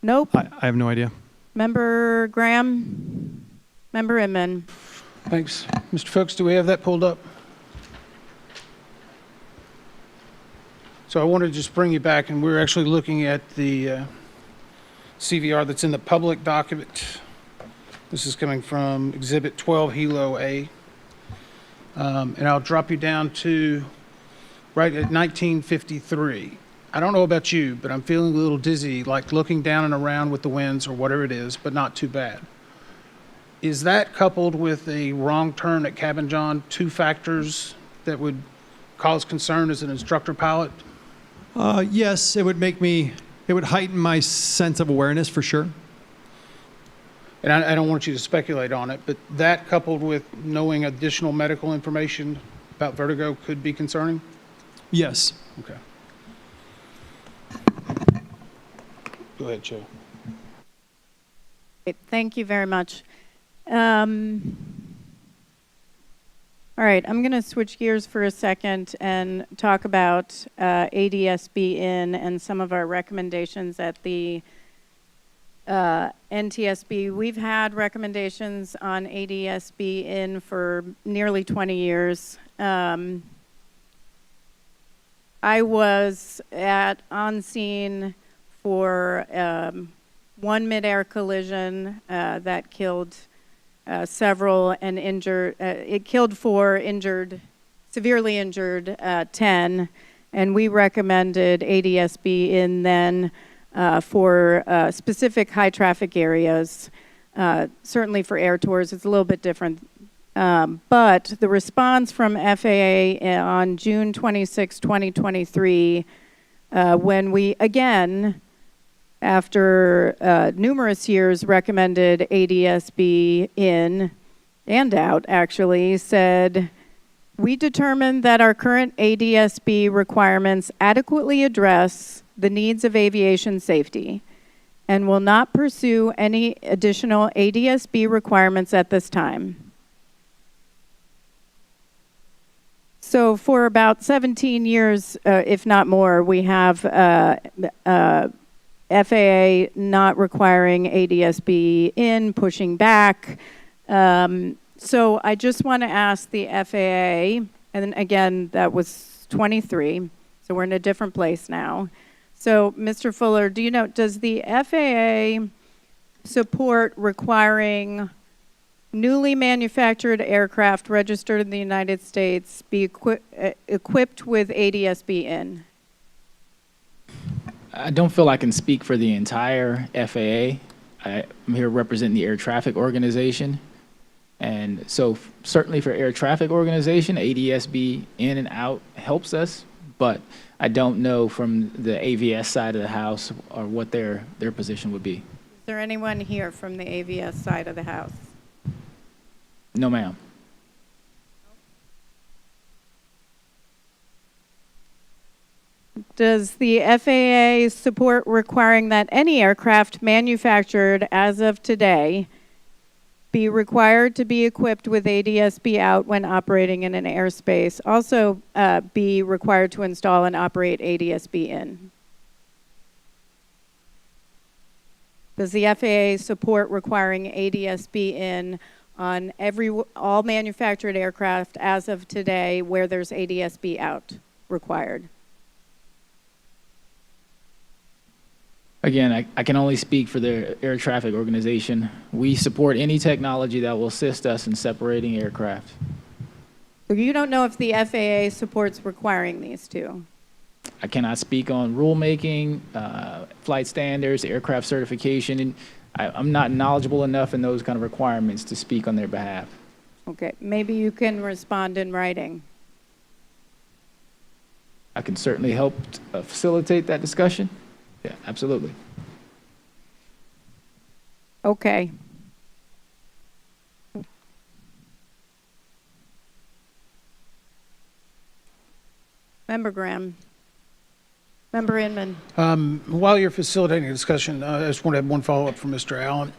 Speaker 1: Nope.
Speaker 11: I have no idea.
Speaker 1: Member Graham? Member Inman?
Speaker 6: Thanks. Mr. Fuchs, do we have that pulled up? So I wanted to just bring you back, and we're actually looking at the CVR that's in the public document. This is coming from Exhibit 12, Helo A. And I'll drop you down to right at 1953. I don't know about you, but I'm feeling a little dizzy, like looking down and around with the winds or whatever it is, but not too bad. Is that coupled with a wrong turn at Cabin John, two factors that would cause concern as an instructor pilot?
Speaker 11: Yes, it would heighten my sense of awareness for sure.
Speaker 6: And I don't want you to speculate on it, but that coupled with knowing additional medical information about vertigo could be concerning?
Speaker 11: Yes.
Speaker 6: Okay. Go ahead, Chair.
Speaker 1: Thank you very much. All right, I'm going to switch gears for a second and talk about ADSB in and some of our recommendations at the NTSB. We've had recommendations on ADSB in for nearly 20 years. I was on scene for one midair collision that killed several and injured. It killed 4, severely injured 10, and we recommended ADSB in then for specific high traffic areas. Certainly for air tours, it's a little bit different. But the response from FAA on June 26, 2023, when we again, after numerous years, recommended ADSB in and out, actually, said, we determined that our current ADSB requirements adequately address the needs of aviation safety and will not pursue any additional ADSB requirements at this time. So for about 17 years, if not more, we have FAA not requiring ADSB in, pushing back. So I just want to ask the FAA, and again, that was 23, so we're in a different place now. So, Mr. Fuller, do you know, does the FAA support requiring newly manufactured aircraft registered in the United States be equipped with ADSB in?
Speaker 12: I don't feel I can speak for the entire FAA. I'm here representing the Air Traffic Organization. And so certainly for Air Traffic Organization, ADSB in and out helps us, but I don't know from the AVS side of the house or what their position would be.
Speaker 1: Is there anyone here from the AVS side of the house?
Speaker 12: No, ma'am.
Speaker 1: Does the FAA support requiring that any aircraft manufactured as of today be required to be equipped with ADSB out when operating in an airspace? Also be required to install and operate ADSB in? Does the FAA support requiring ADSB in on all manufactured aircraft as of today where there's ADSB out required?
Speaker 12: Again, I can only speak for the Air Traffic Organization. We support any technology that will assist us in separating aircraft.
Speaker 1: So you don't know if the FAA supports requiring these two?
Speaker 12: I cannot speak on rulemaking, flight standards, aircraft certification, and I'm not knowledgeable enough in those kind of requirements to speak on their behalf.
Speaker 1: Okay, maybe you can respond in writing.
Speaker 12: I can certainly help facilitate that discussion. Yeah, absolutely.
Speaker 1: Okay. Member Graham. Member Inman.
Speaker 6: While you're facilitating a discussion, I just want to have one follow-up from Mr. Allen.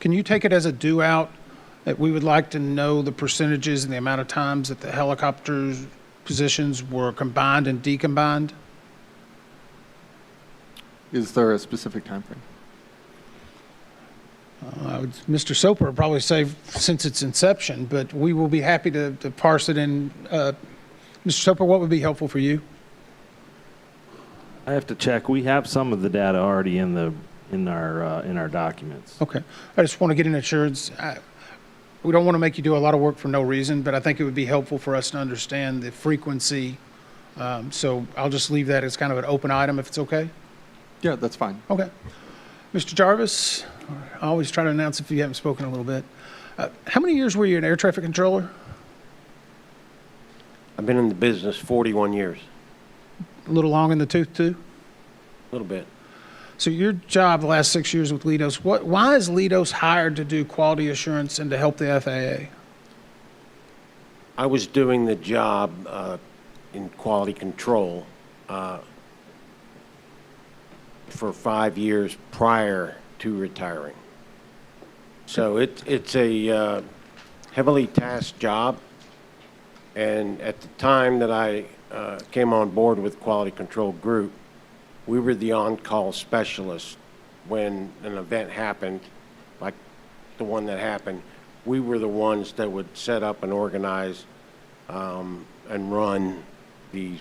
Speaker 6: Can you take it as a due-out that we would like to know the percentages and the amount of times that the helicopters' positions were combined and decombined?
Speaker 18: Is there a specific time frame?
Speaker 6: Mr. Soper would probably say since its inception, but we will be happy to parse it in. Mr. Soper, what would be helpful for you?
Speaker 15: I have to check. We have some of the data already in our documents.
Speaker 6: Okay. I just want to get an assurance. We don't want to make you do a lot of work for no reason, but I think it would be helpful for us to understand the frequency So I'll just leave that as kind of an open item if it's okay.
Speaker 18: Yeah, that's fine.
Speaker 6: Okay. Mr. Jarvis, I always try to announce if you haven't spoken a little bit. How many years were you an air traffic controller?
Speaker 7: I've been in the business 41 years,
Speaker 6: A little long in the tooth, too?
Speaker 7: a little bit.
Speaker 6: So your job the last 6 years with Leidos, why is Leidos hired to do quality assurance and to help the FAA?
Speaker 7: I was doing the job in quality control for 5 years prior to retiring. So it's a heavily tasked job. And at the time that I came on board with Quality Control Group, we were the on-call specialists. When an event happened, like the one that happened, we were the ones that would set up and organize and run the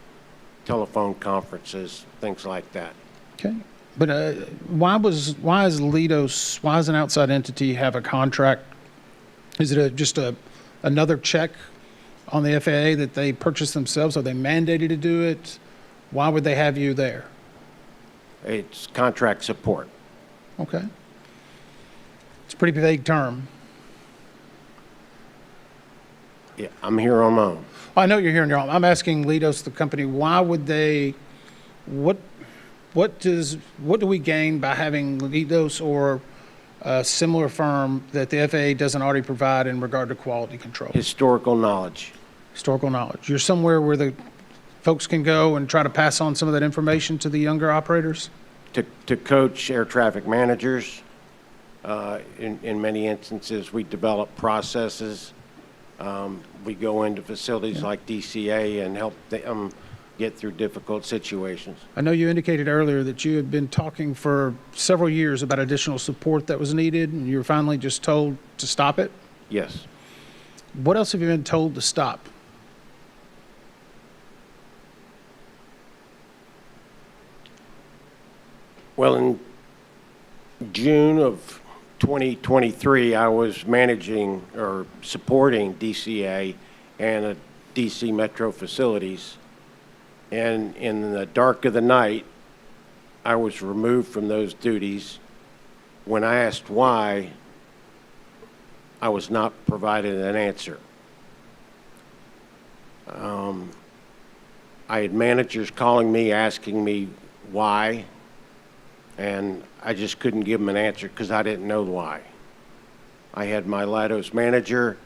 Speaker 7: telephone conferences, things like that.
Speaker 6: Okay. But why is Leidos, why does an outside entity have a contract? Is it just another check on the FAA that they purchase themselves? Are they mandated to do it? Why would they have you there?
Speaker 7: It's contract support.
Speaker 6: Okay. It's a pretty vague term.
Speaker 7: Yeah, I'm here on my own.
Speaker 6: I know you're here on your own. I'm asking Leidos, the company, why would they, what do we gain by having Leidos or a similar firm that the FAA doesn't already provide in regard to quality control?
Speaker 7: Historical knowledge.
Speaker 6: Historical knowledge. You're somewhere where the folks can go and try to pass on some of that information to the younger operators?
Speaker 7: To coach air traffic managers. In many instances, we develop processes. We go into facilities like DCA and help them get through difficult situations.
Speaker 6: I know you indicated earlier that you had been talking for several years about additional support that was needed, and you were finally just told to stop it?
Speaker 7: Yes.
Speaker 6: What else have you been told to stop?
Speaker 7: Well, in June of 2023, I was managing or supporting DCA and DC Metro facilities. And in the dark of the night, I was removed from those duties. When I asked why, I was not provided an answer. I had managers calling me, asking me why, and I just couldn't give them an answer because I didn't know why. I had my Leidos manager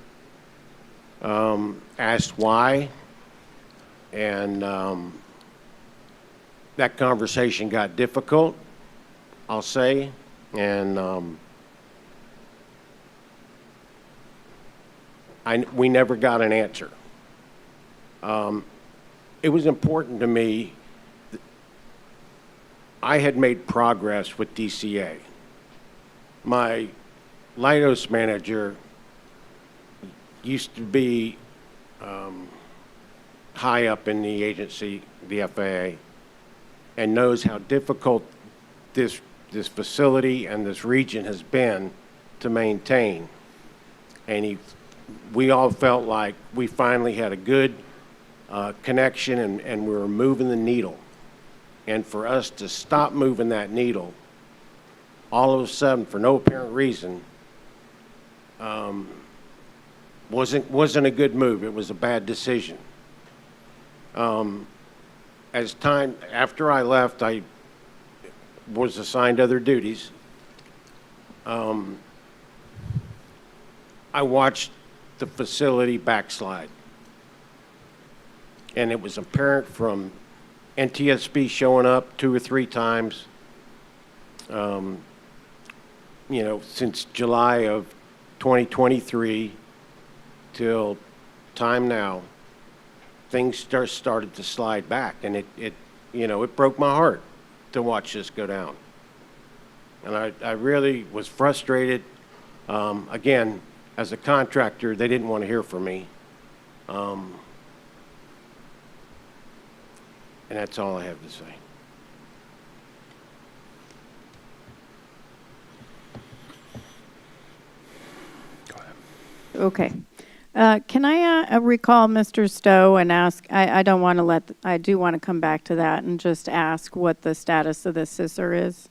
Speaker 7: asked why, and that conversation got difficult, I'll say, and we never got an answer. It was important to me. I had made progress with DCA. My Leidos manager used to be high up in the agency, the FAA, and knows how difficult this facility and this region has been to maintain. And we all felt like we finally had a good connection and we were moving the needle. And for us to stop moving that needle, all of a sudden, for no apparent reason, wasn't a good move. It was a bad decision. As time after I left, I was assigned other duties. I watched the facility backslide, and it was apparent from NTSB showing up 2 or 3 times, since July of 2023 till time now, things started to slide back, and it broke my heart to watch this go down. And I really was frustrated. Again, as a contractor, they didn't want to hear from me. And that's all I have to say.
Speaker 1: Okay. Can I recall Mr. Stowe and ask, I don't want to I do want to come back to that and just ask what the status of the scissor is.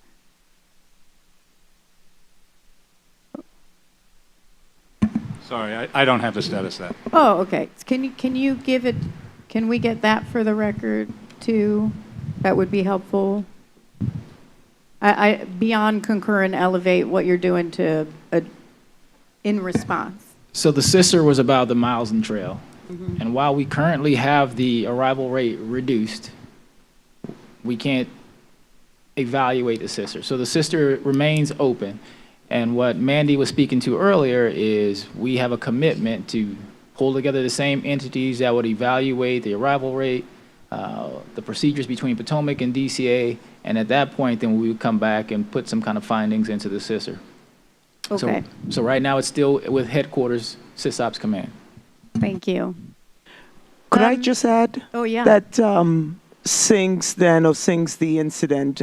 Speaker 2: Sorry, I don't have the status of that.
Speaker 1: Oh, okay. Can you give it, can we get that for the record too? That would be helpful. Beyond concur and elevate, what you're doing to, in response.
Speaker 12: So the sister was about the miles and trail. And while we currently have the arrival rate reduced, we can't evaluate the sister. So the sister remains open. And what Mandy was speaking to earlier is we have a commitment to pull together the same entities that would evaluate the arrival rate, the procedures between Potomac and DCA, and at that point, then we would come back and put some kind of findings into the sister.
Speaker 1: Okay.
Speaker 12: So right now, it's still with headquarters, SysOps Command.
Speaker 1: Thank you.
Speaker 17: Could I just add?
Speaker 1: Oh, yeah.
Speaker 17: That since the incident,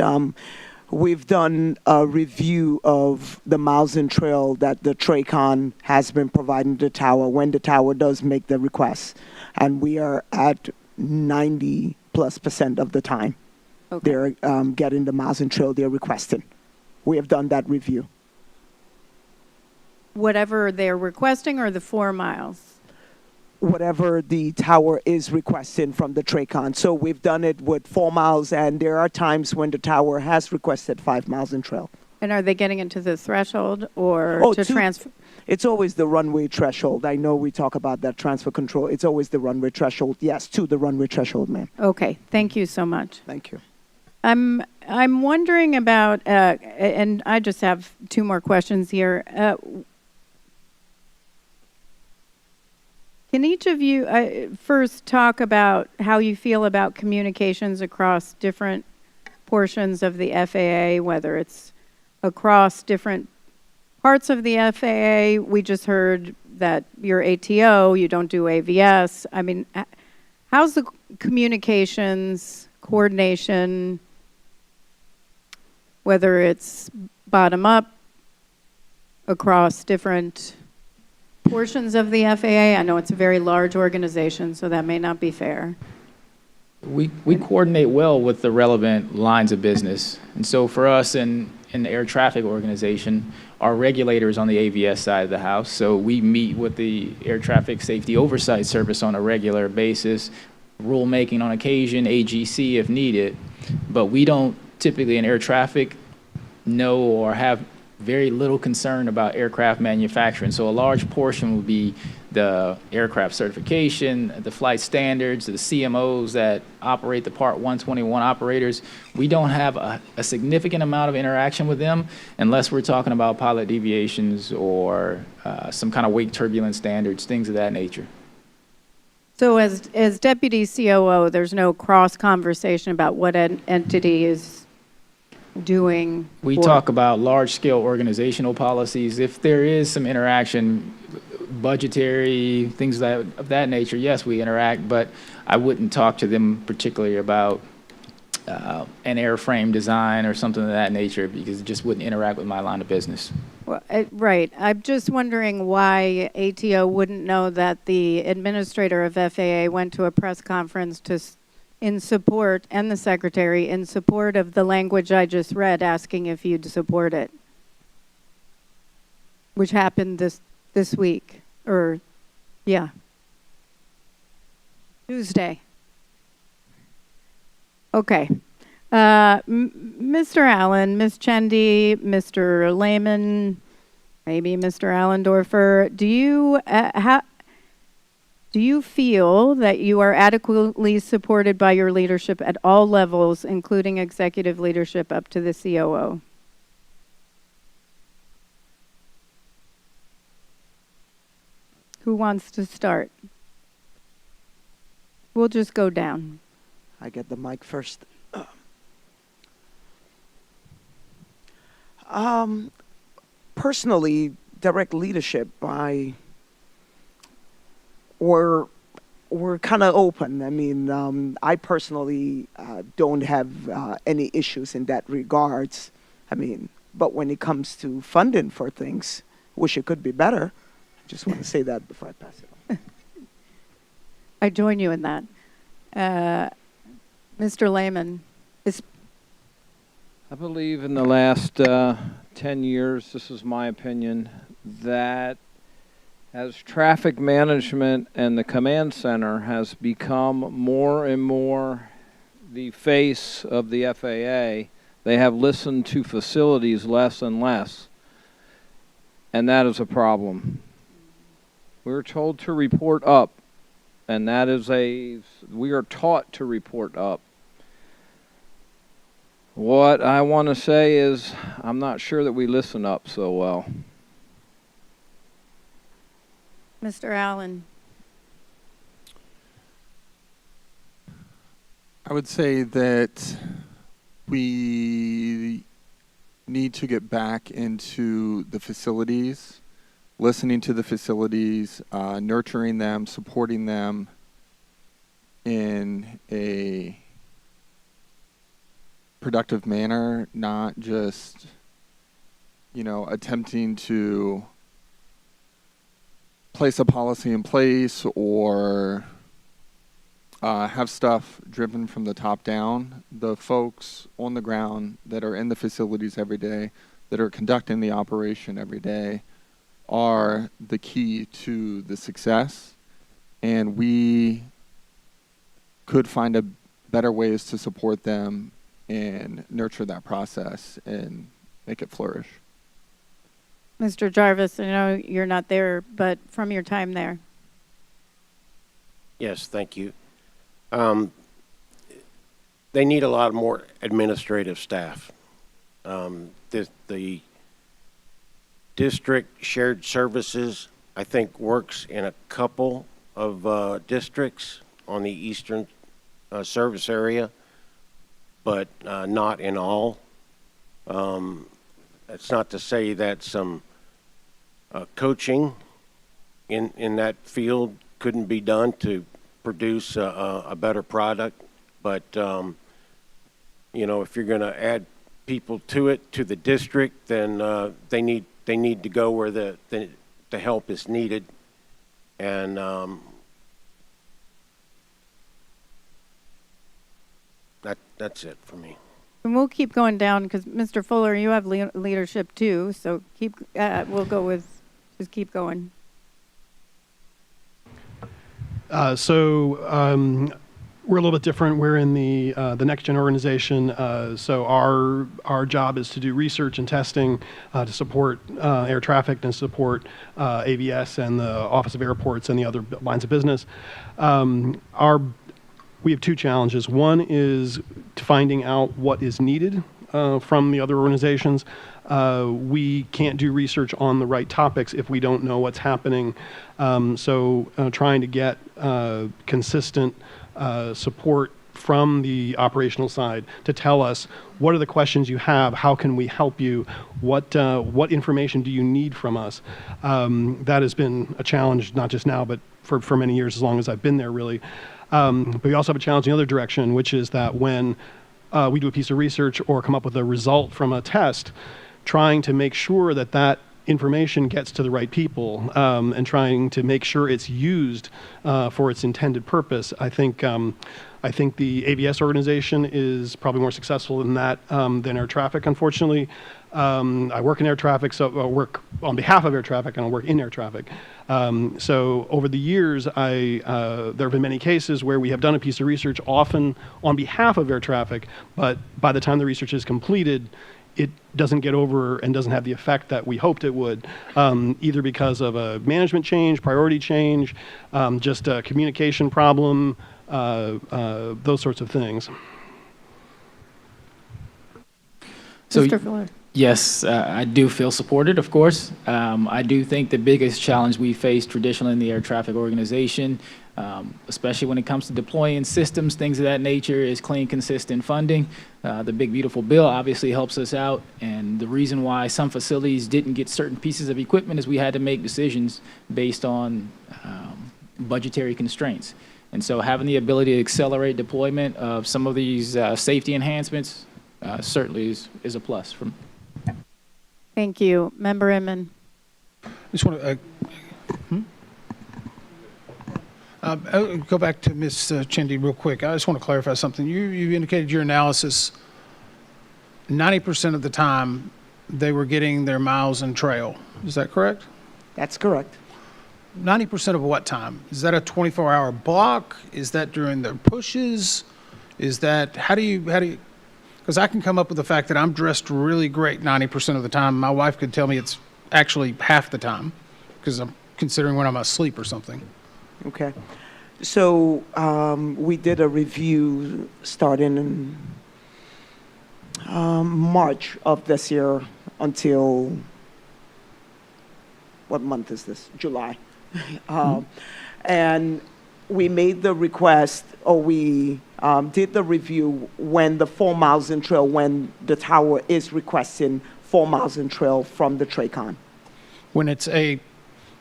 Speaker 17: we've done a review of the miles and trail that the TRACON has been providing the tower when the tower does make the request. And we are at 90+% of the time.
Speaker 1: Okay.
Speaker 17: They're getting the miles and trail they're requesting. We have done that review.
Speaker 1: Whatever they're requesting, or the 4 miles?
Speaker 17: Whatever the tower is requesting from the TRACON. So we've done it with 4 miles, and there are times when the tower has requested 5 miles in trail.
Speaker 1: And are they getting into the threshold or to transfer?
Speaker 17: It's always the runway threshold. I know we talk about that transfer control. It's always the runway threshold. Yes, to the runway threshold, ma'am.
Speaker 1: Okay, thank you so much.
Speaker 17: Thank you.
Speaker 1: I'm wondering about, and I just have 2 more questions here. Can each of you first talk about how you feel about communications across different portions of the FAA, whether it's across different parts of the FAA? We just heard that you're ATO, you don't do AVS. I mean, how's the communications, coordination, whether it's bottom up, across different portions of the FAA? I know it's a very large organization, so that may not be fair.
Speaker 12: We coordinate well with the relevant lines of business. And so for us in the air traffic organization, our regulators on the AVS side of the house, so we meet with the Air Traffic Safety Oversight Service on a regular basis, rulemaking on occasion, AGC if needed, but we don't typically in air traffic know or have very little concern about aircraft manufacturing. So a large portion would be the aircraft certification, the flight standards, the CMOs that operate the Part 121 operators. We don't have a significant amount of interaction with them unless we're talking about pilot deviations or some kind of wake turbulence standards, things of that nature.
Speaker 1: So as Deputy COO, there's no cross conversation about what an entity is doing?
Speaker 12: We talk about large-scale organizational policies. If there is some interaction, budgetary, things of that nature, yes, we interact, but I wouldn't talk to them particularly about an airframe design or something of that nature because it just wouldn't interact with my line of business.
Speaker 1: Well, right. I'm just wondering why ATO wouldn't know that the administrator of FAA went to a press conference in support, and the secretary, in support of the language I just read, asking if you'd support it, which happened this week, or, yeah, Tuesday. Okay. Mr. Allen, Ms. Chendi, Mr. Lehman, maybe Mr. Allendorfer, do you feel that you are adequately supported by your leadership at all levels, including executive leadership up to the COO? Who wants to start? We'll just go down.
Speaker 17: I get the mic first. Personally, direct leadership, we're kind of open. I mean, I personally don't have any issues in that regards. I mean, but when it comes to funding for things, wish it could be better. Just want to say that before I pass it on.
Speaker 1: I join you in that. Mr. Lehman,
Speaker 16: I believe in the last 10 years, this is my opinion, that as traffic management and the command center has become more and more the face of the FAA, they have listened to facilities less and less. And that is a problem. We're told to report up, and that is we are taught to report up. What I want to say is I'm not sure that we listen up so well.
Speaker 1: Mr. Allen.
Speaker 18: I would say that we need to get back into the facilities, listening to the facilities, nurturing them, supporting them in a productive manner, not just, attempting to place a policy in place or have stuff driven from the top down. The folks on the ground that are in the facilities every day, that are conducting the operation every day, are the key to the success. And we could find better ways to support them and nurture that process and make it flourish.
Speaker 1: Mr. Jarvis, I know you're not there, but from your time there.
Speaker 7: Yes, thank you. They need a lot more administrative staff. The district shared services, I think, works in a couple of districts on the eastern service area, but not in all. That's not to say that some coaching in that field couldn't be done to produce a better product, but if you're going to add people to the district, then they need to go where the help is needed, and that's it for me.
Speaker 1: And we'll keep going down because Mr. Fuller, you have leadership too, so we'll go with just keep going.
Speaker 19: We're a little bit different. We're in the next gen organization. So our job is to do research and testing to support air traffic and support AVS and the Office of Airports and the other lines of business. We have two challenges. One is finding out what is needed from the other organizations. We can't do research on the right topics if we don't know what's happening. So trying to get consistent support from the operational side to tell us what are the questions you have, how can we help you, what information do you need from us. That has been a challenge, not just now, but for many years, as long as I've been there, really. But we also have a challenge in the other direction, which is that when we do a piece of research or come up with a result from a test, trying to make sure that that information gets to the right people and trying to make sure it's used for its intended purpose. I think the AVS organization is probably more successful in that than air traffic, unfortunately. I work in air traffic, so I work on behalf of air traffic, and I work in air traffic. So over the years, there have been many cases where we have done a piece of research, often on behalf of air traffic, but by the time the research is completed, it doesn't get over and doesn't have the effect that we hoped it would, either because of a management change, priority change, just a communication problem, those sorts of things.
Speaker 12: So,
Speaker 1: Mr. Fuller.
Speaker 12: Yes, I do feel supported, of course. I do think the biggest challenge we face traditionally in the air traffic organization, especially when it comes to deploying systems, things of that nature, is clean, consistent funding. The Big Beautiful Bill obviously helps us out, and the reason why some facilities didn't get certain pieces of equipment is we had to make decisions based on budgetary constraints. And so having the ability to accelerate deployment of some of these safety enhancements certainly is a plus.
Speaker 1: Thank you. Member Inman.
Speaker 6: I just want to I'll go back to Ms. Chindy real quick. I just want to clarify something. You indicated your analysis, 90% of the time they were getting their miles and trail. Is that correct?
Speaker 17: That's correct.
Speaker 6: 90% of what time? Is that a 24-hour block? Is that during their pushes? Is that, how do you, because I can come up with the fact that I'm dressed really great 90% of the time. My wife could tell me it's actually half the time because I'm considering when I'm asleep or something.
Speaker 17: Okay. So we did a review starting in March of this year until, what month is this? July. And we made the request, or we did the review when the 4 miles in trail, when the tower is requesting 4 miles in trail from the TRACON.
Speaker 6: When it's a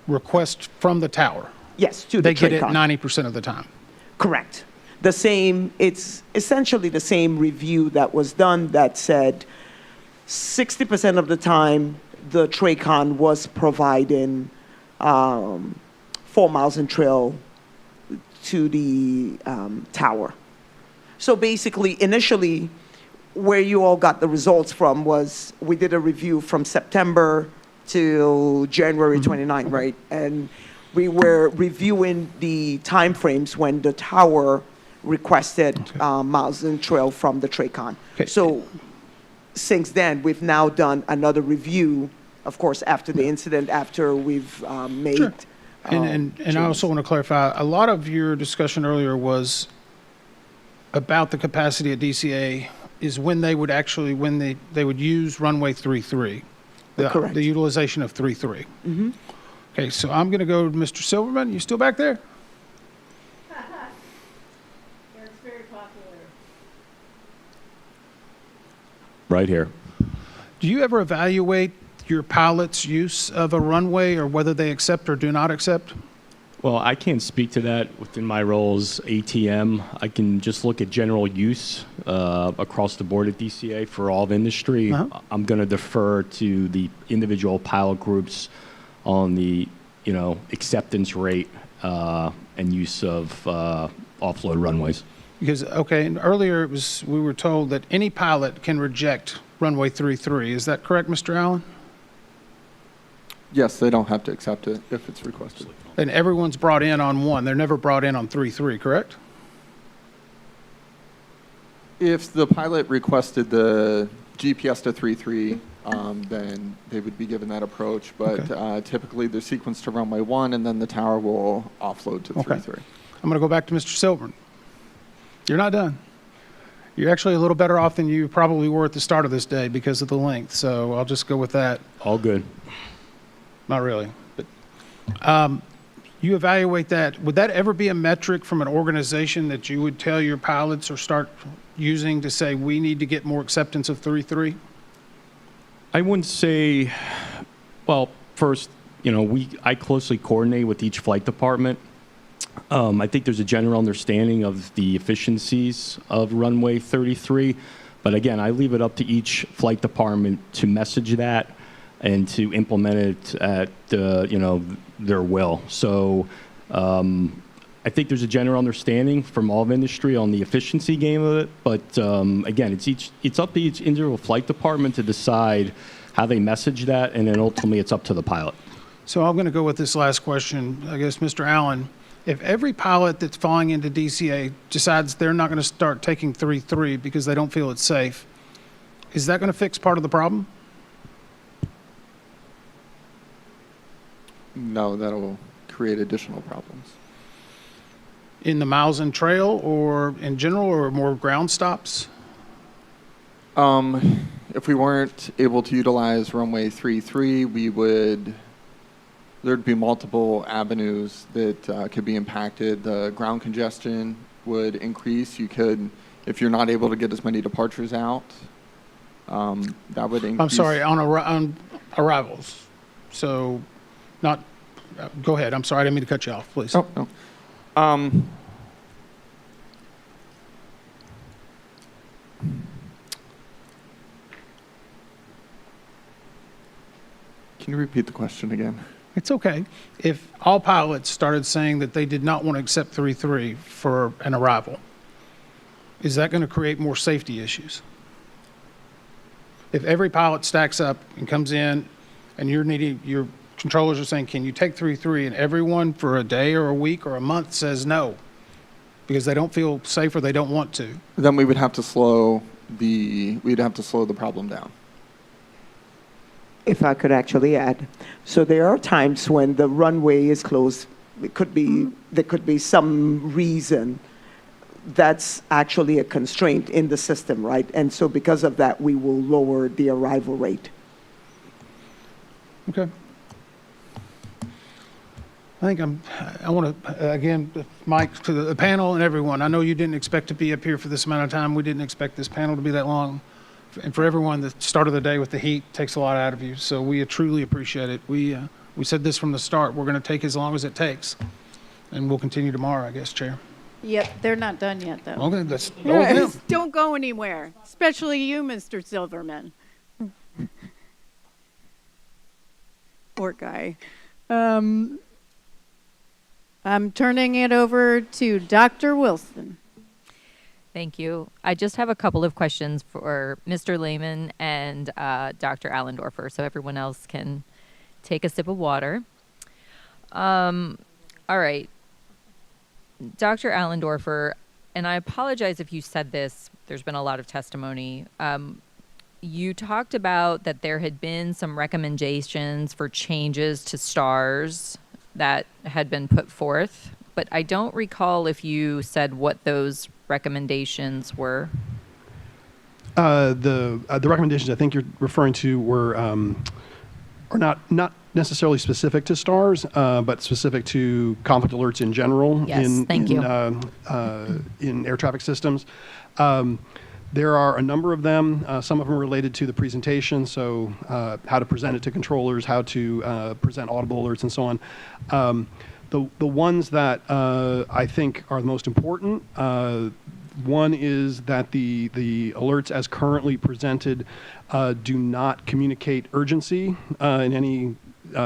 Speaker 6: request from the tower?
Speaker 17: Yes, to the
Speaker 6: They get it
Speaker 17: TRACON.
Speaker 6: 90% of the time?
Speaker 17: Correct. The same, it's essentially the same review that was done that said 60% of the time the TRACON was providing 4 miles in trail to the tower. So basically, initially, where you all got the results from was we did a review from September to January 29, right? And we were reviewing the timeframes when the tower requested miles in trail from the TRACON. So since then, we've now done another review, of course, after the incident, after we've made.
Speaker 6: Sure. And I also want to clarify, a lot of your discussion earlier was about the capacity at DCA is when they would actually, when they would use runway 33.
Speaker 17: Correct.
Speaker 6: The utilization of 33.
Speaker 17: Mm-hmm.
Speaker 6: Okay, so I'm going to go to Mr. Silverman. You still back there?
Speaker 1: It's very popular.
Speaker 4: Right here.
Speaker 6: Do you ever evaluate your pilot's use of a runway or whether they accept or do not accept?
Speaker 4: Well, I can't speak to that within my role as ATM. I can just look at general use across the board at DCA for all of industry. I'm going to defer to the individual pilot groups on the, acceptance rate and use of offload runways.
Speaker 6: Because, okay, and earlier we were told that any pilot can reject runway 33. Is that correct, Mr. Allen?
Speaker 18: Yes, they don't have to accept it if it's requested.
Speaker 6: And everyone's brought in on 1. They're never brought in on 33, correct?
Speaker 18: If the pilot requested the GPS to 3.3, then they would be given that approach. But typically, they're sequenced to runway 1, and then the tower will offload to 3.3.
Speaker 6: I'm going to go back to Mr. Silverman. You're not done. You're actually a little better off than you probably were at the start of this day because of the length. So I'll just go with that.
Speaker 4: All good.
Speaker 6: Not really. But you evaluate that. Would that ever be a metric from an organization that you would tell your pilots or start using to say, we need to get more acceptance of 3.3?
Speaker 4: I wouldn't say, well, first, I closely coordinate with each flight department. I think there's a general understanding of the efficiencies of runway 33. But again, I leave it up to each flight department to message that and to implement it at, their will. So I think there's a general understanding from all of industry on the efficiency game of it. But again, it's up to each individual flight department to decide how they message that, and then ultimately it's up to the pilot.
Speaker 6: So I'm going to go with this last question. I guess, Mr. Allen, if every pilot that's flying into DCA decides they're not going to start taking 3.3 because they don't feel it's safe, is that going to fix part of the problem?
Speaker 18: No, that'll create additional problems.
Speaker 6: In the miles and trail or in general or more ground stops?
Speaker 18: If we weren't able to utilize runway 33, there'd be multiple avenues that could be impacted. The ground congestion would increase. If you're not able to get as many departures out, that would increase.
Speaker 6: I'm sorry, on arrivals. So go ahead. I'm sorry, I didn't mean to cut you off, please.
Speaker 18: Oh, no. Can you repeat the question again?
Speaker 6: It's okay. If all pilots started saying that they did not want to accept 3-3 for an arrival, is that going to create more safety issues? If every pilot stacks up and comes in and your controllers are saying, can you take 3-3, and everyone for a day or a week or a month says no because they don't feel safe or they don't want to,
Speaker 18: then we'd have to slow the problem down.
Speaker 17: If I could actually add, so there are times when the runway is closed. There could be some reason that's actually a constraint in the system, right? And so because of that, we will lower the arrival rate.
Speaker 6: Okay. I want to, again, Mike, to the panel and everyone, I know you didn't expect to be up here for this amount of time. We didn't expect this panel to be that long. And for everyone, the start of the day with the heat takes a lot out of you. So we truly appreciate it. We said this from the start. We're going to take as long as it takes. And we'll continue tomorrow, I guess, Chair.
Speaker 1: Yep, they're not done yet, though.
Speaker 6: Okay, let's go with them.
Speaker 1: Don't go anywhere, especially you, Mr. Silverman. Poor guy. I'm turning it over to Dr. Wilson.
Speaker 8: Thank you. I just have a couple of questions for Mr. Lehman and Dr. Allendorfer, so everyone else can take a sip of water. All right. Dr. Allendorfer, and I apologize if you said this, there's been a lot of testimony. You talked about that there had been some recommendations for changes to STARS that had been put forth, but I don't recall if you said what those recommendations were.
Speaker 19: The recommendations I think you're referring to were are not necessarily specific to STARS, but specific to conflict alerts in general.
Speaker 8: Yes, thank you.
Speaker 19: In air traffic systems. There are a number of them. Some of them are related to the presentation, so how to present it to controllers, how to present audible alerts, and so on. The ones that I think are the most important, one is that the alerts as currently presented do not communicate urgency in any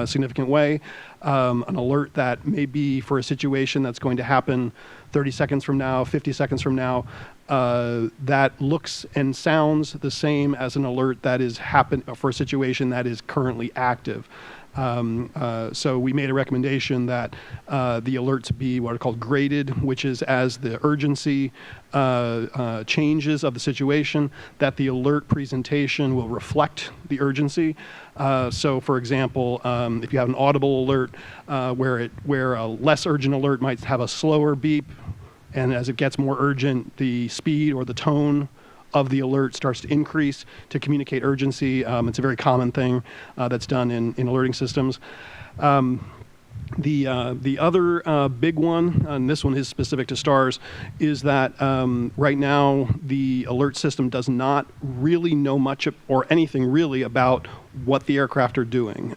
Speaker 19: significant way. An alert that may be for a situation that's going to happen 30 seconds from now, 50 seconds from now, that looks and sounds the same as an alert that is for a situation that is currently active. So we made a recommendation that the alerts be what are called graded, which is as the urgency changes of the situation, that the alert presentation will reflect the urgency. So, for example, if you have an audible alert where a less urgent alert might have a slower beep, and as it gets more urgent, the speed or the tone of the alert starts to increase to communicate urgency. It's a very common thing that's done in alerting systems. The other big one, and this one is specific to STARS, is that right now the alert system does not really know much or anything really about what the aircraft are doing.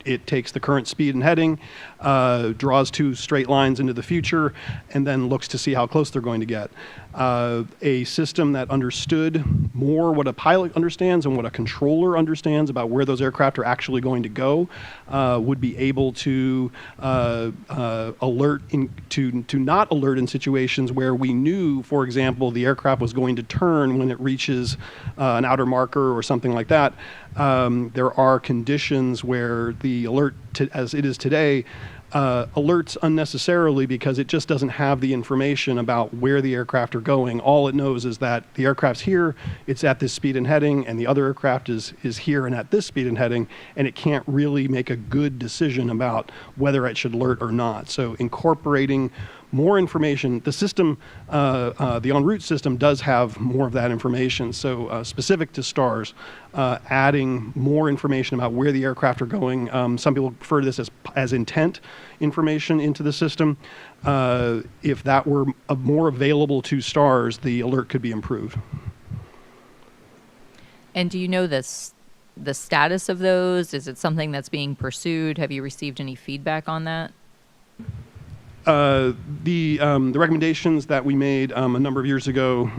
Speaker 19: It takes the current speed and heading, draws two straight lines into the future, and then looks to see how close they're going to get. A system that understood more what a pilot understands and what a controller understands about where those aircraft are actually going to go would be able to alert to not alert in situations where we knew, for example, the aircraft was going to turn when it reaches an outer marker or something like that. There are conditions where the alert, as it is today, alerts unnecessarily because it just doesn't have the information about where the aircraft are going. All it knows is that the aircraft's here, it's at this speed and heading, and the other aircraft is here and at this speed and heading, and it can't really make a good decision about whether it should alert or not. So incorporating more information, the system, the en route system does have more of that information. So specific to STARS, adding more information about where the aircraft are going. Some people refer to this as intent information into the system. If that were more available to STARS, the alert could be improved.
Speaker 8: And do you know the status of those? Is it something that's being pursued? Have you received any feedback on that?
Speaker 19: The recommendations that we made a number of years ago,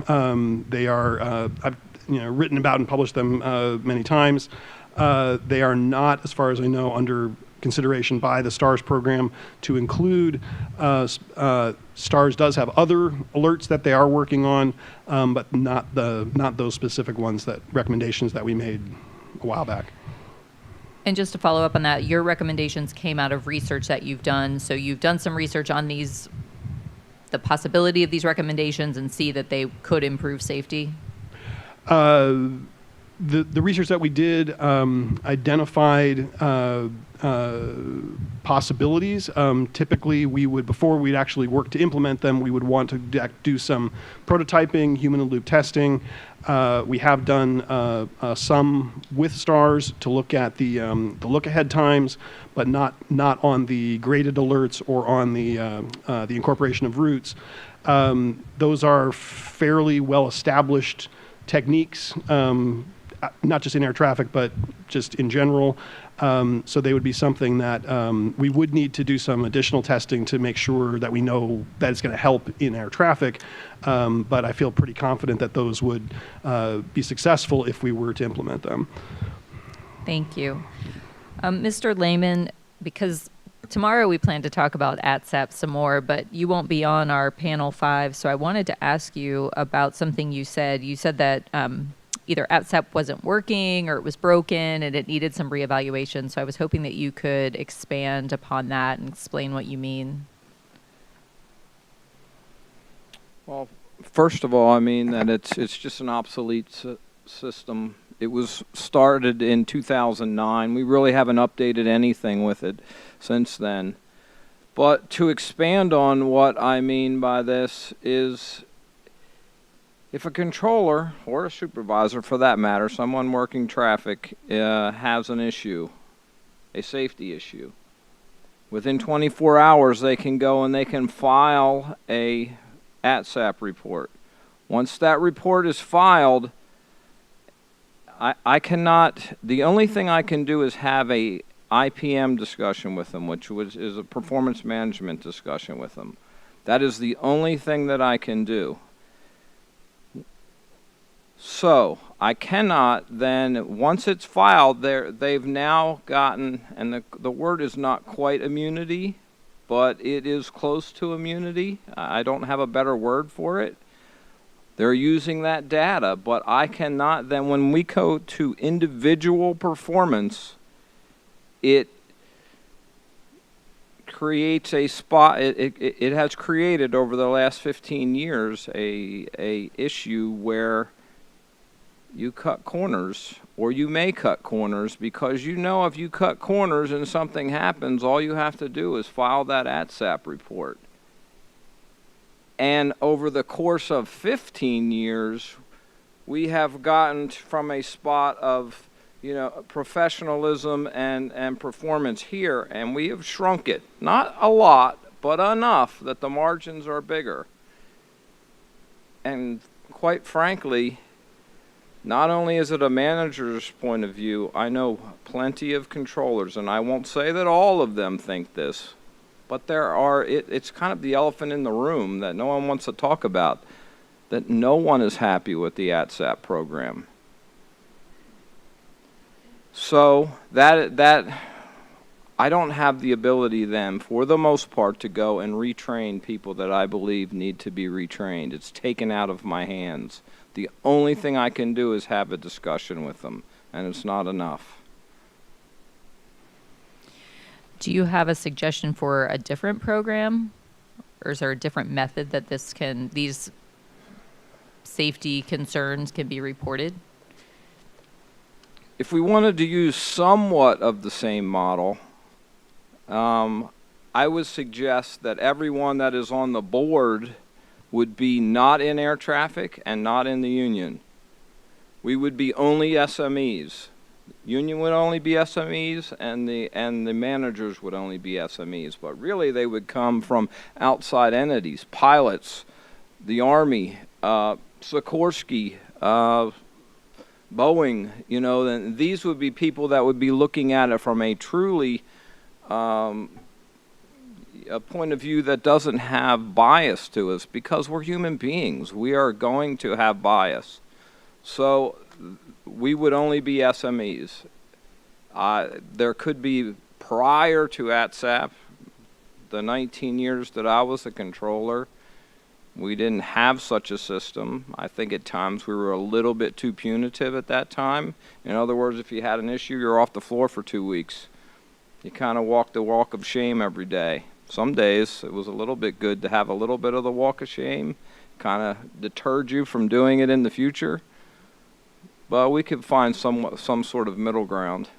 Speaker 19: they are, I've written about and published them many times. They are not, as far as I know, under consideration by the STARS program to include, STARS does have other alerts that they are working on, but not those specific ones, recommendations that we made a while back.
Speaker 8: And just to follow up on that, your recommendations came out of research that you've done. So you've done some research on the possibility of these recommendations and see that they could improve safety?
Speaker 19: The research that we did identified possibilities. Typically, before we'd actually work to implement them, we would want to do some prototyping, human-in-loop testing. We have done some with STARS to look at the look-ahead times, but not on the graded alerts or on the incorporation of routes. Those are fairly well-established techniques, not just in air traffic, but just in general. So they would be something that we would need to do some additional testing to make sure that we know that it's going to help in air traffic. But I feel pretty confident that those would be successful if we were to implement them.
Speaker 8: Thank you. Mr. Lehman, because tomorrow we plan to talk about ATSAP some more, but you won't be on our panel 5, so I wanted to ask you about something you said. You said that either ATSAP wasn't working or it was broken and it needed some reevaluation, so I was hoping that you could expand upon that and explain what you mean.
Speaker 16: Well, first of all, I mean that it's just an obsolete system. It was started in 2009. We really haven't updated anything with it since then. But to expand on what I mean by this is, if a controller, or a supervisor for that matter, someone working traffic, has an issue, a safety issue, within 24 hours they can go and they can file a ATSAP report. Once that report is filed, I cannot, the only thing I can do is have a IPM discussion with them, which is a performance management discussion with them. That is the only thing that I can do. So I cannot then, once it's filed, they've now gotten, and the word is not quite immunity, but it is close to immunity. I don't have a better word for it. They're using that data, but I cannot then, when we go to individual performance, it creates a spot, it has created over the last 15 years a issue where you cut corners, or you may cut corners, because you know if you cut corners and something happens, all you have to do is file that ATSAP report. And over the course of 15 years, we have gotten from a spot of, professionalism and performance here, and we have shrunk it. Not a lot, but enough that the margins are bigger. And quite frankly, not only is it a manager's point of view, I know plenty of controllers, and I won't say that all of them think this, but it's kind of the elephant in the room that no one wants to talk about, that no one is happy with the ATSAP program. So that I don't have the ability then, for the most part, to go and retrain people that I believe need to be retrained. It's taken out of my hands. The only thing I can do is have a discussion with them, and it's not enough.
Speaker 8: Do you have a suggestion for a different program? Or is there a different method that these safety concerns can be reported?
Speaker 16: If we wanted to use somewhat of the same model, I would suggest that everyone that is on the board would be not in air traffic and not in the union. We would be only SMEs. Union would only be SMEs, and the managers would only be SMEs. But really, they would come from outside entities, pilots, the Army, Sikorsky, Boeing. Then these would be people that would be looking at it from a truly a point of view that doesn't have bias to us, because we're human beings. We are going to have bias. So we would only be SMEs. There could be
Speaker 3: prior to ATSAP, the 19 years that I was a controller, we didn't have such a system. I think at times we were a little bit too punitive at that time. In other words, if you had an issue, you're off the floor for 2 weeks. You kind of walked the walk of shame every day. Some days it was a little bit good to have a little bit of the walk of shame, kind of deterred you from doing it in the future. But we could find some sort of middle ground.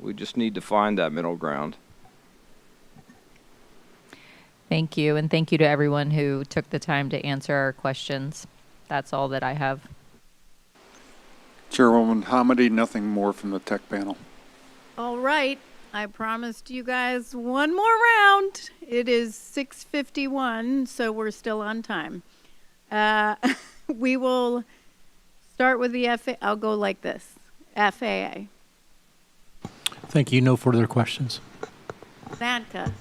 Speaker 3: We just need to find that middle ground.
Speaker 8: Thank you, and thank you to everyone who took the time to answer our questions. That's all that I have.
Speaker 22: Chairwoman Hamidi, nothing more from the tech panel.
Speaker 1: All right. I promised you guys one more round. It is 6:51, so we're still on time. We will start with the FAA. I'll go like this. FAA.
Speaker 23: Thank you. No further questions.
Speaker 1: Zanka.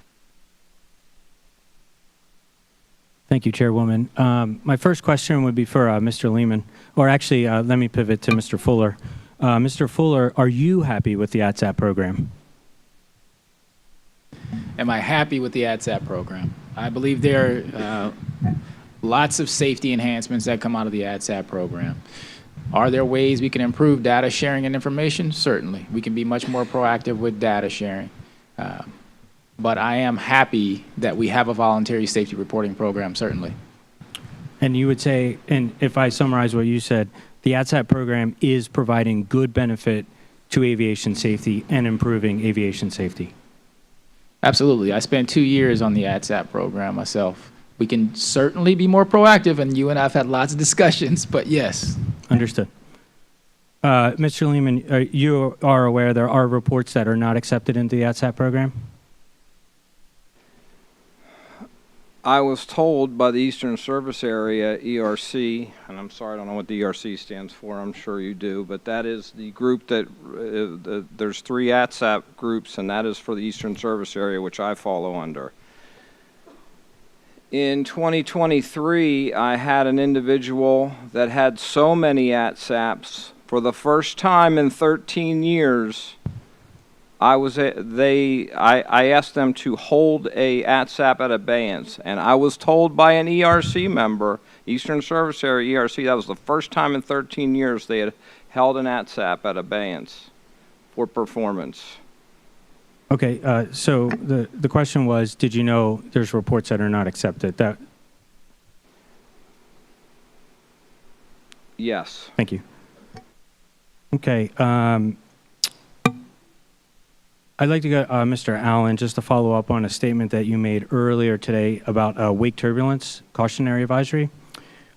Speaker 24: Thank you, Chairwoman. My first question would be for Mr. Lehman, or actually, let me pivot to Mr. Fuller. Mr. Fuller, are you happy with the ATSAP program?
Speaker 12: Am I happy with the ATSAP program? I believe there are lots of safety enhancements that come out of the ATSAP program. Are there ways we can improve data sharing and information? Certainly. We can be much more proactive with data sharing. But I am happy that we have a voluntary safety reporting program, certainly.
Speaker 24: And you would say, and if I summarize what you said, the ATSAP program is providing good benefit to aviation safety and improving aviation safety.
Speaker 12: Absolutely. I spent 2 years on the ATSAP program myself. We can certainly be more proactive, and you and I have had lots of discussions, but yes.
Speaker 24: Understood. Mr. Lehman, you are aware there are reports that are not accepted into the ATSAP program?
Speaker 3: I was told by the Eastern Service Area, ERC, and I'm sorry, I don't know what the ERC stands for, I'm sure you do, but that is the group that, there's 3 ATSAP groups, and that is for the Eastern Service Area, which I follow under. In 2023, I had an individual that had so many ATSAPs, for the first time in 13 years, I asked them to hold a ATSAP at abeyance, and I was told by an ERC member, Eastern Service Area ERC, that was the first time in 13 years they had held an ATSAP at abeyance for performance.
Speaker 24: Okay, so the question was, did you know there's reports that are not accepted?
Speaker 3: Yes.
Speaker 24: Thank you. Okay. I'd like to go, Mr. Allen, just to follow up on a statement that you made earlier today about wake turbulence cautionary advisory.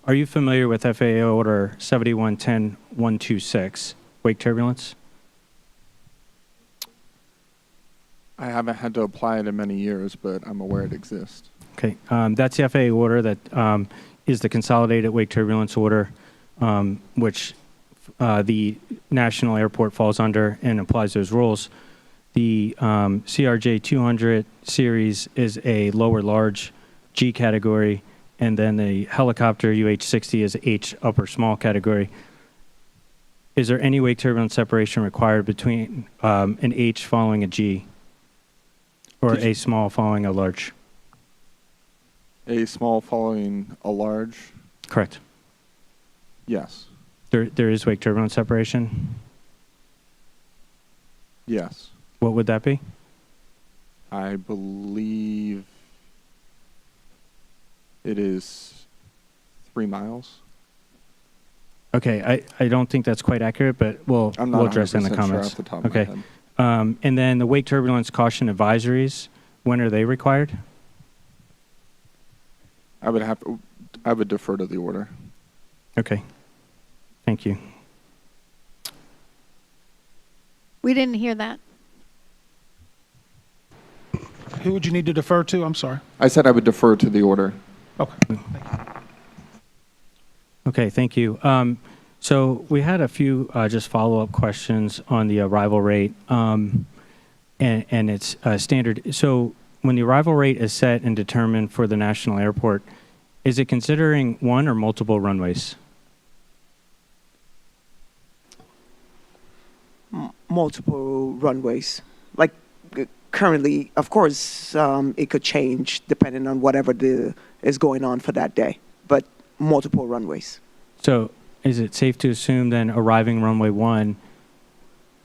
Speaker 24: Are you familiar with FAA Order 7110-126, wake turbulence?
Speaker 18: I haven't had to apply it in many years, but I'm aware it exists.
Speaker 24: Okay, that's the FAA order that is the consolidated wake turbulence order, which the national airport falls under and applies those rules. The CRJ700 series is a lower large G category, and then the helicopter UH-60 is H upper small category. Is there any wake turbulence separation required between an H following a G or a small following a large?
Speaker 18: A small following a large?
Speaker 24: Correct.
Speaker 18: Yes.
Speaker 24: There is wake turbulence separation?
Speaker 18: Yes.
Speaker 24: What would that be?
Speaker 18: I believe it is 3 miles.
Speaker 24: Okay, I don't think that's quite accurate, but we'll address it in the comments.
Speaker 18: Sure off the top of
Speaker 24: okay.
Speaker 18: my head.
Speaker 24: And then the wake turbulence caution advisories, when are they required?
Speaker 18: I would defer to the order.
Speaker 24: Okay. Thank you.
Speaker 1: We didn't hear that.
Speaker 6: Who would you need to defer to? I'm sorry.
Speaker 18: I said I would defer to the order.
Speaker 6: Okay.
Speaker 24: Okay, thank you. So we had a few just follow-up questions on the arrival rate, and its standard. So when the arrival rate is set and determined for the national airport, is it considering one or multiple runways?
Speaker 17: Multiple runways, like currently, of course, it could change depending on whatever is going on for that day, but multiple runways.
Speaker 24: So is it safe to assume then arriving runway 1,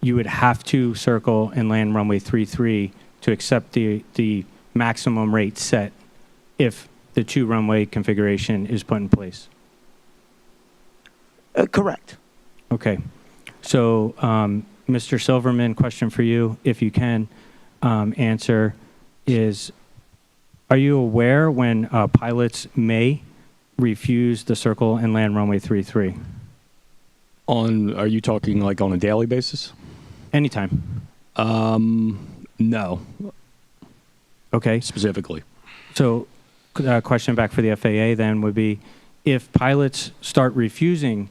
Speaker 24: you would have to circle and land runway 33 to accept the maximum rate set if the 2 runway configuration is put in place?
Speaker 17: Correct.
Speaker 24: Okay. So, Mr. Silverman, question for you, if you can answer, is are you aware when pilots may refuse the circle and land runway 33?
Speaker 4: Are you talking like on a daily basis?
Speaker 24: Anytime.
Speaker 4: No.
Speaker 24: Okay.
Speaker 4: Specifically.
Speaker 24: So, question back for the FAA then would be, if pilots start refusing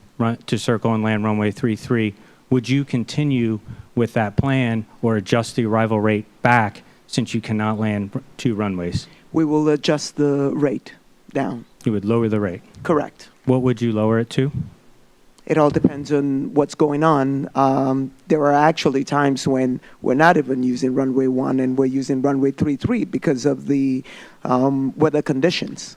Speaker 24: to circle and land runway 33, would you continue with that plan or adjust the arrival rate back since you cannot land 2 runways?
Speaker 17: We will adjust the rate down.
Speaker 24: You would lower the rate?
Speaker 17: Correct.
Speaker 24: What would you lower it to?
Speaker 17: It all depends on what's going on. There are actually times when we're not even using runway 1 and we're using runway 33 because of the weather conditions.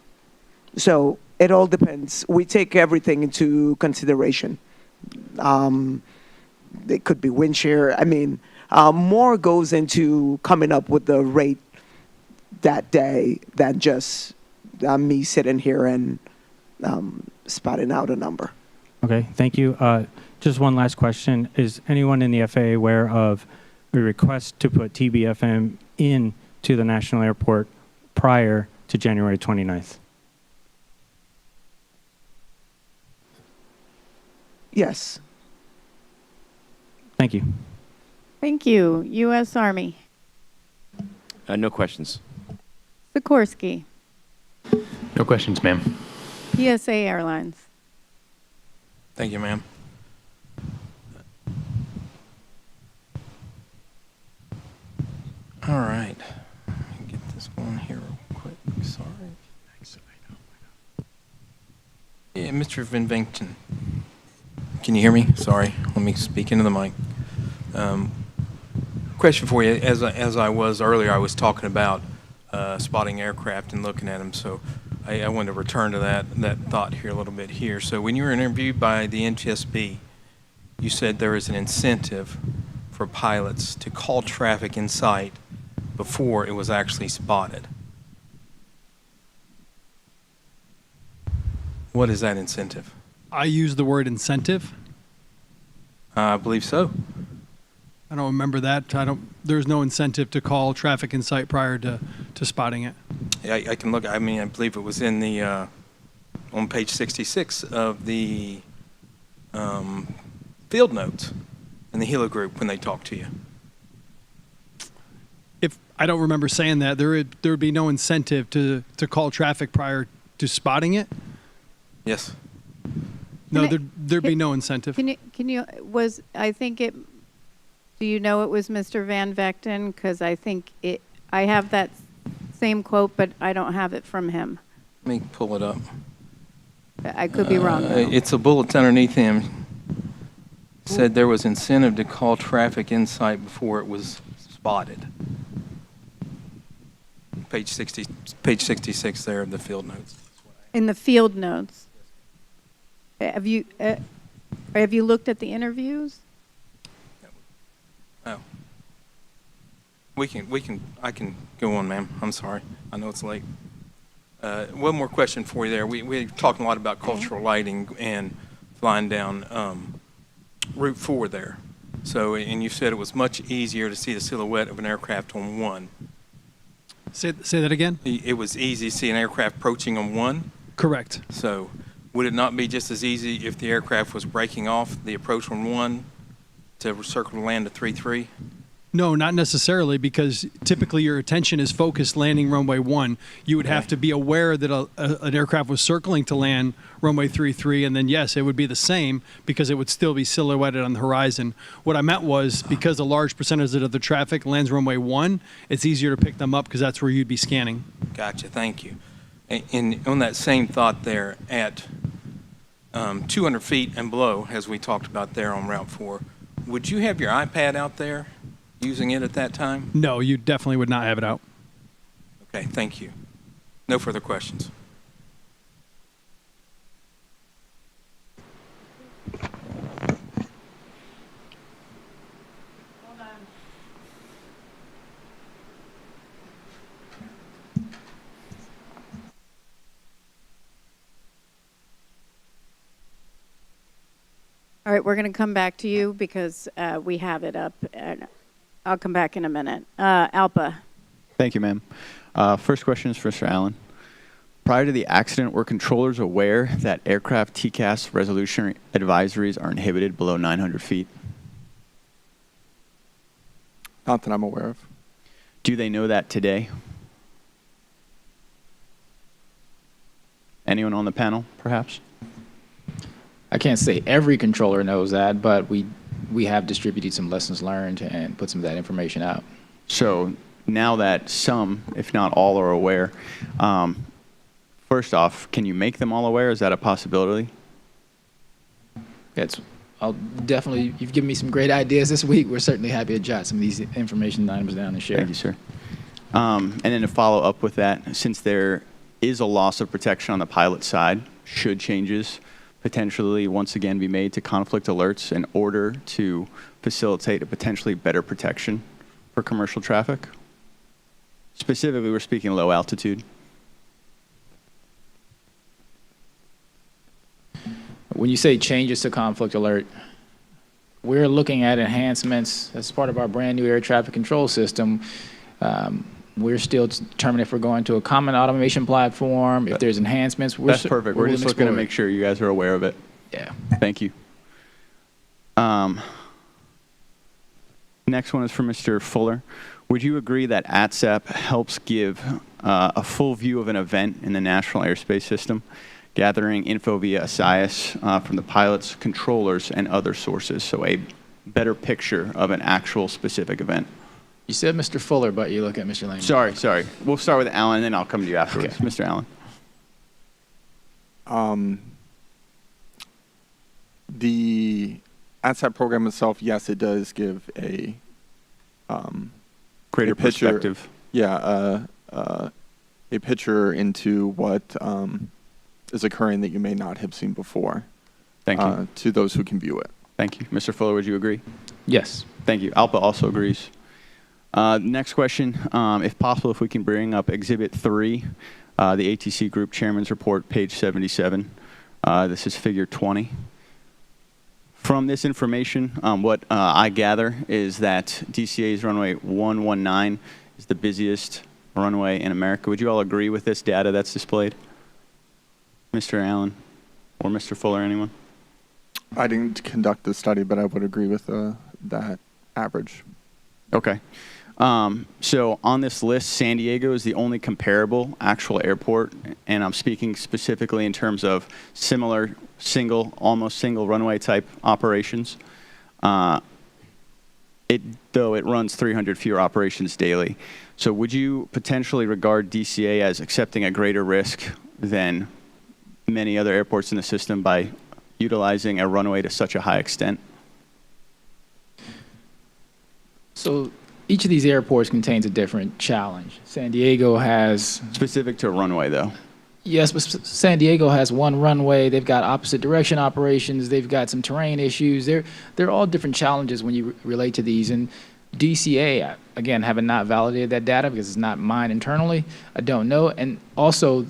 Speaker 17: So it all depends. We take everything into consideration. It could be wind shear. I mean, more goes into coming up with the rate that day than just me sitting here and spotting out a number.
Speaker 24: Okay, thank you. Just one last question. Is anyone in the FAA aware of a request to put TBFM into the National Airport prior to January 29th?
Speaker 17: Yes.
Speaker 24: Thank you.
Speaker 1: Thank you. U.S. Army.
Speaker 9: No questions.
Speaker 1: Sikorsky.
Speaker 10: No questions, ma'am.
Speaker 1: PSA Airlines.
Speaker 20: Thank you, ma'am. All right. Get this going here real quick. Sorry. Yeah, Mr. Van Venkten. Can you hear me? Sorry. Let me speak into the mic. Question for you. As I was earlier, I was talking about spotting aircraft and looking at them. So I want to return to that thought here a little bit here. So when you were interviewed by the NTSB, you said there is an incentive for pilots to call traffic in sight before it was actually spotted. What is that incentive?
Speaker 11: I use the word incentive.
Speaker 20: I believe so.
Speaker 11: I don't remember that. There's no incentive to call traffic in sight prior to spotting it.
Speaker 20: Yeah, I can look. I mean, I believe it was in the on page 66 of the field notes in the Hilo group when they talk to you.
Speaker 11: If I don't remember saying that, there would be no incentive to call traffic prior to spotting it.
Speaker 20: Yes.
Speaker 11: No, there'd be no incentive.
Speaker 1: Do you know it was Mr. Van Vechten? Because I think I have that same quote, but I don't have it from him.
Speaker 20: Let me pull it up.
Speaker 1: I could be wrong, though.
Speaker 20: It's a bullet underneath him. Said there was incentive to call traffic in sight before it was spotted. Page 66 there of the field notes.
Speaker 1: In the field notes. Have you looked at the interviews?
Speaker 20: Oh. I can go on, ma'am. I'm sorry. I know it's late. One more question for you there. We're talking a lot about cultural lighting and flying down Route 4 there. So, and you said it was much easier to see the silhouette of an aircraft on 1.
Speaker 11: Say that again?
Speaker 20: It was easy to see an aircraft approaching on 1?
Speaker 11: Correct.
Speaker 20: So, would it not be just as easy if the aircraft was breaking off the approach on 1 to circle and land to 33?
Speaker 11: No, not necessarily, because typically your attention is focused landing runway 1. You would have to be aware that an aircraft was circling to land runway 33, and then yes, it would be the same because it would still be silhouetted on the horizon. What I meant was because a large percentage of the traffic lands runway 1, it's easier to pick them up because that's where you'd be scanning.
Speaker 20: Gotcha, thank you. And on that same thought there, at 200 feet and below, as we talked about there on Route 4, would you have your iPad out there? using it at that time?
Speaker 11: No, you definitely would not have it out.
Speaker 20: Okay, thank you. No further questions.
Speaker 1: All right, we're going to come back to you because we have it up. And I'll come back in a minute. Alpa.
Speaker 5: Thank you, ma'am. First question is for Mr. Allen. Prior to the accident, were controllers aware that aircraft TCAS resolution advisories are inhibited below 900 feet?
Speaker 18: Not that I'm aware of.
Speaker 5: Do they know that today? Anyone on the panel, perhaps?
Speaker 12: I can't say every controller knows that, but we have distributed some lessons learned and put some of that information out.
Speaker 5: So now that some, if not all, are aware, first off, can you make them all aware? Is that a possibility?
Speaker 12: I'll definitely, you've given me some great ideas this week. We're certainly happy to jot some of these information items down and share.
Speaker 5: Thank you, sir. And then to follow up with that, since there is a loss of protection on the pilot side, should changes potentially once again be made to conflict alerts in order to facilitate a potentially better protection for commercial traffic? Specifically, we're speaking low altitude.
Speaker 12: When you say changes to conflict alert, we're looking at enhancements as part of our brand new air traffic control system. We're still determining if we're going to a common automation platform, if there's enhancements.
Speaker 5: That's perfect. We're just looking to make sure you guys are aware of it.
Speaker 12: Yeah.
Speaker 5: Thank you. Next one is for Mr. Fuller. Would you agree that ATSAP helps give a full view of an event in the National Airspace System, gathering info via SIS from the pilots, controllers, and other sources, so a better picture of an actual specific event?
Speaker 12: You said Mr. Fuller, but you look at Mr. Lane.
Speaker 5: Sorry. We'll start with Alan, and then I'll come to you afterwards. Okay. Mr. Allen.
Speaker 18: The ATSAP program itself, yes, it does give a
Speaker 5: greater perspective.
Speaker 18: Yeah, a picture into what is occurring that you may not have seen before.
Speaker 5: Thank you.
Speaker 18: To those who can view it.
Speaker 5: Thank you. Mr. Fuller, would you agree?
Speaker 12: Yes.
Speaker 5: Thank you. ALPA also agrees. Next question, if possible, if we can bring up Exhibit 3, the ATC Group Chairman's Report, page 77. This is Figure 20. From this information, what I gather is that DCA's runway 119 is the busiest runway in America. Would you all agree with this data that's displayed? Mr. Allen or Mr. Fuller, anyone?
Speaker 18: I didn't conduct the study, but I would agree with that average.
Speaker 5: Okay. So on this list, San Diego is the only comparable actual airport, and I'm speaking specifically in terms of similar almost single runway type operations. Though it runs 300 fewer operations daily. So would you potentially regard DCA as accepting a greater risk than many other airports in the system by utilizing a runway to such a high extent?
Speaker 12: So each of these airports contains a different challenge. San Diego has...
Speaker 5: Specific to a runway, though.
Speaker 12: Yes, but San Diego has one runway. They've got opposite direction operations. They've got some terrain issues. They're all different challenges when you relate to these. And DCA, again, having not validated that data because it's not mine internally, I don't know. And also,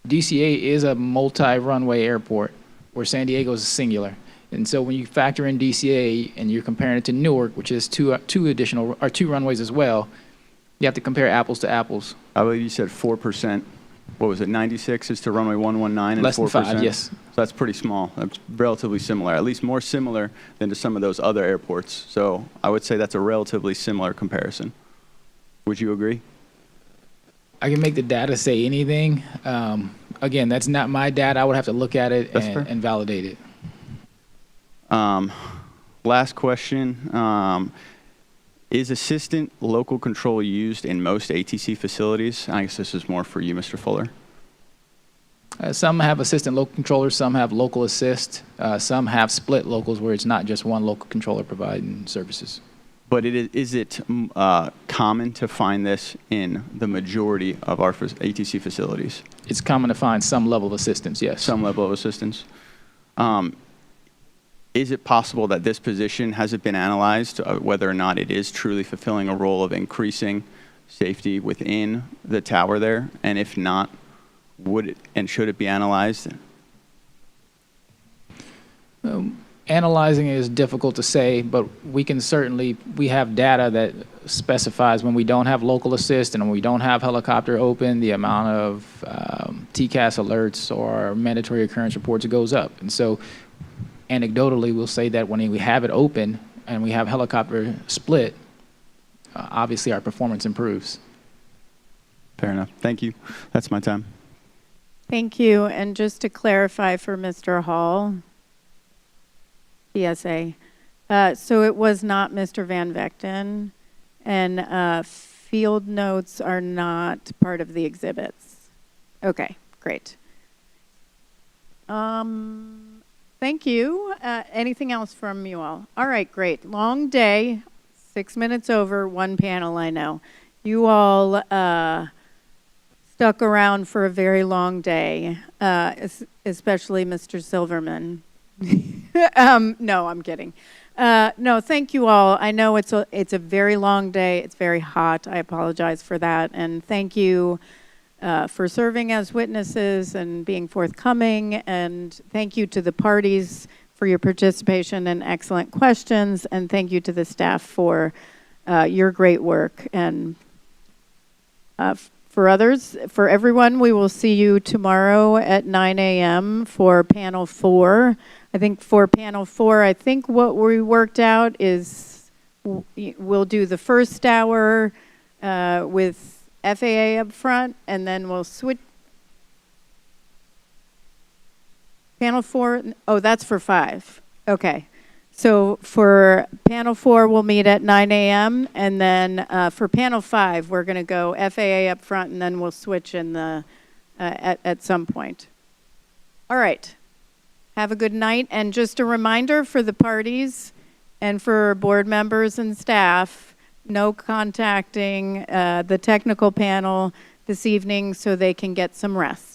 Speaker 12: DCA is a multi-runway airport where San Diego is singular. And so when you factor in DCA and you're comparing it to Newark, which is two runways as well, you have to compare apples to apples.
Speaker 5: I believe you said 4%. What was it? 96 is to runway 119 and 4%.
Speaker 12: Less than 5, yes.
Speaker 5: So that's pretty small. That's relatively similar, at least more similar than to some of those other airports. So I would say that's a relatively similar comparison. Would you agree?
Speaker 12: I can make the data say anything. Again, that's not my data. I would have to look at it and validate it.
Speaker 5: Last question. Is assistant local control used in most ATC facilities? I guess this is more for you, Mr. Fuller.
Speaker 12: Some have assistant local controllers, some have local assist, some have split locals where it's not just one local controller providing services.
Speaker 5: But is it common to find this in the majority of our ATC facilities?
Speaker 12: It's common to find some level of assistance, yes.
Speaker 5: Some level of assistance. Is it possible that this position hasn't been analyzed, whether or not it is truly fulfilling a role of increasing safety within the tower there? And if not, would it and should it be analyzed?
Speaker 12: Analyzing it is difficult to say, but we have data that specifies when we don't have local assist and when we don't have helicopter open, the amount of TCAS alerts or mandatory occurrence reports goes up. And so anecdotally, we'll say that when we have it open and we have helicopter split, obviously our performance improves.
Speaker 5: Fair enough. Thank you. That's my time.
Speaker 1: Thank you. And just to clarify for Mr. Hall, PSA, so it was not Mr. Van Vechten, and field notes are not part of the exhibits. Okay, great. Thank you. Anything else from you all? All right, great. Long day, 6 minutes over, one panel, I know. You all stuck around for a very long day, especially Mr. Silverman. No, I'm kidding. No, thank you all. I know it's a very long day. It's very hot. I apologize for that. And thank you for serving as witnesses and being forthcoming. And thank you to the parties for your participation and excellent questions. And thank you to the staff for your great work. And for everyone, we will see you tomorrow at 9 a.m. for panel 4. I think for panel 4, I think what we worked out is we'll do the first hour with FAA up front, and then we'll switch. Panel 4, oh, that's for 5. Okay. So for panel 4, we'll meet at 9 a.m. And then for panel 5, we're going to go FAA up front, and then we'll switch in the at some point. All right. Have a good night. And just a reminder for the parties and for board members and staff, no contacting the technical panel this evening so they can get some rest.